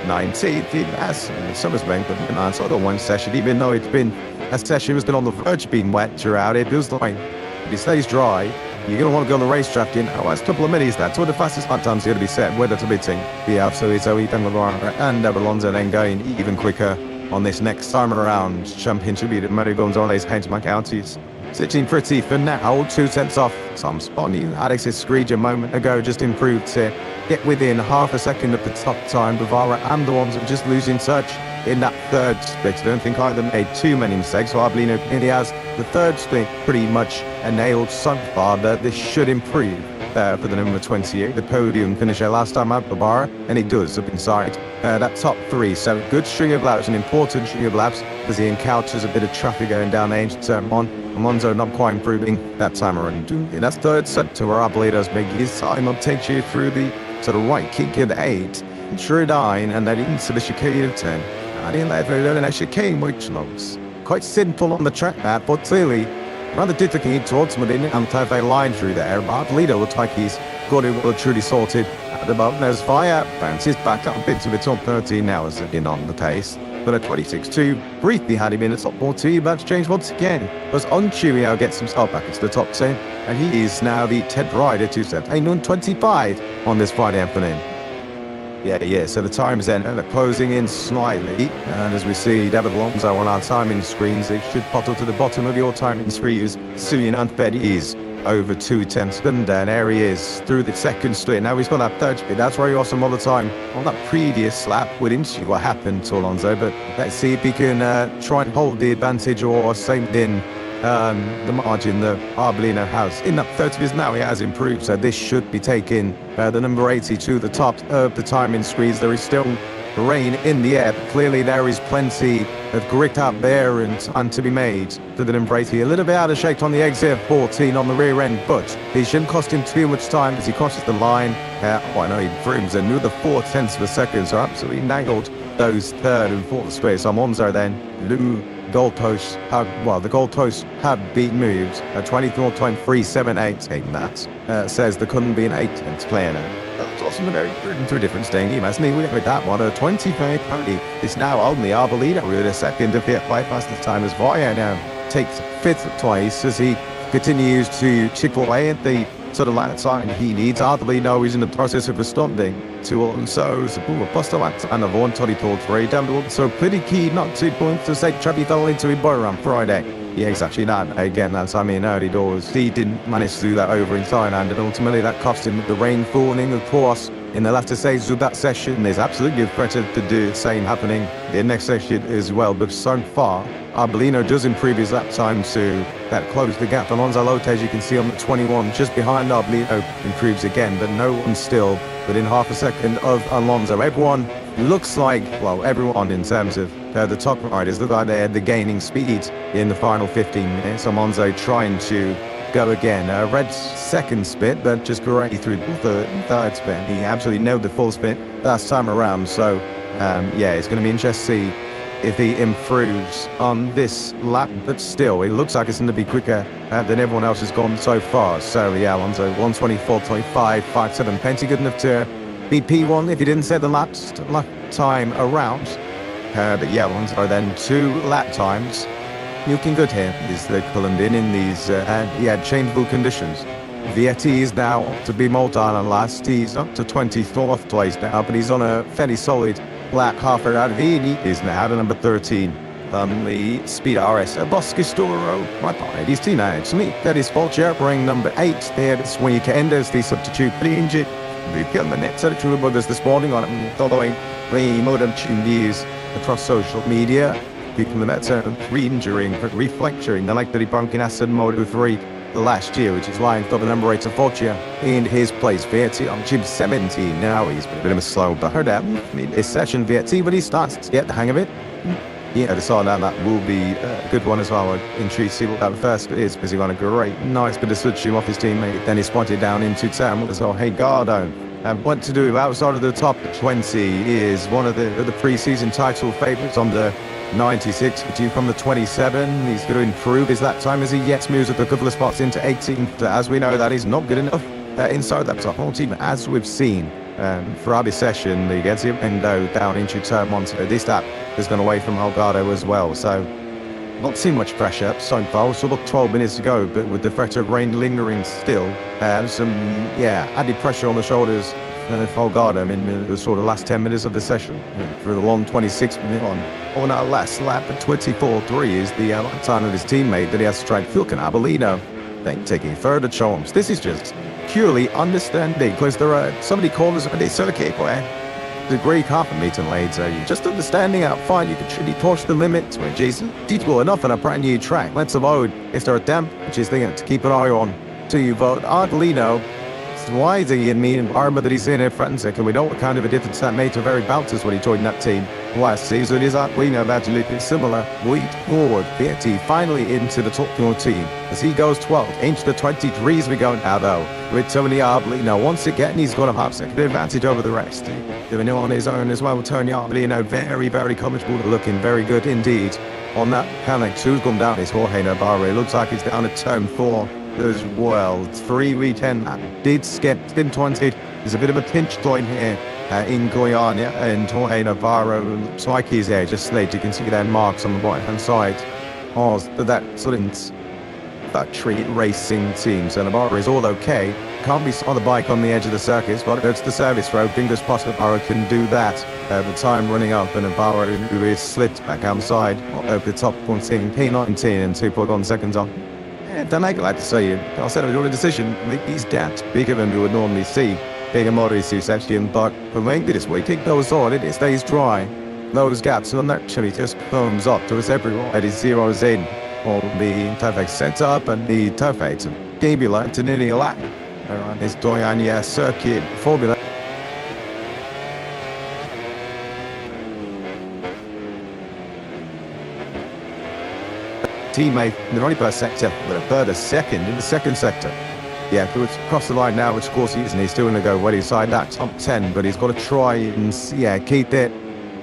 19th, he has Summer's bank, but on sort of one session, even though it's been a session was been on the verge of being wet throughout. It feels like if he stays dry, you're going to want to go on the racetrack in that's a couple of minutes. That's what the fastest lap time's going to be set, whether to be team. Yeah, so it's Ethan Guevara and Alonso then going even quicker on this next time around. Championship leader Mario Gonzalez hands my counties. Sitting pretty for now, 2 tenths off some spotty. Alex's Screeger a moment ago just improved to get within half a second of the top time. Guevara and the ones are just losing touch in that third split. I don't think either made too many mistakes, so Arbolino really has the third split pretty much nailed so far, that this should improve for the number 28. The podium finisher last time at Guevara, and it does up inside that top 3. So good string of laps, an important string of laps, as he encounters a bit of traffic going down the ancient turn 1. Alonso not quite improving that time around. In that third sector where Arbolino's making his time up, takes you through the sort of right kick at 8, through 9, and then into the chicane of 10. And in that very and a chicane which looks quite simple on the track map, but clearly rather difficult to ultimately have a line through there. But Arbolino looks like he's got it well truly sorted at the moment. There's Fire, bounces back up into the top 13 now as in on the pace. But at 26.2, briefly had him in the top 14, but to change once again. Was on Cheerio gets himself back into the top 10, and he is now the 10th rider to set a 25 on this Friday afternoon. Yeah, so the times then are closing in slightly, and as we see David Alonso on our timing screens, it should pop up to the bottom of your timing screens soon, and is over 2 tenths, and there he is through the second split. Now he's got that third split. That's where he was some other time on that previous lap. We didn't see what happened to Alonso, but let's see if he can try and hold the advantage or same in the margin that Arbolino has. In that 30s now he has improved, so this should be taking the number 80 to the top of the timing screens. There is still rain in the air, but clearly there is plenty of grit out there and to be made for the number 80. A little bit out of shape on the exit 14 on the rear end, but it shouldn't cost him too much time as he crosses the line. I know he improves another 4 tenths of a second, so absolutely nailed those third and fourth space. Alonso then, goalposts the goalposts have been moved. 24.378 taking that. Says there couldn't be an 8 tenths player now. That's also a very through different stadium, hasn't he? We with that one. A 25 party is now only Arbolino with a second of hit by fastest time as Vaya now takes 5th twice as he continues to chip away at the sort of last sign he needs. Arbolino is in the process of responding to Alonso. Postulac and Avon Toddy pulled 3 down, so pretty key not 2 points to say Trevi fell into him on Friday. Yeah, exactly that. Again, that's early doors. He didn't manage to do that over in Thailand, and ultimately that cost him the rain falling, of course. In the latter stages of that session, there's absolutely a threat to do the same happening in the next session as well. But so far, Arbolino does improve his lap time to that close the gap. Alonso Lopez, you can see on the 21, just behind Arbolino, improves again, but no one still within half a second of Alonso. Everyone looks like, everyone in terms of the top riders look like they're gaining speed in the final 15 minutes. Alonso trying to go again. Red's second split, but just great through the third split. He absolutely nailed the full split last time around. So, it's going to be interesting to see if he improves on this lap. But still, it looks like it's going to be quicker than everyone else has gone so far. So, Alonso 124.557. Plenty good enough to beat P1 if he didn't set the lap time around. Alonso then 2 lap times. Looking good here is the Colombian in these changeable conditions. Vietti is now to be Moltana last. He's up to 24th place now, but he's on a fairly solid black half around. Vini is now to number 13. The Speed RS Boscastoro, right behind his teammates. That is Fulcher, bring number 8 there this weekend as the substitute injured. The net set true buggers this morning on following the MotoGP news across social media. People in that re-injuring, reflecturing the like that he broke in acid Moto3 last year, which is why he's got the number 8 to Fulcher in his place. Vietti on Jib 17 now. He's been a bit of a slow burn down in this session, Vietti, but he starts to get the hang of it. Yeah, I decided that will be a good one as well. I'm intrigued to see what that first bit is, because he got a great, nice bit of switching off his teammate. Then he spotted down into town as well. Hey, Gardo. And what to do outside of the top 20 is one of the pre-season title favourites on the 96, but you from the 27. He's going to improve his lap time as he yet moves up a couple of spots into 18th. As we know, that is not good enough. Inside that whole team, as we've seen throughout this session, he gets him window down into turn 1. So this lap has gone away from Holgado as well. So not too much pressure so far. So about 12 minutes to go, but with the threat of rain lingering still, some added pressure on the shoulders of Holgado in the sort of last 10 minutes of the session. For the long 26-minute one. On our last lap at 24.3 is the time of his teammate that he has to try and Philkin Abellino. Then taking further charms. This is just purely understanding, because there are so many corners of the circuit where the Greek half a meter later, you just understanding how far you can truly push the limits when Jason detail enough on a brand new track. Let's avoid if there are damp, which is thing to keep an eye on. To you vote Ardelino. Why is he in the environment that he's in at front and second? We know what kind of a difference that made to very Baltas when he joined that team last season. Is Ardelino absolutely similar? Lead forward, Vietti finally into the top 14 as he goes 12th into the 23s we go now though with Tony Ardelino. Once again he's got a half-second advantage over the rest. Doing it on his own as well with Tony Ardelino. Very, very comfortable, looking very good indeed. On that panic, who's gone down is Jorge Navarro. It looks like he's down at turn 4. As well, 3v10 did skip, didn't 20. There's a bit of a pinch point here in Goiânia and Jorge Navarro. Looks like he's there, just late. You can see their marks on the right hand side. Oh, that sort of factory racing team. So Navarro is all okay. Can't be on the bike on the edge of the circuit, but it's the service road. Fingers crossed Navarro can do that. The time running up, and Navarro who is slipped back outside over the top 14, P19 and 2.1 seconds on. Then I'd like to say I said I was a decision, he's that bigger than we would normally see. Bigger Morris section, but for length this way, kick those on, it stays dry. Those gaps will naturally just comes up to us everywhere. It is zeroes in on the perfect setup and the perfect Gabula to nearly a lap around this Goiânia circuit formula. Teammate in the running per sector with a further second in the second sector. Yeah, so it's across the line now, which of course he is, and he's still going to go well inside that top 10, but he's got to try and keep it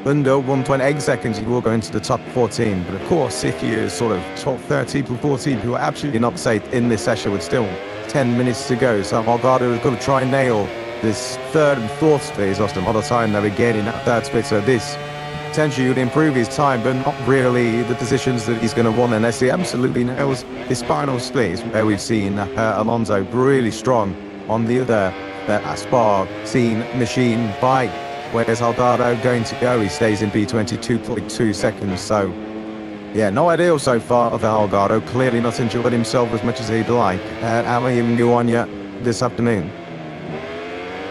under 1.8 seconds. He will go into the top 14, but of course if you sort of top 13 to 14 who are absolutely not safe in this session with still 10 minutes to go, so Holgado is going to try and nail this third and fourth split. He's lost a lot of time now again in that third split, so this potentially would improve his time, but not really the positions that he's going to want unless he absolutely nails his final split, where we've seen Alonso really strong on the other Aspar scene machine bike. Where's Holgado going to go? He stays in B22.2 seconds, so yeah, no ideal so far of Holgado. Clearly not enjoyed himself as much as he'd like. How are you going on this afternoon?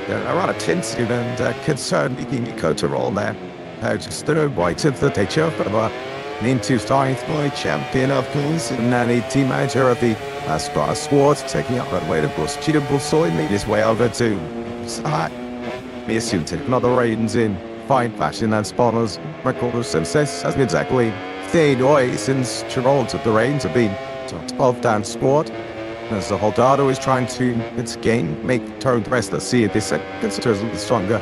There are a lot of tensive and concerned making Dakota roll there. Just the white of the teacher for into ninth by champion of course, and now the team manager of the Aspar squad taking up that way to bus. Cheatable Soy made his way over to me assume take another Raidens in fine fashion and spawners record of success hasn't exactly stayed away since Chirol took the reins have been 12 down squad. As the Holgado is trying to again make turn the rest. Let's see if this considers a little stronger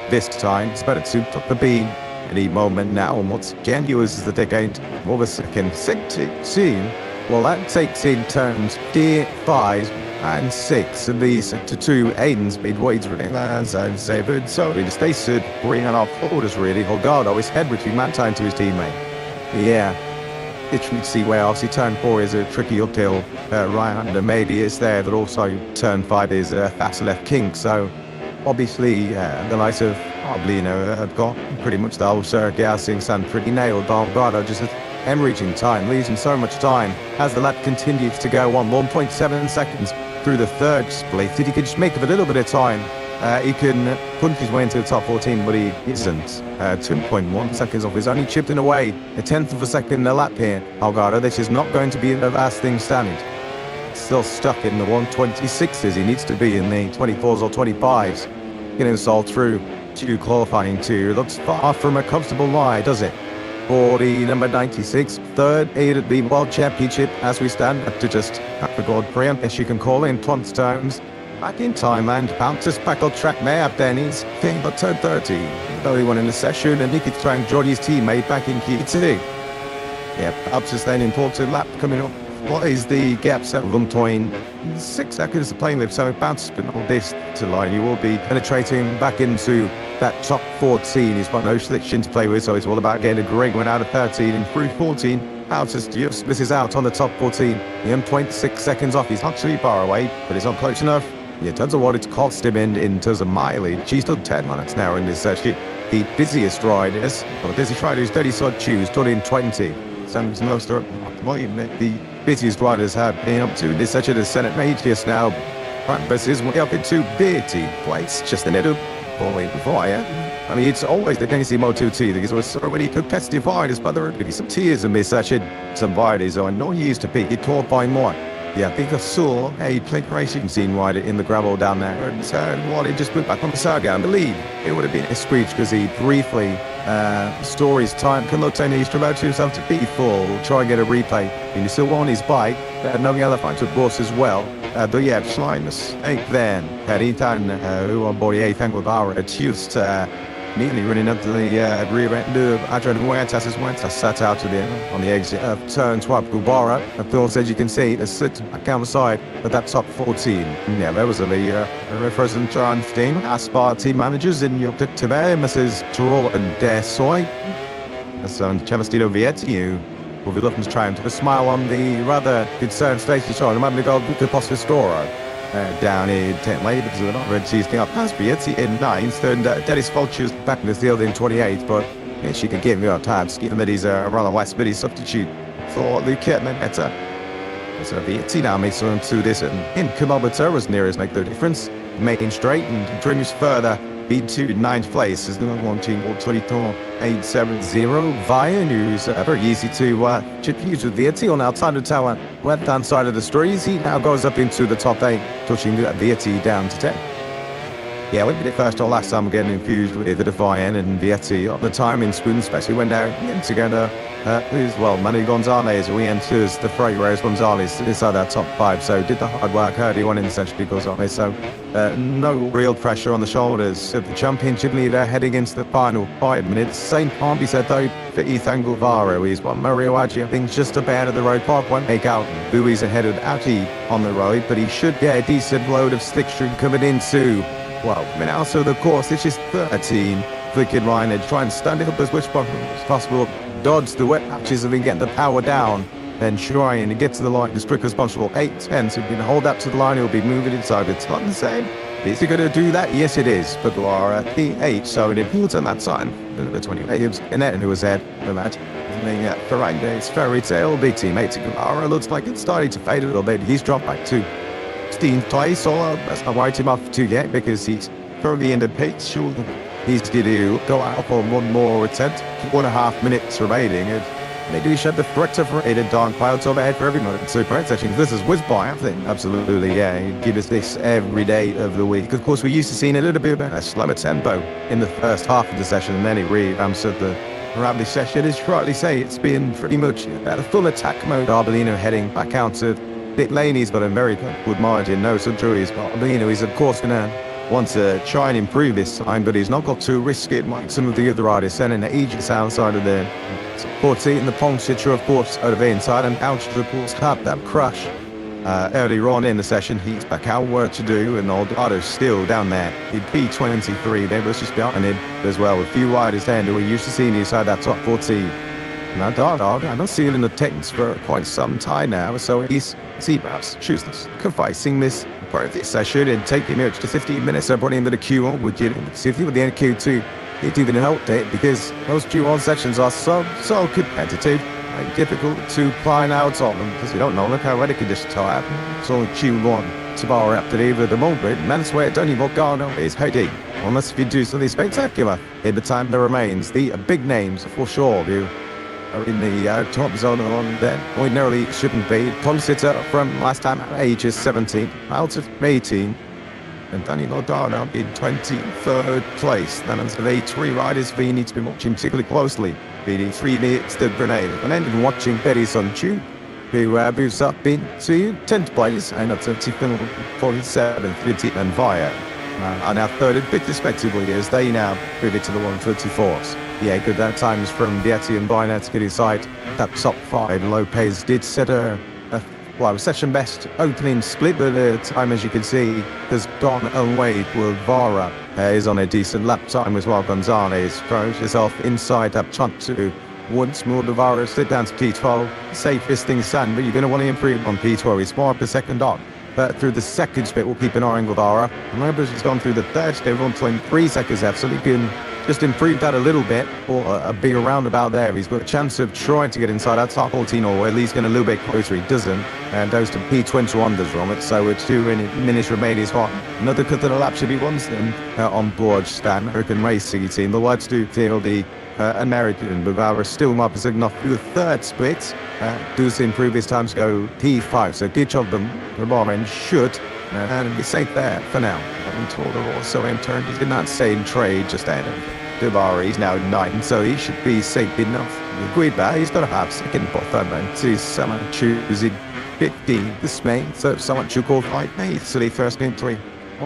this time. It's better to top the beam. Any moment now, and once again uses the decade of a second 16. Well, that takes in turns D5 and 6 of these to 2 Aiden's midway through as I've said. So in the station, 3.5 orders really. Holgado is head between man time to his teammate. Yeah. literally see where obviously turn 4 is a tricky uphill right under maybe is there, but also turn 5 is a fast left kink. So obviously the likes of probably, have got pretty much the whole circuit. I think sound pretty nailed. Oh God, I just hemorrhaging time, losing so much time as the lap continues to go on. 1.7 seconds through the third split. If he could just make up a little bit of time, he can punch his way into the top 14, but he isn't. 2.1 seconds off. He's only chipping away a tenth of a second in the lap here. Algardo, this is not going to be the last thing standing. Still stuck in the 126s. He needs to be in the 24s or 25s. Getting us all through to qualifying 2. Looks far from a comfortable lie, does it? For the number 96, third aid at the World Championship as we stand up to just half a Grand Prix, as you can call it in Plant's terms. Back in Thailand, bounces back on track there up Denny's thing, but turn 30. Though he won in the session, and he could thank Geordie's teammate back in Q2. Yep, up to then important lap coming up. What is the gap set? 1.6 seconds to playing with, so it bounces but all this to line. You will be penetrating back into that top 14. He's got no selection to play with, so it's all about getting a great one out of 13 and through 14. Bounces just misses out on the top 14. The 26 seconds off. He's not too far away, but he's not close enough. Yeah, in terms of what it's cost him in terms of mileage, he's done 10 minutes now in this session. The busiest riders, well, the busiest rider is 30 odd choose, done in 20. Some most are the busiest riders have been up to this session of Senate Majors now. Practice is way up into 30th place, just a little point before, yeah. I mean, it's always the case in Moto2 because it's already competitive riders, but there are going to be some tears in this session. Some riders are not used to being caught by more. Yeah, I think I saw a plate racing scene rider in the gravel down there, and while he just put back on the circuit, I believe it would have been a screech because he briefly stories time can look saying he's promoted himself to P4. We'll try and get a replay. And he's still on his bike. No elephant, of course, as well. But yeah, slight mistake then. Heritan, who on board the 8th angle bar, accused immediately running up to the rear end of Adrian Huertas as Huertas sat out to the on the exit of turn 12. Gubara, of course, as you can see, has slipped back down the side of that top 14. Yeah, there was the representative John team, Aspar team managers in your clip today, Mrs. Troll and Desoy. So, Chavastino Vietti, who will be looking to try and put a smile on the rather concerned Stacey Shaw, and might be called Luca Postastoro. Down in 10th lane because they're not red cheesing up past Vietti in 9th, and Dennis Fulcher's back in the field in 28th, but yeah, she can give me on time, given that he's a rather last minute substitute for Luca Menetta. So Vietti now makes on to this, and in kilometer as near as make the difference, making straight and trims further. B2 9th place is the number 1 team, 22.870 via news. Very easy to use with Vietti on outside of tower, left hand side of the streets. He now goes up into the top 8, touching Vietti down to 10. Yeah, we did it first or last time getting infused with the Defiant and Vietti at the time in Spoon, especially when they're together. Manny Gonzalez, we enters the fray, whereas Gonzalez inside that top 5, so did the hard work, heard he won in essentially Gonzalez, so no real pressure on the shoulders of the championship leader heading into the final 5 minutes. Same can't be said though for Ethan Guevara. He's got Mario Aggi, I think, just about of the road. Park won't make out Bui's ahead of Aggi on the road, but he should get a decent load of slickstream coming into, also the course, it's just 13. Flicking Ryan and try and stand it up as much as possible. Dodge the wet patches and then get the power down. Then try and get to the line as quick as possible. 8-10, so if you can hold up to the line, he'll be moving inside. It's not the same. Is he going to do that? Yes, it is. But Guara P8, so it improves on that sign. The 28 and then who was ahead for that. Ferrande's fairy tale. Big teammate to Guara looks like it's starting to fade a little bit. He's dropped back to 16th place, so that's not write him off too yet because he's currently in the pace. Sure. He's going to go out on one more attempt, 1.5 minutes remaining, and they do shut the threat of rated dark clouds overhead for every moment. So great sessions. This is whiz by, I think. Absolutely, yeah. Give us this every day of the week. Of course, we used to see a little bit of a slower tempo in the first half of the session, and then it re-amps at the around this session. As you rightly say, it's been pretty much at a full attack mode. Arbolino heading back out to pit lane. He's got a very good margin. No subjury. He's got Arbolino. He's, of course, going to wants to try and improve this time, but he's not got to risk it like some of the other riders, sending the Aegis outside of there. 14, the Pong Citra, of course, out of the inside, and out of course, had that crush earlier on in the session. He's back out, work to do, and Aldado's still down there. He'd be 23, they was just behind him as well. A few riders then who we used to see inside that top 14. Now, I don't see it in the text for quite some time now, so he's perhaps chooses confessing this part of this session and taking it to 15 minutes of running into the Q1 with you. See if you with the NQ2, it even helped it because those Q1 sections are so competitive and difficult to plan out on them because you don't know, look how weather conditions are happening. It's only Q1 to bar up to either the moment, and that's where Donny Morgano is heading. Unless if you do something spectacular in the time that remains, the big names for sure who are in the top zone on that ordinarily shouldn't be. Ponsitter from last time at ages 17 out of 18. And Danny Lodano in 23rd place. That means the three riders we need to be watching particularly closely. Beating 3 minutes to Grenade. And then watching Betty Sonchu, who moves up into 10th place and up to 47th, 50th and Via. Are now third and fifth respectively as they now move it to the 134s. Yeah, good that times from Vietti and Bynett to get inside that top 5. Lopez did set a session best opening split, but the time, as you can see, has gone away. Guevara is on a decent lap time as well. Gonzalez throws herself inside that chunk to once more. Guevara slid down to P12. Safest thing stand, but you're going to want to improve on P12. He's more up the second on. But through the second split, we'll keep an eye on Guevara. Remember, she's gone through the third split, 1.3 seconds left, so he can just improve that a little bit, or a bigger roundabout there. He's got a chance of trying to get inside that top 14, or at least get a little bit closer. He doesn't, and goes to P21 does from it, so with 2 minutes remaining, he's got another cut of the lap should be once then on board Stan American Racing Team. The Whites do feel the American Guevara still not positioned off through the third split. Does improve his times, go P5, so each of them, Guevara should and be safe there for now. And Toro also entered, he's in that same trade just ahead of Guevara. He's now 9, so he should be safe enough. Guida, he's got to have second bottom and to someone choosing 15 this May, so someone should call 5 May, so the first game 3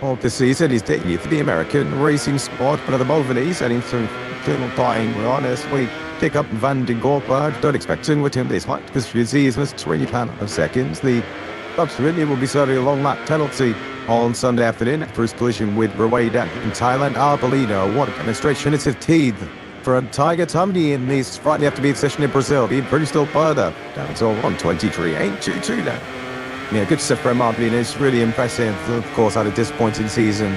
of the season. He's taking for the American racing sport, but at the moment he's heading through final time. We're honest, we pick up Van den Gorpard, don't expect him with him this much because he's missed 20 of seconds. The absolutely will be serving a long lap penalty on Sunday afternoon for his collision with Rueda in Thailand. Arbolino, what a demonstration. It's a teeth for Tiger Tumney in this Friday after beat session in Brazil. Being pretty still further down to 123.822 now. Yeah, good stuff for Arbolino. It's really impressive. Of course, had a disappointing season.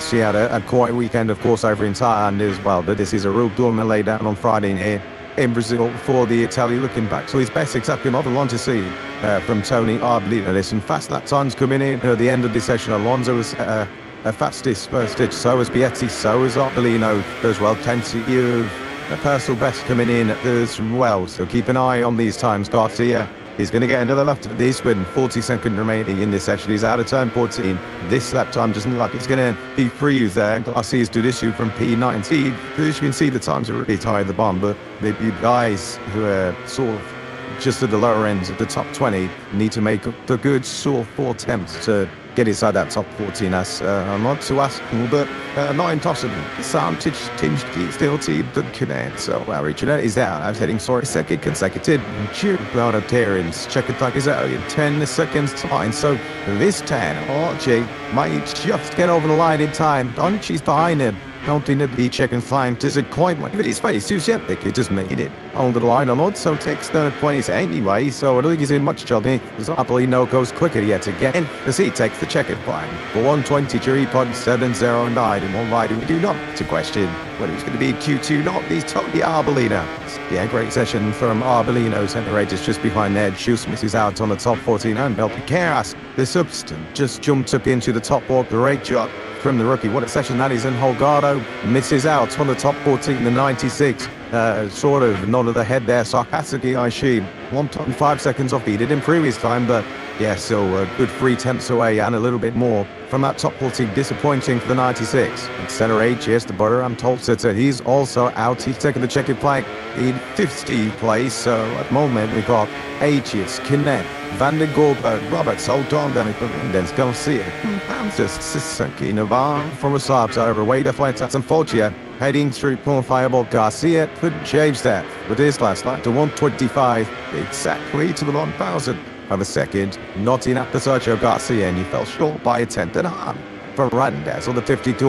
She had a quiet weekend, of course, over in Thailand as well. But this is a real dormant lay down on Friday here in Brazil for the Italian, looking back to his best. Exactly what I want to see from Tony Arbolino. There's some fast lap times coming in at the end of this session. Alonso was fastest first stitch, so was Vietti, so was Arbolino as well. Plenty of personal best coming in as well, so keep an eye on these times. Garcia is going to get another lap to this with 40 seconds remaining in this session. He's out of turn 14. This lap time doesn't look like it's going to be free there. Garcia's to issue from P19. As you can see, the times are really tight at the bottom, but maybe guys who are sort of just at the lower ends of the top 20 need to make the good sort of 4 attempts to get inside that top 14. That's not to ask, but not impossible. Sam Tinchki still team the connect. So Richard is out. I'm heading for a second consecutive round of appearance. Check it is out in 10 seconds time. So this 10, RJ might just get over the line in time. Donchi's behind him. Counting the beach check and flying to quite like his face. Ciabatti, he just made it on the line. Also takes the 20s anyway, so I don't think he's in much trouble. Arbolino goes quicker yet to get in as he takes the checkered flag for 123.709 and one rider we do not to question whether he's going to be Q2 not. He's Tony Arbolino. Yeah, great session from Arbolino. Center Rages just behind there. Juice misses out on the top 14 and Belpicaras. The substance just jumped up into the top 4. Great job from the rookie. What a session that is. And Holgado misses out on the top 14, the 96. Sort of nod of the head there, sarcastically, I assume. 1.5 seconds off. He did improve his time, but yeah, still good 3 tenths away and a little bit more from that top 14. Disappointing for the 96. At center age, yes, the butter, I'm told, so he's also out. He's taking the checkered flag in 50th place. So at the moment, we've got Aegis, Kinnett, Van den Gorberg, Roberts, hold on, then it's going to see it. Just Sissaki, Navarre from a Saab over Wader flights at some Foggia, heading through Fireball. Garcia couldn't change that with his last lap to 125, exactly to the 1,000 of a second. Not enough for Sergio Garcia, and he fell short by a tenth and a half for Randaz on the 52.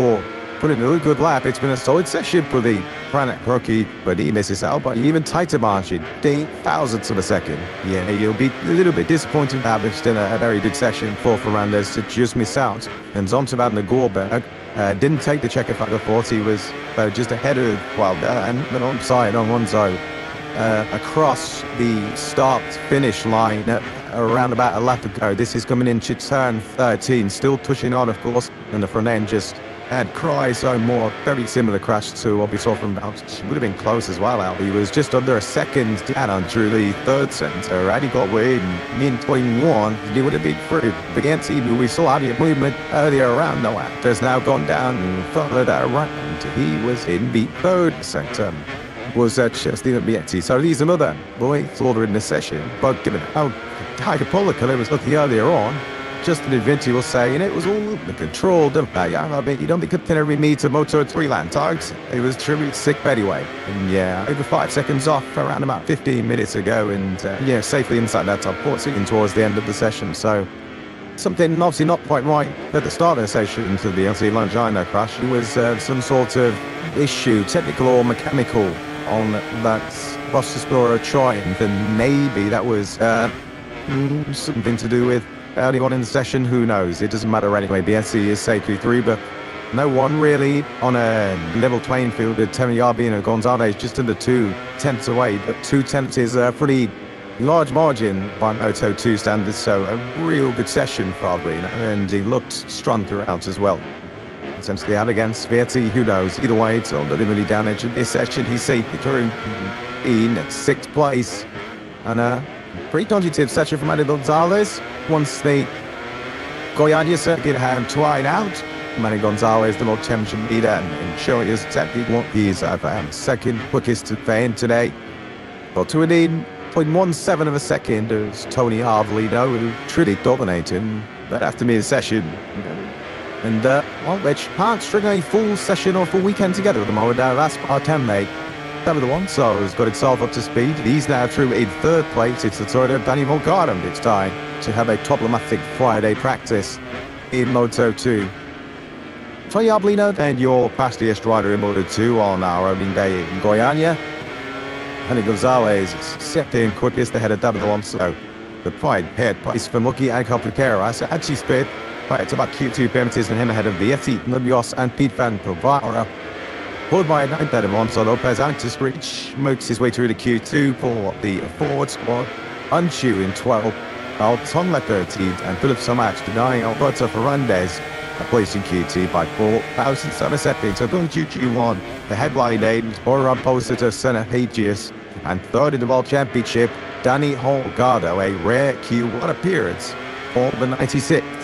put in a good lap. It's been a solid session for the Planet rookie, but he misses out by even tighter margin, 0.8 of a second. Yeah, you'll be a little bit disappointed now, but still a very good session for Fernandez to just miss out. And Zonta the Gorberg didn't take the checker for 40, he was just ahead of and onside on one side. Across the start-finish line around about a lap ago. This is coming into turn 13, still pushing on, of course, and the front end just had cries so more. Very similar crash to what we saw from Bounce. Would have been close as well, Al. He was just under a second down through the third centre. Had he got away in 21, he would have been through. Against even we saw out of movement earlier around the lap. Has now gone down and followed around. He was in the third centre. Was Stephen Bietti. So these another boys order in the session, but given how high the polar colour was looking earlier on, Justin Vinci was saying it was all the control. I mean, you don't be comparing me to Moto3 land tags. It was truly sick anyway. And yeah, over 5 seconds off around about 15 minutes ago, and yeah, safely inside that top 14 towards the end of the session. So something obviously not quite right at the start of the session into the LC Longina crash. It was some sort of issue, technical or mechanical, on that Boss Explorer Triumph, and maybe that was something to do with early on in the session. Who knows? It doesn't matter anyway. BSC is safely through, but no one really on a level playing field. Temi Arbi and Gonzalez just under 2 tenths away, but 2 tenths is a pretty large margin by Moto2 standards, so a real good session for Arbi, and he looked strong throughout as well. Essentially out against Vietti, who knows? Either way, it's all really damage in this session. He's safely through in 6th place. And a pretty positive session from Eddie Gonzalez. Once the Goiânia circuit had tried out, Manny Gonzalez, the World Championship leader, and showing us exactly what he's second quickest to fan today. But to an 0.17 of a second as Tony Arbolino, who truly dominated that afternoon session. And well, which can't string a full session or full weekend together at the moment. That's part 10, mate. That was the one, so has got itself up to speed. He's now through in 3rd place. It's the Toyota Danny Volgaren this time to have a problematic Friday practice in Moto2. Tony Arbolino and your fastest rider in Moto2 on our opening day in Goiânia. Manny Gonzalez is second quickest ahead of David Alonso. The pride paired place for Muki and Complicera. So actually split. Right, it's about Q2 perimeters and him ahead of Vietti, Nubios and Pete Van Provara. Pulled by a 9th of Alonso Lopez out to Screech, makes his way through the Q2 for the Ford squad. Unshu in 12, Altonla 13th, and Philip Somax denying Alberto Fernandez a place in Q2 by 4,007 seconds. So Gunju 1, the headline names, Ora Posita Senna Hagius, and 3rd in the World Championship, Danny Holgado, a rare Q1 appearance for the 96th.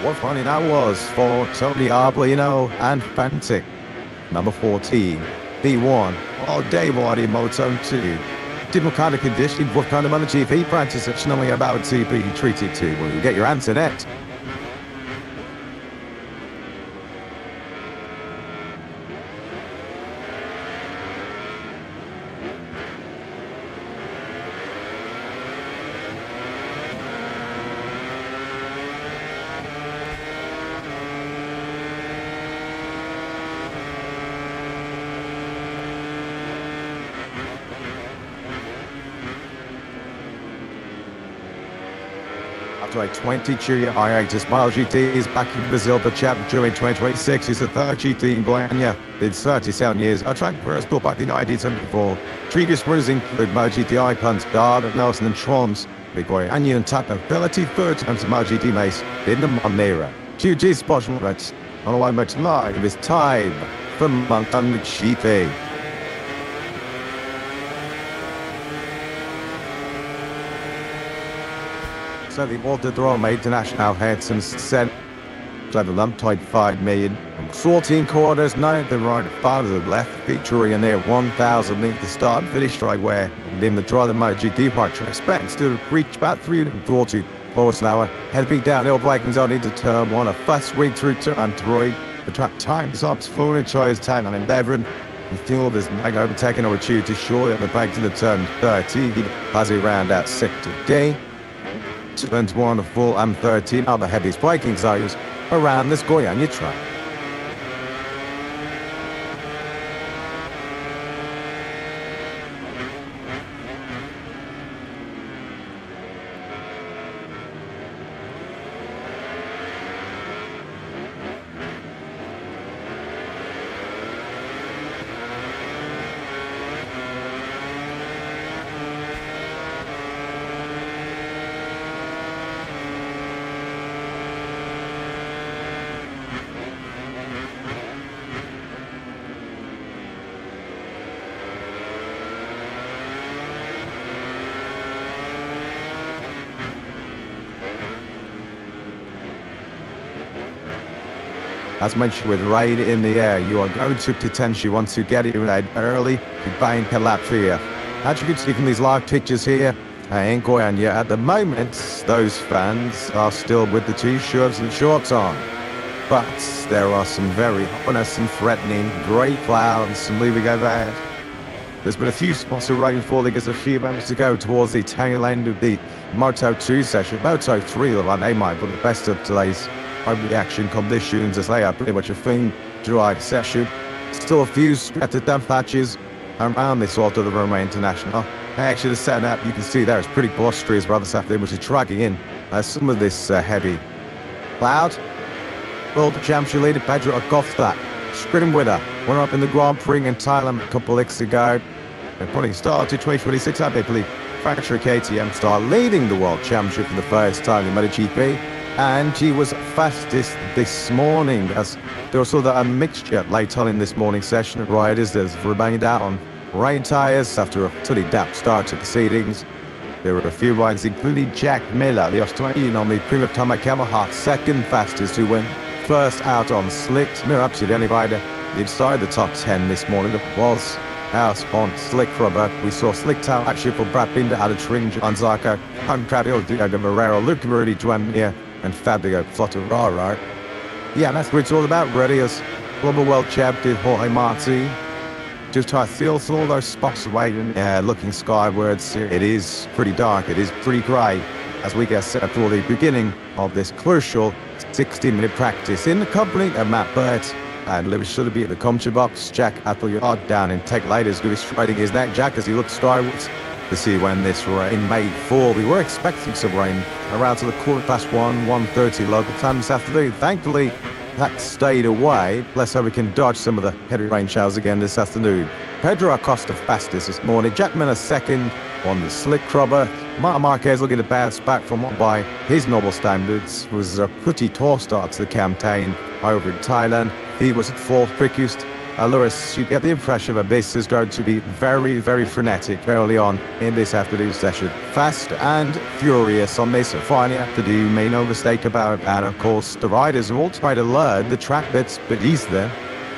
What funny that was for Tony Arbolino and Fantic. Number 14, B1, all day one in Moto2. Different kind of conditioning, what kind of MotoGP practice it's normally about to be treated to. Well, you get your answer next. After a 22-year hiatus, MotoGP is back in Brazil, but Championship in 2026 is the 3rd GT in Goiânia. In 37 years, a track first built back in 1974. Previous winners include MotoGP icons Gard, Nelson and Trons. The Goiânia and Tata 33rd times MotoGP race in the Maneira. GG Sports Moments, on the much live this time from MotoGP. So the Moto2 international heads said level up 5 million. 14 quarters, 9 the right, 5 of the left, featuring a near 1,000 meter start finish straight where in the draw the MotoGP part expects to reach about 340 horse an hour. Heading downhill, Vikings on into turn 1, a fast read through turn 3. The track times up, full in choice 10 and 11. The field is now overtaking or achieved to short at the back to the turn 13 as he round out sector D. Turns 1 to full and 13 are the heaviest braking zones around this Goiânia track. As mentioned, with rain in the air, you are going to potentially want to get it right early to bank Calabria. As you can see from these live pictures here in Goiânia, at the moment, those fans are still with the t-shirts and shorts on. But there are some very ominous and threatening grey clouds moving overhead. There's been a few spots of rain falling as a few moments to go towards the tail end of the Moto2 session. Moto3 look like they might put the best of today's reaction conditions as they are pretty much a thing dry session. Still a few scattered damp patches around this sort of the Roma International. Actually, the setup you can see there is pretty blustery as well this afternoon, which is dragging in some of this heavy cloud. World Championship leader Pedro Acosta sprinting with her. Went up in the Grand Prix in Thailand a couple of weeks ago. And putting start to 2026, I believe. Factory KTM star leading the World Championship for the first time in MotoGP. And she was fastest this morning as there was sort of a mixture late on in this morning session of riders that have remained out on rain tyres after a pretty damp start to proceedings. There were a few riders, including Jack Miller, the Australian on the Prima Tomac Yamaha, second fastest to win. First out on slicks, no absolute any rider inside the top 10 this morning. It was out on slick rubber. We saw slick tail actually for Brad Binder, Ada Tringe, Anzarko, Pancratio, Diego Morero, Luca Marini, Juan Mir, and Fabio Flottararo. Yeah, that's what it's all about, really, as global world champion Jorge Martin just try to feel through all those spots away and looking skywards. It is pretty dark, it is pretty grey as we get set for the beginning of this crucial 60-minute practice in the company of Matt Burt and Lewis Shudderby at the commentary box. Jack Appleyard down in tech later is going to be striking his neck. Jack, as he looks skywards to see when this rain may fall. We were expecting some rain around to the 1:15, local time this afternoon. Thankfully, that stayed away. Let's hope we can dodge some of the heavy rain showers again this afternoon. Pedro Acosta fastest this morning. Jack Miller second on the slick rubber. Martin Marquez looking to bounce back from what by his noble standards was a pretty tall start to the campaign over in Thailand. He was at fourth quickest. Lewis, you get the impression that this is going to be very, very frenetic early on in this afternoon session. Fast and furious on this Friday afternoon, make no mistake about it. And of course, the riders will all try to learn the track bits beneath them.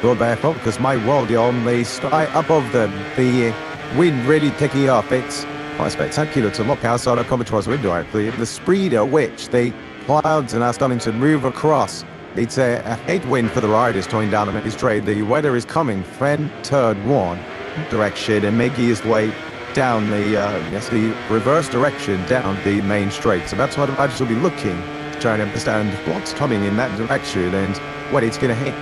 Go barefoot, because my world, the only sky above them, the wind really taking up. It's quite spectacular to look outside a commentator's window, actually. The speed at which the clouds are now starting to move across. It's a headwind for the riders going down the main straight. The weather is coming from turn one direction and making his way down the reverse direction down the main straight. So that's what the riders will be looking, trying to understand what's coming in that direction and when it's going to hit.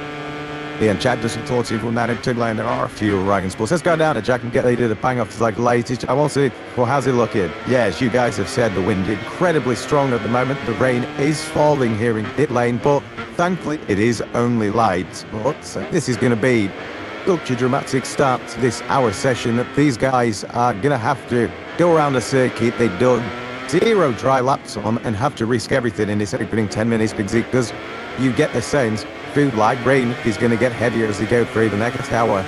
Yeah, Jack doesn't talk to you from that into lane. There are a few riding spots. Let's go down to Jack and get ready to bang off like latest. I want to see, well, how's it looking? Yes, you guys have said the wind incredibly strong at the moment. The rain is falling here in pit lane, but thankfully it is only light. But this is going to be such a dramatic start to this hour session that these guys are going to have to go around the circuit. They've done 0 dry laps on and have to risk everything in this opening 10 minutes because you get the sense food like rain is going to get heavier as they go through the next hour.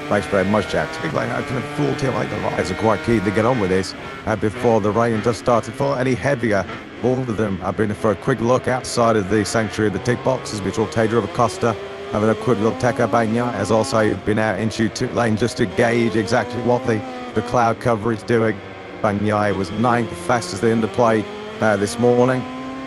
Thanks very much, Jack. Like I can full tail like the riders are quite keen to get on with this before the rain does start to fall any heavier. All of them have been for a quick look outside of the sanctuary of the tick boxes. We saw Pedro Acosta having a quick look. Teca Bagna has also been out into pit lane just to gauge exactly what the cloud cover is doing. Bagna was 9th fastest in the play this morning.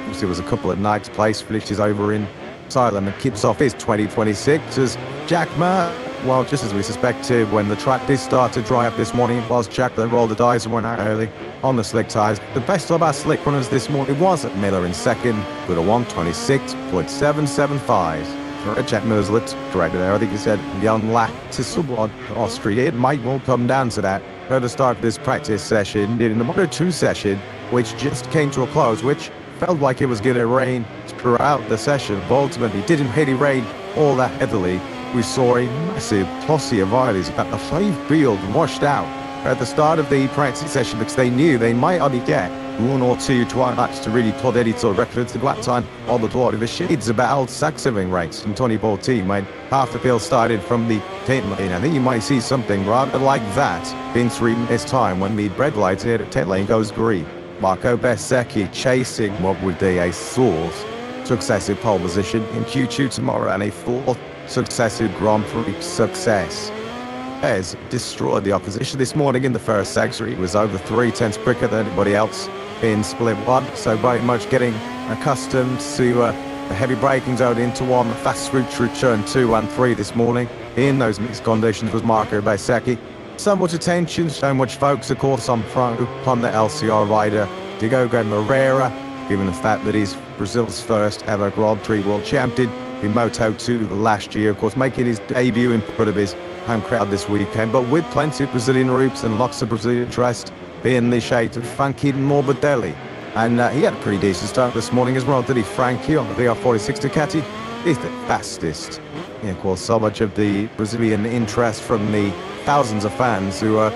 Obviously, it was a couple of nights place, finishes over in asylum and keeps off his 2026 as Jack Ma. Well, just as we suspected, when the track did start to dry up this morning, it was Jack that rolled the dice and went out early on the slick tyres. The best of our slick runners this morning was at Miller in second with a 1:26.775. For Jack Miller's looked great there. I think he said young lad to someone Austria. It might well come down to that at the start of this practice session in the Moto2 session, which just came to a close, which felt like it was going to rain throughout the session, but ultimately didn't really rain all that heavily. We saw a massive posse of riders at the five field washed out at the start of the practice session because they knew they might only get one or two twice to really put any sort of records to that time on the board. The shades about Saxoving race in 2014 when half the field started from the pit lane. I think you might see something rather like that in 3 minutes time when the red light here at 10 lane goes green. Marco Bezzecchi chasing what would be a fourth successive pole position in Q2 tomorrow and a fourth successive Grand Prix success. Bez destroyed the opposition this morning in the first sector. He was over 3/10 quicker than anybody else in split one, so very much getting accustomed to the heavy braking zone into one, the fast route through turn 2 and 3 this morning. In those mixed conditions was Marco Bezzecchi. So much attention, so much focus, of course, on the LCR rider Diogo Moreira, given the fact that he's Brazil's first ever Grand Prix world champion in Moto2 last year, of course, making his debut in front of his home crowd this weekend, but with plenty of Brazilian roots and lots of Brazilian interest in the shade of Frankie Morbidelli. And he had a pretty decent start this morning as well, did he, Frankie, on the VR46 Ducati? He's the fastest. Yeah, of course, so much of the Brazilian interest from the thousands of fans who are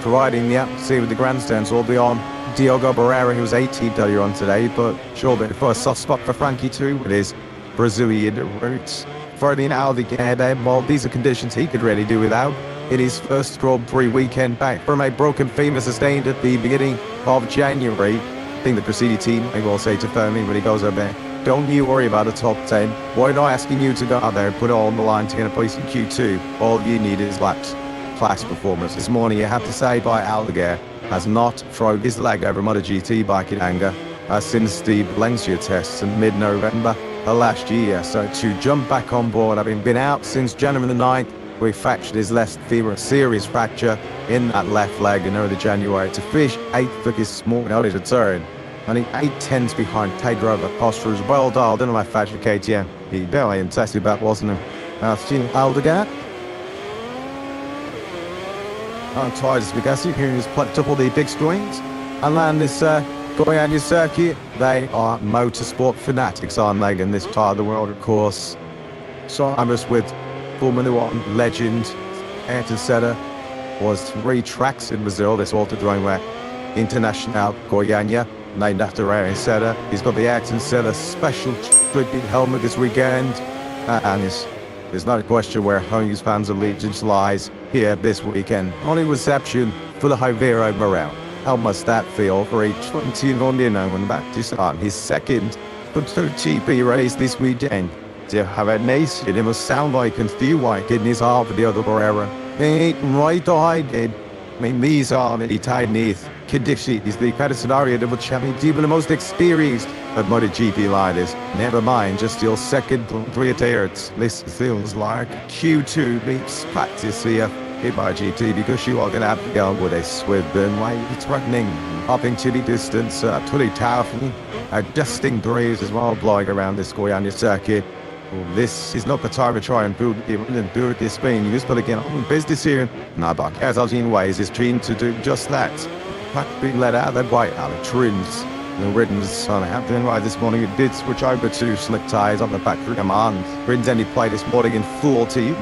providing the atmosphere with the grandstands will be on Diogo Moreira, who was 18th earlier on today, but sure, but for a soft spot for Frankie too, with his Brazilian roots. Ferdinand Aldeguer, well, these are conditions he could really do without in his first Grand Prix weekend back from a broken femur sustained at the beginning of January. I think the preceding team may well say to Fermi when he goes over there, don't you worry about the top 10. We're not asking you to go out there and put it all on the line to get a place in Q2. All you need is laps. Class performance this morning, you have to say, by Aldeguer, has not thrown his leg over a MotoGP bike in anger since the Valencia tests in mid-November last year. So to jump back on board, having been out since January the 9th, we fractured his left femur, a serious fracture in that left leg in early January. To finish 8th for this morning out of the turn, only 8/10 behind Pedro Acosta as well dialed in my fracture KTM. He barely intensely back, wasn't him? Seen Aldeguer. I'm tired as because you hear he's plucked up all the big screens and land this going on your circuit. They are motorsport fanatics, aren't they, in this part of the world, of course. So I'm just with Formula 1 legend Ayrton Senna. Was 3 tracks in Brazil, this Autodrome Internacional Goiânia, named after Ayrton Senna. He's got the Ayrton Senna special tribute helmet this weekend, and there's no question where home fans' allegiance lies here this weekend. Only reception for the Javier Morel. How must that feel for a 21-year-old back to start his second MotoGP race this weekend? To have a nation, it must sound like and feel like in his heart for the other Morera. Ain't right I did. I mean, these are the tiny conditions, the kind of scenario that would challenge even the most experienced of MotoGP riders. Never mind, just your second pre-attairs. This feels like Q2 meets practice here in MotoGP because you are going to have to go with a swift and way threatening up into the distance, pretty powerful, adjusting breeze as well blowing around this Goiânia circuit. Well, this is not the time to try and build this Spain. You just put again on business here. Now, but as Argentine ways is trained to do just that. Being let out there by Alex Rins. The Riddens on happening right this morning. It did switch over to slick tyres on the factory command. Rins only played this morning in full team.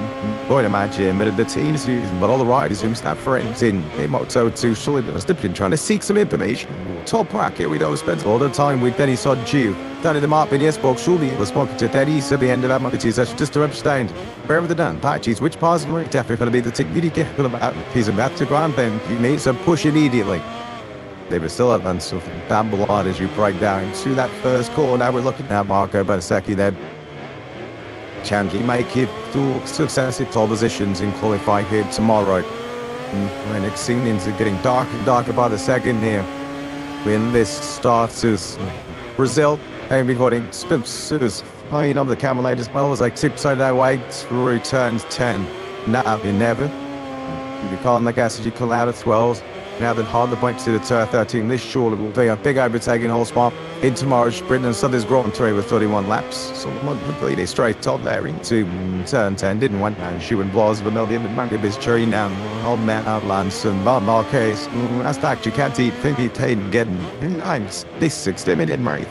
Boy, imagine admitted the team season, but all the riders who start friends in Moto2 surely must have been trying to seek some information. Top pack, here we go, spent all the time with Denny Sodju. Danny the Martin, yes, but surely it was spoken to Denny, so the end of that month is just to understand. Wherever they're done, patches, which parts of the definitely going to be the thing really careful about. He's about to grind them, he needs a push immediately. They were still advanced of Bambalad as you break down to that first corner. Now we're looking at Marco Bezzecchi then. Can he make it through successive pole positions in qualifying here tomorrow? When it seems to getting darker and darker by the second here. When this starts is Brazil, and we've got playing on the camel lane as well as I tips out that way through turns 10. Now, you never. You call on the gas as you pull out of 12. Now then hard the point to the turn 13. This surely will be a big overtaking whole spot in tomorrow's sprint, and Sunday's Grand Prix with 31 laps. So completely straight top there into turn 10. Didn't want to shoot and blows, but no, the end of his tree now. Old man outlines and Bob Marquez. That's fact, you can't eat 50 getting nice. This 60-minute mark.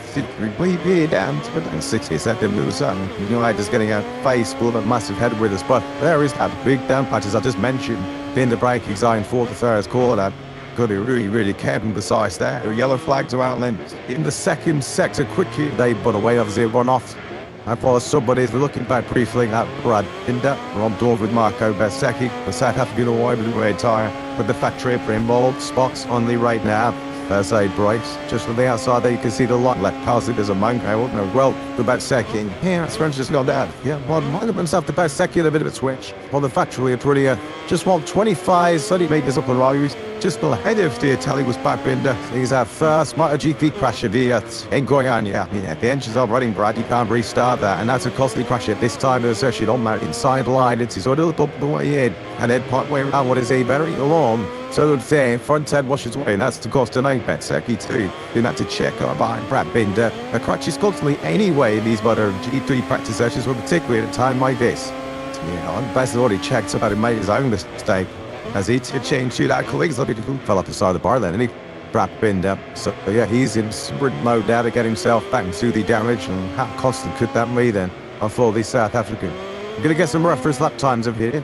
We be down to the 60-second moves on. Just getting a face full of a massive head with us, but there is that big down patches I just mentioned. In the braking zone for the third quarter. Could have really kept him precise there. The yellow flags are outlined in the second sector quickly. They put away of the run off. And for somebody's looking back briefly at Brad Binder, robbed off with Marco Bezzecchi, the South African away with the red tyre, with the factory for bold spots on the right now. First aid brakes, just from the outside there you can see the light left past it as a monk. I wouldn't know. Well, the Bezzecchi, yeah, French just gone down. Yeah, well, mind himself the Bezzecchi a bit of a switch. Well, the factory are pretty, just 25, 30 metres up the road. Just ahead of the Italy was back Binder. He's our first MotoGP crash of the year. Ain't going on, yeah. The engine's all running, Brad. You can't restart that. And that's a costly crash at this time. There's actually on that inside line. It's sort of up the way in. And then part way around what is a very long. So the say front end washes away. And that's the cost of 9 Bezzecchi too. You have to check on behind Brad Binder. A crash is constantly anyway in these MotoGP practice sessions, but particularly at a time like this. Best already checked about it made his own mistake. As he changed to that colleagues, look at who fell off the side of the bar then, and he Brad Binder. So yeah, he's in sprint mode now to get himself back into the damage, and how costly could that be then for the South African? We're gonna get some reference lap times of here.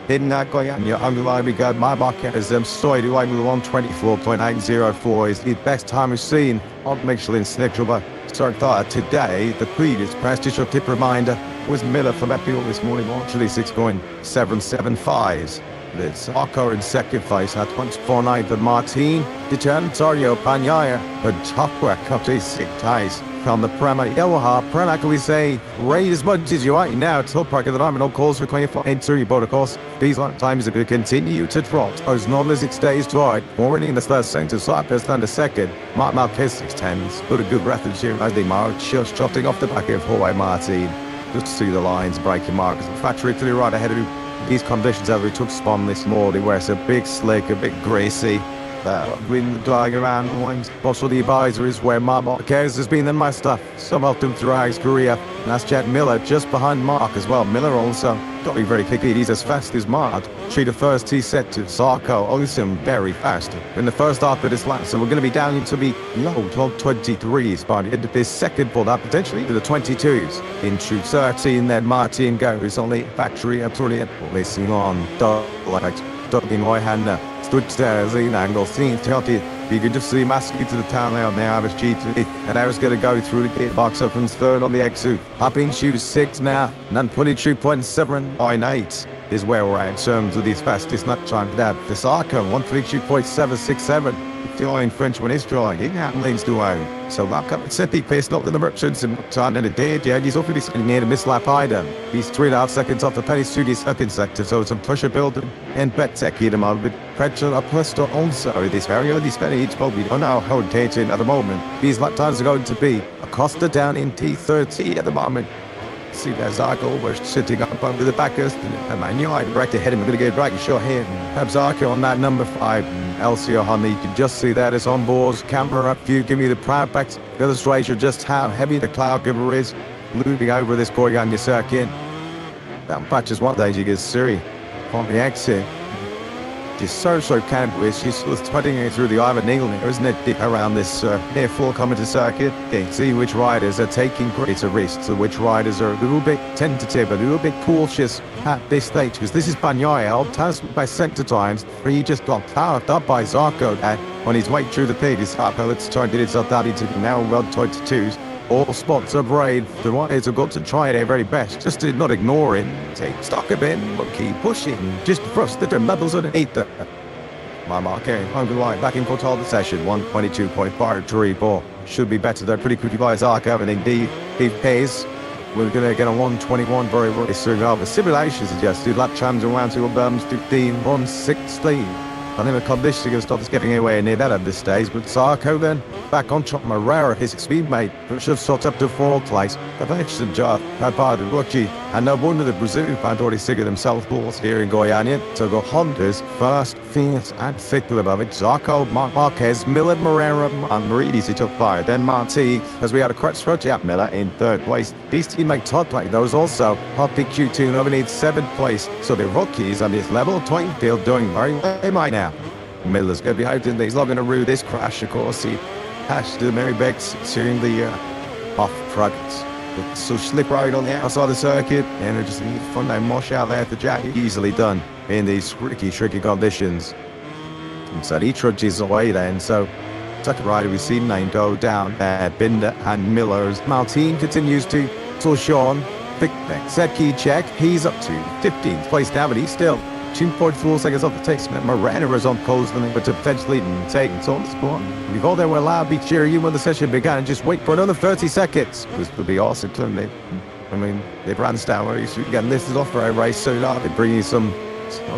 Didn't that go on your underline we got my market as story to like 124.804 is the best time we've seen on Michelin Snitcher. So I thought today the previous prestigious tip reminder was Miller from Epial this morning, actually 6.775s. It's Arco in second place at 149th and Martin, Antonio Pagnaia, but top work up to 6 ties from the Prema Yamaha. Prema, can we say, rate as much as you want now. Top park of the nominal calls for 24 entry, but of course, these lap times are going to continue to drop as long as it stays dry. Already in the first sector, Cypress than the second. Mark Marquez 610s, put a good reference here as they march, just dropping off the back of Jorge Martin. Just see the lines breaking markers. The factory to the right ahead of you. These conditions as we took spawn this morning, where it's a bit slick, a bit greasy. Wind blowing around, also the advisories where Mark Marquez has been the master. Some of them throughout his career. And that's Jack Miller just behind Mark as well. Miller also got to be very quickly. He's as fast as Mark. Treat the first T set to Sarko. Awesome, very fast. In the first half of this lap, so we're going to be down into the low 12.23s by the end of this second pull up, potentially to the 22s. Into 13, then Martin goes on the factory up to the listen on. In my hand now. Stood there as an angle, seeing 30. You could just see Maskey to the town now now was G3. And I was going to go through the gate box up and third on the exit. Hopping shoes 6 now, and then 22.798 is where we're at in terms of these fastest lap time. That the Sarko 132.767. The only Frenchman is drawing. He happens to own. So lap up at City paced up to the merchants and time in a day. Yeah, he's already near the mislap item. He's 3.5 seconds off the penny studios second sector, so some pressure building and Bezzecchi them out with pressure up Presto also. This very early spin each, but we don't know how rotating at the moment. These lap times are going to be Acosta down in T30 at the moment. See there's Zarko, we're sitting up under the backers, and Manuel right ahead of him, we're going to get right short here. Have Zarko on that number 5, LCO Honey, you can just see that it's on board, camera up view, give me the proud back illustration just how heavy the cloud giver is, looping over this Koryanga circuit. That patches one day you get Siri on the exit. Just so cannabis, she's putting it through the eye of a needle there, isn't it? Around this near full coming to circuit. Okay, see which riders are taking greater risks, and which riders are a little bit tentative, a little bit cautious at this stage, because this is Bagnaia, tasked by sector times, where he just got powered up by Zarko on his way through the pit. His let's try and get himself down into the now run 22s. All spots are brave. The riders have got to try their very best, just to not ignore it. Take stock of it, but keep pushing. Just thrust the levels underneath the my mark, I'm going to line back in control of the session. 122.534 should be better. They're pretty quickly by Zarko, and indeed he pays. We're going to get a 121 very soon. The simulation suggested lap times around to 15, 116. And then the conditioning stops getting anywhere near that at this stage, but Zarco then back on top. Moreira, his speedmate, should have sought up to fourth place. But an excellent job by Paulo Ciabatti. And no wonder the Brazilian had already figured themselves balls here in Goiânia. So go Honda's first, fierce and thickly above it. Zarco, Marquez, Miller, Moreira, and Marini he took five. Then Marti, as we had a quite at Miller in third place. These teammate Todd like those also. Hot Q2 nominated seventh place. So the rookies on this level playing field doing very well right now. Miller's going to be out in he's not going to rue this crash, of course. He hashed the Mary Becks during the off track. So slip right on the outside of the circuit, and it just needs fun now. Mosh out there for Jack, easily done in these tricky conditions. And so he trudges away then. So second rider we've seen nine go down there. Binder and Miller's. Martin continues to Sean. Secchi check. He's up to 15th place now, but he's still 2.4 seconds off the taste. Moreno is on pole, but to potentially take it on the spot. Before they were allowed to be cheering when the session began, just wait for another 30 seconds. This would be awesome, couldn't they? I mean, they ran down. Again, this is off for a race so now they're bringing some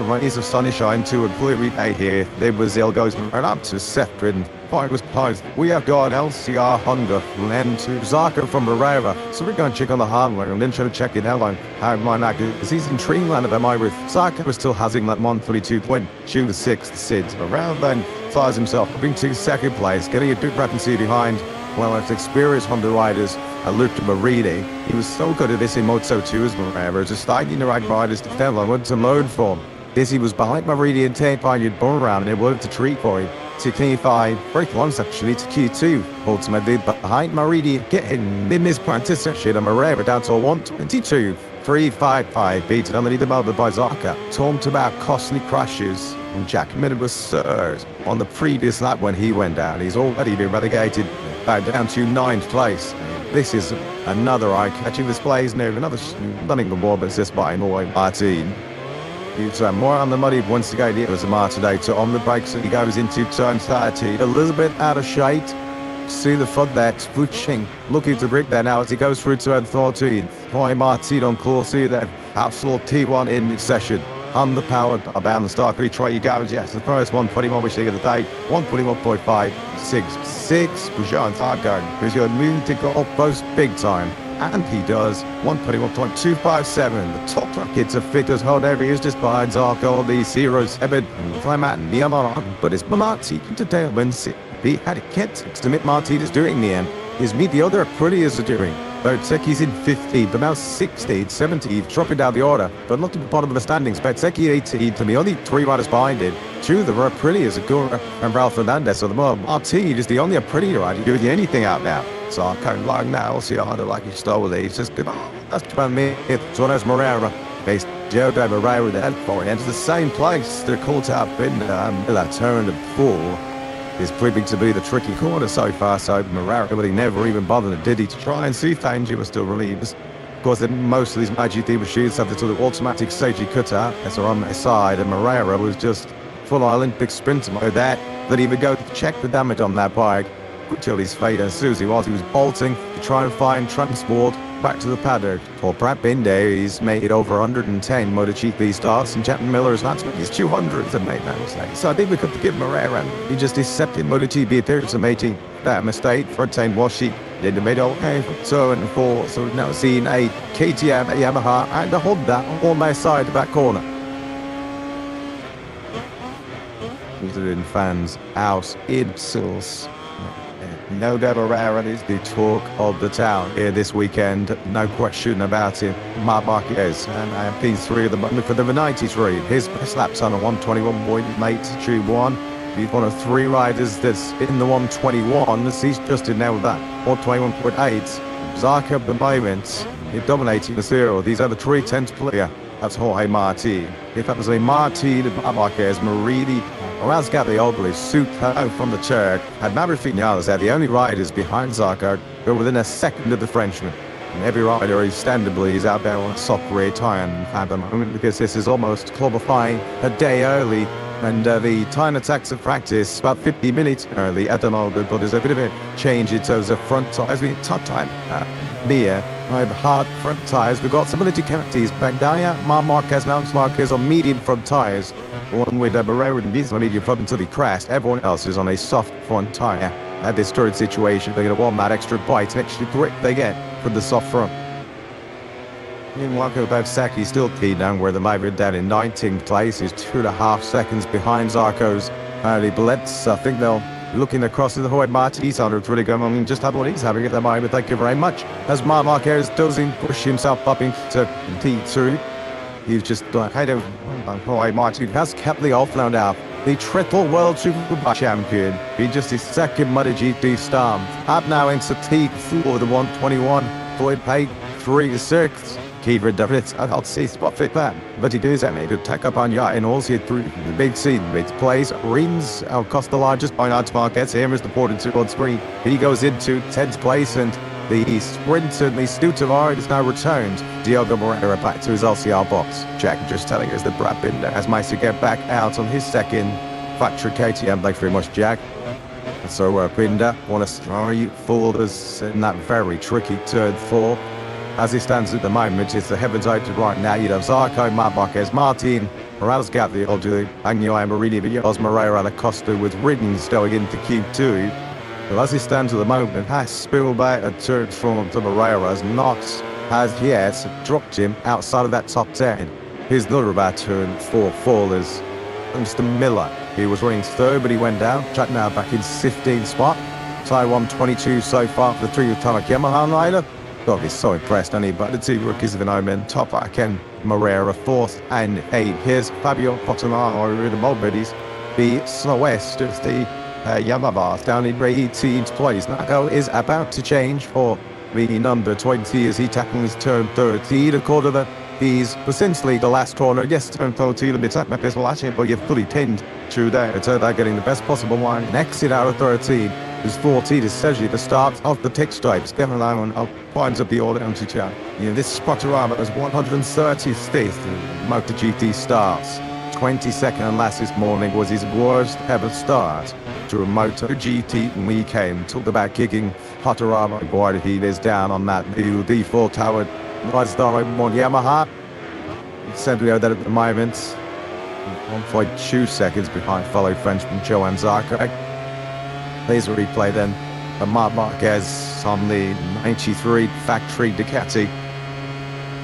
rays of sunshine to a blue relay here. Then Brazil goes right up to separate and fight was posed. We have got LCR Honda then to Zarco from Moreira. So we're going to check on the hardware and then try to check it out on how it might not because he's in Dreamland at the moment with Zarco still having that 132 point. June the 6th, Sid around then flies himself, being to second place, getting a big rapidity behind. Well, it's experienced Honda riders. Luke Marini. He was so good at this in Moto2 as Moreira, just finding the right riders to tell on what to load for him. Dizzy was behind Marini and taking you'd burn around and it worked to treat for him. To Q5, very close actually to Q2. Ultimately behind Marini, getting in this practice session and Moreira down to 122. 355 beaten underneath the motor by Zarco. Talked about costly crashes. And Jack Miller was served on the previous lap when he went down. He's already been relegated back down to 9th place. This is another eye-catching displays now. Another stunning award, but it's just by Martin. He's more on the muddy once again. It was a Martin today on the brakes and he goes into turn 30. A little bit out of shape. See the front there, switching, looking to break there now as he goes through turn 14. Boy, Martin on course here then. Absolute T1 in this session. Underpowered about the start 3 try. He goes, yes, the first 121 which they get the day. 121.566. Bujan Thargo, who's going to move to go up both big time. And he does 121.257. The top brackets of figures hold every is just behind Zarco, the zeros, Ebed, Flamat, and Niamara. But it's Marti to tail when he had it kept to meet Martin is doing the end. Is meet the other pretty as doing. Bertecki's in 15th, about 16th, 17th, dropping down the order, but not to the bottom of the standings. Bertecki 18th, and the only 3 riders behind it. 2 that were pretty as Agura and Ralph Fernandez. So the Martin is the only pretty rider doing anything out now. So I can't like now, see how like he stole with it. He's just good. That's about me. So there's Moreira. Based Joe De Moreira then for it. Enters the same place. They're caught up in that turn of 4. Is proving to be the tricky corner so far, so Moreira, but he never even bothered, did he, to try and see Thanji was still relieved. Of course, most of these MotoGP machines have the sort of automatic safety cutout as they're on their side, and Moreira was just full Olympic sprinter mode that he would go to check the damage on that bike until his fate ensues. He was bolting to try and find transport back to the paddock. For Brad Binder, he's made over 110 MotoGP starts, and Chapman Miller's last week he's 200 and made that mistake. So I think we could forgive Moreira. He just accepted MotoGP appearance of making that mistake for Tain Washi. Then they made okay for 2 and 4. So we've now seen a KTM, a Yamaha, and a Honda on their side of that corner. Visiting fans out in source. No doubt Moreira is the talk of the town here this weekend. No question about him. Marc Marquez and P3 at the moment for the 93. His best lap's on a 121.821. He's one of 3 riders that's in the 121. He's just in now with that 121.8. Zarco at the moment, he's dominating the 0. These other 3 tenths player. That's Jorge Marti. If that was a Marti, Marquez, Marini, Razgat the Ogli, Suto from the Turk, and Maverick Vinales are the only riders behind Zarco who are within a second of the Frenchman. And every rider is standardly is out there on a soft rear tyre at the moment because this is almost qualifying a day early. And the time attacks of practice about 50 minutes early at the moment, but there's a bit of a change in terms of front tyres. We top time near hard front tyres. We've got some of the Ducatis, Bagdaya, Marquez, Mounts Marquez on medium front tyres. One with a Barrera and Diesel medium front until he crashed. Everyone else is on a soft front tyre. At this third situation, they're going to want that extra bite and extra grip they get from the soft front. Meanwhile, Saki still keyed down where the Maverick down in 19th place. He's 2.5 seconds behind Zarco's early blitz. I think they'll looking across to the Hoyt Martinez on really going on and just had what he's having at the moment. Thank you very much. As Marc Marquez doesn't push himself up into T2. He's just kind of Hoyt Martinez has kept the offload out. The triple world Superbike champion. He just his second MotoGP start. Up now into T4, the 121. Floyd Pate 3-6. Kiefer Davids, I'll see spot fit that. But he does that maybe take up on yacht and also through the big scene. It plays Rins cost the largest by not Marquez. Here is the port into on screen. He goes into 10th place and the sprint and the Stuttgart is now returned. Diogo Moreira back to his LCR box. Jack just telling us that Brad Binder has managed to get back out on his second factory KTM. Thanks very much, Jack. So Binder want to try for us in that very tricky turn 4. As it stands at the moment, it's the heavens open right now. You'd have Zarco, Marc Marquez, Martin, Morales Gatli, Odu, Agnew, Marini, Villas, Moreira, Acosta with Riddens going into Q2. Well, as it stands at the moment, has Spielberg a turn from to Moreira has yet dropped him outside of that top 10. Here's another about turn 4 fallers. Mr. Miller, he was running third, but he went down. Track now back in 15th spot. Taiwan 22 so far for the 3-time Yamaha rider. God, he's so impressed, and he but the 2 rookies of the moment, top Ken Moreira 4th and 8th. Here's Fabio Portonaro in the Mulberries. The West of the Yamaha down in 18th place. Now is about to change for the number 20 as he tackles his turn 30. The corner that he's essentially the last corner. Yes, turn 30 a bit at my pistol actually, but you've fully pinned through there. It's about getting the best possible line. And exit out of 13. Is 14 essentially the start of the pit stripes. Kevin Lyman finds up the order empty chat. This Spotorama is 135th MotoGP starts. 22nd and last this morning was his worst ever start to a MotoGP weekend. Talk about kicking Spotorama. Boy, he is down on that new D4 tower. Mazda on Yamaha. Said we are that at the moment. 1.2 seconds behind fellow Frenchman Johan Zarco. There's a replay then of Marc Marquez on the 93 factory Ducati.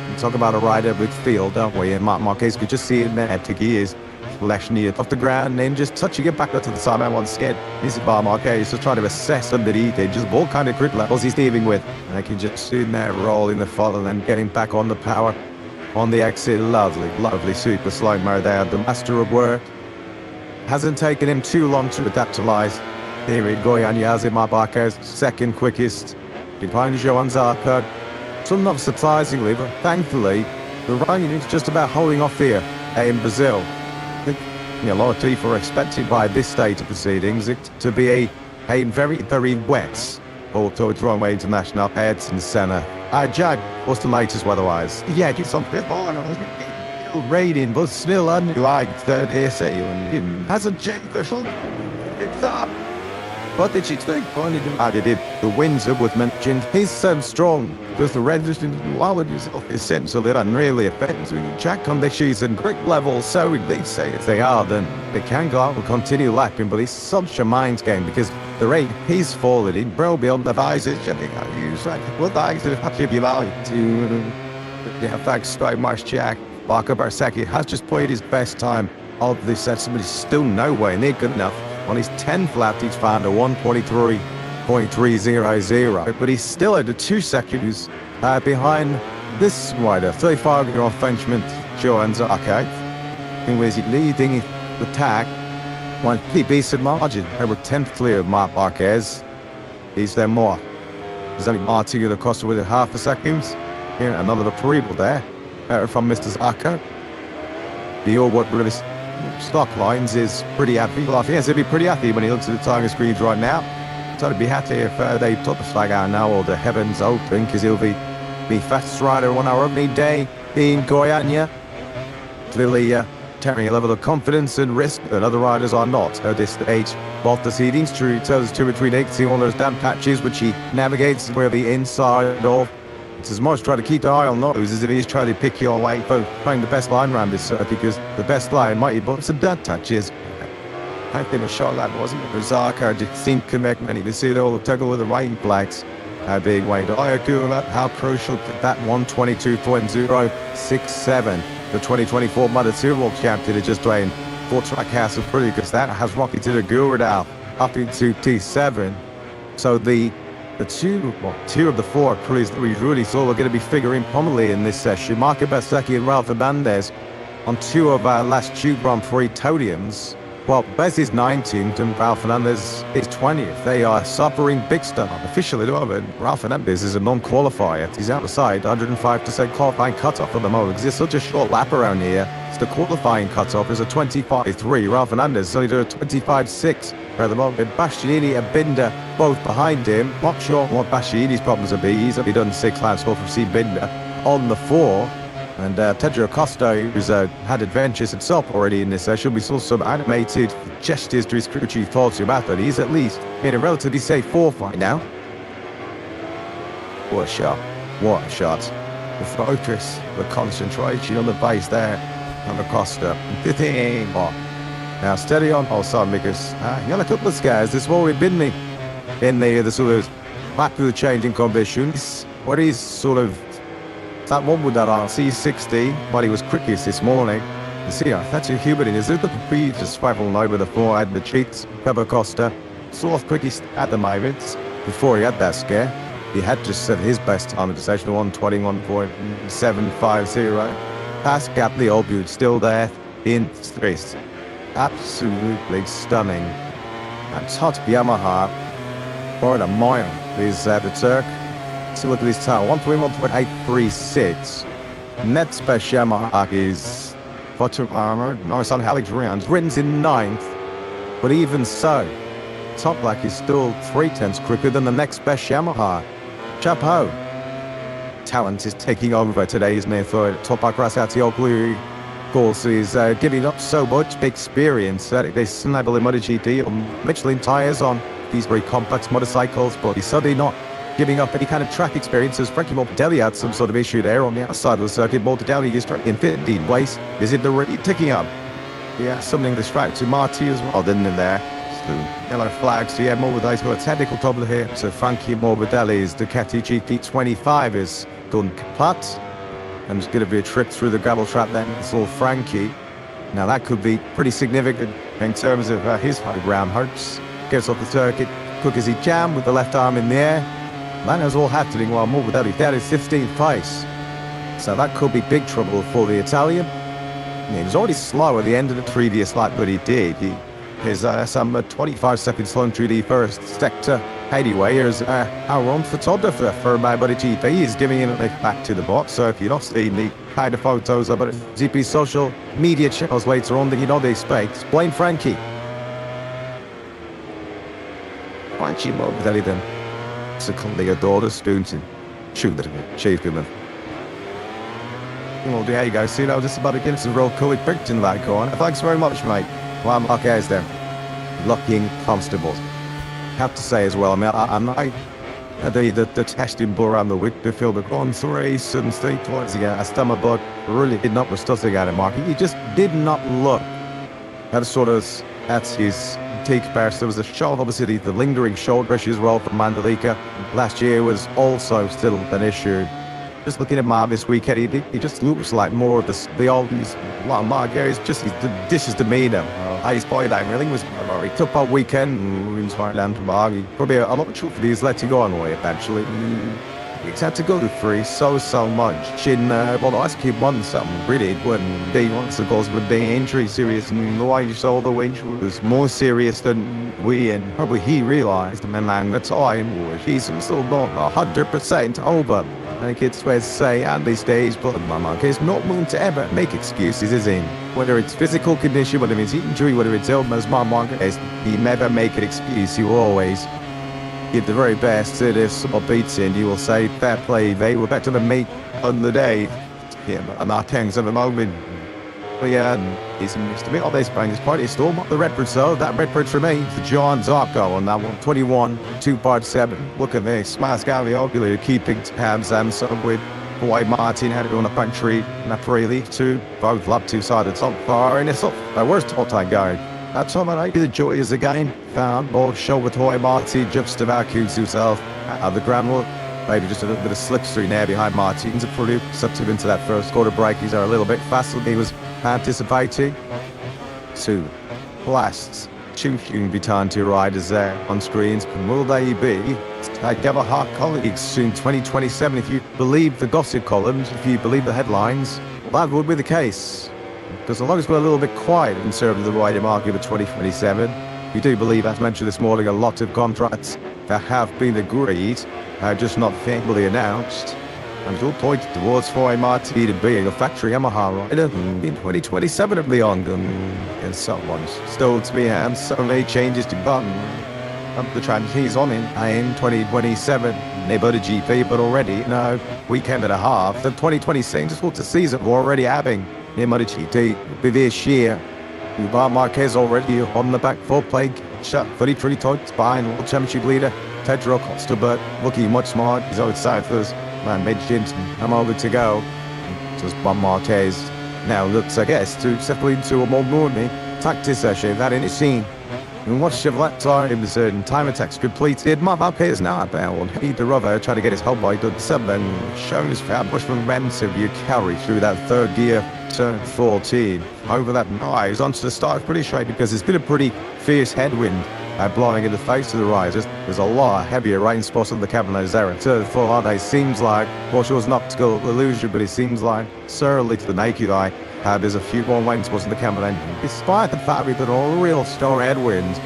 We talk about a rider with feel, don't we? And Marc Marquez could just see it there. He is flashing it off the ground and then just touching it back up to the side. Once again, this is Marc Marquez just trying to assess underneath it, just what kind of grip levels he's dealing with. And they can just see there rolling the fall and then getting back on the power on the exit. Lovely, lovely super slow-mo there. The master of work. Hasn't taken him too long to adaptalize. Here we go, Yanyazi Marc Marquez, second quickest, behind Johan Zarco. So not surprisingly, but thankfully, the running is just about holding off here in Brazil. I think a lot of people are expecting by this stage of proceedings it to be a very, very wet Autodrome International heads in the centre. Jack, what's the latest weather-wise? Yeah, just something raining, but still unlike third hearsay and hasn't changed the full. It's up. What did she think? I did it. The winds that was mentioned. He's so strong because the resistance is sensible. It doesn't really affect track conditions and grip levels. So they say if they are, then they can go out and continue lapping. But it's such a mind game because the rate he's falling in, bro, beyond the visors. What I have to like to thanks so much, Jack. Marco Barsacchi has just played his best time of this set, but he's still nowhere near good enough. On his 10th lap, he's found a 1:23.300, but he's still at the 2 seconds behind this rider, 35-year-old Frenchman, Johan Zarco, who is leading the tag on a decent margin. Over 10th clear of Marc Marquez. Is there more? There's only Martin across with half a second. Here, another approval there from Mr. Zarco. The all what really stock lines is pretty happy. Well, I think he'll be pretty happy when he looks at the tiger screens right now. So I'd be happy if they took the flag out now or the heavens open, because he'll be fastest rider on our opening day in Goiânia. Clearly carrying a level of confidence and risk that other riders are not at this stage. Both the seedings, true, tells us 2 between 8, see all those damp patches which he navigates where the inside of It's as much trying to keep the eye on those as it is trying to pick your way for playing the best line around this circuit, because the best line might be some dirt touches. I think a shot that wasn't it? Zarka just seemed to make many to see it all toggle with the white flags. How big way to Ayakula, how crucial could that 122.067, the 2024 Moto2 World Champion, just playing for Trackhouse of Pretty, because that has rocketed a Gurudal up into T7. So the two of the four crews that we really saw were going to be figuring prominently in this session, Marco Bezzecchi and Ralph Hernandez, on two of our last two Grand Prix podiums. Well, Bez is 19th and Ralph Hernandez is 20th. They are suffering big stuff. Officially, at the moment, Ralph Hernandez is a non-qualifier. He's outside 105% qualifying cutoff at the moment, because there's such a short lap around here. So the qualifying cutoff is a 25.3. Ralph Hernandez is only doing a 25.6 at the moment. Bastianini and Binder both behind him. Not sure what Bastianini's problems will be. He's only done 6 laps off of C. Binder on the 4. And Pedro Acosta, who's had adventures himself already in this session, we saw some animated gestures to his crew chief Paulo Ciabatti, but he's at least in a relatively safe 4th right now. What a shot. What a shot. The focus, the concentration on the base there on Acosta. Now steady on also, because you got a couple of scares. This one we've been in the sort of back to the changing conditions. What is sort of that one with that RC60, but he was quickest this morning. You see, that's a human in his little breeze just traveling over the forehead and the cheeks. Pedro Costa, sort of quickest at the moment. Before he had that scare, he had just set his best time in the session, 1:21.750. Past gap, the old dude still there in stress. Absolutely stunning. And top Yamaha, for a mile, is the Turk. So look at this time, 1:21.836. Net special Yamaha is bottom armor. Nice on Alex Rins. Rins in 9th. But even so, top black is still 3/10 quicker than the next best Yamaha. Chapeau. Talent is taking over today, isn't it? For top black Rasatioglu, of course, is giving up so much experience that they snabble in MotoGP on Michelin tires on these very complex motorcycles, but he's suddenly not giving up any kind of track experience, as Frankie Morbidelli had some sort of issue there on the outside of the circuit. Morbidelli is in 15th place. Is it already ticking up? Yeah, something distracted Marty as well, didn't it there? So, yellow flags. So yeah, Morbidelli's got a technical problem here. So Frankie Morbidelli's Ducati GP25 is done kaput. And there's going to be a trip through the gravel trap then. It's all Frankie. Now that could be pretty significant in terms of his high ground hopes. Gets off the circuit quick as he can with the left arm in the air. That is all happening while Morbidelli down in 15th place. So that could be big trouble for the Italian. He was already slow at the end of the previous lap, but he did. His some 25 seconds slow through the first sector. Anyway, here's our own photographer for MotoGP. He's giving him a lift back to the box. So if you're not seeing the kind of photos of GP social media channels later on, then you know they expect. Blame Frankie. Frankie Morbidelli then. Secondly, a daughter student in shooting chief women. Well, there you go. See, that was just about to give us a real cool picture in that corner. Thanks very much, mate. Well, I'm okay as them. Looking constables. Have to say as well, I mean, I'm not the testing ball around the week to feel the Grand Prix and three points again. A stomach bug really did not was again in market. He just did not look at sort of at his take burst. There was a shoulder, obviously the lingering shoulder issues well from Mandalika. Last year was also still an issue. Just looking at Marv this weekend, he just looks like more of the old Mark Gary's just his demeanour. His body language was he took that weekend and inspired down to Marv. Probably a lot of truth for he's letting go on the way eventually. He's had to go to free so much in well I keep one something really when they once of course with the injury serious and the way you saw the injury was more serious than we and probably he realised and then the time was he's still not 100% over. I think it's fair to say at these days, but Mama is not willing to ever make excuses, is he? Whether it's physical condition, whether it's injury, whether it's illness, Mama is he never make an excuse. He will always give the very best to this or beats in. You will say, fair play, they were better than me on the day. Yeah, but I'm not things at the moment. But yeah, He's missed a bit of this playing his party still, but the Redbird, so that Redbird for me, for John Zarko on that one. 21, 2.7. Look at this. Mascalio, really keeping tabs and so with Hawaii Martin had it on a country, Napoli too. Both lap two-sided so far, and it's up. The worst all-time guy. That's how I the joy is again. Found both show with Hawaii Martin just about accused himself at the Grand Prix. Maybe just a little bit of slipstream there behind Martins and probably substitute into that first quarter break. These are a little bit faster than he was anticipating. 2 blasts. Ching Vitan to riders there on screens. Will they be together hard colleagues soon 2027 if you believe the gossip columns, if you believe the headlines? Well, that would be the case. Because as long as we're a little bit quiet in terms of the wider market for 2027, we do believe, as mentioned this morning, a lot of contracts that have been agreed are just not formally announced. And all pointed towards Hawaii Martin being a factory Yamaha rider in 2027 of Leon. And someone's still to be and so many changes to button. The trend he's on in 2027. MotoGP, but already, no, weekend and a half. The 2026 is what the season we're already having. MotoGP this year. Marc Marquez already on the back foot playing shut 33 times behind World Championship leader Pedro Costa, but looking much smart. He's outside first. Man, mentioned I'm over to go. Just Marc Marquez now looks, I guess, to settle into a more morning practice session that in his scene. And what Chevrolet times and time attacks completed, Marc Marquez now about either other trying to get his whole bike done 7, showing his fat Bushman momentum you carry through that third gear, turn 14. Over that rise onto the start pretty straight because it's been a pretty fierce headwind blowing in the face of the risers. There's a lot heavier rain spots on the Cabinets there in turn 4, aren't they? Seems like, well, sure it's an optical illusion, but it seems like, certainly to the naked eye, there's a few more rain spots in the Cabinet. Despite the fact we've got a real strong headwind,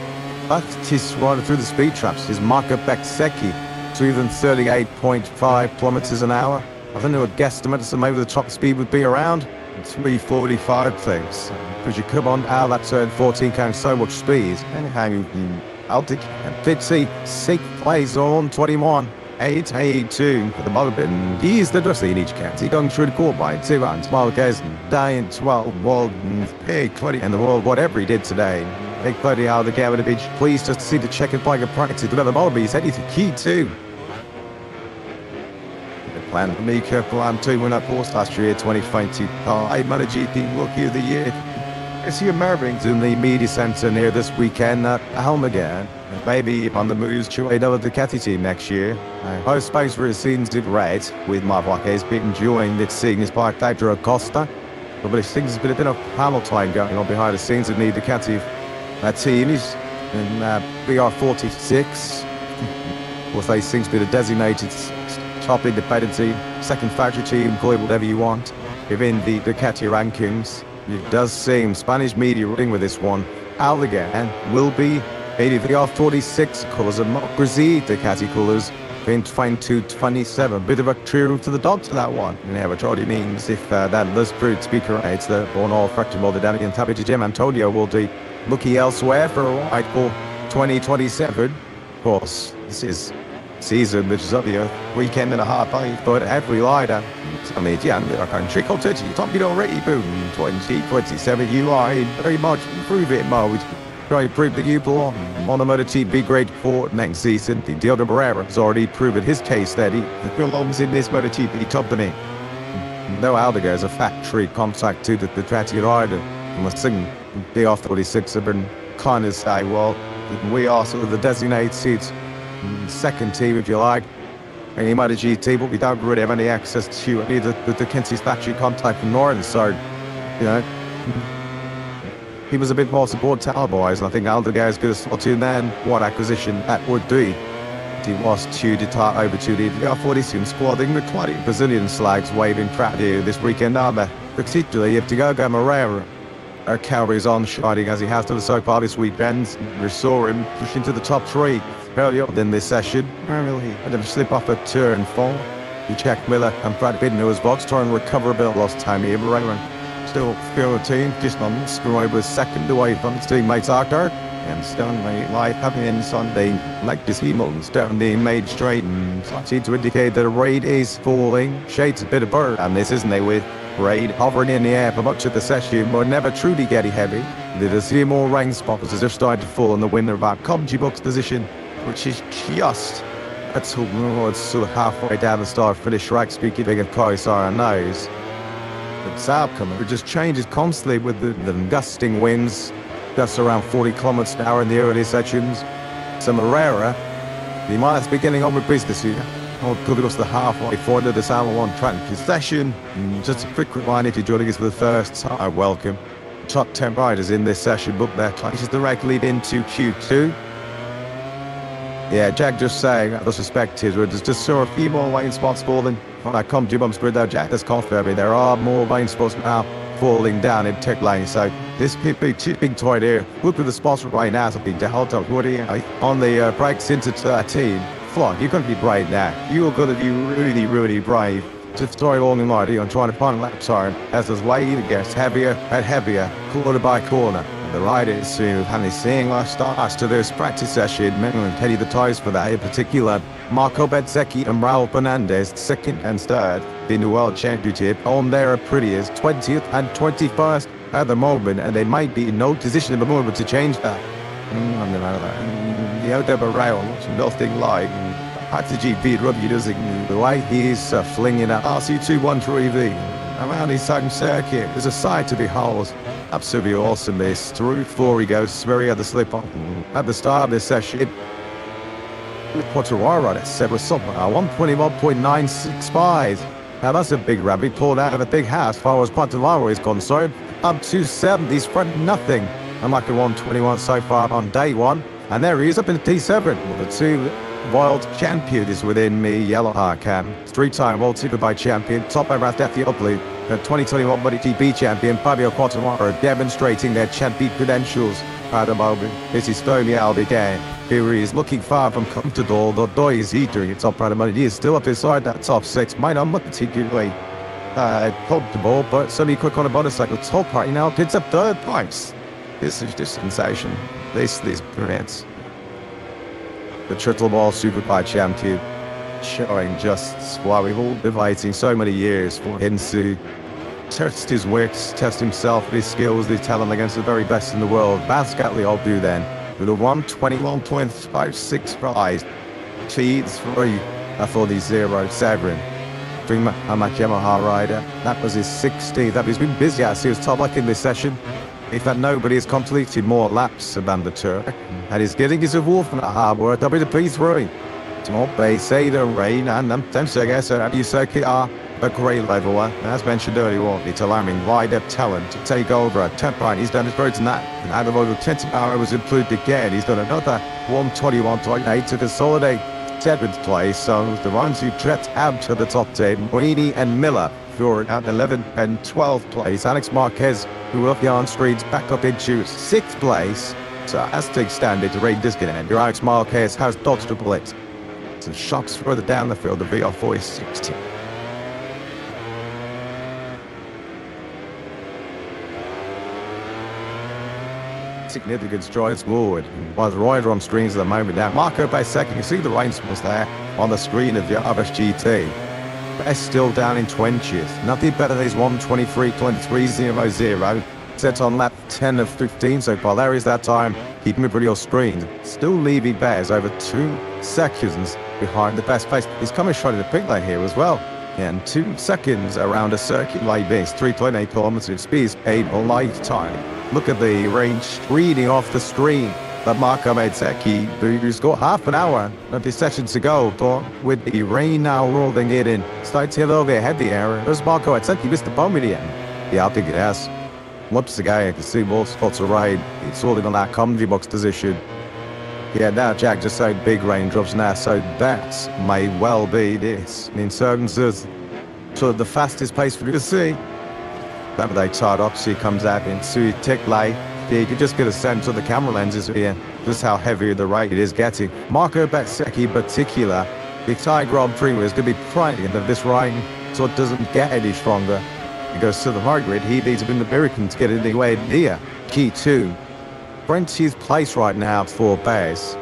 but he's running through the speed traps. His Marco Becksecchi, 238.5 kilometers an hour. I think they would guesstimate so maybe the top speed would be around 345 things. Because you come on out that turn 14 carrying so much speed. Anyhow, I'll take Fitzy, 6th place on 21. 882 at the moment. He's the dressing in each county. Going through the court by 2 rounds. Marquez dying 12. Walden, Big 20 in the world, whatever he did today. Big 30 out of the Gavin Beach. Pleased just to see the checkered bike of practice. Another Bobby. He's heading to key 2. Plan for me, Plan 2 win up course last year, 2020. I MotoGP Rookie of the Year. I see Mervings in the media centre near this weekend at Almaguer. Maybe on the moves to another Ducati team next year. Most space for his scenes did red, with Marc Marquez being enjoying this seeing his bike Pedro Costa. But it seems there's been a bit of panel time going on behind the scenes in the Ducati team. He's in BR46. Well, they seem to be the designated top independent team, second factory team, call it whatever you want, within the Ducati rankings. It does seem Spanish media running with this one. Alligator and will be 83R46 colours of Brazil Ducati colours, being 22-27. Bit of a true to the dog to that one. And what it means if that does prove to be correct, the born all fracture molded down against Happy Jim Antonio will be looking elsewhere for a ride for 2027. Of course, this is season which is up here, weekend and a half, but every rider. I mean, yeah, I can trick or touch you. Top it already, boom, 2027, you are in very much improve it mode. Try to prove that you belong on the MotoGP grade for next season. Diogo Barrera has already proven his case that he belongs in this MotoGP company. No Aldiger is a factory contact to the Ducati rider. And we're seeing the R46 have been kind of say, well, we are sort of the designated second team, if you like. Any MotoGP, but we don't really have any access to any of the Ducati's factory contact from Norton, so, you know, he was a bit more support talent-wise, and I think Aldiger is going to slot in then what acquisition that would be. He was to depart over to the R46 squad, with 20 Brazilian slags waving proud here this weekend, particularly if Diogo Moreira carries on shining as he has done so far this weekend. We saw him push into the top 3 earlier in this session. Really had him slip off at turn 4. He checked Miller and Brad Bidden, who was box trying to recover a bit of lost time here. Moreira still 15, just on Scribe was second away from his teammates Arthur. and Stanley life happening Sunday, like this Hamilton's down the main straight and seem to indicate that the rain is falling. Shades a bit of bird, and this isn't it, with rain hovering in the air for much of the session, but never truly getting heavy. There's a few more rain spots as they're starting to fall in the winner of our comedy box position, which is just it's sort of halfway down the start finish track, speaking of cars are nose. The south coming, it just changes constantly with the gusting winds. Gusts around 40 kilometers an hour in the early sections. Some rarer. The miles beginning on with business here. Or could across the halfway point of this hour one track session. Just a quick reminder, if you're joining us for the first time, welcome. Top 10 riders in this session book their places directly into Q2. Yeah, Jack just saying, I suspect is there's just sort of a few more rain spots falling. When I come to bumps spread out, Jack, that's confirming there are more rain spots now falling down in tech lane. So this big toy here, look at the spots right now, something to hold up. What do you on the brakes into 13? Flog, you're going to be brave now. You're going to be really, really brave. Just story along the line on trying to find a lap time as this wave gets heavier and heavier, corner by corner. The riders who have seeing last starts to this practice session, Mental Teddy the ties for that in particular. Marco Bezzecchi and Raul Fernandez, second and third in the World Championship, on their prettiest 20th and 21st at the moment, and they might be in no position at the moment to change that. The out of Raul, nothing like MotoGP rugby doesn't the way he's flinging that RC213V around his home circuit. There's a sight to behold. Absolutely awesome this. Through 4 he goes, very at the slip on at the start of this session. Quattararo, that said was something 121.965. Now that's a big rabbit pulled out of a big house as far as Quattararo is concerned. Up 270s front nothing. I'm like a 121 so far on day one. And there he is up in the T7. Well, the two world champions within me, yellow heart cam. 3-time World Superbike champion, top over Ethiopia. The 2021 MotoGP champion Fabio Quartararo demonstrating their champion credentials at the moment. This is Tony Albigan. Here he is looking far from comfortable, although he's eating it top right of money. He is still up inside that top 6. Might not look particularly comfortable, but certainly quick on a motorcycle. Top part now picks up third place. This is just sensation. This brilliant. The Triple Ball Superbike champion, showing just why we've all been waiting so many years for him to test his wits, test himself, his skills, his talent against the very best in the world. Bascatli will do then with a 121.56 prize. Cheats 3 for the 07. Dreamer, I'm a Yamaha rider. That was his 16th. That he's been busy as he was top luck in this session. In fact, nobody has completed more laps than the tour, and he's getting his award from the harbour at WP3. Small base, the rain, and them guess at you circuit are a great level. As mentioned earlier, it's allowing wider talent to take over at 10 point. He's done his birds in that, and out of over 20 hours included again. He's done another 121.8 to consolidate 7th place. So the ones who tripped out to the top 10, Moini and Miller, who at 11th and 12th place. Alex Marquez, who up the on streets, back up into 6th place. So as to standard to rate disconnect, your Alex Marquez has dodged a bullet. Some shots further down the field, the VR4 is 16. Significant strides forward. While the rider on screens at the moment now, Marco by second, you see the rain spots there on the screen of the RSGT. Best still down in 20th. Nothing better than his 123.23.00. Set on lap 10 of 15 so far. There is that time, keeping it pretty on screen. Still leaving Bears over 2 seconds behind the best place. He's coming short of the pit lane here as well. And 2 seconds around a circuit like this. 3.8 kilometers of speed, 8 or light time. Look at the range reading off the screen. But Marco Bezzecchi, who's got half an hour of his session to go, but with the rain now rolling it in, starts to over ahead the area. There's Marco Bezzecchi missed the bomb in the end. Yeah, I think it has. Once the guy can see more spots to ride, he's holding on that comedy box position. Yeah, now Jack just said big raindrops now, so that may well be this. In terms of sort of the fastest pace for you to see. That they tied up, she comes out into tick lane. Yeah, you can just get a sense of the camera lenses here, just how heavy the rate it is getting. Marco Bezzecchi in particular, the Thai Grand Prix is going to be praying that this rain so it doesn't get any stronger. He goes to the hard grid, he needs to be in the American to get anywhere near Key 2. 20th place right now for base.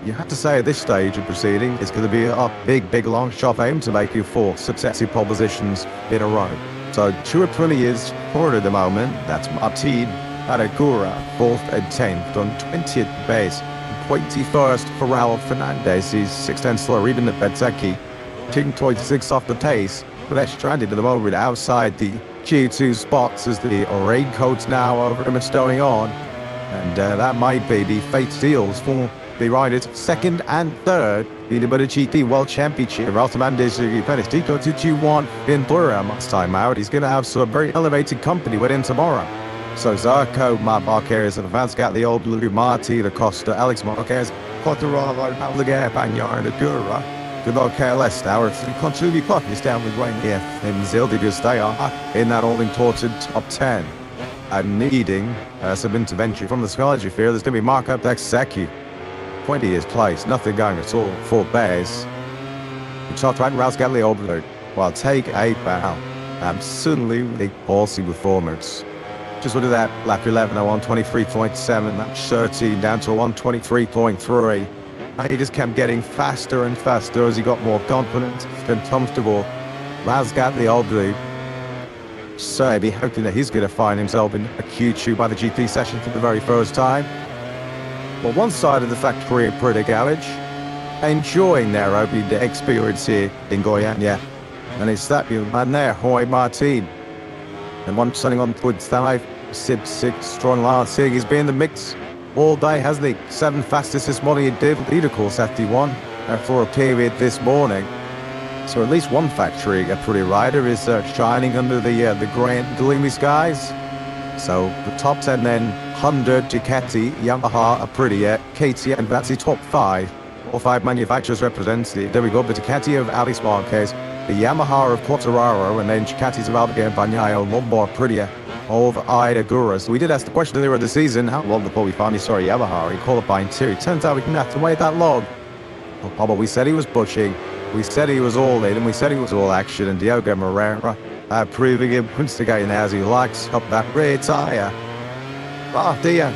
You have to say at this stage of proceeding, it's going to be a big long shot aim to make you 4 successive pole positions in a row. So 2 of 20 is forward at the moment. That's Martin Aragura, 4th and 10th on 20th base. 21st for Raul Fernandez. He's 6 tenths slower even at Bezzecchi. 2.6 off the pace, but they're stranded at the moment outside the Q2 spots as the raincoats now over him are stowing on. And that might be the fate seals for the riders 2nd and 3rd in the MotoGP World Championship. Raul Fernandez finished T221 in Flora last time out. He's going to have some very elevated company with him tomorrow. So Zarco, Matt Marquez, and Vance got the old blue Marti, the Costa, Alex Marquez, Quattararo, Pavlager, Bagnar, and Agura. Good luck, KLS now. If you continue is down with rain here in Zildigas, they are in that all-important top 10. And needing some intervention from the Scarlet Fear, there's going to be Marco Bezzecchi. 20th place, nothing going at all for Bears. The top right, Rouse Gatli Obler, while take a bow. Absolutely palsy performance. Just look at that, lap 11, a 123.7, lap 13 down to a 123.3. And he just kept getting faster and faster as he got more confident and comfortable. Rouse Gatli Obler. So I'd be hoping that he's going to find himself in a Q2 by the GP session for the very first time. Well, one side of the factory at British Garage, enjoying their opening experience here in Goiânia. And it's that young man there, Roy Martin. And one setting on foot 5, Sib 6, strong last here. He's been in the mix all day, hasn't he? 7th fastest this morning. He did lead, of course, after he won for a period this morning. So at least one factory, a pretty rider, is shining under the grand gloomy skies. So the top 10 then, Honda, Ducati, Yamaha, Aprilia, KTM, that's the top 5. All 5 manufacturers represented. There we go, the Ducati of Alex Marquez, the Yamaha of Quattararo, and then Ducati's of Alberto Bagnaio, Lombard Aprilia of Ida Gura. So we did ask the question earlier in the season, how long before we finally saw Yamaha in qualifying 2? It turns out we didn't have to wait that long. But we said he was pushing, we said he was all in, and we said he was all action, and Diogo Moreira proving him once again as he likes up that rear tyre. Oh dear,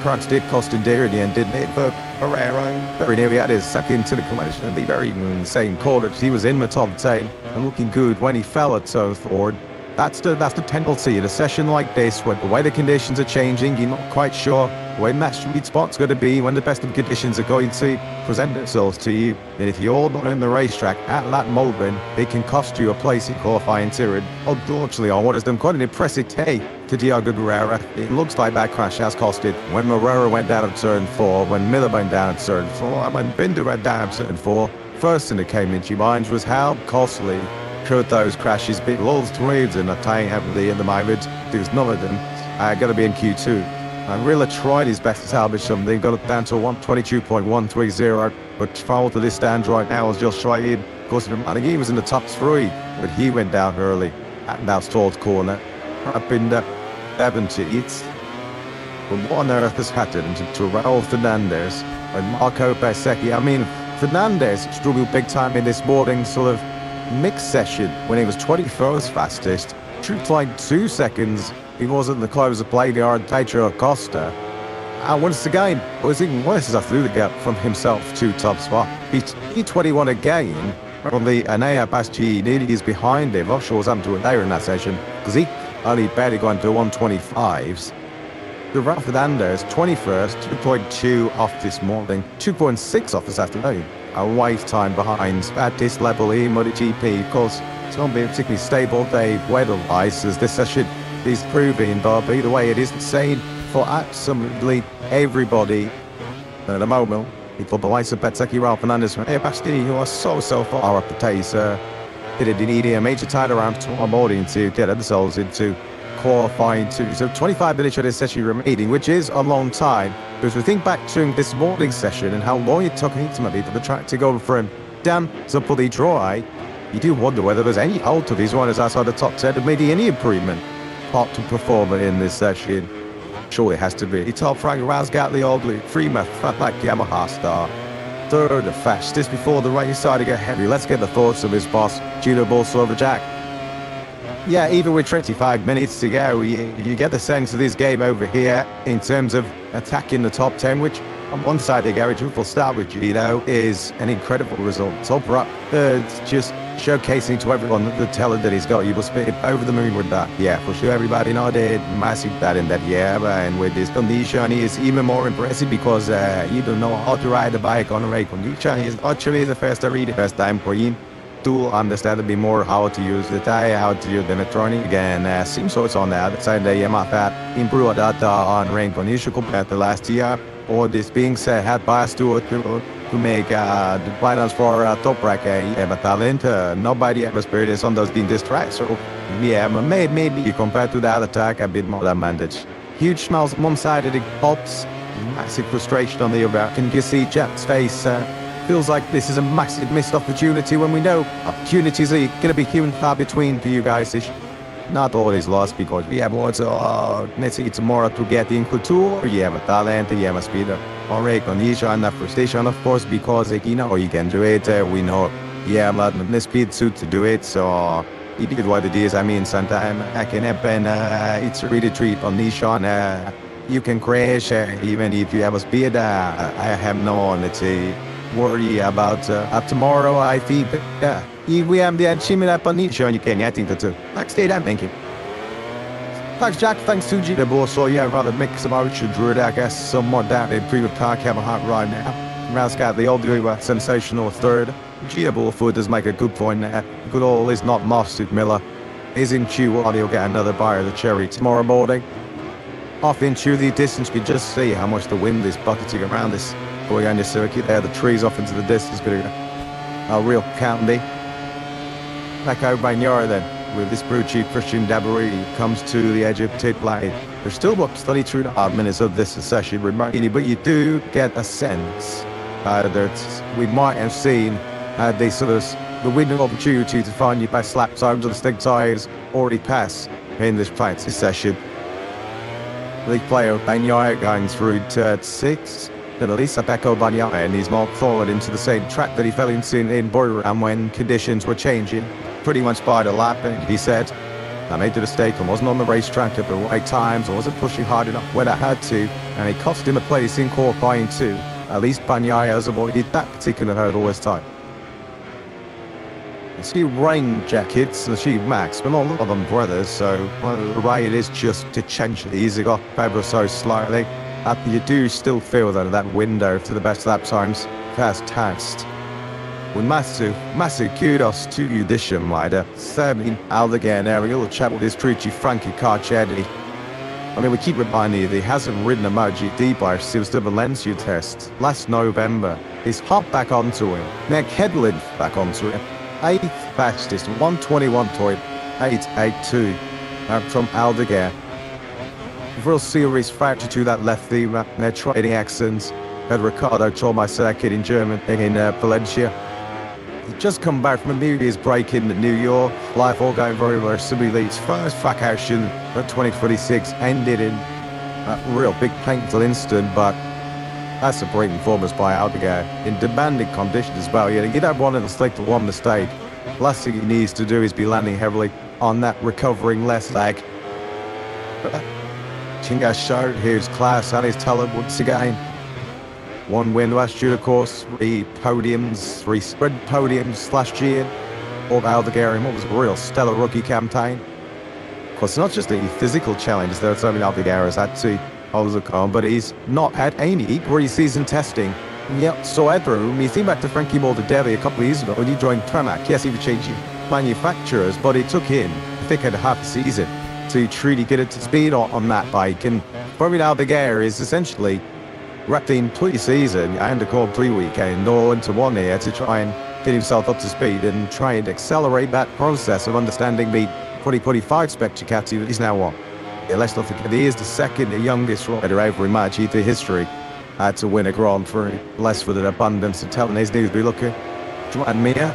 crunch did cost him dear in the end, didn't it? But Moreira very nearly had his second to the collision and the very insane corner. He was in the top 10 and looking good when he fell at so forward. That's the tendency in a session like this, when the weather conditions are changing, you're not quite sure when that sweet spot's going to be, when the best of conditions are going to present themselves to you. And if you're not in the racetrack at that moment, it can cost you a place in qualifying 2. And unfortunately, on what has done quite an impressive day to Diogo Moreira, it looks like that crash has costed. When Moreira went down at turn 4, when Miller went down at turn 4, and when Binder went down at turn 4, first thing that came into your mind was how costly could those crashes be. Lots of waves and are tying heavily in the moment. There's none of them going to be in Q2. And Rilla tried his best to salvage something, got it down to 122.130, but foul to this stand right now is just shy in. Of course, he was in the top 3, but he went down early at that stalled corner. Up in the 70s. But what on earth has happened to Raul Fernandez and Marco Bezzecchi? I mean, Fernandez struggled big time in this morning sort of mixed session when he was 21st fastest. Trooped like 2 seconds. He wasn't the close of play the Pedro Acosta. And once again, it was even worse as I threw the gap from himself to top spot. He 21 again from the Anea Bastianini. He's behind him. Offshore was up to a layer in that session because he only barely gone to 125s. The Raul Fernandez 21st, 2.2 off this morning, 2.6 off this afternoon. A wave time behind at this level in MotoGP. Of course, it's not been a particularly stable day weather-wise as this session is proving, but either way, it is insane for absolutely everybody at the moment. People the likes of Bezzecchi, Raul Fernandez, and Bastini, who are so far up the pace. They need a major turnaround tomorrow morning to get themselves into qualifying 2. So 25 minutes for this session remaining, which is a long time. But as we think back to this morning's session and how long it took ultimately for the track to go from damp to fully dry, you do wonder whether there's any hope of these runners outside the top 10 and maybe any improvement part to perform in this session. Surely it has to be. Top Frank Raz Gatli Oldley, Freema, Fatback Yamaha star. 3rd the fastest before the race started to get heavy. Let's get the thoughts of his boss, Gino Bolsova Jack. Yeah, even with 25 minutes to go, you get the sense of this game over here in terms of attacking the top 10, which on one side of the garage, we'll start with Gino, is an incredible result. Top right, just showcasing to everyone the talent that he's got. You must be over the moon with that. Yeah, for sure, everybody nodded massive that in that year, and with his condition, he is even more impressive because he don't know how to ride a bike on a race condition. He's actually the first time for him to understand a bit more how to use the tire, how to use the electronic. Again, seems so it's on the other side, they have improved that on rain condition compared to last year. All this being said, had bias to make the finals for top bracket. Have a talent. Nobody ever experienced on those in this track. So yeah, maybe compared to the other track, a bit more advantage. Huge smells on one side of the pops, massive frustration on the other. Can you see Jet's face? Feels like this is a massive missed opportunity when we know opportunities are going to be few and far between for you guys. Not always lost because we have also necessary tomorrow to get into tour. You have a talent, you have a speed, or a condition, and frustration, of course, because you know you can do it. We know you have a lot of the speed suit to do it, so it is what it is. I mean, sometimes I can happen. It's a really treat condition. You can crash even if you have a speed. I have no, let's say, worry about tomorrow. I think if we have the achievement up on condition, you can get into two. Like stay down, thank you. Thanks Jack, thanks to G. The boss, so yeah, rather mix of Richard Druid, I guess, somewhat down in previous car have a hot ride now. Rascat, the old doing a sensational third. G. Bullfoot does make a good point there. Good all is not Mustard Miller. Is in Chew while he'll get another bite of the cherry tomorrow morning. Off into the distance, you just see how much the wind is bucketing around this. Going on your circuit there, the trees off into the distance, but a real candy. Back out by Nyara then, with this brew chief Christian Dabari comes to the edge of pit lane. There's still about 32.5 minutes of this session remaining, but you do get a sense that we might have seen the sort of the window opportunity to find your best lap times on the stick tires already passed in this practice session. The player Banyaya going through turn 6. Then Elisa Becco Banyaya, and he's not forward into the same track that he fell into in Buriram when conditions were changing. Pretty much by the lap, and he said, I made the mistake and wasn't on the racetrack at the right times, or wasn't pushing hard enough when I had to, and it cost him a place in qualifying too. At least Banyaya has avoided that particular hurdle this time. It's few rain jackets, the Chief Max, but not a lot of them brothers, so the way it is just to change the easy got ever so slightly. You do still feel that window to the best lap times has passed. With massive kudos to you this year, rider. Serving Aldegan Ariel, chat with his Trucci Frankie Carcetti. I mean, we keep reminding you that he hasn't ridden a MotoGP bike since the Valencia test last November. He's hopped back onto him. Nick Headland back onto him. 8th fastest, 121.882 from Aldegan. Real serious fracture to that left femur. They're trading accents. Had Ricardo Tormai circuit in Germany in Valencia. He'd just come back from a New Year's break in New York. Life all going very, very smoothly. His first track action at 2026 ended in a real big painful incident, but that's a great performance by Aldegan in demanding conditions as well. You don't want to select one mistake. Last thing he needs to do is be landing heavily on that recovering left leg. Chinga showed his class and his talent once again. One win last year, of course, 3 spread podiums last year. All Aldegan, what was a real stellar rookie campaign. Of course, not just the physical challenge that Aldegan has had to overcome, but he's not had any pre-season testing whatsoever. When you think back to Frankie Mortadelli a couple of years ago when he joined Pramac, yes, he was changing manufacturers, but it took him, I think, a half a season to truly get it to speed on that bike. And probably Aldegan is essentially wrapped in pre-season and a cold pre-weekend all into one here to try and get himself up to speed and try and accelerate that process of understanding the 2025 spec Ducati that he's now on. Yeah, let's not forget, he is the second youngest rider ever in MotoGP history to win a Grand Prix. Less with an abundance of talent. His needs be looking. Joan Mir.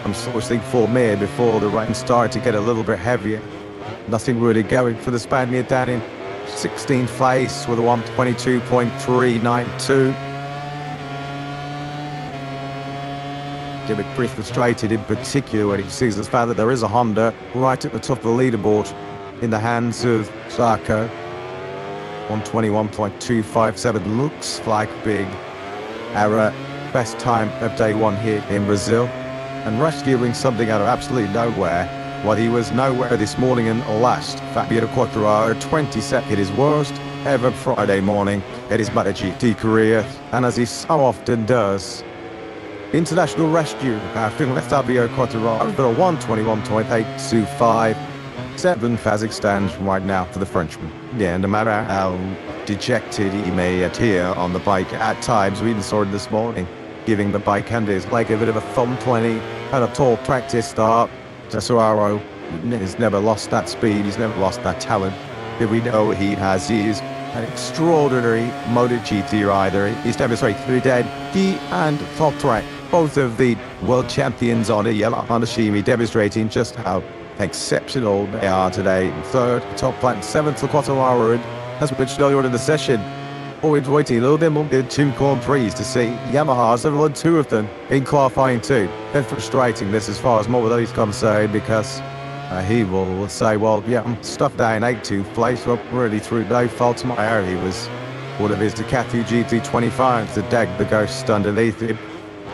I'm sort of thinking for Mir before the rain started to get a little bit heavier. Nothing really going for the Spaniard down in 16th place with a 122.392. getting pretty frustrated in particular when he sees the fact that there is a Honda right at the top of the leaderboard in the hands of Zarco. 121.257 looks like a big error. Best time of day one here in Brazil, and rescuing something out of absolutely nowhere. While he was nowhere this morning and last, Fabio Quartararo 22nd, his worst ever Friday morning at his MotoGP career, and as he so often does, international rescue having left Fabio Quartararo for a 121.825. 7th as it stands right now for the Frenchman. Yeah, no matter how dejected he may appear on the bike at times, we even saw it this morning, giving the bike and his leg a bit of a thumb 20, had a tall practice start. Quartararo has never lost that speed, he's never lost that talent. If we know he has, he is an extraordinary MotoGP rider. He's demonstrated through dead, he and Top Track, both of the world champions on a yellow Honda Shimi, demonstrating just how exceptional they are today. 3rd, top plan, 7th for Quartararo, as we mentioned earlier in the session. Always waiting a little bit more than 2 Grand Prix to see Yamaha's have won 2 of them in qualifying too. Been frustrating this as far as Moto2 is concerned, because he will say, well, yeah, I'm stuck down 8th place, well, really through no fault of my own. He was one of his Ducati GT25s that dagged the ghost underneath him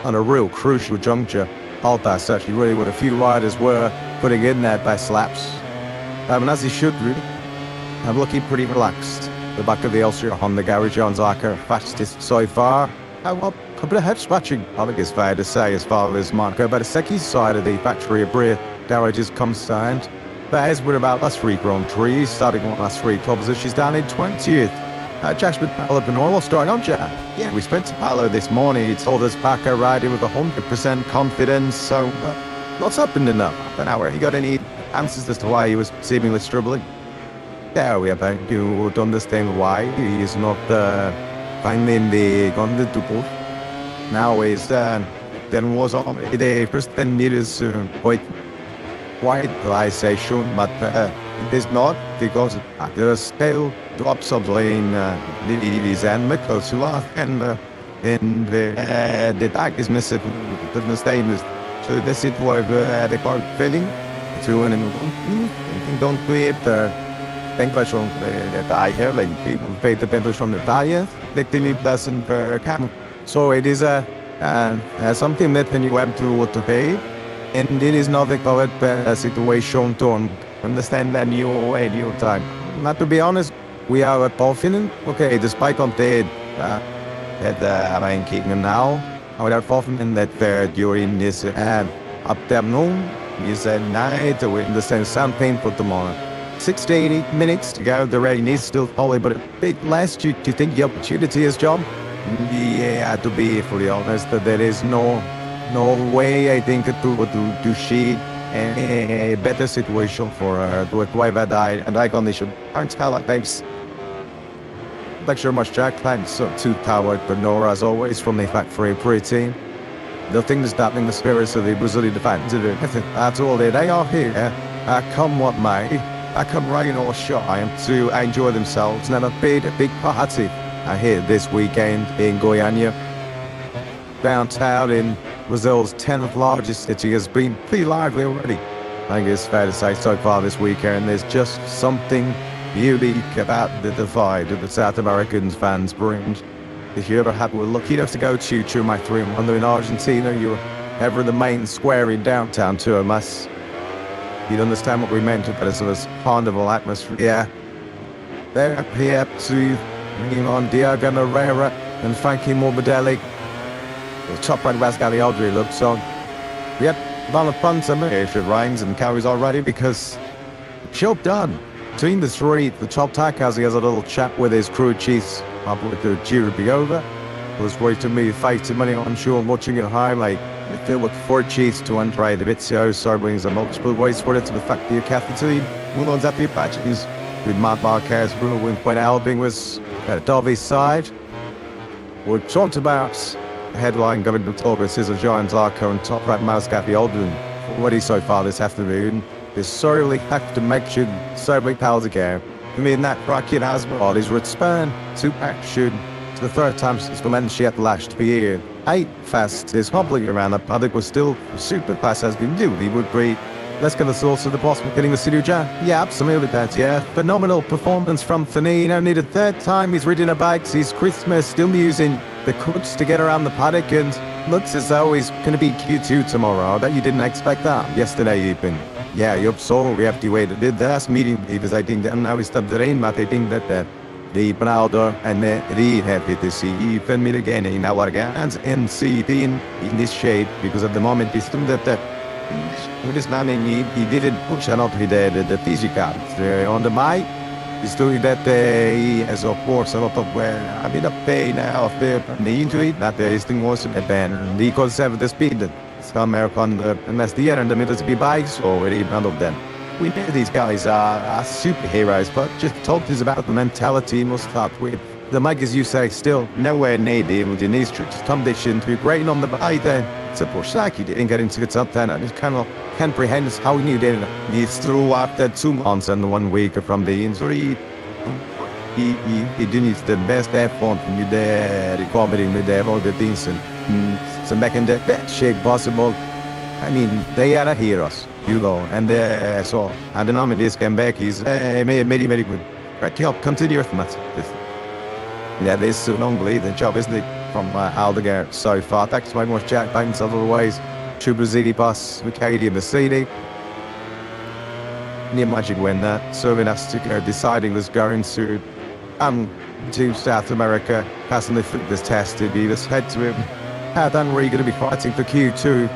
on a real crucial juncture. That's actually really what a few riders were putting in their best laps. And as he should really. I'm looking pretty relaxed. The back of the Austria Honda garage on Zarco, fastest so far. Well, a bit of head scratching, I think it's fair to say, as far as Marco Bertesecchi's side of the factory of Brea garage is concerned. But as we're about last 3 Grand Prix, starting on last 3 propositions down in 20th. Jack's with Paolo Ciabatti, what's going on, Jack? Yeah, we spoke to Paolo this morning. He told us Paco riding with 100% confidence, so what's happened enough? I don't know where he got any answers as to why he was seemingly struggling. Yeah, we have to understand why he is not finding the double. Now he's then was on the first 10 meters quite wide but it is not, because there's still drops of lane Lidis and Mikosula, and the tag is missing the stainless. So this is where the car fitting to an don't create Bengals from the tire, like people pay the Bengals from the tire, they need doesn't come. So it is something that you have to pay, and it is not the correct situation to understand that new time. Not to be honest, we are confident. Okay, despite on the ranking now, we are confident that during this afternoon, is a night, we understand something for tomorrow. 60 minutes to go. The rain is still falling, but a bit less. Do you think the opportunity is, John? Yeah, to be fully honest, there is no way, I think, to see a better situation for to acquire that eye condition. Thanks, Paolo. Thanks. Thanks very much, Jack. Thanks to Coward Benora, as always, from the factory pre team. The thing is that in the spirits of the Brazilian fans, that's all they are here. Come what may. Come rain or shine, to enjoy themselves and have a big party here this weekend in Goiânia. Downtown in Brazil's 10th largest city has been pretty lively already. I think it's fair to say so far this weekend there's just something unique about the divide that the South American fans bring. If you ever were lucky enough to go to my 3-1 in Argentina, you were ever in the main square in downtown Tuamas, you'd understand what we meant by this sort of carnival atmosphere. Yeah. They're here to bring on Diego Herrera and Frankie Morbidelli. The top right Rasgali Audrey looks on. Yep, on the front of me if it rains and carries already, because job done. Between the 3, the top tack as he has a little chat with his crew chiefs up with the due to be over. It was worried to me fighting money on sure watching it highlight. Filled with 4 chiefs to Andre the Vizio, Sarblings and multiple ways for it to the fact that Catholic Mullons at the patches with Matt Marquez ruling when Albing was at Dovi's side. We talked about the headline going to talk with Cesar Giants Arco and top right Mascapi Oldham already so far this afternoon. They certainly have to make sure Sarbley pals again. I mean, that Rocket has brought his return to action. The 3rd time since Valencia last year. 8 fast is hobbling around the paddock was still super fast as been do. He would be. Let's get the source of the boss from getting the Siduja. Yeah, absolutely, that, yeah. Phenomenal performance from Fanine. Only the third time he's ridden a bike. He's Christmas, still using the crutch to get around the paddock, and looks as though he's going to be Q2 tomorrow. I bet you didn't expect that yesterday even. Yeah, you saw we have to wait. The last meeting, because I think that now we stopped the rain, but I think that the Browder and the really happy to see even meet again in our hands and see it in this shade, because at the moment it's still that with this man, he didn't push a lot with the physical on the bike. He's doing that he has of course a lot of a bit of pain of the injury that his thing was a band because have the speed some American unless the year in the middle to be bikes already none of them. We know these guys are superheroes, but just talk is about the mentality must start with. The Mike, as you say, still nowhere near the in these conditions to be great on the bike then. It's a push like he didn't get into the top 10. I just cannot comprehend how he did it. He's through after 2 months and 1 week from the injury. He didn't the best effort with the recovery with the all the things and so making the best shape possible. I mean, they are heroes, you know, and so I don't know if this came back. He's very, very good. Right, help continue from that. Yeah, this is an unbelievable job, isn't it? From Aldegar so far. Thanks very much, Jack. Thanks otherwise. To Brazili bus, we carried him the CD. Can you imagine when that serving us to go deciding was going to South America, passing the fitness test to be just head to him. How then were you going to be fighting for Q2?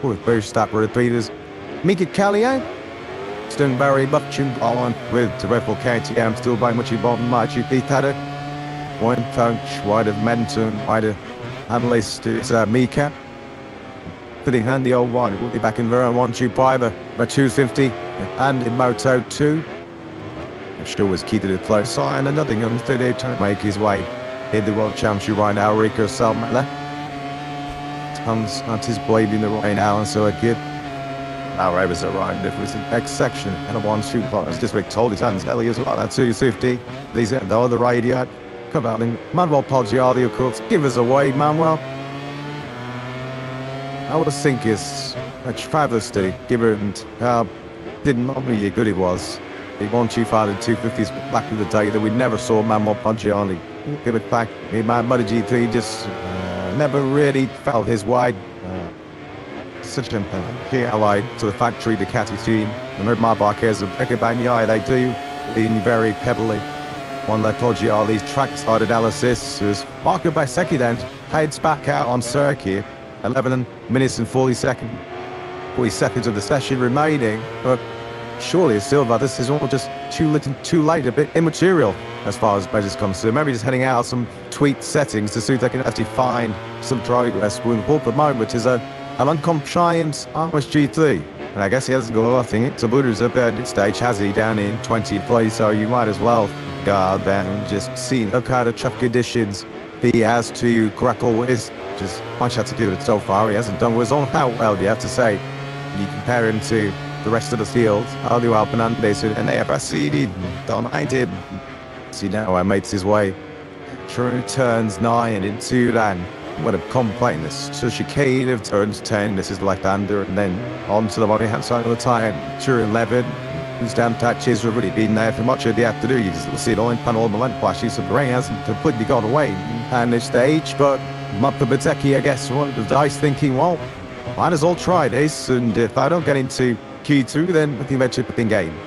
With boost up repeaters. Mika Callier, Stoneberry, Buffchun on with Terrible KTM, still by much involved in my GP Tadder. One coach, wide of Menton, wide of analyst is Mika. Pretty handy old one. We'll be back in Vera 125 by 250 and in Moto2. Still was key to the close side and nothing on 38 to make his way in the World Championship right now. Rico Salmela. Tons on his blade in the right now, and so a kid. Now Ravers arrived. It was the next section and a 1-2 bars. Just like told his hands, Ellie as well. That's 250. These are the other radio. Come out and Manuel Poggiali, of course. Give us away, Manuel. I would think it's a travesty given how didn't know how good he was. He won 2,500 250s back in the day that we never saw Manuel Poggiali. Give it back. He might MotoGP just never really felt his wide. Such an ally to the factory, the Ducati team. And heard my Barquez and Becca Bagnaia, they do lean very heavily. One that Poggiali's track start analysis is Marco by second end, heads back out on circuit, 11 minutes and 40 seconds of the session remaining. But surely Silva, this is all just too late, a bit immaterial as far as measures concerned. Maybe just heading out some tweak settings to see if they can actually find some progress. We'll hope the moment is an uncompliant RSG3. And I guess he hasn't got nothing. Taburu's up at this stage, has he, down in 20th place, so you might as well guard that and just see what kind of tough conditions he has to grapple with. Just much had to do it so far. He hasn't done his own how well, you have to say. You compare him to the rest of the field. Aldo Alpenandes and AFC dominated. See now I makes his way through turns 9 into then. What a completeness. So chicane of turns 10, this is left-hander, and then on to the right-hand side of the tire. Through 11, whose down touches have really been there for much of the afternoon. You just see it all in panel, the length flashes, so the rain hasn't completely gone away on this stage, but Mappa Bateki, I guess, one of the dice thinking, well, might as well try this, and if I don't get into Q2, then I think that's a thing game.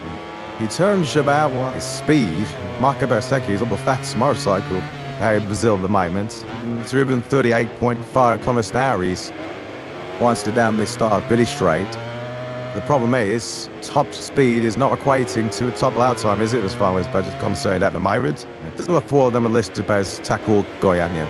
He turns about his speed. Marco Bersecchi is on the fast motorcycle out in Brazil at the moment. It's driven 38.5 kilometers an hour. He wants to damn this start pretty straight. The problem is, top speed is not equating to a top lap time, is it, as far as budget concerned at the moment? There's not 4 of them are listed as Tackle Goiânia.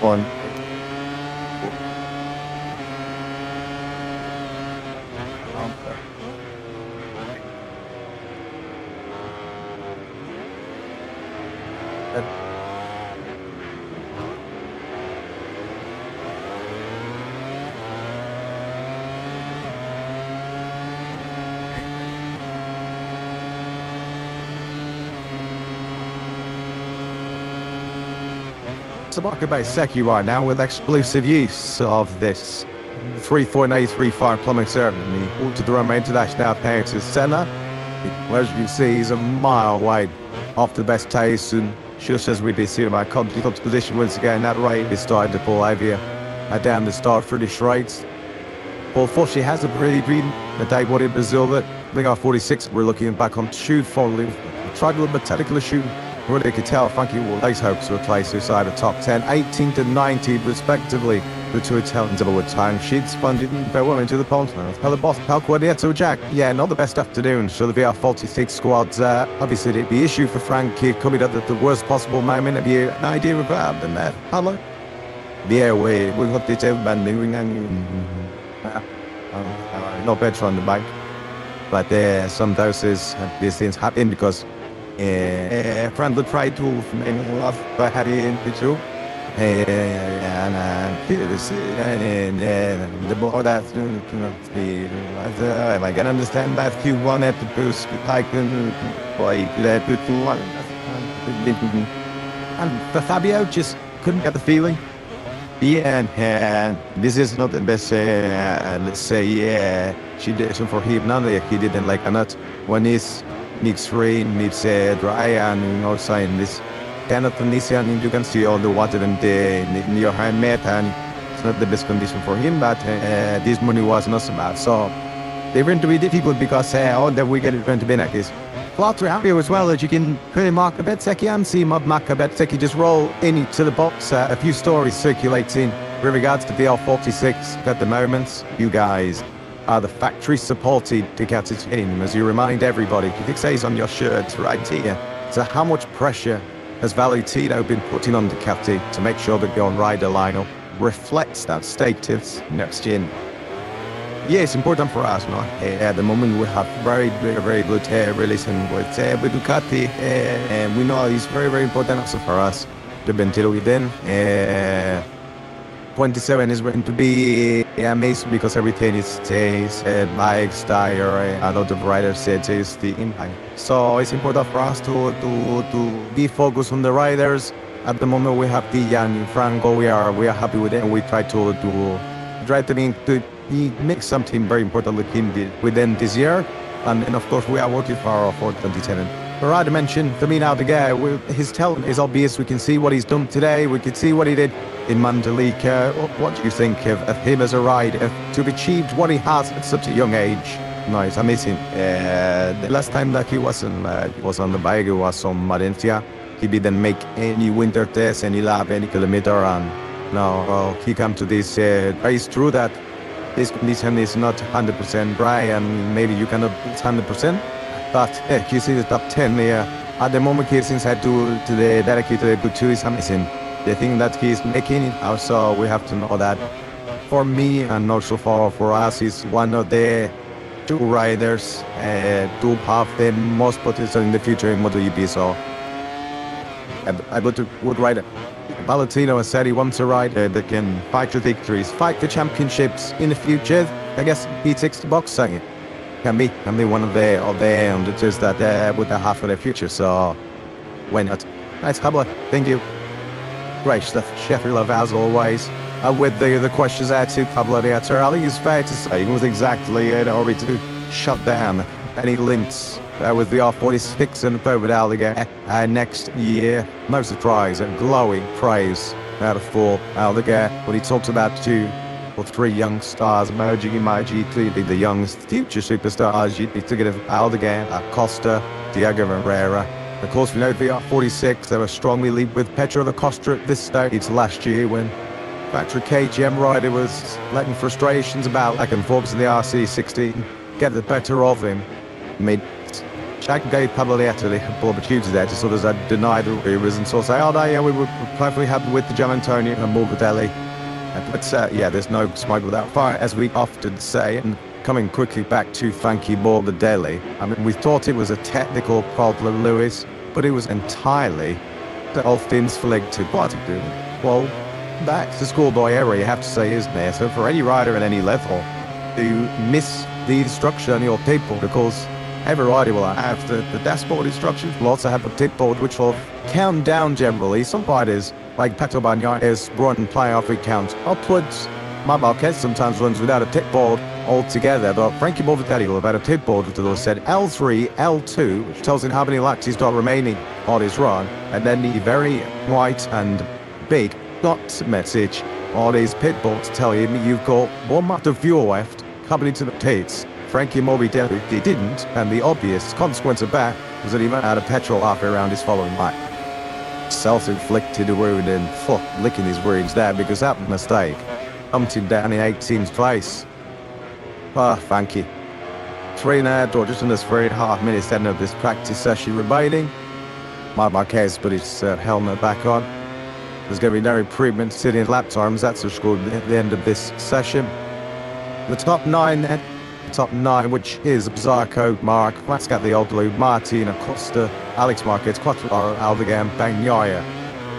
One. Ciabatti Seki right now with exclusive use of this 3.835 plumbing service in the Moto2 International Paris Senna. As you can see, he's a mile wide off the best taste, and just as we did see my comfortable position once again, that right is starting to pull over here down the start for the straights. Paul Foschi has a pretty been the day what in Brazil, but I think our 46 we're looking back on shoe following. Tried a little bit technical shoe. Really could tell Funky will lace hopes to replace this side of top 10, 18 to 19 respectively. The two Italians double with time sheets funded and very well into the polls now. Hello boss, Pal Quadrato Jack. Yeah, not the best afternoon. So the VR 46 squads, obviously the issue for Frankie coming up at the worst possible moment of year. An idea of than that. Hello. Yeah, we got this band moving and not better on the bike. But some doses these things happen because friend would try to love but had it into and the more that I can understand that you wanted to boost like let it and the Fabio just couldn't get the feeling. Yeah, and this is not the best, let's say, yeah, she did it for him, none of he didn't like a nut. When he's needs rain, needs dry, and outside this kind of condition, and you can see all the water in your hand met, and it's not the best condition for him, but this money was not so bad. So they were going to be difficult because all the weekend is going to be like this. Flutter happy as well as you can pretty mark a bit Seki and see Mob Mark a bit Seki just roll into the box. A few stories circulating with regards to BL46 at the moment. You guys are the factory supported Ducati team, as you remind everybody. It says on your shirt right here. So how much pressure has Valentino been putting on Ducati to make sure that your rider lineup reflects that status next year? Yeah, it's important for us, no? At the moment we have very good relation with Ducati, and we know it's very important also for us to be until we then. 27 is going to be amazing because everything is bikes, tire, a lot of riders said is the impact. So it's important for us to be focused on the riders. At the moment we have Tijan and Franco, we are happy with it, and we try to make something very important with them this year, and of course we are working for 27. But I mentioned to me now the guy, his talent is obvious. We can see what he's done today. We can see what he did in Mandalika. What do you think of him as a rider to have achieved what he has at such a young age? No, it's amazing. The last time that he was on the bike, he was on Valencia. He didn't make any winter test, any lap, any kilometer, and now he come to this. It's true that this condition is not 100% dry, and maybe you cannot beat 100%. But you see the top 10 here. At the moment he's inside to the directly to the good 2 is amazing. The thing that he's making also, we have to know that for me and also for us is one of the 2 riders to have the most potential in the future in MotoGP. So I got a good rider. Valentino has said he wants a rider that can fight the victories, fight the championships in the future. I guess he ticks the box saying can be one of the undertakers that would have for the future. So why not? Nice couple. Thank you. Great stuff. Sheffield love as always. With the questions out to Pablo Ciabatti, I think it's fair to say it was exactly already to shut down any links with the R46 and David Alligator next year. No surprise and glowing praise out of 4 Alligator when he talks about 2 or 3 young stars emerging in my GT, the young future superstars. You need to get Alligator, Acosta, Diego Herrera. Of course, we know the R46, they were strongly lead with Pedro Acosta at this stage last year when factory KTM rider was letting frustrations about like and forth in the RC16 get the better of him. Made Jack gave probably actually the opportunity there to sort of deny the rumors and sort of say, oh no, yeah, we were perfectly happy with the Giamantoni and Morbidelli. But yeah, there's no smoke without fire, as we often say. And coming quickly back to Frankie Morbidelli, I mean, we thought it was a technical problem, Lewis, but it was entirely the whole things flicked to what to do. Well, that's the schoolboy error, you have to say, isn't there? So for any rider at any level to miss the instruction on your tape because every rider will have the dashboard instructions, will also have a tipboard which will count down generally. Some riders, like Pato Bagnaia, run playoff count upwards. Marc Marquez sometimes runs without a tipboard altogether, but Frankie Morbidelli will have had a tipboard which will said L3, L2, which tells him how many laps he's got remaining on his run, and then the very white and big dot message on his pitboard to tell him you've got 1 month of fuel left coming into the pits. Frankie Morbidelli didn't, and the obvious consequence of that was that he ran out of petrol halfway around his following lap. Self-inflicted wound and licking his wounds there because that was a mistake. Bumped him down in 18th place. Frankie. 3.5 or just under 3.5 minutes end of this practice session remaining. Marc Marquez put his helmet back on. There's going to be no improvement sitting in lap times, that's for sure at the end of this session. The top 9 then. Top 9, which is Zarco, Mark, Mascat the Old Blue, Martin, Acosta, Alex Marquez, Quattraro, Aldegan, Bagnaia.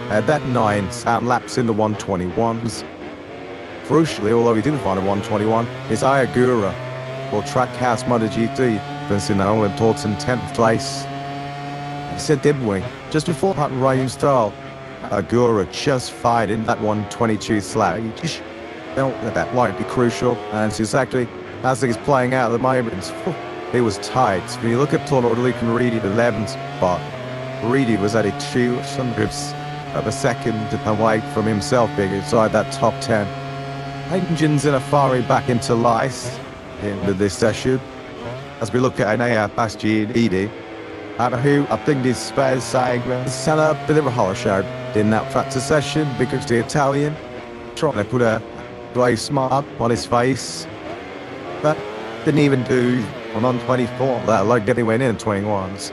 That 9 out laps in the 121s. Crucially, although he didn't find a 121, is Ayagura, or Trackhouse MotoGP, finishing that only thoughts in 10th place. He said, didn't we? Just before that rain style, Ayagura just fired in that 122 slap. He just felt that might be crucial, and it's exactly as things playing out at the moment. It was tight. When you look at Toro Luke and Reedy at 11th spot, Reedy was at a 200ths of a second away from himself being inside that top 10. Engines in a Ferrari back into life into this session. As we look at Enea, Bastian, Edie, and who I think is fair saying set up a bit of a horror show in that practice session because the Italian trying to put a grey smile on his face. But didn't even do on 24, that like getting went in 21s.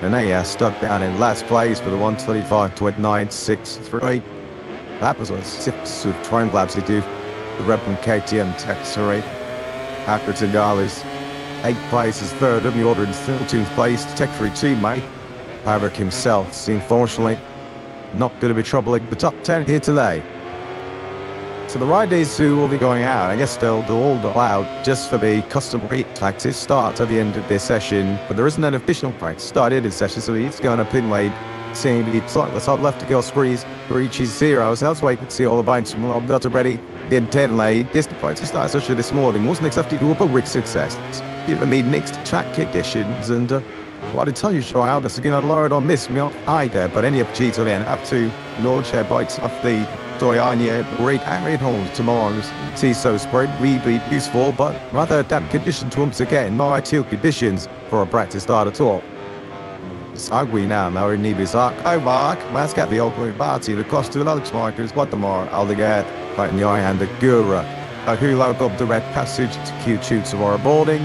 And they stuck down in last place for the 125 to 9.63. That was a 6 of time laps they do. The Red Bull KTM Texery. After Tagalis, 8th place is third in the order in 13th place. Texery teammate, Patrick himself, unfortunately, not going to be troubling the top 10 here today. So the riders who will be going out, I guess they'll all go out just for the customary practice start at the end of this session, but there isn't an official practice start in this session, so he's going to pin lane, seeing the top left to go squeeze, reaches 0, so that's why you can see all the bikes from not already in 10 lane. This practice start session this morning wasn't exactly to a big success. Given me mixed track conditions, and what I tell you, sure, how this is going to lower it on this, me either, but any opportunity to then have to launch their bikes off the Toyanya great arid homes tomorrow. See, so spread really useful, but rather damp conditions once again, no ideal conditions for a practice start at all. Sagui now in Nibizak, Mark, Mascat the old party, the cost of Alex Markers, Guatemala, Aldegat, right in the eye and the Gura. Who load up the red passage to Q2 tomorrow morning.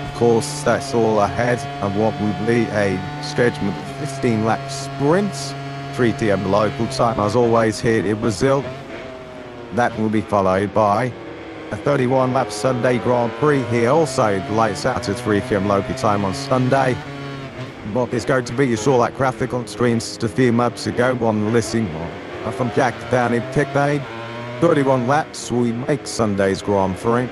Of course, that's all ahead of what will be a schedule of 15 lap sprints. 3 p.m. local time, as always, here in Brazil. That will be followed by a 31 lap Sunday Grand Prix here, also lights out at 3 p.m. local time on Sunday. What is going to be, you saw that graphic on screens just a few months ago, one listing from Jack down in pit lane. 31 laps we make Sunday's Grand Prix.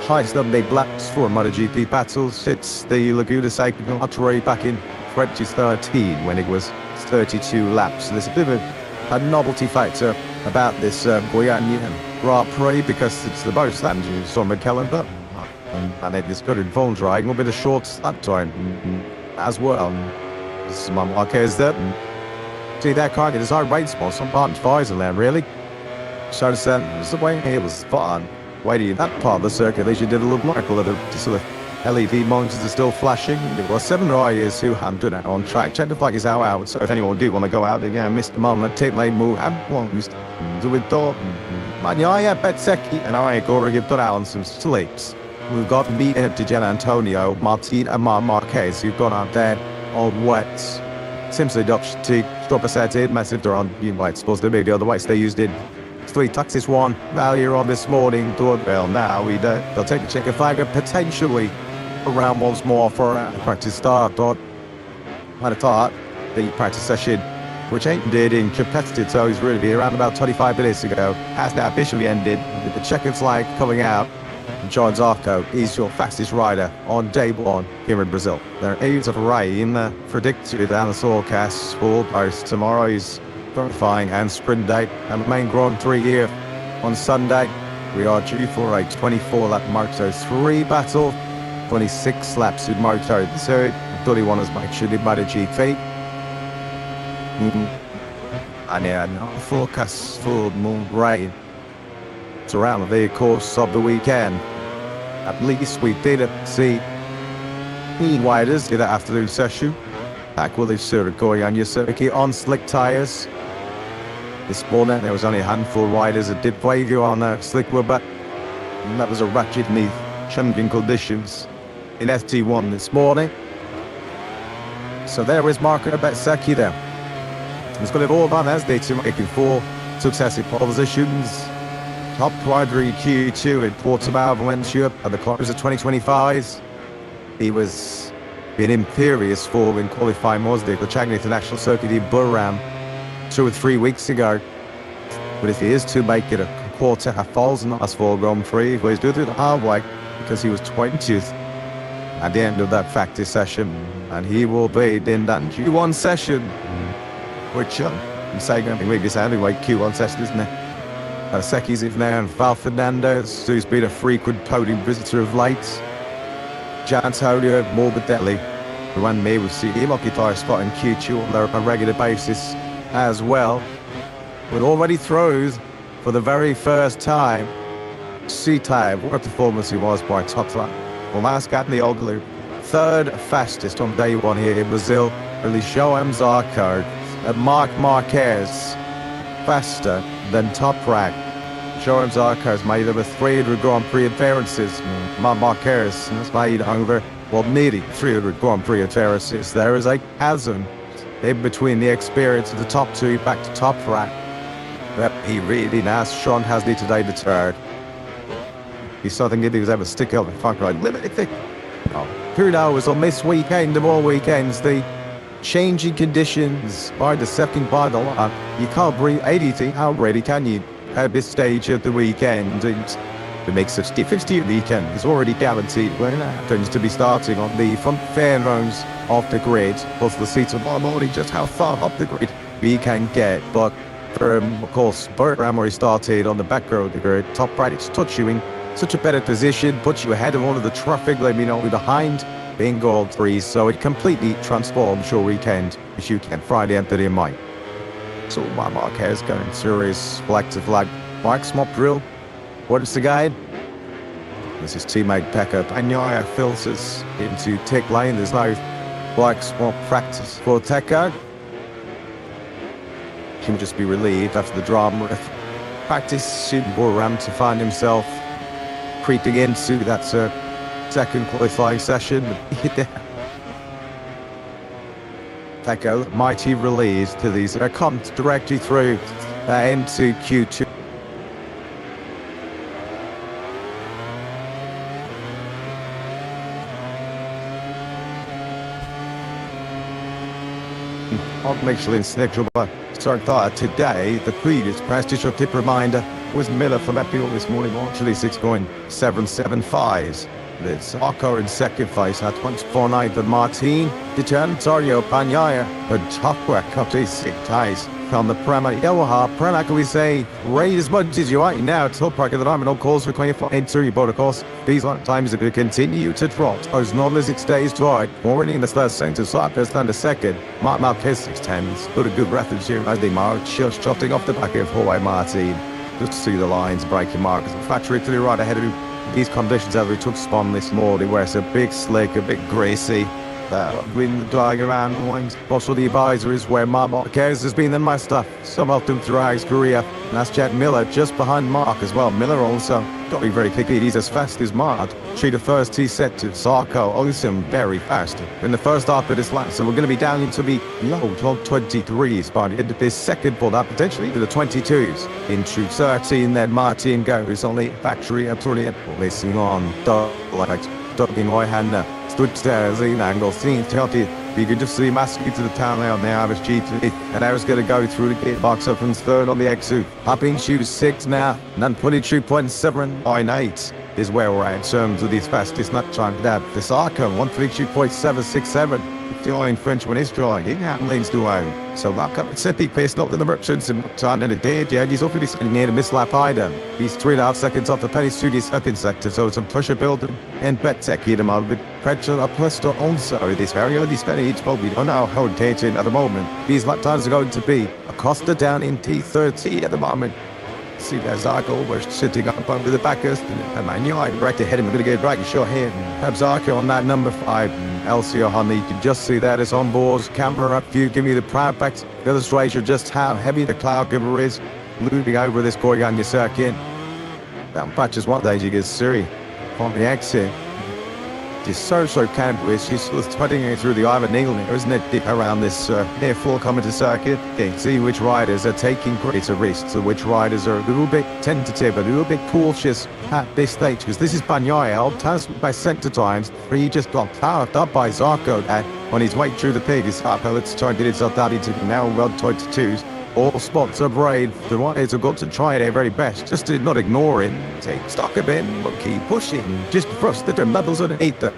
Highest number of laps for MotoGP battles. It's the Laguna Seca Moto3 back in 2013 when it was 32 laps. There's a bit of a novelty factor about this Guyana Grand Prix because it's the most challenging summer calendar, and it is good in phone driving, will be the short lap time as well. This is my Marquez there. See that car get his own race spot, some part in Pfizer land really. So the way here was fun. Waiting that part of the circuit, they did a little miracle that the sort of LED monitors are still flashing. There were 7 riders who hadn't done it on track. Check the flag is out, so if anyone do want to go out again, miss the moment, take lane move, and ones do it door. Mania, Betseki, and I go to get put out on some sleeps. We've got me and Gian Antonio, Martin and Marquez, who've gone out there on wets. Simply Dutch to drop a set in, massive they're on, you might suppose they maybe otherwise they used it. 3 taxis 1, value on this morning, doorbell now, they'll take a check of flag and potentially around once more for a practice start, but I'd have thought the practice session, which ended in competitive, so he's really around about 25 minutes ago, has now officially ended with the checkered flag coming out. John Zarco is your fastest rider on day 1 here in Brazil. There are areas of rain predicted and the forecast for both tomorrow's qualifying and sprint day and the main Grand Prix here on Sunday. We are due for a 24-lap Moto3 battle, 26 laps with Moto2, 31 as much in MotoGP. And yeah, no forecast for more rain. It's around the course of the weekend. At least we did see the riders in the afternoon session. Back with the going on your circuit on slick tyres. This morning there was only a handful of riders that did play you on slick rubber. And that was a ratchet beneath challenging conditions in FT1 this morning. So there is Marco Bezzecchi there. He's got it all done as they two making 4 successive pole positions. Top rider in Q2 in Portimao, Valencia at the close of 2025. He was in imperious form in qualifying Mazda for Chagrin International Circuit in Bahrain 2 or 3 weeks ago. But if he is to make it a quarter, half falls in the last 4 Grand Prix, he's doing it the hard way because he was 20th at the end of that factory session, and he will be in that Q1 session, which I'm saying I think maybe it's anyway Q1 session, isn't it? Secchi's in there, and Val Fernandez, who's been a frequent podium visitor of late. Gian Antonio Morbidelli, who and me will see him occupy a spot in Q2 on a regular basis as well. But already throws for the very first time. See time, what a performance he was by top lap. Well, Mascatney Oglu, 3rd fastest on day 1 here in Brazil. Really João Zarco and Marc Marquez faster than top rank. João Zarco's made over 300 Grand Prix appearances. Marquez has made over, well, nearly 300 Grand Prix appearances. There is a chasm in between the experience of the top 2 back to top rank. But he really now Sean Hasley today the 3rd. He's something that he was ever stick up in front right limited thing. Who knows on this weekend of all weekends, the changing conditions by the second by the line. You can't breathe anything, how ready can you at this stage of the weekend? And it makes such difference to your weekend. It's already guaranteed when it happens to be starting on the front fairgrounds of the grid, plus the seats of morning, just how far up the grid we can get. But from, of course, Bahrain where he started on the back row of the grid, top right, it's touch you in such a better position, puts you ahead of all of the traffic, let me know behind being Grand Prix, so it completely transforms your weekend as you can Friday and Thursday night. So Marquez going through his flag to flag. Mark Smop drill. What is the guide? This is teammate Pekka Bagnaia filters into tick lane. There's no black Smop practice for Tekka. He will just be relieved after the drama of practice in Bahrain to find himself creeping into that second qualifying session. Pecco, mighty relieved to these comes directly through into Q2. On Michelin's schedule, so today, the previous prestigious tip reminder was Miller from Epial this morning, actually 6.775. It's Arco in second place at 149 for Martin. Antonio Bagnaia, but top work up to 6 ties from the Prema Yamaha. Prema, can we say, raise as much as you want now. Top park of the diamond, no calls for 24 entry, but of course, these long times if you continue to drop. Those non-listed stays toward. Already in the first center slot, first and the second. Mark Marquez 610s. Put a good reference here as they march, just trotting off the back of Hawaii Martin. Just to see the lines breaking markers. Factory to the right ahead of him. These conditions as we took spawn this morning where it's a big slick, a bit greasy. Wind dying around lines. Also the advisories where Mark Marquez has been the master. Some of them throughout his career. And that's Jet Miller just behind Mark as well. Miller also got to be very quickly. He's as fast as Mart. Through the first he set to Zarco, awesome, very fast. In the first half of this lap, so we're going to be down into the low 23s by the end of this second pull up, potentially to the 22s. Into 13, then Martin goes on the factory up to the listen on like in my hand stood there as an angle, seeing 30. You can just see Maskey to the town out now, I was G2, and I was going to go through the gate box up and third on the exit. Hopping shoes 6 now, and then 22.798 is where we're at in terms of these fastest not trying to that. The Sarko, 122.767. The only Frenchman is drawing, he lanes to own. So lock up at City pace, not in the merchants and time in the day, yeah, he's already near the mislap item. He's 3.5 seconds off the penny studio second sector, so some pressure building and bet tech hit him out with pressure up plus to also. It is very early spending each but we don't know how dating at the moment. These lap times are going to be Acosta down in T30 at the moment. See there's Zarko, we're sitting up under the backers, and man, you right to hit him, we're going to get right short here. Have Zarko on that number 5, LCO Honey, you can just see that it's on board, camera up view, give me the proud facts, illustration just how heavy the cloud giver is, moving over this Koiganya circuit. That patches one day you get Siri on the exit. It's so cannabis, she's putting it through the Ivan Needle there, isn't it? Deep around this near full coming to circuit. You can see which riders are taking greater risks, and which riders are a little bit tentative, a little bit cautious at this stage, because this is Bagnaia, transferred by centre times, where he just got powered up by Zarko on his way through the pit. His let's try and get himself down into now well 22s. All spots are brave. The riders have got to try their very best, just to not ignore it. Take stock a bit, but keep pushing. Just thrust the levels underneath the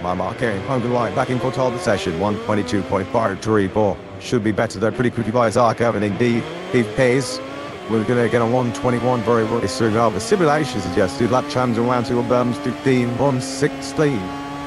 my marking on the line back in control of the session. 122.534 should be better. They're pretty quickly by Zarko, and indeed he pays. We're going to get on 121 very soon. The simulation suggested lap times around to 15, 116.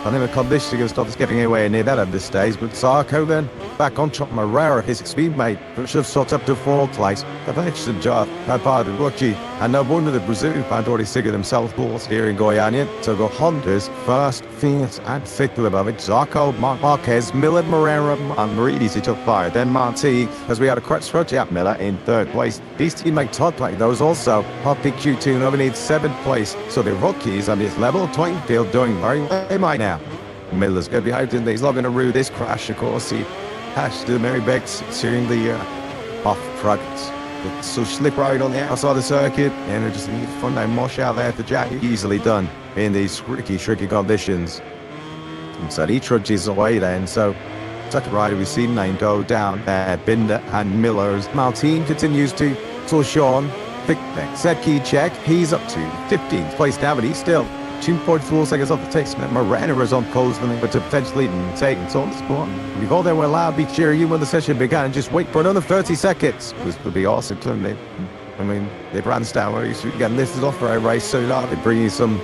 I think the conditioning has stopped giving away near that at this stage, but Zarko then back on top. Marrera, his speedmate, should have sought up to 4th place. An excellent job by the rookie, and no wonder the Brazilian fan already figured themselves balls here in Goiânia. So go Honda's first, Fiat, and 5th above it. Zarko, Marquez, Miller, Marrera, and Maridis he took 5. Then Marti, as we had a crutch at Miller in 3rd place. These teammate Todd play those also. Hot Q2 nominated 7th place. So the rookies on this level playing field doing very well right now. Miller's going to be out in he's logging a rue this crash, of course. He hashed the Mary Becks during the off front. So slip right on the outside of the circuit, and it just needs fun now. Mosh out there to Jack, easily done in these tricky conditions. And so he trudges away then. So such a rider we've seen name go down there. Binder and Miller's. Martin continues to Sean. Thick set key check. He's up to 15th place now, but he's still 2.4 seconds off the taste. Moreno is on poles, but to potentially take it on the spot. Before they were allowed to be cheering when the session began, just wait for another 30 seconds. This would be awesome, couldn't they? I mean, they ran down again. This is off for a race, so now they bring you some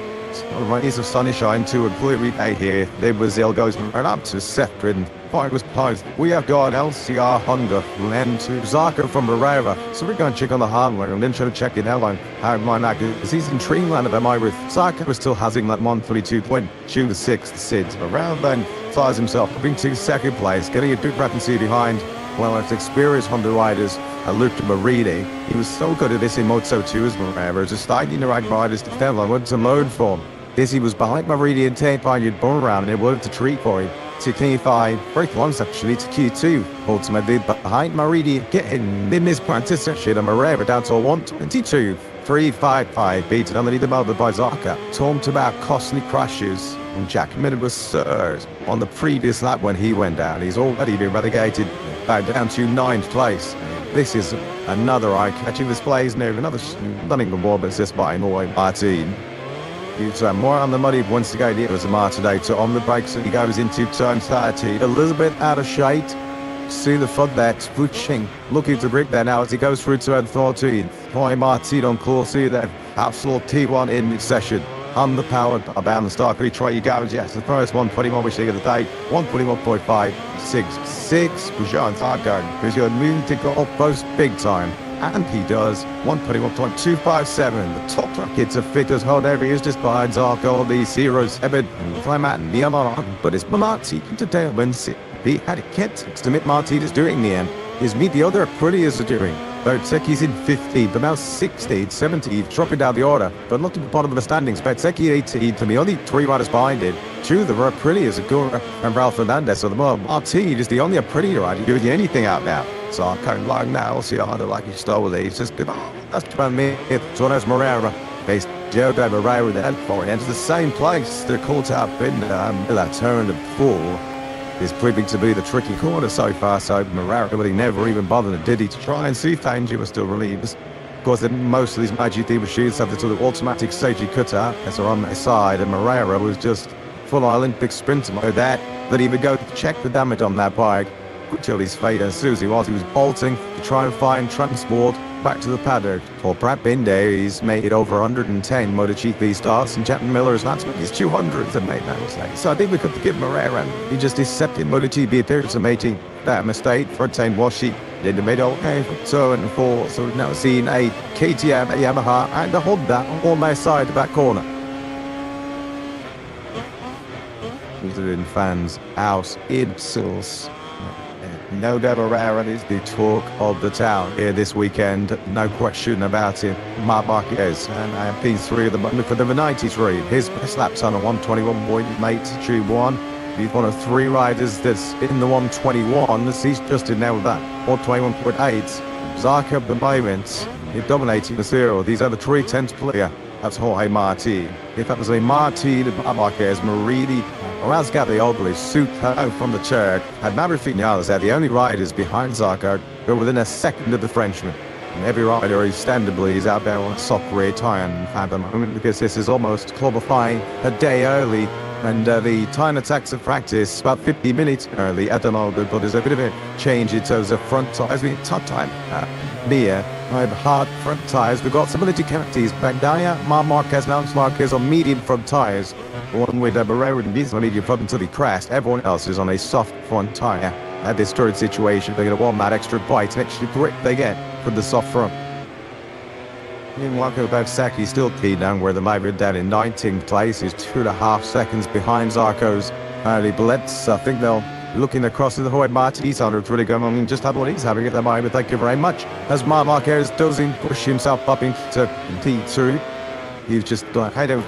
rays of sunshine to a blue relay here. The Brazil goes right up to Seth Ridden. Was posed. We have got LCR Honda, Len to Zarko from Barrera. So we're going to check on the hardware and then try to check it out on how my knack is. He's in Dreamland of MI with Zarko still having that 132.26 Sid. Around then flies himself, moving to 2nd place, getting a big rapidity behind. Well, it's experienced Honda riders, Luke Maridi. He was so good at this in Moto2 as Barrera, just finding the right riders to fail on what to load for. This he was behind Maridi and tape by you'd burn around and it worked a treat for him. To K5, break once actually to Q2. Ultimately behind Maridi, getting in this practice session and Marrera down to 122. 355 beaten underneath the motor by Zarko. Talked about costly crashes. And Jack Miller was third on the previous lap when he went down. He's already been relegated back down to 9th place. This is another eye-catching displays now. Another stunning award assist by Martin. He's more on the money once again. It was a Martinator on the brakes and he goes into turn 30. A little bit out of shade. See the front there, pushing, looking to break there now as he goes through turn 14. Boy, Martin on course here then. Absolute T1 in mid-session. Underpowered, about the start. We try you guys, yes, the first 121 which they get the day. 121.566. Pujan Zarko, who's going to move to go up close big time. And he does 121.257. The top rockets of figures hold every is just behind Zarko, the zeros, Ebed, Flamat, and Niamara. But it's Marti to tail when he had a kit to meet Marti is doing the end. Is meet the other pretty as doing. Bezzecchi's in 15th, but now 16th, 17th, dropping down the order. But look at the bottom of the standings. Bezzecchi 18th, and the only 3 riders behind it. 2 that were pretty as Agura and Ralph Fernandez. So the Martin is the only pretty rider doing anything out now. So I'm kind of like now, see harder like he stole it. It's just, that's 12 minutes. So there's Moreira. Based Joe Moreira then for it. Into the same place. They're caught up in that turn of 4. Is proving to be the tricky corner so far, so Moreira, but he never even bothered, did he, to try and see if danger was still relieved. Of course, most of these MotoGP machines have the sort of automatic safety cutter as they're on their side, and Moreira was just full Olympic sprinter mode that even go to check the damage on that bike until his fate ensues. He was bolting to try and find transport back to the paddock. For Brad Binder, he's made over 110 MotoGP starts, and Chapman Miller's not his 200th and made that mistake. So I think we could give Moreira, he just his second MotoGP appearance of making that mistake. Fontaine Washi in the middle, okay, 2 and 4. So we've now seen a KTM, a Yamaha, and a Honda on their side, the back corner. Visiting fans out in source. No doubt Moreira is the talk of the town here this weekend, no question about it. Marc Marquez and P3 at the moment for number 93. His best lap time on 121.821. He's one of 3 riders that's in the 121. He's just in there with that 121.8. Zarco at the moment, he's dominating the 0. These are the 3 tenths player. That's Jorge Martin. If that was a Martin, Marquez, Marini, Razgat the Ogli, Suko from the Czech, and Maverick Vinales are the only riders behind Zarco who are within a second of the Frenchman. And every rider, understandably, is out there on a soft rear tyre at the moment because this is almost qualifying a day early. And the time attacks of practice about 50 minutes early at the moment, but there's a bit of a change in terms of front tyres. We top time near hard front tyres. We've got some of the Ducatis, Bagdaia, Marquez, Lance Marquez on medium front tyres. One with Barrera and Diesel medium front until he crashed. Everyone else is on a soft front tyre. At this current situation, they're going to want that extra bite, extra grip they get from the soft front. Meanwhile, Bezzecchi still key down where the Maverick down in 19th place. He's 2.5 seconds behind Zarco's early blitz. I think they'll looking across to the Jorge Martin. He's under really going on and just had what he's having at the moment. Thank you very much. As Marc Marquez doesn't push himself up into T2. He's just kind of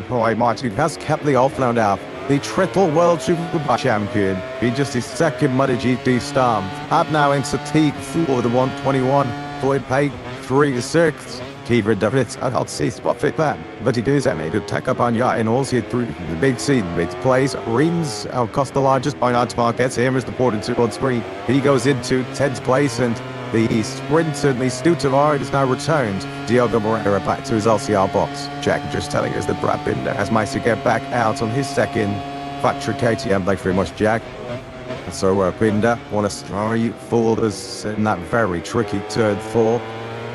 Jorge Martin has kept the offload out. The triple world Superbike champion. He just his second MotoGP start. Up now into T4 the 121. Floyd Pate 3 to 6. Keeper Davids, I'll see what fit that. But he does that, to take up on yacht and also through the big scene. Big plays, Rins, Costa largest by not Marquez. Here is the port into on screen. He goes into 10th place and the sprinter, the Stuttgart is now returned. Diogo Moreira back to his LCR box. Jack just telling us that Brad Binder has managed to get back out on his second factory KTM. Thanks very much, Jack. And so Binder won a story for us in that very tricky turn 4.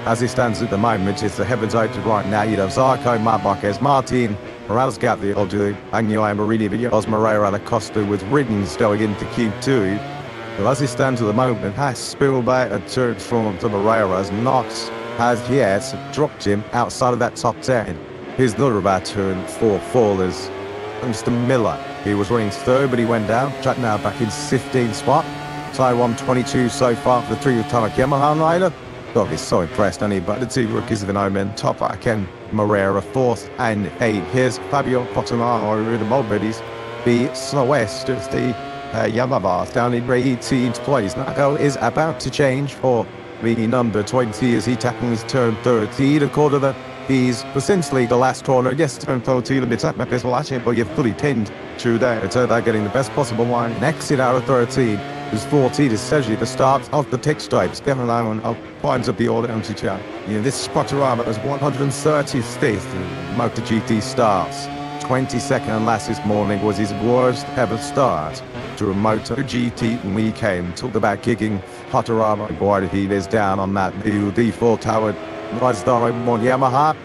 As it stands at the moment, it's the heavens open right now. You'd have Zarco, Marc Marquez, Martin, Razgat, the Odu, Agnew, Marini, Villas, Moreira, Acosta with Riggins going into Q2. Well, as it stands at the moment, has spilled back a turn from to Moreira as Knox has yet dropped him outside of that top 10. Here's another about turn 4 fallers. Mr. Miller, he was running 3rd, but he went down. Track now back in 15th spot. Tyre 122 so far for the 3-time Yamaha rider. God, he's so impressed, and he but the 2 rookies of the moment, top Ken Moreira 4th and 8th. Here's Fabio Portomano with the Mulberries. The West is the Yamaha down in 18th place. Now is about to change for the number 20 as he tackles turn 30. The corner that he's essentially the last corner. Yes, turn 30 a bit up this will actually, but you've fully pinned through there. It's about getting the best possible line. Exit out of 13. There's 14 is essentially the start of the tick stripes. Kevin Allen finds up the order empty chat. This Spotorama was 135th MotoGP starts. 22nd and last this morning was his worst ever start to a MotoGP weekend. Talk about kicking Spotorama. Boy, he is down on that new D4 tower. Rides down on Yamaha.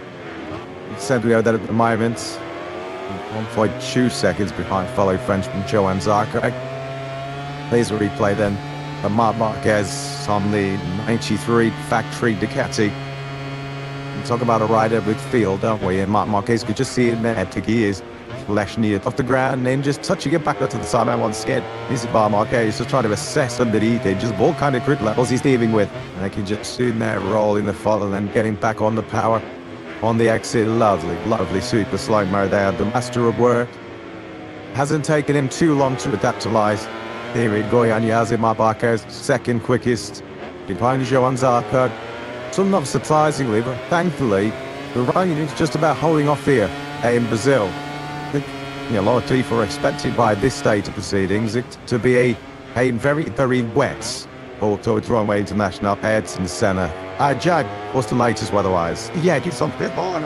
Said we have that at the moment. 1.2 seconds behind fellow Frenchman Johan Zarco. Please replay then. Marc Marquez on the 93 factory Ducati. We talk about a rider with feel, don't we? And Marc Marquez could just see it in there. He is flashing it off the ground and then just touching it back up to the side man once again. This is Bar Marquez just trying to assess underneath it, just what kind of grip levels he's dealing with. And they can just soon there roll in the fall and then getting back on the power on the exit. Lovely super slow-mo there. The master of work. Hasn't taken him too long to adaptalize. Here we go, Yazid Marquez, second quickest behind Johan Zarco. So not surprisingly, but thankfully, the running is just about holding off here in Brazil. A lot of people are expected by this state of proceedings it to be a very wet Auto International heads in the centre. Jag, what's the latest weather-wise? Yeah, it's a bit more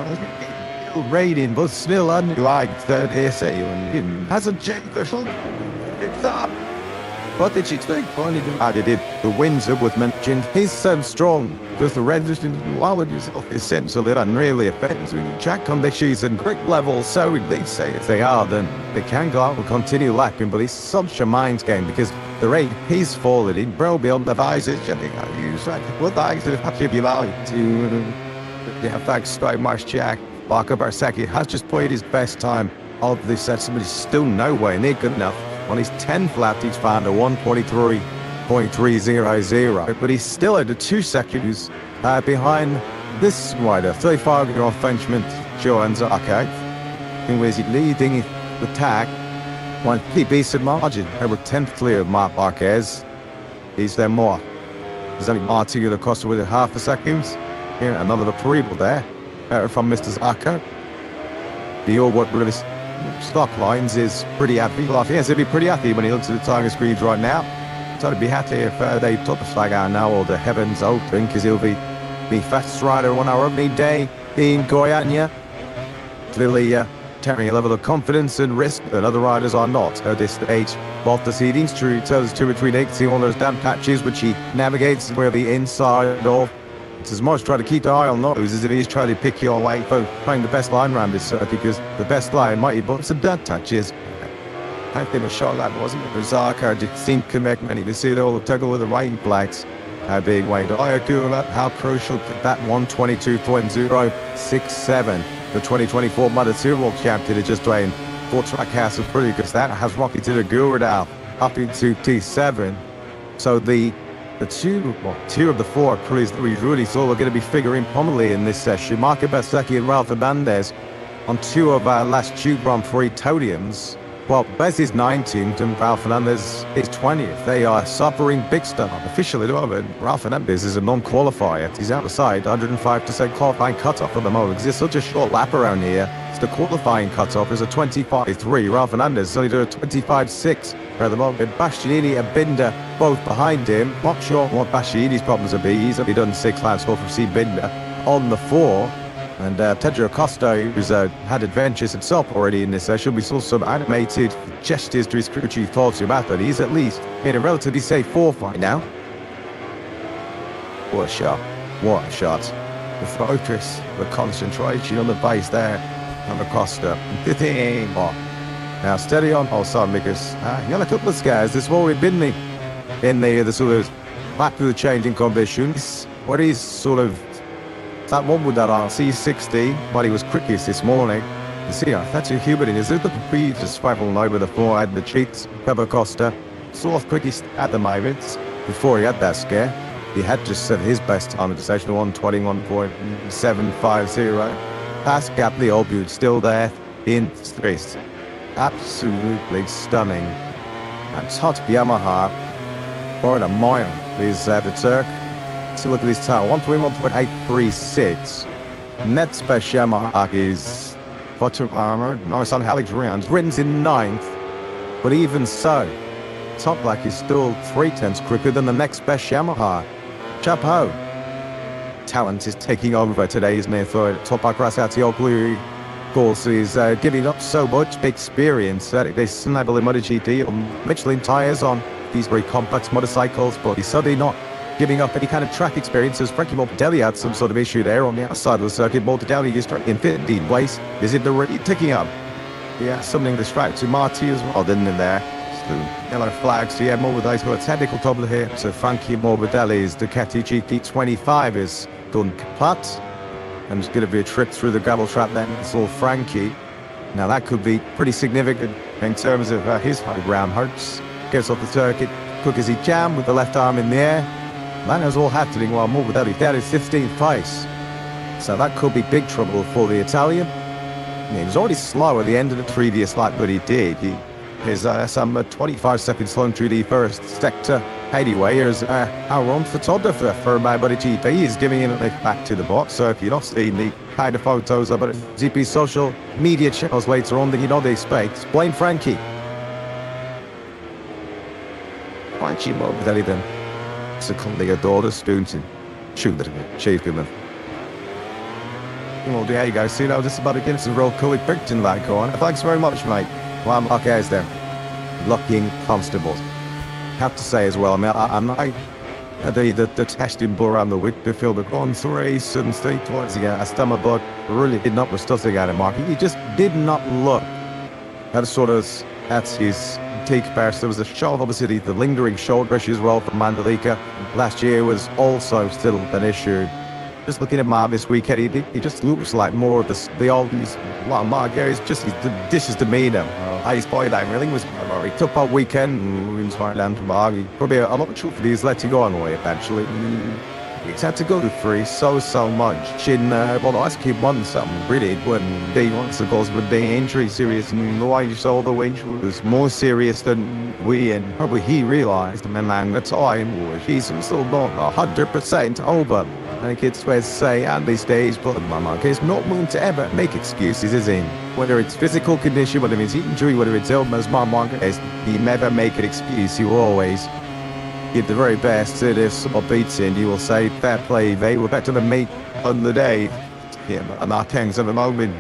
raining, but still unlike third essay and hasn't changed the sun. It's up. What did she think? I did it. The winds up was mentioned. He's so strong. With the resistance, why would you self essentially unreally affects track conditions and grip levels. So they say if they are, then they can go out and continue lapping. But it's such a mind game because the rate he's falling in, bro, beyond the visors. I think I use like what I could have be like to. Yeah, thanks so much, Jack. Marco Barsecki has just played his best time of this session, but he's still nowhere near good enough. On his 10th lap, he's found a 1:23.300, but he's still at the 2 seconds behind this rider, 35-year-old Frenchman, Johan Zarco, who is leading the tag. One decent margin, over 10th clear of Marc Marquez. He's there more. There's only Martin of the Costa with half a second. Here, another approval there from Mr. Zarco. The all what really stock lines is pretty happy. Well, yes, he'll be pretty happy when he looks at the target screens right now. So to be happy if they took the flag out now or the heavens open, because he'll be the fastest rider on our opening day in Goiânia. Clearly carrying a level of confidence and risk that other riders are not at this stage. Both the seedings, true, tells 2 or 3 legs, see all those damn patches which he navigates where the inside of. It's as much trying to keep the eye on those as it is trying to pick your way for playing the best line around this circuit, because the best line might be some dirt touches. I think a shot that wasn't it? Zarco did seem to make many to see it all toggle with the rain flags. How big way do I do about how crucial that 1:22.067 the 2024 Moto2 World Champion is just playing for Trackhouse of Pretty, because that has rocketed a Gurudal up into T7. So the two of the 4 crews that we really thought were going to be figuring prominently in this session, Marco Barsecki and Ralph Hernandez, on 2 of our last 2 Grand Prix podiums. Well, Bez is 19th and Ralph Hernandez is 20th. They are suffering big stuff. Officially, at the moment, Ralph Hernandez is a non-qualifier. He's outside 105% qualifying cutoff at the moment. There's such a short lap around here. So the qualifying cutoff is a 25.3. Ralph Hernandez is only doing a 25.6 at the moment. Bastianini and Binder both behind him. Not sure what Bastianini's problems will be. He's only done 6 laps off of C. Binder on the 4. And Pedro Acosta, who's had adventures himself already in this session, we saw some animated gestures to his crew chief Paulo Ciabatti. He's at least in a relatively safe 4th right now. What a shot. What a shot. The focus, the concentration on the base there on Acosta. Now steady on. Oh, sorry, because you got a couple of scares. This is what we've been in the sort of back to the changing conditions. What is sort of that one with that RC60, but he was quickest this morning. You see, that's a human in his little feet just traveling over the forehead and the cheeks. Cover Costa, sort of quickest at the moment. Before he had that scare, he had just set his best time at the session, 1:21.750. Past Gatley Old still there in space. Absolutely stunning. And top Yamaha, for a mile, is the Turk. So look at this time, 1:21.836. Net special Yamaha is bottom armor. Nice on Alex Rounds. Britain's in 9th, but even so, Top Black is still 3/10 quicker than the next best Yamaha. Chapeau. Talent is taking over today, isn't it? For Top Black Rasatioglu, of course, is giving up so much experience that they snabble in MotoGP on Michelin tires on these very complex motorcycles, but he's suddenly not giving up any kind of track experience, as Frankie Morbidelli had some sort of issue there on the outside of the circuit. Morbidelli is in 15th place. Is it already ticking up? Yeah, something distracted Marty as well, didn't it there? So, yellow flags. So yeah, Morbidelli's got a technical trouble here. So Frankie Morbidelli's Ducati GP25 is done kaput. And it's going to be a trip through the gravel trap then. It's all Frankie. Now that could be pretty significant in terms of his high ground hopes. Gets off the circuit, quick as he can with the left arm in the air. That was all happening while Morbidelli had his 15th place. So that could be big trouble for the Italian. He was already slow at the end of the previous lap, but he did. His some 25 seconds slowing through the first sector. Anyway, here's our own photographer for MotoGP. He's giving him a lift back to the box. So if you're not seeing the kind of photos of it, GP social media channels later on, then you know they expect. Blame Frankie. Frankie Morbidelli then. Secondly, adore the students and shoot it, shave him. Well, there you go. See, now just about to get some real cool picture that corner. Thanks very much, mate. Well, I'm okay as there. Looking constables. Have to say as well, I mean, I'm not the testing bore around the week to fill the Grand Prix and three towards again. I stomach bug really did not was stuffing at him, Mark. He just did not look at his take pass. There was a shoulder, obviously the lingering shoulder issue as well from Mandalika. Last year was also still an issue. Just looking at Mark this weekend, he just looks like more of the old, Mark Gary's just his demeanour. His body really was he took that weekend and he was right down to Mark. Probably a lot of truth that he's letting go on the way eventually. He's had to go to free so much. Well, I keep wanting something really when they wants to go with the injury serious and the way you saw the injury was more serious than we and probably he realised. And the time was he's still not 100% over. I think it's fair to say at these days, but Mark is not willing to ever make excuses, is he? Whether it's physical condition, whether it's injury, whether it's illness, Mark is he never make an excuse. He will always give the very best. If someone beats him, you will say, fair play, they were better than me on the day. Yeah, and that hangs at the moment.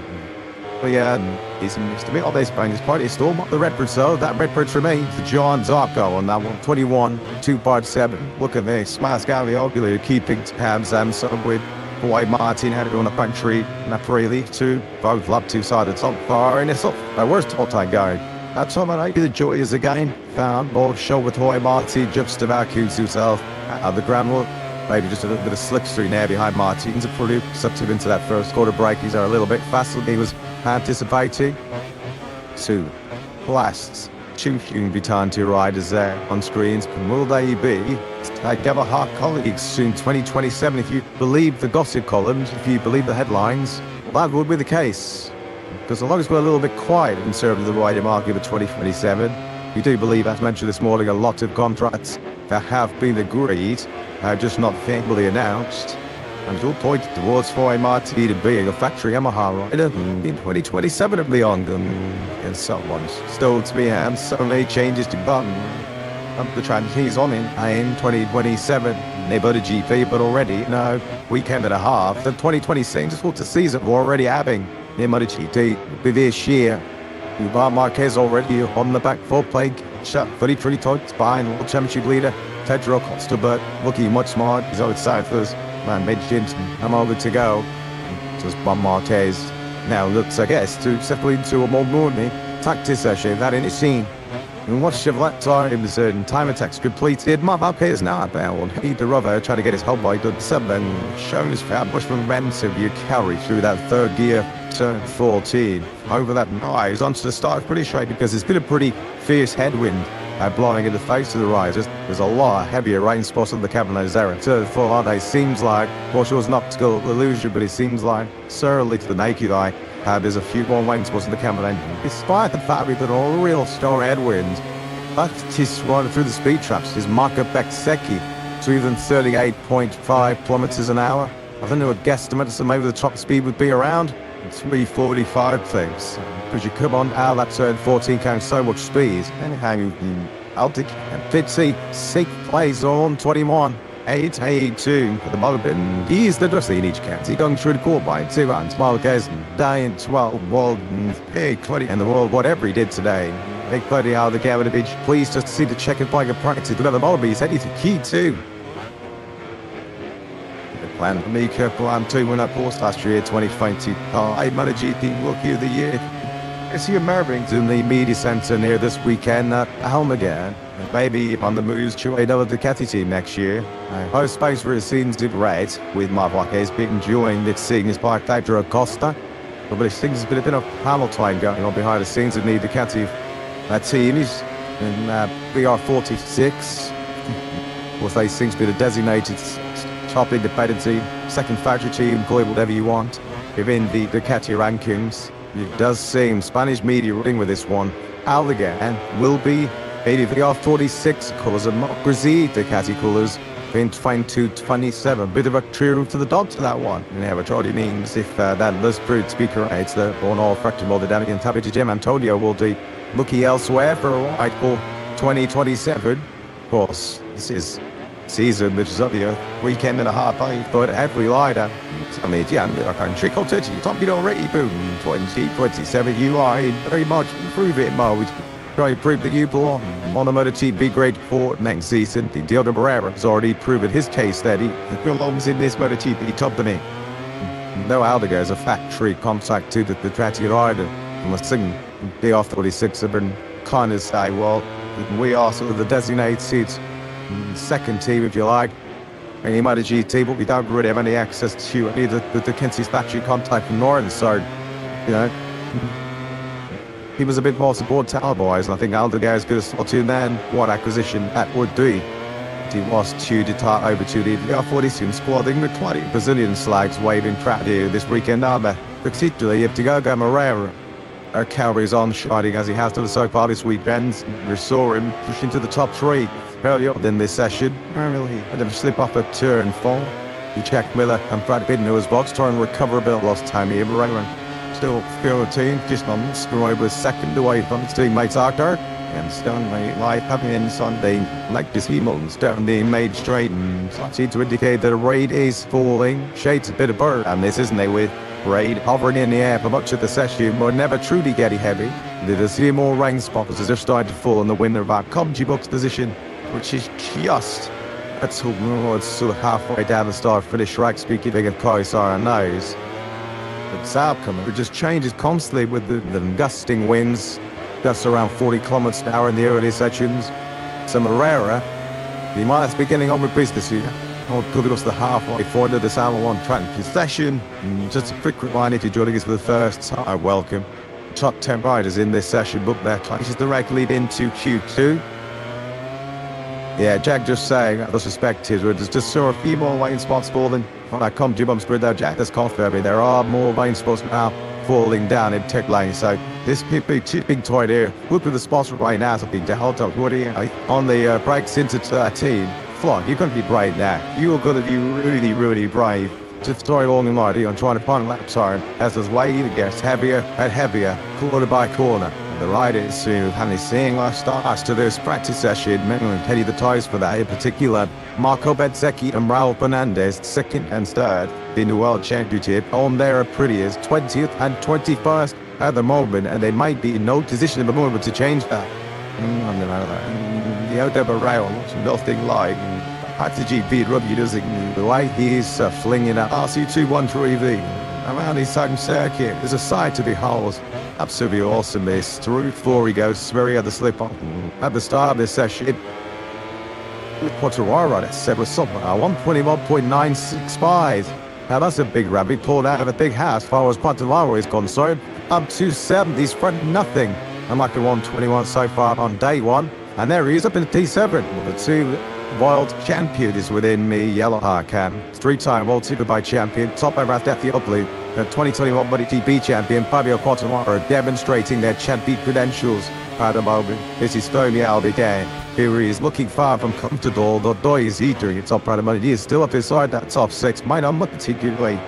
But yeah, he's to be honest, playing his party still not the Redbird, so that Redbird remains the John Zarco on that one. 21, 2.7. Look at this. Mascali keeping tabs and so with Hawaii Martin had it on a country, Napoli too. Both lap two-sided so far, and it's up. My worst all-time guy. That's all I the joy is again found. Ball show with Hawaii Martin just about accused himself at the Grand Prix. Maybe just a little bit of slipstream there behind Martin's a pretty substitute into that first quarter break. He's a little bit faster than he was anticipating. Two blasts. Choosing Vitan to riders there on screens. Will they be together hard colleagues soon 2027 if you believe the gossip columns, if you believe the headlines? Well, that would be the case. Because as long as we're a little bit quiet in terms of the rider market for 2027, we do believe, as mentioned this morning, a lot of contracts that have been agreed, just not formally announced. And it's all pointed towards Hawaii Martin being a factory Yamaha rider in 2027 and beyond. And someone's still to be had so many changes to button. The trend he's on in 2027. They voted GP, but already, weekend and a half. The 2026, just what the season we're already having. Near MotoGP this year. Marquez already on the back foot, playing shot 33 times behind World Championship leader Pedro Costa, but looking much smart. He's outside first. Man, mentioned I'm over to go. Just Bob Marquez now looks, I guess, to settle into a more morning practice session that in his scene. And watch Chevrolet times and time attacks completed. Marquez now about either other trying to get his whole bike done 7. Shown his fat push from momentum you carry through that third gear turn 14. Over that rise onto the start pretty straight because it's been a pretty fierce headwind blowing in the face of the risers. There's a lot of heavier rain spots on the Cabernet Zera. Turn 4 it seems like, well, sure it's not still illusion, but it seems like certainly to the naked eye, there's a few more rain spots in the Cabernet. Despite the fact that all real strong headwinds, but he's running through the speed traps. His Marco Becksecchi to even 38.5 kilometers an hour. I think there were guesstimates that maybe the top speed would be around 345 things. Because you come on out that turn 14 carrying so much speed. Anyhow, Altic and Fitzy, 6th place on 21. 882 at the moment. He's the dressing in each county, going through the court by 2 rounds. Marquez dying 12 world big 20 in the world, whatever he did today. Big 30 out of the Gavin Beach. Pleased just to see the checkered bike of practice. Another Wallaby is heading to key 2. The plan for Mika Plan 2 when that course last year, 2020. I MotoGP Rookie of the Year. It's here Mervings in the media centre near this weekend at home again. Maybe on the moves to another Ducati team next year. Our space for his scenes did red with Marquez being joined its seeing his by Pedro Costa. But it seems there's been a bit of panel time going on behind the scenes in the Ducati team. He's in BR46. Well, they seem to be the designated top independent team, second factory team, call it whatever you want, within the Ducati rankings. It does seem Spanish media running with this one. Alligator will be 46 colours of Moto2 Ducati colours in 22-27. Bit of a true to the dog to that one. Yeah, which already means if that does prove to be correct, the all factory model down against Happy to Jim Antonio will be looking elsewhere for a ride for 2027. Of course, this is season which is up here, weekend and a half for every rider. I mean, yeah, I can trick out to you. Top, you know, ready, boom, 2027, you are in very much improving mode. Try to prove that you belong on the MotoGP grade for next season. The other Barrera has already proven his case that he belongs in this MotoGP company. No Aldiger is a factory contact to the Ducati rider. Unless the R46 have been kind of say, well, we are sort of the designated second team, if you like. And he might have GT, but we don't really have any access to any of the Ducati's factory contact from Norton, so, you know, he was a bit more support talent-wise, and I think Aldegar is going to slot in then what acquisition that would be. He was to depart over to the R46 squad. I think the 20 Brazilian slags waving track here this weekend, aren't they? Particularly if Diogo Moreira carries on shining as he has done so far this weekend. We saw him push into the top 3 early on in this session. Really had him slip off at turn 4. Jack Miller and Brad Bidden's box trying to recover a bit lost time here. Moreira still 14, just on Stroy was second away from his teammates Arthur. And Stanley Light having in Sunday, like this Hamilton's down the made straight and seems to indicate that a raid is falling. Shades a bit of bird on this, isn't they, with raid hovering in the air for much of the session, but never truly getting heavy. There's a few more rain spots as they're starting to fall in the winner of our Comgy Box position, which is just it's sort of halfway down the start finish track, speaking of Kaisar and nose. But Saab it just changes constantly with the gusting winds, gusts around 40 kilometers an hour in the early sections. So Moreira, he might be getting on with business here. Or could it go to the halfway point of the Salmon 1 track session. Just a quick reminder, if you're joining us for the first time, welcome. Top 10 riders in this session, book their clashes directly into Q2. Yeah, Jack just saying, I suspect there's just sort of a few more rain spots falling. When I come to bumps spread out, Jack, that's confirming there are more rain spots now falling down in tech lane. So this big toy there, look at the spots right now, something to hold up. What do you on the breaks into 13? Fly, you're going to be brave now. You're going to be really, really brave. Just story long and mighty on trying to find a lap time as this weight gets heavier and heavier, corner by corner. The riders who have seeing last starts to this practice session, heading the ties for that in particular. Marco Bezzecchi and Raul Fernandez, second and third in the World Championship, on their prettiest 20th and 21st at the moment, and they might be in no position at the moment to change that. The Outdoor Rail, nothing like MotoGP rugby doesn't the way he is flinging that RC213V around his home circuit. There's a sight to behold. Absolutely awesome this. Through 4 he goes, where he had the slip on at the start of this session. Quattararo, that said, was something 121.965. Now that's a big rabbit pulled out of a big house as far as Quattararo is concerned. Up to 70s front nothing. I'm like a 121 so far on day 1. And there he is up in the T7. Well, the 2 world champions within me, Yellow Harkan. 3-time World Superbike champion, top over Ethiopia. The 2021 MotoGP champion, Fabio Quartararo, demonstrating their champion credentials at the moment. This is Tommy Albiquerque. Here he is looking far from comfortable, although he's eating top right of money. He is still up inside that top 6. Might not look particularly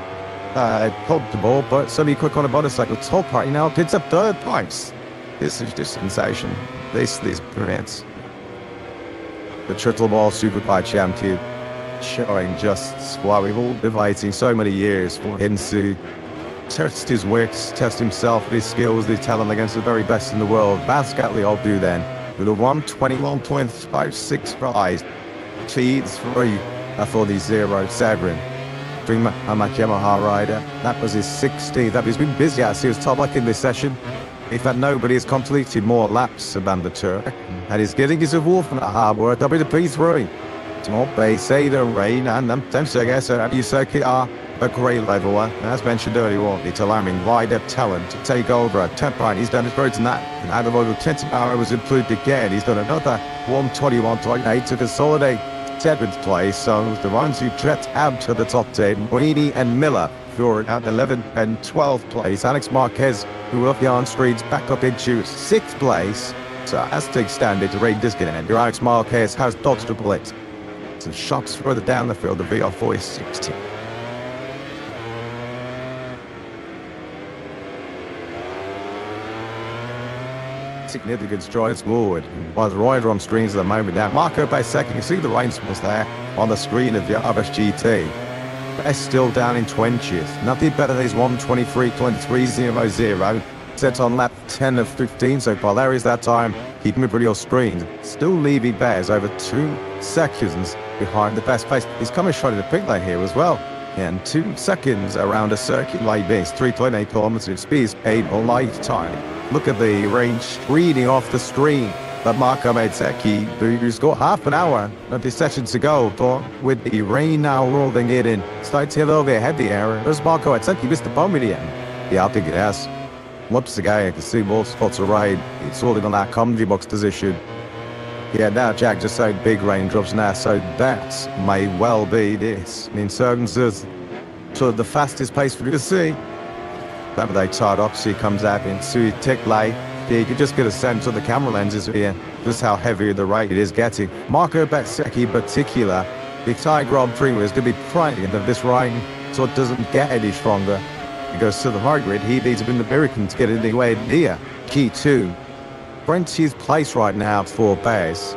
comfortable, but certainly quick on a motorcycle. Top party now picks up 3rd place. This is just sensation. This brilliant. The Triple Ball Superbike champion, showing just why we've all been waiting so many years for him to test his wits, test himself, his skills, his talent against the very best in the world. Bascatly all do then, with a 121.56 prize. Cheats 3 for the 0-7. Dreamer Hamak Yamaha rider. That was his 60th. That he's been busy as he was top luck in this session. If that nobody has completed more laps than the tour, and he's getting his award from the harbour at WP3. Small Bay, say the rain, and them I guess you circuit are a great level one. As mentioned earlier on, it's allowing wide-depth talent to take over at 10 point. He's done it better than that. And out of over 20 hours was improved again. He's done another 121.8 to consolidate 7th place. So the ones who jet out to the top 10, Moini and Miller, who are at 11th and 12th place. Alex Marquez, who off the on streets, back up into 6th place. So as things stand, it's Ray Diskin and Alex Marquez has dodged a bullet. Some shots further down the field, the VR4 is 16. Significant strides forward. While the rider on screens at the moment now, Marco by second, you see the rain smells there on the screen of the RSGT. Best still down in 20th. Nothing better than his 1:23.23.00. Set on lap 10 of 15 so far. There is that time, keeping it pretty on screen. Still leaving Bears over 2 seconds behind the best place. He's coming short of the pit lane here as well. And 2 seconds around a circuit like this. 3.8 kilometers of speed, 8 or lifetime. Look at the range reading off the screen. But Marco Mezzecchi, who's got half an hour of this session to go, but with the rain now rolling it in, starts to hit over ahead the area. There's Marco Mezzecchi, missed the bomb in the end. Yeah, I think it has. Once again, I can see more spots are right. It's holding on that commentary box position. Yeah, now Jack just said big raindrops now, so that may well be this. In terms of sort of the fastest pace for you to see. That they tied up, so he comes out into tick light. You can just get a sense of the camera lenses here, just how heavy the rate it is getting. Marco Bezzecchi in particular, the Thai Grand Prix was to be praying that this rain so it doesn't get any stronger. He goes to the hard grid, he needs an American to get anywhere near Q2. 20th place right now for Bears.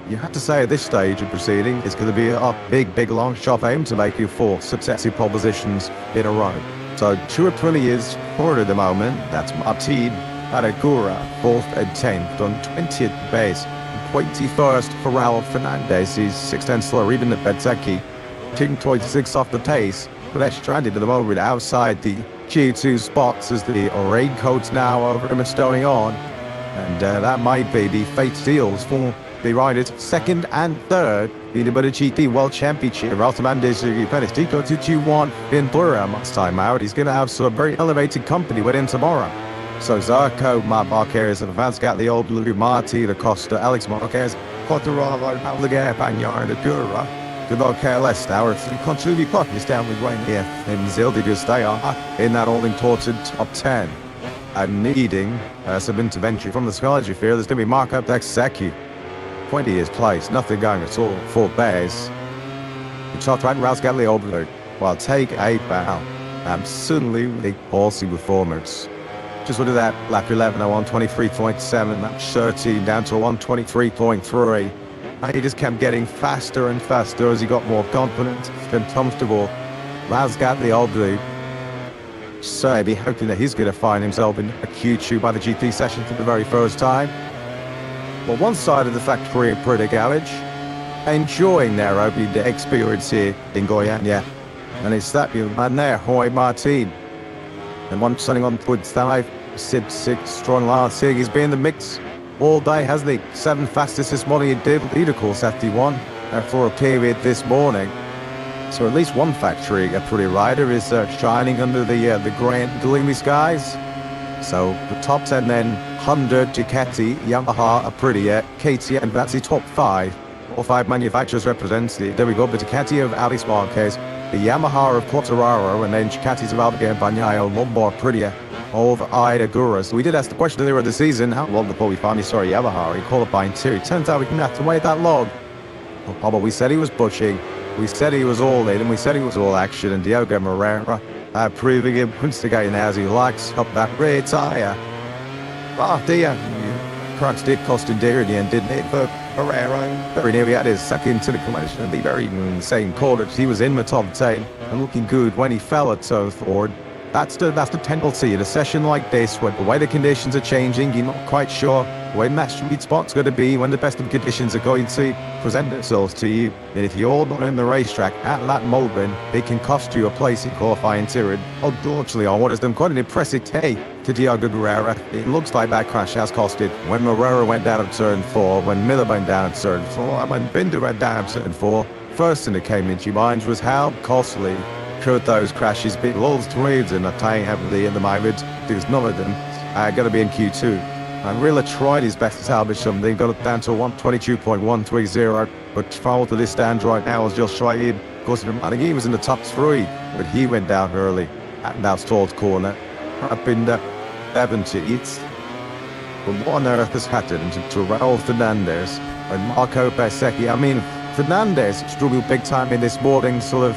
You have to say at this stage of proceeding, it's going to be a big long shot aim to make you 4 successive propositions in a row. So 220 is forward at the moment. That's Martin Aragura, 4th and 10th on 20th base. 21st for Raul Fernandez. He's 6 slower, even at Bezzecchi. 2.6 off the pace. But they're stranded at the moment outside the Q2 spots as the raincoats now over him is going on. And that might be the fate seals for the riders 2nd and 3rd in the MotoGP World Championship. Raul Fernandez, who finished Tico 221 in Burra last time out. He's going to have some very elevated company with him tomorrow. So Zarco, Marquez, and Vance got the old blue Marti, the Costa, Alex Marquez, Quattararo, Alligator, Bagnard, the Dura. Good luck, less now. If you continue to is down with rain here, and Zildi just stay on in that all-important top 10. And needing some intervention from the Scarlet Fear, there's going to be Marco Bezzecchi. 20th place, nothing going at all for Bears. The top right, Rouse got the old blue. While take a bow. Absolutely awesome performance. Just look at that, lap 11, 123.7, lap 13 down to 123.3. And he just kept getting faster and faster as he got more confident and comfortable. Raz got the old blue. So I'd be hoping that he's going to find himself in a Q2 by the GP session for the very first time. Well, one side of the factory at Brita Garage, enjoying their opening day experience here in Goiânia. And it's that young man there, Roy Martin. And one setting on foot 5, Sid 6, strong last here. He's been in the mix all day, hasn't he? 7th fastest this morning. He did lead, of course, after he won for a period this morning. So at least one factory, a pretty rider, is shining under the grand gloomy skies. So the top 10 then, Honda, Ducati, Yamaha, Aprilia, KTM, that's the top 5. All 5 manufacturers represented. There we go, the Ducati of Alex Marquez, the Yamaha of Quattararo, and then Ducati's of Alberto Bagnaio, Lombard, Aprilia, of Ida Guras. We did ask the question earlier of the season, how long before we finally saw Yamaha in qualifying 2? Turns out we didn't have to wait that long. But we said he was pushing, we said he was all in, and we said he was all action, and Diogo Moreira proving him once again as he likes up that rear tyre. Oh dear, crunch did cost him dear in the end, didn't it? But Moreira very nearly had his second to the collision, and the very insane call that he was in the top 10 and looking good when he fell at so forward. That's the tendency in a session like this, when the weather conditions are changing, you're not quite sure when that sweet spot's going to be, when the best of conditions are going to present themselves to you. And if you're not in the racetrack at that moment, it can cost you a place in qualifying 2. And unfortunately, I wanted them quite an impressive day to Diogo Moreira. It looks like that crash has costed. When Moreira went down at turn 4, when Miller went down at turn 4, and when Binder went down at turn 4, first thing that came into your mind was how costly Could those crashes be lost roads and not tying heavily in the moment? Because none of them are going to be in Q2. And really tried his best to salvage something, got it down to 122.130, but foul to this stand right now is just shy in. Of course, I think he was in the top 3, but he went down early at now stalled corner. Up in the 70s. But what on earth has happened to Raul Fernandez and Marco Bezzecchi? I mean, Fernandez struggled big time in this morning sort of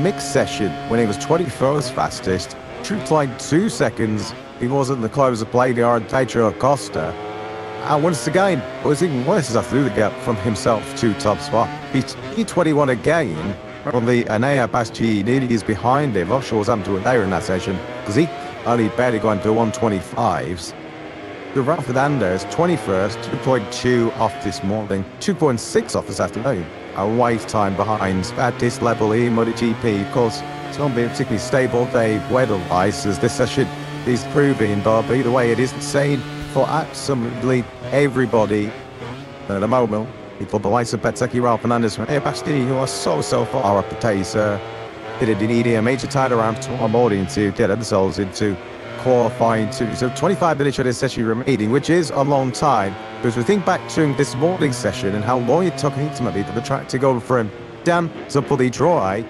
mixed session when he was 21st fastest. Trooped like 2 seconds. He wasn't the close of play guard Pedro Acosta. And once again, it was even worse as I threw the gap from himself to top spot. He 21 again. Probably Anea Bastianini is behind him. Offshore was up to a layer in that session because he only barely gone to 125s. The Raul Fernandez 21st, 2.2 off this morning, 2.6 off this afternoon. A wait time behind at this level in MotoGP. Of course, it's not been a particularly stable day weather-wise as this session is proving, but either way, it is insane for absolutely everybody. And at the moment, people the likes of Bezzecchi, Raul Fernandez, and Bastianini, who are so far up the pace, didn't need a major turnaround tomorrow morning to get themselves into qualifying too. So 25 minutes of this session remaining, which is a long time. Because we think back to this morning's session and how long it took ultimately for the track to go from damp to fully dry,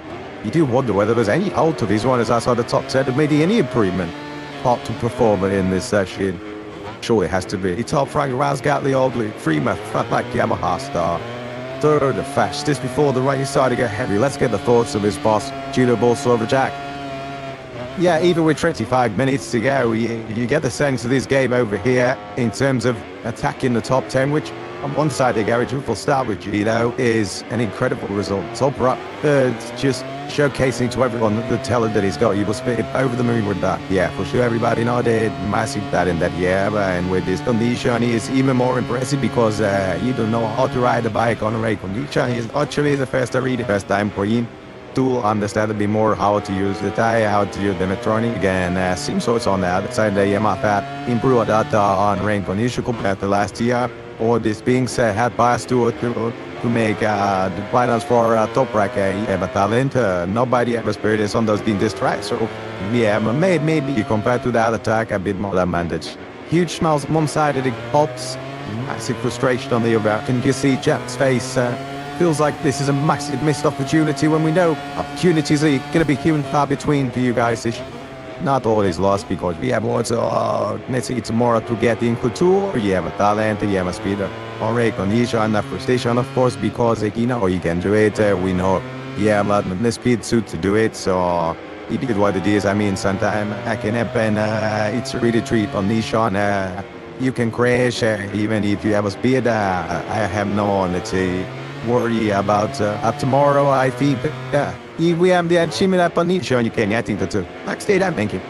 you do wonder whether there's any hold to these runners outside the top 10 and maybe any improvement part to perform in this session. Surely it has to be. Top Frank Razgat, the old Freeman, front like Yamaha star. Third the fastest before the race started to get heavy. Let's get the thoughts of his boss, Gino Bolsova Jack. Yeah, even with 25 minutes to go, you get the sense of this game over here in terms of attacking the top 10, which on one side of the garage, we'll start with Gino, is an incredible result. Top up, just showcasing to everyone the talent that he's got. You must be over the moon with that. Yeah, for sure, everybody know that massive talent that he have, and with this condition, he is even more impressive because you don't know how to ride a bike on a race condition. He's actually the first time for him to understand a bit more how to use the tire, how to use the electronic. Again, seems so it's on the other side, the Yamaha improved that on rain condition compared to last year. All this being said, had bias to make the finals for top bracket. You have a talent. Nobody ever experienced on those in this track. So yeah, maybe compared to the other track, a bit more advantage. Huge smiles on one side of the pops, massive frustration on the other. Can you see Jack's face? Feels like this is a massive missed opportunity when we know opportunities are going to be few and far between for you guys. Not always lost because we have also, let's say tomorrow to get in couture, you have a talent, you have a speed, or a condition, and frustration, of course, because you know you can do it. We know you have the speed suit to do it, so it is what it is. I mean, sometimes it can happen. It's really tricky condition. You can crash even if you have a speed. I have no, let's say, worry about tomorrow. I think, yeah. If we have the achievement condition, you can get into two. Like, stay there, thank you.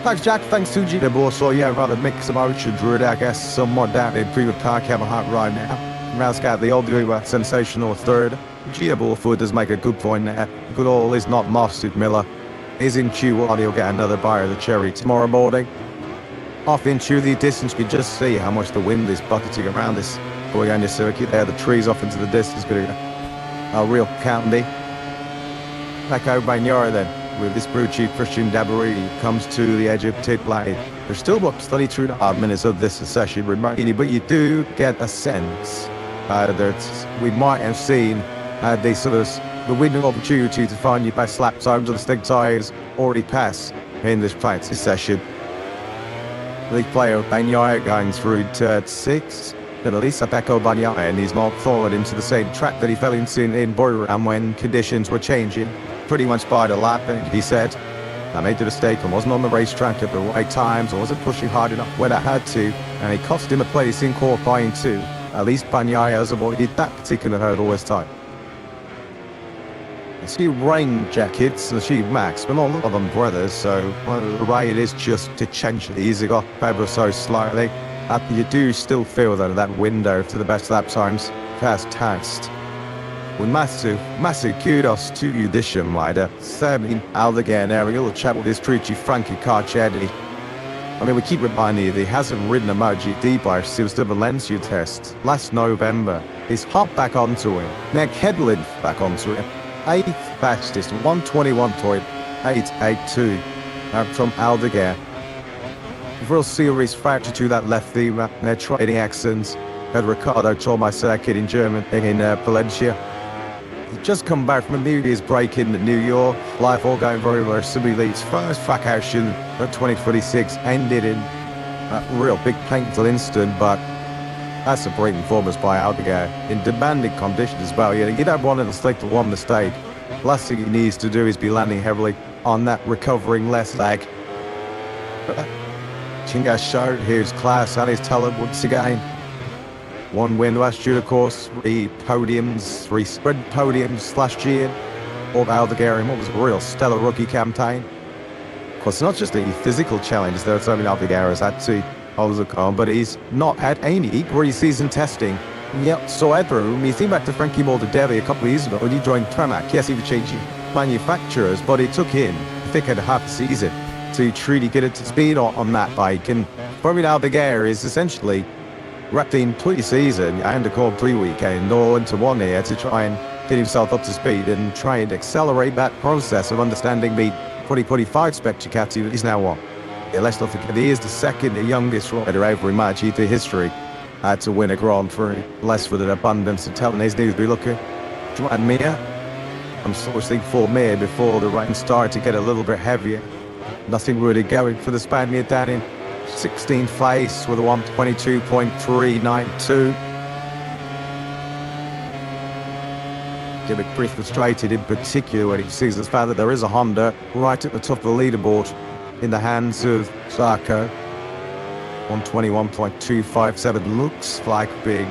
Thanks, Jack. Thanks to Gino. So, yeah, rather mix some Ocean Druid, I guess, some more down in previous car camera hot right now. Rascat, the old guy, sensational third. Gino Foot does make a good point there. Good all is not Mustard Miller. Is in Q1, he'll get another buyer of the cherry tomorrow morning. Off into the distance, you can just see how much the wind is bucketing around this going on your circuit there. The trees off into the distance, but a real candy. Back out by Nyara then, with this brew chief Christian Dabari comes to the edge of pit lane. There's still about 32 odd minutes of this session remaining, but you do get a sense that we might have seen the sort of the window opportunity to find your best lap times on the stick tires already pass in this practice session. The player Banyaya going through turn 6. Then Elisa Becco Banyaya, and he's not forward into the same track that he fell into in Buriram when conditions were changing. Pretty much by the lap, and he said, I made the mistake and wasn't on the racetrack at the right times, or wasn't pushing hard enough when I had to, and it cost him a place in qualifying too. At least Banyaya has avoided that particular hurdle this time. It's few rain jackets and a few Max, but not a lot of them brothers, so the way it is just to change it easy got ever so slightly. You do still feel that window to the best lap times has passed. With massive kudos to you this young rider. Sammy Aldegan Ariel chat with his Trucci Frankie Carcetti. I mean, we keep reminding you that he hasn't ridden a MotoGP bike since the Valencia test last November. He's hopped back onto him. Nick Headland back onto him. 8th fastest, 121.882 from Aldeguer. Real serious fracture to that left femur. They're trading accidents. Had Ricardo tore my circuit in Germany in Valencia. He'd just come back from a New Year's break in New York. Life all going very well. Similarly, his first track action of 2026 ended in a real big painful incident, but that's a great performance by Aldeguer in demanding conditions as well. You don't want to stick to one mistake. Last thing he needs to do is be landing heavily on that recovering left leg. Chinga showed his class and his talent once again. One win last year, of course, 3 spread podiums last year. All Aldeguer in what was a real stellar rookie campaign. Of course, not just a physical challenge that Aldeguer has had to overcome, but he's not had any pre-season testing yet. So Edru, you think back to Frankie Mortadelli a couple of years ago when he joined Pramac. Yes, he was changing manufacturers, but it took him, I think, a half a season to truly get it to speed on that bike. And Formula Aldeguer is essentially wrapped in pre-season and a Grand Prix weekend all into one here to try and get himself up to speed and try and accelerate that process of understanding the 2025 spec Ducati that he's now on. Yeah, let's not forget, he is the second youngest rider ever in MotoGP history to win a Grand Prix. Less with an abundance of talent. His news be looking. Joan Mir. I'm sort of thinking for Mir before the rain started to get a little bit heavier. Nothing really going for the Spaniard down in 16th place with a 122.392. Get a bit pretty frustrated in particular when he sees the fact that there is a Honda right at the top of the leaderboard in the hands of Zarco. 121.257 looks like a big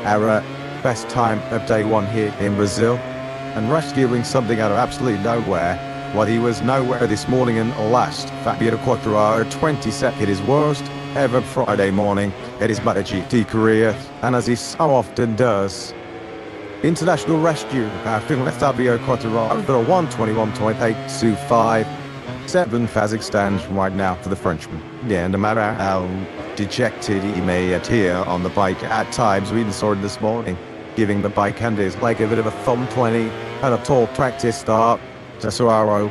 error. Best time of day one here in Brazil. And rescuing something out of absolutely nowhere. While he was nowhere this morning and last, Fabio Quartararo 22nd, his worst ever Friday morning at his MotoGP career, and as he so often does, international rescue after left Fabio Quartararo for a 121.825, 7th as it stands right now for the Frenchman. Yeah, no matter how dejected he may appear on the bike at times, we even saw it this morning, giving the bike and his leg a bit of a thumb 20, had a tall practice start. Quartararo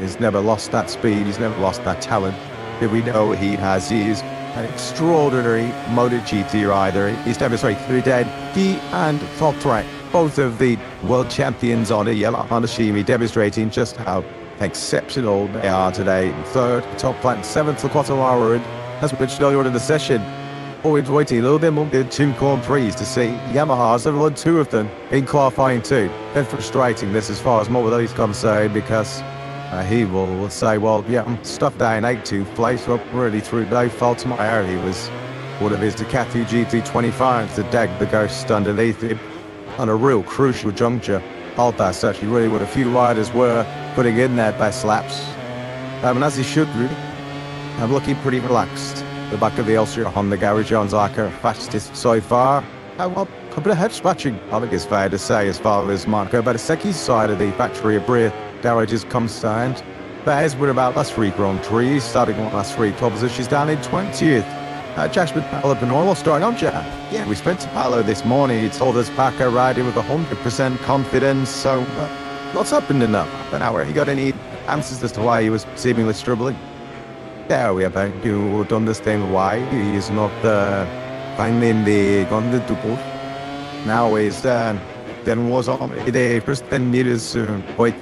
has never lost that speed, he's never lost that talent. If we know he has, he is an extraordinary MotoGP rider. He's demonstrated through dead, he and top track, both of the world champions on a yellow Honda Shimi, demonstrating just how exceptional they are today. 3rd, top plant, 7th for Quartararo, and as we mentioned earlier in the session, always waiting a little bit more than 2 Grand Prix to see Yamaha's. They've won 2 of them in qualifying too. Been frustrating this as far as Mortadelli's concerned, because he will say, well, yeah, I'm stuck down 8th place, not really through no fault of my own. He was one of his Ducati GT25s that dagged the ghost underneath him on a real crucial juncture. Altas actually really what a few riders were putting in their best laps. And as he should really. I'm looking pretty relaxed. The back of the Elsia Honda garage on Zarco, fastest so far. Well, a bit of head scratching, I think it's fair to say, as far as Marco Bataseki's side of the factory of Brea garage is concerned. Bears were about last 3 Grand Prix, starting on last 3 top positions down in 20th. Jasper Paolo Benoit, what's going on, Jack? Yeah, we spoke to Paolo this morning. He told us Paco riding with 100% confidence, so what's happened in that half an hour? He got any answers as to why he was seemingly struggling? Yeah, we have to understand why he is not finding the Honda to push. Now is there was only the first 10 meters quite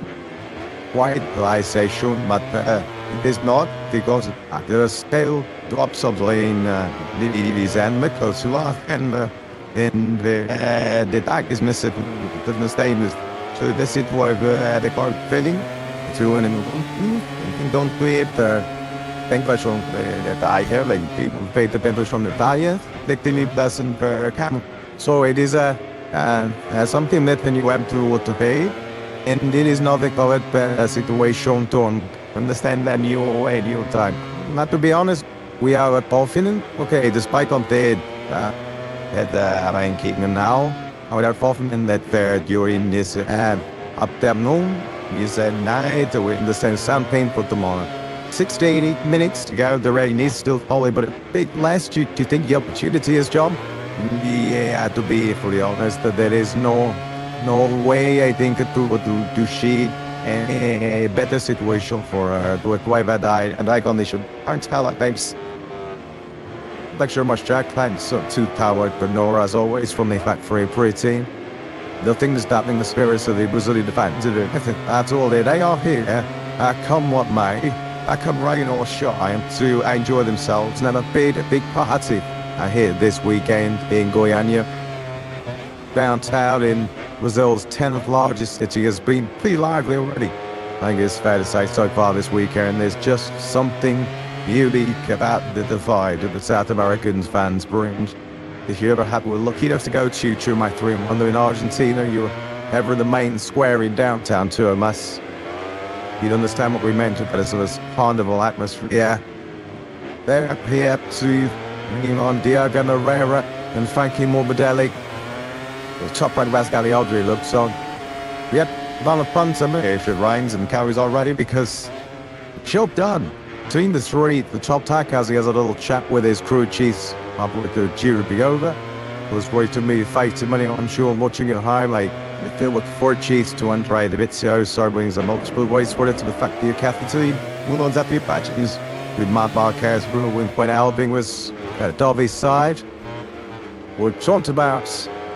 wide but it is not, because there are still drops of lane the and Mikosula and the tag is missing the stainless. So this is why the car failing to and don't create Bengals from the eye like people pay the Bengals from the tire, they didn't doesn't come. So it is something that when you have to pay, and it is not the correct situation to understand that new time. Not to be honest, we are confident. Okay, despite on the ranking now, we are confident that during this afternoon is a night we understand something for tomorrow. 6 to 8 minutes to go. The rain is still falling, but a bit less. Do you think the opportunity is, John? Yeah, to be fully honest, that there is no no way I think it would do she a better situation for to acquire that eye condition. Aren't how like babes. Like sure much Jack thanks so to Tower but Nora as always from the factory pre-team. The thing is stopping the spirits of the Brazilian fans. That's all they are here. Come what may. I come rain or shine to enjoy themselves and have a big party. I hear this weekend in Goiânia. Downtown in Brazil's 10th largest city has been pretty lively already. I think it's fair to say so far this weekend there's just something unique about the divide that the South American fans bring. If you ever were lucky enough to go to my 3-1 in Argentina, you were ever in the main square in downtown Tuamas, you'd understand what we meant about a sort of carnival atmosphere. Yeah. They're here to bring on Diego Herrera and Frankie Morbidelli. The top right Rascali Audrey looks on. Yep, on the front of me if it rains and carries already because job done. Between the three, the top Takazi has a little chat with his crew chiefs. Up with the due to be over. It was worried to me fighting money I'm sure watching it highlight. It filled with 4 chiefs to Andre the Vizio, servings and multiple ways for it to the fact that your captain will on that patches. With Matt Marquez ruling when Alving was at Dobby's side. We're talked about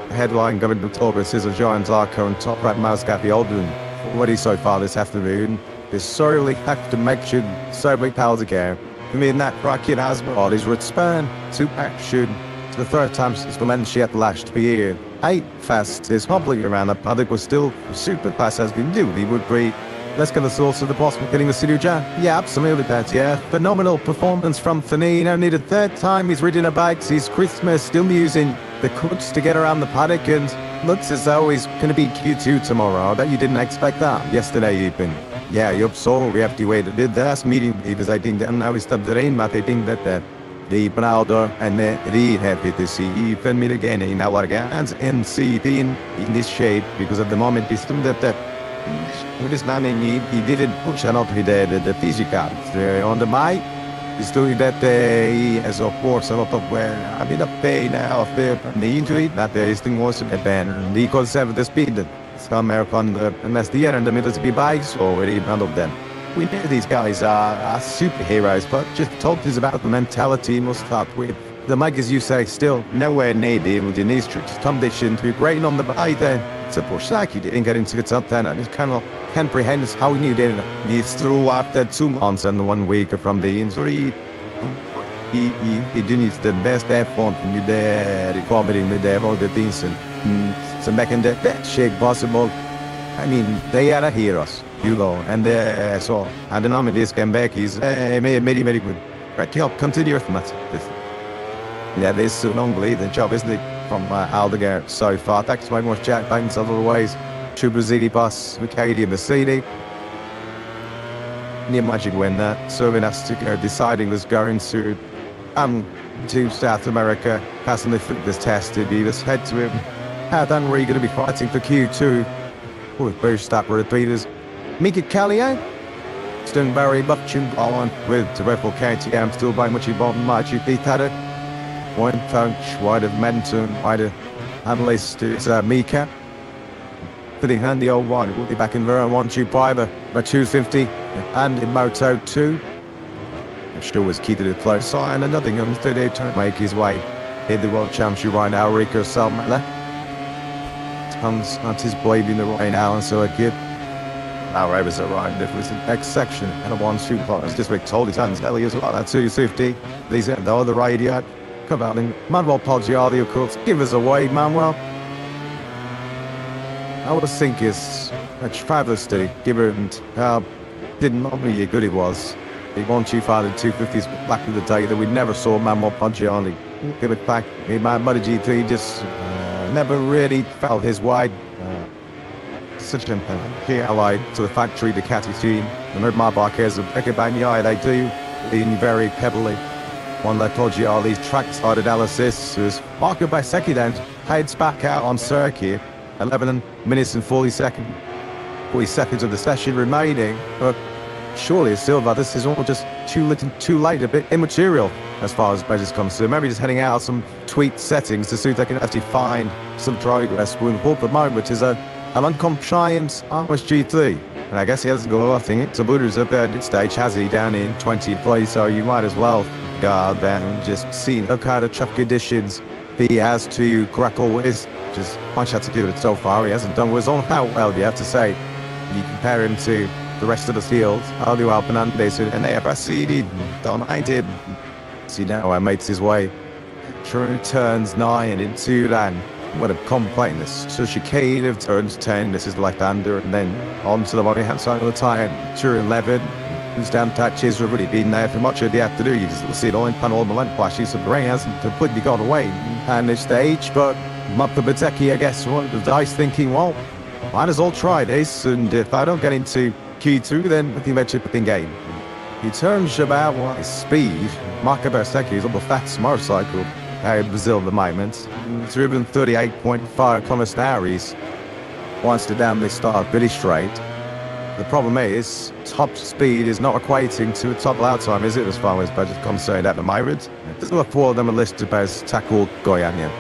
the headline government August is a giant Arco and top right mouse got the Alden already so far this afternoon. This sorely have to make sure sorely pals again. I mean that rocket has bodies would span to action to the third time since Valencia last year. 8 fast is hobbling around the paddock was still super fast as been due. He would be. Let's get the source of the boss getting the studio jam. Yeah, absolutely that, yeah. Phenomenal performance from Fanino. Need a third time he's ridden a bike. He's Christmas, still using the crutch to get around the paddock and looks as though he's going to be Q2 tomorrow. I bet you didn't expect that yesterday even. Yeah, you saw we have to wait. The last meeting because I think that now we stopped the rain, but I think that the Ronaldo and really happy to see even meet again in our hands and see it in this shape because at the moment it's still that with this man he didn't push enough with the physical on the bike. He's doing that he has of course a lot of a bit of pain now of the injury that his thing was a ban. He could have the speed. Some American unless the air in the middle to be bikes already none of them. We know these guys are superheroes, but just talk is about the mentality must start with. The mic, as you say, still nowhere near the in these conditions to be great on the bike then. It's a push like he didn't get into the top 10 and it kind of comprehend how he did it. He's through after 2 months and 1 week from the injury. He didn't the best effort with the recovery with the all the things and so making the best shape possible. I mean, they are heroes, you know, and so I don't know if this came back is very good. Right, help continue from that. Yeah, this is an unbelievable job, isn't it, from Aldegar so far. Thanks very much, Jack. Thanks otherwise to Brazili bus with Katie and the CD. Can you imagine when serving us to go deciding was going to South America, passing the fitness test to be this head to him. How then were you going to be fighting for Q2? With boost up repeaters. Mika Callier. Stone Barry Buckchin on with the Red Bull KTM still by much involved in my GP Tada. One punch, wide of momentum, wide of analyst is Mika. Pretty handy old one. We'll be back in Vera 125 by 250 and in Moto2. Still was key to the close side and nothing on today to make his way. Hit the World Championship right now, Rico Salmela. Comes at his blade in the right now and so a kid. Now Ravers arrived. It was the next section and a 1-2 players. Just like told his hands belly as well. At 250. These are the other radio. Come out in Manuel Poggiardi, of course. Give us away, Manuel. I would think is a travesty given how didn't know how good he was. He won 250s back in the day that we never saw Manuel Poggiardi. Give it back. In my MotoGP just never really felt his way. Such an ally to the factory Ducati team. And heard my Marquez and Pekka Bagnaia, they do lean very heavily. One that Poggiardi's track-side analysis was Marco Basecchi then heads back out on circuit. 11 minutes and 40 seconds of the session remaining. But surely Silva, this is all just too late, a bit immaterial as far as measures comes. So maybe just heading out some tweak settings to see if they can actually find some progress. We'll hope the moment is a Alan compliance Armas G3. And I guess he has to go, I think. Saburu's up at this stage, has he, down in 20th place, so you might as well guard that and just see what kind of tough conditions he has to grapple with. Just much had to do it so far. He hasn't done his own out well, you have to say. You compare him to the rest of the field. Aldo Alpenandes and they have proceeded, dominated. See now, I makes his way through turns 9 into then. What a completeness. So chicane of turns 10, this is left-hander, and then on to the right-hand side of the tyre, through 11. Whose down touches have really been there for much of the afternoon. You just see it all in panel the length flashes, so the rain hasn't completely gone away at this stage, but Mapabeteki, I guess, one of the dice thinking, well, might as well try this, and if I don't get into Q2, then I think that should be in game. He turns about his speed. Marco Bersecchi is on the fast motorcycle out in Brazil at the moment. He's driven 38.5 kilometers an hour. He's wants to down this start pretty straight. The problem is, top speed is not equating to a top lap time, is it, as far as budget concerned at the moment? There's not four of them are listed as Tackle Goiânia.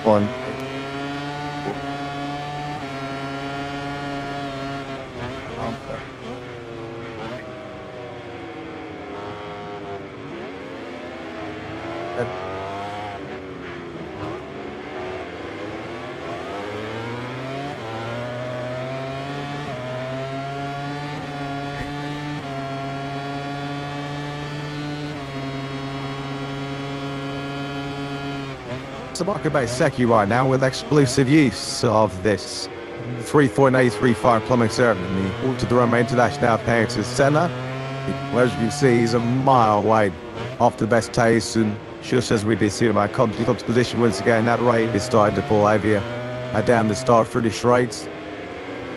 One. Sabaka Seki right now with exclusive use of this 3.835 kilometer in the Moto2 International Paris Senna. As you can see, he's a mile wide off the best taste, and just as we did see my comfortable position once again, that rate is starting to pull over down the start for the straight.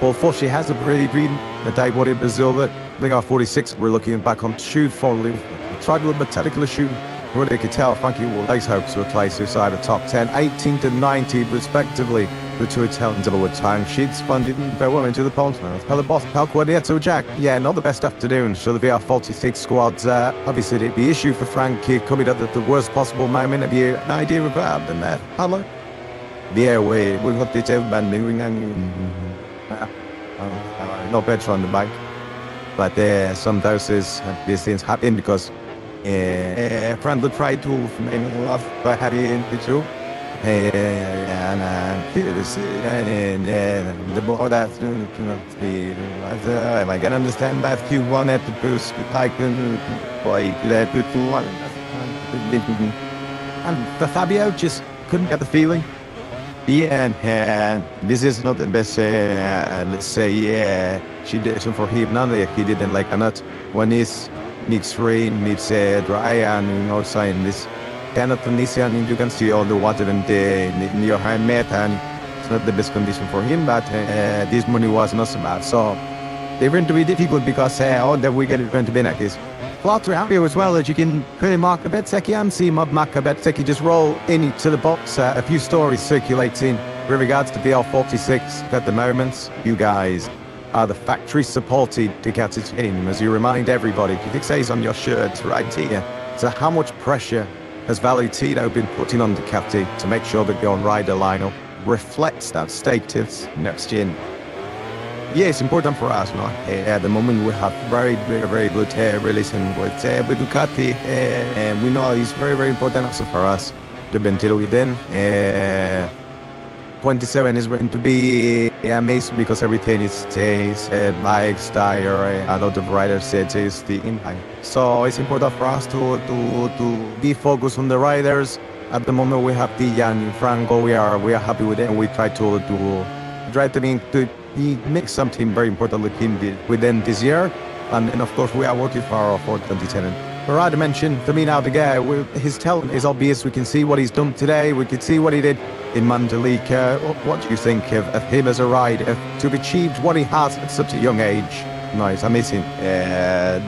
Well, fortunately, has a pretty been the day what in Brazil, but I think our 46, we're looking back on two finally. Tried a little bit technical shoot. Really could tell Funky will lace hopes to replace inside the top 10, 18 to 19 respectively. The two Italians double with time sheets funded very well into the poles now. Hello boss, Palquadietto Jack. Yeah, not the best afternoon. So the VR46 squads, obviously the issue for Frankie coming at the worst possible moment. Have you an idea about than that? Hello? Yeah, we've got this band moving and no better on the bike. But some doses these things happen because friend will try to make love by having into and the more that I can understand that you wanted to boost the Titan by let it to one and Fabio just couldn't get the feeling. Yeah, and this is not the best, let's say, she did it for him, none of he didn't like or not. One is needs rain, needs dry, and outside this kind of condition, you can see all the water in your hand mat, and it's not the best condition for him, but this morning was not so bad. So they're going to be difficult because all the weekend is going to be like this. Flat around here as well, as you can pretty mark a Betseki and see Mob Maka Betseki just roll into the box. A few stories circulating with regards to VR46 at the moment. You guys are the factory supported Ducati team, as you remind everybody. It says on your shirt right here. So how much pressure has Valentino been putting on Ducati to make sure that your rider lineup reflects that status next year? Yeah, it's important for us, no? At the moment we have very good relation with Ducati, and we know it's very important also for us to be until we then. 27 is going to be amazing because everything is bikes, tire, a lot of riders said is the impact. So it's important for us to be focused on the riders. At the moment we have the young Franco, we are happy with it, and we try to he makes something very important within this year. And of course, we are working for 2010. But I mentioned, to me now, the guy, his talent is obvious. We can see what he's done today. We can see what he did in Mandalika. What do you think of him as a rider to have achieved what he has at such a young age? Nice, I miss him.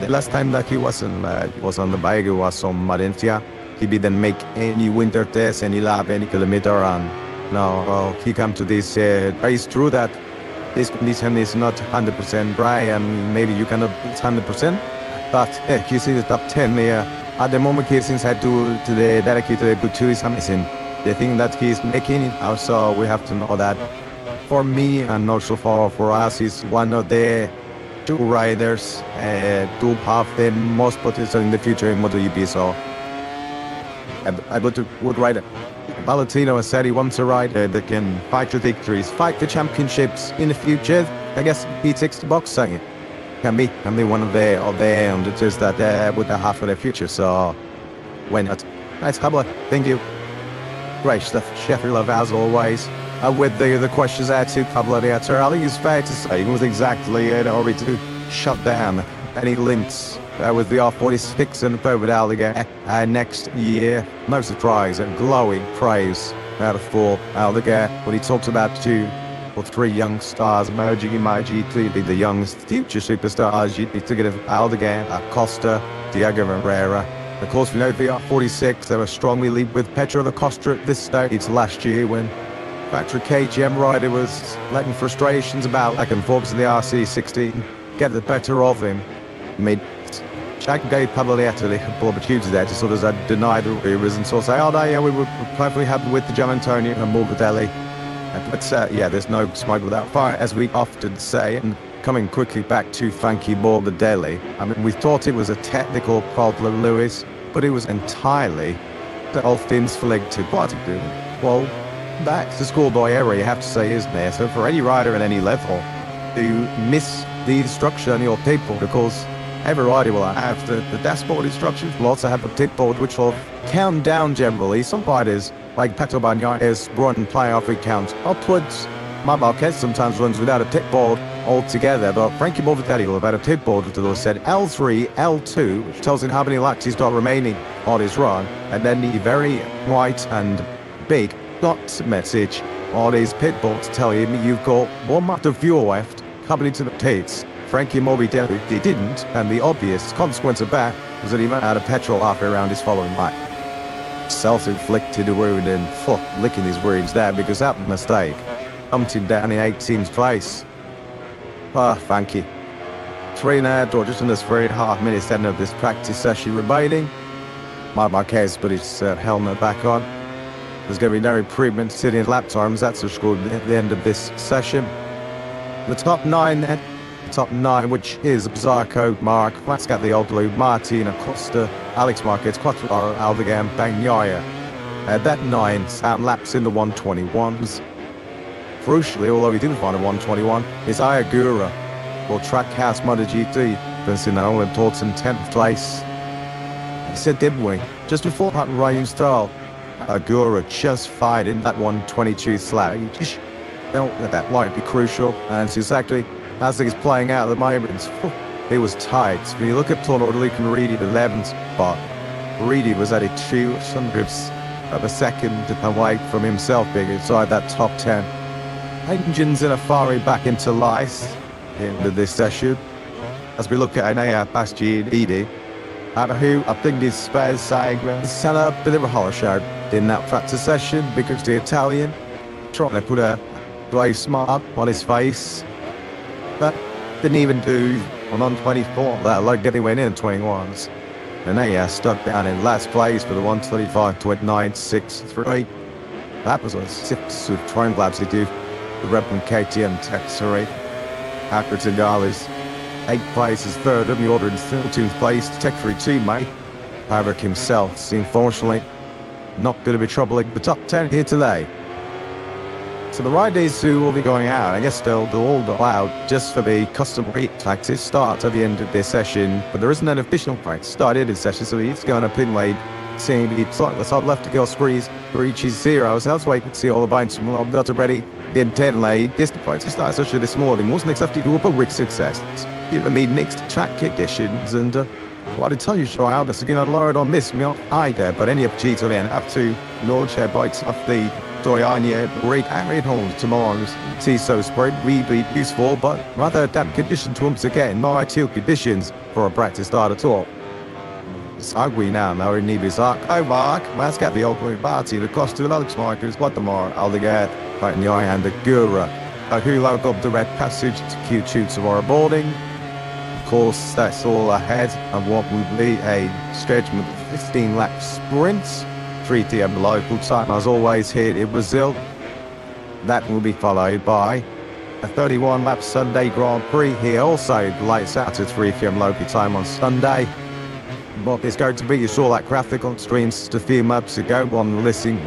The last time that he was on the bike, he was on Valencia. He didn't make any winter test, any lap, any kilometer, and now he come to this race. True that this condition is not 100% dry, and maybe you cannot beat 100%. But you see the top 10 here. At the moment, he seems to the dedicated to is amazing. The thing that he's making, also we have to know that for me and also for us, he's one of the two riders to have the most potential in the future in MotoGP. So I would ride it. Valentino has said he wants a rider that can fight for victories, fight for championships in the future. I guess he ticks the box saying it. Can be one of the undertakers that would have for the future. So why not? Nice, Pablo. Thank you. Great stuff. Sheffield as always. With the questions there to Pablo the answer, I think it's fair to say he was exactly in order to shut down any links with the R46 and over Alligator next year. No surprise and glowing praise out of for Alligator when he talks about two or three young stars emerging in MotoGP, the youngest future superstars. You need to get Alligator, Acosta, Diego Herrera. Of course, we know the R46, they were strongly linked with Pedro Acosta at this stage last year when Patrick KTM rider was letting frustrations about back and forth in the RC16 get the better of him. Jack gave Pablo the opportunity there to sort of deny the rumors and sort of say, oh no, yeah, we were perfectly happy with the Gian Antonio and Morbidelli. But yeah, there's no smoke without fire, as we often say. And coming quickly back to Frankie Morbidelli, I mean, we thought it was a technical problem, Lewis, but it was entirely the all things linked to what to do. Well, that's the schoolboy error, you have to say, isn't there? So for any rider at any level, to miss the instruction on your tape because every rider will have the dashboard instructions, will also have a tip board which will count down generally. Some riders, like Pato Bagnaia, run and play off it count upwards. Marquez sometimes runs without a tip board altogether, but Frankie Morbidelli will have had a tip board which will said L3, L2, which tells him how many laps he's got remaining on his run, and then the very white and big dot message on his pit board to tell him you've got 1 month of fuel left coming into the pits. Frankie Morbidelli didn't, and the obvious consequence of that was that he ran out of petrol halfway around his following lap. Self-inflicted wound and licking his wounds there because that mistake bumped him down in 18th place. Frankie. 3.5 or just under 3.5 minutes end of this practice session remaining. Marquez put his helmet back on. There's going to be no improvement sitting in lap times, that's for sure at the end of this session. The top 9 then. Top 9, which is Zarco, Mark, Pascal Dioglu, Martin Acosta, Alex Marquez, Quattraro, Aldegan, Bagnaia. That 9 laps in the 121s. Crucially, although he didn't find a 121, is Ayagura, or Trackhouse MotoGP, finishing that only thoughts in 10th place. He said, didn't we? Just before that rain style, Ayagura just fired in that 122 slap. He just felt that might be crucial, and it's exactly as he's playing out at the moment. It was tight. When you look at Toro Luke and Reedy, the 11th spot, Reedy was at a 200th of a second away from himself being inside that top 10. Engines in a fiery back into life into this session. As we look at Anea Bastianini, who I think is fair saying set up a bit of a horror show in that practice session because the Italian trying to put a very smart on his face. But didn't even do on 24, let alone getting went in 21s. And they stuck down in last place for the 125.2963. That was a 6 with time lapse they do. The Red Bull KTM Texari. After Zagali's 8th place is third in the order in 13th place. Texari teammate, Havoc himself, unfortunately, not going to be troubling the top 10 here today. So the riders who will be going out, I guess they'll all go out just for the customary practice start at the end of their session, but there isn't an official practice start in this session, so he's going to pit lane, seeing the slightly left to go squeeze, reaches 0, so let's wait and see all the binds from the ready Intently, this fight starts such this morning wasn't exactly to a big success. Even me next track conditions and what I tell you, sure, how this again, I'd lowered on this milk either, but any of G2 then have to launch their bikes off the Doyania great arid homes tomorrow. See, so spread really useful, but rather adapt condition to once again, more ideal conditions for a practice start at all. Sagui now, now in Nevis Arc, I mark, let's get the old party, the cost to the Alex markers, what the more, I'll get, right in the eye and the Gura. Who load up the red passage to Q2 tomorrow morning. Of course, that's all ahead of what will be a schedule of 15 lap sprints. 3 p.m. local time, as always, here in Brazil. That will be followed by a 31 lap Sunday Grand Prix here, also lights out at 3 p.m. local time on Sunday. What is going to be, you saw that graphic on streams just a few months ago on listening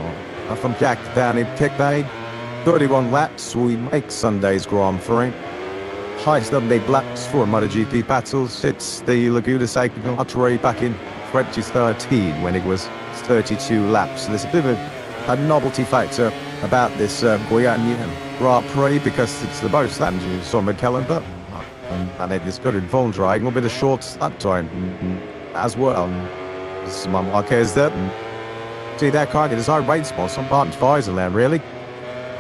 from Jack down in Pickney. 31 laps we make Sunday's Grand Prix. Highest number of laps for MotoGP battles. It's the Laguna Seca Lottery back in 2013 when it was 32 laps. There's a bit of a novelty factor about this Guiana Grand Prix because it's the most dangerous on the calendar. And it is good in phone driving, a bit of short lap time as well. This is my Marquez there. See, that car gets our right spot, some part of Pfizer really.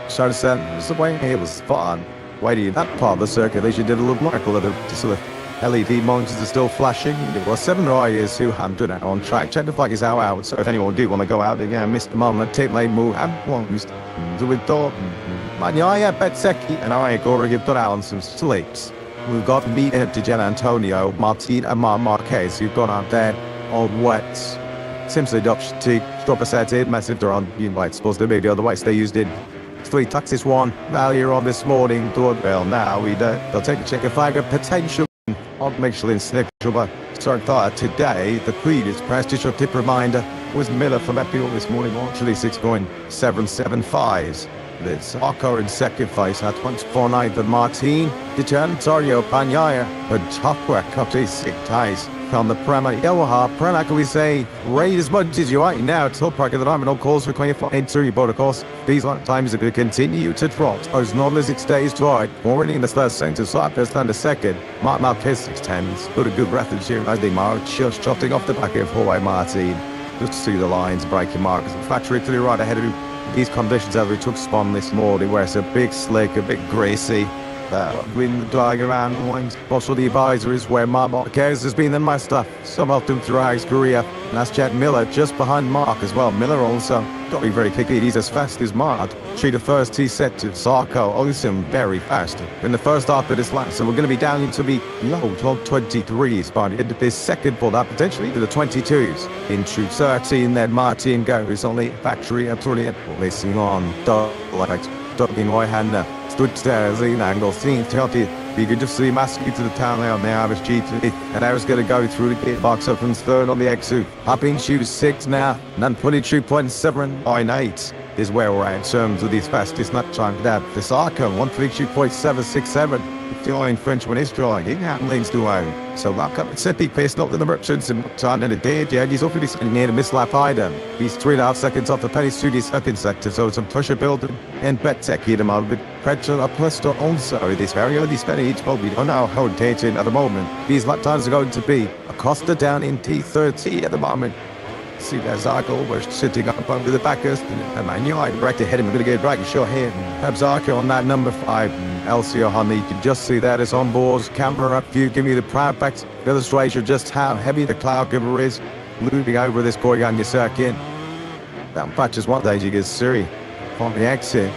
So the way it was fun. Waiting that part of the circuit, they did a little miracle of the sort of LED monitors are still flashing. There were 7 riders who had done it on track. Check the flag is out. So if anyone do want to go out again, Mr. Moment, tip lane move, and one do with thought. Man, yeah, Betseki and I go to give out on some sleeps. We've got me to Gian Antonio, Martin, and Marquez who've gone out there on wet. Simply adoption to drop a set in, massive they're on, you might suppose to be the other way, so they used it. 3 taxis 1 value on this morning. Well, now they'll take a check of flag of potential on Michelin schedule. But start today, the previous prestigious tip reminder was Miller from Epial this morning, actually 6.775s. This Arco in second place at 149th and Martin, Antonio Panyaya, and top work up to 6 ties. On the Prema Yamaha, Prema, can we say, rate as much as you want now. It's not parking the diamond, no calls for 24 entry, but of course, these times are going to continue to drop. As long as it stays dry, already in the first center, so up and the second. Mark Marquez 610s, put a good breath in here as they march, just dropping off the back of Hawaii Martin. Just see the lines breaking markers. Factory to the right ahead of him. These conditions as we took spawn this morning, where it's a big slick, a bit greasy. Wind dying around lines. Also the advisories where Mark Marquez has been the master. Some of them throughout his career. And that's Jack Miller just behind Mark as well. Miller also got to be very quickly. He's as fast as Mark. Through the first he set to Sarko. Olsen very fast in the first half of this lap. So we're going to be down into the low 12.23s by the end of this second for that potentially to the 22s. Into 13 then Martin goes on the factory. Brilliant. Racing on. Ducking Royhander. Stood there as an angle, seeing Tati. You could just see Maskey to the town there on the Irish G2. And I was going to go through the gate box up and third on the X2. Up in shoes 6 now, and 22.798 is where we're at in terms of these fastest lap time. That the Sarko 132.767. The only Frenchman is drawing. He handlings to own. So back up at City pace, not the merchants and time and a day. Yeah, he's already near the mislap item. He's 3.5 seconds off the penny studios second sector, so some pressure building and Betek hit him out with pressure up plus also. This very early spending each ball. We don't know how dating at the moment. These lap times are going to be. Acosta down in T30 at the moment. See that Zarko, we're sitting up under the backers, and I knew I'd right to hit him, I'm going to get right, sure here. Have Zarko on that number 5, Elcio Honey, you can just see that it's on board, camera up view, give me the proud back illustration just how heavy the cloud cover is, moving over this Goyanga circuit. That patches one day you get Siri on the exit.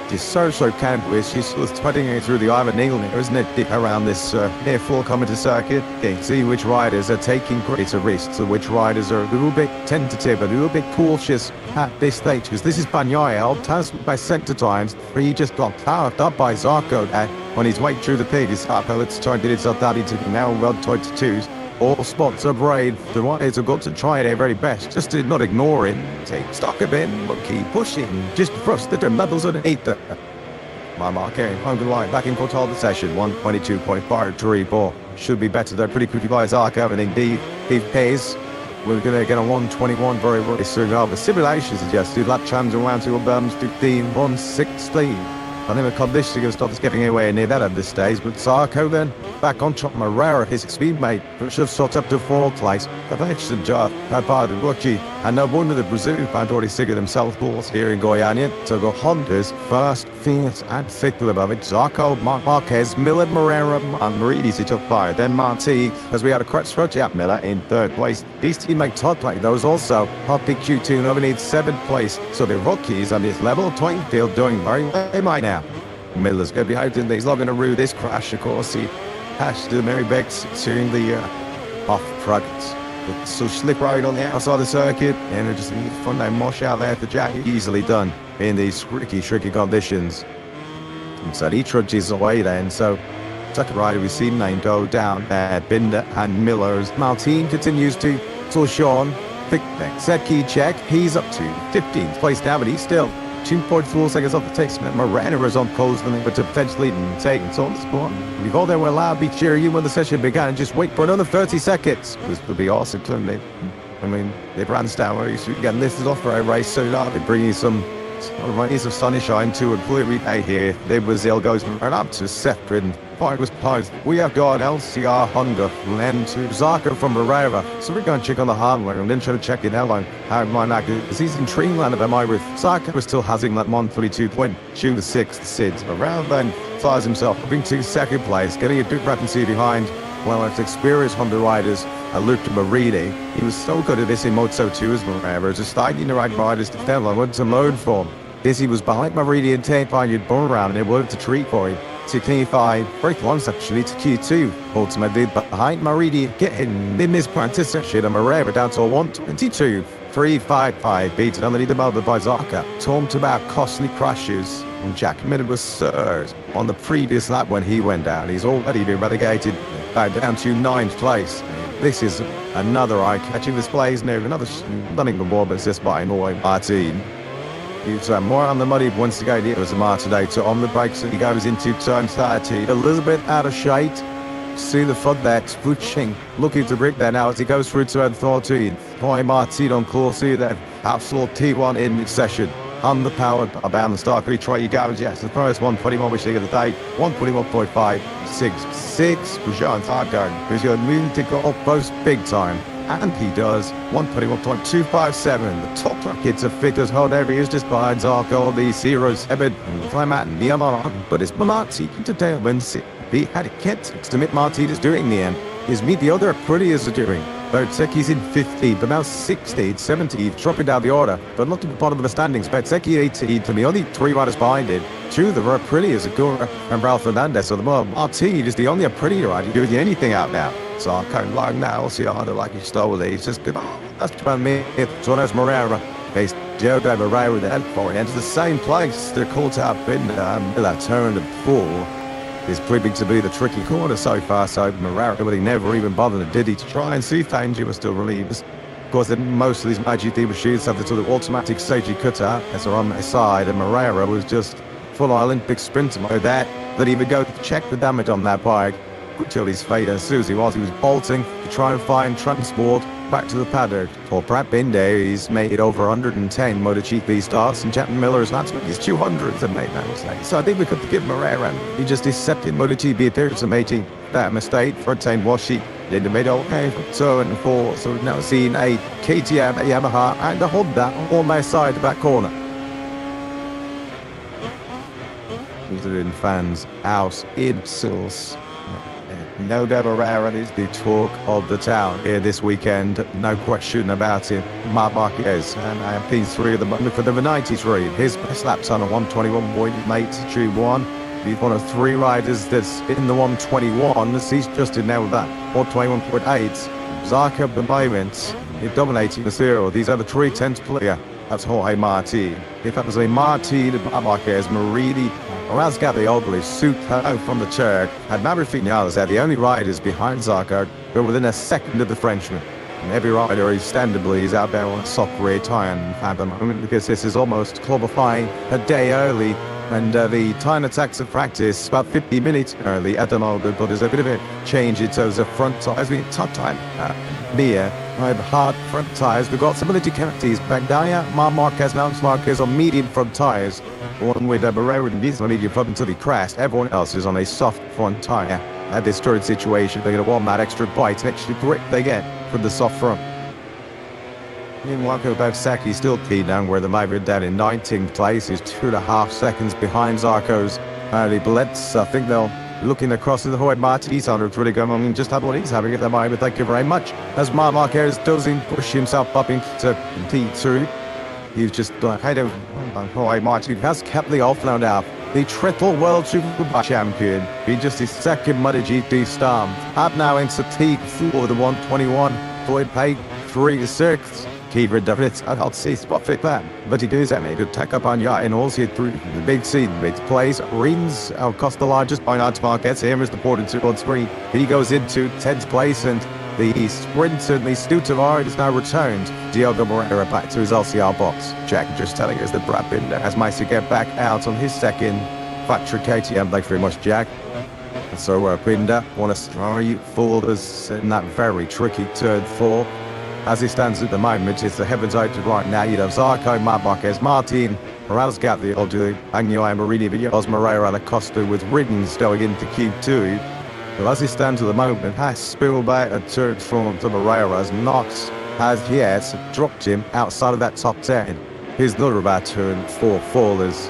Just so canvas, she's putting it through the Ivan Needle there, isn't it? Around this near full coming to circuit. You can see which riders are taking greater risks and which riders are a little bit tentative, a little bit cautious at this stage. Because this is Banyaya, Tasman by center times. He just got powered up by Zarko on his way through the pit. His let's try and get himself down into now well 22s. All spots are brave. The riders have got to try their very best, just to not ignore it. Take stock of it, but keep pushing. Just thrust the levels underneath it. My marking, on the line, back in control of the session, 122.534. Should be better though, pretty quickly by Zarko, and indeed, he pays we're going to get a 121 very soon. The simulation suggested lap times around to 15:116. I never conditioning going to stop us getting anywhere near that at this stage, but Zarco then back on top of Morera, his speedmate, which have sort up to fourth place. An excellent job by the rookie, and no wonder the Brazilian fans already sick of themselves balls here in Goiânia. So go Honda's first, Fiat and fifth above it. Zarco, Marquez, Miller, Morera, and Marini to top five. Then Marti, as we had a scratch at Miller in third place. These teammate Todd play those also. Hot PQ2 nominated seventh place. So the rookies on this level playing field doing very well right now. Miller's going to be out in these logging through this crash, of course. He hashed the Mary Becks during the off front. So slip right on the outside of the circuit, and it just fun they mosh out there for Jack. Easily done in these tricky conditions. And so he trudges away then. So second rider we've seen name go down there. Binder and Miller's. Martin continues to Sean. Secchi check. He's up to 15th place now, but he's still 2.4 seconds off the taste. Morena is on pole, but to potentially take it on the spot. Before they were allowed to be cheering when the session began, just wait for another 30 seconds. This would be awesome, couldn't they? I mean, they ran down where you should get lifted off for a race so now they're bringing some rays of sunshine to a blue relay here. Then Brazil goes right up to separate. Was posed. We have got LCR Honda Len to Zarco from Barrera. So we're going to check on the hardware and then try to check it out on how it might not go. Because he's in Dreamland of MI with Zarco still having that 132 point. June the 6th, Sid. Around then flies himself, moving to second place, getting a big rapidity behind. Well, it's experienced Honda riders, Luke Marini. He was so good at this in Moto2 as Barrera, just finding the right riders to tell him what to load for. This he was behind Marini and 10 by you'd burn around and it worked to treat for him. To Q5, break once actually to Q2. Ultimately behind Marini, getting in this practice session and Morera down to 122. 355 beaten underneath the motor by Zarco. Talked about costly crashes. And Jack Miller was third on the previous lap when he went down. He's already been relegated back down to 9th place. This is another eye-catching displays now. Another stunning performance just by Martin. He's more on the muddy once again. It was a Martin today on the brakes and he goes into turn 30. A little bit out of shape. See the front there, switching, looking to break there now as he goes through turn 14. Boy, Martin on course here then. Absolute T1 in mid-session. Underpowered, about the start. We try you guys, yes. The first 121 which they get the day. 121.566. Bujan Targo, who's going to move to go up post big time. And he does 121.257. The top brackets of figures hold areas just behind Zarco, the zeros, Ebed, and Clement, and Niamara. But it's Marti to tail when he had it kept to meet Marti is doing in the end. Is meet the other pretty as doing. Bertecki's in 15th, about 16th, 17th, dropping down the order. But look at the bottom of the standings. Bertecki 18th, and the only three riders behind it. Two of them are pretty as Agura and Ralph Fernandez. So the Marti is the only pretty rider doing anything out now. So I can't like now, see how like he stole it. He's just good. That's about me. So there's Morera. He's Diogo Morera then for it. Enters the same place. They're called to have been that turn to full. Is proving to be the tricky corner so far. So Morera, but he never even bothered, did he, to try and see if danger was still relieved. Of course, most of these MotoGP machines have the sort of automatic safety cutter as they're on their side, and Morera was just full Olympic sprinter mode that he would go to check the damage on that bike. Until his fate as soon as he was bolting to try and find transport back to the paddock. For Brad Binder, he's made over 110 MotoGP starts, and Chapman Miller's last week is 200 and made that mistake. So I think we could give Morera. He just accepted MotoGP appearance of 18. That mistake for 10 Washi in the middle, okay, for 2 and 4. So we've now seen a KTM, a Yamaha, and a Honda on their side, the back corner. Visiting fans out in source. No doubt Morera is the talk of the town here this weekend. No question about it. Marc Marquez and P3 at the moment for the 93. His best lap's on a 121.821. He's one of 3 riders that's in the 121. He's just in there with that 121.8. Zarco at the moment is dominating the 0. These are the 3 tenths player. That's Jorge Marti. If that was a Marti, Marquez, Marini, Razgabi Ogli, Suto from the Turk, and Maverick Vinales are the only riders behind Zarco who are within a second of the Frenchman. And every rider is standardly is out there on a soft rear tyre at the moment because this is almost qualifying a day early And the time attacks of practice about 50 minutes early at the moment, but there's a bit of a change in terms of front tires. We tough time near. I have hard front tires. We've got some of the Ducatis. Bagnaia, Marquez, Mounts Marquez on medium front tires. One with Barrera and Diesel on medium front until he crashed. Everyone else is on a soft front tire. At this current situation, they're going to want that extra bite, extra grip they get from the soft front. Meanwhile, Ciabatti still key down where the Maverick down in 19th place. He's 2.5 seconds behind Zarco's early blitz. I think they'll looking across to the Hoyt Martinez on really going on and just had what he's having at the moment. Thank you very much. As Marquez doesn't push himself up into T2, he's just kind of Hoyt Martinez has kept the offload out. The triple world Superbike champion. He just his second MotoGP start. Up now into T4 the 121. Hoyt paid 3-6. Keeper Davids, I can't see spot fit that, but he does have a good tack up on yacht and also through the big seat. It plays Rins cost the largest by not Marquez. Here is the port into on screen. He goes into 10th place and the sprinter, the Stuttgart is now returned. Diogo Moreira back to his LCR box. Jack just telling us that Brad Binder has managed to get back out on his second factory KTM. Thanks very much, Jack. So Binder want to try for us in that very tricky turn 4. As it stands at the moment, it's the heavens open right now. You have Zarco, Marquez, Martin, Morales got the Odu, Agnoy, Marini, Villas, Moreira, Acosta with Riddens going into Q2. But as it stands at the moment, has spilled back a turn from to Moreira as Knox has yet dropped him outside of that top 10. Here's another about turn 4 fallers.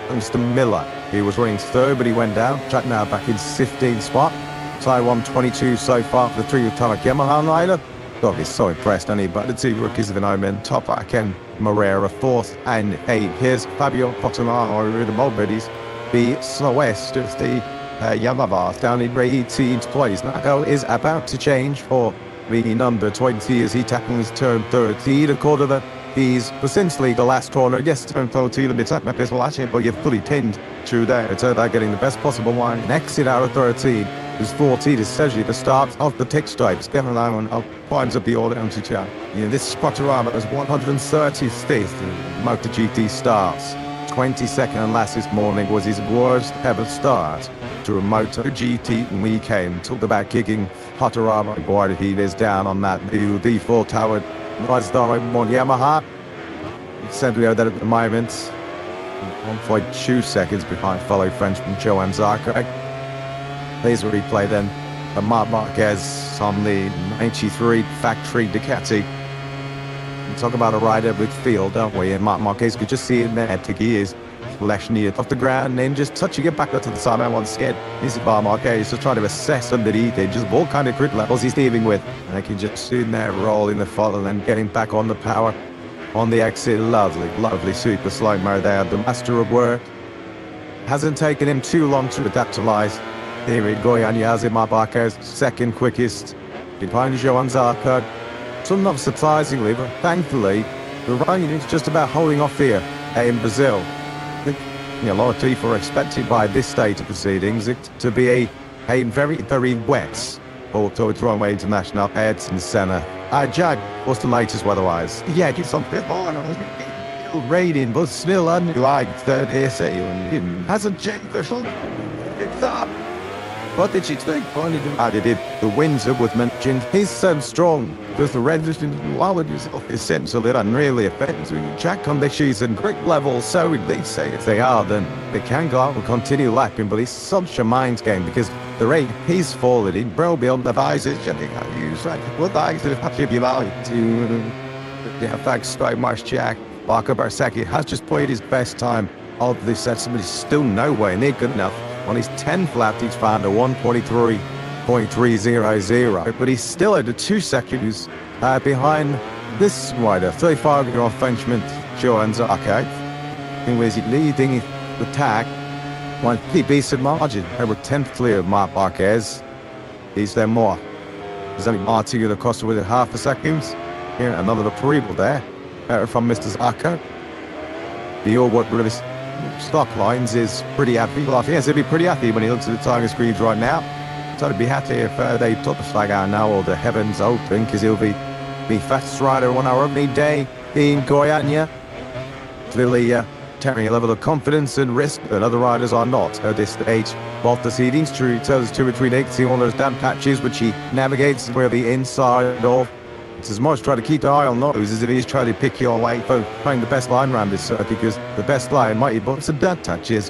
Mr. Miller, he was running third, but he went down. Track now back in 15th spot. Taiwan 22 so far for the 3 of Tarek Yamaha rider. God, he's so impressed, and he but the 2 rookies of the moment, top Ken Moreira 4th and 8th. Here's Fabio Portomano with the Mulberries. The West of the Yamaha down in 18th place. Now is about to change for the number 20 as he tackles turn 30. The corner that he's essentially the last corner. Yes, turn 30 a bit up this will actually, but you're fully pinned through there. It's about getting the best possible line. Exit out of 13. Is 14 essentially the start of the tick stripes. Kevin Allen finds up the order empty chat. This Spotorama is 135th in MotoGP starts. 22nd and last this morning was his worst ever start to a MotoGP weekend. Talk about kicking Spotorama. Boy, he is down on that new default tower. Rides down on Yamaha. Essentially that at the moment. 1.2 seconds behind fellow Frenchman Joan Zarco. There's a replay then of Marquez on the 93 factory Ducati. We talk about a rider with feel, don't we? And Marquez could just see it there. He is flashing it off the ground and then just touching it back up to the side. Once again, this is Marquez just trying to assess underneath it, just what kind of grit levels he's dealing with. And they can just sit there, roll in the follow and then getting back on the power on the exit. Lovely, lovely super slow-mo there. The master of work. Hasn't taken him too long to adapt to lies. Here in Goiânia, Marquez, second quickest, behind Joan Zarco. So not surprisingly, but thankfully, the rain is just about holding off here in Brazil. I think a lot of people are expected by this stage of proceedings it to be a very, very wet Auto International heads in Senna. Jack, what's the latest weather-wise? Yeah, just a bit more. Raining, but still unlike third hearsay. Hasn't changed the full. It's up. What did you think? I did. The winds that was mentioned. He's so strong. There's the resistance. Why would you say essentially unreally effective? Track conditions and grip levels. So they say if they are, then they can go out and continue lapping. But it's such a mind game because the rate he's falling in, bro, beyond the visors. What eyes did it be like to? Yeah, thanks so much, Jack. Marco Barsacchi has just played his best time of this set. Somebody's still nowhere near good enough. On his 10th lap, he's found a 1:43.300, but he's still at the 2 seconds behind this rider, 35-year-old Frenchman, Joan Zarco, who is leading the tag on a decent margin, over 10th clear of Marquez. Is there more? There's only Martin Acosta with half a second. Here, another approval there from Mr. Zarco. The all what really stock lines is pretty happy. Well, I think he'll be pretty happy when he looks at the tiger screens right now. So to be happy if they took the flag out now or the heavens open, because he'll be fastest rider on our opening day in Goiânia. Clearly carrying a level of confidence and risk that other riders are not at this stage. While the seeding's true, tells us 2 between 80 on those damp patches which he navigates where the inside of. It's as much try to keep the eye on those as it is trying to pick your way for playing the best line around this circuit, because the best line might be bumps and dirt touches.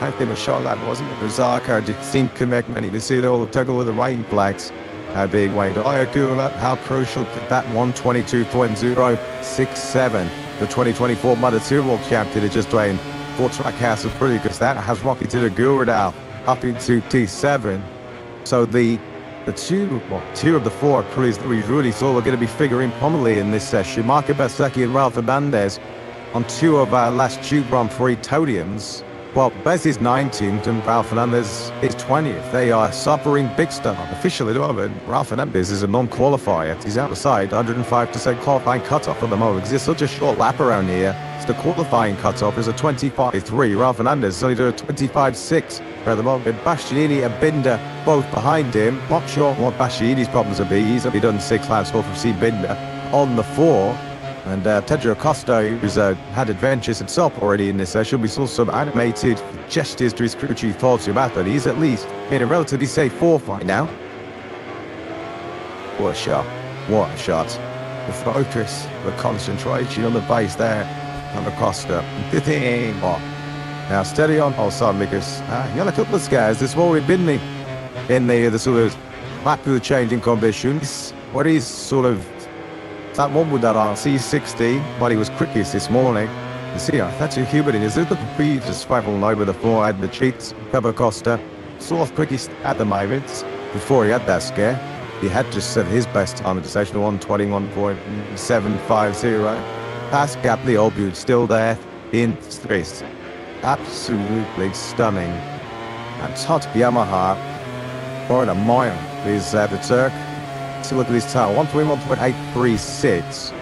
I think a shot that wasn't it? Zarka did seem to make many to see it all toggle with the rain flags. How big way to Ayakula, how crucial could that 122.067, the 2024 Moto2 World Champion, just playing for Trackhouse of Pretty, because that has rocketed a Guradal up into T7. So the two of the 4 crews that we really thought were going to be figuring prominently in this session, Marco Bezzecchi and Ralph Hernandez, on 2 of our last 2 Grand Prix podiums. Well, Bez is 19th and Ralph Hernandez is 20th. They are suffering big stuff. Officially, at the moment, Ralph Hernandez is a non-qualifier. He's outside 105% qualifying cutoff at the moment. There's such a short lap around here. So the qualifying cutoff is a 25.3. Ralph Hernandez is only doing a 25.6 at the moment. Bastianini and Binder both behind him. Not sure what Bastianini's problems will be. He's only done 6 laps off of C. Binder on the 4. And Tedro Costa, who's had adventures himself already in this session, we saw some animated gestures to his crew chief Paulo Ciabatti, but he's at least in a relatively safe 4th right now. What a shot. What a shot. The focus, the concentration on the base there on the Costa. Now steady on outside because you got a couple of scares. This one we've been in the sort of lap of the changing conditions. What is sort of that one with that RC60, but he was quickest this morning. You see, that's a human in his little breeze just traveling over the floor and the cheats. Pablo Costa, sort of quickest at the moment. Before he had that scare, he had just set his best time at the session, 1:21.750. Pass gap, the old dude still there in space. Absolutely stunning. And Todd Yamaha, more than a mile, is the Turk. So look at this time, 1:21.836.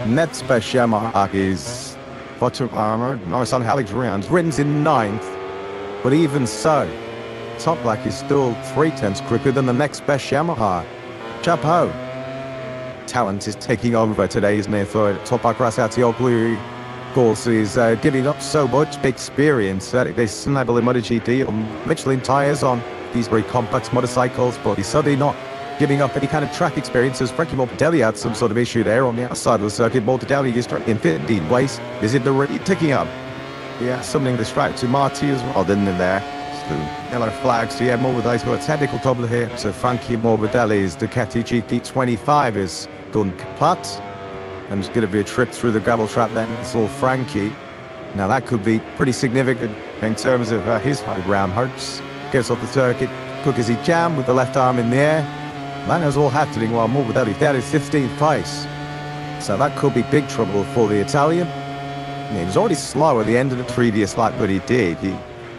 Net special Yamaha is bottom armor. Nice on Alex rounds. Ritten's in 9th. But even so, Top Black is still 3/10 quicker than the next best Yamaha. Chapeau. Talent is taking over today, isn't it? For Top Black Rasatioglu. Of course, he's giving up so much experience that they snabble in MotoGP or Michelin tires on these very complex motorcycles, but he's suddenly not giving up any kind of track experience, as Frankie Morbidelli had some sort of issue there on the outside of the circuit. Morbidelli is in 15th place. Is it already ticking up? Yeah, something distracted Marty as well, didn't it there? So, yellow flags. So yeah, Morbidelli's got a technical problem here. So Frankie Morbidelli's Ducati GP25 is gone kaput. And it's going to be a trip through the gravel trap then. It's all Frankie. Now that could be pretty significant in terms of his high ground hopes. Gets off the circuit, quick as he can with the left arm in the air. That was all happening while Morbidelli down in 15th place. So that could be big trouble for the Italian. He was already slow at the end of the previous lap, but he did.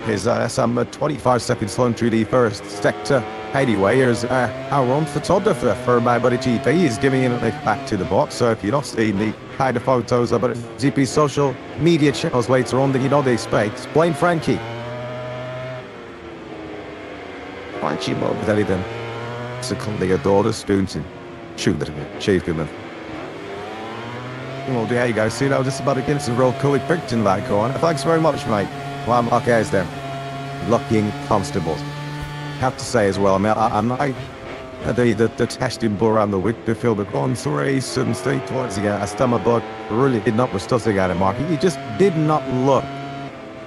His some 25 seconds slow through the first sector. Anyway, here's our own photographer for MotoGP. He's giving him a lift back to the box. So if you're not seeing the kind of photos of GP social media channels later on, then you know they expect. Blame Frankie. Frankie Morbidelli then. Secondly, adore the students and shoot at him, chase him. Well, there you go. See, now just about to get some real cool picture in that corner. Thanks very much, mate. Well, I'm lucky as them. Lucking constables. Have to say as well, I mean, I'm not the testing ball around the week to feel the gone 3 and 3 towards again. I stomach bug really did not was stuffing at him, Mark. He just did not look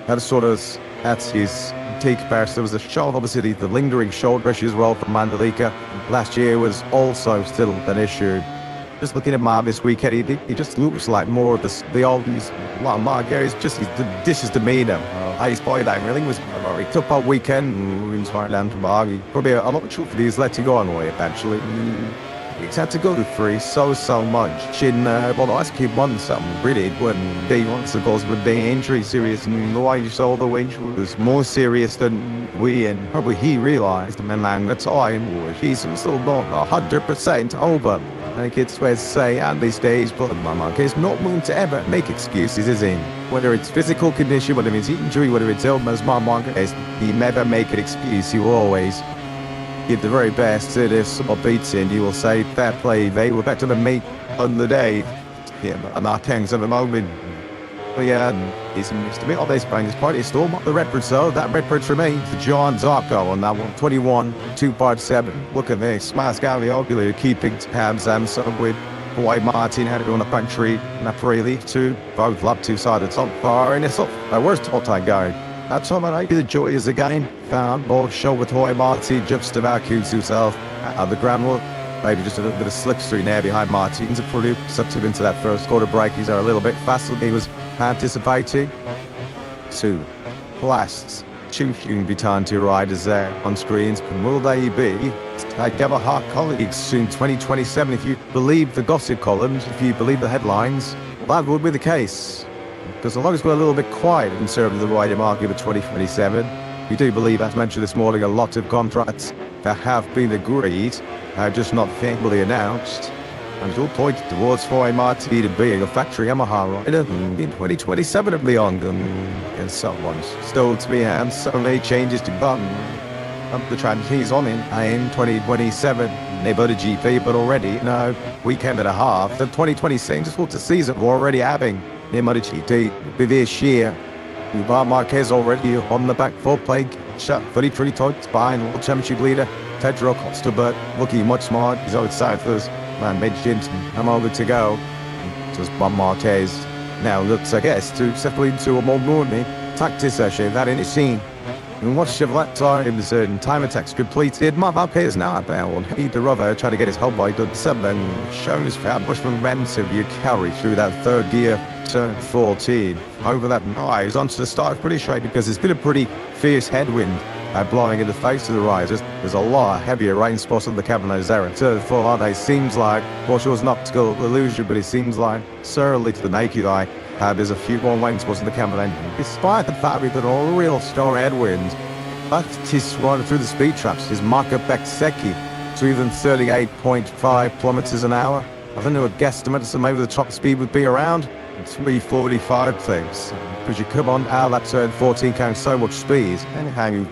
at sort of at his take pass. There was a shoulder, obviously the lingering shoulder issue as well from Mandalika. Last year was also still an issue. Just looking at Mark this weekend, he just looks like more of the old, Mark Gary's just his demeanour. His body language was he took that weekend and inspired down to Mark. Probably a lot of truth that he's letting go on the way eventually. He's had to go to 3 so much in well, the last few months. Really, when they once of course with the injury serious, and the way you saw the injury was more serious than we and probably he realised. And then the time was he's still not 100% over. I think it's fair to say at these days, but Mark is not willing to ever make excuses, is he? Whether it's physical condition, whether it's injury, whether it's illness, Mark is he never make an excuse. He will always give the very best. It is someone beats in, you will say, fair play, they were better than me on the day. Yeah, but I'm not things at the moment. But yeah, he seems to be all this playing his part. He's still not the Redbird, so that Redbird remains the John Zarco on that one. 21, 2.7. Look at this. Mascali keeping tabs and so with Hawaii Martin had it on a country and a really two. Both lap two sided so far and it's up. My worst all time guy. That's how I the joy is again. Found both show with Hawaii Martin just about accused himself at the Grand Prix. Maybe just a little bit of slipstream there behind Martins and pretty substitute into that first quarter break. He's are a little bit faster than he was anticipating. Two blasts. Choosing Vuitton to riders there on screens. Will they be like Hot colleagues soon 2027 if you believe the gossip columns, if you believe the headlines? Well, that would be the case. Because as long as we're a little bit quiet in terms of the rider market for 2027, we do believe, as mentioned this morning, a lot of contracts that have been agreed are just not formally announced. And it's all pointed towards Hawaii Martin being a factory Yamaha rider in 2027 and beyond. And someone's still to be and so many changes to come. The trend he's on in 2027 MotoGP, but already no weekend and a half. The 2026 is what the season we're already having in MotoGP this year. Marc Marquez already on the back foot playing shot 33 times behind World Championship leader Pedro Costa, but looking much smart. He's outside first. Man, mid-gins, I'm over to go. Just Marc Marquez now looks, I guess, to settle into a more morning tactics session that in his scene. And watch Chevrolet times and time attacks completed. Marc Marquez now about either other trying to get his whole bike done 7. Shows how Bushman Ransom you carry through that third gear turn 14. Over that rise onto the start pretty straight because it's been a pretty fierce headwind blowing in the face of the risers. There's a lot heavier rain spots on the Cabernet there. Turn 4 hard day seems like, well, sure it's not to illusion, but it seems like certainly to the naked eye. There's a few more rain spots in the Cabernet. Despite the fact that all real strong headwinds, but he's running through the speed traps. His Marco Becksecchi to even 38.5 kilometers an hour. I think there were guesstimates that maybe the top speed would be around 345 things. Because you come on out that turn 14 carrying so much speed. Anyhow,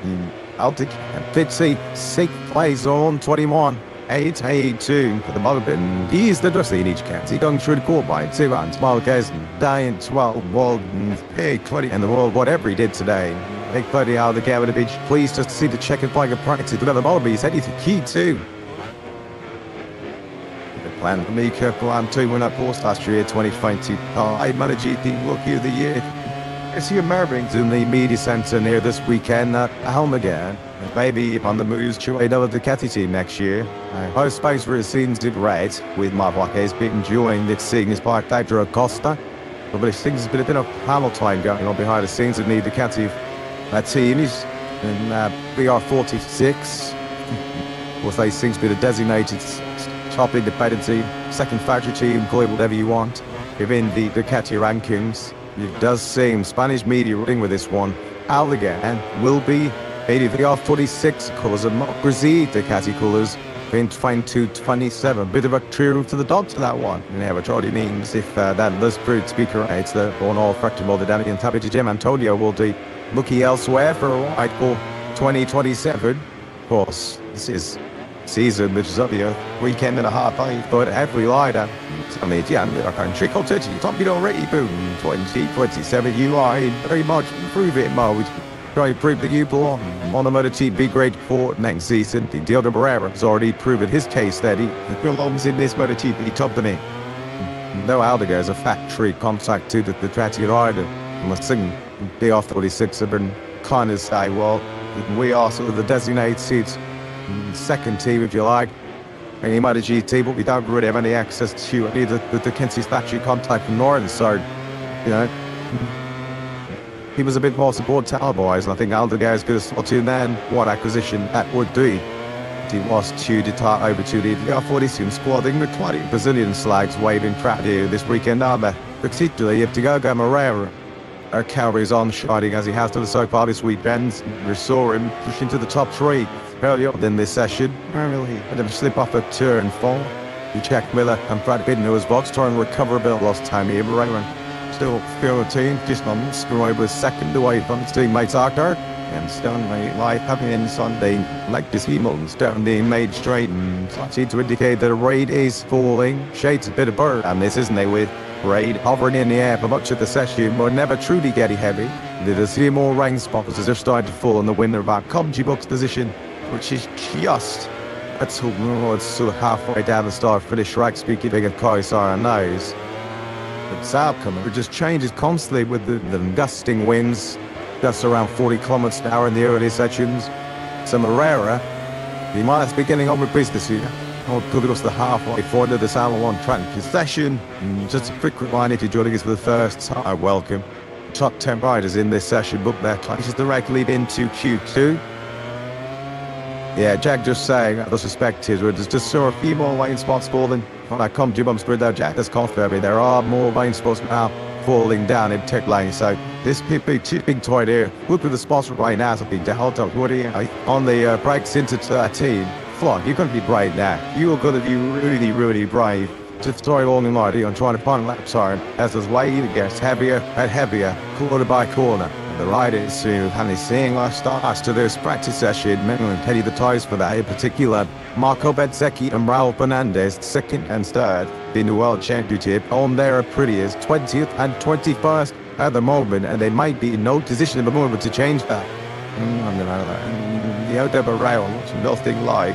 Altic and Fitzy, 6th place on 21. 882 for the moment. He's the dressing in each county. Going through the court by 2 rounds. Marquez dying 12. Walden, Big 20 in the world, whatever he did today. Big 30 out of the game of the beach. Pleased just to see the checkered flag of practice. Another Wallaby. He's heading to key 2. Plan for me, Plan 2 when I paused last year, 2020. I managed the Rookie of the Year. I see Americans in the media centre near this weekend at home again. Maybe on the moves to another Ducati team next year. Our space for scenes did red with Marc Marquez being enjoying this seeing his part Pedro Costa. But it seems there's been a bit of panel time going on behind the scenes in the Ducati team. He's in BR46. With these things be the designated top independent team, second factory team, call it whatever you want. Within the Ducati rankings, it does seem Spanish media running with this one. Alligan will be 46 colours of Grizzy Ducati colours in 22-27. Bit of a true to the dogs to that one. You know what it means if that does prove to be correct. The on all factory molded Danny and Tabi Jim Antonio will be looking elsewhere for a ride for 2027. Of course, this is season which is up here, weekend and a half, but every rider, I mean, yeah, I can trick or touch you, top it already, boom, 2027, you are in very much improve it mode. Try to prove that you belong on the MotoGP grade for next season. Diego Barrera has already proven his case that he belongs in this MotoGP top to me. No Aldiger is a factory contact to the Ducati rider. And let's sing the off 46 have been kind of say, well, we are sort of the designated second team, if you like, any MotoGP, but we don't really have any access to any of the Kenzie's factory contact from Northern, so, you know, he was a bit more support talent-wise, and I think Aldegar is going to slot in then what acquisition that would be. He was to depart over to the R40 squad. I think the 20 Brazilian slags waving crap here this weekend, aren't they? Particularly if Diego Moreira carries on shining as he has done so far this weekend. We saw him push into the top 3 earlier in this session. Really had him slip off at turn 4. Jack Miller and Brad Bidden was box trying to recover a bit of lost time here. Moreira still 15, just on Stroy was second away from his teammates Arthur. And Stanley live having in Sunday like this Hamilton's down the made straight and seem to indicate that the rate is falling. Shades a bit of bird and this isn't they with rain hovering in the air for much of the session, but never truly getting heavy. There's a few more rain spots as they're starting to fall in the wind about Coventry Box position, which is just it's sort of halfway down the start-finish track, speaking of Kaisar and nose. It's outcome, it just changes constantly with the gusting winds, gusts around 40 kilometers an hour in the early sections. Some rarer, the minus beginning over business here. Or could us the halfway forward of the Salmon 1 track session. Just a quick reminder, if you're joining us for the first time, welcome. Top 10 riders in this session book their classes directly into Q2. Yeah, Jack just saying, I suspect is there's just a few more rain spots falling. When I come to bumps with Jack has confirmed there are more rain spots now falling down in tech lane. So this big chipping toy here, look at the spots right now, so the Delta Woody on the brakes into 13. Flood, you're going to be brave now. You are going to be really, really brave to throw along in mighty on trying to find a lap time as this wave gets heavier and heavier, corner by corner. And the riders who have seeing our starts to this practice session, mainly heading the ties for that, in particular, Marco Bezzecchi and Raul Fernandez, second and third in the World Championship, on their prettiest 20th and 21st at the moment, and they might be in no position at the moment to change that. The out of a rail, nothing like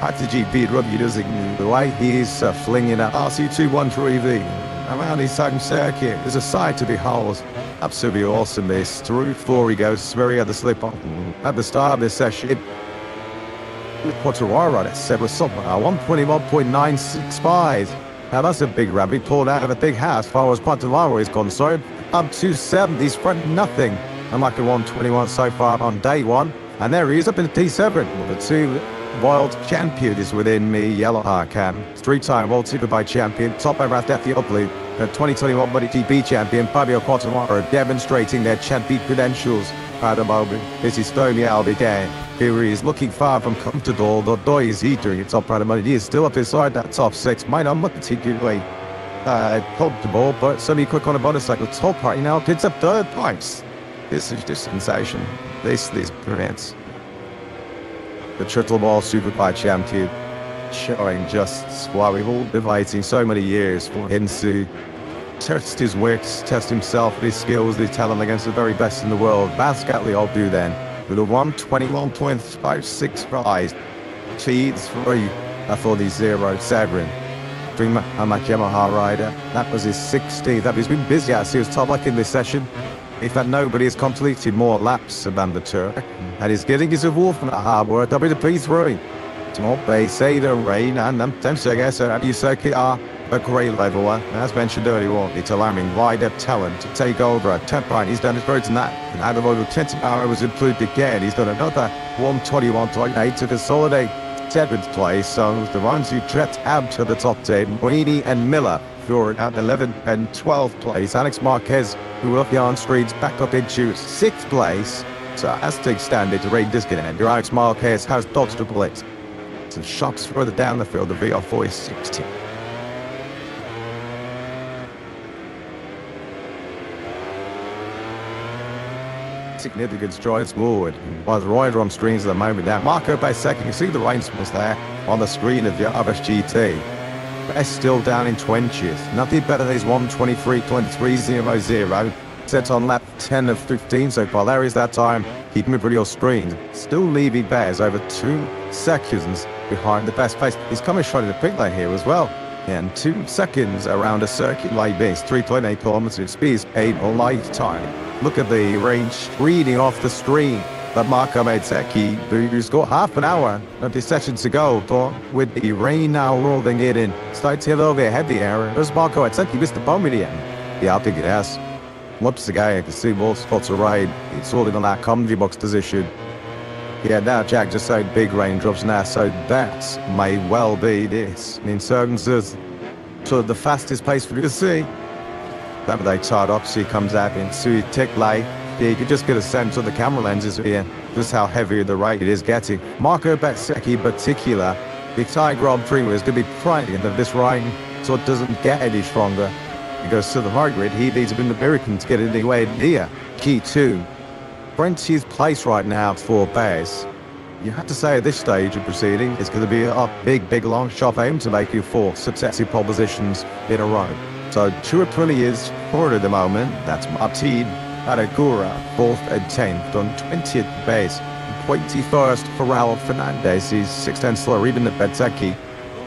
MotoGP rugby doesn't the way he is flinging a RC213V around his home circuit. There's a sight to behold. Absolutely awesome this. Through 4 he goes, very at the slip on. At the start of this session, Quartararo, that said was somewhere 121.965. Now that's a big rabbit pulled out of a big house as far as Quartararo is concerned. Up 270s front nothing. I'm like a 121 so far on day one. And there he is up in T7. Well, the two world champions within me, yellow Arcan. 3-time World Superbike champion, top over Ethiopia. The 2021 MotoGP champion, Fabio Quartararo, demonstrating their champion credentials at the moment. This is Tony Albigan. Here he is looking far from comfortable. The boy is eating it top right of money. He is still up inside that top 6. Might not look particularly comfortable, but certainly quick on a motorcycle. Top part, you know, picks up third points. This is just sensation. This prevents the Triple Ball Superbike champion, showing just why we've all been waiting so many years for him to test his wits, test himself, his skills, his talent against the very best in the world. Bascatli all do then, with a 121.565 feeds 3 for the 0-7. Dreamer, I'm a Yamaha rider. That was his 60th. He's been busy as he was top luck in this session. In fact, nobody has completed more laps than the Turk, and he's getting his reward from the hard work. WP3. Small they say the rain and them I guess you circuit are a great level one. As mentioned earlier, it's allowing rider talent to take over at 10 point. He's done his birds in that, and out of over 20 hours improved again. He's done another 121.8 to consolidate 7th place. So the ones who tripped out to the top 10, Moini and Miller, who are at 11th and 12th place. Alex Marquez, who up the on streets, back up into 6th place. So as to extend it to rate disconnect, Alex Marquez has dodged a bullet. Some shots further down the field, the VR4 is 60. Significant strides forward. While the rider on screens at the moment now, Marco Bezzecchi, you can see the rain spots there on the screen of the Abbas GT. Best still down in 20th. Nothing better than his 123.23.00. Set on lap 10 of 15 so far. There is that time. Keeping it pretty on screen. Still leaving Bears over 2 seconds behind the best place. He's coming short of the pit lane here as well. And 2 seconds around a circuit like this. 3.8 kilometers speed, 8 a lifetime. Look at the range reading off the screen. But Marco Bezzecchi, who's got half an hour of this session to go, but with the rain now rolling it in, starts to hit over heavy error. There's Marco Bezzecchi missed the bomb in the end. Yeah, I think it has. Whoops, the guy, I can see more spots of ride. It's holding on that comedy box position. Yeah, now Jack just said big raindrops now, so that may well be this. In terms of sort of the fastest pace for you to see. That they tied up, so he comes out into tick lane. Yeah, you can just get a sense of the camera lenses here, just how heavy the rate it is getting. Marco Bezzecchi in particular, the Thai Grand Prix is going to be praying that this rain so it doesn't get any stronger. He goes to the high grid, he needs a bit of American to get anywhere near key 2. Frenchie's place right now for Bears. You have to say at this stage of proceeding, it's going to be a big long shot aim to make you 4 successive pole positions in a row. So Chiapulli is forward at the moment. That's Martin Aragura, 4th and 10th on 20th base. 21st for Raul Fernandez. He's 6 tenths slower, even at Bezzecchi.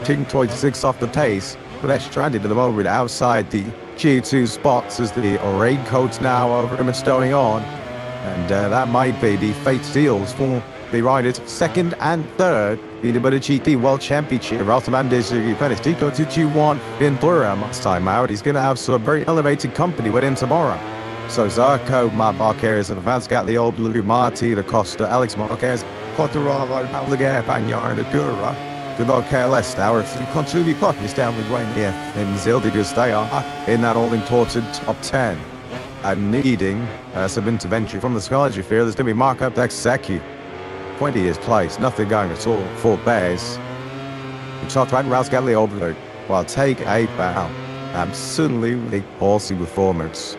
2.6 off the pace. But they're stranded at the moment outside the Q2 spots as the raincoat's now over him and stoning on. And that might be the fate seals for the riders 2nd and 3rd in the MotoGP World Championship. Raul Fernandez finished Eco 221 in Burma last time out. He's going to have some very elevated company with him tomorrow. So Zarco, Marquez, and Vance Gagliol, Blue Marti, Da Costa, Alex Marquez, Quartararo, Pavlager, Bagnaia, and Agura. Good luck, KLS now. If you continue pockets down with rain here in Zildi, because they are in that all-important top 10. And needing some intervention from the Sky Fear, there's going to be Marco Bezzecchi. 20th place, nothing going at all for Bears. The top right, Rouse Gagliol, while take a bow. Absolutely awesome performance.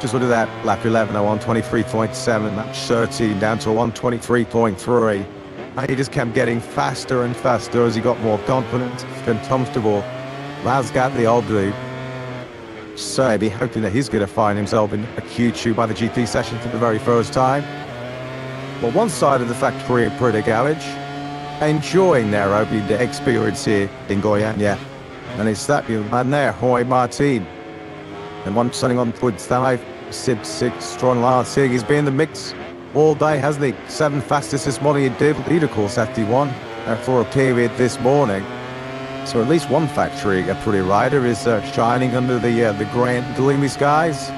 Just look at that, lap 11, 123.7, lap 13 down to 123.3. And he just kept getting faster and faster as he got more confident and comfortable. Raz Gagliol, so I'd be hoping that he's going to find himself in a Q2 by the GP session for the very first time. Well, one side of the factory at Prida Garage, enjoying their opening day experience here in Goiânia. And it's that young man there, Jorge Martin. And one running on foot 5, Sib 6, strong last here. He's been in the mix all day, hasn't he? 7th fastest this morning. He did lead, of course, after he won for a period this morning. So at least one factory, a pretty rider, is shining under the grand gloomy skies.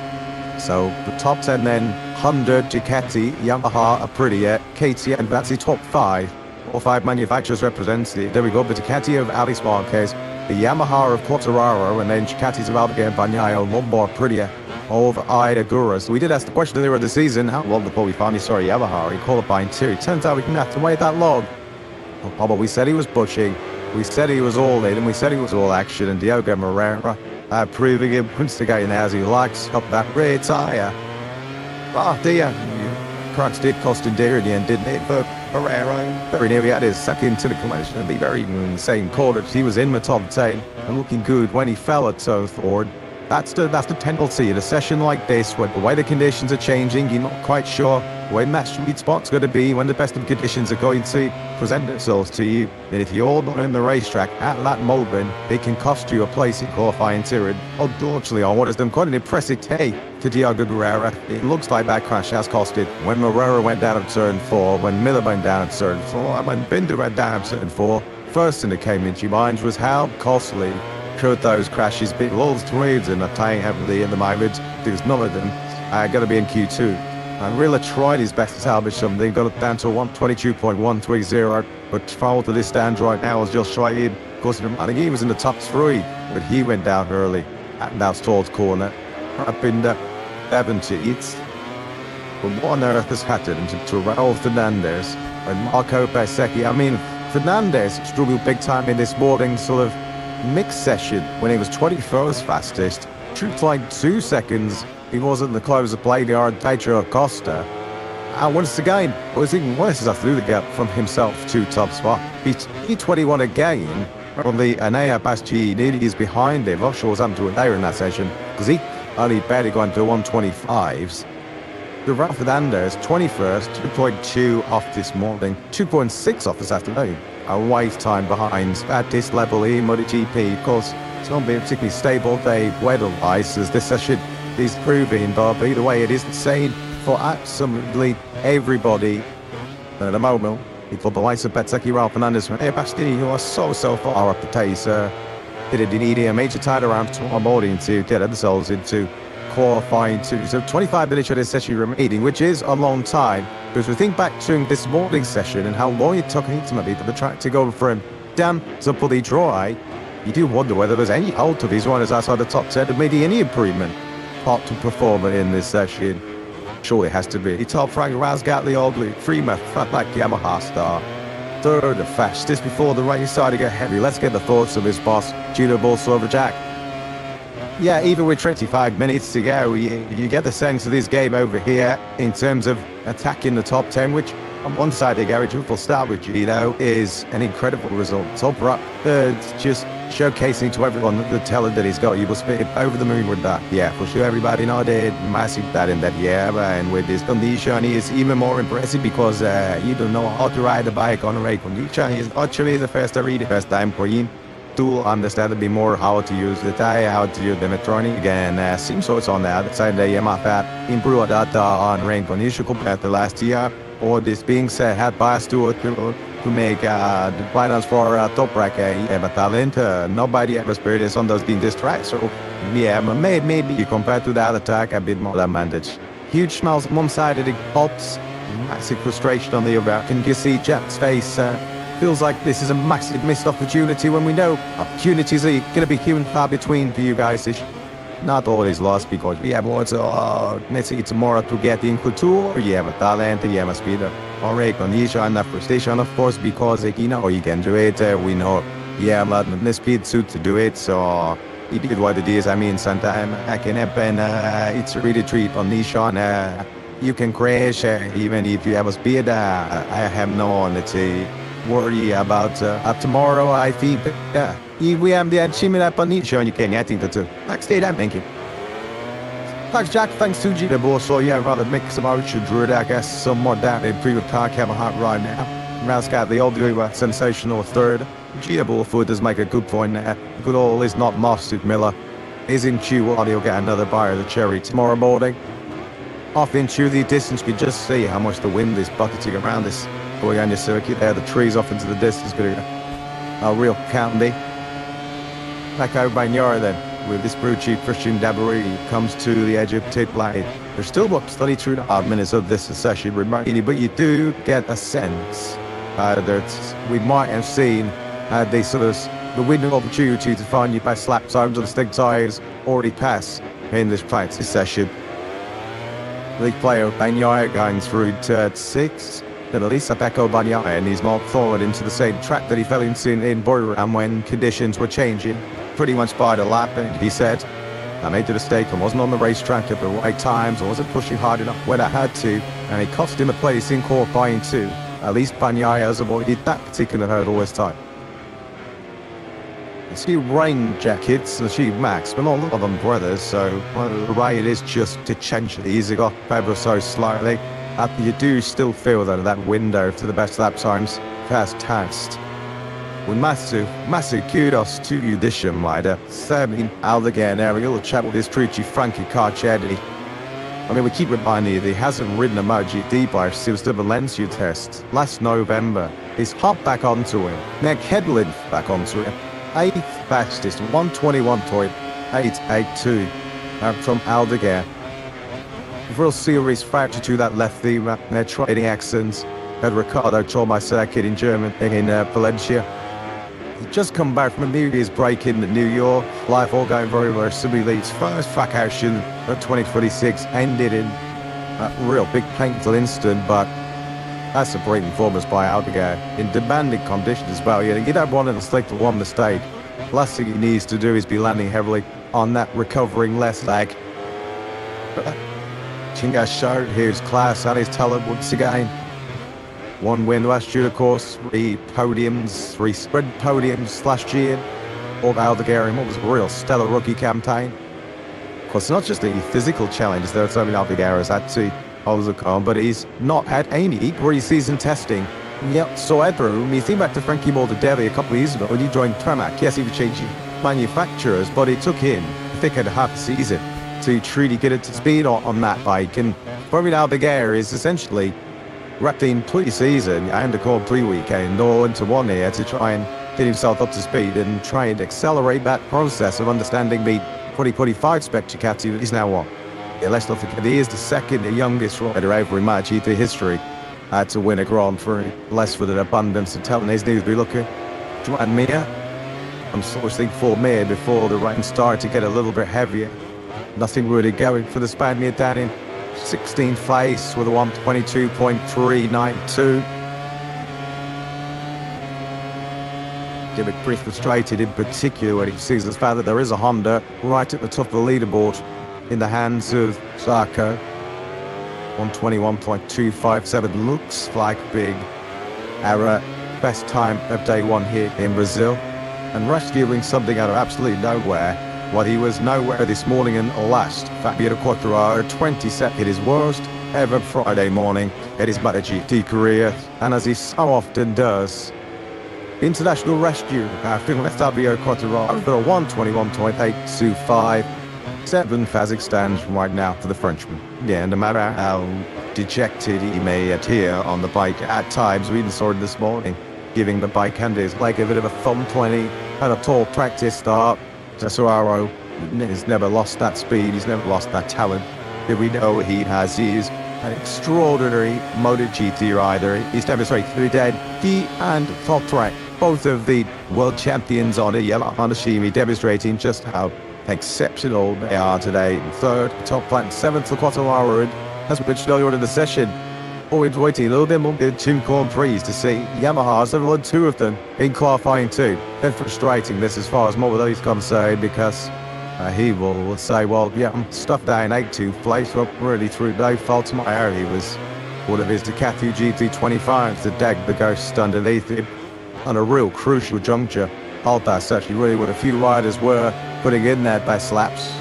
So the top 10 then, Honda, Ducati, Yamaha, Aprilia, KTM, that's the top 5. All 5 manufacturers represented. There we go, the Ducati of Alex Marquez, the Yamaha of Quartararo, and then Ducati's of Alberto Bagnaia, Lombard, Aprilia, of Agura. So we did ask the question earlier of the season, how long before we finally saw Yamaha in qualifying 2. It turns out we didn't have to wait that long. But we said he was pushing, we said he was all in, and we said he was all action, and Diogo Moreira proving him once again as he likes up that rear tyre. Oh dear, crunch did cost him dear in the end, didn't it? But Moreira very nearly had his second to the collision and the very insane corner. He was in the top 10 and looking good when he fell at so forward. That's the tendency in a session like this, when the weather conditions are changing, you're not quite sure when that sweet spot's going to be, when the best of conditions are going to present themselves to you. And if you're not in the racetrack at that moment, it can cost you a place in qualifying 2. And unfortunately, I wanted them quite an impressive day to Diogo Moreira. It looks like that crash has cost it. When Moreira went down at turn 4, when Miller went down at turn 4, and when Binder went down at turn 4, first thing that came into your mind was how costly could those crashes be. Lots of trades and are tying heavily in the mileage, because none of them are going to be in Q2. And Rilla tried his best to salvage something, got it down to 122.130, but foul to this stand right now is just right in. Of course, I think he was in the top 3, but he went down early at that stalled corner. Up in the 70s. But what on earth has happened to Raul Fernandez and Marco Bezzecchi? I mean, Fernandez struggled big time in this morning sort of mixed session when he was 21st fastest. Truth like 2 seconds, he wasn't the close of play yard Pedro Acosta. And once again, it was even worse as I threw the gap from himself to top spot. He's E21 again on the Anea Bastianini is behind him. Offshore was up to it there in that session because he only barely got into 125s. The Raul Fernandez 21st, 2.2 off this morning, 2.6 off this afternoon. A waste time behind at this level in MotoGP. Of course, it's not been a particularly stable day weather-wise as this session is proving, but either way, it is insane for absolutely everybody at the moment. For the likes of Bezzecchi, Raul Fernandez, and Bastini, who are so far up the pace. They need a major turnaround tomorrow morning to get themselves into qualifying 2. So 25 minutes of this session remaining, which is a long time. Because we think back to this morning's session and how long it took ultimately for the track to go from damp to fully dry, you do wonder whether there's any hope of these runners outside the top 10 and maybe any improvement part to perform in this session. Surely it has to be. Top rank Raz Gagliol, Freeman, front like Yamaha star. 3rd the fastest before the race started to get heavy. Let's get the thoughts of his boss, Gino Bolsova-Jack. Yeah, even with 25 minutes to go, you get the sense of this game over here in terms of attacking the top 10, which On one side, the garage full start with Gino is an incredible result. Top up thirds, just showcasing to everyone the talent that he's got. You will be over the moon with that. Yeah, for sure, everybody know did massive that in that year. And with this condition, he is even more impressive because he don't know how to ride a bike on a race condition. He's actually the first time for him to understand a bit more how to use the tire, how to use the electronic. Again, seems so it's on the other side, the Yamaha improved that on rain condition compared to last year. All this being said, had passed to make the finals for top bracket. He have a talent. Nobody ever experienced on those being this track. So yeah, maybe compared to the other track, a bit more advantage. Huge smiles on one side of the pops, massive frustration on the other. Can you see Jack's face? Feels like this is a massive missed opportunity when we know opportunities are going to be few and far between for you guys. Not always lost because we have also, let's see, tomorrow to get in couture. You have a talent, you have a speed, or a condition, and a frustration, of course, because you know you can do it. We know you have the speed suit to do it, so it is what it is. I mean, sometimes it can happen. It's a really treat condition. You can crash even if you have a speed. I have no, let's say, worry about tomorrow. I think if we have the achievement up on each you can get into two. Next day, thank you. Thanks, Jack. Thanks to G. So yeah, rather mix some ocean druid, I guess, some more down in previous car have a hot right now. Rascat, the old doing sensational third. G. Foot does make a good point there. Good all is not Mustard Miller. Is in Q1, he'll get another bar of the cherry tomorrow morning. Off into the distance, you can just see how much the wind is bucketing around this. Going on your circuit there, the trees off into the distance, a real candy. Back out by Nyara then, with this brew chief Christian Dabari comes to the edge of pit lane. There's still about 32 minutes of this session remaining, but you do get a sense that we might have seen the window of opportunity to find your best lap times on the stick tires already pass in this practice session. The player Banyaya going through turn 6. Then Elisa Pecco Bagnaia, and he's not forward into the same track that he fell into in Buriram when conditions were changing pretty much by the lap. And he said, I made the mistake and wasn't on the racetrack at the right times, I wasn't pushing hard enough when I had to, and it cost him a place in qualifying too. At least Bagnaia has avoided that particular hurdle this time. A few rain jackets, a few Max, but not a lot of them brothers, so the right it is just to change it easy got ever so slightly. You do still feel that window to the best lap times fast test. With massive kudos to you this year, rider. Serving Aldegan area, will chat with this Trucci Frankie Carcetti. I mean, we keep reminding you that he hasn't ridden a MotoGP bike since the Valencia test last November. He's hopped back onto him, Nick Headland back onto him. 8th fastest, 121.882 from Aldegan. Real serious fracture to that left femur. They're trading accents. Had Ricardo tore my circuit in Germany in Valencia. He's just come back from a New Year's break in New York. Life all going very well. Simulates his first track action of 2026 ended in a real big painful incident, but that's a great performance by Aldegan in demanding conditions as well. You don't want to stick to one mistake. Last thing he needs to do is be landing heavily on that recovering left leg. Chinga showed his class and his talent once again. One win last year, of course, 3 spread podiums last year. All Aldegan, what was a real stellar rookie campaign. Of course, not just the physical challenges that Aldegan has had to overcome, but he's not had any pre-season testing. Yep, so Edru, you think back to Frankie Mortadelli a couple of years ago when he joined Pramac. Yes, he was changing manufacturers, but it took him a thick and a half a season to truly get it to speed on that bike. And Formula Aldegan is essentially wrapped in pre-season and a Grand Prix weekend all into one here to try and get himself up to speed and try and accelerate that process of understanding the 2025 spec Ducati that he's now on. Yeah, let's not forget, he is the second youngest rider ever in MotoGP history to win a Grand Prix. Blessed with an abundance of talent. His needs be looking. Joan Mir. I'm sort of thinking for Mir before the rain started to get a little bit heavier. Nothing really going for the Spaniard down in 16th place with a 122.392. He'll be pretty frustrated in particular when he sees the fact that there is a Honda right at the top of the leaderboard in the hands of Zarco. 121.257 looks like big error. Best time of day one here in Brazil. And rescuing something out of absolutely nowhere. While he was nowhere this morning and last, Fabio Quartararo 22nd his worst ever Friday morning in his MotoGP career. And as he so often does, international rescue after Fabio Quartararo for a 121.825. 7th as it stands right now for the Frenchman. Yeah, no matter how dejected he may appear on the bike at times, we even saw it this morning, giving the bike and his like a bit of a thumb 20 and a tall practice start. Quartararo has never lost that speed, he's never lost that talent. That we know he has. He is an extraordinary MotoGP rider. He's demonstrated that he and Top Track, both of the world champions on a Yamaha machine, demonstrating just how exceptional they are today. Third, top flat, 7th for Quartararo, as mentioned earlier in the session. Always waiting a little bit more than 2 Grand Prix to see Yamahas. There were 2 of them in qualifying too. It's frustrating this as far as Moto2 is concerned, because he will say, well, yeah, I'm stuffed down 8th place, but really through no fault of my own. He was one of his Ducati GT25s that dagged the ghost underneath him on a real crucial juncture. That's actually really what a few riders were putting in their best laps.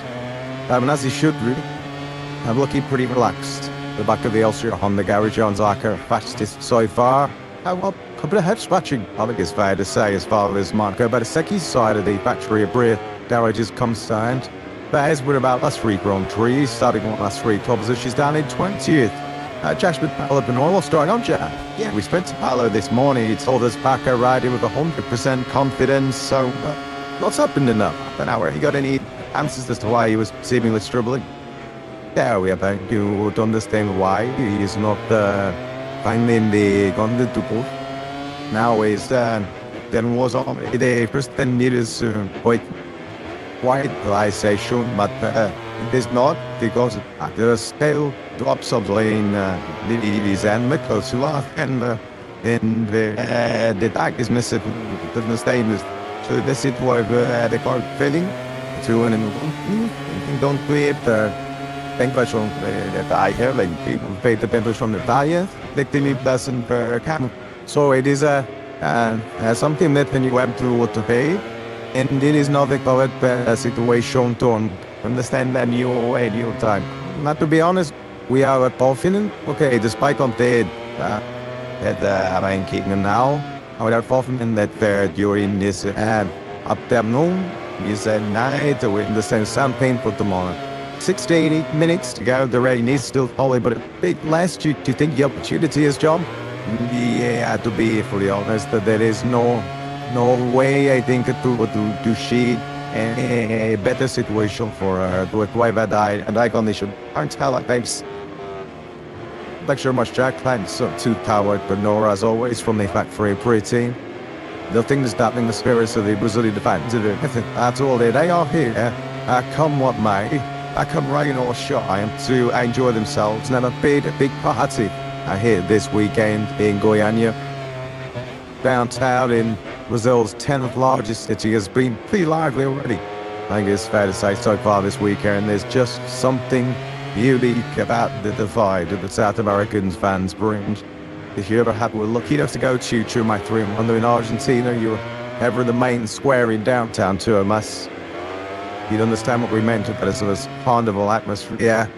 And as he should really. I'm looking pretty relaxed. The back of the Austria Honda garage on Zaka, fastest so far. Well, a bit of head scratching, I think it's fair to say, as far as Marco Bertesecchi's side of the factory of Brea garage is concerned. That is with about last 3 Grand Prix, starting on last 3 top positions down in 20th. Jasper Paolo Benoit starting on Jack. Yeah, we spoke to Paolo this morning. He told us Paco riding with 100% confidence, so what's happened enough? I don't know where he got any answers as to why he was seemingly struggling. Yeah, we have to understand why he is not finding the Gonda Dupo. Now he's then was on the first 10 meters quite realization, but it is not, because the scale drops of lane Lili's and Mikosula, and the tag is missing. The same is so this is why the car failing to and don't create temperature from the tire, like people pay the temperature from the tire, like the new person per camera. So it is something that you have to pay, and it is not a situation to understand that your time. Not to be honest, we are confident. Okay, despite on the ranking now, we are confident that during this afternoon is a night we understand something for tomorrow. 6 to 8 minutes to go. The rain is still falling, but a bit less. Do you think the opportunity is, John? Yeah, to be fully honest, there is no way I think to see a better situation for with weather and eye condition. Aren't hell thanks. Thanks very much, Jack. Thanks to Coward Bernora, as always, from the factory pre-team. The thing that's stopping the spirits of the Brazilian fans at all. They are here, come what may. Come rain or shine, to enjoy themselves and have a big party here this weekend in Goiânia. Downtown in Brazil's 10th largest city has been pretty lively already. I think it's fair to say so far this weekend there's just something unique about the divide that the South American fans bring. If you ever were lucky enough to go to my 3-1 in Argentina, you're ever in the main square in downtown Tuamas, you'd understand what we meant about a sort of carnival atmosphere. Yeah.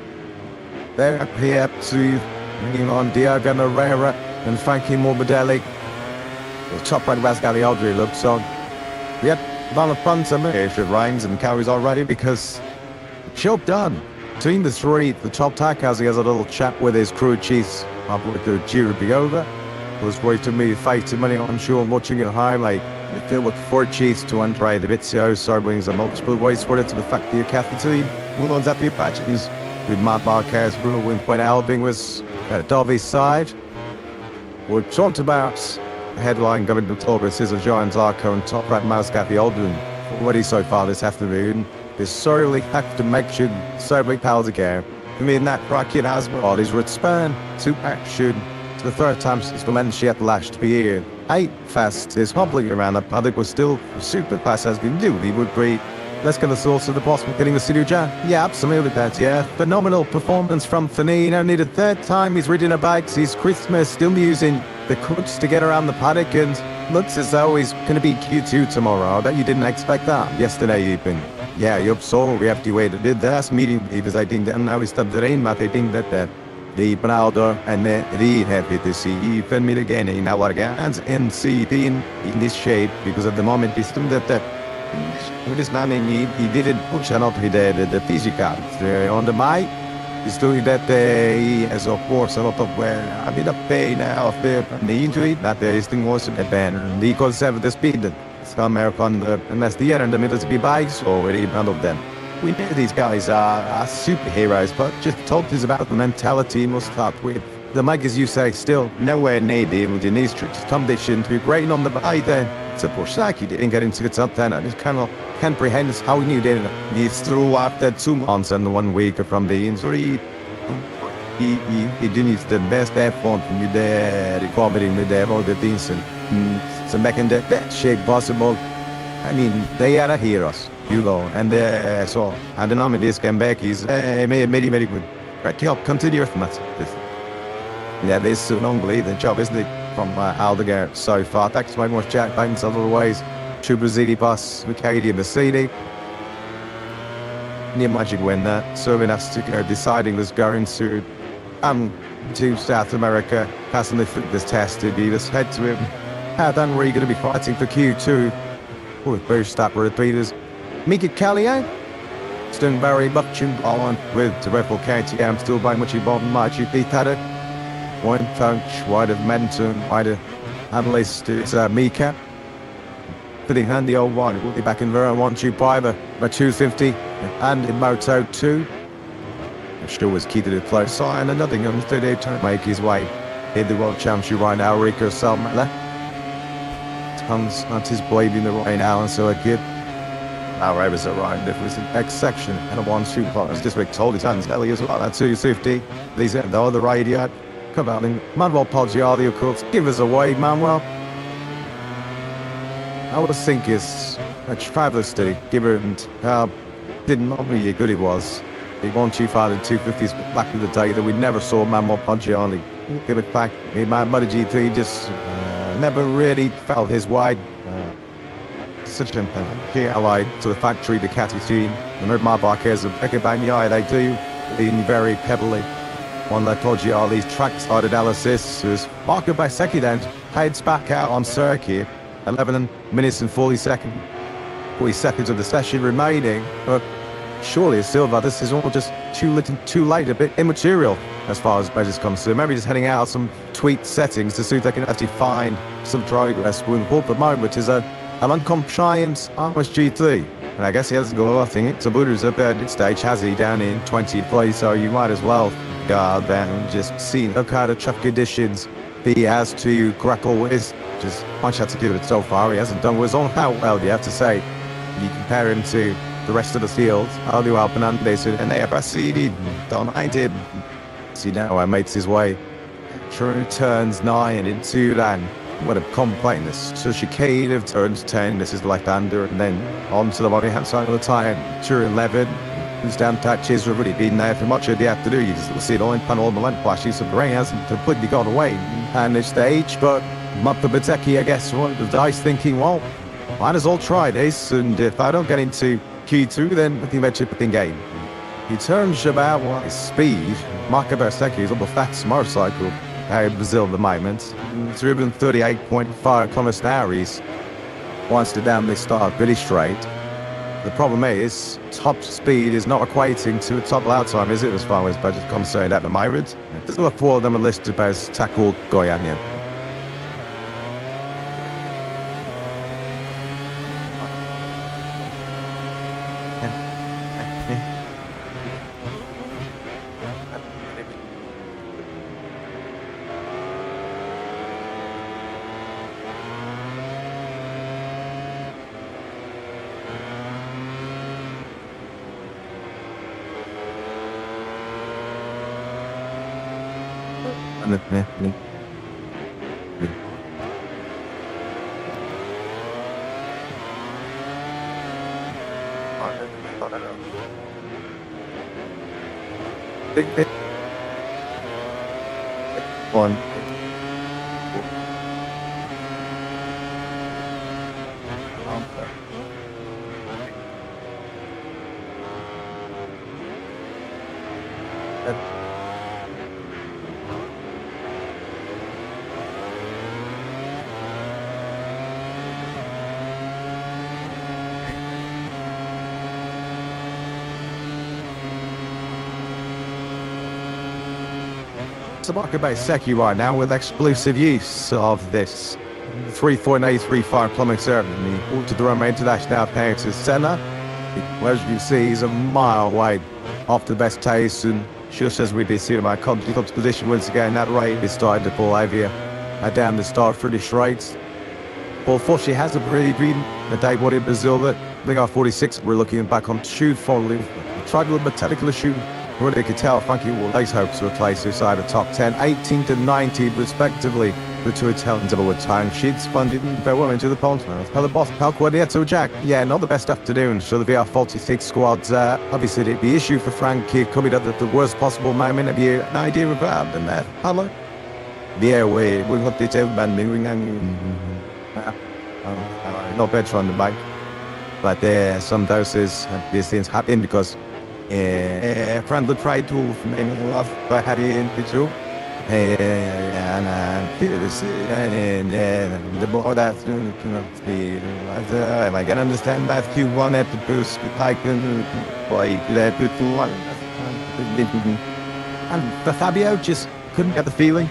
They're here to bring on Diego Moreira and Frankie Morbidelli. The top right Rascali Audrey looks on. Yep, on the front of me if it rains and carries already, because job done. Between the 3, the top Takazi has a little chat with his crew chiefs after the Giro be over. It was great to meet face to many on shore watching it highlight. It filled with 4 chiefs to Andre the Vizio, servings and multiple ways for it to the factory of Catholic We'll on that patches with Matt Marquez, Bruno when Albing was at Derby's side. We talked about headline going to talk with Cesar Giant Zarco and top right Mousecappi Oldham already so far this afternoon. They sorely have to make sure Sobering Pals again. I mean, that bracket has brought his return to action to the 3rd time since Valencia last year. 8 fast is hobbling around the paddock was still super fast as been due. He would be let's get the source of the boss getting the studio jam. Yeah, absolutely, that. Yeah, phenomenal performance from Fanino. Only the third time he's ridden a bike since Christmas, still using the crutch to get around the paddock, and looks as though he's going to be Q2 tomorrow. I bet you didn't expect that yesterday even. Yeah, you saw we have to wait. Did this meeting because I think that now we stopped the rain, but I think that the Browder and the happy to see even meet again in our hands and see it in this shape, because at the moment it's still that with this man he didn't push a lot with the physical on the mic. He's doing that he has of course a lot of a bit of pain of the injury, that his thing was a ban. He conserved the speed. Some American and that's the end in the middle to be bikes already, none of them. We know these guys are superheroes, but just talk is about the mentality must start with. The mic, as you say, still nowhere near the in these conditions to be great on the bike. Then it's a push like he didn't get into the top 10. I just cannot comprehend how he did it. He's through after 2 months and 1 week from the injury. He didn't the best effort with the recovery with the all the things and so making the best shape possible. I mean, they are heroes, you know, and so I don't know if this comeback is very, very good. Right, continue from that. Yeah, this is an unbelievable job, isn't it, from Aldegar so far. Thanks very much, Jack. Thanks otherwise to Brazili bus with Katie and the CD. Can you imagine when serving us to go deciding was going to South America, passing the fitness test to be just head to him. How then were you going to be fighting for Q2? Oh, first stop for the Peters. Mika Callier? Still very much on with the replicate. I'm still very much involved in my GP paddock. One touch, wide of momentum, wide of analyst is Mika. Pretty handy old one. We'll be back in Vera 125 by 250 and in Moto2. Still was key to the close side and nothing on 38 to make his way in the World Championship right now. Rico Salmela comes not his blade in the right now, and so a kid. Our Ravers arrived. It was the next section and a 1-2 partners. This week told his hands Ellie as well at 250. These are the other radio. Come out in Manuel Poggiardi, of course. Give us away, Manuel. I would think is a fabulous to give it, and didn't know how good he was. He won 2.5 and 250s back in the day that we never saw Manuel Poggiardi. Give it back. MotoGP just never really felt his wide. Such an allied to the factory Ducati team. And my bike has a pick about the eye. They do lean very heavily on the Poggiardi's trackside analysis. As Marco Basecchi then heads back out on circuit. 11 minutes and 40 seconds of the session remaining. But surely, Silva, this is all just too little, too late, a bit immaterial as far as measures concerned. Maybe just heading out some tweak settings to see if they can actually find some progress. We'll hope at the moment, which is an uncompliant RSG3. And I guess he hasn't got nothing. Saburu's up at this stage, has he, down in 20th place, so you might as well guard down and just see the kind of tough conditions he has to grapple with. Just much had to give it so far. He hasn't done with his own how well, you have to say. You compare him to the rest of the field, Aldo Alpenandes and AFSC, don't mind him. See now, I makes his way through turns 9 into then. What a completeness. So chicane of turns 10, this is left-hander, and then on to the right-hand side of the time. Through 11, his down touches have really been there for much of the afternoon. You just see it all in panel on the length flashes, some rain hasn't completely gone away on this stage, but Mappa Bateki, I guess, one of the dice thinking, well, might as well try this, and if I don't get into Q2, then I think that's a in game. He turns about his speed. Marco Bersecchi is on the fast motorcycle out of Brazil at the moment. It's driven 38.5 kilometers an hour. He's wants to down this start really straight. The problem is, top speed is not equating to a top loud time, is it, as far as budget concerned at the moment? There's not 4 of them are listed as Tackle Goianian. One. Sabaka by Seki right now with exclusive use of this 3.835 plumbing ceremony. To the Roma International Paris Senna. As you see, he's a mile wide off the best pace, and just as we've been seeing my club's position once again, that right is starting to pull over down the start for the straights. Well, Foshi has a pretty green the day what in Brazil, but I think our 46 we're looking back on shoot following. Tried with methodical shoot. Where they could tell Frankie will lace hopes to replace inside the top 10, 18 to 19 respectively. The two Italians of with time sheets funded very well into the polls. How the boss, how Quadrato Jack. Yeah, not the best afternoon. So the VR46 squads, obviously the issue for Frankie coming up at the worst possible moment of year. An idea about than that. Hello? Yeah, we've got this band moving and not better on the bike. But some doses these things happen because friend would try to make love by having into too. And the more that I can understand that you wanted to boost like let it one. And Fabio just couldn't get the feeling.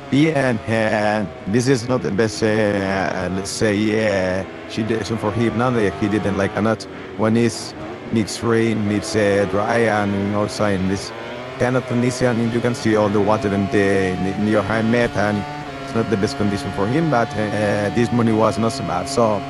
Yeah, and this is not the best, let's say, she did some for him, none if he didn't like a nut. When it's needs rain, needs dry, and also in this kind of condition, you can see all the water in your handmade, and it's not the best condition for him, but this money was not so bad. So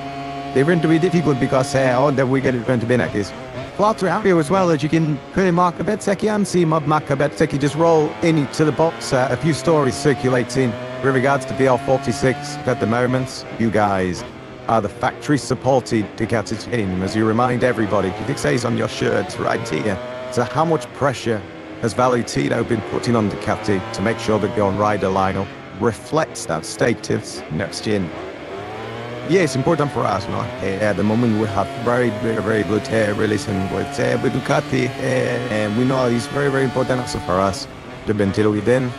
they're going to be difficult because all the weekend is going to be like this. Plots are happy as well as you can put in Mark Abetseki and see Mark Abetseki just roll into the box. A few stories circulating with regards to BL46 at the moment. You guys are the factory supported Ducati team, as you remind everybody. It says on your shirt right here. So how much pressure has Valentino been putting on Ducati to make sure that your rider lineup reflects that status next year? Yeah, it's important for us, no? At the moment we have very good relation with Ducati, and we know it's very important also for us to be until we then.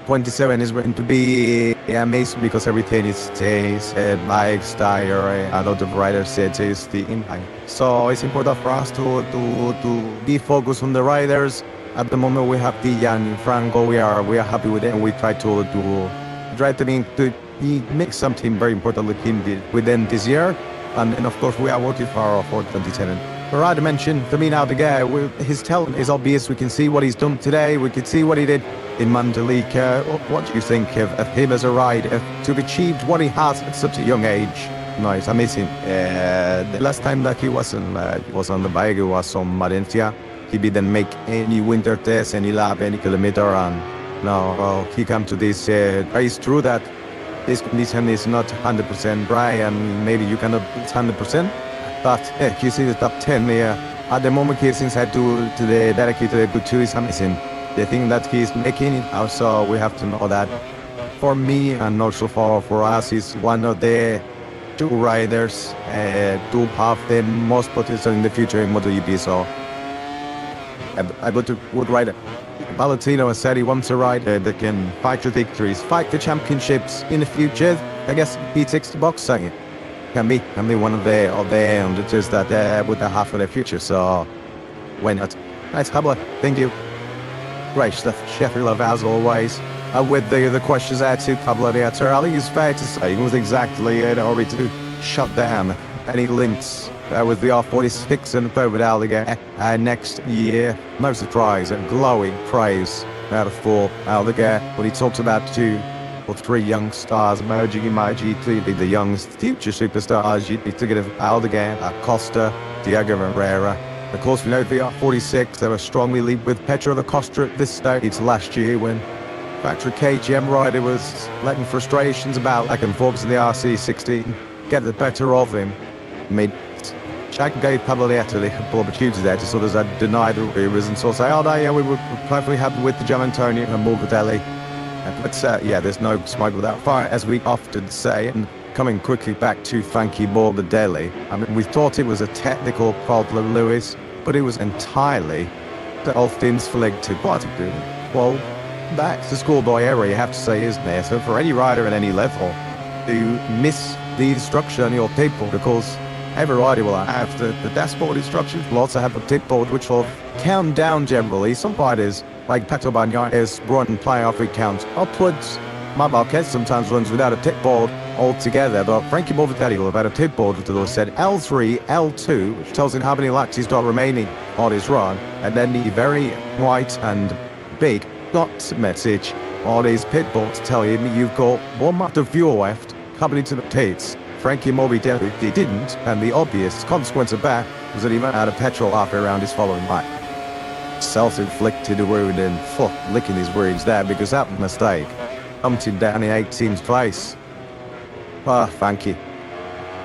27 is going to be amazing because everything is bikes, tire, a lot of riders is the impact. So it's important for us to be focused on the riders. At the moment we have Dijan and Franco, we are happy with them. We try to make something very important with him within this year, and of course we are working for 2010. But I mentioned, to me now the guy, his talent is obvious. We can see what he's done today. We can see what he did in Mandalika. What do you think of him as a rider to have achieved what he has at such a young age? Nice, I miss him. The last time that he was on the bike, he was on Valencia. He didn't make any winter test, any lap, any kilometer, and now he come to this. It's true that this condition is not 100% dry, and maybe you cannot beat 100%. But you see the top 10 at the moment he seems to the directly to the good two is amazing. The thing that he's making also we have to know that for me and also for us is one of the two riders to have the most potential in the future in MotoGP. So I got to good rider. Valentino has said he wants a rider that can fight for victories, fight for championships in the future. I guess he ticks the box saying it. Can be one of the undertakers that would have for the future. So why not? Nice couple. Thank you. Great stuff. Sheffield as always. With the questions to Pablo Ciabatti, I think it's fair to say he was exactly in a hurry to shut down any links with the R46 and David Alligator next year. No surprise and glowing praise out of four Alligator when he talks about two or three young stars emerging in my GT, the young future superstars. You need to get Aldegan, Acosta, Diego Herrera. Of course, we know the R46, they were strongly lead with Pedro Acosta at this stage last year when factory KTM rider was letting frustrations about back and forth in the RC16 get the better of him. Made Jack gave Pablietta the opportunity there to sort of deny the rumors and sort of say, oh no, yeah, we were perfectly happy with the Gianantonio and Morbidelli. But yeah, there's no smoke without fire, as we often say. And coming quickly back to Frankie Morbidelli, I mean, we thought it was a technical problem, Lewis, but it was entirely self-inflicted. What to do? Well, that's the schoolboy error, you have to say, isn't there? So for any rider at any level to miss the instruction on your tip board, because every rider will have the dashboard instructions, will also have a tip board which will count down generally. Some riders, like Pato Bagnares, run playoff, it counts upwards. Marquez sometimes runs without a tip board altogether, but Frankie Morbidelli will have had a tip board which will said L3, L2, which tells him how many laps he's got remaining on his run, and then the very white and big dot message on his pit board to tell him you've got 1 month of fuel left coming into the pits. Frankie Morbidelli didn't, and the obvious consequence of that was that he ran out of petrol halfway around his following lap. Self-inflicted wound and licking his wounds there because that was a mistake. Dumped him down in 18th place. Frankie.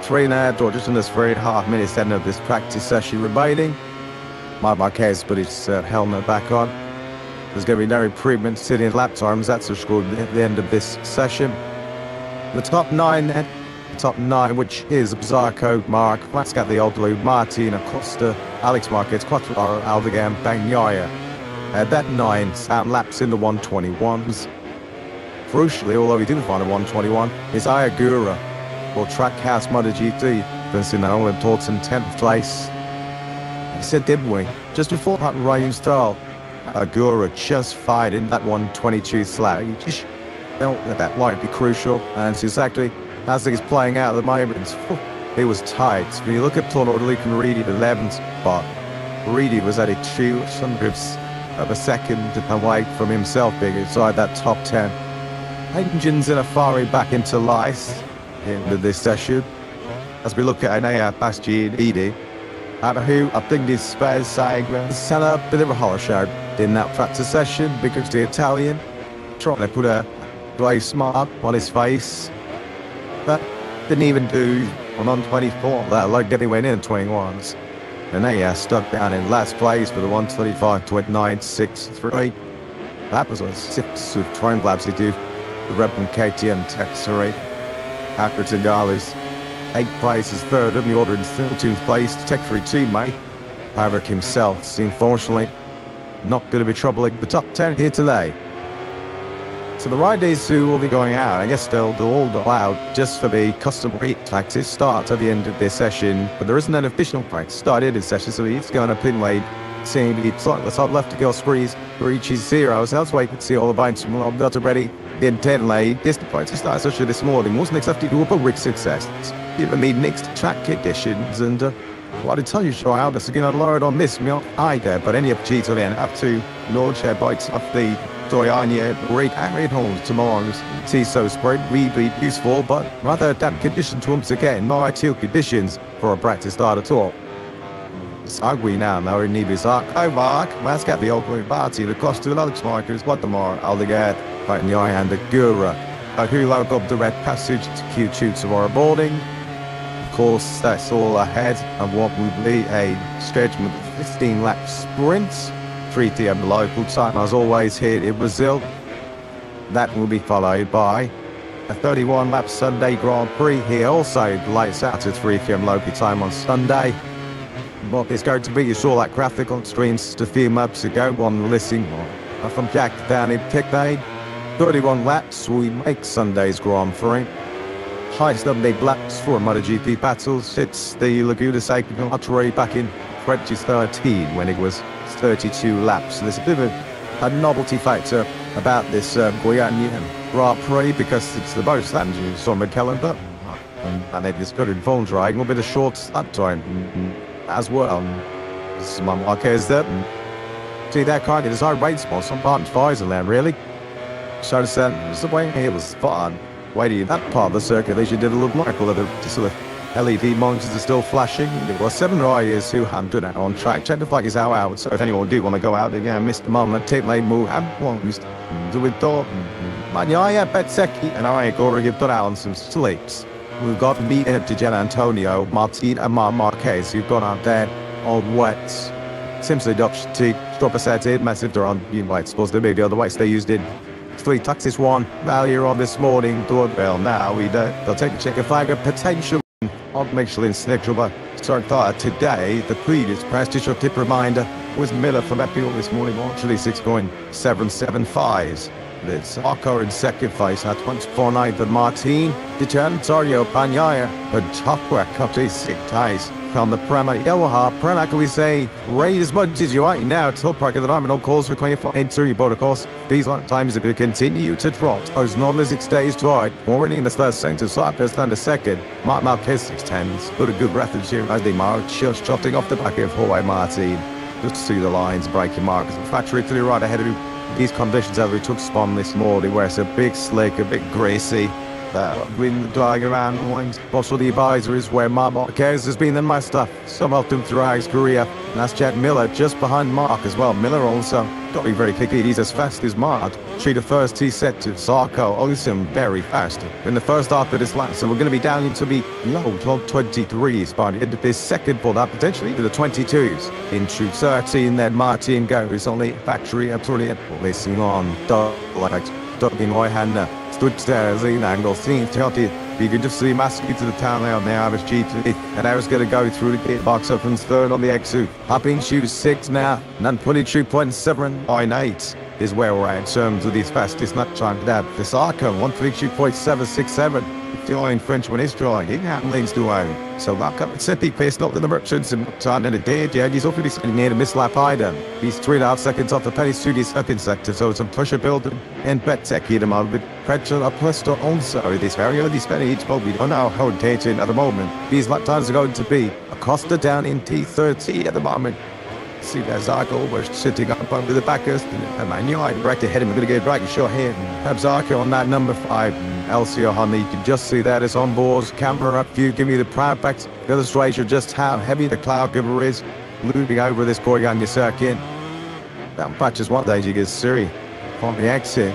3.5 or just under 3.5 minutes end of this practice session remaining. Marquez put his helmet back on. There's going to be no improvement sitting in lap times, that's for sure at the end of this session. The top 9 then. Top 9, which is Zarco, Mark, Pascal the Old Blue, Martin, Acosta, Alex Marquez, Quattraro, Aldegan, Bagnaia. That 9 laps in the 121s. Crucially, although he didn't find a 121, is Ayagura, or Trackhouse MotoGP, finishing that all important 10th place. He said, didn't we? Just before that rain style, Ayagura just fired in that 122 slap. He just felt that might be crucial, and it's exactly as it's playing out at the moment. It was tight. When you look at Toro Luke and Reedy, the 11th spot, Reedy was at a 200ths of a second away from himself being inside that top 10. Engines in a fiery back into life into this session. As we look at Enea, Basti and Edie, who I think is fair saying set up a bit of a horror show in that practice session because the Italian trying to put a very smart on his face, but didn't even do on 24, that like getting went in 21s. Enea stuck down in last place for the 125.29.63. That was a 6 with time laps to do. The Rebel KTM Texari. After Tagalis, 8th place is third in the order in 13th place. Texari teammate, Patrick himself, seemed fortunately not going to be troubling the top 10 here today. So the riders who will be going out, I guess they'll all go out just for the customary practice start at the end of this session, but there isn't an official practice start in this session, so he's going to pin lane, seeing the top left to go sprees reaches 0, so that's why you can see all the bikes from not already in 10 lane. This practice start session this morning wasn't exactly to a big success. Even the next track conditions, and well, I did tell you, sure, how this is going to load on this milk either, but any opportunity to then up to launch their bikes off the Doyania great arid holes tomorrow's TISO spread really useful, but rather damp conditions once again, more ideal conditions for a practice start at all. So we now know in Nibis Mark, Mascat the old blue party, the cost of the Alex Markers, what the more, Aldegat, right in the eye and the Gura, who load up the red passage to Q2 tomorrow morning. Of course, that's all ahead of what will be a schedule of 15 lap sprints. 3 p.m. local time, as always, here in Brazil. That will be followed by a 31-lap Sunday Grand Prix here, also lights out at 3 p.m. local time on Sunday. What is going to be, you saw that graphic on streams just a few months ago on listing from Jack down in Pickney. 31 laps we make Sunday's Grand Prix. Highest number of laps for MotoGP battles. It's the Laguna Seca Artery back in 2013 when it was 32 laps. So there's a bit of a novelty factor about this Guianian Grand Prix because it's the most Andrews on the calendar, and it is good in Vaughn's riding, a bit of short lap time as well. Some Marquez there. See that kind of design race spot, some part fires in there really. So the way it was fun. Waiting in that part of the circuit, they should did a little Michael of the sort of LED monitors are still flashing. There were 7 riders who had done it on track. Check the flag is out. So if anyone do want to go out again, Mr. Moment, tape lane move, have one do it door. Man, yeah, Betseki and I already put out on some sleeps. we've got me and Gian Antonio, Martin and Marquez, who've gone out there on wets. Simply Dutch to drop a set in, massive on you might suppose the maybe otherwise they used it. 3 taxis 1 value on this morning, doorbell now they'll take a check a flag of potential on Michelin schedule, but start thought today the previous practice tip reminder was Miller from Epial this morning, actually 6.775s. This Arco in second place at 149 but Martin, Antonio Pagnaia, but Topwork up to 6 ties from the Prema Yamaha. Prema, can we say, rate as much as you want now. Top park of the diamond, no calls for 24 entry, but of course, these long times are going to continue to drop. As long as it stays dry, already in the third center, Cypress down the second. Mark Marquez 610s, but a good breath of cheer as they march, just trotting off the back of Hawaii Martin. Just see the lines breaking markers. Factory to the right ahead of you. These conditions as we took spawn this morning, where it's a big slick, a bit greasy. Wind driving around lines. Also the advisories where Mark Marquez has been the master. Some of them throughout his career. And that's Jack Miller just behind Mark as well. Miller also got to be very quickly. He's as fast as Mark. Treat the first T set to Sarko. Awesome, very fast. In the first half of this lap, so we're going to be down into the low 12.23s by the end of this second for that, potentially to the 22s. Into 13, then Martin goes on the factory. Brilliant. Listening on. Ducking Hoyhander. Stood stairs in angle, seeing tilted. You can just see Maskey to the town there on the Irish GT. And I was going to go through the gate box up and third on the exit. Hopping shoes 6 now, and 22.798 is where we're at in terms of these fastest not trying to that. The Sarko 122.767. Drawing Frenchman is drawing. He handlings to own. So lock up at City paced up to the merchants and time in the day. Yeah, he's already sitting near the mislap item. He's 3.5 seconds off the Penny Studio second sector, so some pressure building and bet tech hit him out with pressure up Leicester also. This very early spending each boat we don't know how dating at the moment. These lap times are going to be Acosta down in T30 at the moment. See there's Zarko, we're sitting up under the backers, and I knew I'd right ahead him. I'm going to get right short here. Have Zarko on that number 5. Elcio Honey, you can just see that it's on board. Camera up view, give me the proud back illustration just how heavy the cloud giver is. Moving over this Koryanya circuit. That patches one day you get Siri on the exit.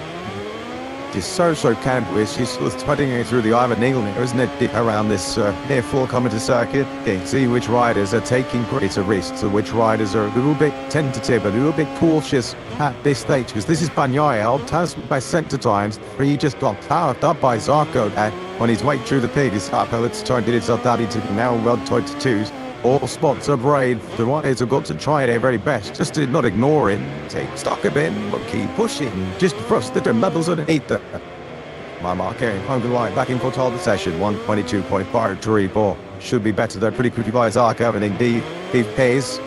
It's so canvas. She's threading it through the Ivan Needle here, isn't it? Around this near full coming to circuit. Okay, see which riders are taking greater risks, and which riders are a little bit tentative, a little bit cautious at this stage. Because this is Bagnaia, Tasman by center times, where he just got powered up by Zarko on his way through the pit. His let's try and get itself down into the now well 22s. All spots are brave. The riders have got to try their very best, just to not ignore it. Take stock a bit, but keep pushing. Just thrust the levels underneath them. My marking, home to line, back in for the session, 122.534. Should be better though, pretty quickly by Zarko, and indeed, he pays.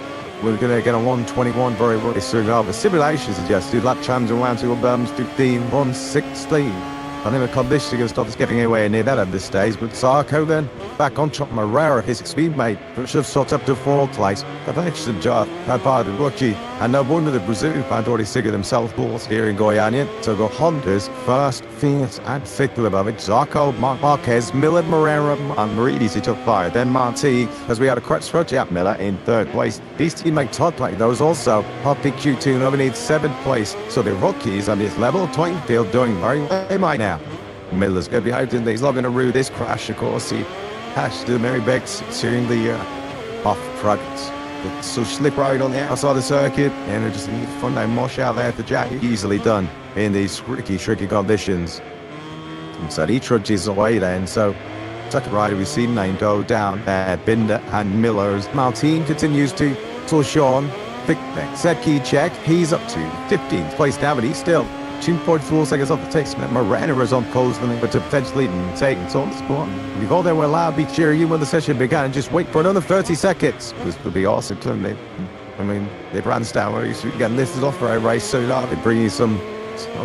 We're going to get a 121 very soon. The simulation suggested lap times around to 15, 116. I think the conditioning and stuff is getting anywhere near that at this stage, but Zarko then back on top. Morera, his speedmate, should have shot up to 4th place. An excellent job by the rookie, and no wonder the Brazilian fan already figured themselves balls here in Goiânia. So got Hondas first, Phoenix, and 5th above it. Zarko, Marquez, Miller, Morera, and Marides he took 5. Then Marti, as we had a crutch for Jack Miller in 3rd place. His teammate Todd Plate, those also Hoppy Q2 nominated 7th place. So the rookies on this level playing field doing very well right now. Miller's going to be out in there. He's not going to rue this crash, of course. He hashed the Mary Becks seeing the off front. So slip right on the outside of the circuit, and it just needs fun now. Mosh out there for Jack. Easily done in these tricky conditions. And so he trudges away then. So second rider we've seen name go down there. Binder and Miller's. Martin continues to Sean. Thick set key check. He's up to 15th place now, but he's still 2.4 seconds off the text. Morena is on pole, but to potentially take it on the spot. You go there, we're allowed to be cheering you when the session began, and just wait for another 30 seconds. This would be awesome, couldn't it? I mean, they ran down where you should get lifted off for a race so that they bring you some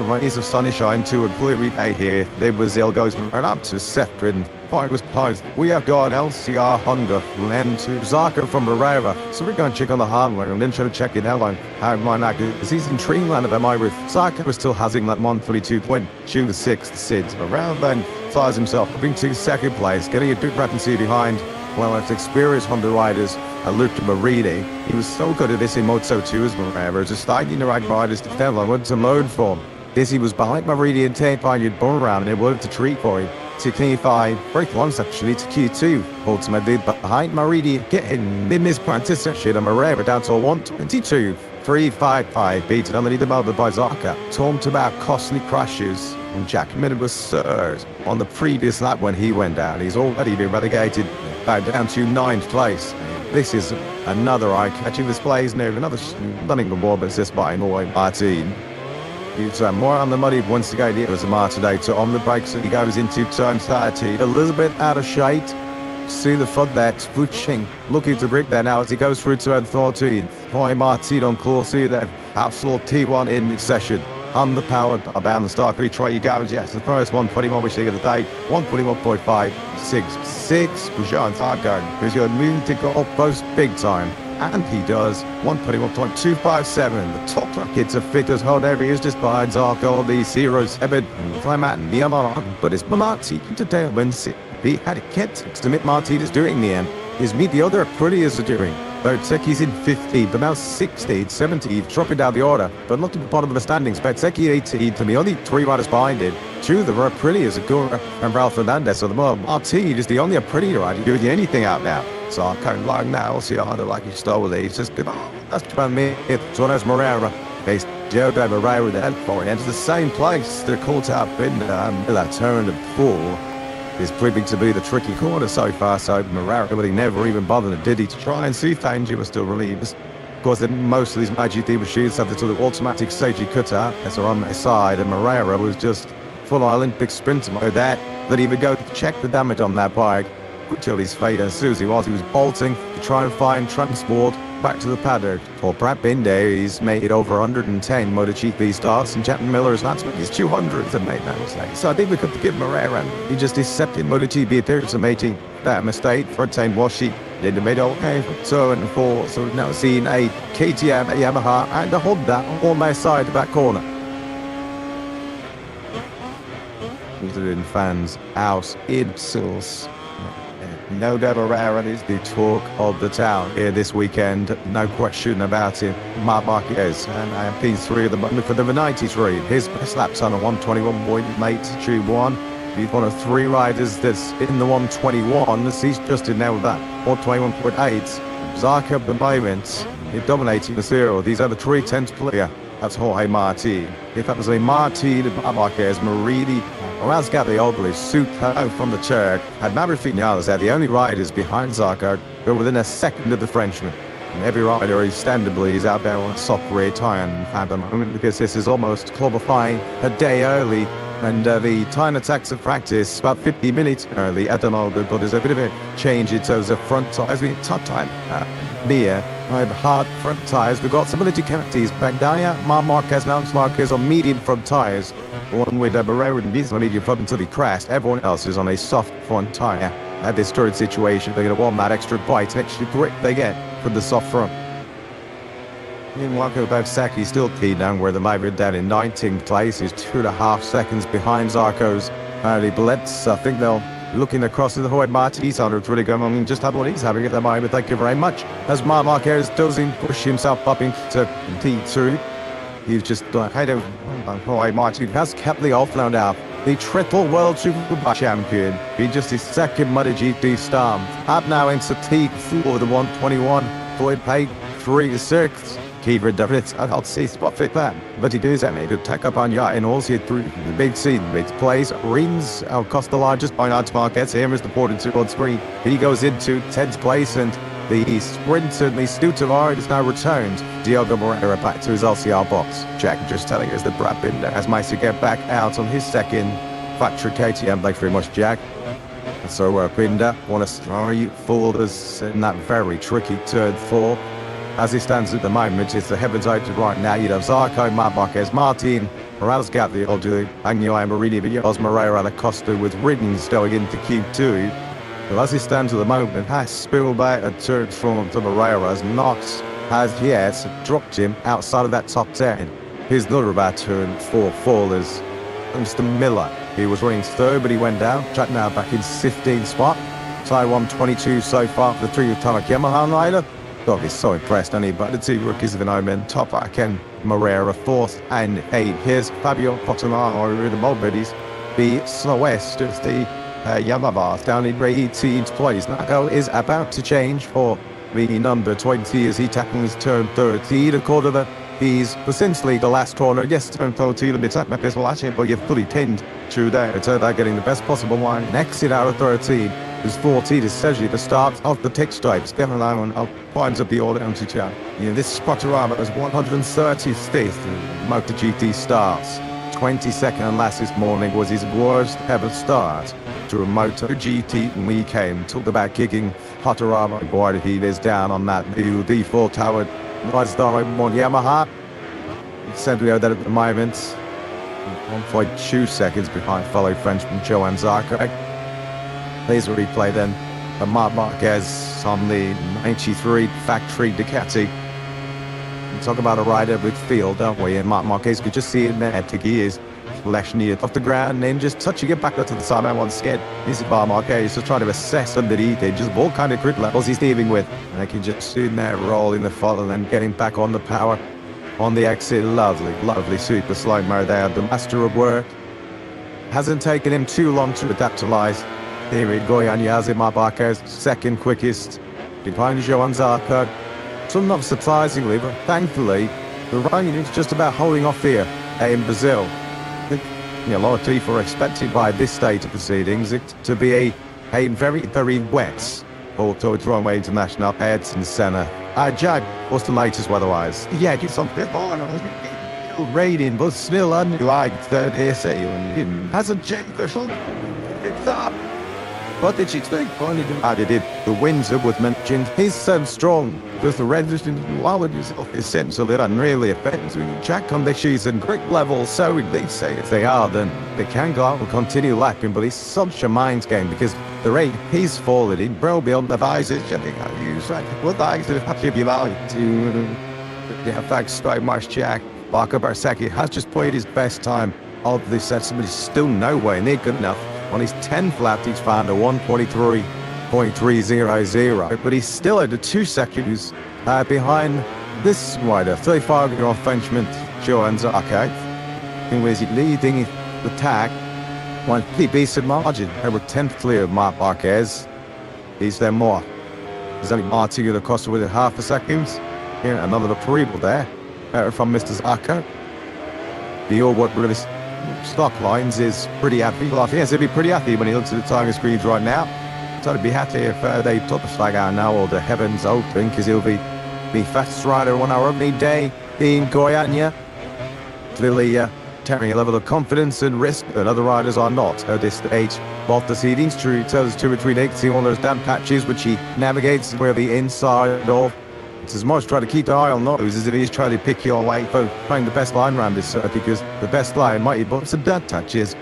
rays of sunshine to a blue replay here. The Brazil goes right up to Sefrin. Point was closed. We have got LCR Honda and to Zarko from Barrera. So we're going to check on the hardware and then try to check it out on how my knack is. He's in Dreamland of MI with Zarko was still having that 132 point. June the 6th, Sid around then flies himself up to 2nd place, getting a big rapidity behind. Well, it's experienced Honda riders. Luke Maridi. He was so good at this in Moto2 as Barrera, just finding the right riders to tell on what to load for. This he was behind Maridi and tape by you'd burn around and it worked a treat for him. to P5, break one actually to Q2, ultimately behind Maridi, getting in this practice session and Moreira down to 122. 355 beaten on the lead above by Zarca. Talked about costly crashes, and Jack Miller was third on the previous lap when he went down. He's already been relegated back down to 9th place. This is another eye-catching display, isn't it? Another stunning award assist by Martin. He's more on the money once again. It was a today to on the brakes, and he goes into turn 30. A little bit out of shade. See the front there, pushing, looking to break there now as he goes through turn 14. Boy, Martin on course here then. Absolute T1 in this session. Underpowered, about the start. Try he goes, yes, the first 121 we're seeing of the day. 121.566. Bujan Targo, who's going to move to go up close big time. And he does 121.257. The top kids are fit as hell there. He is just behind Zarco, the zeros, Ebed, Clement, and Niamara. But it's Martin today wins it. He had it kept to meet Martin is doing the end. His meet the other pretty is doing. Betseki's in 15th, but now 16th, 17th, dropping down the order. But look at the bottom of the standings. Betseki 18th, and the only 3 riders behind him. 2 of them are pretty as Agura and Ralph Fernandez. So the moment Martin is the only pretty rider doing anything out now. So I can't like now, see how like he stole it. He's just that's 12 minutes. So there's Moreira. Faced Joe Moreira with the head for it. Enters the same place. They're caught up in that turn of 4. Is proving to be the tricky corner so far, so Moreira, but he never even bothered, did he, to try and see danger was still relieved. Of course, most of these MotoGP machines have the sort of automatic safety cutter as they're on their side, and Moreira was just full Olympic sprinter mode that he would go to check the damage on that bike until his fate as soon as he was bolting to try and find transport back to the paddock. For Brad Binder, he's made over 110 MotoGP starts, and Chapman Miller's that's his 200th and made that mistake. So I think we could give Moreira. He just accepted MotoGP appearance and making that mistake for Tane Washi in the middle. Okay, for turn 4, so we've now seen a KTM, a Yamaha, and a Honda on their side of that corner. In fans' house in Sils. No doubt Moreira is the talk of the town here this weekend, no question about it. Marc Marquez and I have been 3 of the moment for number 93. His best lap's on a 121.821. He's one of 3 riders that's in the 121. He's just in there with that 121.8. Zarco at the moment, he's dominating the 0. These are the 3 10th player. That's Jorge Martin. If that was a Martin, Marquez, Marini, Razgabi Ogli, Suko from the Turk, and Maverick Vinales are the only riders behind Zarco, but within a second of the Frenchman. And every rider, understandably, is out there on a soft rear tyre at the moment because this is almost qualifying a day early. And the time attacks of practice about 50 minutes early at the moment, but there's a bit of a change in terms of front tyres. We top time near. I have hard front tyres. We've got some of the Ducatis. Bagdaya, Marquez, Mounts Marquez on medium front tyres. One with Barrera and Diesel medium front until he crashed. Everyone else is on a soft front tyre. At this current situation, they're going to want that extra bite, extra grip they get from the soft front. Meanwhile, Bavsaki still keyed down where the Maverick down in 19th place. He's 2.5 seconds behind Zarco's early blitz. I think they'll looking across to the Jorge Martin's on it's really going on. Just have what he's having at the moment. Thank you very much. As Marquez doesn't push himself up into T2. He's just kind of Jorge Martin has kept the offload out. The triple world Superbike champion. He just his second MotoGP start. Up now into T4, the 121. Floyd paid 3-6. Keeper Davids, I'll see spot fit that. But he does have a good tack up on yacht and also through the big scene. Big plays, rings, Costa largest by Nats Marquez. Here is the port into on screen. He goes into 10th place and the sprinter, the Stutavar is now returned. Diogo Moreira back to his LCR box. Jack just telling us that Brad Binder has managed to get back out on his second factory KTM. Thanks very much, Jack. So Binder, want to throw you fooled us in that very tricky turn 4. As he stands at the moment, it's the heavens open right now. You'd have Zarco, Marquez, Martin, Morales Gatli, Odu, Agnuai, Marini, Villas, Moreira, Acosta with rings going into Q2. But as he stands at the moment, has spilled back a turn from to Moreira as Knox has yet dropped him outside of that top 10. Here's another about turn 4 fallers. Mr. Miller, he was running 3rd, but he went down. Jack now back in 15th spot. Taiwan 22 so far for the 3 of Tamak Yamaha rider. God, he's so impressed, and he but the 2 rookies of the moment, top Ken Moreira 4th and 8th. Here's Fabio Potomaro with the Mulberries. The Slowest is the Yamaha down in Ray 18's place. Now is about to change for the number 20 as he tackles turn 30 to quarter the. He's essentially the last corner. Yes, turn 30 a bit up my pistol actually, but you've fully pinned through there. It's about getting the best possible line. And exit out of 13 is 14 essentially the start of the tick stripes. Kevin Allen winds up the order empty chat. This Spotorama is 135th in MotoGP starts. 22nd and last this morning was his worst ever start to a MotoGP, and we came, talked about kicking Spotorama. Boy, he is down on that new D4 tower. Was the on Yamaha. Said we are there at the moment. 1.2 seconds behind fellow Frenchman Joan Zarco. There's a replay then of Marc Marquez on the 93 factory Ducati. We talk about a rider with feel, don't we? And Marc Marquez could just see it there. I think he is flashing it off the ground and then just touching it back up to the side. I once again, this is Marc Marquez just trying to assess underneath it, just what kind of grip levels he's dealing with. And they can just soon there roll in the fall and then getting back on the power on the exit. Lovely super slow-mo there. The master of work. Hasn't taken him too long to adapt to lies. Here we go, Yanyazi Marc Marquez, second quickest behind Joan Zarco. So not surprisingly, but thankfully, the rain is just about holding off here in Brazil. A lot of people are expected by this state of proceedings to be a very, very wet Auto International heads in Senna. Jack, what's the latest weather-wise? Yeah, it's something raining, but still unlike third hearsay. Hasn't changed the sun. It's up. What did she think? I did it. The winds that was mentioned. He's so strong. With the resistance is sensible and really effective. Track conditions and grip levels. So they say if they are, then they can go out and continue lapping. But it's such a mind game because the rate he's falling in, bro, beyond the visors. I think I use right. What the heck if you like to? Yeah, thanks so much, Jack. Marco Barsecki has just played his best time of this session, but he's still nowhere near good enough. On his 10th lap, he's found a 1:43.300, but he's still at the 2 seconds behind this rider, 35-year-old Frenchman, Joan Zarco, who is leading the tag on a decent margin, over 10th clear of Marc Marquez. He's there more. There's only Martin the Costa with half a second. Here, another approval there from Mr. Zarco. The all-work really stock lines is pretty happy. Well, I think he'll be pretty happy when he looks at the tiger screens right now. So I'd be happy if they took the flag out now or the heavens open, because he'll be the fastest rider on our opening day in Goiânia. Clearly carrying a level of confidence and risk that other riders are not at this stage. Both the seedings, true, tells 2 or 3 legs, see all those damn patches which he navigates where the inside of. It's as much trying to keep the eye on those as it is trying to pick your way for playing the best line around this circuit, because the best line might be but some dirt touches.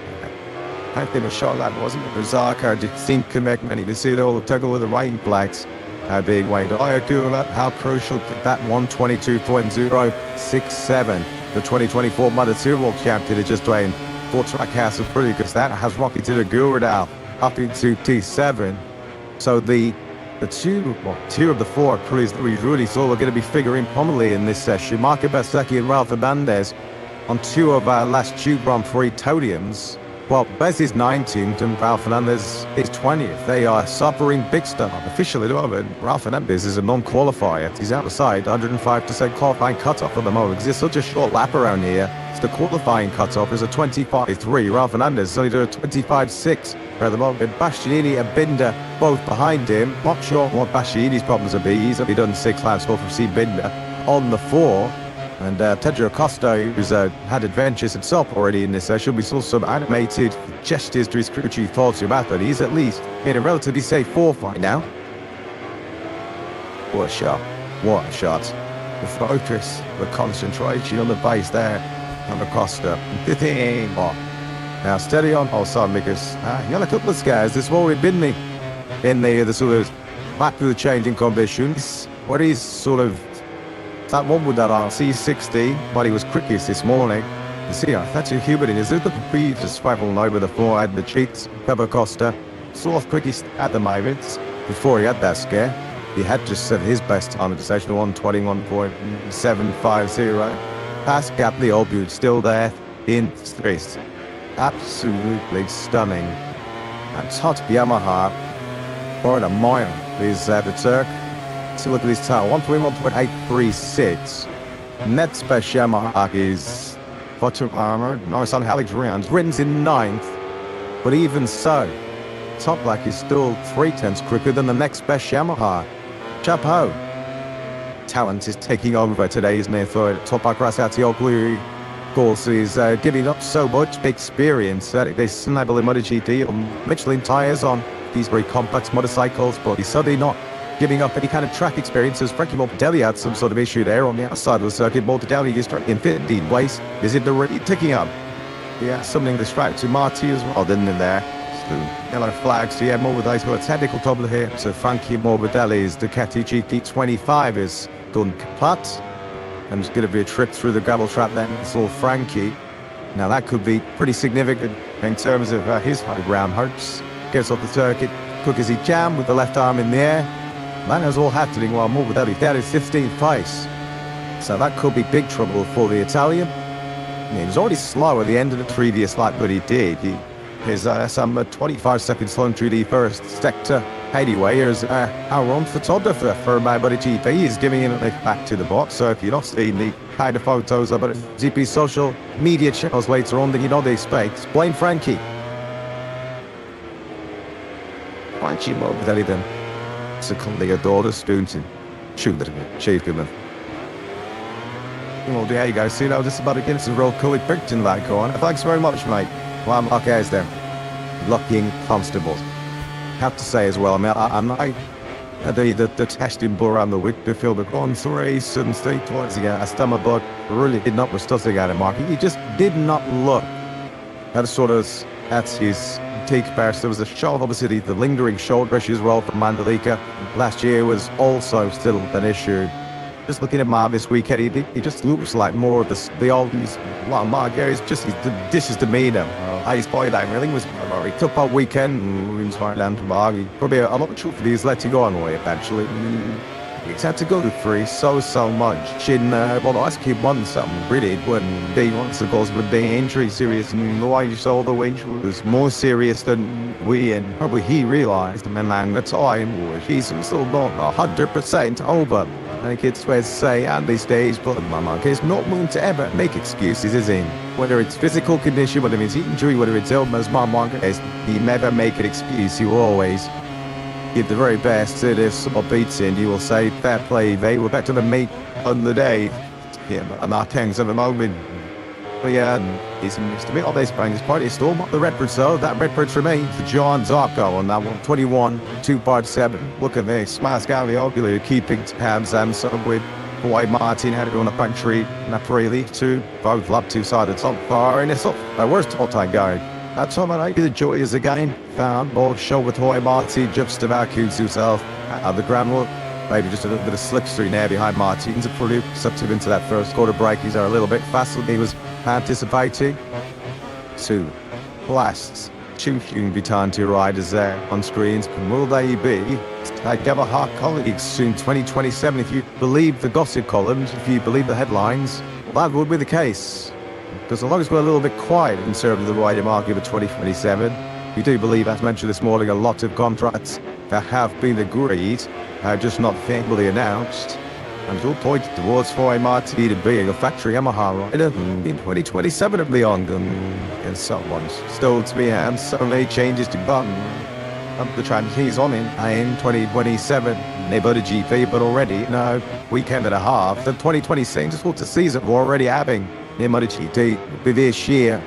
I think a shot that wasn't it? Zarco did seem to make many to see it all toggle with the rain flags. How big way to Ayakula, how crucial that 1:22.067. The 2024 Moto2 World Champion is just playing for Trackhouse pretty, because that has rocketed a Gurudal up into T7. So the two of the 4 crews that we really saw were going to be figuring prominently in this session. Marco Barsecki and Ralph Hernandez on 2 of our last 2 Grand Prix podiums. Well, Bez is 19th and Ralph Hernandez is 20th. They are suffering big stuff officially at the moment. Ralph Hernandez is a non-qualifier. He's outside 105% qualifying cutoff at the moment because it's such a short lap around here. It's the qualifying cutoff is a 25.3. Ralph Hernandez is only doing a 25.6 at the moment. Bastianini and Binder both behind him. Not sure what Bastianini's problems will be. He's only done 6 laps off of C. Binder on the 4. And Pedro Costa, who's had adventures himself already in this session, we saw some animated gestures to his crew chief Paulo Ciabatti. He's at least in a relatively safe 4th right now. What a shot. What a shot. The focus, the concentration on the base there on the Costa. Now steady on. Oh, sorry, because you got a couple of scares. This one we've been in the sort of back to the changing conditions. What is sort of that one with that RC60, but he was quickest this morning. You see, that's a human in his little feet just spiral over the forehead, the cheeks. Pedro Costa, sort of quickest at the moment. Before he had that scare, he had just set his best time at the session, 1:21.750. Past gap, the old still there in stress. Absolutely stunning. And top Yamaha, for a mile, is the Turk. So look at this time, 121.836. Net special Yamaha is bottom armor, nice on Alex rounds, Britain's in 9th. But even so, Top Black is still 3/10 quicker than the next best Yamaha. Chapeau. Talent is taking over today, isn't it, for Top Black Rasatioglu. Of course, he's giving up so much experience that they snaggle in MotoGP on Michelin tyres on these very complex motorcycles, but he's suddenly not giving up any kind of track experiences. Frankie Morbidelli had some sort of issue there on the outside of the circuit. Morbidelli is in 15th place. Is it already ticking up? Yeah, something distracted Marty as well, didn't it there? So, yellow flags, yeah, Morbidelli's got a technical trouble here. So Frankie Morbidelli's Ducati GP25 is done kaput. And there's going to be a trip through the gravel trap then for Frankie. Now that could be pretty significant in terms of his high ground hopes. Gets off the circuit, quick as he jammed with the left arm in the air. That is all happening while Morbidelli down in 15th place. So that could be big trouble for the Italian. He was already slow at the end of the previous lap, but he did. His some 25 seconds slowing through the first sector. Anyway, here's our own photographer for MotoGP. He's giving him a lift back to the box. So if you're not seeing the kind of photos of GP social media channels later on, then you know they expect. Blame Frankie. Frankie Morbidelli then. Secondly, a daughter student. Shoot it, chief woman. Well, there you go. See, now just about to get some real cool picture in that corner. Thanks very much, mate. Well, I'm lucky as them. Locking constables. Have to say as well, I mean, I'm not the testing bore around the week to feel the Grand Prix and stay towards the stomach, but really did not was stuffing at him, Mark. He just did not look at his take first. There was a shoulder, obviously the lingering shoulder issue as well from Mandalika. Last year was also still an issue. Just looking at Mark this weekend, he just looks like more of the old Mark. It's just his demeanour. His body language was he took that weekend. He was fine down to Mark. Probably a lot of truth that he's letting go on way eventually. He's had to go to free so much. Well, I keep wanting something really when they wants to go with the injury serious, and why you saw the injury was more serious than we and probably he realised. And at the time, he's still not 100% over. I think it's fair to say at this stage, but Mark is not willing to ever make excuses, is he? Whether it's physical condition, whether it's injury, whether it's illness, Mark is he never make an excuse. He will always give the very best. And if someone beats him, you will say, fair play, they were better than me on the day. Yeah, but I'm not things at the moment. But yeah, he's to me all this playing his party. Still not the Redbird, so that Redbird for me, for John Zarco on that one. 21, 2.7. Look at this. Mascali Ogulu keeping tabs and so with Hawaii Martin had it on a country, Napoli too. Both lap two-sided top far, and it's up. Where's Totai going? That's all right. The joy is again found. Ball show with Hawaii Martin just about accused himself at the ground look. Maybe just a little bit of slipstream there behind Martin's pretty substitute into that first quarter break. He's a little bit faster than he was anticipating. Two blasts. Shooting Vitan to riders there on screens. Will they be like Yamaha colleagues soon 2027 if you believe the gossip columns, if you believe the headlines? Well, that would be the case. Because as long as we're a little bit quiet in terms of the rider market for 2027, we do believe, as mentioned this morning, a lot of contracts that have been agreed are just not formally announced. And it's all pointed towards Hawaii Martin being a factory Yamaha rider in 2027 and beyond. And someone's still to be had so many changes to come. The transition's on in 2027. MotoGP, but already, weekend and a half. The 2026 is what the season we're already having in MotoGP with this year.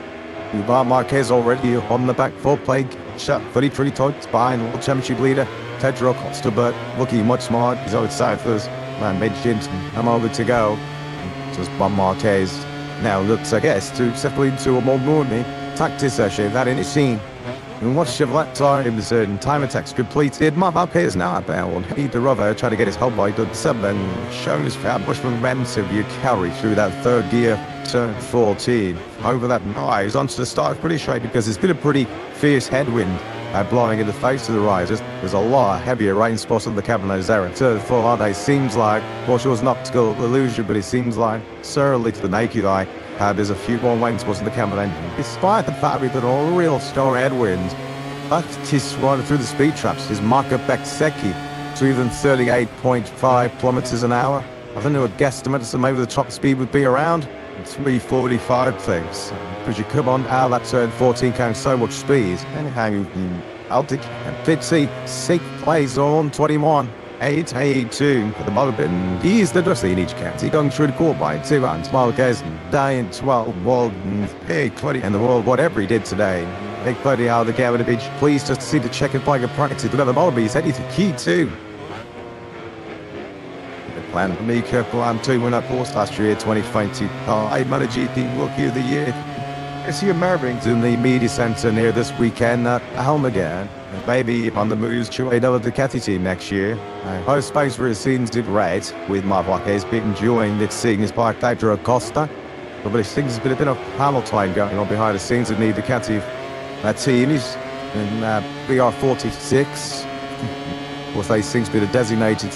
Marquez already on the back foot playing shot 33 times behind World Championship leader Pedro Costa, but looking much smart. He's outside first. Man, mentioned I'm over to go. Just Bob Marquez now looks, I guess, to settle into a more morning tactics session that in the scene. And watch Chevrolet times and time attacks completed. Marquez now about either rubber trying to get his whole bike done 7, showing his how much momentum you carry through that third gear turn 14. Over that rise onto the start pretty straight because it's been a pretty fierce headwind blowing in the face of the risers. There's a lot heavier rain spots on the Cabinets there at turn 4, aren't they? Seems like, well, she was an optical illusion, but it seems like, certainly to the naked eye, there's a few more rain spots in the Cabernet. Despite the fact that all real strong headwinds, But he's running through the speed traps. His Marco Bezzecchi, 338.5 kilometers an hour. I don't know, a guesstimate as to maybe the top speed would be around 345 things. Because you come on out that turn 14 carrying so much speed. Anyhow, Altic and Fitzy, 6th place on 21. 882 for the Mulligan. He's the dressing in each county, going through the court by 2 rounds. Marquez, dying 12, Walden, big 20 in the world, whatever he did today. Big 30 out of the game of the beach. Pleased just to see the check and flag of practice. But the Mulligan, he's heading to key 2. The plan for me, careful, I'm 2 when I paused last year, 2020. I MotoGP Rookie of the Year. It's here Mervyn in the media centre near this weekend at home again. And maybe on the moves to another Ducati team next year. I suppose for his scenes did red with Marquez being during this season by Pedro Acosta. But it seems there's been a bit of panel time going on behind the scenes in the Ducati team. He's in BR46. What they seem to be the designated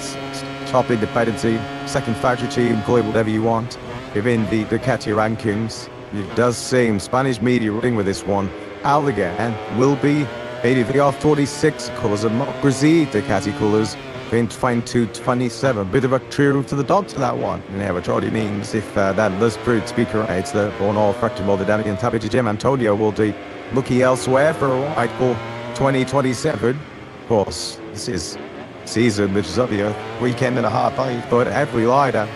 top independent team, second factory team, call it whatever you want. Within the Ducati rankings. It does seem Spanish media running with this one. Alligan will be 80VR46 colours and not Brazil Ducati colours in 22-27. Bit of a true to the dog to that one. And which already means if that does prove to be correct, the on all factor more than and happy to Jim Antonio will be looking elsewhere for a ride for 2027. Of course, this is season which is up here, weekend and a half but every rider.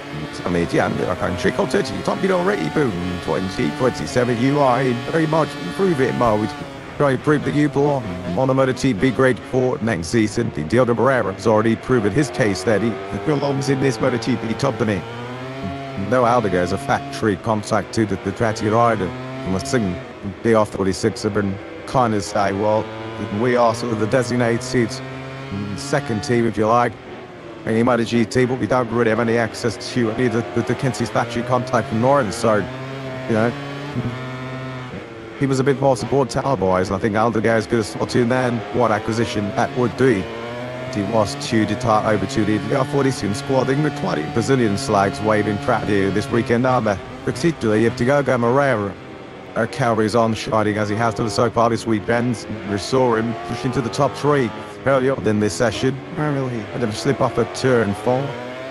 I mean, yeah, I can trick or touch you, top it already, boom, 2027, you are in very much improve it mode. Try to prove that you belong on the MotoGP great for next season. Diego Barrera has already proven his case that he belongs in this MotoGP top to me. No Aldiga is a factory contact to the Ducati rider. And we're singing the R46 have been kind of say, well, we are sort of the designated seats. Second team, if you like, any MotoGP, but we don't really have any access to any of the Kinsey's factory contact from Northern, so, you know, he was a bit more support talent-wise, and I think Aldegar is good to tune then what acquisition that would be. He was to depart over to the R46 squad, I think with 20 Brazilian slags waving track here this weekend, particularly if Diego Moreira carries on shining as he has done so far this weekend. We saw him pushing to the top 3 earlier in this session. Really, and then slip off at turn 4.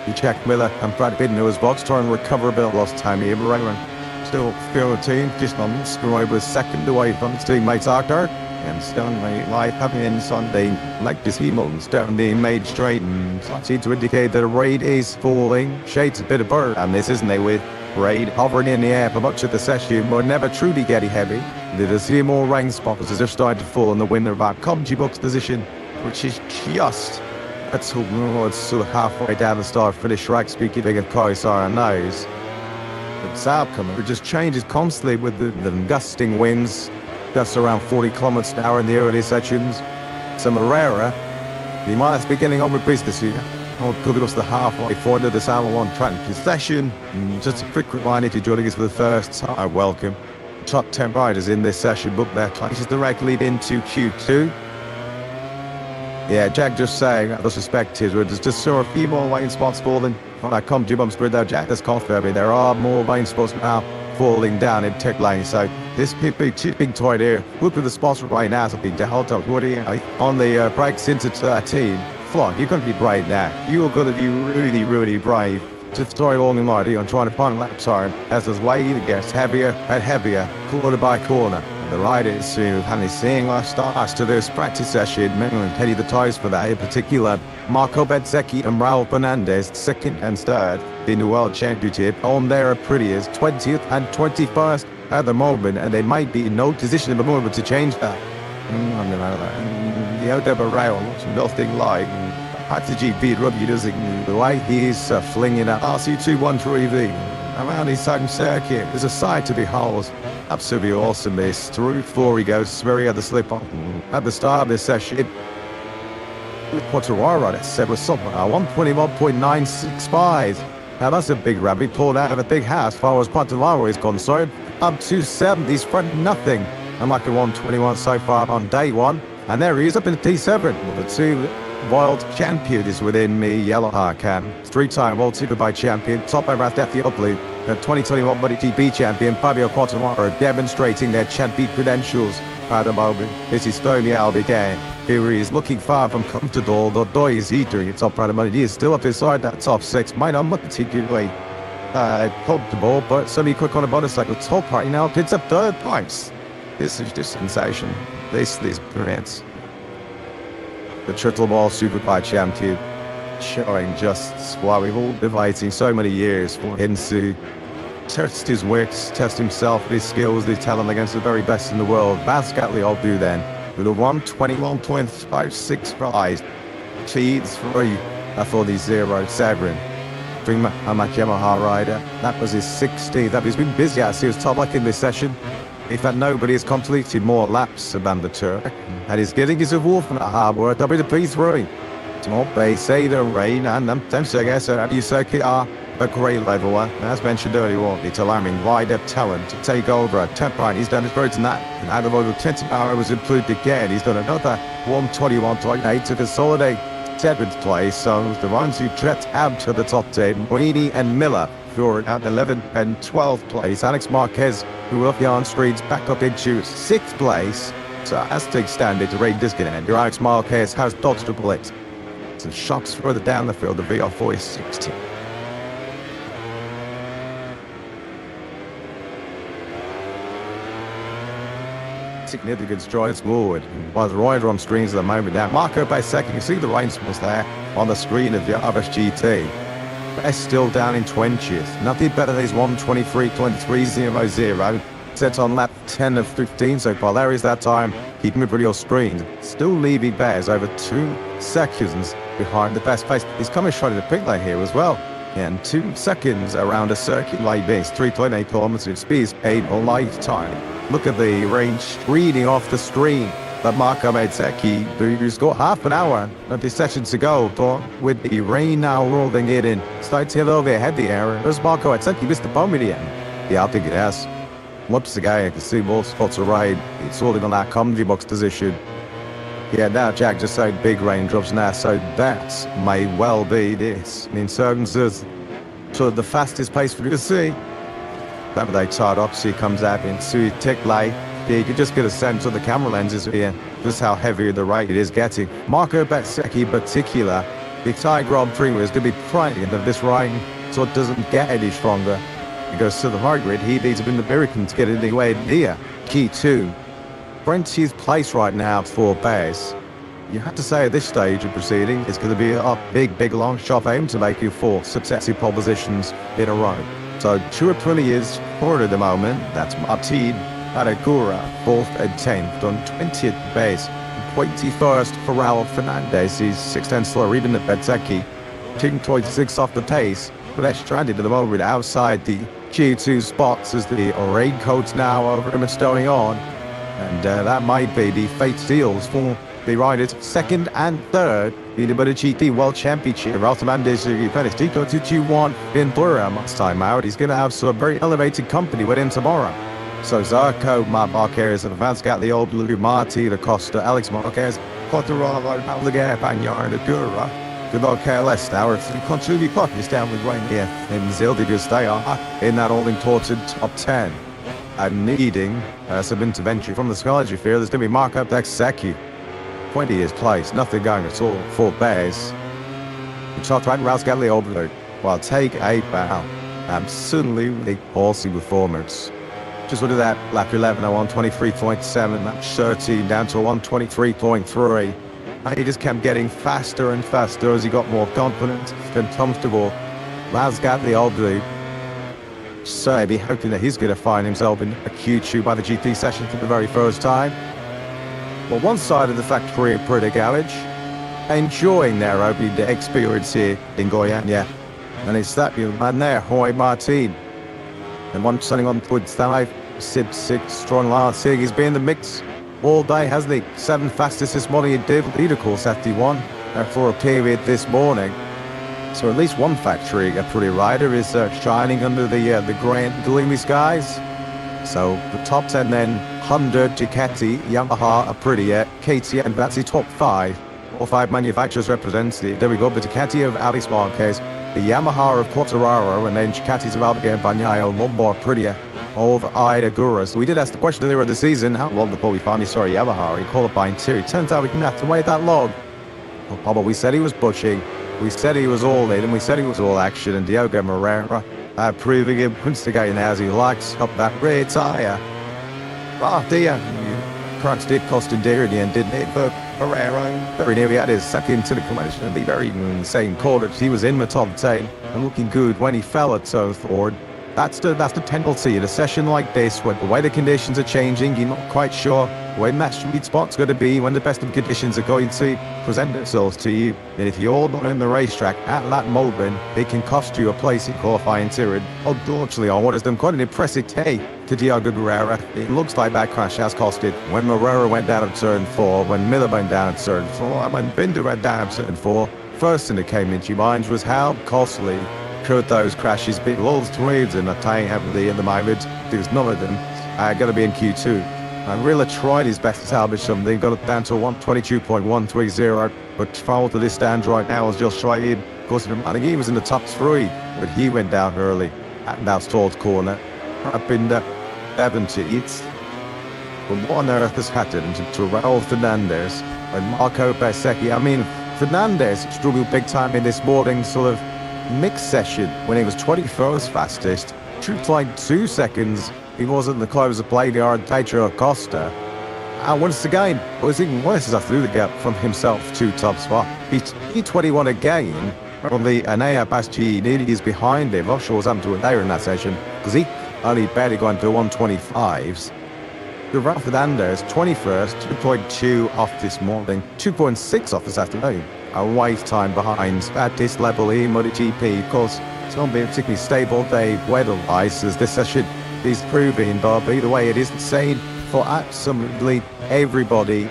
He checked Miller and Brad Bid into his box, trying to recover a bit lost time here. Moreira still 15, just on Stroy was second away from his teammates Arthur. And Stanley live having in Sunday, like this Hamilton's down the made straight and seem to indicate that a raid is falling. Shades a bit of bird, and this isn't they with raid hovering in the air for much of the session, but never truly getting heavy. There is here more rain spots as they're starting to fall in the winner of our Comgy Box position, which is just it's sort of halfway down the start finish track. Speaking of Kaisar and nose, the south coming, it just changes constantly with the gusting winds. Gusts around 40 kilometers an hour in the early sections. So Moreira, he might be getting on with business here. Or could it was the halfway forward of the Salmon 1 track session. Just a quick reminder if you're joining us for the first time, welcome. Top 10 riders in this session, book their places directly into Q2. Yeah, Jack just saying, I suspect his there's just saw a few more lane spots falling. When I come to bumps grid though, Jack, that's confirming there are more lane spots now falling down in tech lane. So this big toy there, look at the spots right now, so big Delta, on the brakes into 13. Flock, you're going to be brave now. You're going to be really, really brave to throw along in mighty on trying to find a lap time as this wave gets heavier and heavier, corner by corner. The riders who have seeing our starts to this practice session, mainly heading the ties for that in particular. Marco Bezzecchi and Raul Fernandez, second and third in the World Championship, on their prettiest 20th and 21st at the moment, and they might be in no position at the moment to change that. The out of a rail, nothing like MotoGP rugby doesn't the way he is flinging that RC213V around his home circuit. There's a sight to behold. Absolutely awesome this. Through 4 he goes, very at the slip on. At the start of this session, Quartararo that said was something 121.965. Now that's a big rabbit pulled out of a big house as far as Quartararo is concerned. Up to 70s front nothing. I'm like a 121 so far on day 1. And there he is up in the T7 with the 2 world champions within me, Yellow Harkan. 3-time World Superbike champion, top over Ethiopia, the 2021 MotoGP champion, Fabio Quartararo, demonstrating their champion credentials at the moment. This is slowly out again. Here he is looking far from comfortable. The boy is eating it up at the moment. He is still up inside that top six. Might not look particularly comfortable, but certainly quick on a motorcycle. Top right now picks up third place. This is just sensation. This is brilliant. The triple ball superbike champion, showing just why we've all been waiting so many years for him to test his wits, test himself, his skills, his talent against the very best in the world. Basically, I'll do then with a 121.56 prize. Cheats 3 for the 0-7. Dreamer, a Yamaha rider. That was his 60th. He's been busy as he was top luck in this session. In fact, nobody has completed more laps than the Turk, and he's getting his award from the hard work. WP3. Small base, say the rain, and them guess you circuit are a great level. As mentioned earlier, it's allowing wider talent to take over at 10 point. He's done his birds in that, and out of over 20 hours was improved again. He's done another 121.8 to consolidate 7th place. So the ones who jet out to the top 10, Moini and Miller, who are at 11th and 12th place. Alex Marquez, who up the on streets, back up into 6th place. So as to extend it to rate disconnect, your Alex Marquez has dodged a bullet. Some shots further down the field, the VR4 is 60. Significant strides forward. While the rider on screens at the moment now, Marco by second, you see the rain was there on the screen of the Abbas GT. Best still down in 20th. Nothing better than his 123.300. Set on lap 10 of 15 so far. There is that time, keeping it pretty on screen. Still leaving Bears over 2 seconds behind the best place. He's coming short of the pit lane here as well. And 2 seconds around a circuit like this. 3.8 kilometers speed, paid a lifetime. Look at the range reading off the screen. But Marco Mezzecchi, who's got half an hour of this session to go, but with the rain now rolling it in, starts to hit over ahead the area. There's Marco Mezzecchi missed the bomb in the end. Yeah, I think it has. Once again, I can see more spots of rain. It's holding on that commentary box position. Yeah, now Jack just said big raindrops now, so that may well be this. In terms of sort of the fastest pace for you to see. That they tied up, so he comes out into tick light. Yeah, you can just get a sense of the camera lenses here, just how heavy the rate it is getting. Marco Bezzecchi in particular, the Thai Grand Prix was going to be praying that this rain so it doesn't get any stronger. He goes to the hard grid, he needs to be the American to get anywhere near key 2. Frenchie's place right now for Bears. You have to say at this stage of proceeding, it's going to be a big long shot aim to make you 4 successive pole positions in a row. So Chiapulli is forward at the moment. That's Martin Aragura, 4th and 10th on 20th base. 21st for Raul Fernandez. He's 6th slower even at Bezzecchi. 2.6 off the pace. But they're stranded at the moment outside the Q2 spots as the raincoats now over him and stowing on. And that might be the fate seals for the riders 2nd and 3rd in the MotoGP World Championship. Raul Fernandez, who finished Tico 221 in Burra last time out. He's going to have some very elevated company with him tomorrow. So Zarco, Marquez, and Vance got the old blue Marti, the Costa, Alex Marquez, Quattararo, Pavlaga, Pagnard, Agura. Good luck, KLS now. It's Consuvi Puck is down with rain here. And Zildi just they are in that all-important top 10. And needing some intervention from the Skyology field, there's going to be Marco Bezzecchi. 20th place, nothing going at all for Bears. The top right, Rouse got the overload. While take a bow. Absolutely awesome performance. Just look at that, lap 11, 123.7, lap 13 down to 123.3. And he just kept getting faster and faster as he got more confident and comfortable. Raz got the old blue. So I'd be hoping that he's going to find himself in a Q2 by the GP session for the very first time. Well, one side of the factory at Prida Garage, enjoying their opening day experience here in Goiânia. And it's that young man there, Roy Martin. And one standing on foot 5, Sid 6, strong last here. He's been in the mix all day, hasn't he? 7th fastest this morning in David leader course after he won for a period this morning. So at least one factory, a pretty rider, is shining under the grand gloomy skies. So the top 10 then, Honda, Ducati, Yamaha, Aprilia, KTM, that's the top 5. All 5 manufacturers represented. There we go, the Ducati of Alex Marquez, the Yamaha of Quattararo, and then Ducati's of Alberto Bagnaio, one more Aprilia. over Ida Guras. We did ask the question earlier of the season, how long before we finally saw Yamaha in qualifying too. It turns out we didn't have to wait that long. Well, Pablo, we said he was pushing, we said he was all in, and we said he was all action, and Diogo Moreira proving him once again as he likes up that rear tyre. Oh dear, crunch did cost him dear in the end, didn't it? But Moreira very nearly had his second to the collision, and the very same corner he was in the top 10 and looking good when he fell at so forward. That's the tendency in a session like this, when the weather conditions are changing, you're not quite sure when that sweet spot's going to be, when the best of conditions are going to present themselves to you. And if you're not in the racetrack at that moment, it can cost you a place in qualifying too. And unfortunately, I wanted them quite an impressive day to Diogo Moreira. It looks like that crash has cost it. When Moreira went down at turn 4, when Miller went down at turn 4, when Binder went down at turn 4, first thing that came into your mind was how costly could those crashes be. Loads to waves and tying heavily in the moment. There's none of them going to be in Q2. And Rilla tried his best to salvage something, got it down to 122.130, but foul to this stand right now is just right in. Of course, I think he was in the top 3, but he went down early at that stalled corner. Up in the 70s. But what on earth has happened to Raul Fernandez and Marco Bezzecchi? I mean, Fernandez struggled big time in this morning sort of mixed session when he was 21st fastest. Truth like 2 seconds, he wasn't the closer play guard Pedro Acosta. And once again, it was even worse as I threw the gap from himself to top spot. He's T21 again. Probably Anea Bastianini is behind him. Offshore was up to it there in that session because he only barely gone to 125s. The Raul Fernandez 21st, 2.2 off this morning, 2.6 off this afternoon. A waste time behind at this level in MotoGP. Of course, it's not been a particularly stable day weather-wise as this session is proving, but either way, it is insane for absolutely everybody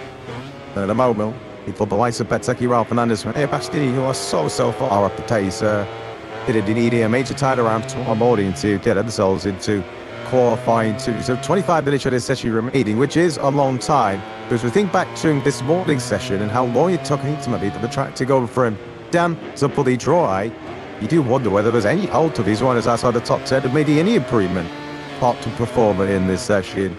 at the moment. For the likes of Bezzecchi, Raul Fernandez, and Bastini, who are so far up the pace, did need a major time around tomorrow morning to get themselves into qualifying too. So 25 minutes of this session remaining, which is a long time. Because we think back to this morning's session and how long it took ultimately for the track to go from damp to fully dry, you do wonder whether there's any hope of these runners outside the top 10 of maybe any improvement part to perform in this session.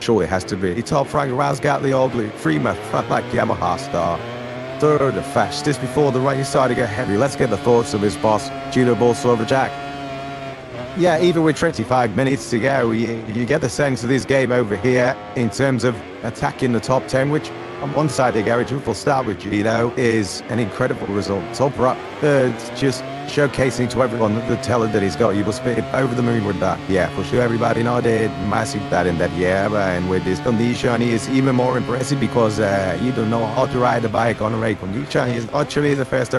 Surely it has to be. Top Frank Razgatli Oglu, Freeman, like Yamaha star. Third the fastest before the right side to get heavy. Let's get the thoughts of his boss, Gino Bolsova Jack. Yeah, even with 25 minutes to go, you get the sense of this game over here in terms of attacking the top 10, which on one side the garage will start with Gino is an incredible result. Top up, just showcasing to everyone the talent that he's got. You must be over the moon with that. Yeah, for sure, everybody know they massive that in that year, and with this condition, he is even more impressive because you don't know how to ride a bike on a race condition. He's actually the first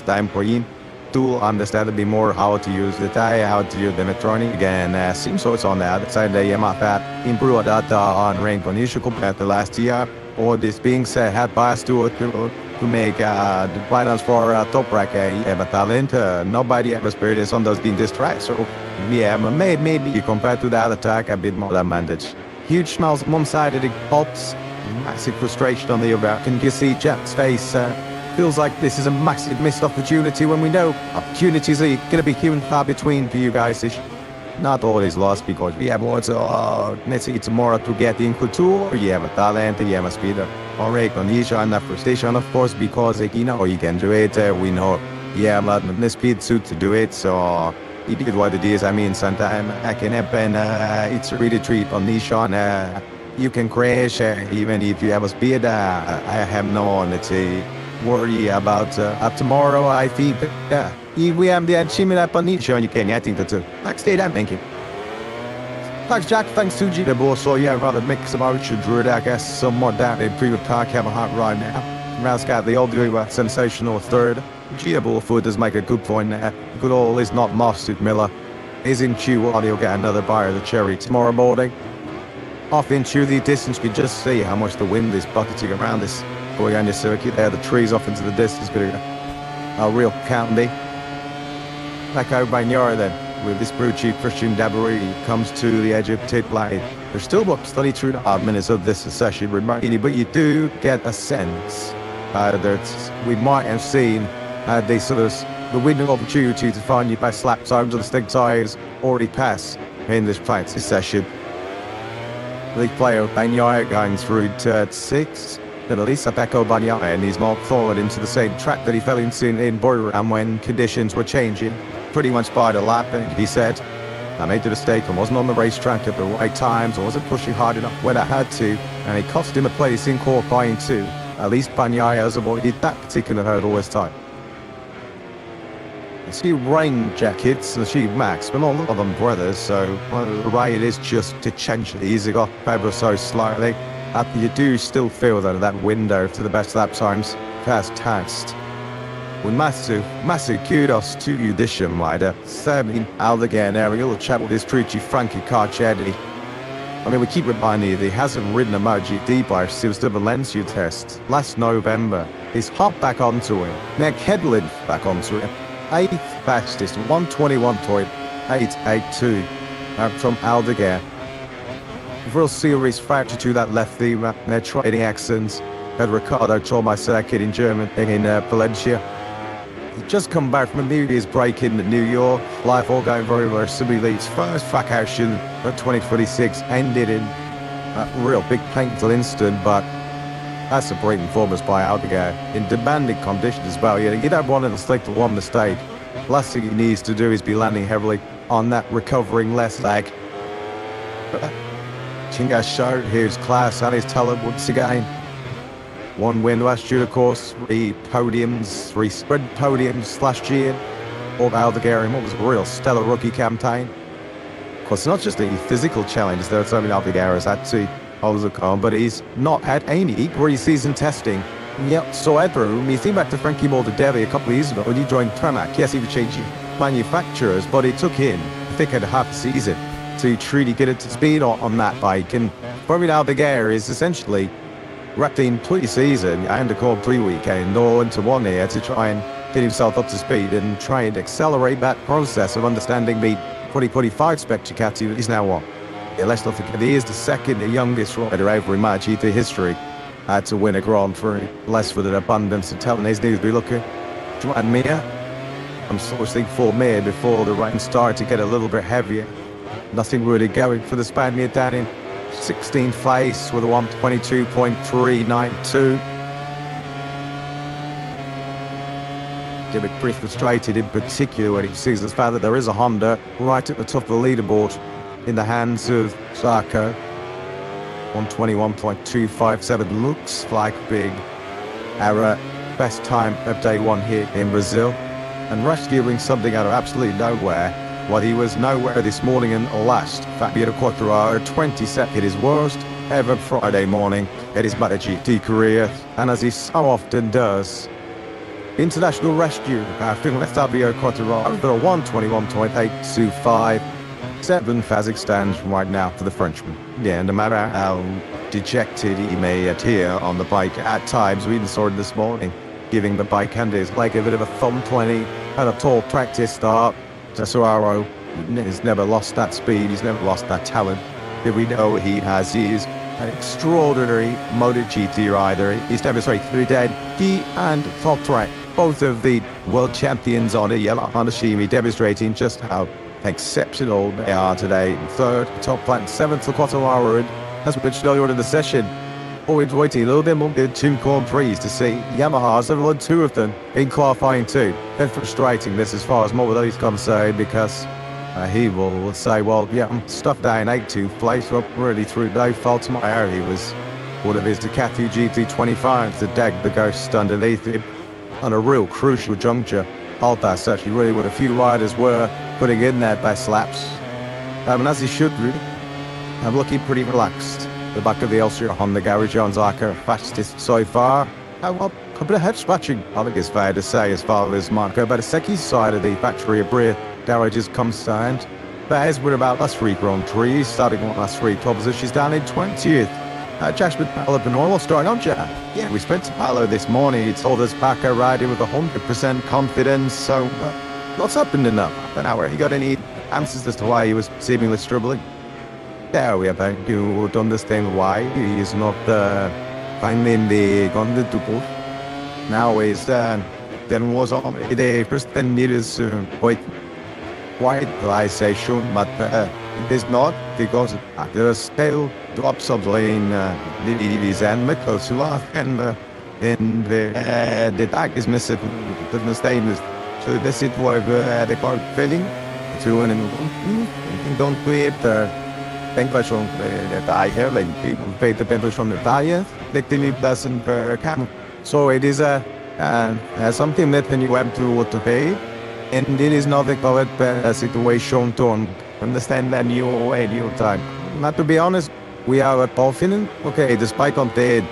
time for him to understand a bit more how to use the tire, how to use the electronic. Again, seems so it's on the other side, the Yamaha improved that on rain condition compared to last year. All this being said, had passed to make the finals for top bracket. You have a talent. Nobody ever experienced on those being this track. So yeah, maybe compared to the other track, a bit more advantage. Huge smiles on one side of the pops, massive frustration on the other. Can you see Jack's face? Feels like this is a massive missed opportunity when we know opportunities are going to be few and far between for you guys. It's not always lost because we have also, let's see, tomorrow to get in couture. You have a talent, you have a speed, or a condition, and a frustration, of course, because you know you can do it. We know you have the speed suit to do it, so it is what it is. I mean, sometimes it can happen. It's a really treat condition. You can crash even if you have a speed. I have no, let's say, worry about tomorrow. I think if we have the achievement up on each you can get into two. Thanks, Dave. Thank you. Thanks, Jack. Thanks to Gina Boy. So yeah, rather mix some Richard Druid, I guess, some more down in previous car camera hot right now. Rouse got the old doing sensational third. Gina Bullfoot does make a good point there. Good all is not Mustard Miller. Is in Q1, he'll get another buyer of the cherry tomorrow morning. Off into the distance, you can just see how much the wind is bucketing around this. Going on your circuit there, the trees off into the distance, but a real county. Back out by Nyora then, with this brew chief Christian Dabari comes to the edge of pit lane. There's still about 32.5 minutes of this session remaining, but you do get a sense that we might have seen the window opportunity to find your best lap times of the stick tires already pass in this practice session. The player Bagnaia going through turn 6. Then Elisa Pecco Bagnaia, and he's marked forward into the same track that he fell into in Buriram when conditions were changing. Pretty much by the lap, and he said, I made the mistake and wasn't on the racetrack at the right times, I wasn't pushing hard enough when I had to, and it cost him a place in qualifying too. At least Bagnaia has avoided that particular hurdle this time. A few rain jackets, a few Max, but not a lot of umbrellas, so the rain is just to change it easy off ever so slightly. You do still feel that window to the best lap times fast taxed. With massive kudos to you this year, rider. Serving Aldegar now, we'll chat with this Trucci Frankie Carcetti. I mean, we keep reminding you that he hasn't ridden a MotoGP bike since the Valencia test last November. He's hopped back onto it, Nick Hedlund back onto it. 8th fastest, 121.882 from Aldegar. Real serious fracture to that left femur. They're trading accents. Had Ricardo tore my circuit in German in Valencia. He'd just come back from a New Year's break in New York. Life all going very well. Similarly, his first track action at 2026 ended in a real big painful incident, but that's a great performance by Aldegar in demanding conditions as well. You don't want to stick to one mistake. Last thing he needs to do is be landing heavily on that recovering left leg. Chingas showed his class and his talent once again. One win last year, of course, 3 spread podiums last year. All Aldegar in what was a real stellar rookie campaign. Of course, not just the physical challenges that Aldegar has had to overcome, but he's not had any pre-season testing whatsoever. When you think back to Frankie Mortadelli a couple of years ago when he joined Pramac, yes, he was changing manufacturers, but it took him, I think, a half a season to truly get it to speed on that bike. And Formula Aldegar is essentially wrapped in pre-season and a Grand Prix weekend all into one year to try and get himself up to speed and try and accelerate that process of understanding the 2025 spec Ducati that he's now on. Yeah, let's not forget, he is the second youngest rider ever in MotoGP history to win a Grand Prix. Less for the abundance of talent his needs be looking. Joan Mir, I'm sort of thinking for Mir before the rain started to get a little bit heavier. Nothing really going for the Spaniard down in 16th place with a 122.392. He'll be pretty frustrated in particular when he sees the fact that there is a Honda right at the top of the leaderboard in the hands of Zarco. 121.257 looks like a big error. Best time of day one here in Brazil. And rescuing something out of absolutely nowhere. While he was nowhere this morning and last, Fabio Quartararo 22nd, his worst ever Friday morning at his MotoGP career, and as he so often does. International rescue after Fabio Quartararo for a 121.825. 7th as it stands right now for the Frenchman. Yeah, no matter how dejected he may appear on the bike at times, we even saw it this morning, giving the bike and his leg a bit of a thumb 20 at a tall practice start. Quartararo has never lost that speed, he's never lost that talent. If we know he has, he is an extraordinary MotoGP rider. He's demonstrated through dead. He and Toprak, both of the world champions on a yellow Honda, demonstrating just how exceptional they are today. 3rd, top plant, 7th for Quartararo, and as we mentioned earlier in the session, always waiting a little bit more good 2 Grand Prix to see Yamaha's have won 2 of them in qualifying too. It's frustrating this as far as Mortadelli's concerned, because he will say, well, yeah, I'm stuffed down 8th place, well, really through no fault of my own. He was one of his Ducati GT25s that dagged the ghost underneath him on a real crucial juncture. Altas actually really what a few riders were putting in their best laps. And as he should really. I'm looking pretty relaxed. The back of the Austria Honda garage on Zarco, fastest so far. Well, a bit of head scratching, I think it's fair to say, as far as Marco Bettesecchi's side of the factory of Brea garage is concerned. Bears were about last 3 Grand Prix, starting on last 3 top positions down in 20th. Jasper Paolo Benoro starting on Jack. Yeah, we spoke to Paolo this morning. He told us Paco riding with 100% confidence, so what's happened enough? I don't know where he got any answers as to why he was seemingly struggling. Yeah, we have to understand why he is not finding the Gonda Double. Now is there was already the first 10 meters quite realization, but It is not because there are still drops of lane ladies and because you are and in the tag is missing the stainless. So this is why the car filling to and don't create temperature on the tire, like people pay the temperature on the tire, like the new doesn't come. So it is something that you have to pay, and it is not a correct situation to understand that your time. Not to be honest, we are confident. Okay, despite on the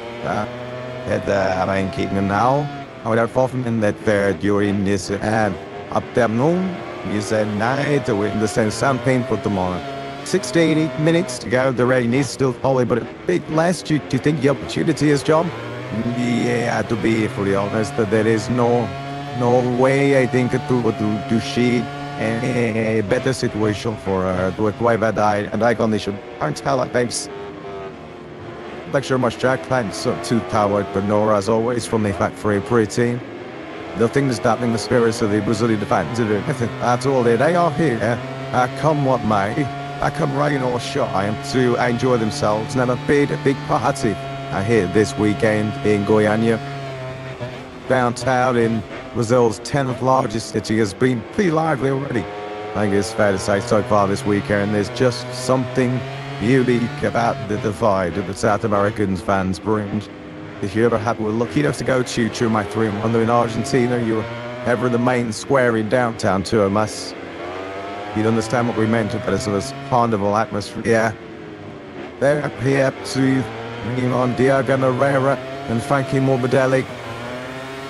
ranking now, we are confident that during this afternoon is a night we understand something for tomorrow. 6 to 8 minutes to go. The rain is still falling, but a bit less. Do you think the opportunity is job? Yeah, to be fully honest, there is no way I think to see a better situation for to acquire that eye condition. Aren't thanks. Thanks very much, Jack. Thanks to Tower Bernora as always from the factory pre-team. Nothing is stopping the spirits of the Brazilian fans. That's all they are here. Come what may. I come rain or shine to enjoy themselves and have a big party here this weekend in Goiânia. Downtown in Brazil's 10th largest city has been pretty lively already. I think it's fair to say so far this weekend there's just something unique about the divide that the South American fans bring. If you ever were lucky enough to go to my 3-1 in Argentina, you're ever in the main square in downtown Tuamas, you'd understand what we meant about a sort of carnival atmosphere. Yeah. They're here to bring on Diego Herrera and Frankie Morbidelli.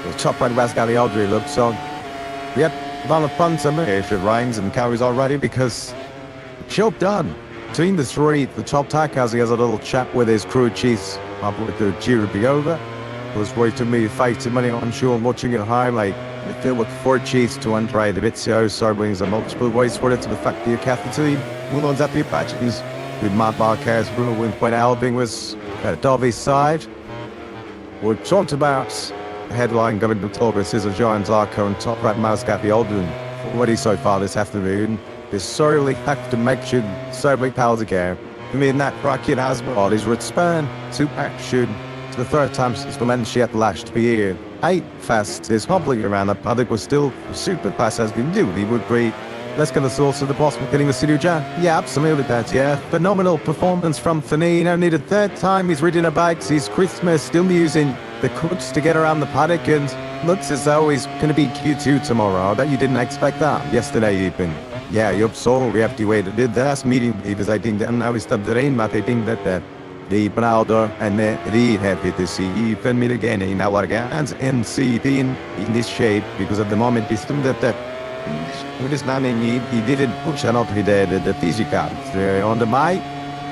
The top right Rascali Audrey looks on. Yep, on a fun summer if it rains and carries already because job done. Between the three, the top Takazi has a little chat with his crew chiefs up with the jury be over. It was way to me fighting money on sure watching it highlight. It filled with 4 chiefs to Andre the Vizio, servings and multiple ways for it to the factory of Catholic. One on that patches with Matt Barquez, Bruno Wimpoint Albing was at Derby's side. We talked about headline going to talk with Cesar Giant Zarco and top right mouse Kathy Alden. Already so far this afternoon. This sorely have to make sure Serbic pals again. I mean that bracket has brought his return to action to the third time since Valencia last year. 8 fast is hobbling around the paddock was still super fast as been due. He would agree. Let's get the source of the boss getting the studio jam. Yeah, absolutely that, yeah. Phenomenal performance from Fanino. Need a third time he's ridden a bike. He's Christmas still using the crutch to get around the paddock and looks as though he's going to be Q2 tomorrow. I bet you didn't expect that yesterday even. Yeah, you saw we have to wait. Did the last meeting because I think that now we stopped the rain, but I think that the Browder and the happy to see even meet again in our hands and see it in this shape because at the moment it's still that with his man he didn't push a lot with the physical on the mic.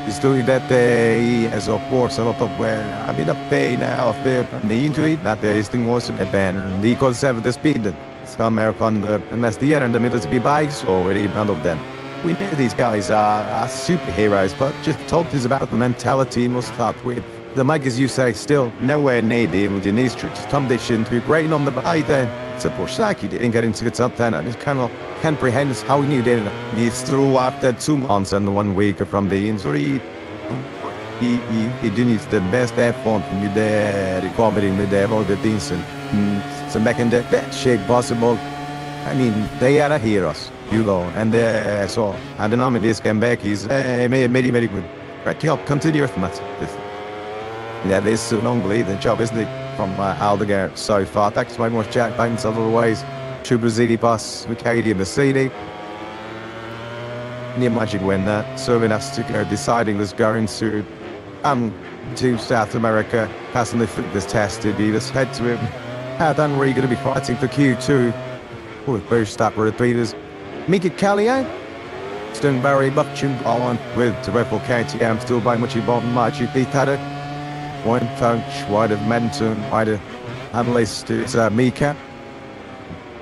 He's doing that he has of course a lot of a bit of pain of the injury that his thing was a ban. The conservative speed. Some American and that's the end in the middle to be bikes already none of them. We know these guys are superheroes, but just talk is about the mentality must start with. The mic, as you say, still nowhere near the in strict condition to be great on the bike then. So Porsaki didn't get into the top 10 and it kind of comprehends how he did it. He's through after 2 months and 1 week from the injury. He didn't the best effort with the recovery with the all the things and so making the best shape possible. I mean, they are heroes, you know, and so I don't know if this comeback is very good. Right, continue from that. Yeah, this is only the job, isn't it, from Aldegar so far. Thanks very much, Jack. Thanks otherwise to Brazili bus with Katie and the CD. Near magic when serving us to go deciding was going to South America, passing the fitness test. He just head to him. How done really going to be fighting for Q2? Oh, first stop for the Peters. Mika Callier. Still very much on with the Rebel KTM, still by much involved in my GP paddock. One punch, wide of Menton, wide of analyst is Mika.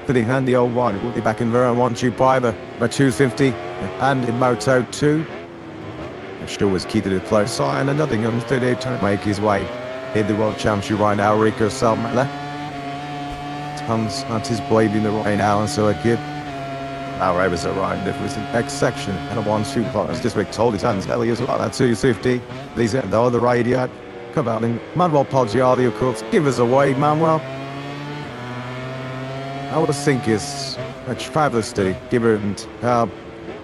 Pretty handy old one. We'll be back in there. 1-2 by the 250 and in Moto2. Still was key to the close side and nothing on 38 to make his way in the World Championship right now. Rico Salmela. Tons at his blade in the right now and so a kid. Our ravers arrived. It was the next section and a 1-2 partners. District told his hands Ellie as well. At 250. These are the other radio. Come out in Manuel Poggiardi, of course. Give us away, Manuel. I would think it's a travesty given how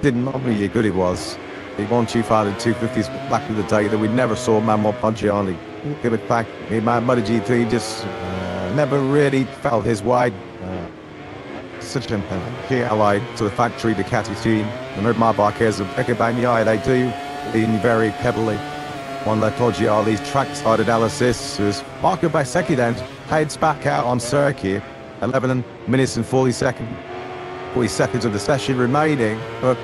didn't know really good it was. He won 250s back in the day that we never saw Manuel Poggiardi. Give it back. My MotoGP just never really felt his way. Such a key ally to the factory Ducati team. And their Marquez and Pekka Bagnaia, they do lean very heavily on the Poggiardi's trackside analysis. As Marco Basecchi then heads back out on circuit. 11 minutes and 40 seconds of the session remaining. But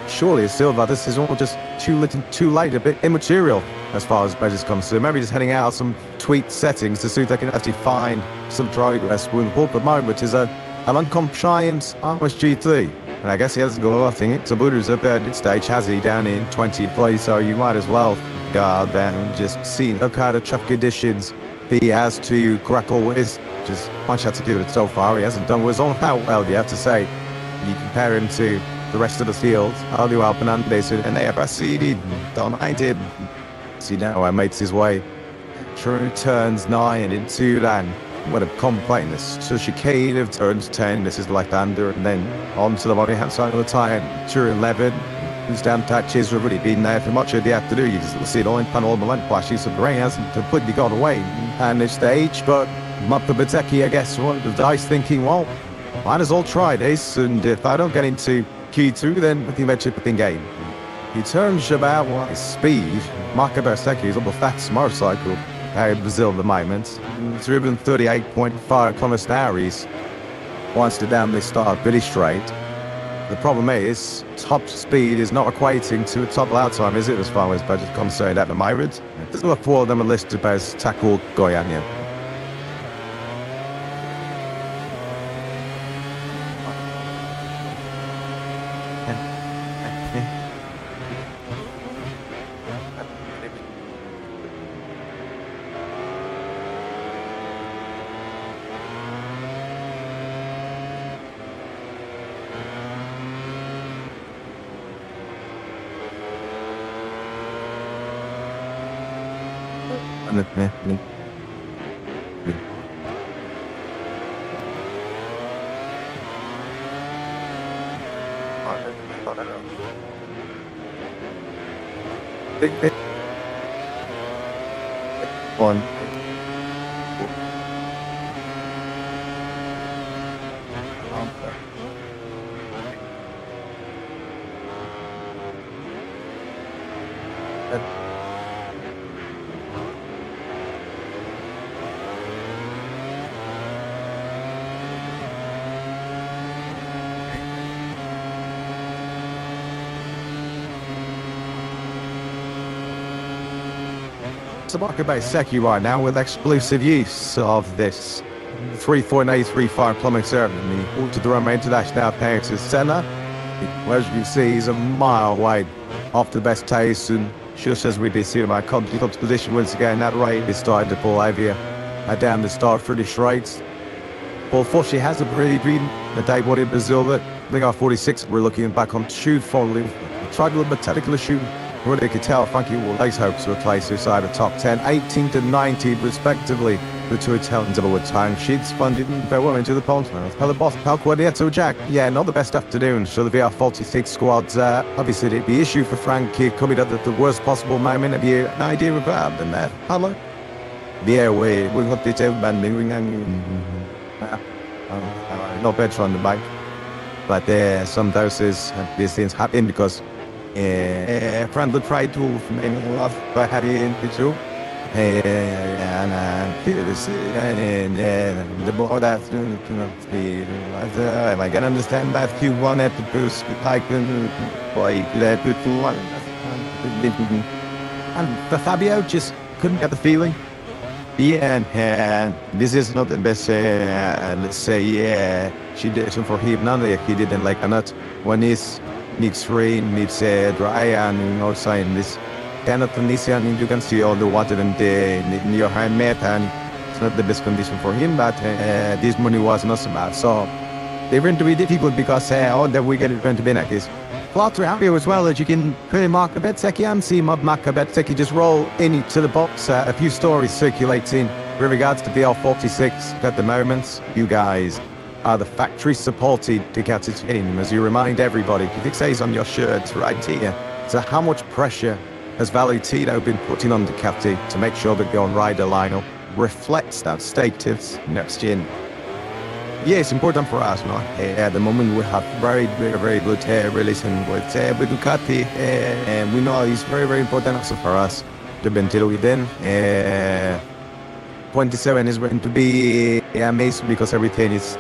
surely, Silva, this is all just too little, too late, a bit immaterial as far as measures concerned. Maybe just heading out some tweak settings to see if they can actually find some progress. We'll hope at the moment is an uncompliant RSG3. And I guess he hasn't got nothing. Saburu's up at this stage, has he, down in 20th place, so you might as well guard that and just see what kind of tough conditions he has to grapple with. Just much had to do it so far. He hasn't done with on how well, you have to say. You compare him to the rest of the field. Aldo Alpenandes and AFC dominated. See now, I makes his way through turns 9 into then. What a completeness. So chicane of turns 10. This is left-hander, and then on to the right-hand side of the tyre. Through 11. His down touches have really been there for much of the afternoon. You can see it all in panel the length flashes of rain hasn't completely gone away at this stage, but Marco Basecchi, I guess, one of the dice thinking, well, might as well try this, and if I don't get into Q2, then I think that's a good game. He turns about his speed. Marco Basecchi is on the fast motorcycle out in Brazil at the moment. Driven 38.5 kilometers an hour. He's wants to down this start pretty straight. The problem is, top speed is not equating to a top lap time, is it, as far as budget concerned at the moment? There's not 4 of them are listed as tackle Goiânia. One. Marco Basecchi right now with exclusive use of this 3.835 kilometer in the Moto2 International Paris Senna. As you see, he's a mile away off the best pace, and just as we've been seeing my competitive position once again, that rate is starting to pull over down the start for the straight. Well, unfortunately, hasn't really been the day one in Brazil, but I think our 46, we're looking back on shoot following. Tried a little bit technical shoot. Really could tell Frankie will lace hopes to replace inside the top 10, 18 to 19 respectively. The two Italians double with time sheets funded very well into the polls. Now the boss, Pal Quadrato Jack. Yeah, not the best afternoon. So the VR46 squad's obviously the issue for Frankie coming up at the worst possible moment. Have you an idea about than that? Hello? Yeah, we've got this banding not better on the bike. But some doses these things happen because friendly try to make love by having into too. And the more that I can understand that you wanted to boost the type boy let it to one. And Fabio just couldn't get the feeling. Yeah, and this is not the best, let's say, situation for him. None of he didn't like a nut when he's needs rain, needs dry, and also in this kind of condition, you can see all the water in your helmet, and it's not the best condition for him, but this morning was not so bad. So they're going to be difficult because that we're going to be like this. Plot around here as well, as you can put in Marco Bezzecchi and see Marco Bezzecchi just roll into the box. A few stories circulating with regards to the L46 at the moment. You guys are the factory supported Ducati team, as you remind everybody. It says on your shirt right here. So how much pressure has Valentino been putting on Ducati to make sure that your rider lineup reflects that status next year? Yeah, it's important for us, no? At the moment, we have very good relation with Ducati, and we know it's very important also for us to be until we then. 27 is going to be amazing because everything is